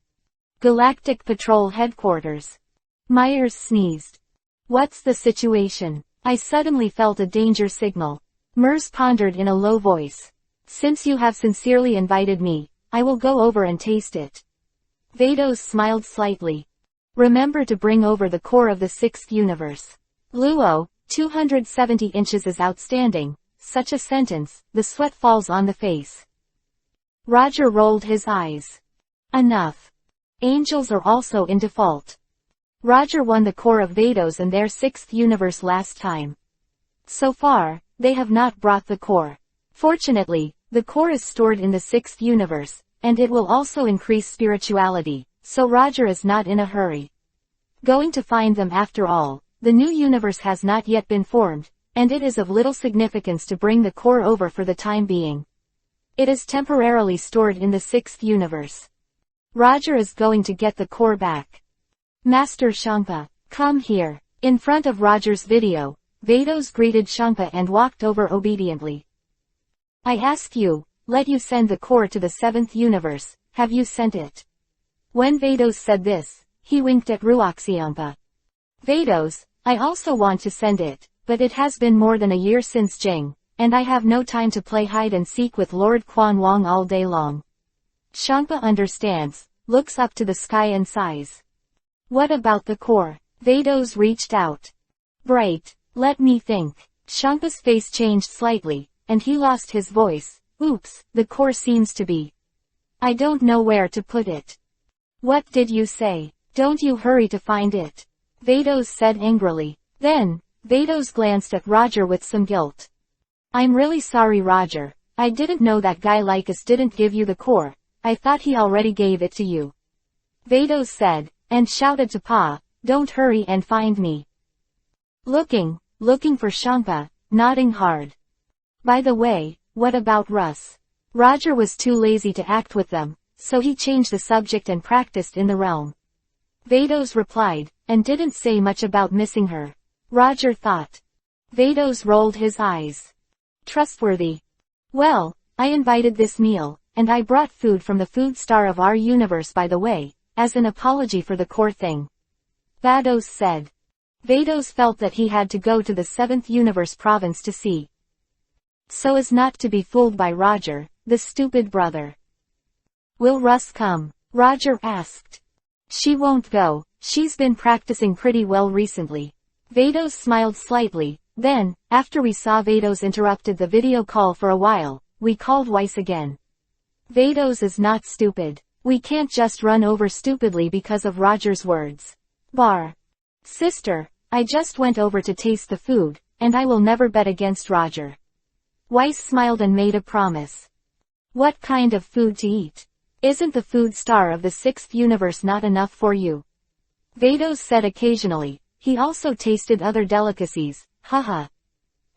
Galactic Patrol Headquarters. Myers sneezed. What's the situation? I suddenly felt a danger signal. Mers pondered in a low voice. Since you have sincerely invited me, I will go over and taste it. Vados smiled slightly. Remember to bring over the core of the 6th universe. Luo, 270 inches is outstanding. Such a sentence, the sweat falls on the face. Roger rolled his eyes. Enough. Angels are also in default. Roger won the core of Vados and their 6th universe last time. So far, they have not brought the core. Fortunately, the core is stored in the 6th universe, and it will also increase spirituality, so Roger is not in a hurry. Going to find them after all, the new universe has not yet been formed, and it is of little significance to bring the core over for the time being. It is temporarily stored in the 6th universe. Roger is going to get the core back. Master Shangpa, come here. In front of Roger's video, Vados greeted Shangpa and walked over obediently. I ask you, let you send the core to the 7th universe, have you sent it? When Vados said this, he winked at Ruoxianpa. Vados, I also want to send it, but it has been more than a year since Jing, and I have no time to play hide and seek with Lord Quan Wong all day long. Shangpa understands, looks up to the sky and sighs. What about the core? Vados reached out. Bright, let me think. Shangpa's face changed slightly, and he lost his voice. Oops, the core seems to be. I don't know where to put it. What did you say? Don't you hurry to find it. Vados said angrily. Then, Vados glanced at Roger with some guilt. I'm really sorry Roger, I didn't know that guy like us didn't give you the core, I thought he already gave it to you. Vados said, and shouted to Pa, don't hurry and find me. Looking for Shangpa, nodding hard. By the way, what about Russ? Roger was too lazy to act with them, so he changed the subject and practiced in the realm. Vados replied, and didn't say much about missing her. Roger thought. Vados rolled his eyes. Trustworthy. Well, I invited this meal, and I brought food from the food star of our universe by the way, as an apology for the core thing. Vados said. Vados felt that he had to go to the 7th universe province to see. So as not to be fooled by Roger, the stupid brother. Will Russ come? Roger asked. She won't go, she's been practicing pretty well recently. Vados smiled slightly, then, after we saw Vados interrupted the video call for a while, we called Weiss again. Vados is not stupid. We can't just run over stupidly because of Roger's words. Sister, I just went over to taste the food, and I will never bet against Roger. Weiss smiled and made a promise. What kind of food to eat? Isn't the food star of the 6th universe not enough for you? Vados said occasionally, he also tasted other delicacies, haha.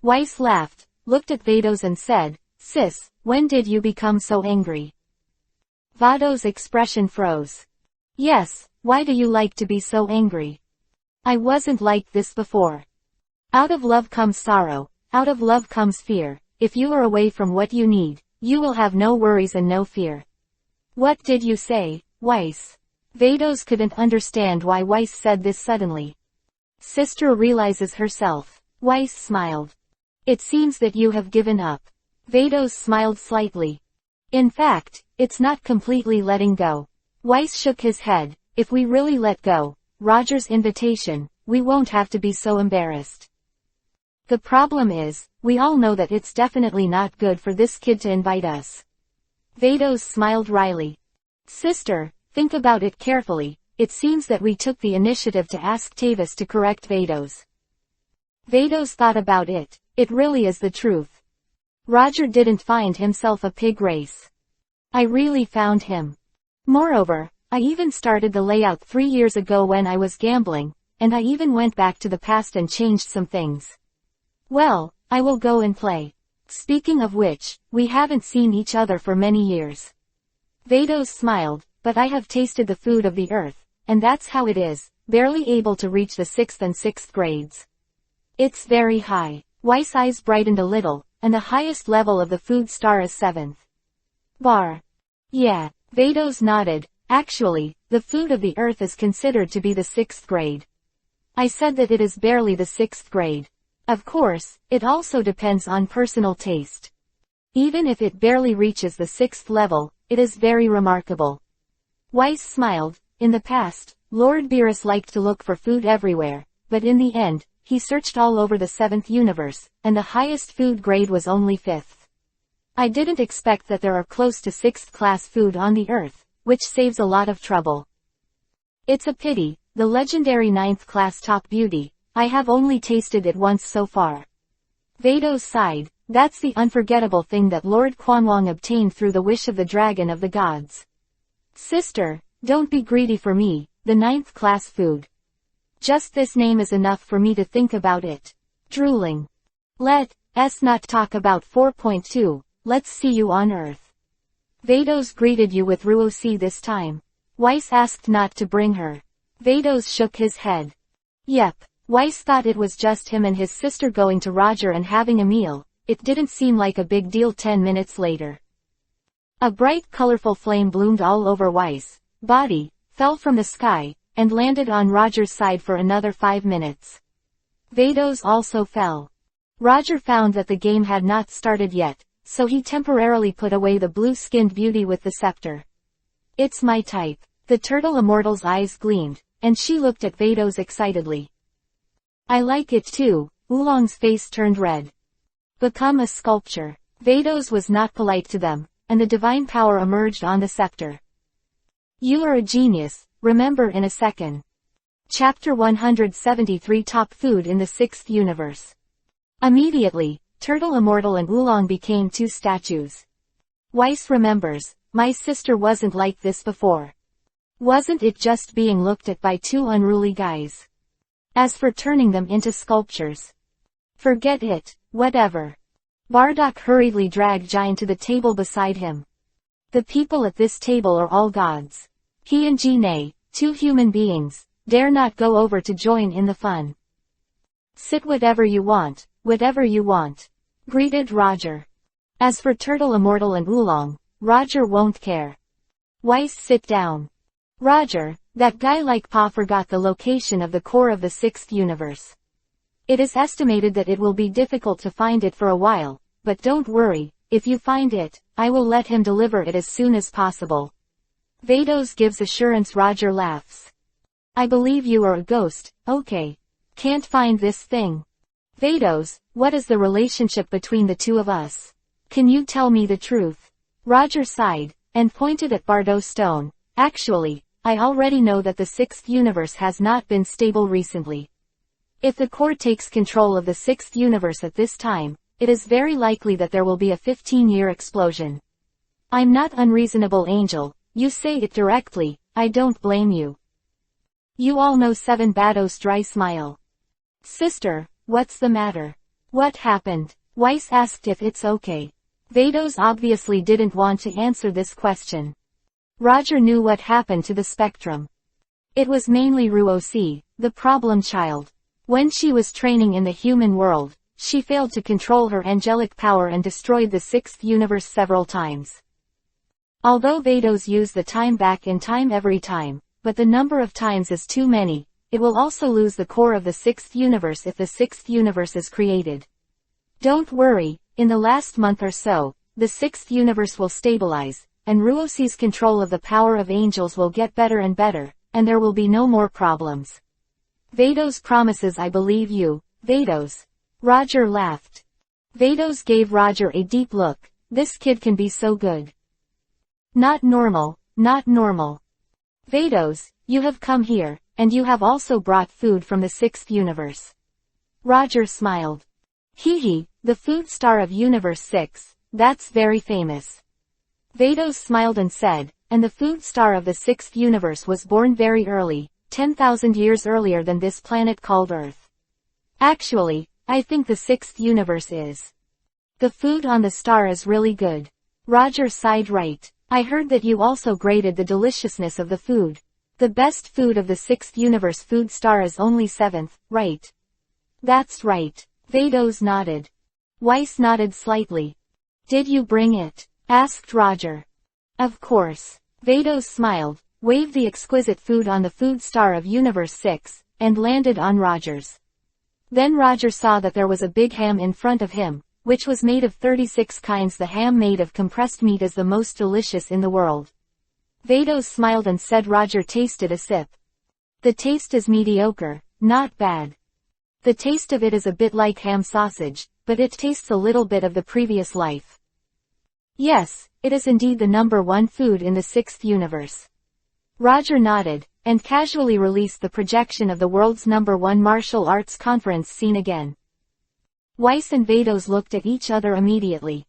Weiss laughed, looked at Vados and said, Sis, when did you become so angry? Vado's expression froze. Yes, why do you like to be so angry? I wasn't like this before. Out of love comes sorrow, out of love comes fear. If you are away from what you need, you will have no worries and no fear. What did you say, Weiss? Vados couldn't understand why Weiss said this suddenly. Sister realizes herself. Weiss smiled. It seems that you have given up. Vados smiled slightly. In fact, it's not completely letting go. Weiss shook his head. If we really let go, Roger's invitation, we won't have to be so embarrassed. The problem is, we all know that it's definitely not good for this kid to invite us. Vados smiled wryly. Sister, think about it carefully. It seems that we took the initiative to ask Tavis to correct Vados. Vados thought about it. It really is the truth. Roger didn't find himself a pig race. I really found him. Moreover, I even started the layout 3 years ago when I was gambling, and I even went back to the past and changed some things. Well, I will go and play. Speaking of which, we haven't seen each other for many years. Vados smiled, but I have tasted the food of the earth, and that's how it is, barely able to reach the 6th and 6th grades. It's very high. Weiss' eyes brightened a little, and the highest level of the food star is 7th. Bar. Yeah, Vados nodded. Actually, the food of the earth is considered to be the 6th grade. I said that it is barely the 6th grade. Of course, it also depends on personal taste. Even if it barely reaches the 6th level, it is very remarkable. Weiss smiled. In the past, Lord Beerus liked to look for food everywhere, but in the end, he searched all over the 7th universe, and the highest food grade was only 5th. I didn't expect that there are close to 6th class food on the earth, which saves a lot of trouble. It's a pity, the legendary 9th class top beauty, I have only tasted it once so far. Vados sighed. That's the unforgettable thing that Lord Quanwang obtained through the wish of the dragon of the gods. Sister, don't be greedy for me, the 9th class food. Just this name is enough for me to think about it. Drooling. Let's not talk about 4.2, let's see you on Earth. Vados greeted you with Ruosi this time. Weiss asked not to bring her. Vados shook his head. Yep, Weiss thought it was just him and his sister going to Roger and having a meal. It didn't seem like a big deal 10 minutes later. A bright colorful flame bloomed all over Weiss' body, fell from the sky, and landed on Roger's side for another 5 minutes. Vados also fell. Roger found that the game had not started yet, so he temporarily put away the blue-skinned beauty with the scepter. It's my type. The turtle immortal's eyes gleamed, and she looked at Vados excitedly. I like it too. Oolong's face turned red. Become a sculpture. Vados was not polite to them, and the divine power emerged on the scepter. You are a genius. Remember in a second. Chapter 173 Top Food in the 6th Universe. Immediately, Turtle Immortal and Oolong became 2 statues. Weiss remembers, my sister wasn't like this before. Wasn't it just being looked at by 2 unruly guys? As for turning them into sculptures. Forget it, whatever. Bardock hurriedly dragged Giant to the table beside him. The people at this table are all gods. He and Jine, 2 human beings, dare not go over to join in the fun. Sit whatever you want, greeted Roger. As for Turtle Immortal and Oolong, Roger won't care. Weiss, sit down. Roger, that guy like Pa forgot the location of the core of the 6th universe. It is estimated that it will be difficult to find it for a while, but don't worry, if you find it, I will let him deliver it as soon as possible. Vados gives assurance. Roger laughs. I believe you are a ghost, okay. Can't find this thing. Vados, what is the relationship between the 2 of us? Can you tell me the truth? Roger sighed, and pointed at Bardo Stone. Actually, I already know that the 6th universe has not been stable recently. If the core takes control of the 6th universe at this time, it is very likely that there will be a 15-year explosion. I'm not unreasonable, Angel. You say it directly, I don't blame you. You all know 7. Bado's dry smile. Sister, what's the matter? What happened? Weiss asked if it's okay. Vados obviously didn't want to answer this question. Roger knew what happened to the spectrum. It was mainly Ruosi, the problem child. When she was training in the human world, she failed to control her angelic power and destroyed the sixth universe several times. Although Vados use the time back in time every time, but the number of times is too many, it will also lose the core of the sixth universe if the sixth universe is created. Don't worry, in the last month or so, the sixth universe will stabilize, and Ruosi's control of the power of angels will get better and better, and there will be no more problems. Vados promises I believe you, Vados. Roger laughed. Vados gave Roger a deep look. This kid can be so good. Not normal, not normal. Vados, you have come here, and you have also brought food from the sixth universe. Roger smiled. Hee, the food star of Universe 6, that's very famous. Vados smiled and said, and the food star of the sixth universe was born very early, 10,000 years earlier than this planet called Earth. Actually, I think the sixth universe is. The food on the star is really good. Roger sighed. Right. I heard that you also graded the deliciousness of the food. The best food of the sixth universe food star is only seventh, right? That's right. Vados nodded. Weiss nodded slightly. Did you bring it? Asked Roger. Of course. Vados smiled, waved the exquisite food on the food star of Universe 6, and landed on Roger's. Then Roger saw that there was a big ham in front of him, which was made of 36 kinds. The ham made of compressed meat is the most delicious in the world. Vados smiled and said. Roger tasted a sip. The taste is mediocre, not bad. The taste of it is a bit like ham sausage, but it tastes a little bit of the previous life. Yes, it is indeed the number one food in the sixth universe. Roger nodded, and casually released the projection of the world's number one martial arts conference scene again. Weiss and Vados looked at each other immediately.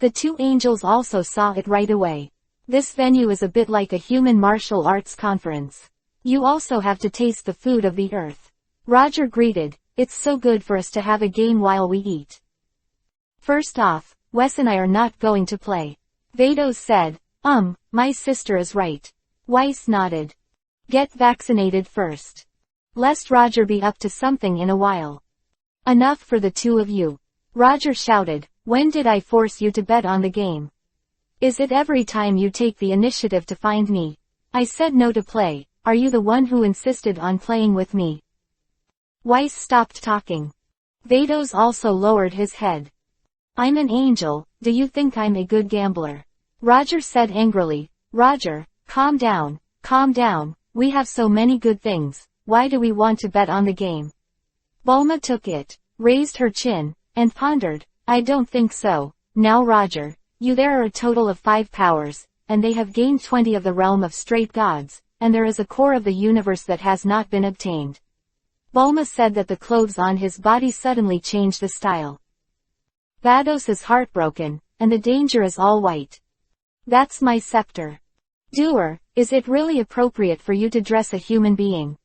The two angels also saw it right away. This venue is a bit like a human martial arts conference. You also have to taste the food of the earth. Roger greeted, it's so good for us to have a game while we eat. First off, Wes and I are not going to play. Vados said, my sister is right. Weiss nodded. Get vaccinated first. Lest Roger be up to something in a while. Enough for the two of you. Roger shouted, when did I force you to bet on the game? Is it every time you take the initiative to find me? I said no to play. Are you the one who insisted on playing with me? Weiss stopped talking. Vados also lowered his head. I'm an angel, do you think I'm a good gambler? Roger said angrily. Roger, calm down, we have so many good things, why do we want to bet on the game? Bulma took it, raised her chin, and pondered, I don't think so. Now Roger, there are a total of 5 powers, and they have gained 20 of the realm of straight gods, and there is a core of the universe that has not been obtained. Bulma said that the clothes on his body suddenly changed the style. Vados is heartbroken, and the danger is all white. That's my scepter. Doer, is it really appropriate for you to dress a human being?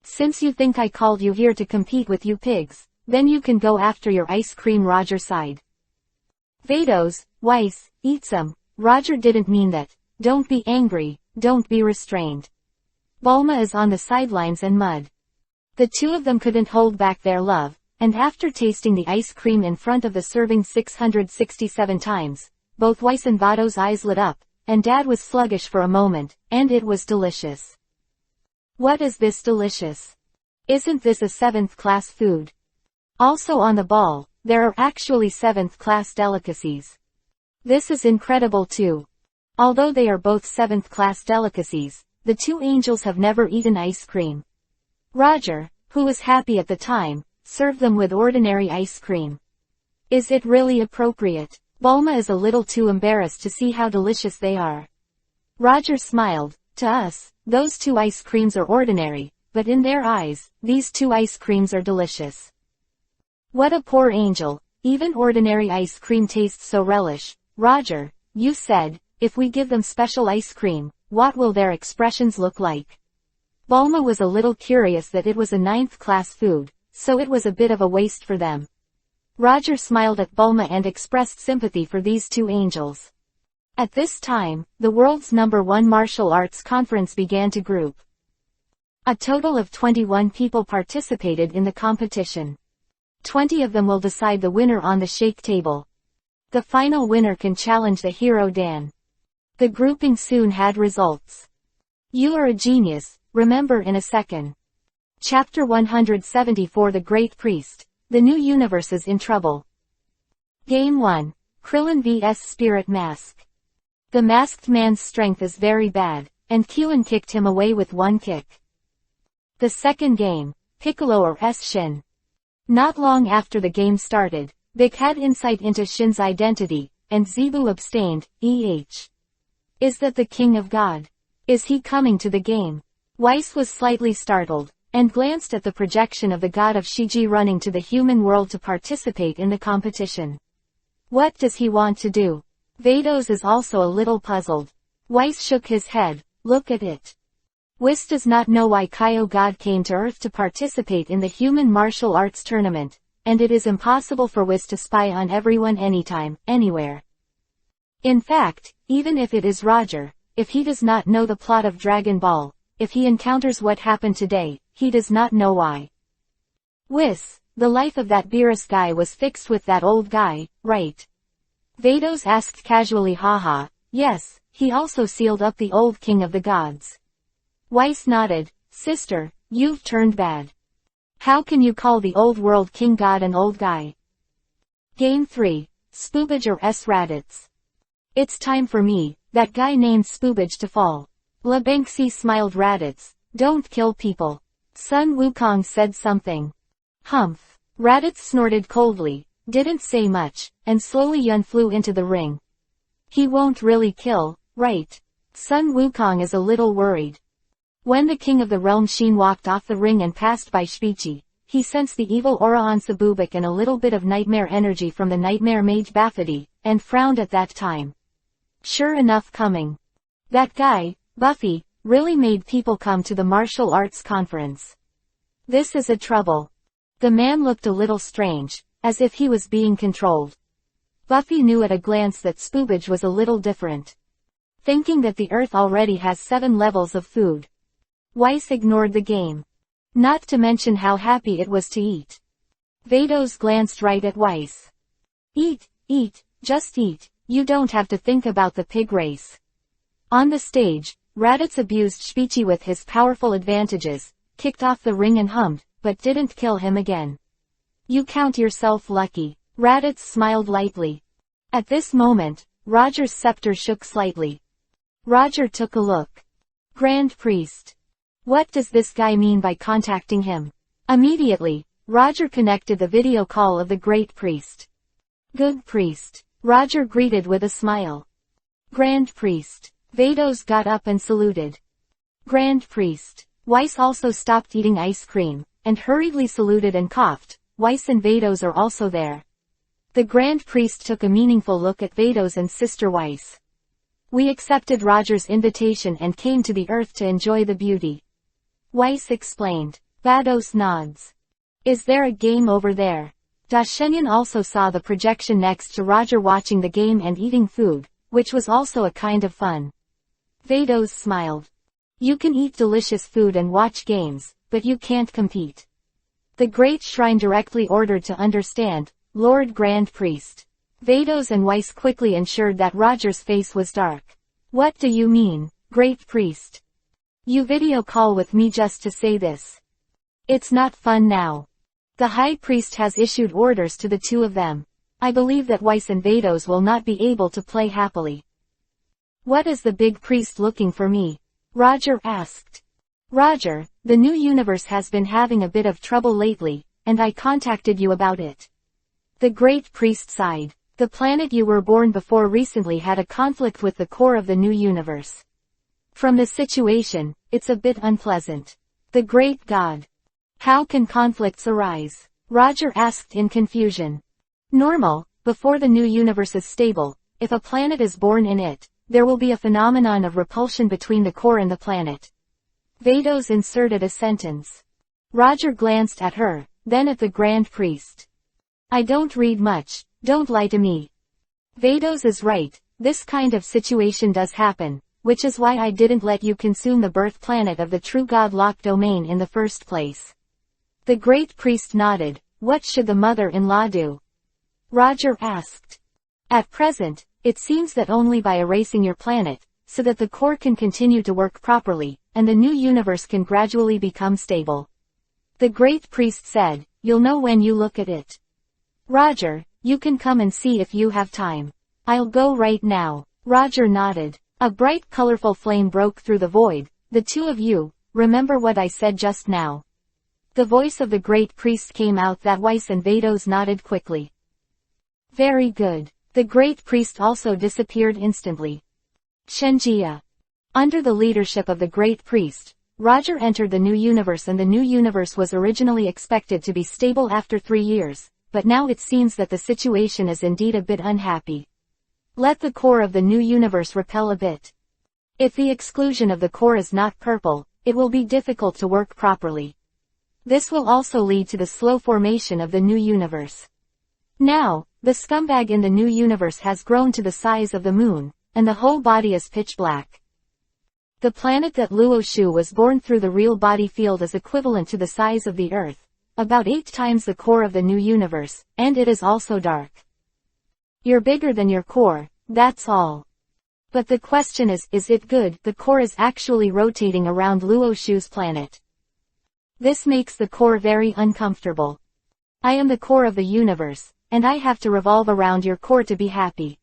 Since you think I called you here to compete with you pigs, then you can go after your ice cream. Roger sighed. Vados, Weiss, eat some. Roger didn't mean that. Don't be angry, don't be restrained. Bulma is on the sidelines and mud. The two of them couldn't hold back their love, and after tasting the ice cream in front of the serving 667 times, both Weiss and Vados' eyes lit up, and Dad was sluggish for a moment, and it was delicious. What is this delicious? Isn't this a 7th class food? Also on the ball, there are actually 7th class delicacies. This is incredible too. Although they are both 7th class delicacies, the two angels have never eaten ice cream. Roger, who was happy at the time, served them with ordinary ice cream. Is it really appropriate? Bulma is a little too embarrassed to see how delicious they are. Roger smiled. To us, those 2 ice creams are ordinary, but in their eyes, these 2 ice creams are delicious. What a poor angel, even ordinary ice cream tastes so relish. Roger, you said, if we give them special ice cream, what will their expressions look like? Bulma was a little curious that it was a 9th class food, so it was a bit of a waste for them. Roger smiled at Bulma and expressed sympathy for these two angels. At this time, the world's #1 martial arts conference began to group. A total of 21 people participated in the competition. 20 of them will decide the winner on the shake table. The final winner can challenge the hero Dan. The grouping soon had results. You are a genius, remember in a second. Chapter 174 The Great Priest. The new universe is in trouble. Game 1. Krillin vs Spirit Mask. The masked man's strength is very bad, and Krillin kicked him away with one kick. The second game, Piccolo or Shin. Not long after the game started, Big had insight into Shin's identity, and Zebu abstained. Is that the King of God? Is he coming to the game? Weiss was slightly startled, and glanced at the projection of the god of Shiji running to the human world to participate in the competition. What does he want to do? Vados is also a little puzzled. Weiss shook his head. Look at it. Whis does not know why Kaio God came to Earth to participate in the human martial arts tournament, and it is impossible for Whis to spy on everyone anytime, anywhere. In fact, even if it is Roger, if he does not know the plot of Dragon Ball, if he encounters what happened today, he does not know why. Whis, the life of that Beerus guy was fixed with that old guy, right? Vados asked casually. Haha, yes, he also sealed up the old king of the gods. Weiss nodded. Sister, you've turned bad. How can you call the old world king god an old guy? Game 3. Spoobage or Raditz. It's time for me, that guy named Spoobage, to fall. La Banksy smiled. Raditz, don't kill people. Sun Wukong said something. Humph. Raditz snorted coldly, didn't say much, and slowly Yun flew into the ring. He won't really kill, right? Sun Wukong is a little worried. When the king of the realm Shin walked off the ring and passed by Shpichi, he sensed the evil aura on Sabubik and a little bit of nightmare energy from the nightmare mage Bafidi, and frowned at that time. Sure enough, coming. That guy, Buffy, really made people come to the martial arts conference. This is a trouble. The man looked a little strange, as if he was being controlled. Buffy knew at a glance that Spoobage was a little different. Thinking that the Earth already has 7 levels of food. Weiss ignored the game. Not to mention how happy it was to eat. Vados glanced right at Weiss. Eat, just eat, you don't have to think about the pig race. On the stage, Raditz abused Shpichi with his powerful advantages, kicked off the ring and hummed, but didn't kill him again. You count yourself lucky. Raditz smiled lightly. At this moment, Roger's scepter shook slightly. Roger took a look. Grand Priest. What does this guy mean by contacting him? Immediately, Roger connected the video call of the Great Priest. Good Priest. Roger greeted with a smile. Grand Priest. Vados got up and saluted. Grand Priest. Weiss also stopped eating ice cream, and hurriedly saluted and coughed. Weiss and Vados are also there. The Grand Priest took a meaningful look at Vados and Sister Weiss. We accepted Roger's invitation and came to the Earth to enjoy the beauty. Weiss explained. Vados nods. Is there a game over there? Dashenyan also saw the projection next to Roger watching the game and eating food, which was also a kind of fun. Vados smiled. You can eat delicious food and watch games, but you can't compete. The Great Shrine directly ordered to understand, Lord Grand Priest. Vados and Weiss quickly ensured that Roger's face was dark. What do you mean, Great Priest? You video call with me just to say this. It's not fun now. The High Priest has issued orders to the two of them. I believe that Weiss and Vados will not be able to play happily. What is the big priest looking for me? Roger asked. Roger, the new universe has been having a bit of trouble lately, and I contacted you about it. The Great Priest sighed. The planet you were born before recently had a conflict with the core of the new universe. From the situation, it's a bit unpleasant. The Great God. How can conflicts arise? Roger asked in confusion. Normal, before the new universe is stable, if a planet is born in it, there will be a phenomenon of repulsion between the core and the planet. Vados inserted a sentence. Roger glanced at her, then at the Grand Priest. I don't read much, don't lie to me. Vados is right, this kind of situation does happen, which is why I didn't let you consume the birth planet of the true god lock domain in the first place. The great priest nodded. What should the mother-in-law do? Roger asked. At present, it seems that only by erasing your planet, so that the core can continue to work properly, and the new universe can gradually become stable. The great priest said, you'll know when you look at it. Roger, you can come and see if you have time. I'll go right now. Roger nodded. A bright colorful flame broke through the void. The two of you, remember what I said just now. The voice of the great priest came out that twice and Vados nodded quickly. Very good. The great priest also disappeared instantly. Shenjia. Under the leadership of the great priest, Roger entered the new universe, and the new universe was originally expected to be stable after 3 years, but now it seems that the situation is indeed a bit unhappy. Let the core of the new universe repel a bit. If the exclusion of the core is not purple, it will be difficult to work properly. This will also lead to the slow formation of the new universe. Now, the scumbag in the new universe has grown to the size of the moon, and the whole body is pitch black. The planet that Luo Shu was born through the real body field is equivalent to the size of the Earth, about 8 times the core of the new universe, and it is also dark. You're bigger than your core, that's all. But the question is it good? The core is actually rotating around Luo Shu's planet. This makes the core very uncomfortable. I am the core of the universe, and I have to revolve around your core to be happy.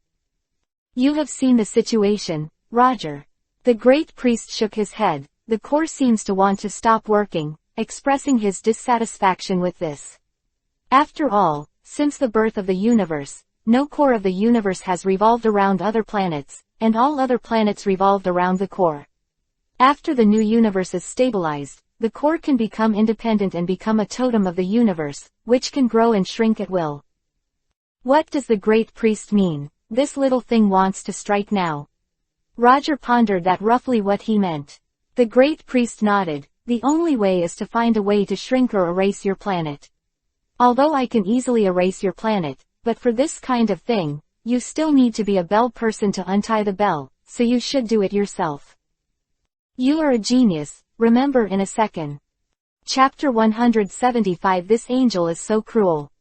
You have seen the situation, Roger. The great priest shook his head. The core seems to want to stop working, expressing his dissatisfaction with this. After all, since the birth of the universe, no core of the universe has revolved around other planets, and all other planets revolved around the core. After the new universe is stabilized, the core can become independent and become a totem of the universe, which can grow and shrink at will. What does the great priest mean? This little thing wants to strike now. Roger pondered that roughly what he meant. The great priest nodded. The only way is to find a way to shrink or erase your planet. Although I can easily erase your planet, but for this kind of thing, you still need to be a bell person to untie the bell, so you should do it yourself. You are a genius, remember in a second. Chapter 175. This angel is so cruel.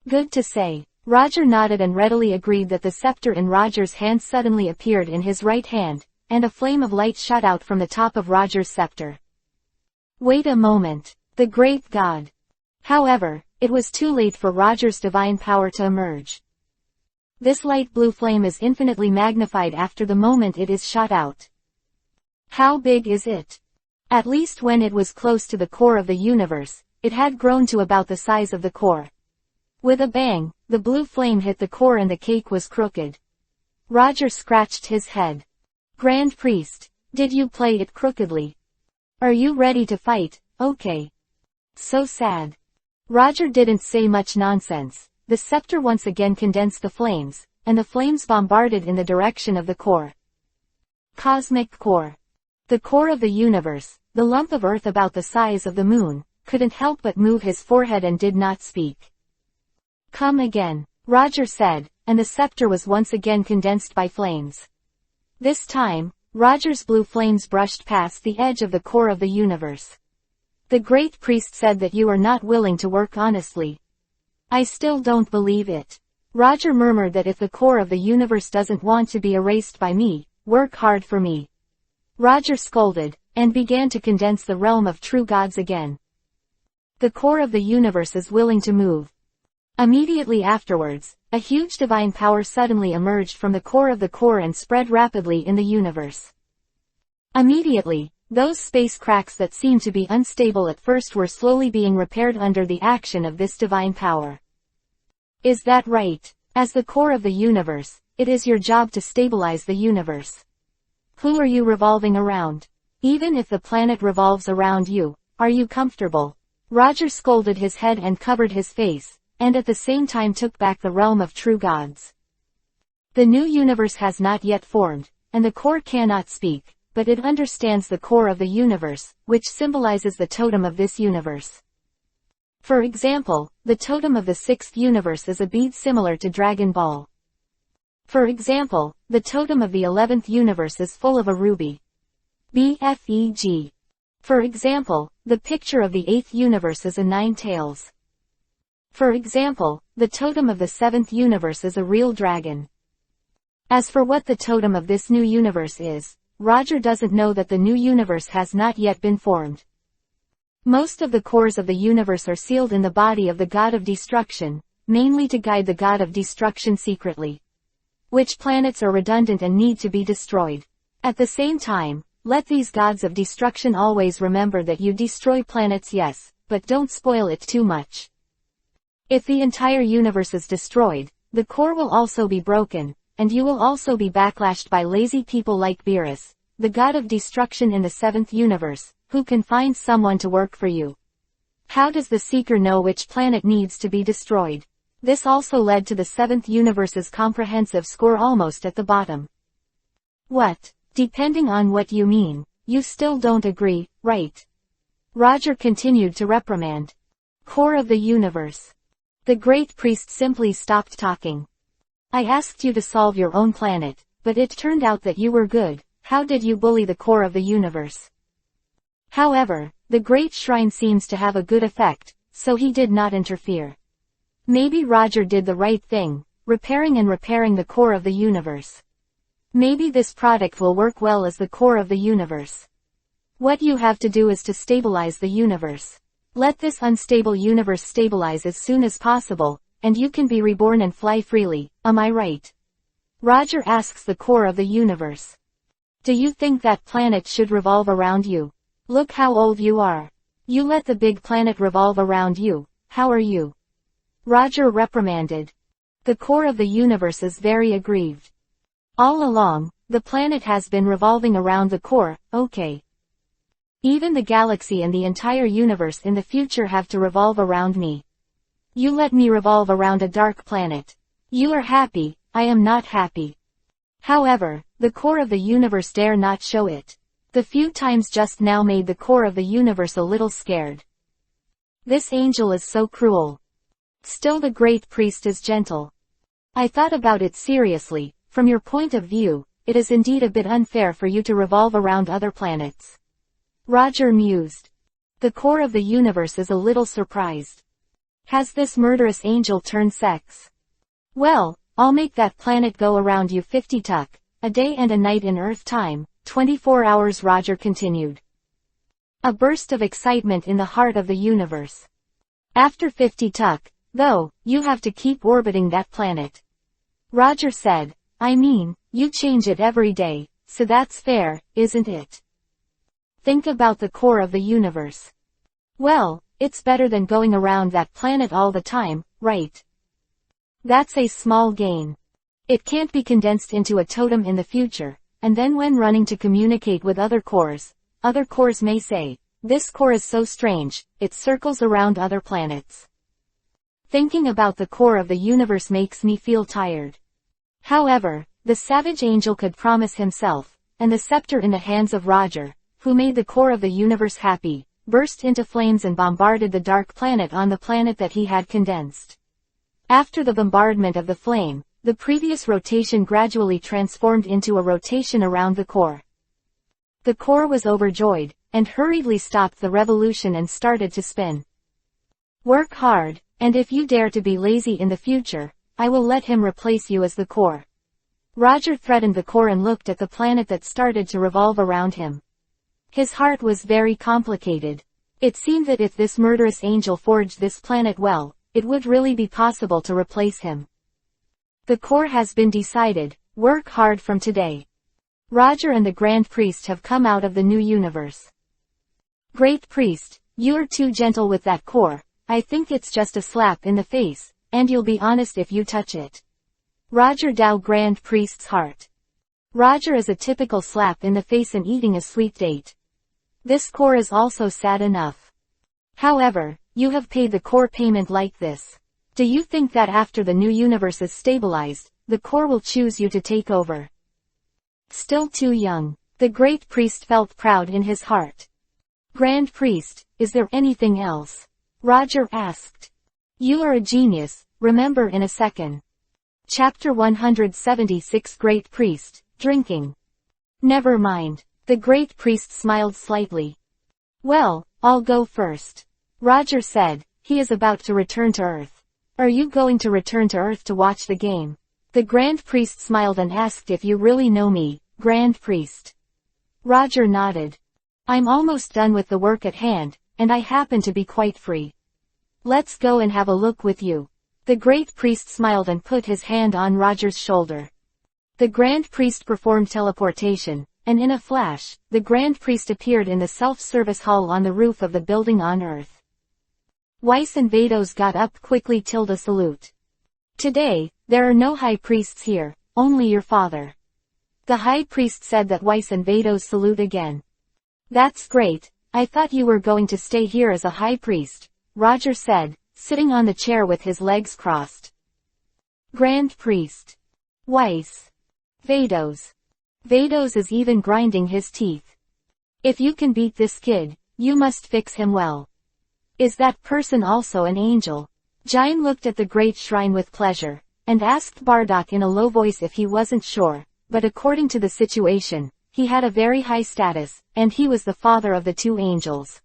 Good to say. Roger nodded and readily agreed that the scepter in Roger's hand suddenly appeared in his right hand, and a flame of light shot out from the top of Roger's scepter. Wait a moment. The great god. However, it was too late for Roger's divine power to emerge. This light blue flame is infinitely magnified after the moment it is shot out. How big is it? At least when it was close to the core of the universe, it had grown to about the size of the core. With a bang, the blue flame hit the core and the cake was crooked. Roger scratched his head. Grand Priest, did you play it crookedly? Are you ready to fight? Okay. So sad. Roger didn't say much nonsense. The scepter once again condensed the flames, and the flames bombarded in the direction of the core. Cosmic core. The core of the universe, the lump of earth about the size of the moon, couldn't help but move his forehead and did not speak. Come again, Roger said, and the scepter was once again condensed by flames. This time, Roger's blue flames brushed past the edge of the core of the universe. The great priest said that you are not willing to work honestly. I still don't believe it. Roger murmured that if the core of the universe doesn't want to be erased by me, work hard for me. Roger scolded, and began to condense the realm of true gods again. The core of the universe is willing to move. Immediately afterwards, a huge divine power suddenly emerged from the core of the core and spread rapidly in the universe. Immediately, those space cracks that seemed to be unstable at first were slowly being repaired under the action of this divine power. Is that right? As the core of the universe, it is your job to stabilize the universe. Who are you revolving around? Even if the planet revolves around you, are you comfortable? Roger scolded his head and covered his face, and at the same time took back the realm of true gods. The new universe has not yet formed, and the core cannot speak, but it understands the core of the universe, which symbolizes the totem of this universe. For example, the totem of the 6th universe is a bead similar to Dragon Ball. For example, the totem of the 11th universe is full of a ruby. BFEG. For example, the picture of the 8th universe is a 9 tails. For example, the totem of the 7th universe is a real dragon. As for what the totem of this new universe is, Roger doesn't know that the new universe has not yet been formed. Most of the cores of the universe are sealed in the body of the god of destruction, mainly to guide the god of destruction secretly. Which planets are redundant and need to be destroyed. At the same time, let these gods of destruction always remember that you destroy planets, yes, but don't spoil it too much. If the entire universe is destroyed, the core will also be broken, and you will also be backlashed by lazy people like Beerus, the god of destruction in the 7th universe, who can find someone to work for you. How does the Seeker know which planet needs to be destroyed? This also led to the 7th universe's comprehensive score almost at the bottom. What? Depending on what you mean, you still don't agree, right? Roger continued to reprimand. Core of the universe. The great priest simply stopped talking. I asked you to solve your own planet, but it turned out that you were good. How did you bully the core of the universe? However, the great shrine seems to have a good effect, so he did not interfere. Maybe Roger did the right thing, repairing the core of the universe. Maybe this product will work well as the core of the universe. What you have to do is to stabilize the universe. Let this unstable universe stabilize as soon as possible, and you can be reborn and fly freely, am I right? Roger asks the core of the universe. Do you think that planet should revolve around you? Look how old you are. You let the big planet revolve around you, how are you? Roger reprimanded. The core of the universe is very aggrieved. All along, the planet has been revolving around the core, okay. Even the galaxy and the entire universe in the future have to revolve around me. You let me revolve around a dark planet. You are happy, I am not happy. However, the core of the universe dare not show it. The few times just now made the core of the universe a little scared. This angel is so cruel. Still the great priest is gentle. I thought about it seriously. From your point of view, it is indeed a bit unfair for you to revolve around other planets. Roger mused. The core of the universe is a little surprised. Has this murderous angel turned sex? Well, I'll make that planet go around you 50 tuck, a day and a night in Earth time, 24 hours. Roger continued. A burst of excitement in the heart of the universe. After 50 tuck, though, you have to keep orbiting that planet. Roger said. I mean, you change it every day, so that's fair, isn't it? Think about the core of the universe. Well, it's better than going around that planet all the time, right? That's a small gain. It can't be condensed into a totem in the future, and then when running to communicate with other cores may say, this core is so strange, it circles around other planets. Thinking about the core of the universe makes me feel tired. However, the savage angel could promise himself, and the scepter in the hands of Roger, who made the core of the universe happy, burst into flames and bombarded the dark planet on the planet that he had condensed. After the bombardment of the flame, the previous rotation gradually transformed into a rotation around the core. The core was overjoyed, and hurriedly stopped the revolution and started to spin. Work hard, and if you dare to be lazy in the future, I will let him replace you as the core. Roger threatened the core and looked at the planet that started to revolve around him. His heart was very complicated. It seemed that if this murderous angel forged this planet well, it would really be possible to replace him. The core has been decided, work hard from today. Roger and the Grand Priest have come out of the new universe. Great Priest, you are too gentle with that core, I think it's just a slap in the face, and you'll be honest if you touch it. Roger Dow Grand Priest's heart. Roger is a typical slap in the face and eating a sweet date. This core is also sad enough. However, you have paid the core payment like this. Do you think that after the new universe is stabilized, the core will choose you to take over? Still too young. The Great Priest felt proud in his heart. Grand Priest, is there anything else? Roger asked. You are a genius, remember in a second. Chapter 176 Great Priest, Drinking. Never mind. The Great Priest smiled slightly. Well, I'll go first. Roger said, he is about to return to Earth. Are you going to return to Earth to watch the game? The Grand Priest smiled and asked if you really know me, Grand Priest. Roger nodded. I'm almost done with the work at hand, and I happen to be quite free. Let's go and have a look with you. The Great Priest smiled and put his hand on Roger's shoulder. The Grand Priest performed teleportation, and in a flash, the Grand Priest appeared in the self-service hall on the roof of the building on Earth. Weiss and Vados got up quickly tilde salute. Today, there are no high priests here, only your father. The High Priest said that Weiss and Vados salute again. That's great, I thought you were going to stay here as a High Priest, Roger said, sitting on the chair with his legs crossed. Grand Priest. Weiss. Vados. Vados is even grinding his teeth. If you can beat this kid, you must fix him well. Is that person also an angel? Jain looked at the great shrine with pleasure, and asked Bardock in a low voice if he wasn't sure, but according to the situation, he had a very high status, and he was the father of the two angels.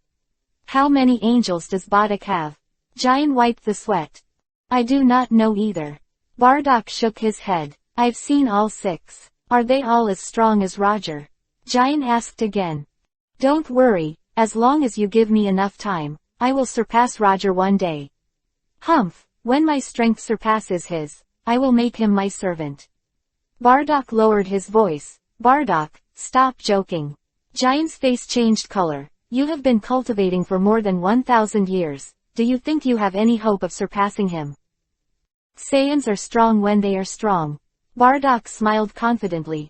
How many angels does Bardock have? Jain wiped the sweat. I do not know either. Bardock shook his head. I've seen all 6. Are they all as strong as Roger? Jain asked again. Don't worry, as long as you give me enough time, I will surpass Roger one day. Humph, when my strength surpasses his, I will make him my servant. Bardock lowered his voice. Bardock, stop joking. Jain's face changed color. You have been cultivating for more than 1,000 years. Do you think you have any hope of surpassing him? Saiyans are strong when they are strong. Bardock smiled confidently.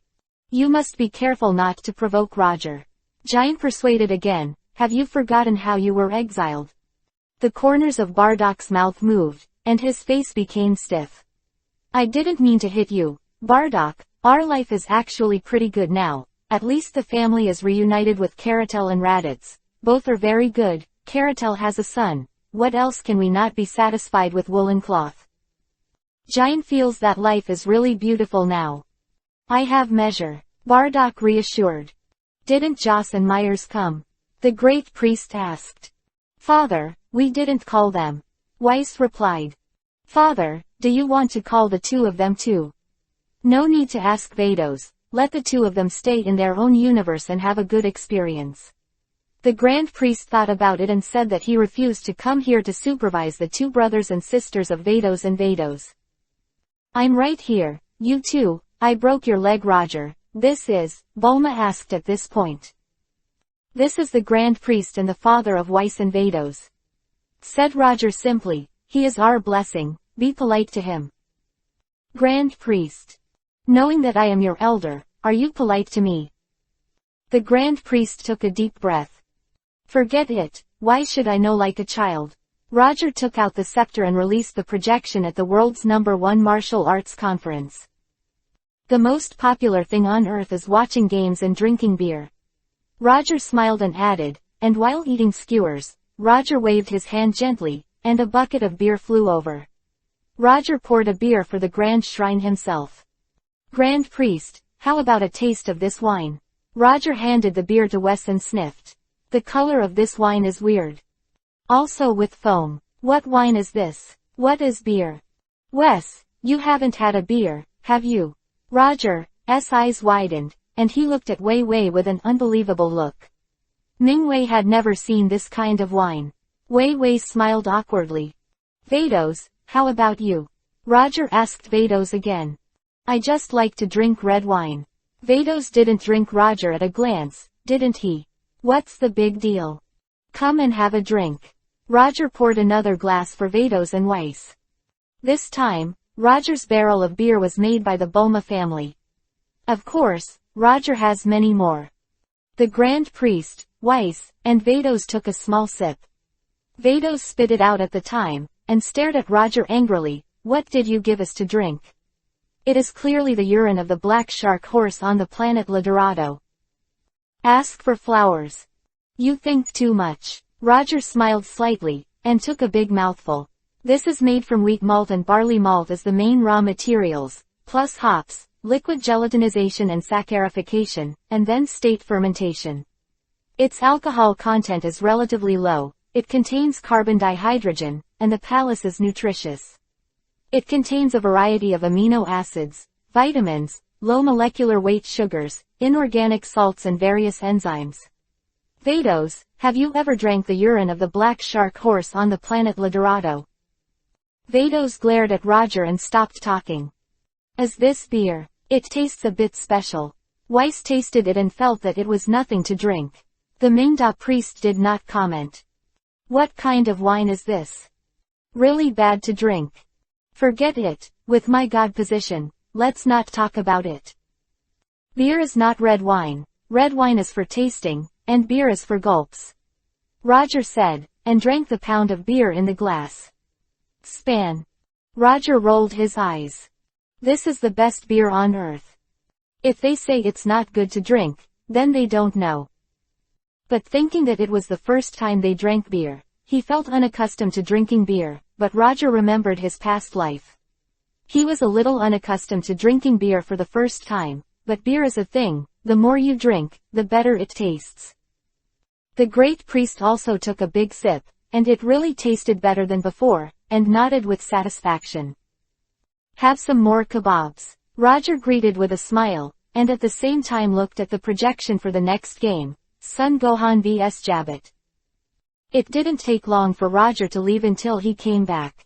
You must be careful not to provoke Roger. Jain persuaded again. Have you forgotten how you were exiled? The corners of Bardock's mouth moved, and his face became stiff. I didn't mean to hit you, Bardock. Our life is actually pretty good now. At least the family is reunited with Karatel and Raditz. Both are very good. Karatel has a son. What else can we not be satisfied with woolen cloth? Jain feels that life is really beautiful now. I have measure. Bardock reassured. Didn't Joss and Myers come? The Great Priest asked. Father, we didn't call them. Weiss replied. Father, do you want to call the two of them too? No need to ask Vados. Let the two of them stay in their own universe and have a good experience. The Grand Priest thought about it and said that he refused to come here to supervise the two brothers and sisters of Vados and Vados. I'm right here, you too. I broke your leg, Roger. This is, Bulma asked at this point. This is the Grand Priest and the father of Weiss and Vados. Said Roger simply, he is our blessing, be polite to him. Grand Priest. Knowing that I am your elder, are you polite to me? The Grand Priest took a deep breath. Forget it, why should I know like a child? Roger took out the scepter and released the projection at the world's #1 martial arts conference. The most popular thing on earth is watching games and drinking beer. Roger smiled and added, and while eating skewers, Roger waved his hand gently, and a bucket of beer flew over. Roger poured a beer for the Grand Shrine himself. Grand Priest, how about a taste of this wine? Roger handed the beer to Wes and sniffed. The color of this wine is weird. Also with foam. What wine is this? What is beer? Wes, you haven't had a beer, have you? Roger's eyes widened, and he looked at Wei Wei with an unbelievable look. Ming Wei had never seen this kind of wine. Wei Wei smiled awkwardly. Vados, how about you? Roger asked Vados again. I just like to drink red wine. Vados didn't drink Roger at a glance, didn't he? What's the big deal? Come and have a drink. Roger poured another glass for Vados and Weiss. This time, Roger's barrel of beer was made by the Bulma family. Of course, Roger has many more. The Grand Priest, Weiss, and Vados took a small sip. Vados spit it out at the time, and stared at Roger angrily. What did you give us to drink? It is clearly the urine of the black shark horse on the planet La Dorado. Ask for flowers. You think too much. Roger smiled slightly. and took a big mouthful. This is made from wheat malt and barley malt as the main raw materials, plus hops, liquid gelatinization and saccharification, and then state fermentation. Its alcohol content is relatively low, it contains carbon dihydrogen, and the palace is nutritious. It contains a variety of amino acids, vitamins, low molecular weight sugars, inorganic salts and various enzymes. Vados, have you ever drank the urine of the black shark horse on the planet La Dorado? Vados glared at Roger and stopped talking. Is this beer? It tastes a bit special. Weiss tasted it and felt that it was nothing to drink. The Mingda priest did not comment. What kind of wine is this? Really bad to drink. Forget it, with my god position, let's not talk about it. Beer is not red wine is for tasting, and beer is for gulps. Roger said, and drank the pound of beer in the glass. Span. Roger rolled his eyes. This is the best beer on earth. If they say it's not good to drink, then they don't know. But thinking that it was the first time they drank beer, he felt unaccustomed to drinking beer, but Roger remembered his past life. He was a little unaccustomed to drinking beer for the first time, but beer is a thing, the more you drink, the better it tastes. The great priest also took a big sip, and it really tasted better than before, and nodded with satisfaction. Have some more kebabs. Roger greeted with a smile, and at the same time looked at the projection for the next game, Son Gohan vs Jabbit. It didn't take long for Roger to leave until he came back.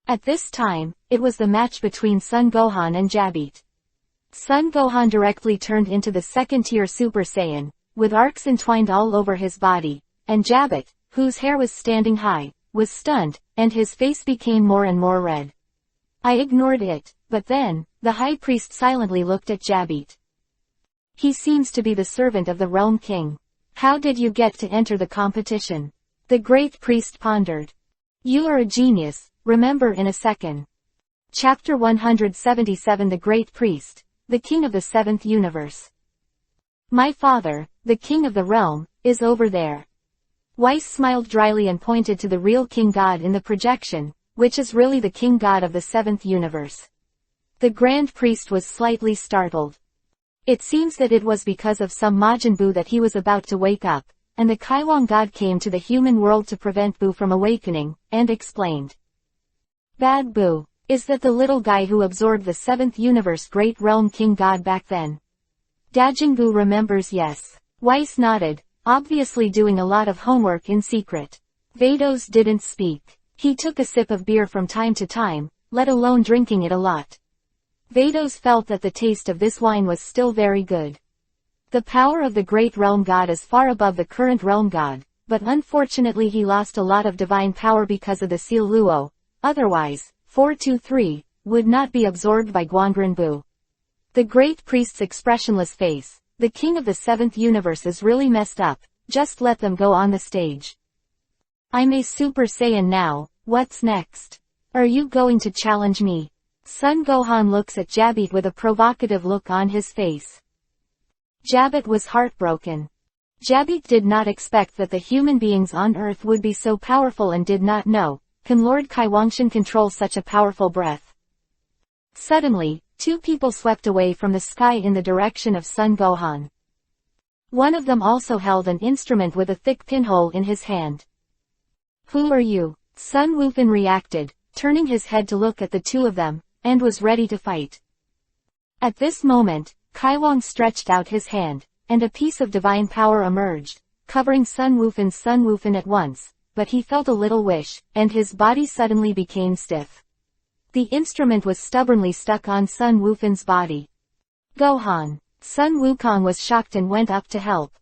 At this time, it was the match between Son Gohan and Jabbit. Son Gohan directly turned into the second-tier Super Saiyan, with arcs entwined all over his body, and Jabbit, whose hair was standing high, was stunned, and his face became more and more red. I ignored it, but then, the high priest silently looked at Jabbit. He seems to be the servant of the Realm King. How did you get to enter the competition? The great priest pondered. You are a genius, remember in a second. Chapter 177 The Great Priest, the King of the Seventh Universe. My father, the King of the Realm, is over there. Weiss smiled dryly and pointed to the real King God in the projection, which is really the King God of the Seventh Universe. The Grand Priest was slightly startled. It seems that it was because of some Majin Buu that he was about to wake up, and the Kaiwang God came to the human world to prevent Buu from awakening, and explained. Bad Buu, is that the little guy who absorbed the Seventh Universe Great Realm King God back then? Dajingbu remembers. Yes. Weiss nodded, obviously doing a lot of homework in secret. Vados didn't speak. He took a sip of beer from time to time, let alone drinking it a lot. Vados felt that the taste of this wine was still very good. The power of the Great Realm God is far above the current Realm God, but unfortunately he lost a lot of divine power because of the Seal Luo, otherwise, 423, would not be absorbed by Guangren Bu. The Great Priest's expressionless face, the King of the Seventh Universe is really messed up, just let them go on the stage. I'm a Super Saiyan now, what's next? Are you going to challenge me? Son Gohan looks at Jabbit with a provocative look on his face. Jabbit was heartbroken. Jabbit did not expect that the human beings on Earth would be so powerful and did not know, can Lord Kaiwangshan control such a powerful breath? Suddenly, two people swept away from the sky in the direction of Son Gohan. One of them also held an instrument with a thick pinhole in his hand. Who are you? Sun Wukong reacted, turning his head to look at the two of them, and was ready to fight. At this moment, Kaiwang stretched out his hand, and a piece of divine power emerged, covering Sun Wukong at once, but he felt a little wish, and his body suddenly became stiff. The instrument was stubbornly stuck on Sun Wukong's body. Gohan. Sun Wukong was shocked and went up to help.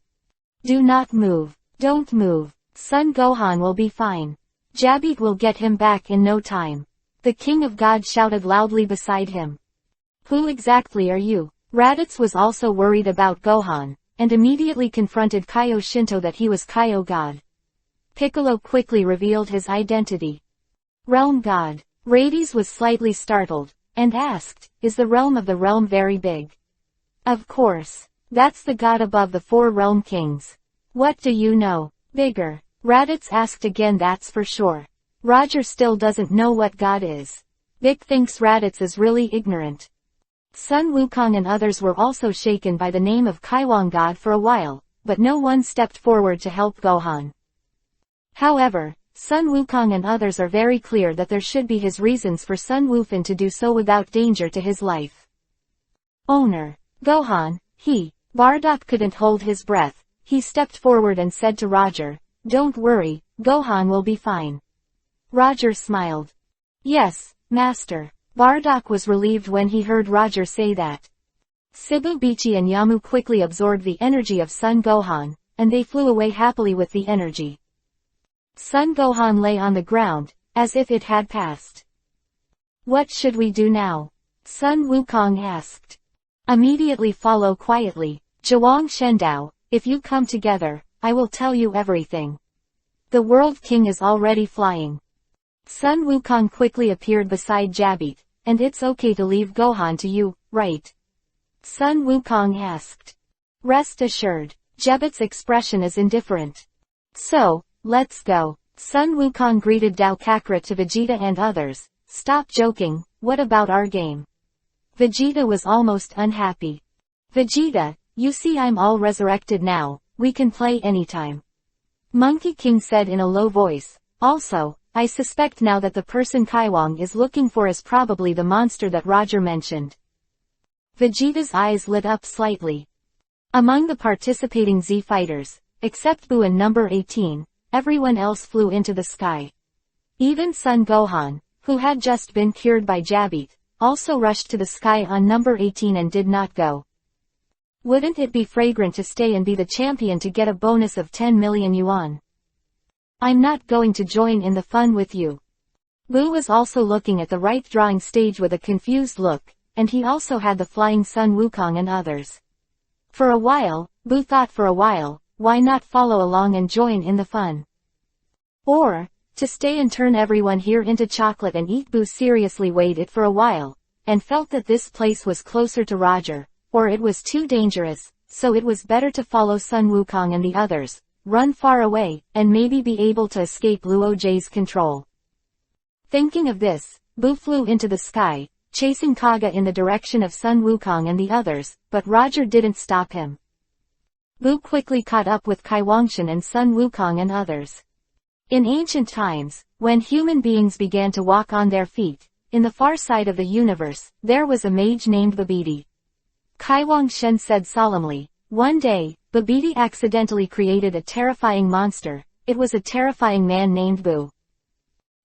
Do not move. Don't move. Son Gohan will be fine. Jabbit will get him back in no time. The King of God shouted loudly beside him. Who exactly are you? Raditz was also worried about Gohan, and immediately confronted Kaio Shinto that he was Kaio God. Piccolo quickly revealed his identity. Realm God. Raditz was slightly startled, and asked, is the realm of the realm very big? Of course. That's the god above the four realm kings. What do you know? Bigger. Raditz asked again. That's for sure. Roger still doesn't know what God is. Vic thinks Raditz is really ignorant. Sun Wukong and others were also shaken by the name of Kaiwang God for a while, but no one stepped forward to help Gohan. However, Sun Wukong and others are very clear that there should be his reasons for Sun Wufan to do so without danger to his life. Owner. Gohan, Bardock couldn't hold his breath. He stepped forward and said to Roger, "Don't worry, Gohan will be fine." Roger smiled. "Yes, Master." Bardock was relieved when he heard Roger say that. Shibubichi and Yamu quickly absorbed the energy of Son Gohan, and they flew away happily with the energy. Son Gohan lay on the ground, as if it had passed. "What should we do now?" Sun Wukong asked. "Immediately follow quietly, Zhuang Shendao. If you come together, I will tell you everything. The World King is already flying." Sun Wukong quickly appeared beside Jabit, "And it's okay to leave Gohan to you, right?" Sun Wukong asked. "Rest assured." Jabit's expression is indifferent. "So, let's go." Sun Wukong greeted Daokakra to Vegeta and others. "Stop joking, what about our game?" Vegeta was almost unhappy. "Vegeta, you see I'm all resurrected now, we can play anytime." Monkey King said in a low voice. "Also, I suspect now that the person Kaiwang is looking for is probably the monster that Roger mentioned." Vegeta's eyes lit up slightly. Among the participating Z fighters, except Buu and number 18, everyone else flew into the sky. Even Son Gohan, who had just been cured by Jabit, also rushed to the sky on number 18 and did not go. Wouldn't it be fragrant to stay and be the champion to get a bonus of 10 million yuan? "I'm not going to join in the fun with you." Buu was also looking at the right drawing stage with a confused look, and he also had the flying Sun Wukong and others. For a while, Buu thought why not follow along and join in the fun? Or, to stay and turn everyone here into chocolate and eat. Buu seriously weighed it for a while, and felt that this place was closer to Roger, or it was too dangerous, so it was better to follow Sun Wukong and the others, run far away, and maybe be able to escape Luo Jie's control. Thinking of this, Buu flew into the sky, chasing Kaga in the direction of Sun Wukong and the others, but Roger didn't stop him. Buu quickly caught up with Kaiwangshan and Sun Wukong and others. In ancient times, when human beings began to walk on their feet, in the far side of the universe, there was a mage named Babidi. Kaiwangshan said solemnly, "One day, Babidi accidentally created a terrifying monster. It was a terrifying man named Buu."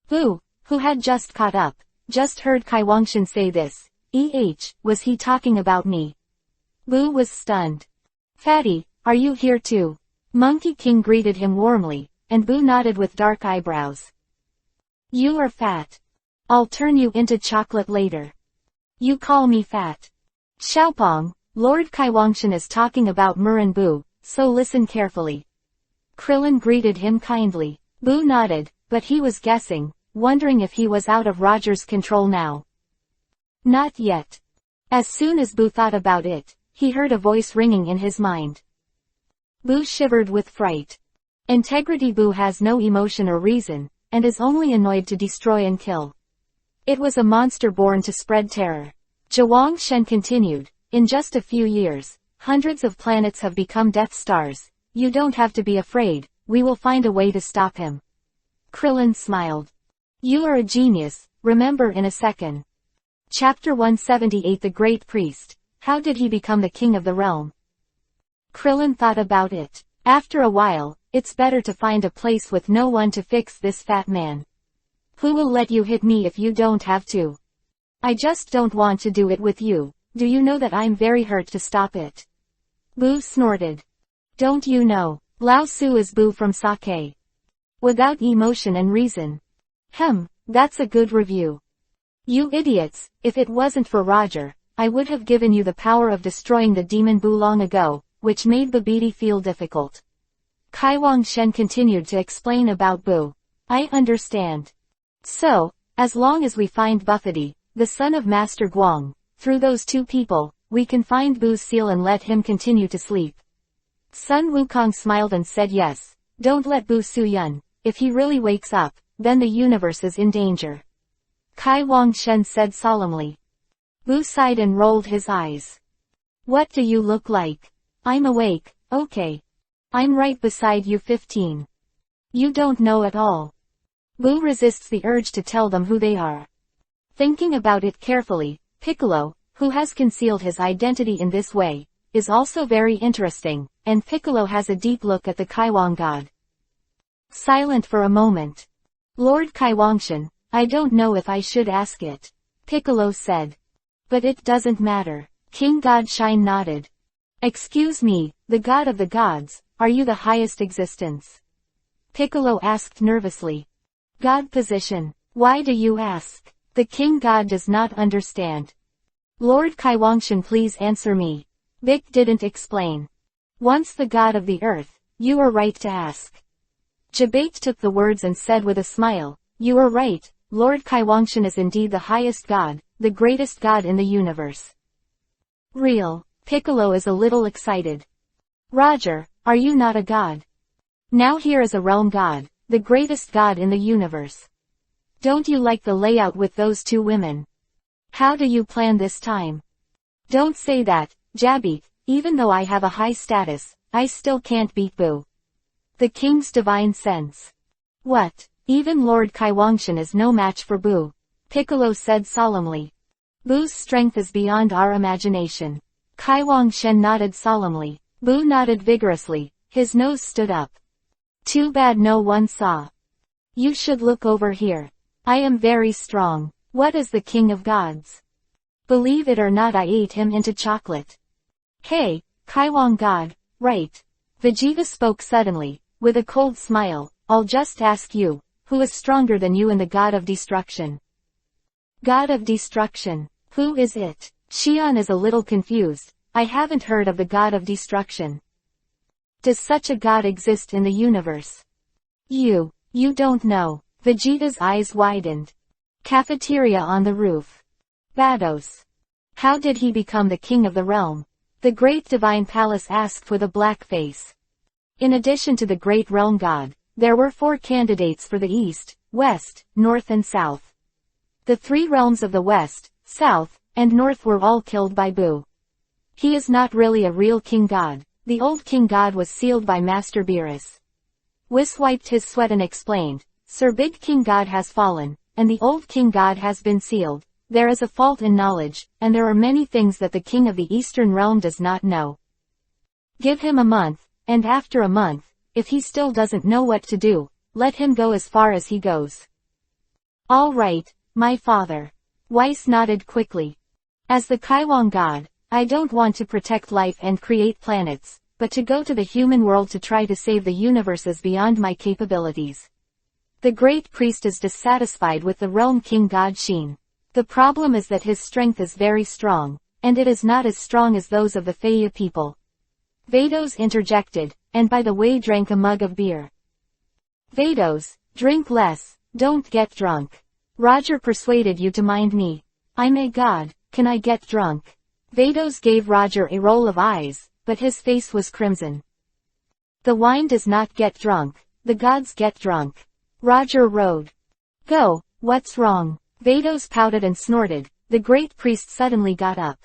Buu, who had just caught up, just heard Kaiwangshan say this. Was he talking about me? Buu was stunned. "Fatty, are you here too?" Monkey King greeted him warmly, and Buu nodded with dark eyebrows. "You are fat. I'll turn you into chocolate later. You call me fat." "Xiaopong, Lord Kaiwangshan is talking about Muran Buu, so listen carefully." Krillin greeted him kindly. Buu nodded, but he was guessing, wondering if he was out of Roger's control now. Not yet. As soon as Buu thought about it, he heard a voice ringing in his mind. Buu shivered with fright. Integrity. Buu has no emotion or reason, and is only annoyed to destroy and kill. It was a monster born to spread terror. Zhuang Shen continued, "In just a few years, hundreds of planets have become Death Stars. You don't have to be afraid, we will find a way to stop him." Krillin smiled. "You are a genius, remember in a second." Chapter 178. The Great Priest. How did he become the king of the realm? Krillin thought about it. After a while, it's better to find a place with no one to fix this fat man. Who will let you hit me if you don't have to? I just don't want to do it with you. Do you know that I'm very hurt to stop it? Buu snorted. Don't you know? Lao Su is Buu from Sake. Without emotion and reason. That's a good review. You idiots, if it wasn't for Roger, I would have given you the power of destroying the demon Buu long ago, which made Babidi feel difficult. Kaiwangshan continued to explain about Buu. I understand. So, as long as we find Buffety, the son of Master Guang, through those two people, we can find Buu's seal and let him continue to sleep. Sun Wukong smiled and said yes, Don't let Bu Suyun. If he really wakes up, then the universe is in danger. Kai Wangshen said solemnly. Bu sighed and rolled his eyes. What do you look like? I'm awake, okay. I'm right beside you 15. You don't know at all. Bu resists the urge to tell them who they are. Thinking about it carefully, Piccolo, who has concealed his identity in this way, is also very interesting, and Piccolo has a deep look at the Kaiwang god. Silent for a moment. Lord Kaiwangshan, I don't know if I should ask it. Piccolo said. But it doesn't matter. King Godshine nodded. Excuse me, the god of the gods, are you the highest existence? Piccolo asked nervously. God position. Why do you ask? The king god does not understand. Lord Kaiwangshan, please answer me. Vic didn't explain. Once the god of the earth, you are right to ask. Jabate took the words and said with a smile, you are right, Lord Kaiwangshan is indeed the highest god, the greatest god in the universe. Real. Piccolo is a little excited. Roger, are you not a god? Now here is a realm god, the greatest god in the universe. Don't you like the layout with those two women? How do you plan this time? Don't say that, Jabate, even though I have a high status, I still can't beat Bu. The king's divine sense. What? Even Lord Kaiwangshan is no match for Bu. Piccolo said solemnly. Bu's strength is beyond our imagination. Kaiwangshan nodded solemnly. Bu nodded vigorously, his nose stood up. Too bad no one saw. You should look over here. I am very strong. What is the king of gods? Believe it or not, I ate him into chocolate. Hey, Kaiwang god, right. Vegeta spoke suddenly, with a cold smile, I'll just ask you, who is stronger than you in the god of destruction? God of destruction. Who is it? Xion is a little confused. I haven't heard of the god of destruction. Does such a god exist in the universe? You don't know. Vegeta's eyes widened. Cafeteria on the roof. Vados. How did he become the king of the realm? The great divine palace asked with a black face. In addition to the great realm god, there were 4 candidates for the east, west, north and south. The 3 realms of the west, south, and north were all killed by Bu. He is not really a real king god. The old king god was sealed by Master Beerus. Whis wiped his sweat and explained, Sir Big King God has fallen, and the old king god has been sealed. There is a fault in knowledge, and there are many things that the king of the eastern realm does not know. Give him a month, and after a month, if he still doesn't know what to do, let him go as far as he goes. All right, my father. Weiss nodded quickly. As the Kaiwang god, I don't want to protect life and create planets, but to go to the human world to try to save the universe is beyond my capabilities. The great priest is dissatisfied with the realm king god Shin. The problem is that his strength is very strong, and it is not as strong as those of the Faya people. Vados interjected, and by the way drank a mug of beer. Vados, drink less, don't get drunk. Roger persuaded you to mind me. I'm a god, can I get drunk? Vados gave Roger a roll of eyes, but his face was crimson. The wine does not get drunk, the gods get drunk. Roger rode. Go, what's wrong? Vados pouted and snorted. The great priest suddenly got up.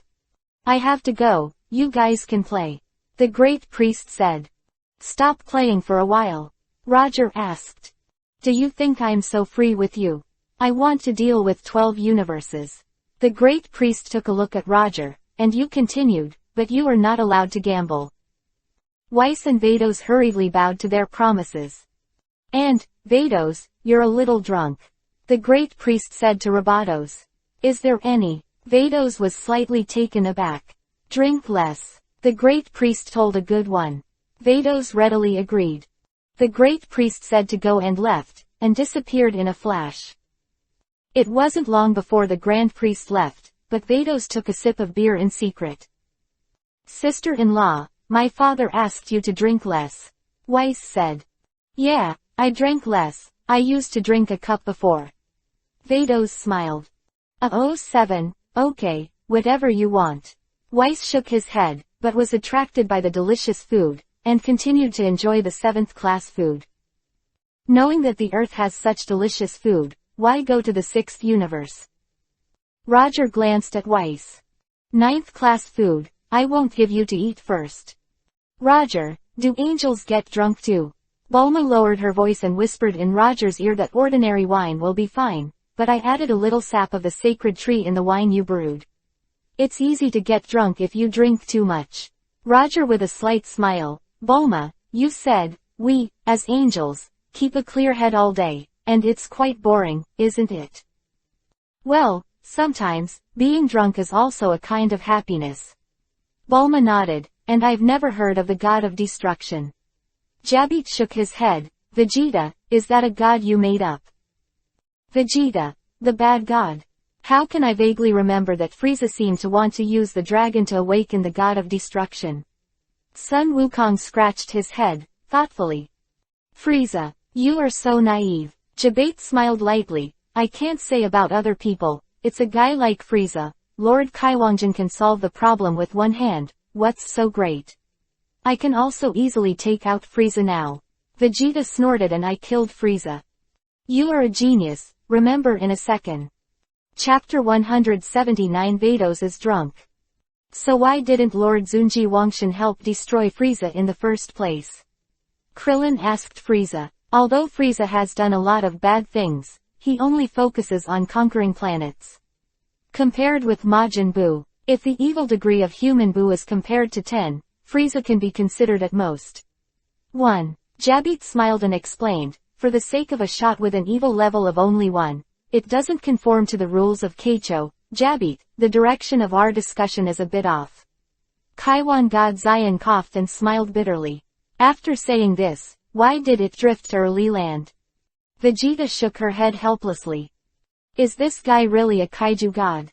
I have to go, you guys can play. The great priest said. Stop playing for a while. Roger asked. Do you think I'm so free with you? I want to deal with 12 universes. The great priest took a look at Roger, and you continued, but you are not allowed to gamble. Weiss and Vados hurriedly bowed to their promises. And, Vados, you're a little drunk. The great priest said to Rabados. Is there any? Vados was slightly taken aback. Drink less. The great priest told a good one. Vados readily agreed. The great priest said to go and left, and disappeared in a flash. It wasn't long before the grand priest left, but Vados took a sip of beer in secret. Sister-in-law, my father asked you to drink less. Weiss said. Yeah, I drank less, I used to drink a cup before. Vados smiled. 07, okay, whatever you want. Weiss shook his head, but was attracted by the delicious food, and continued to enjoy the 7th-class food. Knowing that the Earth has such delicious food, why go to the 6th universe? Roger glanced at Weiss. 9th-class food, I won't give you to eat first. Roger, do angels get drunk too? Bulma lowered her voice and whispered in Roger's ear that ordinary wine will be fine, but I added a little sap of the sacred tree in the wine you brewed. It's easy to get drunk if you drink too much. Roger with a slight smile, Bulma, you said, we, as angels, keep a clear head all day, and it's quite boring, isn't it? Well, sometimes, being drunk is also a kind of happiness. Bulma nodded, and I've never heard of the god of destruction. Jabbit shook his head. Vegeta, is that a god you made up? Vegeta, the bad god. How can I vaguely remember that Frieza seemed to want to use the dragon to awaken the god of destruction? Sun Wukong scratched his head, thoughtfully. Frieza, you are so naive. Jabbit smiled lightly. I can't say about other people, it's a guy like Frieza. Lord Kaiwangjin can solve the problem with one hand, what's so great? I can also easily take out Frieza now. Vegeta snorted and I killed Frieza. You are a genius, remember in a second. Chapter 179 Vados is drunk. So why didn't Lord Zunji Wangshan help destroy Frieza in the first place? Krillin asked Frieza. Although Frieza has done a lot of bad things, he only focuses on conquering planets. Compared with Majin Buu, if the evil degree of human Buu is compared to 10, Frieza can be considered at most 1. Jabbit smiled and explained, for the sake of a shot with an evil level of only 1, it doesn't conform to the rules of Keicho. Jabbit, the direction of our discussion is a bit off. Kaiwan God Zion coughed and smiled bitterly. After saying this, why did it drift to early land? Vegeta shook her head helplessly. Is this guy really a kaiju god?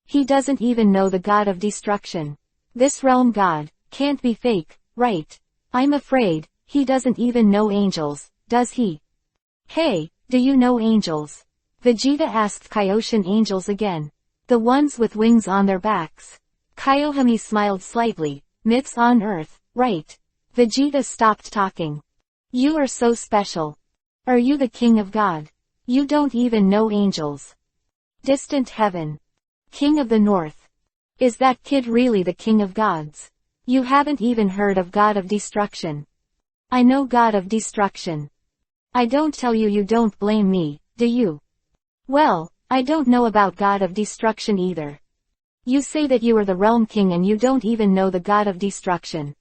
He doesn't even know the god of destruction. This realm god can't be fake, right? I'm afraid he doesn't even know angels, does he? Hey, do you know angels? Vegeta asked Kaioshin angels again. The ones with wings on their backs. Kaiohami smiled slightly. Myths on Earth, right? Vegeta stopped talking. You are so special. Are you the king of God? You don't even know angels. Distant heaven. King of the North. Is that kid really the king of gods? You haven't even heard of God of Destruction. I know God of Destruction. I don't tell you, you don't blame me, do you? Well, I don't know about God of Destruction either. You say that you are the Realm King and you don't even know the God of Destruction.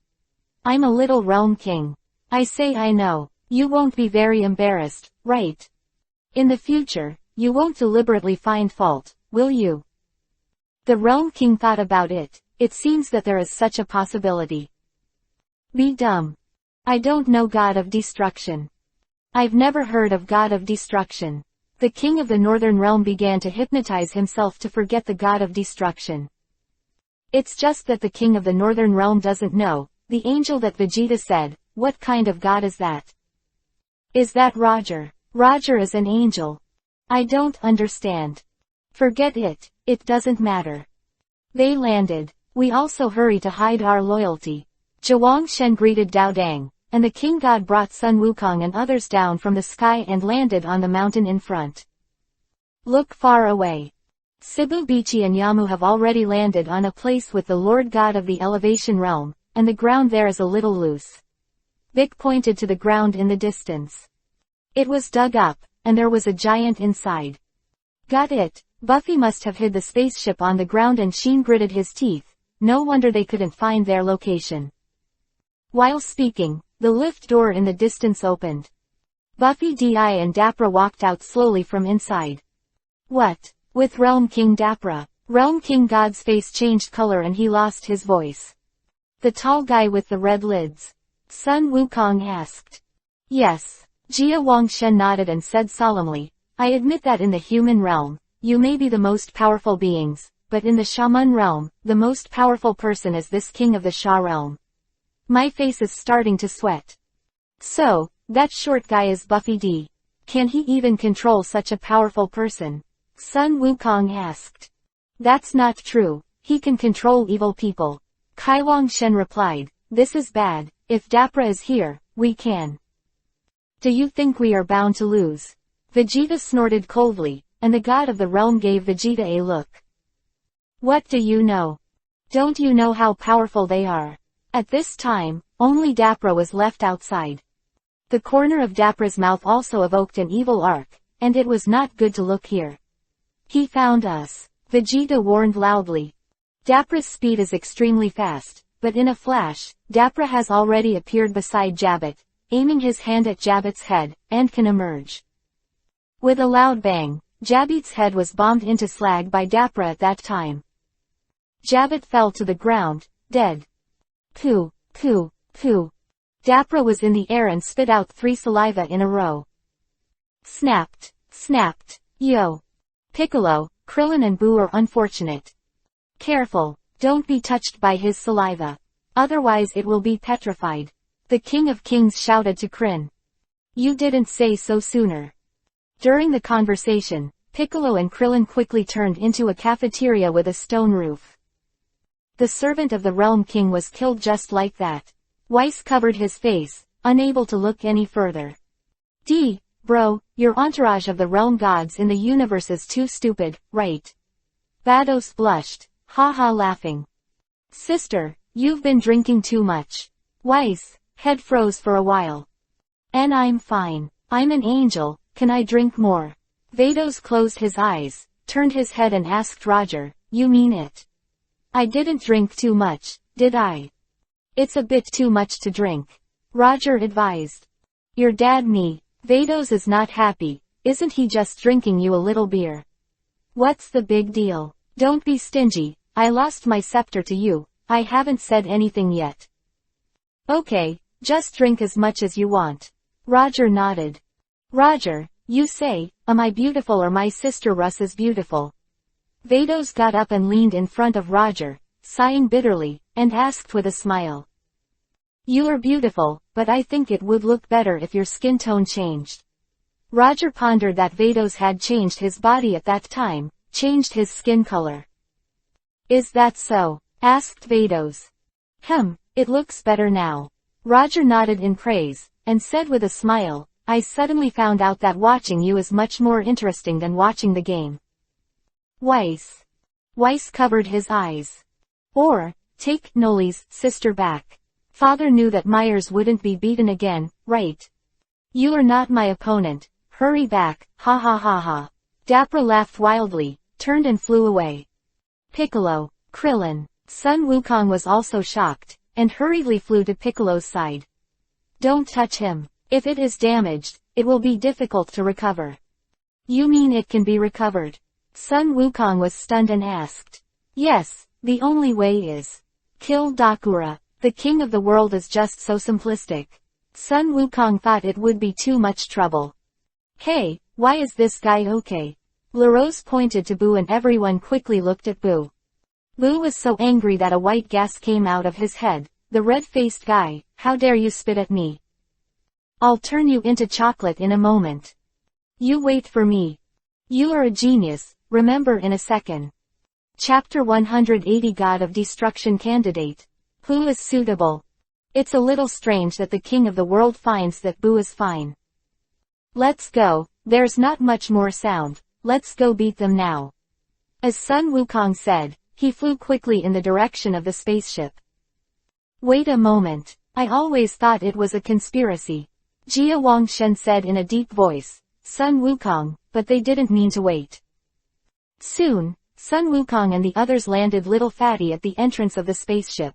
I'm a little Realm King. I say I know. You won't be very embarrassed, right? In the future, you won't deliberately find fault, will you? The Realm King thought about it. It seems that there is such a possibility. Be dumb. I don't know God of Destruction. I've never heard of God of Destruction. The King of the Northern Realm began to hypnotize himself to forget the God of Destruction. It's just that the King of the Northern Realm doesn't know, the angel that Vegeta said, what kind of God is that? Is that Roger? Roger is an angel. I don't understand. Forget it, it doesn't matter. They landed. We also hurry to hide our loyalty. Zhuang Shen greeted Dao Dang, and the king god brought Sun Wukong and others down from the sky and landed on the mountain in front. Look far away. Sibu Bichi and Yamu have already landed on a place with the Lord God of the Elevation Realm, and the ground there is a little loose. Vic pointed to the ground in the distance. It was dug up, and there was a giant inside. Got it. Buffy must have hid the spaceship on the ground and Sheen gritted his teeth. No wonder they couldn't find their location. While speaking, the lift door in the distance opened. Buffy, Di and Dapra walked out slowly from inside. What? With Realm King Dapra. Realm King God's face changed color and he lost his voice. The tall guy with the red lids. Sun Wukong asked. Yes. Jia Wangshen nodded and said solemnly, I admit that in the human realm, you may be the most powerful beings, but in the shaman realm, the most powerful person is this king of the Sha realm. My face is starting to sweat. So, that short guy is Buffy D. Can he even control such a powerful person? Sun Wukong asked. That's not true. He can control evil people. Kai Wangshen replied. This is bad. If Dapra is here, we can. Do you think we are bound to lose? Vegeta snorted coldly, and the god of the realm gave Vegeta a look. What do you know? Don't you know how powerful they are? At this time, only Dapra was left outside. The corner of Dapra's mouth also evoked an evil arc, and it was not good to look here. He found us, Vegeta warned loudly. Dapra's speed is extremely fast, but in a flash, Dapra has already appeared beside Jabbit, aiming his hand at Jabbit's head, and can emerge. With a loud bang, Jabbit's head was bombed into slag by Dapra at that time. Jabbit fell to the ground, dead. Pooh, pooh, pooh. Dapra was in the air and spit out 3 saliva in a row. Snapped, snapped, yo. Piccolo, Krillin and Boo are unfortunate. Careful, don't be touched by his saliva. Otherwise it will be petrified. The King of Kings shouted to Krillin. You didn't say so sooner. During the conversation, Piccolo and Krillin quickly turned into a cafeteria with a stone roof. The servant of the Realm King was killed just like that. Weiss covered his face, unable to look any further. Bro, your entourage of the realm gods in the universe is too stupid, right? Vados blushed, haha laughing. Sister, you've been drinking too much. Weiss, head froze for a while. And I'm fine. I'm an angel, can I drink more? Vados closed his eyes, turned his head and asked Roger, you mean it? I didn't drink too much, did I? It's a bit too much to drink. Roger advised. Your dad me. Vados is not happy, isn't he just drinking you a little beer? What's the big deal? Don't be stingy, I lost my scepter to you, I haven't said anything yet. Okay, just drink as much as you want. Roger nodded. Roger, you say, am I beautiful or my sister Russ is beautiful? Vados got up and leaned in front of Roger, sighing bitterly, and asked with a smile. You are beautiful, but I think it would look better if your skin tone changed. Roger pondered that Vados had changed his body at that time, changed his skin color. Is that so? Asked Vados. It looks better now. Roger nodded in praise, and said with a smile, I suddenly found out that watching you is much more interesting than watching the game. Weiss. Weiss covered his eyes. Or, take Noli's sister back. Father knew that Myers wouldn't be beaten again, right? You are not my opponent, hurry back, ha ha ha ha. Dapra laughed wildly, turned and flew away. Piccolo, Krillin, Sun Wukong was also shocked, and hurriedly flew to Piccolo's side. Don't touch him. If it is damaged, it will be difficult to recover. You mean it can be recovered? Sun Wukong was stunned and asked. Yes, the only way is. Kill Dakura. The king of the world is just so simplistic. Sun Wukong thought it would be too much trouble. Hey, why is this guy okay? LaRose pointed to Boo and everyone quickly looked at Boo. Boo was so angry that a white gas came out of his head. The red-faced guy, how dare you spit at me? I'll turn you into chocolate in a moment. You wait for me. You are a genius, remember in a second. Chapter 180 God of Destruction Candidate. Who is suitable? It's a little strange that the king of the world finds that Boo is fine. Let's go, there's not much more sound, let's go beat them now. As Sun Wukong said, he flew quickly in the direction of the spaceship. Wait a moment, I always thought it was a conspiracy. Jia Wangshen said in a deep voice, Sun Wukong, but they didn't mean to wait. Soon, Sun Wukong and the others landed Little Fatty at the entrance of the spaceship.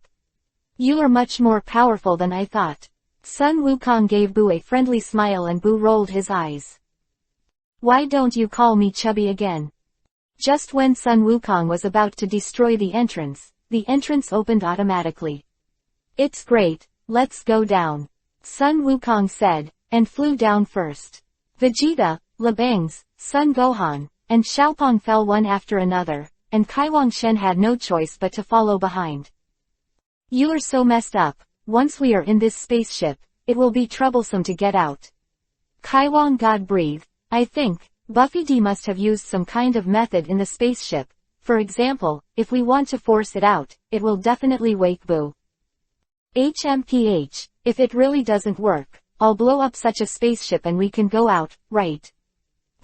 You are much more powerful than I thought. Sun Wukong gave Boo a friendly smile and Boo rolled his eyes. Why don't you call me chubby again? Just when Sun Wukong was about to destroy the entrance opened automatically. It's great, let's go down. Sun Wukong said, and flew down first. Vegeta, Labangs, Sun Gohan, and Xiaopong fell one after another, and Kai Wangshen had no choice but to follow behind. You are so messed up, once we are in this spaceship, it will be troublesome to get out. Kaiwang God breathed, I think, Buffy D must have used some kind of method in the spaceship, for example, if we want to force it out, it will definitely wake Boo. HMPH, if it really doesn't work, I'll blow up such a spaceship and we can go out, right?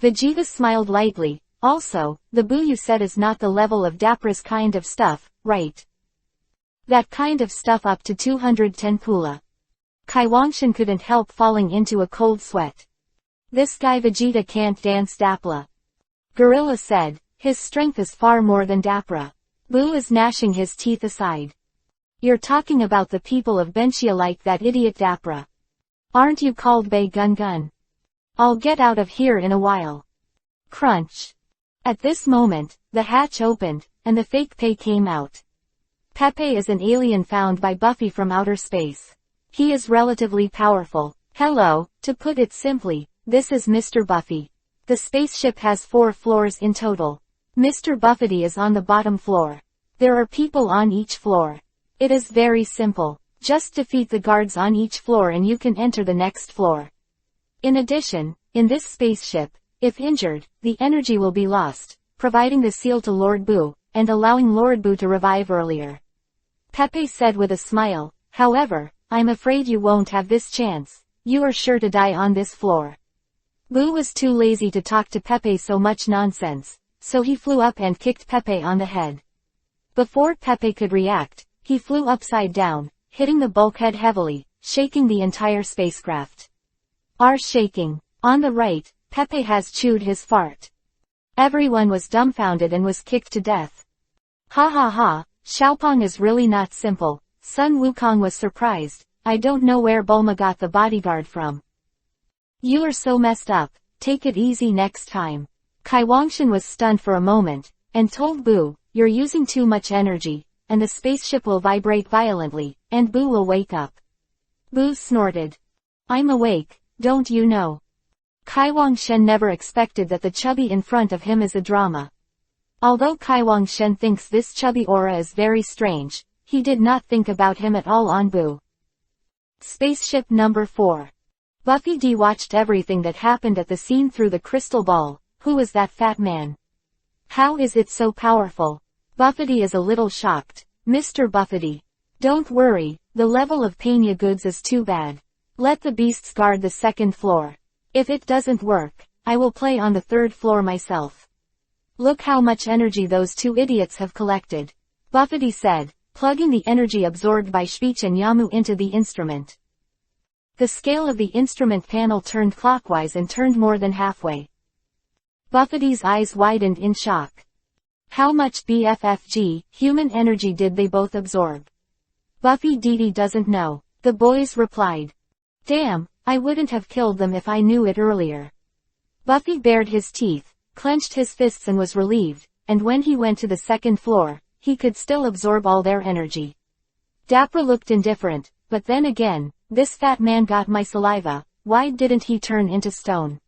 Vegeta smiled lightly. Also, the boo you said is not the level of Dapra's kind of stuff, right? That kind of stuff up to 210 Pula. Kai Wangshan couldn't help falling into a cold sweat. This guy Vegeta can't dance Dapla. Gorilla said, his strength is far more than Dapra. Boo is gnashing his teeth aside. You're talking about the people of Benchia like that idiot Dapra. Aren't you called Bay Gun Gun? I'll get out of here in a while. Crunch. At this moment, the hatch opened, and the fake Pei came out. Pepe is an alien found by Buffy from outer space. He is relatively powerful. Hello, to put it simply, this is Mr. Buffy. The spaceship has 4 floors in total. Mr. Buffety is on the bottom floor. There are people on each floor. It is very simple. Just defeat the guards on each floor and you can enter the next floor. In addition, in this spaceship, if injured, the energy will be lost, providing the seal to Lord Boo, and allowing Lord Boo to revive earlier. Pepe said with a smile, however, I'm afraid you won't have this chance. You are sure to die on this floor. Boo was too lazy to talk to Pepe so much nonsense, so he flew up and kicked Pepe on the head. Before Pepe could react, he flew upside down, hitting the bulkhead heavily, shaking the entire spacecraft. Shaking. On the right, Pepe has chewed his fart. Everyone was dumbfounded and was kicked to death. Ha ha ha, Xiaopong is really not simple. Sun Wukong was surprised. I don't know where Bulma got the bodyguard from. You are so messed up, take it easy next time. Kai Wangshan was stunned for a moment, and told Boo, you're using too much energy, and the spaceship will vibrate violently, and Boo will wake up. Boo snorted. I'm awake, don't you know? Kai Wangshan never expected that the chubby in front of him is a drama. Although Kai Wangshan thinks this chubby aura is very strange, he did not think about him at all on Boo. Spaceship number 4. Buffy D watched everything that happened at the scene through the crystal ball. Who is that fat man? How is it so powerful? Buffety is a little shocked. Mr. Buffety. Don't worry, the level of Pena goods is too bad. Let the beasts guard the 2nd floor. If it doesn't work, I will play on the 3rd floor myself. Look how much energy those 2 idiots have collected. Buffety said, plugging the energy absorbed by Speech and Yamu into the instrument. The scale of the instrument panel turned clockwise and turned more than halfway. Buffety's eyes widened in shock. How much BFFG, human energy did they both absorb? Buffy Dee doesn't know, the boys replied. Damn, I wouldn't have killed them if I knew it earlier. Buffy bared his teeth, clenched his fists and was relieved, and when he went to the 2nd floor, he could still absorb all their energy. Dapper looked indifferent, but then again, this fat man got my saliva, why didn't he turn into stone?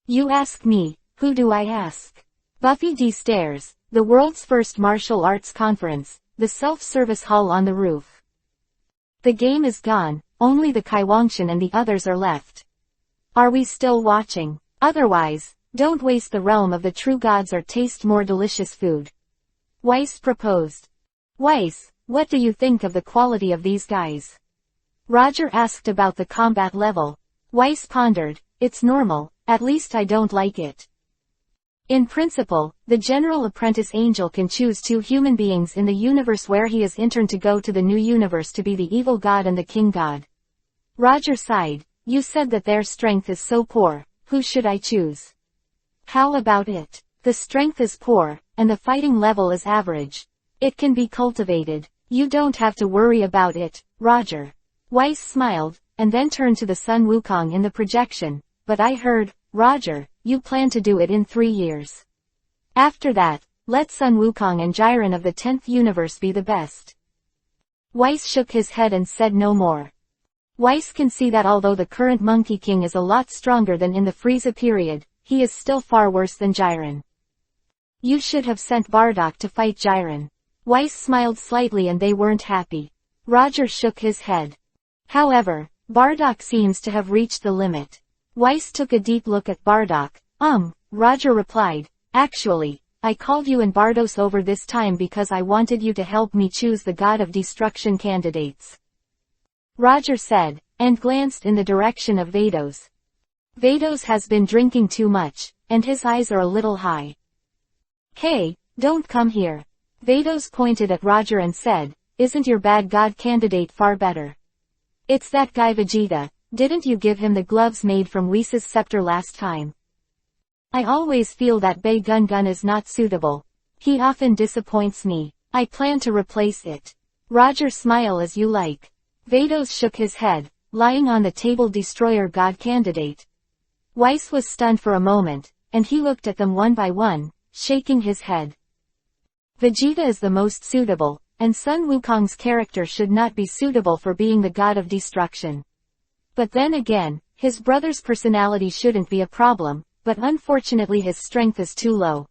You ask me, who do I ask? Buffy D stares, the world's first martial arts conference, the self-service hall on the roof. The game is gone, only the Kai Wangshan and the others are left. Are we still watching? Otherwise, don't waste the realm of the true gods or taste more delicious food. Weiss proposed. Weiss, what do you think of the quality of these guys? Roger asked about the combat level. Weiss pondered, it's normal, at least I don't like it. In principle, the General Apprentice Angel can choose 2 human beings in the universe where he is interned to go to the new universe to be the evil god and the king god. Roger sighed, you said that their strength is so poor, who should I choose? How about it? The strength is poor, and the fighting level is average. It can be cultivated. You don't have to worry about it, Roger. Weiss smiled, and then turned to the Sun Wukong in the projection, but I heard, Roger, you plan to do it in 3 years. After that, let Sun Wukong and Jiren of the 10th universe be the best. Weiss shook his head and said no more. Weiss can see that although the current Monkey King is a lot stronger than in the Frieza period, he is still far worse than Jiren. You should have sent Bardock to fight Jiren. Weiss smiled slightly and they weren't happy. Roger shook his head. However, Bardock seems to have reached the limit. Weiss took a deep look at Bardock. Roger replied, actually, I called you and Bardos over this time because I wanted you to help me choose the God of Destruction candidates. Roger said, and glanced in the direction of Vados. Vados has been drinking too much, and his eyes are a little high. Hey, don't come here. Vados pointed at Roger and said, isn't your bad god candidate far better? It's that guy Vegeta, didn't you give him the gloves made from Whis' scepter last time? I always feel that Bei Gun Gun is not suitable. He often disappoints me. I plan to replace it. Roger, smile as you like. Vados shook his head, lying on the table. Destroyer god candidate. Whis was stunned for a moment, and he looked at them one by one, shaking his head. Vegeta is the most suitable, and Sun Wukong's character should not be suitable for being the god of destruction. But then again, his brother's personality shouldn't be a problem, but unfortunately his strength is too low.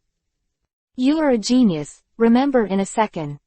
You are a genius, remember in a second.